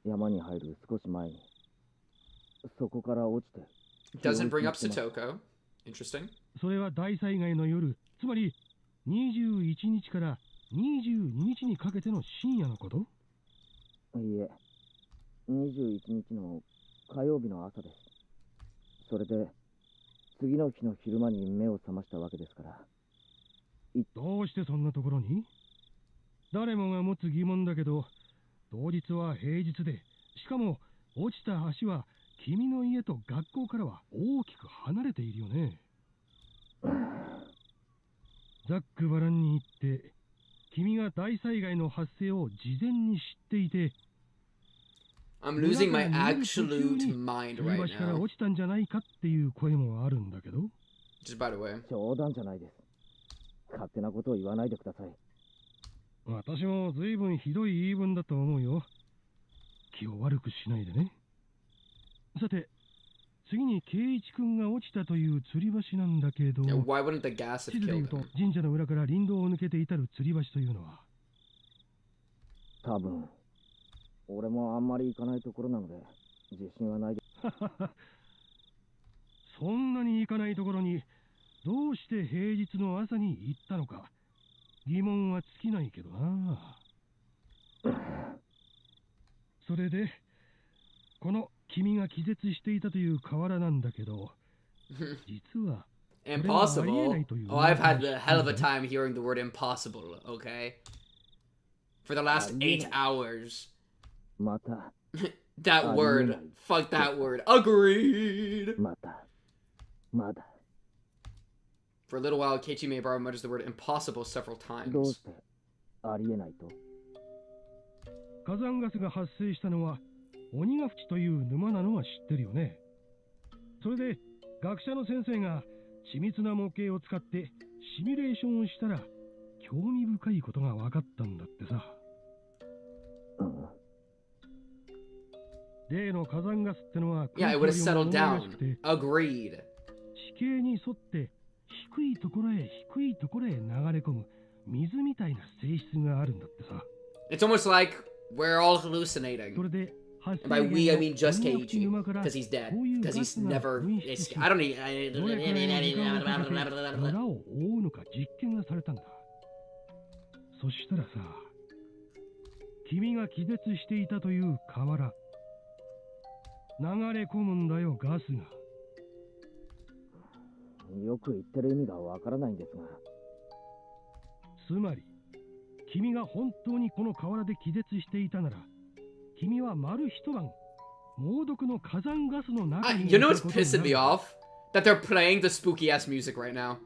山に入る少し前にそこから落ちて。Doesn't bring up Satoko. Interesting. それは大災害の夜、つまり21日から22日にかけての深夜のこと？いえ、21日の火曜日の朝です。それで次の日の昼間に目を覚ましたわけですから。どうしてそんなところに？誰もが持つ疑問だけど、当日は平日で、しかも落ちた橋は君の家と学校からは大きく離れているよね。ザックバランに行って、君が大災害の発生を事前に知っていて、I'm losing my absolute mind right 橋から now. 落ちたんじゃないかっていう声もあるんだけど。Just by the way. 冗談じゃないです。勝手なことを言わないでください。私も随分ひどい言い分だと思うよ。気を悪くしないでね。さて、次にケイイチ君が落ちたという吊り橋なんだけど、Yeah, why wouldn't the gas have 地図で言 killed うと him? 神社の裏から林道を抜けて至る吊り橋というのは、多分俺もあんまり行かないところなので自信はないです。そんなに行かないところにどうして平日の朝に行ったのか疑問は尽きないけどな。それでこの君が気絶していたという河原なんだけど、実は Impossible? Oh, I've had a hell of a time hearing the word impossible, okay? For the last 8 hours. また That word. Fuck that word. Agreed. まだ For a little while, Keiichi Maebara mutters the word impossible several どう times. してありえないと？火山ガスが発生したのは鬼ヶ淵という沼なのは知ってるよね。それで学者の先生が緻密な模型を使ってシミュレーションをしたら興味深いことが分かったんだってさ。例の火山ガスってのは Yeah, it would have settled down. Agreed. 地形に沿って低いところへ低いところへ流れ込む水みたいな性質があるんだってさ。It's almost like we're all hallucinating. And by we, I mean just Keiichi. Because he's dead. Because he's never... I don't need... 村を覆うのか実験がされたんだ。そしたらさ、君が気絶していたという河原、流れ込むんだよ、ガスが。よく言ってる意味がわからないんですが。つまり、君が本当にこの河原で気絶していたなら、君は丸一晩、猛毒の火山ガスの中に。You know what's pissing me off? That they're playing the spooky ass music right now.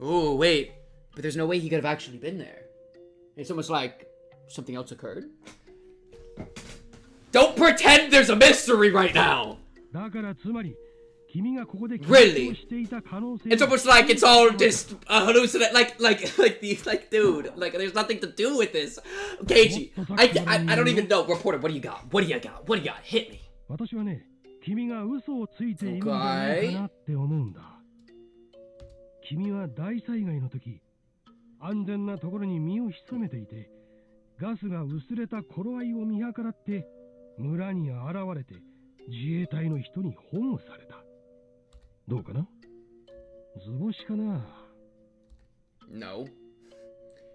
Oh, wait. But there's no way he could have actually been there. It's almost like something else occurred. Don't pretend there's a mystery right now! Really? It's almost like it's all just a hallucination. Like, dude, like, there's nothing to do with this. Keiji, I don't even know. Reporter, what do you got? What do you got? What do you got? Hit me. Okay. 君は大災害の時、安全なところに身を潜めていて、ガスが薄れた頃合いを見計らって村に現れて自衛隊の人に保護された。どうかな？図星かな？ No.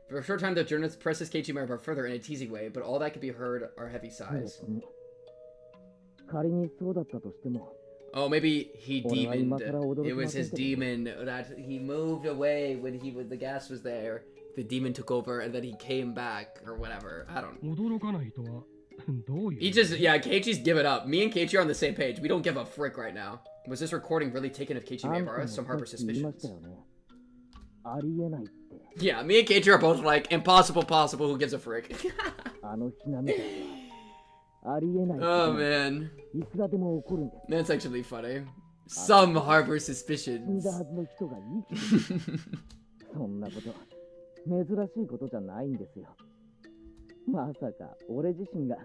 For a short time, the journalist presses Keiichi Maribara further in a teasing way, but all that could be heard are heavy sighs. 仮にそうだったとしても。Oh, maybe he demoned. It was his demon that he moved away when the gas was there. The demon took over and then he came back or whatever. I don't know. He just, yeah, Keiichi's given up. Me and Keiichi are on the same page. We don't give a frick right now. Was this recording really taken of Keiichi Maribara? Some harbor suspicions. Yeah, me and Keiichi are both like, impossible, possible, who gives a frick? Oh man. That's actually funny. Some harbor suspicions. そんなこと、珍しいことじゃないんですよ。まさか、俺自身が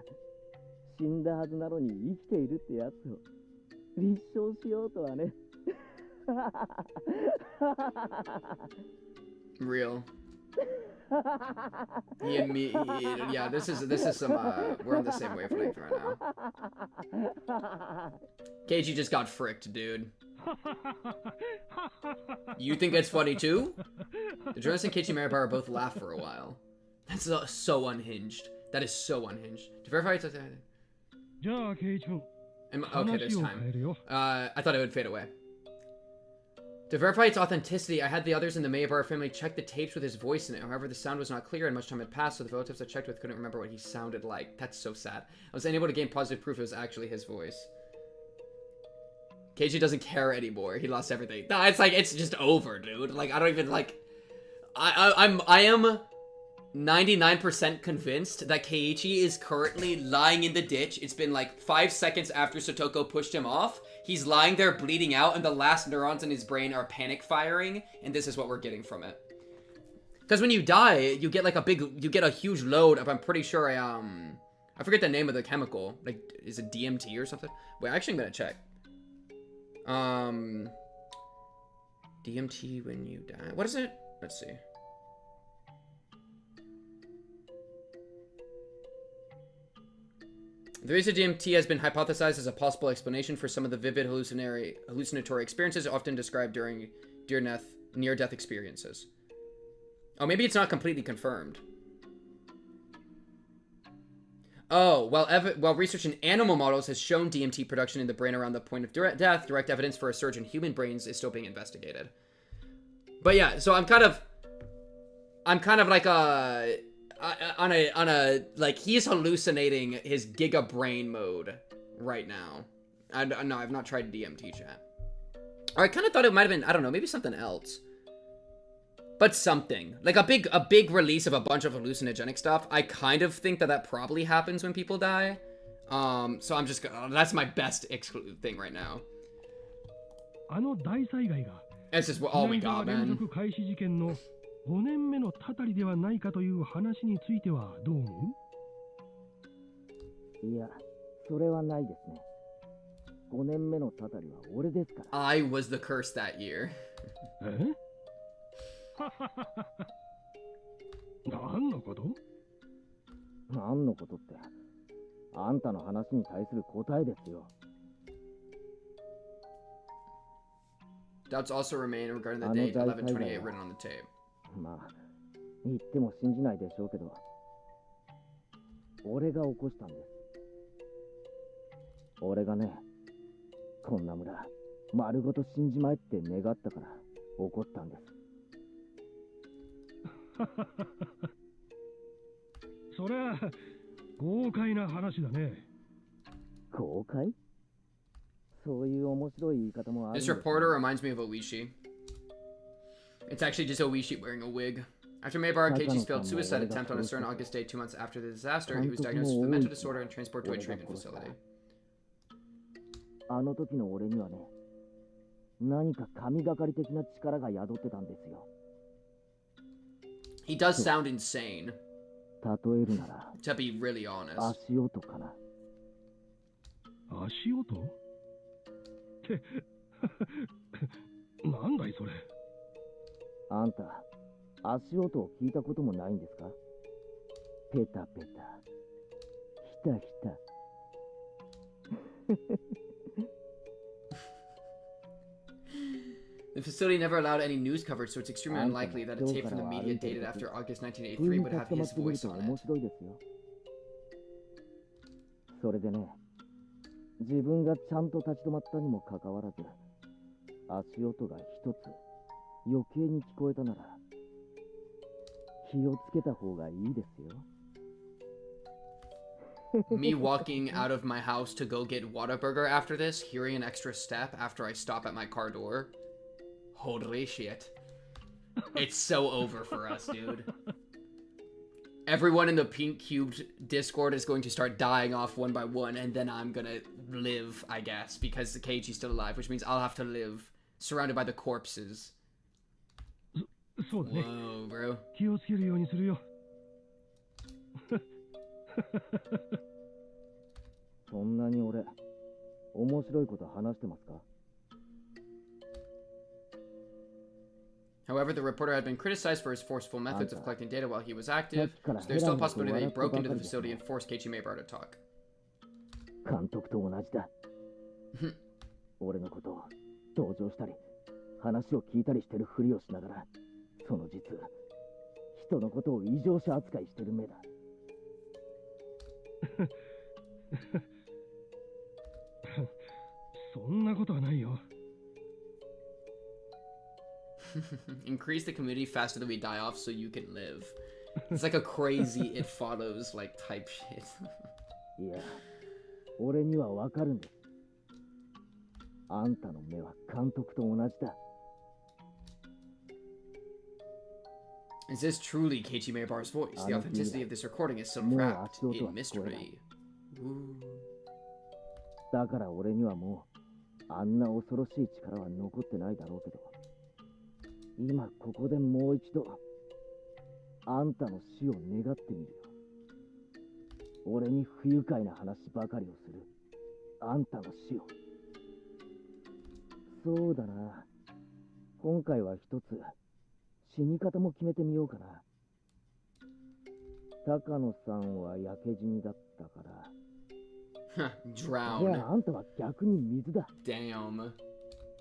死んだはずなのに生きているってやつを立証しようとはね。Real. He and me, yeah, this is some, we're on the same wavelength right now. Keiji just got fricked, dude. You think it's funny too? The journalist and Keiichi Maribara both laugh for a while. That's so unhinged. That is so unhinged. To verify it's... Okay, this time. I thought it would fade away. To verify its authenticity, I had the others in the Maribara family check the tapes with his voice in it. However, the sound was not clear and much time had passed, so the relatives I checked with couldn't remember what he sounded like. That's so sad. I was unable to gain positive proof it was actually his voice. Keiji doesn't care anymore. He lost everything. No, it's like, it's just over, dude. Like, I don't even, like... I am 99% convinced that Keiichi is currently lying in the ditch. It's been like 5 seconds after Satoko pushed him off. He's lying there bleeding out and the last neurons in his brain are panic firing, and this is what we're getting from it. Because when you die, you get like you get a huge load of, I'm pretty sure, I forget the name of the chemical. Like, is it DMT or something? Wait, actually I'm gonna check. DMT when you die. What is it? Let's see. The use of DMT has been hypothesized as a possible explanation for some of the vivid hallucinatory experiences often described during near-death experiences. Oh, maybe it's not completely confirmed. Oh, while research in animal models has shown DMT production in the brain around the point of death, direct evidence for a surge in human brains is still being investigated. But yeah, so I'm kind of like on a like, he's hallucinating his giga brain mode right now. No, I've not tried DMT chat. Or I kind of thought it might have been, I don't know, maybe something else. But something. Like a big release of a bunch of hallucinogenic stuff. I kind of think that probably happens when people die. So I'm just, that's my best thing right now. It's just, oh my god, man. 5年目のたたりではないかという話についてはどう思う？いや、それはないですね。5年目のたたりは俺ですから。I was the curse that year. え？何のこと？何のことって、あんたの話に対する答えですよ。Doubts also remain regarding the date 11/28 written on the tape. まあ、言っても信じないでしょうけど、俺が起こしたんです。俺がね、こんな村丸ごと死んじまえって願ったから起こったんです。そりゃ豪快な話だね。豪快？そういう面白い言い方もある。This reporter reminds me of Oishi. It's actually just Oishi wearing a wig. After Maebara Keiichi's failed suicide attempt on a certain August day 2 months after the disaster, he was diagnosed with a mental disorder and transported to a treatment facility. あの時の俺にはね、何か神がかり的な力が宿ってたんですよ。He does sound insane. 例えるなら、to be really honest. 足音かな。足音？ってなんだいそれ。あんた、足音を聞いたこともないんですか？ペタペタ、ひたひた。The facility never allowed any news coverage, so it's extremely unlikely that a tape from the media dated after August 1983 would have his voice on it. それでね、自分がちゃんと立ち止まったにもかかわらず、足音が一つ余計に聞こえたなら、気をつけた方がいいですよ。Me walking out of my house to go get Whataburger after this, hearing an extra step after I stop at my car door. Holy shit. It's so over for us, dude. Everyone in the pink cubed Discord is going to start dying off one by one, and then I'm gonna live, I guess, because Keiichi's still alive, which means I'll have to live surrounded by the corpses. Whoa, bro. 気をつけるようにするよ。そんなに俺、面白いこと話してますか？ However, the reporter had been criticized for his forceful methods of collecting data while he was active, so there's still a possibility that he broke into the facility and forced Keiichi Maebara to talk. 監督と同じだ。俺のことを同情したり、話を聞いたりしてるふりをしながら、その実、人のことを異常者扱いしてる目だ。そんなことはないよ。Increase the community faster than we die off so you can live. It's like a crazy it follows like type shit. いや、俺にはわかるんです。あんたの目は監督と同じだ。Is this truly Keiichi Maebara's voice? The authenticity of this recording is still wrapped in mystery. だから俺にはもうあんな恐ろしい力は残ってないだろうけど、今ここでもう一度あんたの死を願ってみるよ。俺に不愉快な話ばかりをするあんたの死を。そうだな、今回は一つ死に方も決めてみようかな。高野さんは焼け死にだったから。Drown. じゃああんたは逆に水だ。Damn.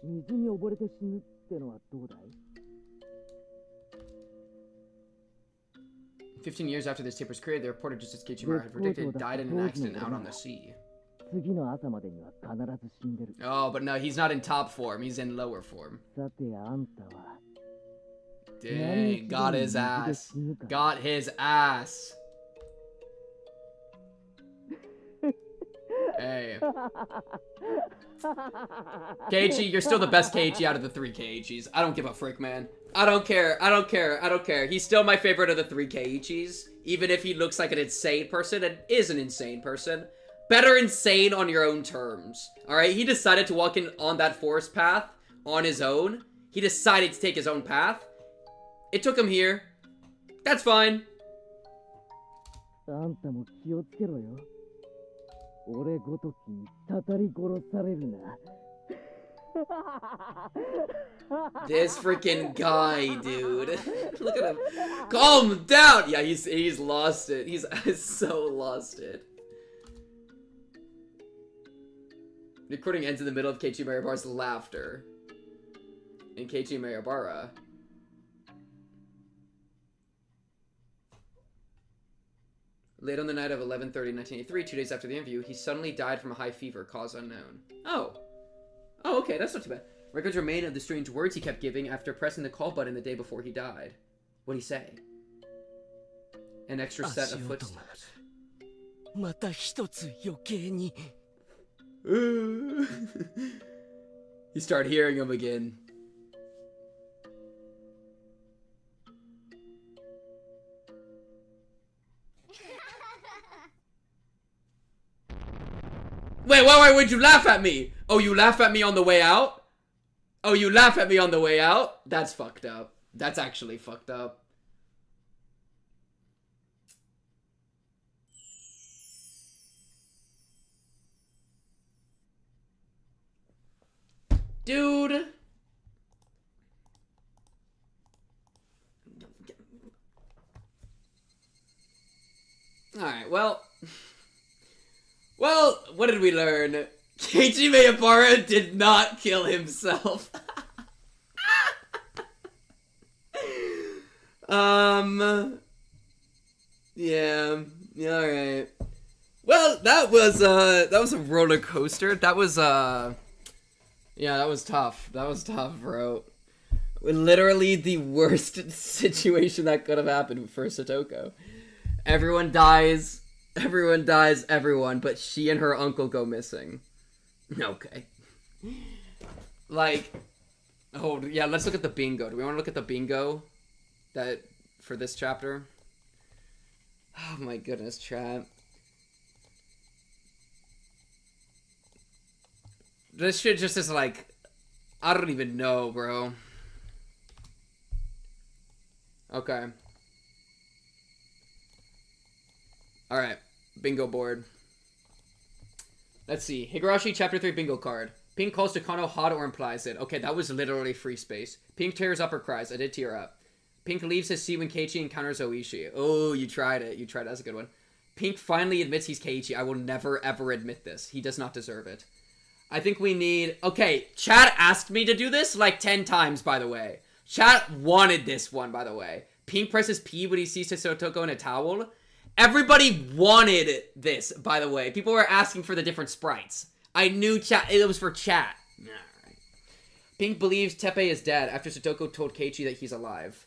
水に溺れて死ぬってのはどうだい？15 years after this tape was created, the reporter, just as Keiichi Maebara had predicted, died in an accident out on the sea. 次の朝までには必ず死んでる。Oh, but no, he's not in top form. He's in lower form. さてあんたは。Dang, got his ass. Got his ass. Hey. Keiichi, you're still the best Keiichi out of the 3 Keiichis. I don't give a frick, man. I don't care. I don't care. I don't care. He's still my favorite of the 3 Keiichis. Even if he looks like an insane person and is an insane person. Better insane on your own terms. Alright, he decided to walk in on that forest path on his own. He decided to take his own path. It took him here. That's fine. あんたも気をつけろよ。俺ごときにたたり殺されるな。This freaking guy, dude. Look at him. Calm down. Yeah, he's lost it. He's so lost it. Recording ends in the middle of Keiichi Maebara's laughter. And Keiichi Maebara Late on the night of 11/30/1983, 2 days after the interview, he suddenly died from a high fever, cause unknown. Oh, okay, that's not too bad. Records remain of the strange words he kept giving after pressing the call button the day before he died. What'd he say? An extra set of footsteps. You start hearing him again. Wait, why would you laugh at me? Oh, you laugh at me on the way out? Oh, you laugh at me on the way out? That's fucked up. That's actually fucked up. Dude. Alright, well, what did we learn? Keiichi Maebara did not kill himself. Yeah, alright. Well, that was a roller coaster. That was, yeah, that was tough. That was tough, bro. Literally the worst situation that could have happened for Satoko. Everyone dies, but she and her uncle go missing. Okay. Like, oh, yeah, let's look at the bingo. Do we want to look at the bingo that for this chapter? Oh my goodness, chat. This shit just is like, I don't even know, bro. Okay. Alright, bingo board. Let's see. Higurashi Chapter 3 bingo card. Pink calls Takano hot or implies it. Okay, that was literally free space. Pink tears up or cries. I did tear up. Pink leaves his seat when Keiichi encounters Oishi. Oh, you tried it. You tried it. That's a good one. Pink finally admits he's Keiichi. I will never, ever admit this. He does not deserve it. I think we need... Okay, chat asked me to do this like 10 times, by the way. Chat wanted this one, by the way. Pink presses P when he sees Satoko in a towel. Everybody wanted this, by the way. People were asking for the different sprites. I knew chat. It was for chat. Alright. Pink believes Teppei is dead after Satoko told Keiichi that he's alive.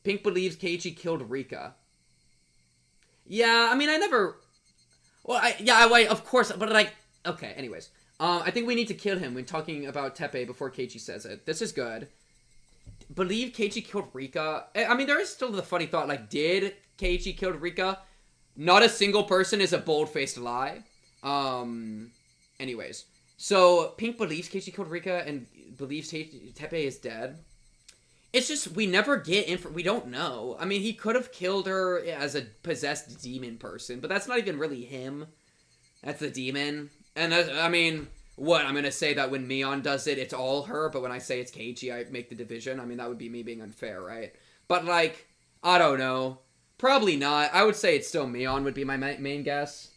Pink believes Keiichi killed Rika. Yeah, I mean, I never... Well, of course, but like... Okay, anyways. I think we need to kill him when talking about Teppei before Keiichi says it. This is good. Believe Keiichi killed Rika. I mean, there is still the funny thought, like, did Keiichi kill Rika? Not a single person is a bold-faced lie. Anyways. So, Pink believes Keiichi killed Rika and believes Teppei is dead. It's just, we never get info. We don't know. I mean, he could have killed her as a possessed demon person, but that's not even really him. That's the demon. And, I mean... What, I'm going to say that when Mion does it, it's all her, but when I say it's Keiichi, I make the division? I mean, that would be me being unfair, right? But, like, I don't know. Probably not. I would say it's still Mion would be my main guess.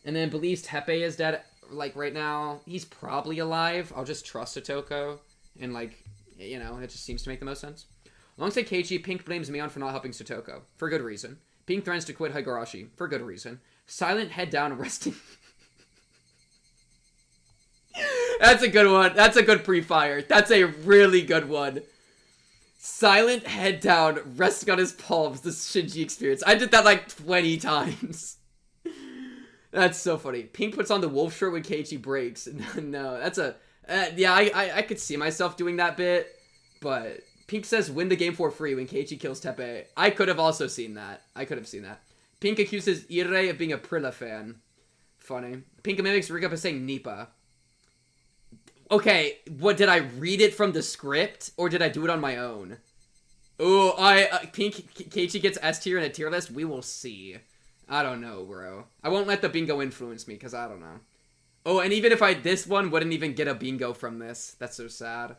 And then believes Teppei is dead, like, right now. He's probably alive. I'll just trust Satoko. And, like, you know, it just seems to make the most sense. Alongside Keiichi, Pink blames Mion for not helping Satoko. For good reason. Pink threatens to quit Higurashi. For good reason. Silent head down, resting... That's a good one. That's a good pre-fire. That's a really good one. Silent head down, resting on his palms, the Shinji experience. I did that like 20 times. That's so funny. Pink puts on the wolf shirt when Keiichi breaks. No, that's a... yeah, I could see myself doing that bit. But Pink says win the game for free when Keiichi kills Teppei. I could have also seen that. I could have seen that. Pink accuses Ire of being a Prilla fan. Funny. Pink mimics Rika by saying Nipa. Okay, what, did I read it from the script, or did I do it on my own? Oh, Keiichi gets S tier in a tier list? We will see. I don't know, bro. I won't let the bingo influence me, because I don't know. Oh, and even if this one wouldn't even get a bingo from this. That's so sad.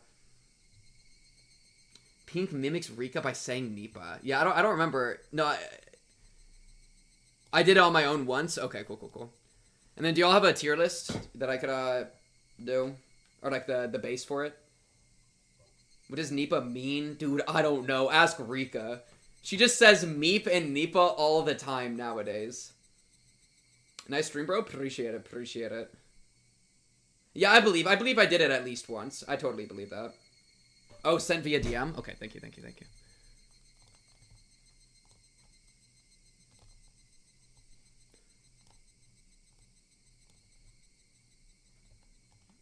Pink mimics Rika by saying Nipa. Yeah, I don't remember. No, I did it on my own once. Okay, cool. And then do y'all have a tier list that I could, do? Or, like, the base for it? What does Nipa mean? Dude, I don't know. Ask Rika. She just says Meep and Nipa all the time nowadays. Nice stream, bro. Appreciate it. Appreciate it. Yeah, I believe I did it at least once. I totally believe that. Oh, sent via DM? Okay, thank you, thank you, thank you.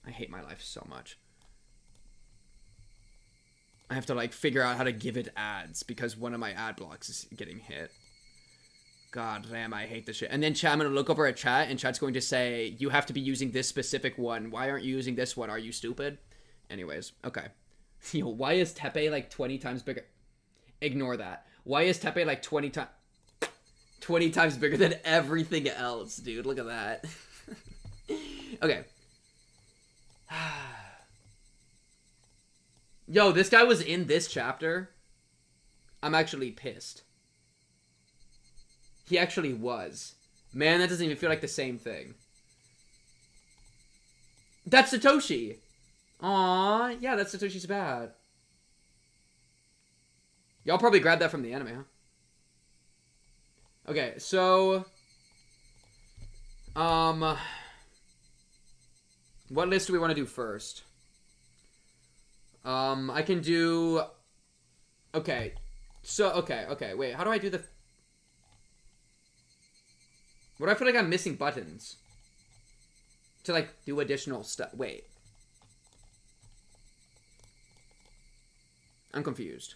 I hate my life so much. I have to, like, figure out how to give it ads because one of my ad blocks is getting hit. God damn, I hate this shit. And then chat, I'm going to look over at chat, and chat's going to say, you have to be using this specific one. Why aren't you using this one? Are you stupid? Anyways, okay. Yo, why is Teppei, like, 20 times bigger? Ignore that. Why is Teppei, like, 20 times bigger than everything else, dude? Look at that. Okay. Yo, this guy was in this chapter. I'm actually pissed. He actually was. Man, that doesn't even feel like the same thing. That's Satoshi! Aww, yeah, that's Satoshi's bad. Y'all probably grabbed that from the anime, huh? Okay, so... what list do we want to do first? I can do... Okay. So, okay, wait, how do I do the... What do I feel like I'm missing buttons? To, like, do additional stuff. Wait. I'm confused.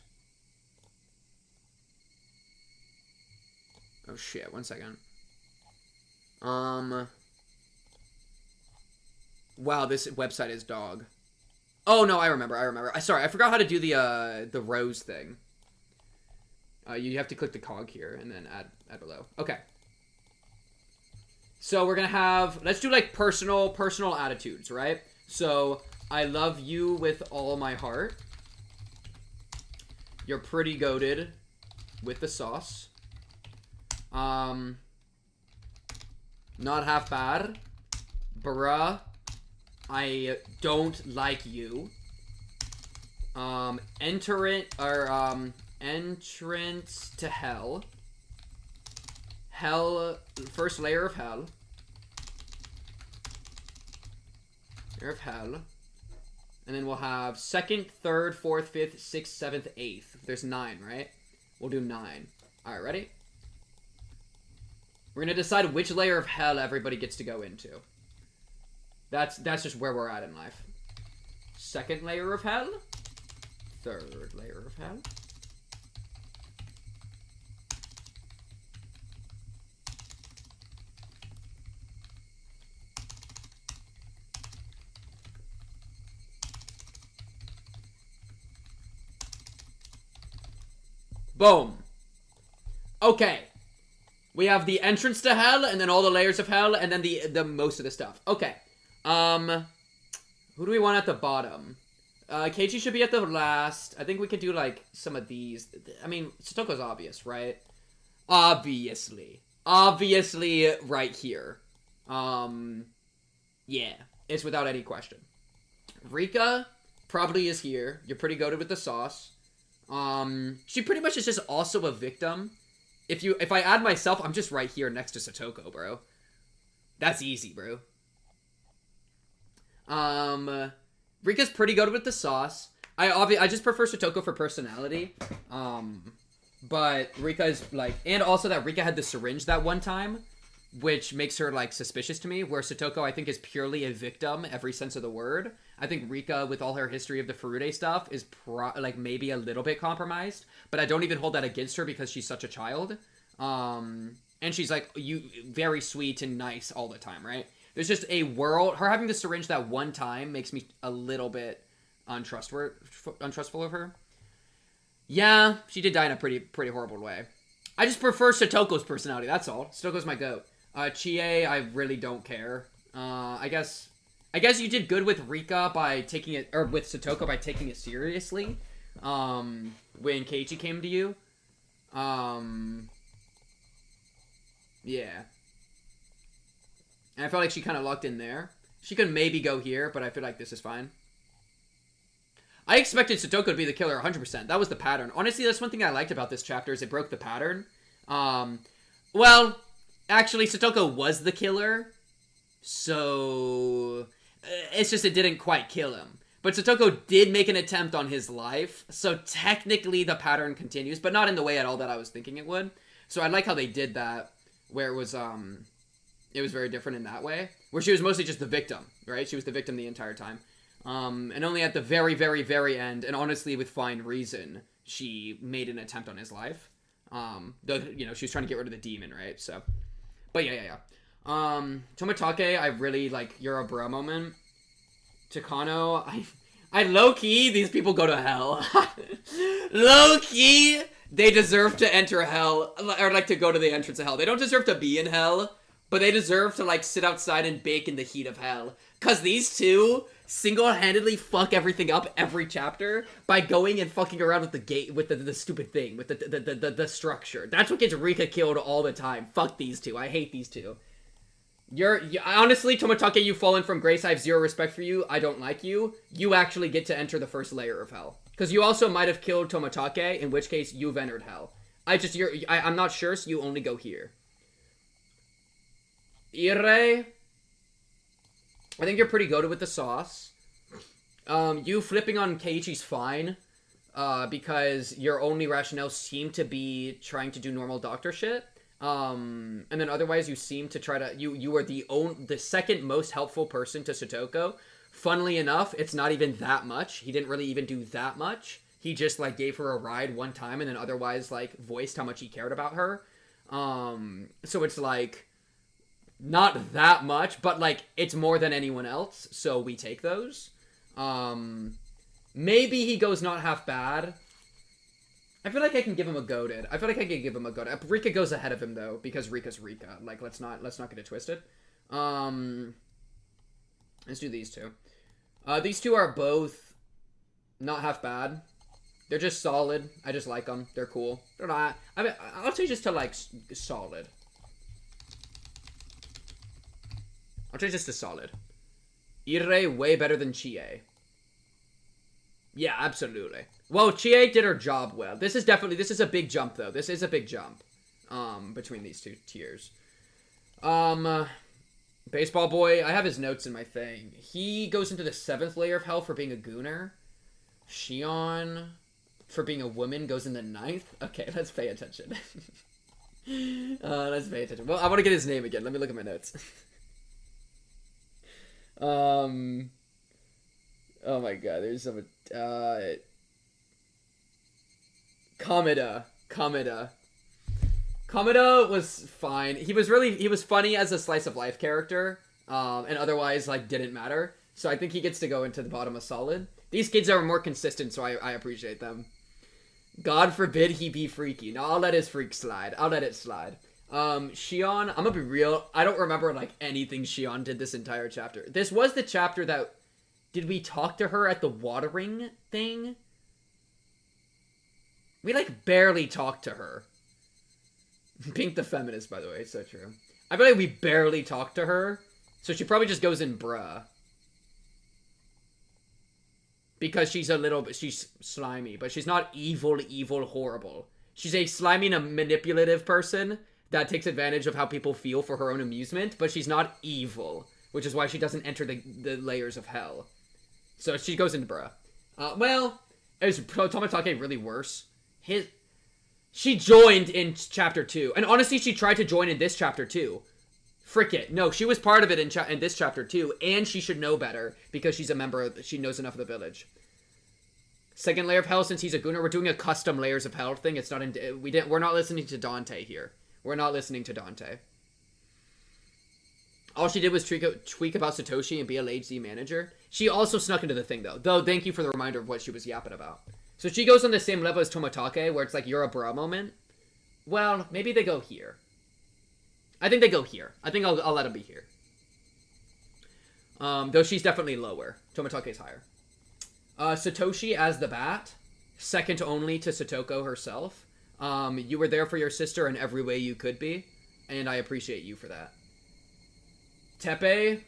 Oh, shit, 1 second. Wow, this website is dog. Oh, no, I remember. Sorry, I forgot how to do the rows thing. You have to click the cog here and then add below. Okay. So we're gonna have, let's do like personal attitudes, right? So, I love you with all my heart. You're pretty goated with the sauce. Not half bad. Bruh. I don't like you. Entrance to hell. Hell, first layer of hell. Layer of hell. And then we'll have second, third, fourth, fifth, sixth, seventh, eighth. There's 9, right? We'll do 9. Alright, ready? We're gonna decide which layer of hell everybody gets to go into. That's just where we're at in life. Second layer of hell. Third layer of hell. Boom. Okay. We have the entrance to hell, and then all the layers of hell, and then the most of the stuff. Okay. Who do we want at the bottom? Keiichi should be at the last. I think we could do, like, some of these. I mean, Satoko's obvious, right? Obviously. Obviously right here. Yeah. It's without any question. Rika probably is here. You're pretty goated with the sauce. She pretty much is just also a victim. If I add myself, I'm just right here next to Satoko, bro. That's easy, bro. Rika's pretty good with the sauce. I just prefer Satoko for personality. But Rika is like, and also that Rika had the syringe that one time, which makes her like suspicious to me, where Satoko I think is purely a victim every sense of the word. I think Rika, with all her history of the Furude stuff, is like maybe a little bit compromised, but I don't even hold that against her because she's such a child. And she's like very sweet and nice all the time, right? There's just a world. Her having the syringe that one time makes me a little bit untrustful of her. Yeah, she did die in a pretty horrible way. I just prefer Satoko's personality. That's all. Satoko's my goat. Chie, I really don't care. I guess you did good with Rika by taking it, or with Satoko by taking it seriously. When Keiichi came to you. Yeah. And I felt like she kind of locked in there. She could maybe go here, but I feel like this is fine. I expected Satoko to be the killer 100%. That was the pattern. Honestly, that's one thing I liked about this chapter is it broke the pattern. Well, actually, Satoko was the killer, so it's just it didn't quite kill him. But Satoko did make an attempt on his life, so technically the pattern continues, but not in the way at all that I was thinking it would. So I like how they did that, where it was very different in that way, where she was mostly just the victim, right? She was the victim the entire time. And only at the very, very, very end, and honestly with fine reason, she made an attempt on his life. Though, you know, she was trying to get rid of the demon, right? So, but yeah. Tomitake, I really like your bro moment. Takano, I low-key, these people go to hell. Low-key, they deserve to enter hell, or like to go to the entrance of hell. They don't deserve to be in hell, but they deserve to like sit outside and bake in the heat of hell. Cause these two single-handedly fuck everything up every chapter by going and fucking around with the gate, with the stupid thing, with the structure. That's what gets Rika killed all the time. Fuck these two. I hate these two. Honestly, Tomitake, you've fallen from grace. I have zero respect for you. I don't like you. You actually get to enter the first layer of hell. Because you also might have killed Tomitake, in which case you've entered hell. I'm not sure, so you only go here. Ire, I think you're pretty good with the sauce. You flipping on Keiichi's fine, because your only rationale seemed to be trying to do normal doctor shit. And then otherwise you seem to try to, you were the second most helpful person to Satoko. Funnily enough, it's not even that much. He didn't really even do that much. He just like gave her a ride one time and then otherwise like voiced how much he cared about her. So it's like not that much, but like it's more than anyone else. So we take those. Maybe he goes not half bad. I feel like I can give him a goated. Rika goes ahead of him though, because Rika's Rika. Like, let's not get it twisted. Let's do these two. These two are both not half bad. They're just solid. I just like them. They're cool. They're not. I mean, I'll say just to like solid. I'll say just to solid. Ire way better than Chie. Yeah, absolutely. Well, Chie did her job well. This is a big jump, though. This is a big jump, between these two tiers. Baseball Boy, I have his notes in my thing. He goes into the 7th layer of hell for being a gooner. Shion, for being a woman, goes in the 9th. Okay, let's pay attention. Let's pay attention. Well, I want to get his name again. Let me look at my notes. Oh my god, there's so much, Kameda was fine. He was funny as a slice of life character, and otherwise, like, didn't matter. So I think he gets to go into the bottom of solid. These kids are more consistent, so I appreciate them. God forbid he be freaky. No, I'll let his freak slide. I'll let it slide. Shion, I'm gonna be real. I don't remember, like, anything Shion did this entire chapter. This was the chapter that... Did we talk to her at the watering thing? We, like, barely talked to her. Pink the feminist, by the way. So true. I feel like we barely talked to her. So she probably just goes in bruh. Because she's she's slimy. But she's not evil, horrible. She's a slimy and a manipulative person that takes advantage of how people feel for her own amusement. But she's not evil. Which is why she doesn't enter the layers of hell. So she goes into bruh. Well, is Tomitake really worse? She joined in chapter 2. And honestly, she tried to join in this chapter too. Frick it. No, she was part of it in this chapter too. And she should know better because she's a member she knows enough of the village. 2nd layer of hell, since he's a gooner, we're doing a custom layers of hell thing. It's not we're not listening to Dante here. We're not listening to Dante. All she did was tweak about Satoshi and be a lazy manager. She also snuck into the thing, though. Though, thank you for the reminder of what she was yapping about. So she goes on the same level as Tomitake, where it's like, you're a bra moment. Well, maybe they go here. I think they go here. I think I'll let them be here. Though she's definitely lower. Tomitake's higher. Satoshi as the bat. Second only to Satoko herself. You were there for your sister in every way you could be. And I appreciate you for that. Teppei,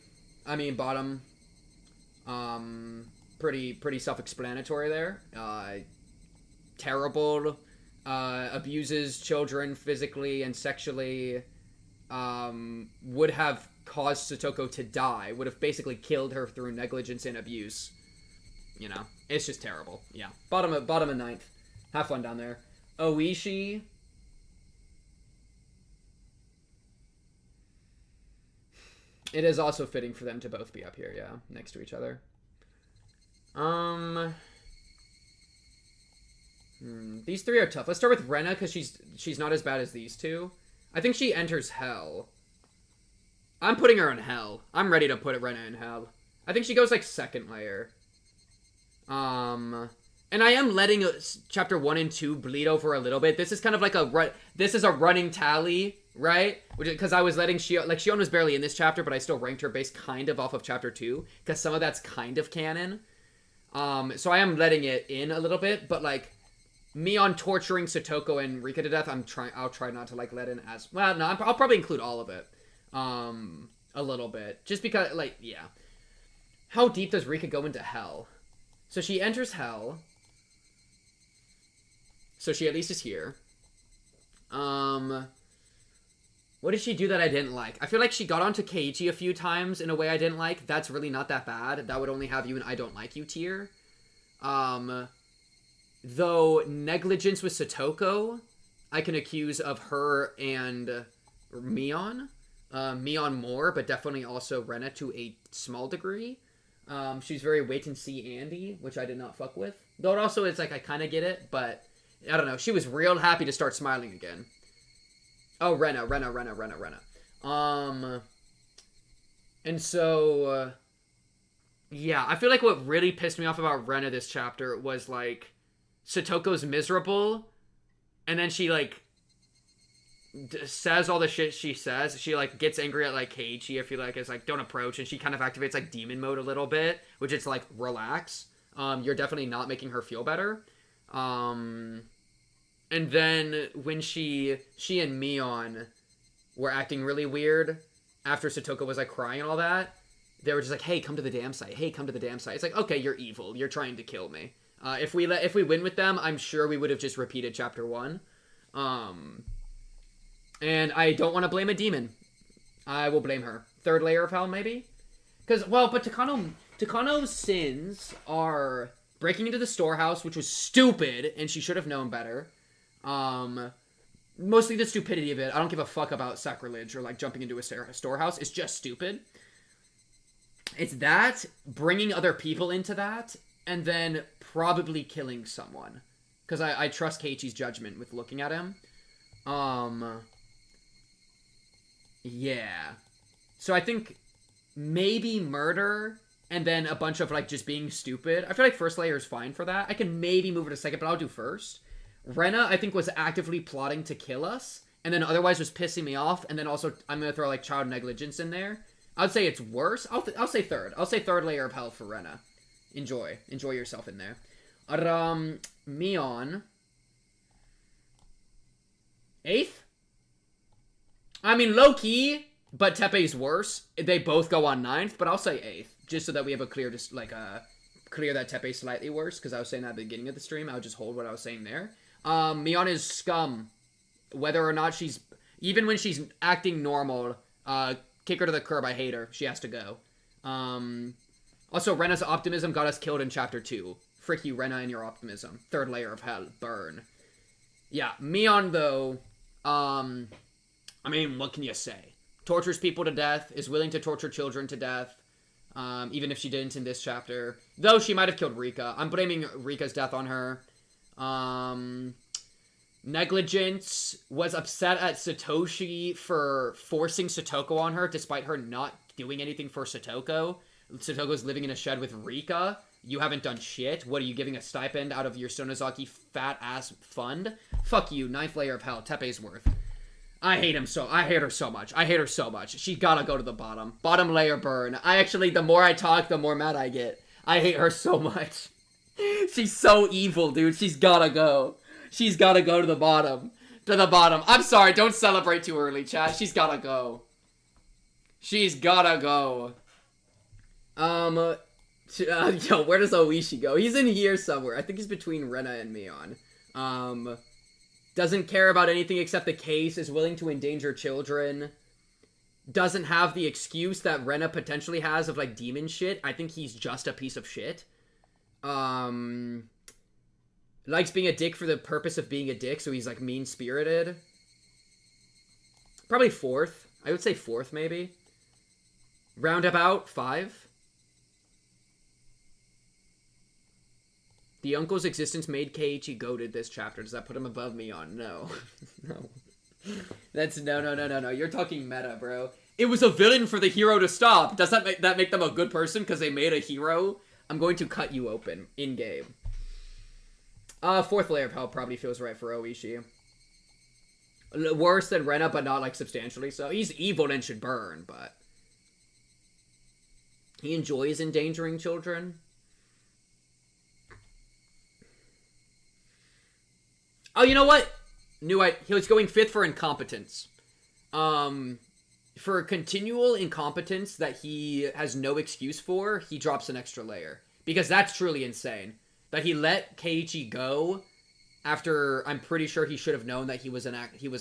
I mean bottom. pretty self-explanatory there. Terrible, abuses children physically and sexually, would have caused Satoko to die, would have basically killed her through negligence and abuse. You know, it's just terrible. Yeah, bottom of ninth. Have fun down there. Oishi. It is also fitting for them to both be up here, yeah, next to each other. These three are tough. Let's start with Rena, because she's not as bad as these two. I think she enters hell. I'm putting her in hell. I'm ready to put Rena in hell. I think she goes, like, second layer. And I am letting chapter 1 and 2 bleed over a little bit. This is kind of like this is a running tally, right? Because I was letting Shion, like, Shion was barely in this chapter, but I still ranked her based kind of off of chapter 2, because some of that's kind of canon. So I am letting it in a little bit, but, like, Mion torturing Satoko and Rika to death, I'll try not to, like, let in as well. No, I'll probably include all of it, a little bit, just because, like, yeah. How deep does Rika go into hell? So she enters hell. So she at least is here. What did she do that I didn't like? I feel like she got onto Keiichi a few times in a way I didn't like. That's really not that bad. That would only have you in I don't like you tier. Though negligence with Satoko, I can accuse of her and Mion. Mion more, but definitely also Rena to a small degree. She's very wait-and-see Andy, which I did not fuck with. Though it also is like, I kind of get it, but I don't know. She was real happy to start smiling again. Oh, Rena. And so, yeah, I feel like what really pissed me off about Rena this chapter was, like, Satoko's miserable, and then she, like, says all the shit she says. She, like, gets angry at, like, Keiichi, I feel like, is like, don't approach, and she kind of activates, like, demon mode a little bit, which is like, relax. You're definitely not making her feel better. And then when she and Mion were acting really weird after Satoko was, like, crying and all that, they were just like, hey, come to the damn site. Hey, come to the damn site. It's like, okay, you're evil. You're trying to kill me. If we win with them, I'm sure we would have just repeated chapter 1. And I don't want to blame a demon. I will blame her. Third layer of hell, maybe? Because, well, but Takano's sins are breaking into the storehouse, which was stupid, and she should have known better. Mostly the stupidity of it. I don't give a fuck about sacrilege or, like, jumping into a storehouse. It's just stupid. It's that, bringing other people into that, and then probably killing someone. Because I trust Keiichi's judgment with looking at him. Yeah. So I think maybe murder and then a bunch of, like, just being stupid. I feel like first layer is fine for that. I can maybe move it a second, but I'll do first. Rena, I think, was actively plotting to kill us, and then otherwise was pissing me off, and then also I'm going to throw, like, child negligence in there. I would say it's worse. I'll say third. I'll say third layer of hell for Rena. Enjoy yourself in there. Mion. 8th? I mean, low-key, but Teppei's worse. They both go on 9th, but I'll say 8th, just so that we have a clear, just, like, clear that Teppei's slightly worse, because I was saying that at the beginning of the stream. I would just hold what I was saying there. Mion is scum. Whether or not she's... Even when she's acting normal, kick her to the curb, I hate her. She has to go. Also, Rena's optimism got us killed in chapter 2. Frick you, Rena, and your optimism. Third layer of hell. Burn. Yeah, Mion, though, I mean, what can you say? Tortures people to death, is willing to torture children to death, even if she didn't in this chapter. Though she might have killed Rika. I'm blaming Rika's death on her. Negligence, was upset at Satoshi for forcing Satoko on her, despite her not doing anything for Satoko. Satoko's living in a shed with Rika. You haven't done shit. What, are you giving a stipend out of your Sonozaki fat-ass fund? Fuck you, 9th layer of hell, Teppei's worth. I hate her so much. She gotta go to the bottom. Bottom layer burn. The more I talk, the more mad I get. I hate her so much. She's so evil, dude. She's gotta go. She's gotta go to the bottom. I'm sorry, don't celebrate too early, chat. She's gotta go. Yo, where does Oishi go? He's in here somewhere. I think he's between Rena and Mion. Doesn't care about anything except the case, is willing to endanger children. Doesn't have the excuse that Rena potentially has of, like, demon shit. I think he's just a piece of shit. Likes being a dick for the purpose of being a dick, so he's, like, mean-spirited. Probably 4th. I would say 4th, maybe. Roundabout, 5. The uncle's existence made Keiichi goated this chapter. Does that put him above Mion? No. No. That's no. You're talking meta, bro. It was a villain for the hero to stop. Does that make them a good person because they made a hero? I'm going to cut you open in-game. 4th layer of hell probably feels right for Oishi. Worse than Rena, but not, like, substantially so. He's evil and should burn, but... he enjoys endangering children. Oh, you know what? He was going 5th for incompetence. For continual incompetence that he has no excuse for, he drops an extra layer. Because that's truly insane. That he let Keiichi go after I'm pretty sure he should have known that he was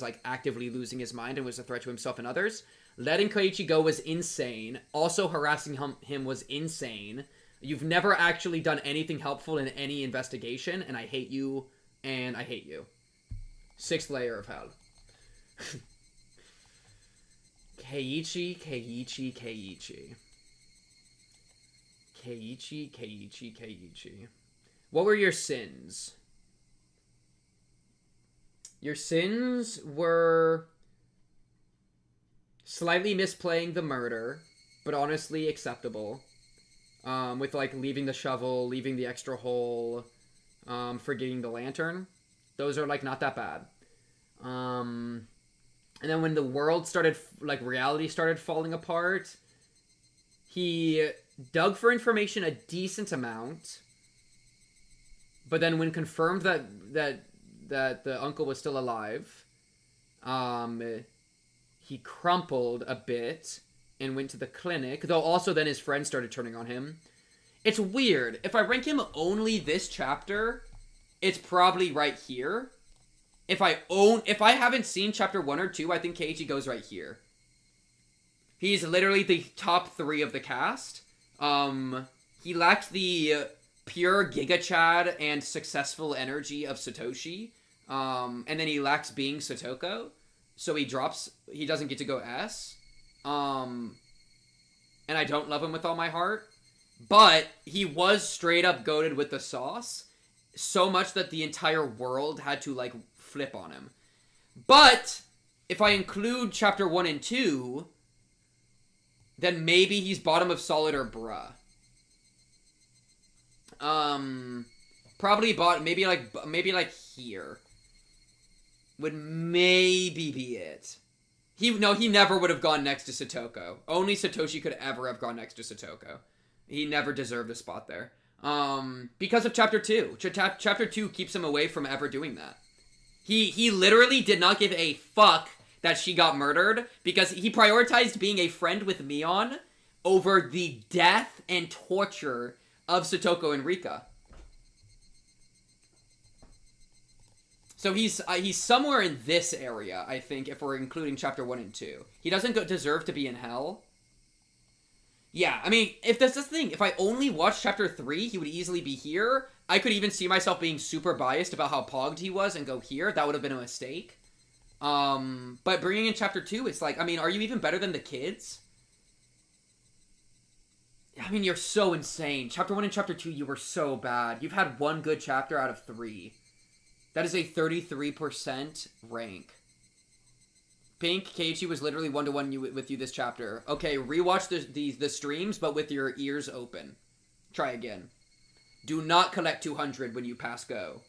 like actively losing his mind and was a threat to himself and others. Letting Keiichi go was insane. Also harassing him was insane. You've never actually done anything helpful in any investigation, and I hate you, and I hate you. 6th layer of hell. Keiichi. What were your sins? Your sins were slightly misplaying the murder, but honestly acceptable. With, like, leaving the shovel, leaving the extra hole, forgetting the lantern. Those are, like, not that bad. And then when the world started, like, reality started falling apart, he dug for information a decent amount. But then when confirmed that the uncle was still alive, he crumpled a bit and went to the clinic, though also then his friends started turning on him. It's weird. If I rank him only this chapter, it's probably right here. If I haven't seen chapter 1 or 2, I think Keiichi goes right here. He's literally the top 3 of the cast. He lacks the pure Giga Chad and successful energy of Satoshi. And then he lacks being Satoko. So he doesn't get to go S. And I don't love him with all my heart. But he was straight up goated with the sauce. So much that the entire world had to, like, flip on him. But if I include chapter 1 and 2, then maybe he's bottom of solid or bruh. Probably maybe like here. Would maybe be it. He never would have gone next to Satoko. Only Satoshi could ever have gone next to Satoko. He never deserved a spot there. Because of chapter 2. Chapter 2 keeps him away from ever doing that. He literally did not give a fuck that she got murdered because he prioritized being a friend with Mion over the death and torture of Satoko and Rika. So he's somewhere in this area, I think, if we're including chapter 1 and 2. He doesn't deserve to be in hell. Yeah, I mean, if that's the thing, if I only watched chapter 3, he would easily be here. I could even see myself being super biased about how pogged he was and go here. That would have been a mistake. But bringing in chapter 2, it's like, I mean, are you even better than the kids? I mean, you're so insane. Chapter 1 and chapter 2, you were so bad. You've had 1 good chapter out of 3. That is a 33% rank. Pink, Keiichi was literally 1-to-1 with you this chapter. Okay, rewatch the streams, but with your ears open. Try again. Do not collect 200 when you pass go.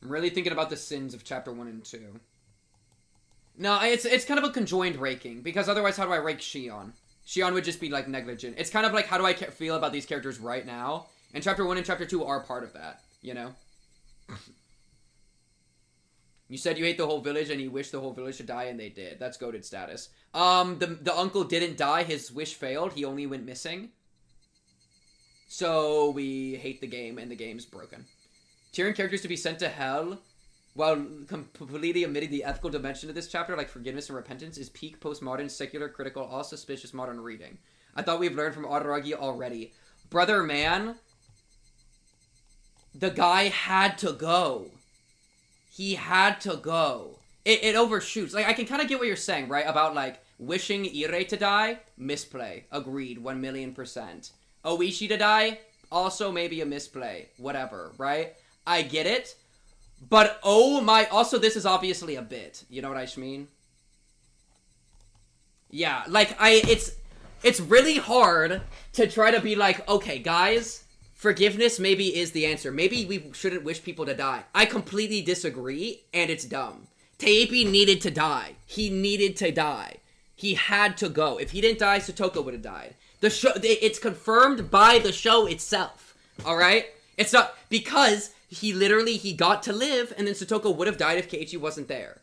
I'm really thinking about the sins of chapter 1 and 2. No, it's kind of a conjoined ranking, because otherwise how do I rank Shion? Shion would just be, like, negligent. It's kind of like, how do I feel about these characters right now? And chapter 1 and chapter 2 are part of that, you know? You said you hate the whole village and you wish the whole village to die, and they did. That's goated status. The uncle didn't die. His wish failed. He only went missing. So we hate the game, and the game's broken. Cheering characters to be sent to hell while completely omitting the ethical dimension of this chapter, like forgiveness and repentance, is peak postmodern, secular, critical, all suspicious modern reading. I thought we've learned from Araragi already. Brother man, the guy had to go. He had to go. It overshoots. Like, I can kind of get what you're saying, right? About, like, wishing Ire to die, misplay. Agreed, 1,000,000%. Oishi to die, also maybe a misplay. Whatever, right? I get it. But, oh my... Also, this is obviously a bit. You know what I mean? Yeah, like, It's really hard to try to be like, okay, guys... Forgiveness maybe is the answer. Maybe we shouldn't wish people to die. I completely disagree, and it's dumb. Teppei needed to die. He needed to die. He had to go. If he didn't die, Satoko would have died. The show, it's confirmed by the show itself. All right? It's not because he got to live, and then Satoko would have died if Keiichi wasn't there.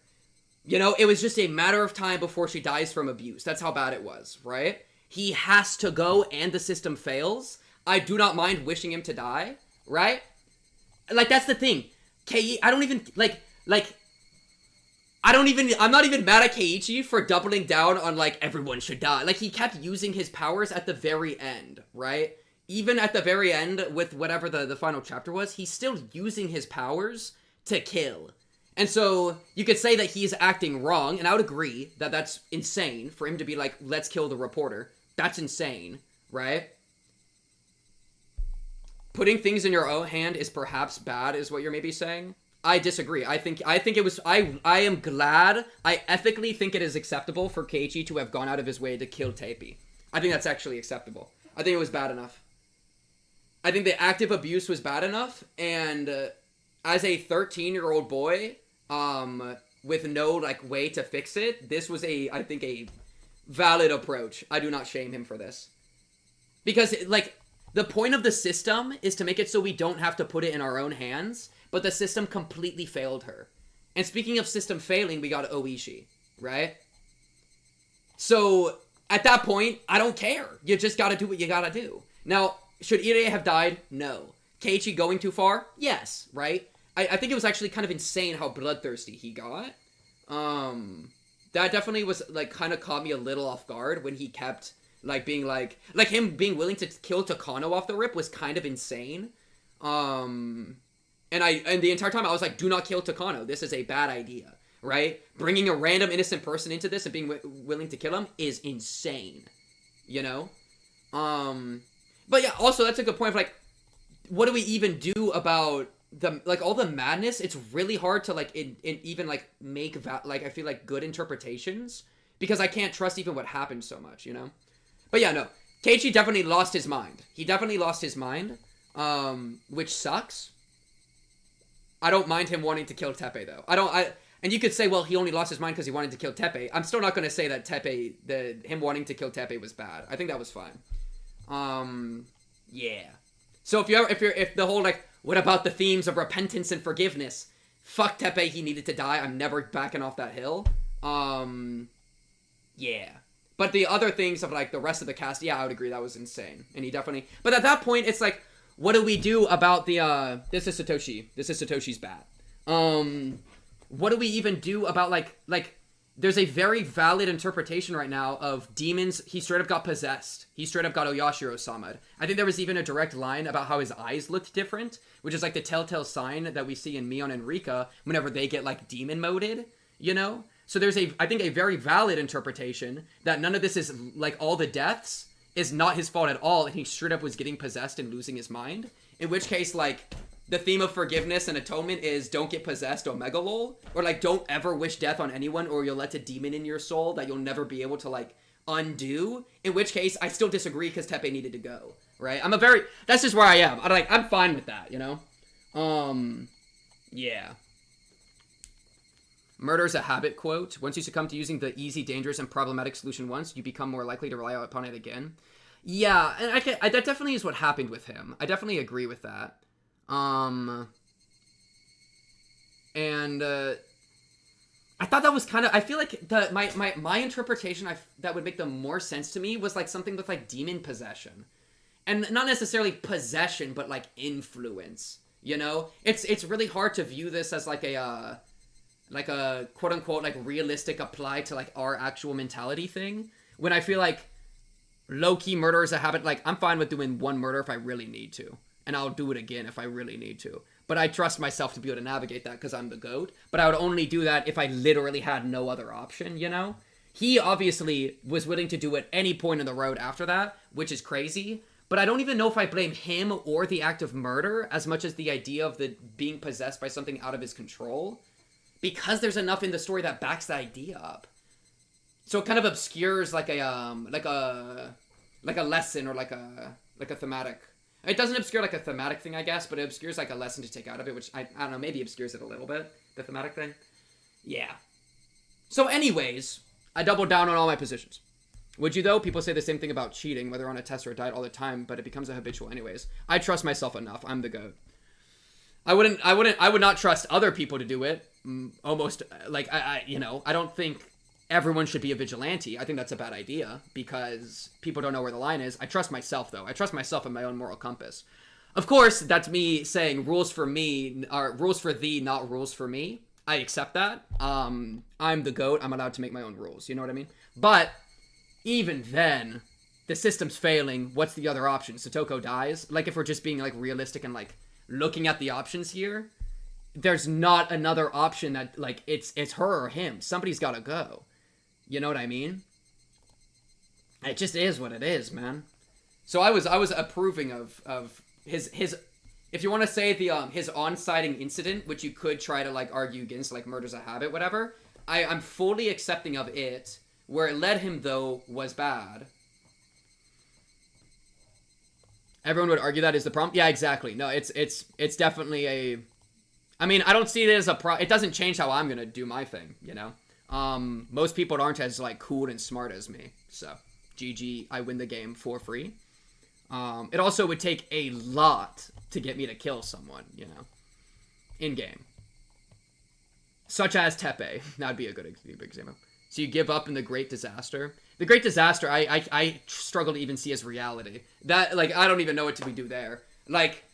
You know, it was just a matter of time before she dies from abuse. That's how bad it was, right? He has to go, and the system fails. I do not mind wishing him to die, right? Like, that's the thing. I'm not even mad at Keiichi for doubling down on, like, everyone should die. Like, he kept using his powers at the very end, right? Even at the very end with whatever the final chapter was, he's still using his powers to kill. And so, you could say that he's acting wrong, and I would agree that that's insane for him to be like, let's kill the reporter. That's insane, right? Putting things in your own hand is perhaps bad, is what you're maybe saying. I disagree. I think it was... I am glad... I ethically think it is acceptable for Keiichi to have gone out of his way to kill Teppei. I think that's actually acceptable. I think it was bad enough. I think the active abuse was bad enough, and as a 13-year-old boy, with no, like, way to fix it, this was I think, a valid approach. I do not shame him for this. Because, like... The point of the system is to make it so we don't have to put it in our own hands, but the system completely failed her. And speaking of system failing, we got Oishi, right? So, at that point, I don't care. You just gotta do what you gotta do. Now, should Ire have died? No. Keiichi going too far? Yes, right? I think it was actually kind of insane how bloodthirsty he got. That definitely was, like, kind of caught me a little off guard when he kept... Like, being like him being willing to kill Takano off the rip was kind of insane. And the entire time I was like, do not kill Takano. This is a bad idea, right? Bringing a random innocent person into this and being willing to kill him is insane, you know? But yeah, also that's a good point of like, what do we even do about all the madness? It's really hard to like, even like make I feel like good interpretations because I can't trust even what happened so much, you know? But yeah, no. Keiichi definitely lost his mind. He definitely lost his mind, which sucks. I don't mind him wanting to kill Teppei, though. And you could say, well, he only lost his mind because he wanted to kill Teppei. I'm still not going to say that him wanting to kill Teppei was bad. I think that was fine. Yeah. So if the whole, like, what about the themes of repentance and forgiveness? Fuck Teppei, he needed to die. I'm never backing off that hill. Yeah. But the other things of, like, the rest of the cast, yeah, I would agree, that was insane. And he definitely... But at that point, it's like, what do we do about the, This is Satoshi. This is Satoshi's bat. What do we even do about, like, there's a very valid interpretation right now of demons. He straight up got possessed. He straight up got Oyashiro summoned. I think there was even a direct line about how his eyes looked different, which is, like, the telltale sign that we see in Mion and Rika whenever they get, like, demon-moded, you know? So there's I think a very valid interpretation that none of this is, like, all the deaths is not his fault at all, and he straight up was getting possessed and losing his mind. In which case, like, the theme of forgiveness and atonement is don't get possessed or megalol, or, like, don't ever wish death on anyone or you'll let a demon in your soul that you'll never be able to, like, undo. In which case, I still disagree because Teppei needed to go, right? That's just where I am. I'm fine with that, you know? Yeah. Murder's a habit quote. Once you succumb to using the easy, dangerous, and problematic solution once, you become more likely to rely upon it again. Yeah, and that definitely is what happened with him. I definitely agree with that. I thought that was kind of, I feel like my interpretation that would make the more sense to me was like something with like demon possession. And not necessarily possession, but like influence, you know? It's really hard to view this as like a quote unquote like realistic apply to like our actual mentality thing. When I feel like low-key murder is a habit, like I'm fine with doing one murder if I really need to. And I'll do it again if I really need to. But I trust myself to be able to navigate that because I'm the GOAT. But I would only do that if I literally had no other option, you know? He obviously was willing to do it any point in the road after that, which is crazy. But I don't even know if I blame him or the act of murder as much as the idea of the being possessed by something out of his control. Because there's enough in the story that backs the idea up. So it kind of obscures like a lesson or like a thematic. It doesn't obscure like a thematic thing, I guess, but it obscures like a lesson to take out of it, which I don't know, maybe obscures it a little bit, the thematic thing. Yeah. So anyways, I doubled down on all my positions. Would you though? People say the same thing about cheating, whether on a test or a diet all the time, but it becomes a habitual anyways. I trust myself enough. I'm the GOAT. I would not trust other people to do it. Almost like I don't think everyone should be a vigilante. I think that's a bad idea because people don't know where the line is. I trust myself though. I trust myself and my own moral compass. Of course, that's me saying rules for me are rules for thee, not rules for me. I accept that. I'm the GOAT. I'm allowed to make my own rules. You know what I mean? But even then, the system's failing. What's the other option? Satoko dies? Like, if we're just being, like, realistic and, like, looking at the options here, there's not another option that, like, it's her or him. Somebody's gotta go. You know what I mean? It just is what it is, man. So I was approving of his if you want to say the his on-sighting incident, which you could try to, like, argue against, like, murder's a habit, whatever. I'm fully accepting of it. Where it led him, though, was bad. Everyone would argue that is the problem. Yeah, exactly. No, it's definitely a... I mean, I don't see it as a problem. It doesn't change how I'm going to do my thing, you know? Most people aren't as, like, cool and smart as me. So, GG, I win the game for free. It also would take a lot to get me to kill someone, you know? In-game. Such as Teppei. That would be a good example. So you give up in the Great Disaster. The Great Disaster, I struggle to even see as reality. That, like, I don't even know what to do there. Like,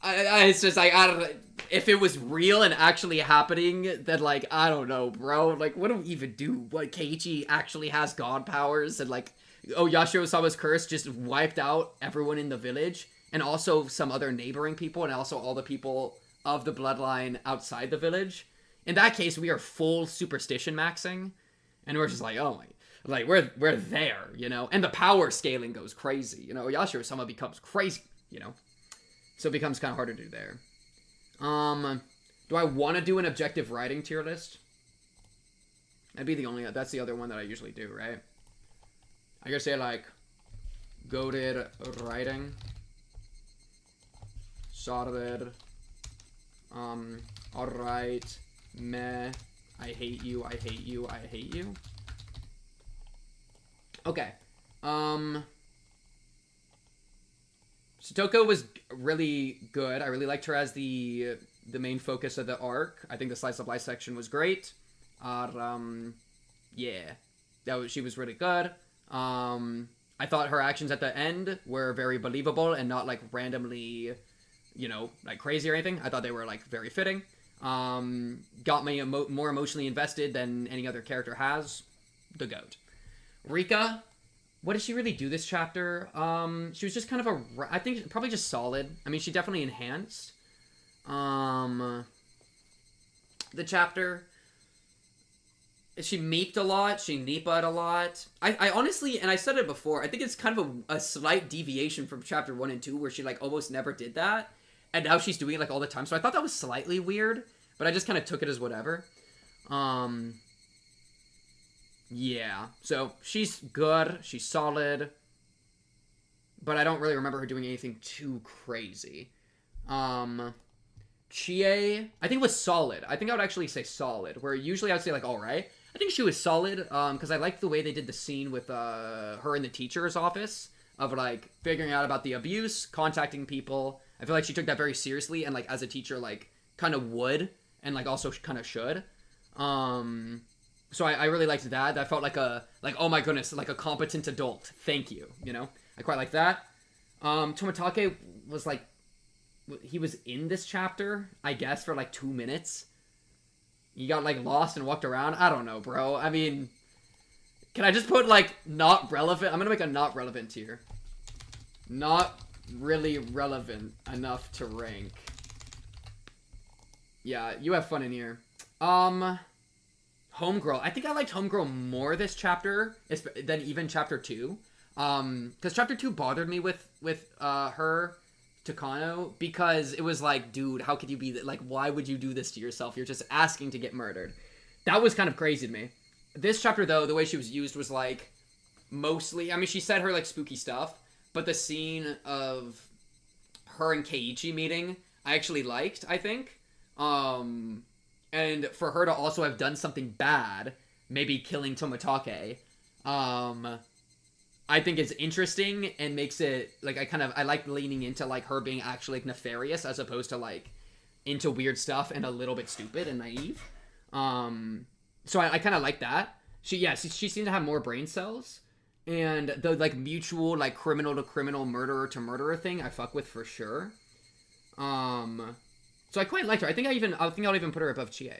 it's just, like, I don't... If it was real and actually happening, then, like, I don't know, bro. Like, what do we even do? What, Keiichi actually has god powers? And, like, Yashiro-sama's curse just wiped out everyone in the village. And also some other neighboring people. And also all the people of the bloodline outside the village. In that case, we are full superstition maxing, and we're just like, oh my, like, we're there, you know? And the power scaling goes crazy, you know? Yashiro-sama becomes crazy, you know? So it becomes kind of harder to do there. Do I want to do an objective writing tier list? That'd be that's the other one that I usually do, right? I gotta say, like, goated writing. Solid. Alright. Meh. I hate you, I hate you, I hate you. Okay. Satoko was really good. I really liked her as the main focus of the arc. I think the slice of life section was great. Yeah. She was really good. I thought her actions at the end were very believable and not, like, randomly, you know, like, crazy or anything. I thought they were, like, very fitting. Got me more emotionally invested than any other character has. The GOAT. Rika, what did she really do this chapter? She was just kind of I think probably just solid. I mean, she definitely enhanced the chapter. She meeped a lot. She nippa'd a lot. I honestly, and I said it before, I think it's kind of a slight deviation from chapter 1 and 2 where she, like, almost never did that. And now she's doing it, like, all the time. So I thought that was slightly weird. But I just kind of took it as whatever. Yeah. So she's good. She's solid. But I don't really remember her doing anything too crazy. Chie, I think was solid. I think I would actually say solid. Where usually I would say, like, alright. I think she was solid. Because I liked the way they did the scene with her in the teacher's office. Of, like, figuring out about the abuse. Contacting people. I feel like she took that very seriously, and, like, as a teacher, like, kind of would, and, like, also kind of should. So I really liked that. That felt like oh my goodness, like a competent adult. Thank you. You know, I quite like that. Tomitake was like, he was in this chapter, I guess, for like 2 minutes. He got like lost and walked around. I don't know, bro. I mean, can I just put like not relevant? I'm gonna make a not relevant tier. Not really relevant enough to rank. Yeah, you have fun in here. Homegirl. I think I liked Homegirl more this chapter than even chapter 2. Because chapter 2 bothered me with her, Takano, because it was like, dude, how could you be like, why would you do this to yourself? You're just asking to get murdered. That was kind of crazy to me. This chapter, though, the way she was used was like, mostly, I mean, she said her like spooky stuff, but the scene of her and Keiichi meeting, I actually liked, I think. And for her to also have done something bad, maybe killing Tomitake, I think it's interesting and makes it, like, I like leaning into, like, her being actually, like, nefarious as opposed to, like, into weird stuff and a little bit stupid and naive. So I kind of like that. She seemed to have more brain cells. And the, like, mutual, like, criminal to criminal, murderer to murderer thing I fuck with for sure. So I quite liked her. I think I'll even put her above Chie.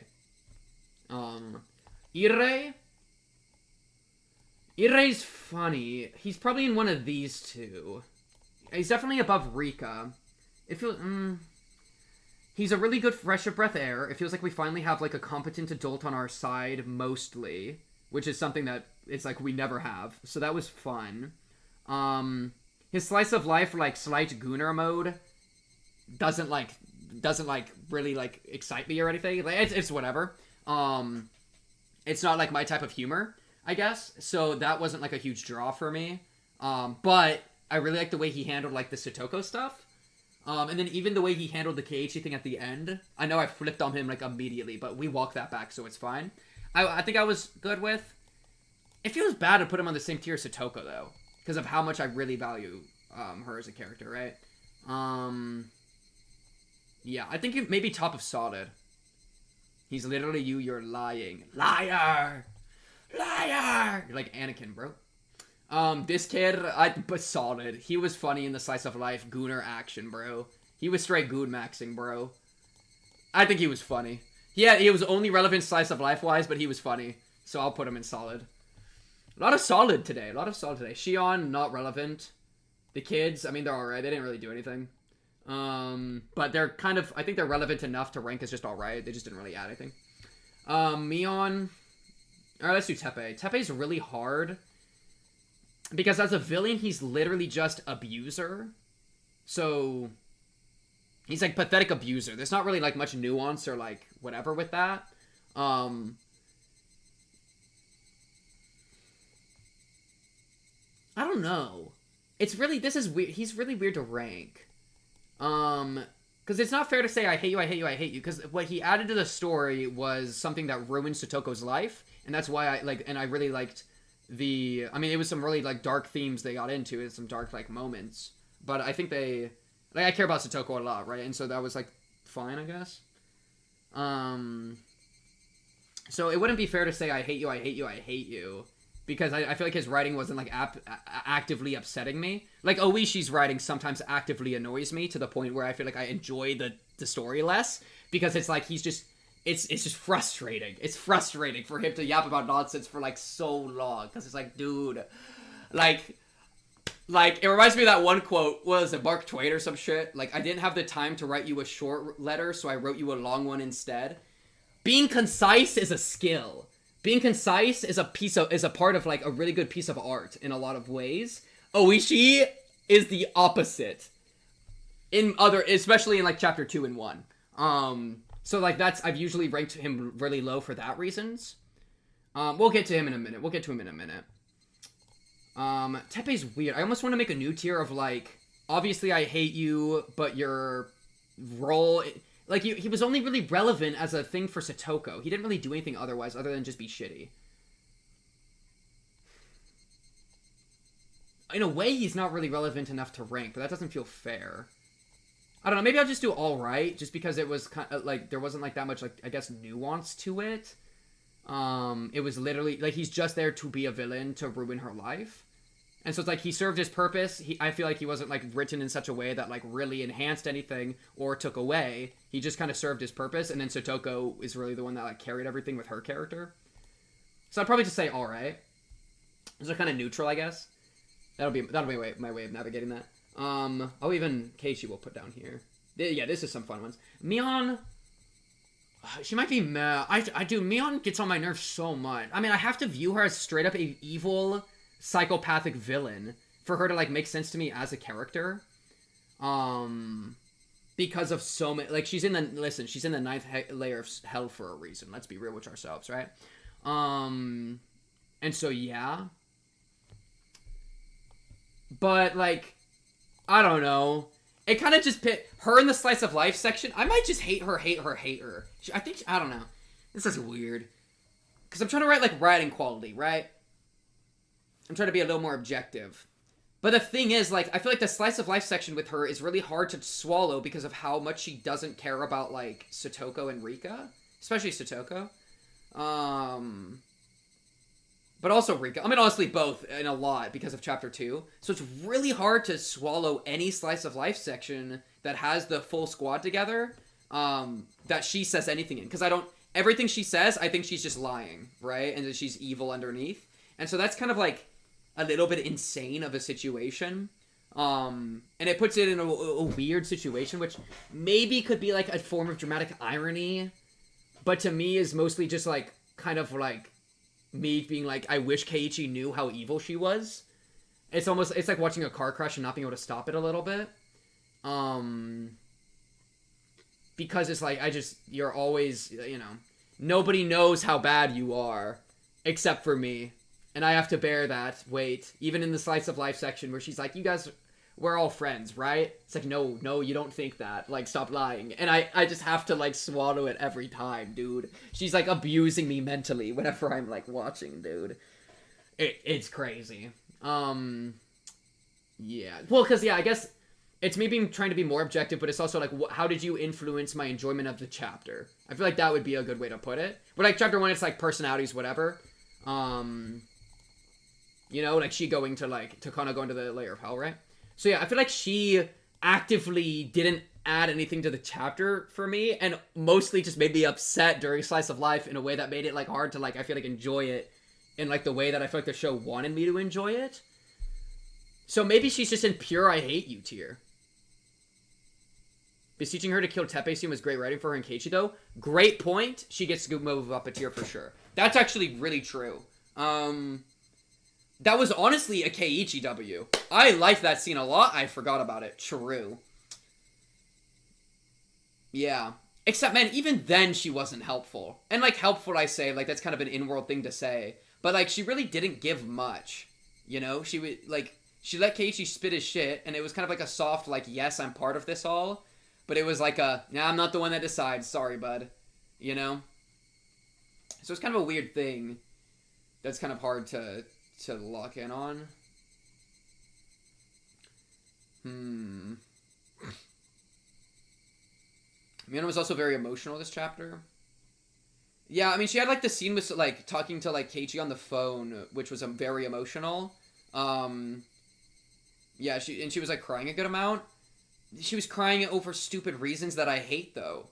Irrei's funny. He's probably in one of these two. He's definitely above Rika. It feels... He's a really good fresh of breath air. It feels like we finally have, like, a competent adult on our side, mostly. Which is something that it's like we never have. So that was fun. His slice of life, like, slight Gunner mode doesn't really, like, excite me or anything. Like, it's whatever. It's not, like, my type of humor, I guess. So that wasn't, like, a huge draw for me. But I really like the way he handled, like, the Satoko stuff. And then even the way he handled the Keiichi thing at the end. I know I flipped on him, like, immediately, but we walked that back, so it's fine. I think I was good with... It feels bad to put him on the same tier as Satoko, though. Because of how much I really value her as a character, right? Yeah, I think maybe top of solid. He's literally you're lying. Liar! Liar! You're like Anakin, bro. This kid, but solid. He was funny in the slice of life Gooner action, bro. He was straight Goon maxing, bro. I think he was funny. Yeah, he was only relevant slice of life-wise, but he was funny. So I'll put him in solid. A lot of solid today. Shion, not relevant. The kids, I mean, they're alright. They didn't really do anything. But they're kind of, I think they're relevant enough to rank as just alright. They just didn't really add anything. Mion. Alright, let's do Teppei. Teppei's really hard. Because as a villain, he's literally just abuser. So... He's like pathetic abuser. There's not really like much nuance or like whatever with that. I don't know. It's really, this is weird. He's really weird to rank. Because it's not fair to say I hate you, I hate you, I hate you. Because what he added to the story was something that ruined Satoko's life. And that's why I really liked the, I mean, it was some really like dark themes they got into and some dark like moments. But I think they... Like, I care about Satoko a lot, right? And so that was, like, fine, I guess. So it wouldn't be fair to say I hate you, I hate you, I hate you. Because I feel like his writing wasn't, like, actively upsetting me. Like, Oishi's writing sometimes actively annoys me to the point where I feel like I enjoy the story less. Because it's like, he's just... It's just frustrating. It's frustrating for him to yap about nonsense for, like, so long. Because it's like, dude... Like, it reminds me of that one quote, was it Mark Twain or some shit? Like, I didn't have the time to write you a short letter, so I wrote you a long one instead. Being concise is a skill. Being concise is a part of, like, a really good piece of art in a lot of ways. Oishi is the opposite. Especially in, like, chapter 2 and 1. So, like, I've usually ranked him really low for that reasons. We'll get to him in a minute. Teppei's weird. I almost want to make a new tier of, like, obviously I hate you, but your role... Like, he was only really relevant as a thing for Satoko. He didn't really do anything otherwise, other than just be shitty. In a way, he's not really relevant enough to rank, but that doesn't feel fair. I don't know, maybe I'll just do alright, just because it was kind of, like, there wasn't, like, that much, like, I guess, nuance to it. It was literally like he's just there to be a villain to ruin her life. And so it's like he served his purpose. I feel like he wasn't like written in such a way that like really enhanced anything or took away. He just kind of served his purpose. And then Satoko is really the one that like carried everything with her character. So I'd probably just say all right. Those are kind of neutral, I guess. That'll be my way of navigating that. Oh, even Keiichi will put down here. Yeah, this is some fun ones. Mion, she might be meh. I do. Mion gets on my nerves so much. I mean, I have to view her as straight up a evil, psychopathic villain for her to like make sense to me as a character. Because of so many, like she's in the ninth layer of hell for a reason. Let's be real with ourselves, right? And so yeah. But like, I don't know. It kind of just pit her in the slice of life section. I might just hate her. I don't know. This is weird. Because I'm trying to write like writing quality, right? I'm trying to be a little more objective. But the thing is, like, I feel like the slice of life section with her is really hard to swallow because of how much she doesn't care about, like, Satoko and Rika. Especially Satoko. But also Rika. I mean, honestly, both in a lot because of Chapter 2. So it's really hard to swallow any slice of life section that has the full squad together that she says anything in. Because everything she says, I think she's just lying, right? And that she's evil underneath. And so that's kind of like a little bit insane of a situation. And it puts it in a weird situation, which maybe could be like a form of dramatic irony. But to me is mostly just like, kind of like, me being like, I wish Keiichi knew how evil she was. It's like watching a car crash and not being able to stop it a little bit. Because it's like, you're always, nobody knows how bad you are, except for me. And I have to bear that weight, even in the slice of life section where she's like, you guys, we're all friends, right? It's like, no, you don't think that. Like, stop lying. And I just have to, like, swallow it every time, dude. She's, like, abusing me mentally whenever I'm, like, watching, dude. It's crazy. Yeah. Well, because, yeah, I guess it's me trying to be more objective, but it's also, like, how did you influence my enjoyment of the chapter? I feel like that would be a good way to put it. But, like, Chapter 1, it's, like, personalities, whatever. Like, she going to, like, Takano going to the layer of hell, right? So yeah, I feel like she actively didn't add anything to the chapter for me, and mostly just made me upset during Slice of Life in a way that made it, like, hard to, like, I feel like enjoy it in, like, the way that I feel like the show wanted me to enjoy it. So maybe she's just in pure I hate you tier. Beseeching her to kill Teppei scene was great writing for her and Keiichi, though. Great point. She gets to move up a tier for sure. That's actually really true. That was honestly a Keiichi W. I liked that scene a lot. I forgot about it. True. Yeah. Except, man, even then she wasn't helpful. And, like, helpful, I say, like, that's kind of an in-world thing to say. But, like, she really didn't give much. She would, like, she let Keiichi spit his shit, and it was kind of like a soft, like, yes, I'm part of this all. But it was like nah, I'm not the one that decides. Sorry, bud. So it's kind of a weird thing that's kind of hard to lock in on. Mion was also very emotional this chapter. Yeah, I mean, she had, like, the scene with, like, talking to, like, Keiichi on the phone, which was very emotional. Yeah, she was, like, crying a good amount. She was crying over stupid reasons that I hate, though.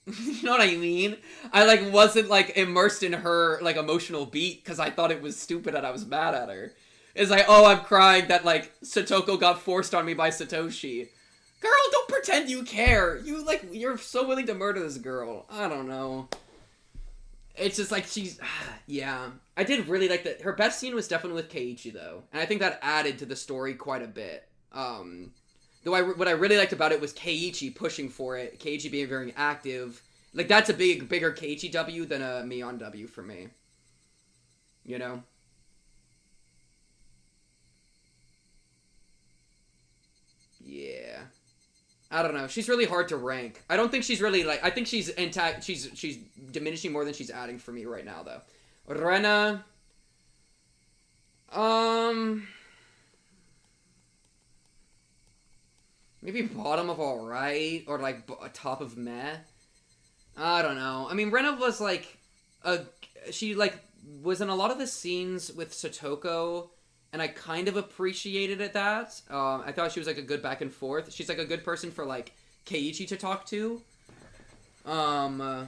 You know what I mean? I, like, wasn't, like, immersed in her, like, emotional beat because I thought it was stupid and I was mad at her. It's like, oh, I'm crying that, like, Satoko got forced on me by Satoshi. Girl, don't pretend you care. You're so willing to murder this girl. I don't know. It's just, like, yeah. I did really like that. Her best scene was definitely with Keiichi, though. And I think that added to the story quite a bit. Though what I really liked about it was Keiichi pushing for it. Keiichi being very active. Like, that's a bigger Keiichi W than a Mion W for me. Yeah. I don't know. She's really hard to rank. I don't think she's really, like... I think she's intact. She's diminishing more than she's adding for me right now, though. Rena... Maybe bottom of alright, or, like, top of meh. I don't know. I mean, Rena was, like, she like was in a lot of the scenes with Satoko, and I kind of appreciated it that. I thought she was like a good back and forth. She's like a good person for like Keiichi to talk to. I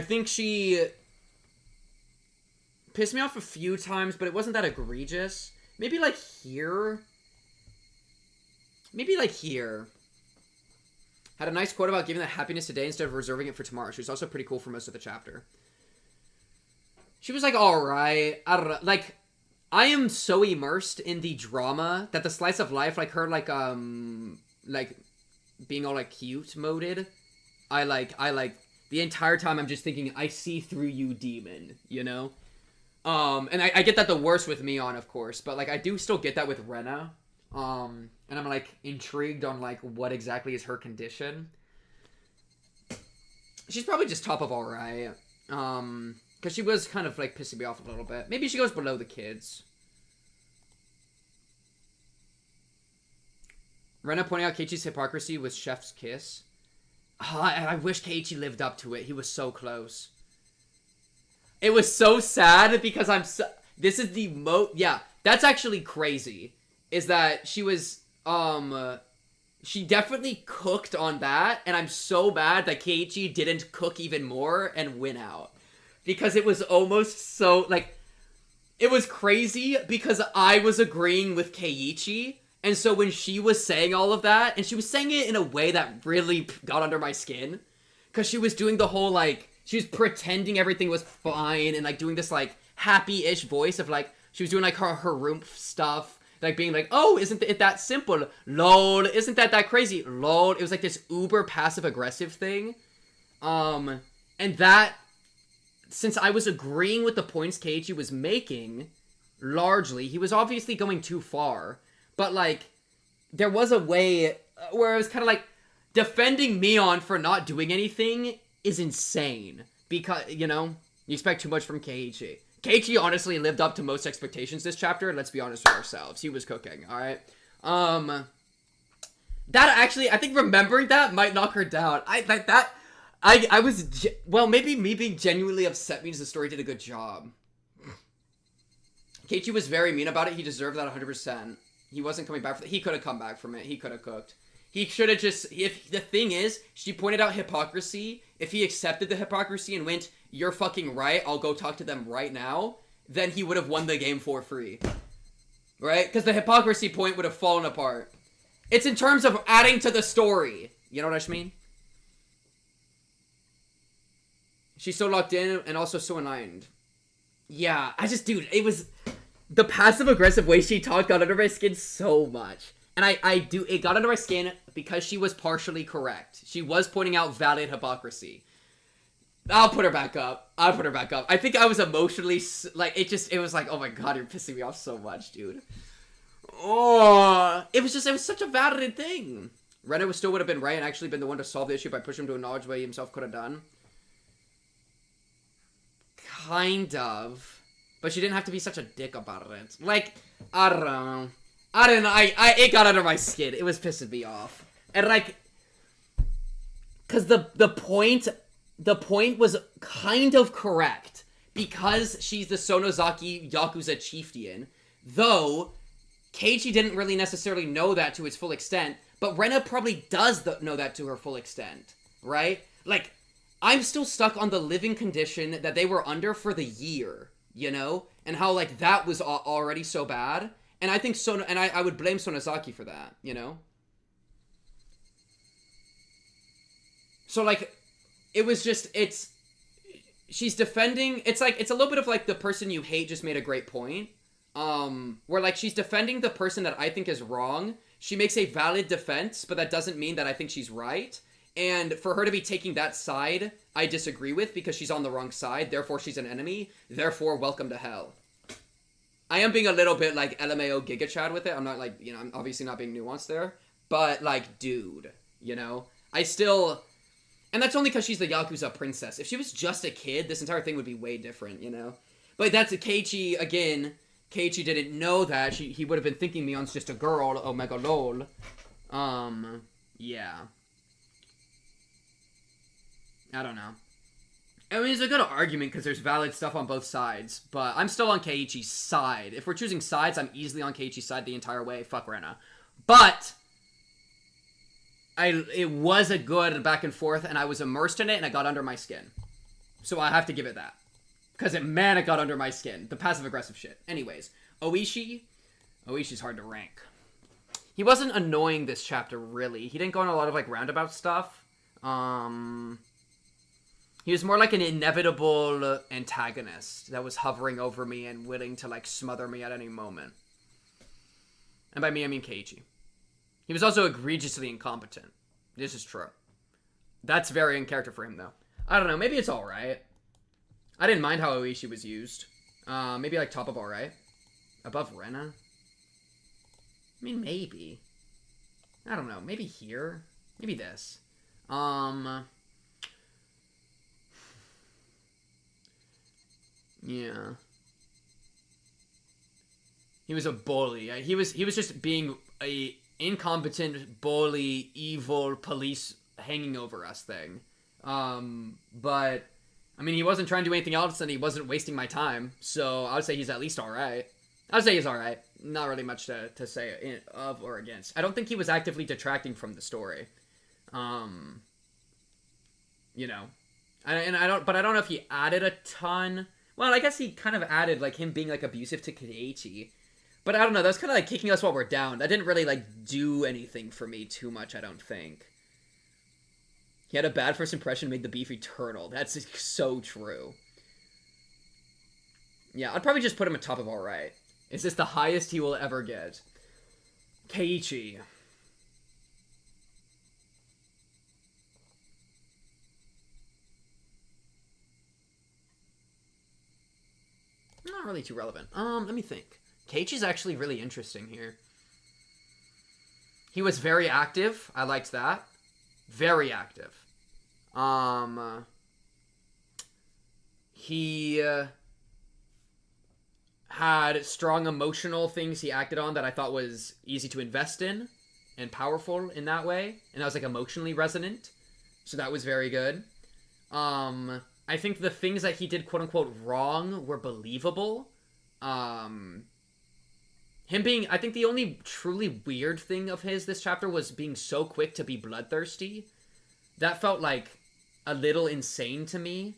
think she pissed me off a few times, but it wasn't that egregious. Maybe like here. Maybe like here. Had a nice quote about giving that happiness today instead of reserving it for tomorrow. She was also pretty cool for most of the chapter. She was like, alright. I don't know. Like, I am so immersed in the drama that the slice of life, like her, like being all like cute moded. I like the entire time I'm just thinking, I see through you, demon, you know? And I get that the worst with Mion, of course, but like I do still get that with Rena. And I'm like intrigued on like what exactly is her condition. She's probably just top of alright. Because she was kind of like pissing me off a little bit. Maybe she goes below the kids. Rena pointing out Keiichi's hypocrisy with Chef's kiss. Oh, I wish Keiichi lived up to it. He was so close. It was so sad because this is the yeah, that's actually crazy. Is that she was, she definitely cooked on that, and I'm so bad that Keiichi didn't cook even more and win out. Because it was almost so, like, it was crazy because I was agreeing with Keiichi, and so when she was saying all of that, and she was saying it in a way that really got under my skin, because she was doing the whole, like, she was pretending everything was fine, and, like, doing this, like, happy-ish voice of, like, she was doing, like, her room stuff, like, being like, oh, isn't it that simple? LOL, isn't that crazy? LOL. It was, like, this uber passive-aggressive thing. And that, since I was agreeing with the points Keiichi was making, largely, he was obviously going too far. But, like, there was a way where I was kind of, like, defending Mion for not doing anything is insane. Because, you know, you expect too much from Keiichi. Keiichi honestly lived up to most expectations this chapter, let's be honest with ourselves. He was cooking, alright? That actually, I think remembering that might knock her down. Well, maybe me being genuinely upset means the story did a good job. Keiichi was very mean about it. He deserved that 100%. He wasn't coming back from it. He could have come back from it. He could have cooked. He should have just, if the thing is, she pointed out hypocrisy. If he accepted the hypocrisy and went, you're fucking right, I'll go talk to them right now, then he would have won the game for free. Right? Because the hypocrisy point would have fallen apart. It's in terms of adding to the story. You know what I mean? She's so locked in and also so enlightened. Yeah, dude, it was... The passive-aggressive way she talked got under my skin so much. And it got under my skin because she was partially correct. She was pointing out valid hypocrisy. I'll put her back up. I think I was emotionally, like, it was like, oh my god, you're pissing me off so much, dude. Oh, it was such a valid thing. Rena still would have been right and actually been the one to solve the issue by pushing him to acknowledge what he himself could have done. Kind of. But she didn't have to be such a dick about it. Like, I don't know. It got under my skin. It was pissing me off. And, like, because the point was kind of correct. Because she's the Sonozaki Yakuza chieftain. Though, Keiichi didn't really necessarily know that to its full extent. But Rena probably does know that to her full extent. Right? Like, I'm still stuck on the living condition that they were under for the year. You know? And how, like, that was already so bad. And I think I would blame Sonozaki for that, you know? So, like, it was just, she's defending, it's like, it's a little bit of, like, the person you hate just made a great point. Where, like, she's defending the person that I think is wrong. She makes a valid defense, but that doesn't mean that I think she's right. And for her to be taking that side, I disagree with because she's on the wrong side. Therefore, she's an enemy. Therefore, welcome to hell. I am being a little bit, like, LMAO Giga Chad with it. I'm not, like, you know, I'm obviously not being nuanced there. But, like, dude, you know? I still... And that's only because she's the Yakuza princess. If she was just a kid, this entire thing would be way different, you know? But that's Keiichi, again. Keiichi didn't know that. He would have been thinking Mion's just a girl. Omega lol. Yeah. I don't know. I mean, it's a good argument because there's valid stuff on both sides, but I'm still on Keiichi's side. If we're choosing sides, I'm easily on Keiichi's side the entire way. Fuck Rena. But it was a good back and forth, and I was immersed in it, and it got under my skin. So I have to give it that. Because, man, it got under my skin. The passive-aggressive shit. Anyways, Oishi's hard to rank. He wasn't annoying this chapter, really. He didn't go on a lot of, like, roundabout stuff. He was more like an inevitable antagonist that was hovering over me and willing to, like, smother me at any moment. And by me, I mean Keiichi. He was also egregiously incompetent. This is true. That's very in character for him, though. I don't know. Maybe it's alright. I didn't mind how Oishi was used. Maybe, like, top of alright. Above Rena? I mean, maybe. I don't know. Maybe here? Maybe this. Yeah. He was a bully. He was just being a incompetent, bully, evil police hanging over us thing. But I mean, he wasn't trying to do anything else, and he wasn't wasting my time. So I would say he's at least all right. I would say he's all right. Not really much to say of or against. I don't think he was actively detracting from the story. You know, I don't know if he added a ton. Well, I guess he kind of added like him being like abusive to Keiichi. But I don't know, that was kind of like kicking us while we're down. That didn't really like do anything for me too much, I don't think. He had a bad first impression, made the beef eternal. That's so true. Yeah, I'd probably just put him at top of alright. Is this the highest he will ever get? Keiichi. Not really too relevant. Let me think. Keiichi's actually really interesting here. He was very active. I liked that. Very active. He had strong emotional things he acted on that I thought was easy to invest in and powerful in that way. And that was like emotionally resonant. So that was very good. I think the things that he did quote-unquote wrong were believable. Him being... I think the only truly weird thing of his this chapter was being so quick to be bloodthirsty. That felt like a little insane to me.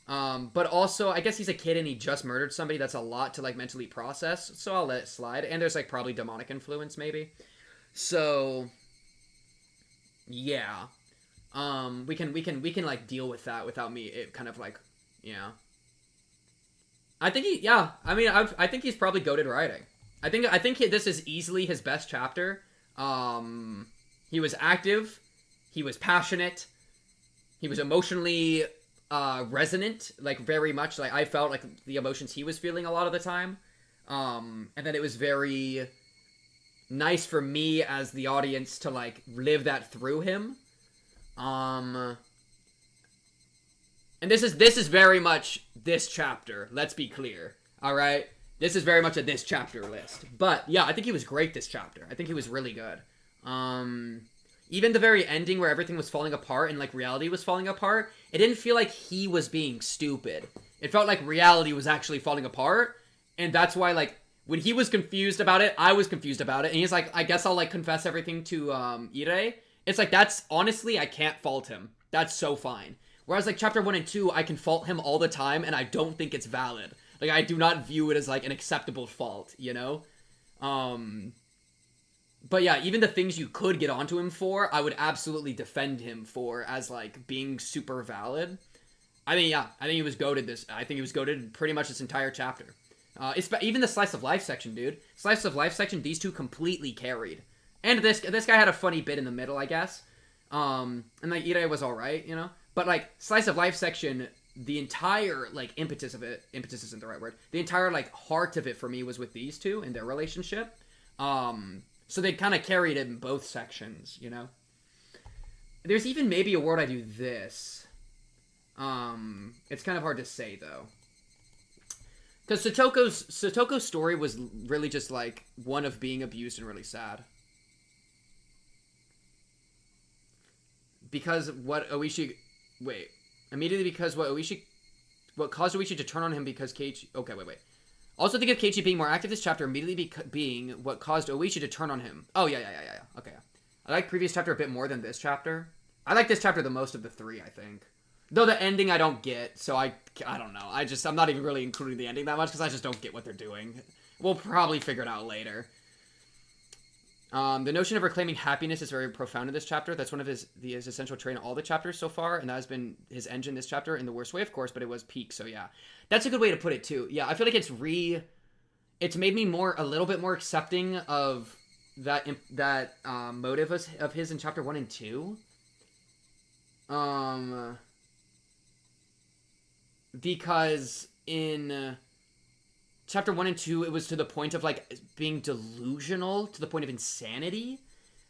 But also, I guess he's a kid and he just murdered somebody. That's a lot to like mentally process. So I'll let it slide. And there's like probably demonic influence maybe. So... yeah. We can like deal with that without me. It kind of like, yeah. I think I think he's probably goated writing. I think this is easily his best chapter. He was active. He was passionate. He was emotionally resonant, like very much. Like I felt like the emotions he was feeling a lot of the time. And then it was very nice for me as the audience to like live that through him. And this is very much this chapter. Let's be clear. All right, this is very much a this chapter list. But yeah, I think he was great this chapter. I think he was really good. Even the very ending where everything was falling apart and like reality was falling apart, it didn't feel like he was being stupid. It felt like reality was actually falling apart, and that's why like when he was confused about it, I was confused about it, and he's like, I guess I'll like confess everything to Ire. It's like, that's, honestly, I can't fault him. That's so fine. Whereas, like, Chapter 1 and 2, I can fault him all the time, and I don't think it's valid. Like, I do not view it as, like, an acceptable fault, you know? But yeah, even the things you could get onto him for, I would absolutely defend him for as, like, being super valid. I think he was goated I think he was goated pretty much this entire chapter. Even the Slice of Life section, dude. Slice of Life section, these two completely carried. And this guy had a funny bit in the middle, I guess. And, like, Ire was alright, you know? But, like, Slice of Life section, the entire, like, impetus isn't the right word. The entire, like, heart of it for me was with these two and their relationship. So they kind of carried it in both sections, you know? There's even maybe a word I do this. It's kind of hard to say, though. Because Satoko's story was really just, like, one of being abused and really sad. Because what Oishi... Wait. Immediately because what caused Oishi to turn on him because Keiichi... Okay, wait. Also think of Keiichi being more active this chapter immediately being what caused Oishi to turn on him. Oh, yeah. Okay. I like previous chapter a bit more than this chapter. I like this chapter the most of the three, I think. Though the ending I don't get, so I don't know. I'm not even really including the ending that much because I just don't get what they're doing. We'll probably figure it out later. The notion of reclaiming happiness is very profound in this chapter. That's one of his essential trait in all the chapters so far, and that has been his engine this chapter in the worst way, of course, but it was peak, so yeah. That's a good way to put it, too. Yeah, I feel like it's made me a little bit more accepting of that motive of his in chapter 1 and 2. Because in chapter 1 and 2, it was to the point of, like, being delusional, to the point of insanity.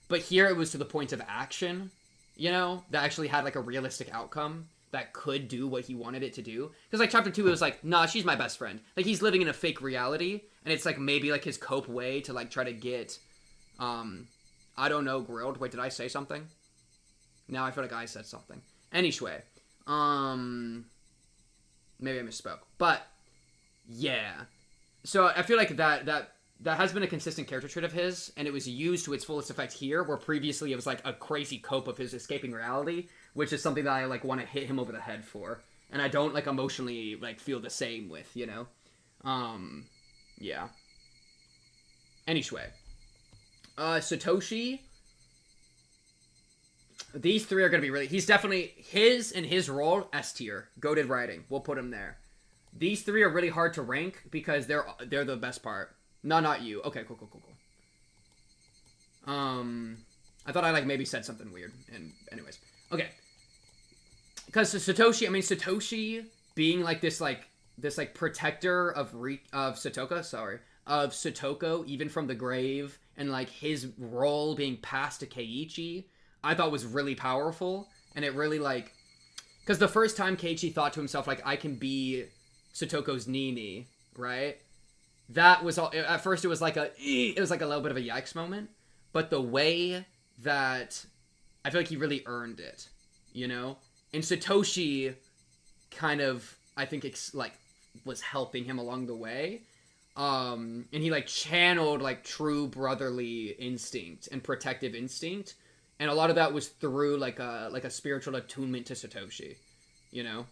But here, it was to the point of action, you know? That actually had, like, a realistic outcome that could do what he wanted it to do. Because, like, chapter 2, it was like, nah, she's my best friend. Like, he's living in a fake reality, and it's, like, maybe, like, his cope way to, like, try to get, I don't know, grilled. Wait, did I say something? Now I feel like I said something. Anyway, maybe I misspoke. But, yeah. So I feel like that has been a consistent character trait of his, and it was used to its fullest effect here, where previously it was like a crazy cope of his escaping reality, which is something that I like want to hit him over the head for, and I don't like emotionally like feel the same with, you know? Yeah. Anyway. Satoshi. These three are going to be really... He's definitely... his role, S tier. Goated writing. We'll put him there. These three are really hard to rank because they're the best part. No, not you. Okay, cool. I thought I like maybe said something weird. And anyways. Okay. Because Satoshi being like this protector of Satoko, even from the grave, and like his role being passed to Keiichi, I thought was really powerful. And it really like... Because the first time Keiichi thought to himself, like, I can be Sotoko's Nini, right? That was all... At first it was like a little bit of a yikes moment. But the way that... I feel like he really earned it, you know? And Satoshi kind of, I think, was helping him along the way. And he, like, channeled, like, true brotherly instinct and protective instinct. And a lot of that was through, like a spiritual attunement to Satoshi, you know?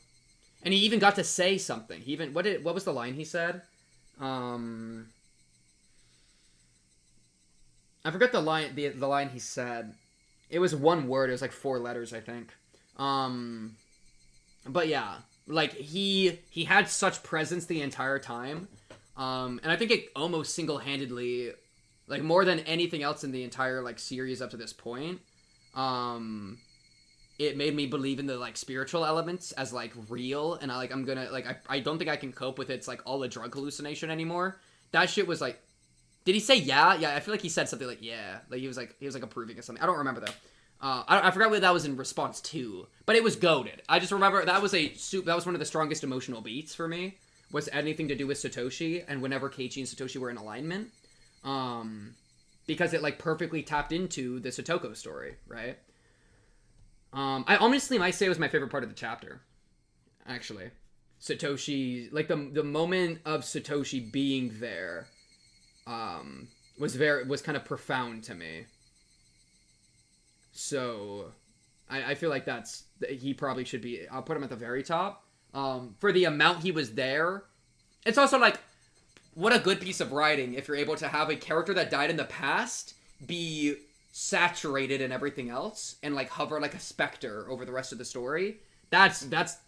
And he even got to say something. He even... What was the line he said? I forgot the line he said. It was one word. It was, like, 4 letters, I think. But yeah. Like, he had such presence the entire time. And I think it almost single-handedly... Like, more than anything else in the entire, like, series up to this point... it made me believe in the, like, spiritual elements as, like, real, and I don't think I can cope with it's, like, all a drug hallucination anymore. That shit was, like, did he say yeah? Yeah, I feel like he said something like, yeah. Like, he was, like, approving of something. I don't remember, though. I forgot what that was in response to, but it was goated. I just remember that was one of the strongest emotional beats for me, was anything to do with Satoshi, and whenever Keiichi and Satoshi were in alignment, because it, like, perfectly tapped into the Satoko story, right? I honestly might say it was my favorite part of the chapter, actually. Satoshi, like, the moment of Satoshi being there, was kind of profound to me. So, I feel like he probably should be, I'll put him at the very top. For the amount he was there, it's also, like, what a good piece of writing if you're able to have a character that died in the past be saturated in everything else and, like, hover like a specter over the rest of the story. That's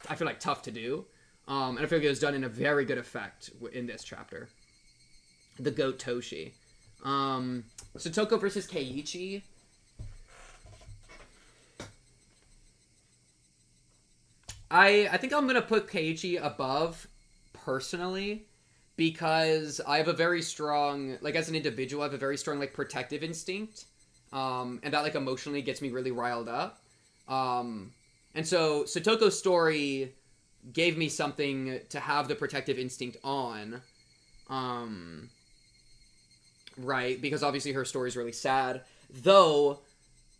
I feel like tough to do. And I feel like it was done in a very good effect in this chapter. The Goat Toshi. Satoko versus Keiichi. I think I'm gonna put Keiichi above, personally, because I have a very strong, like, as an individual, I have a very strong, like, protective instinct. And that, like, emotionally gets me really riled up. And so Satoko's story gave me something to have the protective instinct on. Right, because obviously her story is really sad. Though,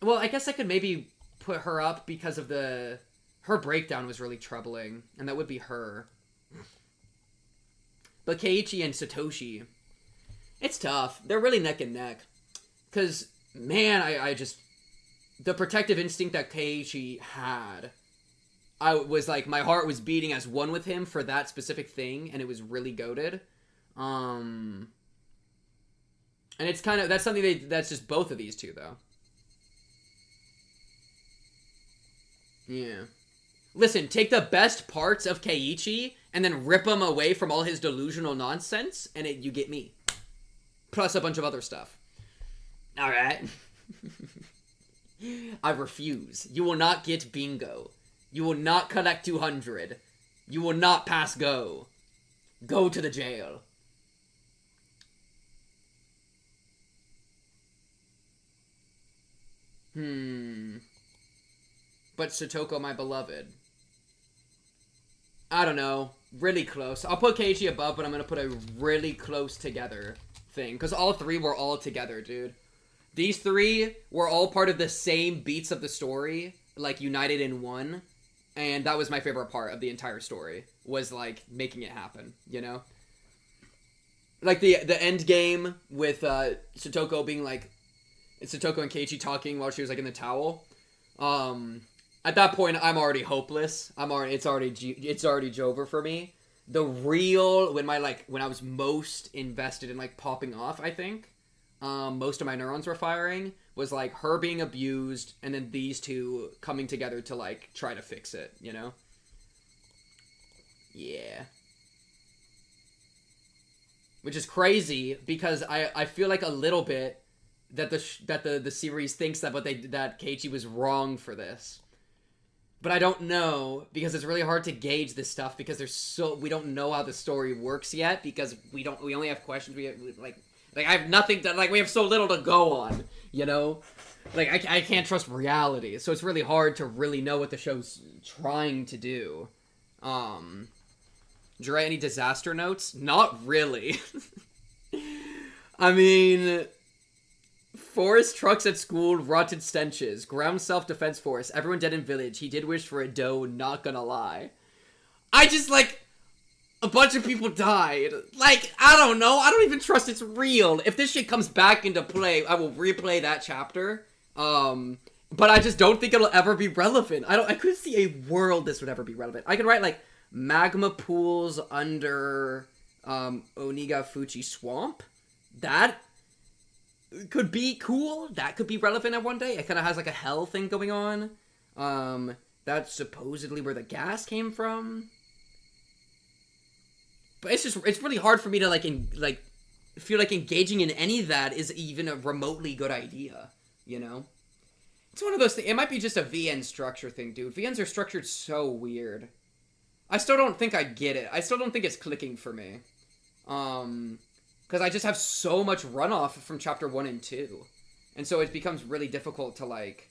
well, I guess I could maybe put her up because of Her breakdown was really troubling, and that would be her. But Keiichi and Satoshi, it's tough. They're really neck and neck. Because, man, I just... The protective instinct that Keiichi had, I was like, my heart was beating as one with him for that specific thing, and it was really goated. And it's kind of... That's something that's just both of these two, though. Yeah. Listen, take the best parts of Keiichi and then rip him away from all his delusional nonsense, and you get me. Plus a bunch of other stuff. Alright. I refuse. You will not get bingo. You will not collect 200. You will not pass go. Go to the jail. But Satoko, my beloved. I don't know. Really close. I'll put Keiichi above, but I'm going to put a really close together thing. Because all three were all together, dude. These three were all part of the same beats of the story. Like, united in one. And that was my favorite part of the entire story. Was, like, making it happen, you know? Like, the end game with Satoko being, like... Satoko and Keiichi talking while she was, like, in the towel. At that point, I'm already hopeless. It's already Jover for me. The real, when I was most invested in, like, popping off, I think, most of my neurons were firing, was, like, her being abused, and then these two coming together to, like, try to fix it, you know? Yeah. Which is crazy, because I feel like a little bit that the series thinks that Keiichi was wrong for this. But I don't know, because it's really hard to gauge this stuff, because we don't know how the story works yet, because we only have questions. We have, like I have nothing to, like, we have so little to go on, you know? Like, I can't trust reality, so it's really hard to really know what the show's trying to do. Did you write any disaster notes? Not really. I mean... Forest trucks at school, rotted stenches. Ground self-defense force. Everyone dead in village. He did wish for a doe, not gonna lie. I just, like... A bunch of people died. Like, I don't know. I don't even trust it's real. If this shit comes back into play, I will replay that chapter. But I just don't think it'll ever be relevant. I couldn't see a world this would ever be relevant. I could write, like, magma pools under, Onigafuchi Swamp. That... could be cool. That could be relevant at one day. It kind of has like a hell thing going on. That's supposedly where the gas came from. But it's really hard for me to feel like engaging in any of that is even a remotely good idea, you know? It's one of those things. It might be just a VN structure thing, dude. VNs are structured so weird. I still don't think I get it. I still don't think it's clicking for me. Because I just have so much runoff from Chapter 1 and 2. And so it becomes really difficult to, like,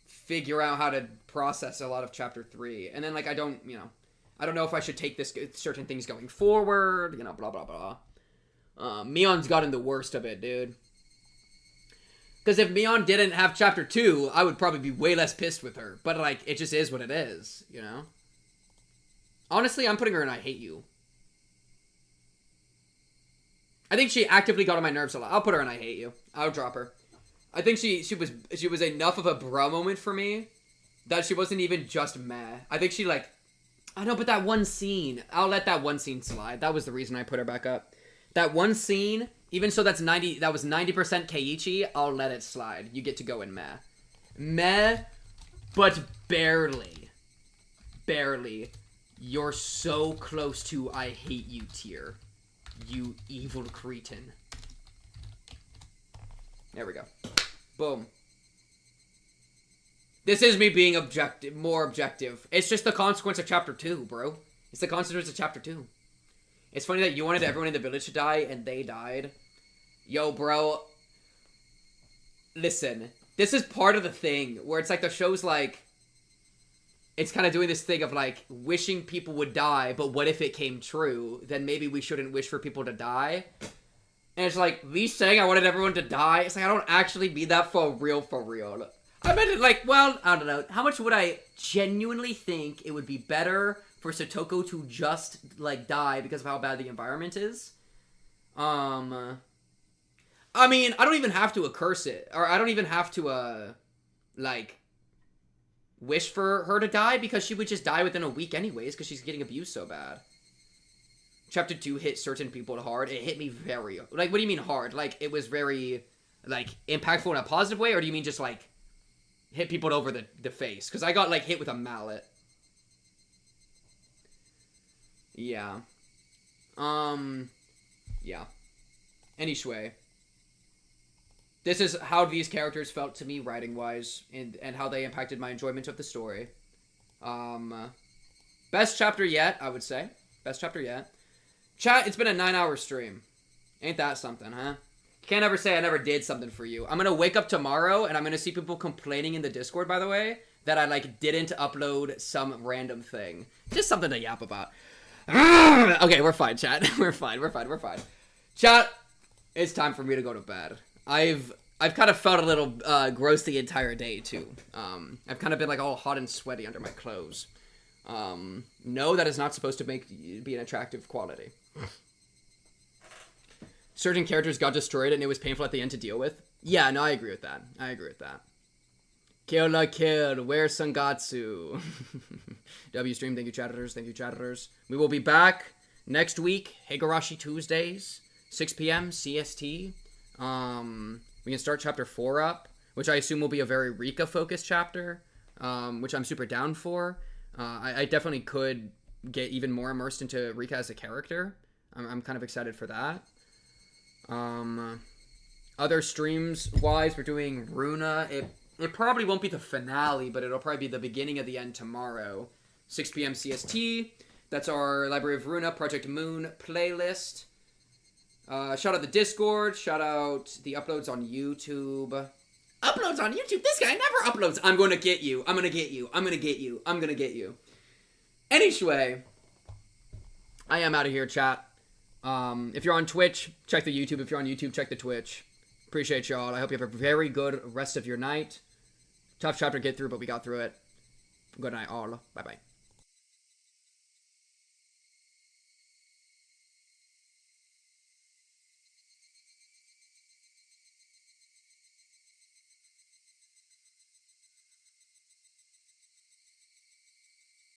figure out how to process a lot of Chapter 3. And then, like, I don't know if I should take certain things going forward, you know, blah, blah, blah. Mion's gotten the worst of it, dude. Because if Mion didn't have Chapter 2, I would probably be way less pissed with her. But, like, it just is what it is, you know? Honestly, I'm putting her in I Hate You. I think she actively got on my nerves a lot. I'll put her in I Hate You. I'll drop her. I think she was enough of a bro moment for me that she wasn't even just meh. I think she, like... I know, but that one scene... I'll let that one scene slide. That was the reason I put her back up. That one scene, even so that was 90% Keiichi, I'll let it slide. You get to go in meh. Meh, but barely. Barely. You're so close to I Hate You tier. You evil cretin. There we go. Boom. This is me being more objective. It's just the consequence of Chapter 2, bro. It's the consequence of Chapter 2. It's funny that you wanted everyone in the village to die, and they died. Yo, bro. Listen. This is part of the thing, where it's like the show's like... It's kind of doing this thing of, like, wishing people would die, but what if it came true? Then maybe we shouldn't wish for people to die. And it's like, me saying I wanted everyone to die, it's like, I don't actually mean that for real, for real. I meant like, well, I don't know. How much would I genuinely think it would be better for Satoko to just like die because of how bad the environment is? I mean, I don't even have to curse it, or I don't even have to like wish for her to die, because she would just die within a week anyways because she's getting abused so bad. Chapter 2 hit certain people hard. It hit me very like, what do you mean hard? Like it was very like impactful in a positive way, or do you mean just like hit people over the face? Because I got like hit with a mallet. Yeah. Yeah. Anyway. This is how these characters felt to me writing-wise, and how they impacted my enjoyment of the story. Best chapter yet, I would say. Best chapter yet. Chat, it's been a 9-hour stream. Ain't that something, huh? Can't ever say I never did something for you. I'm gonna wake up tomorrow and I'm gonna see people complaining in the Discord, by the way, that I like didn't upload some random thing. Just something to yap about. Okay, we're fine, chat. We're fine. Chat, it's time for me to go to bed. I've kind of felt a little gross the entire day too. I've kind of been like all hot and sweaty under my clothes. No, that is not supposed to be an attractive quality. Certain characters got destroyed and it was painful at the end to deal with. Yeah, no, I agree with that. Kill la kill, where's Sangatsu? W stream, thank you chatters. We will be back next week, Higurashi Tuesdays, 6 p.m. CST. We can start chapter 4 up, which I assume will be a very Rika focused chapter, which I'm super down for. I definitely could get even more immersed into Rika as a character. I'm kind of excited for that. Other streams wise, we're doing Runa. It probably won't be the finale, but it'll probably be the beginning of the end tomorrow. 6 p.m. CST. That's our Library of Runa Project Moon playlist. Shout out the Discord. Shout out the uploads on YouTube. Uploads on YouTube? This guy never uploads. I'm going to get you. Anyway, I am out of here, chat. If you're on Twitch, check the YouTube. If you're on YouTube, check the Twitch. Appreciate y'all. I hope you have a very good rest of your night. Tough chapter to get through, but we got through it. Good night, all. Bye-bye.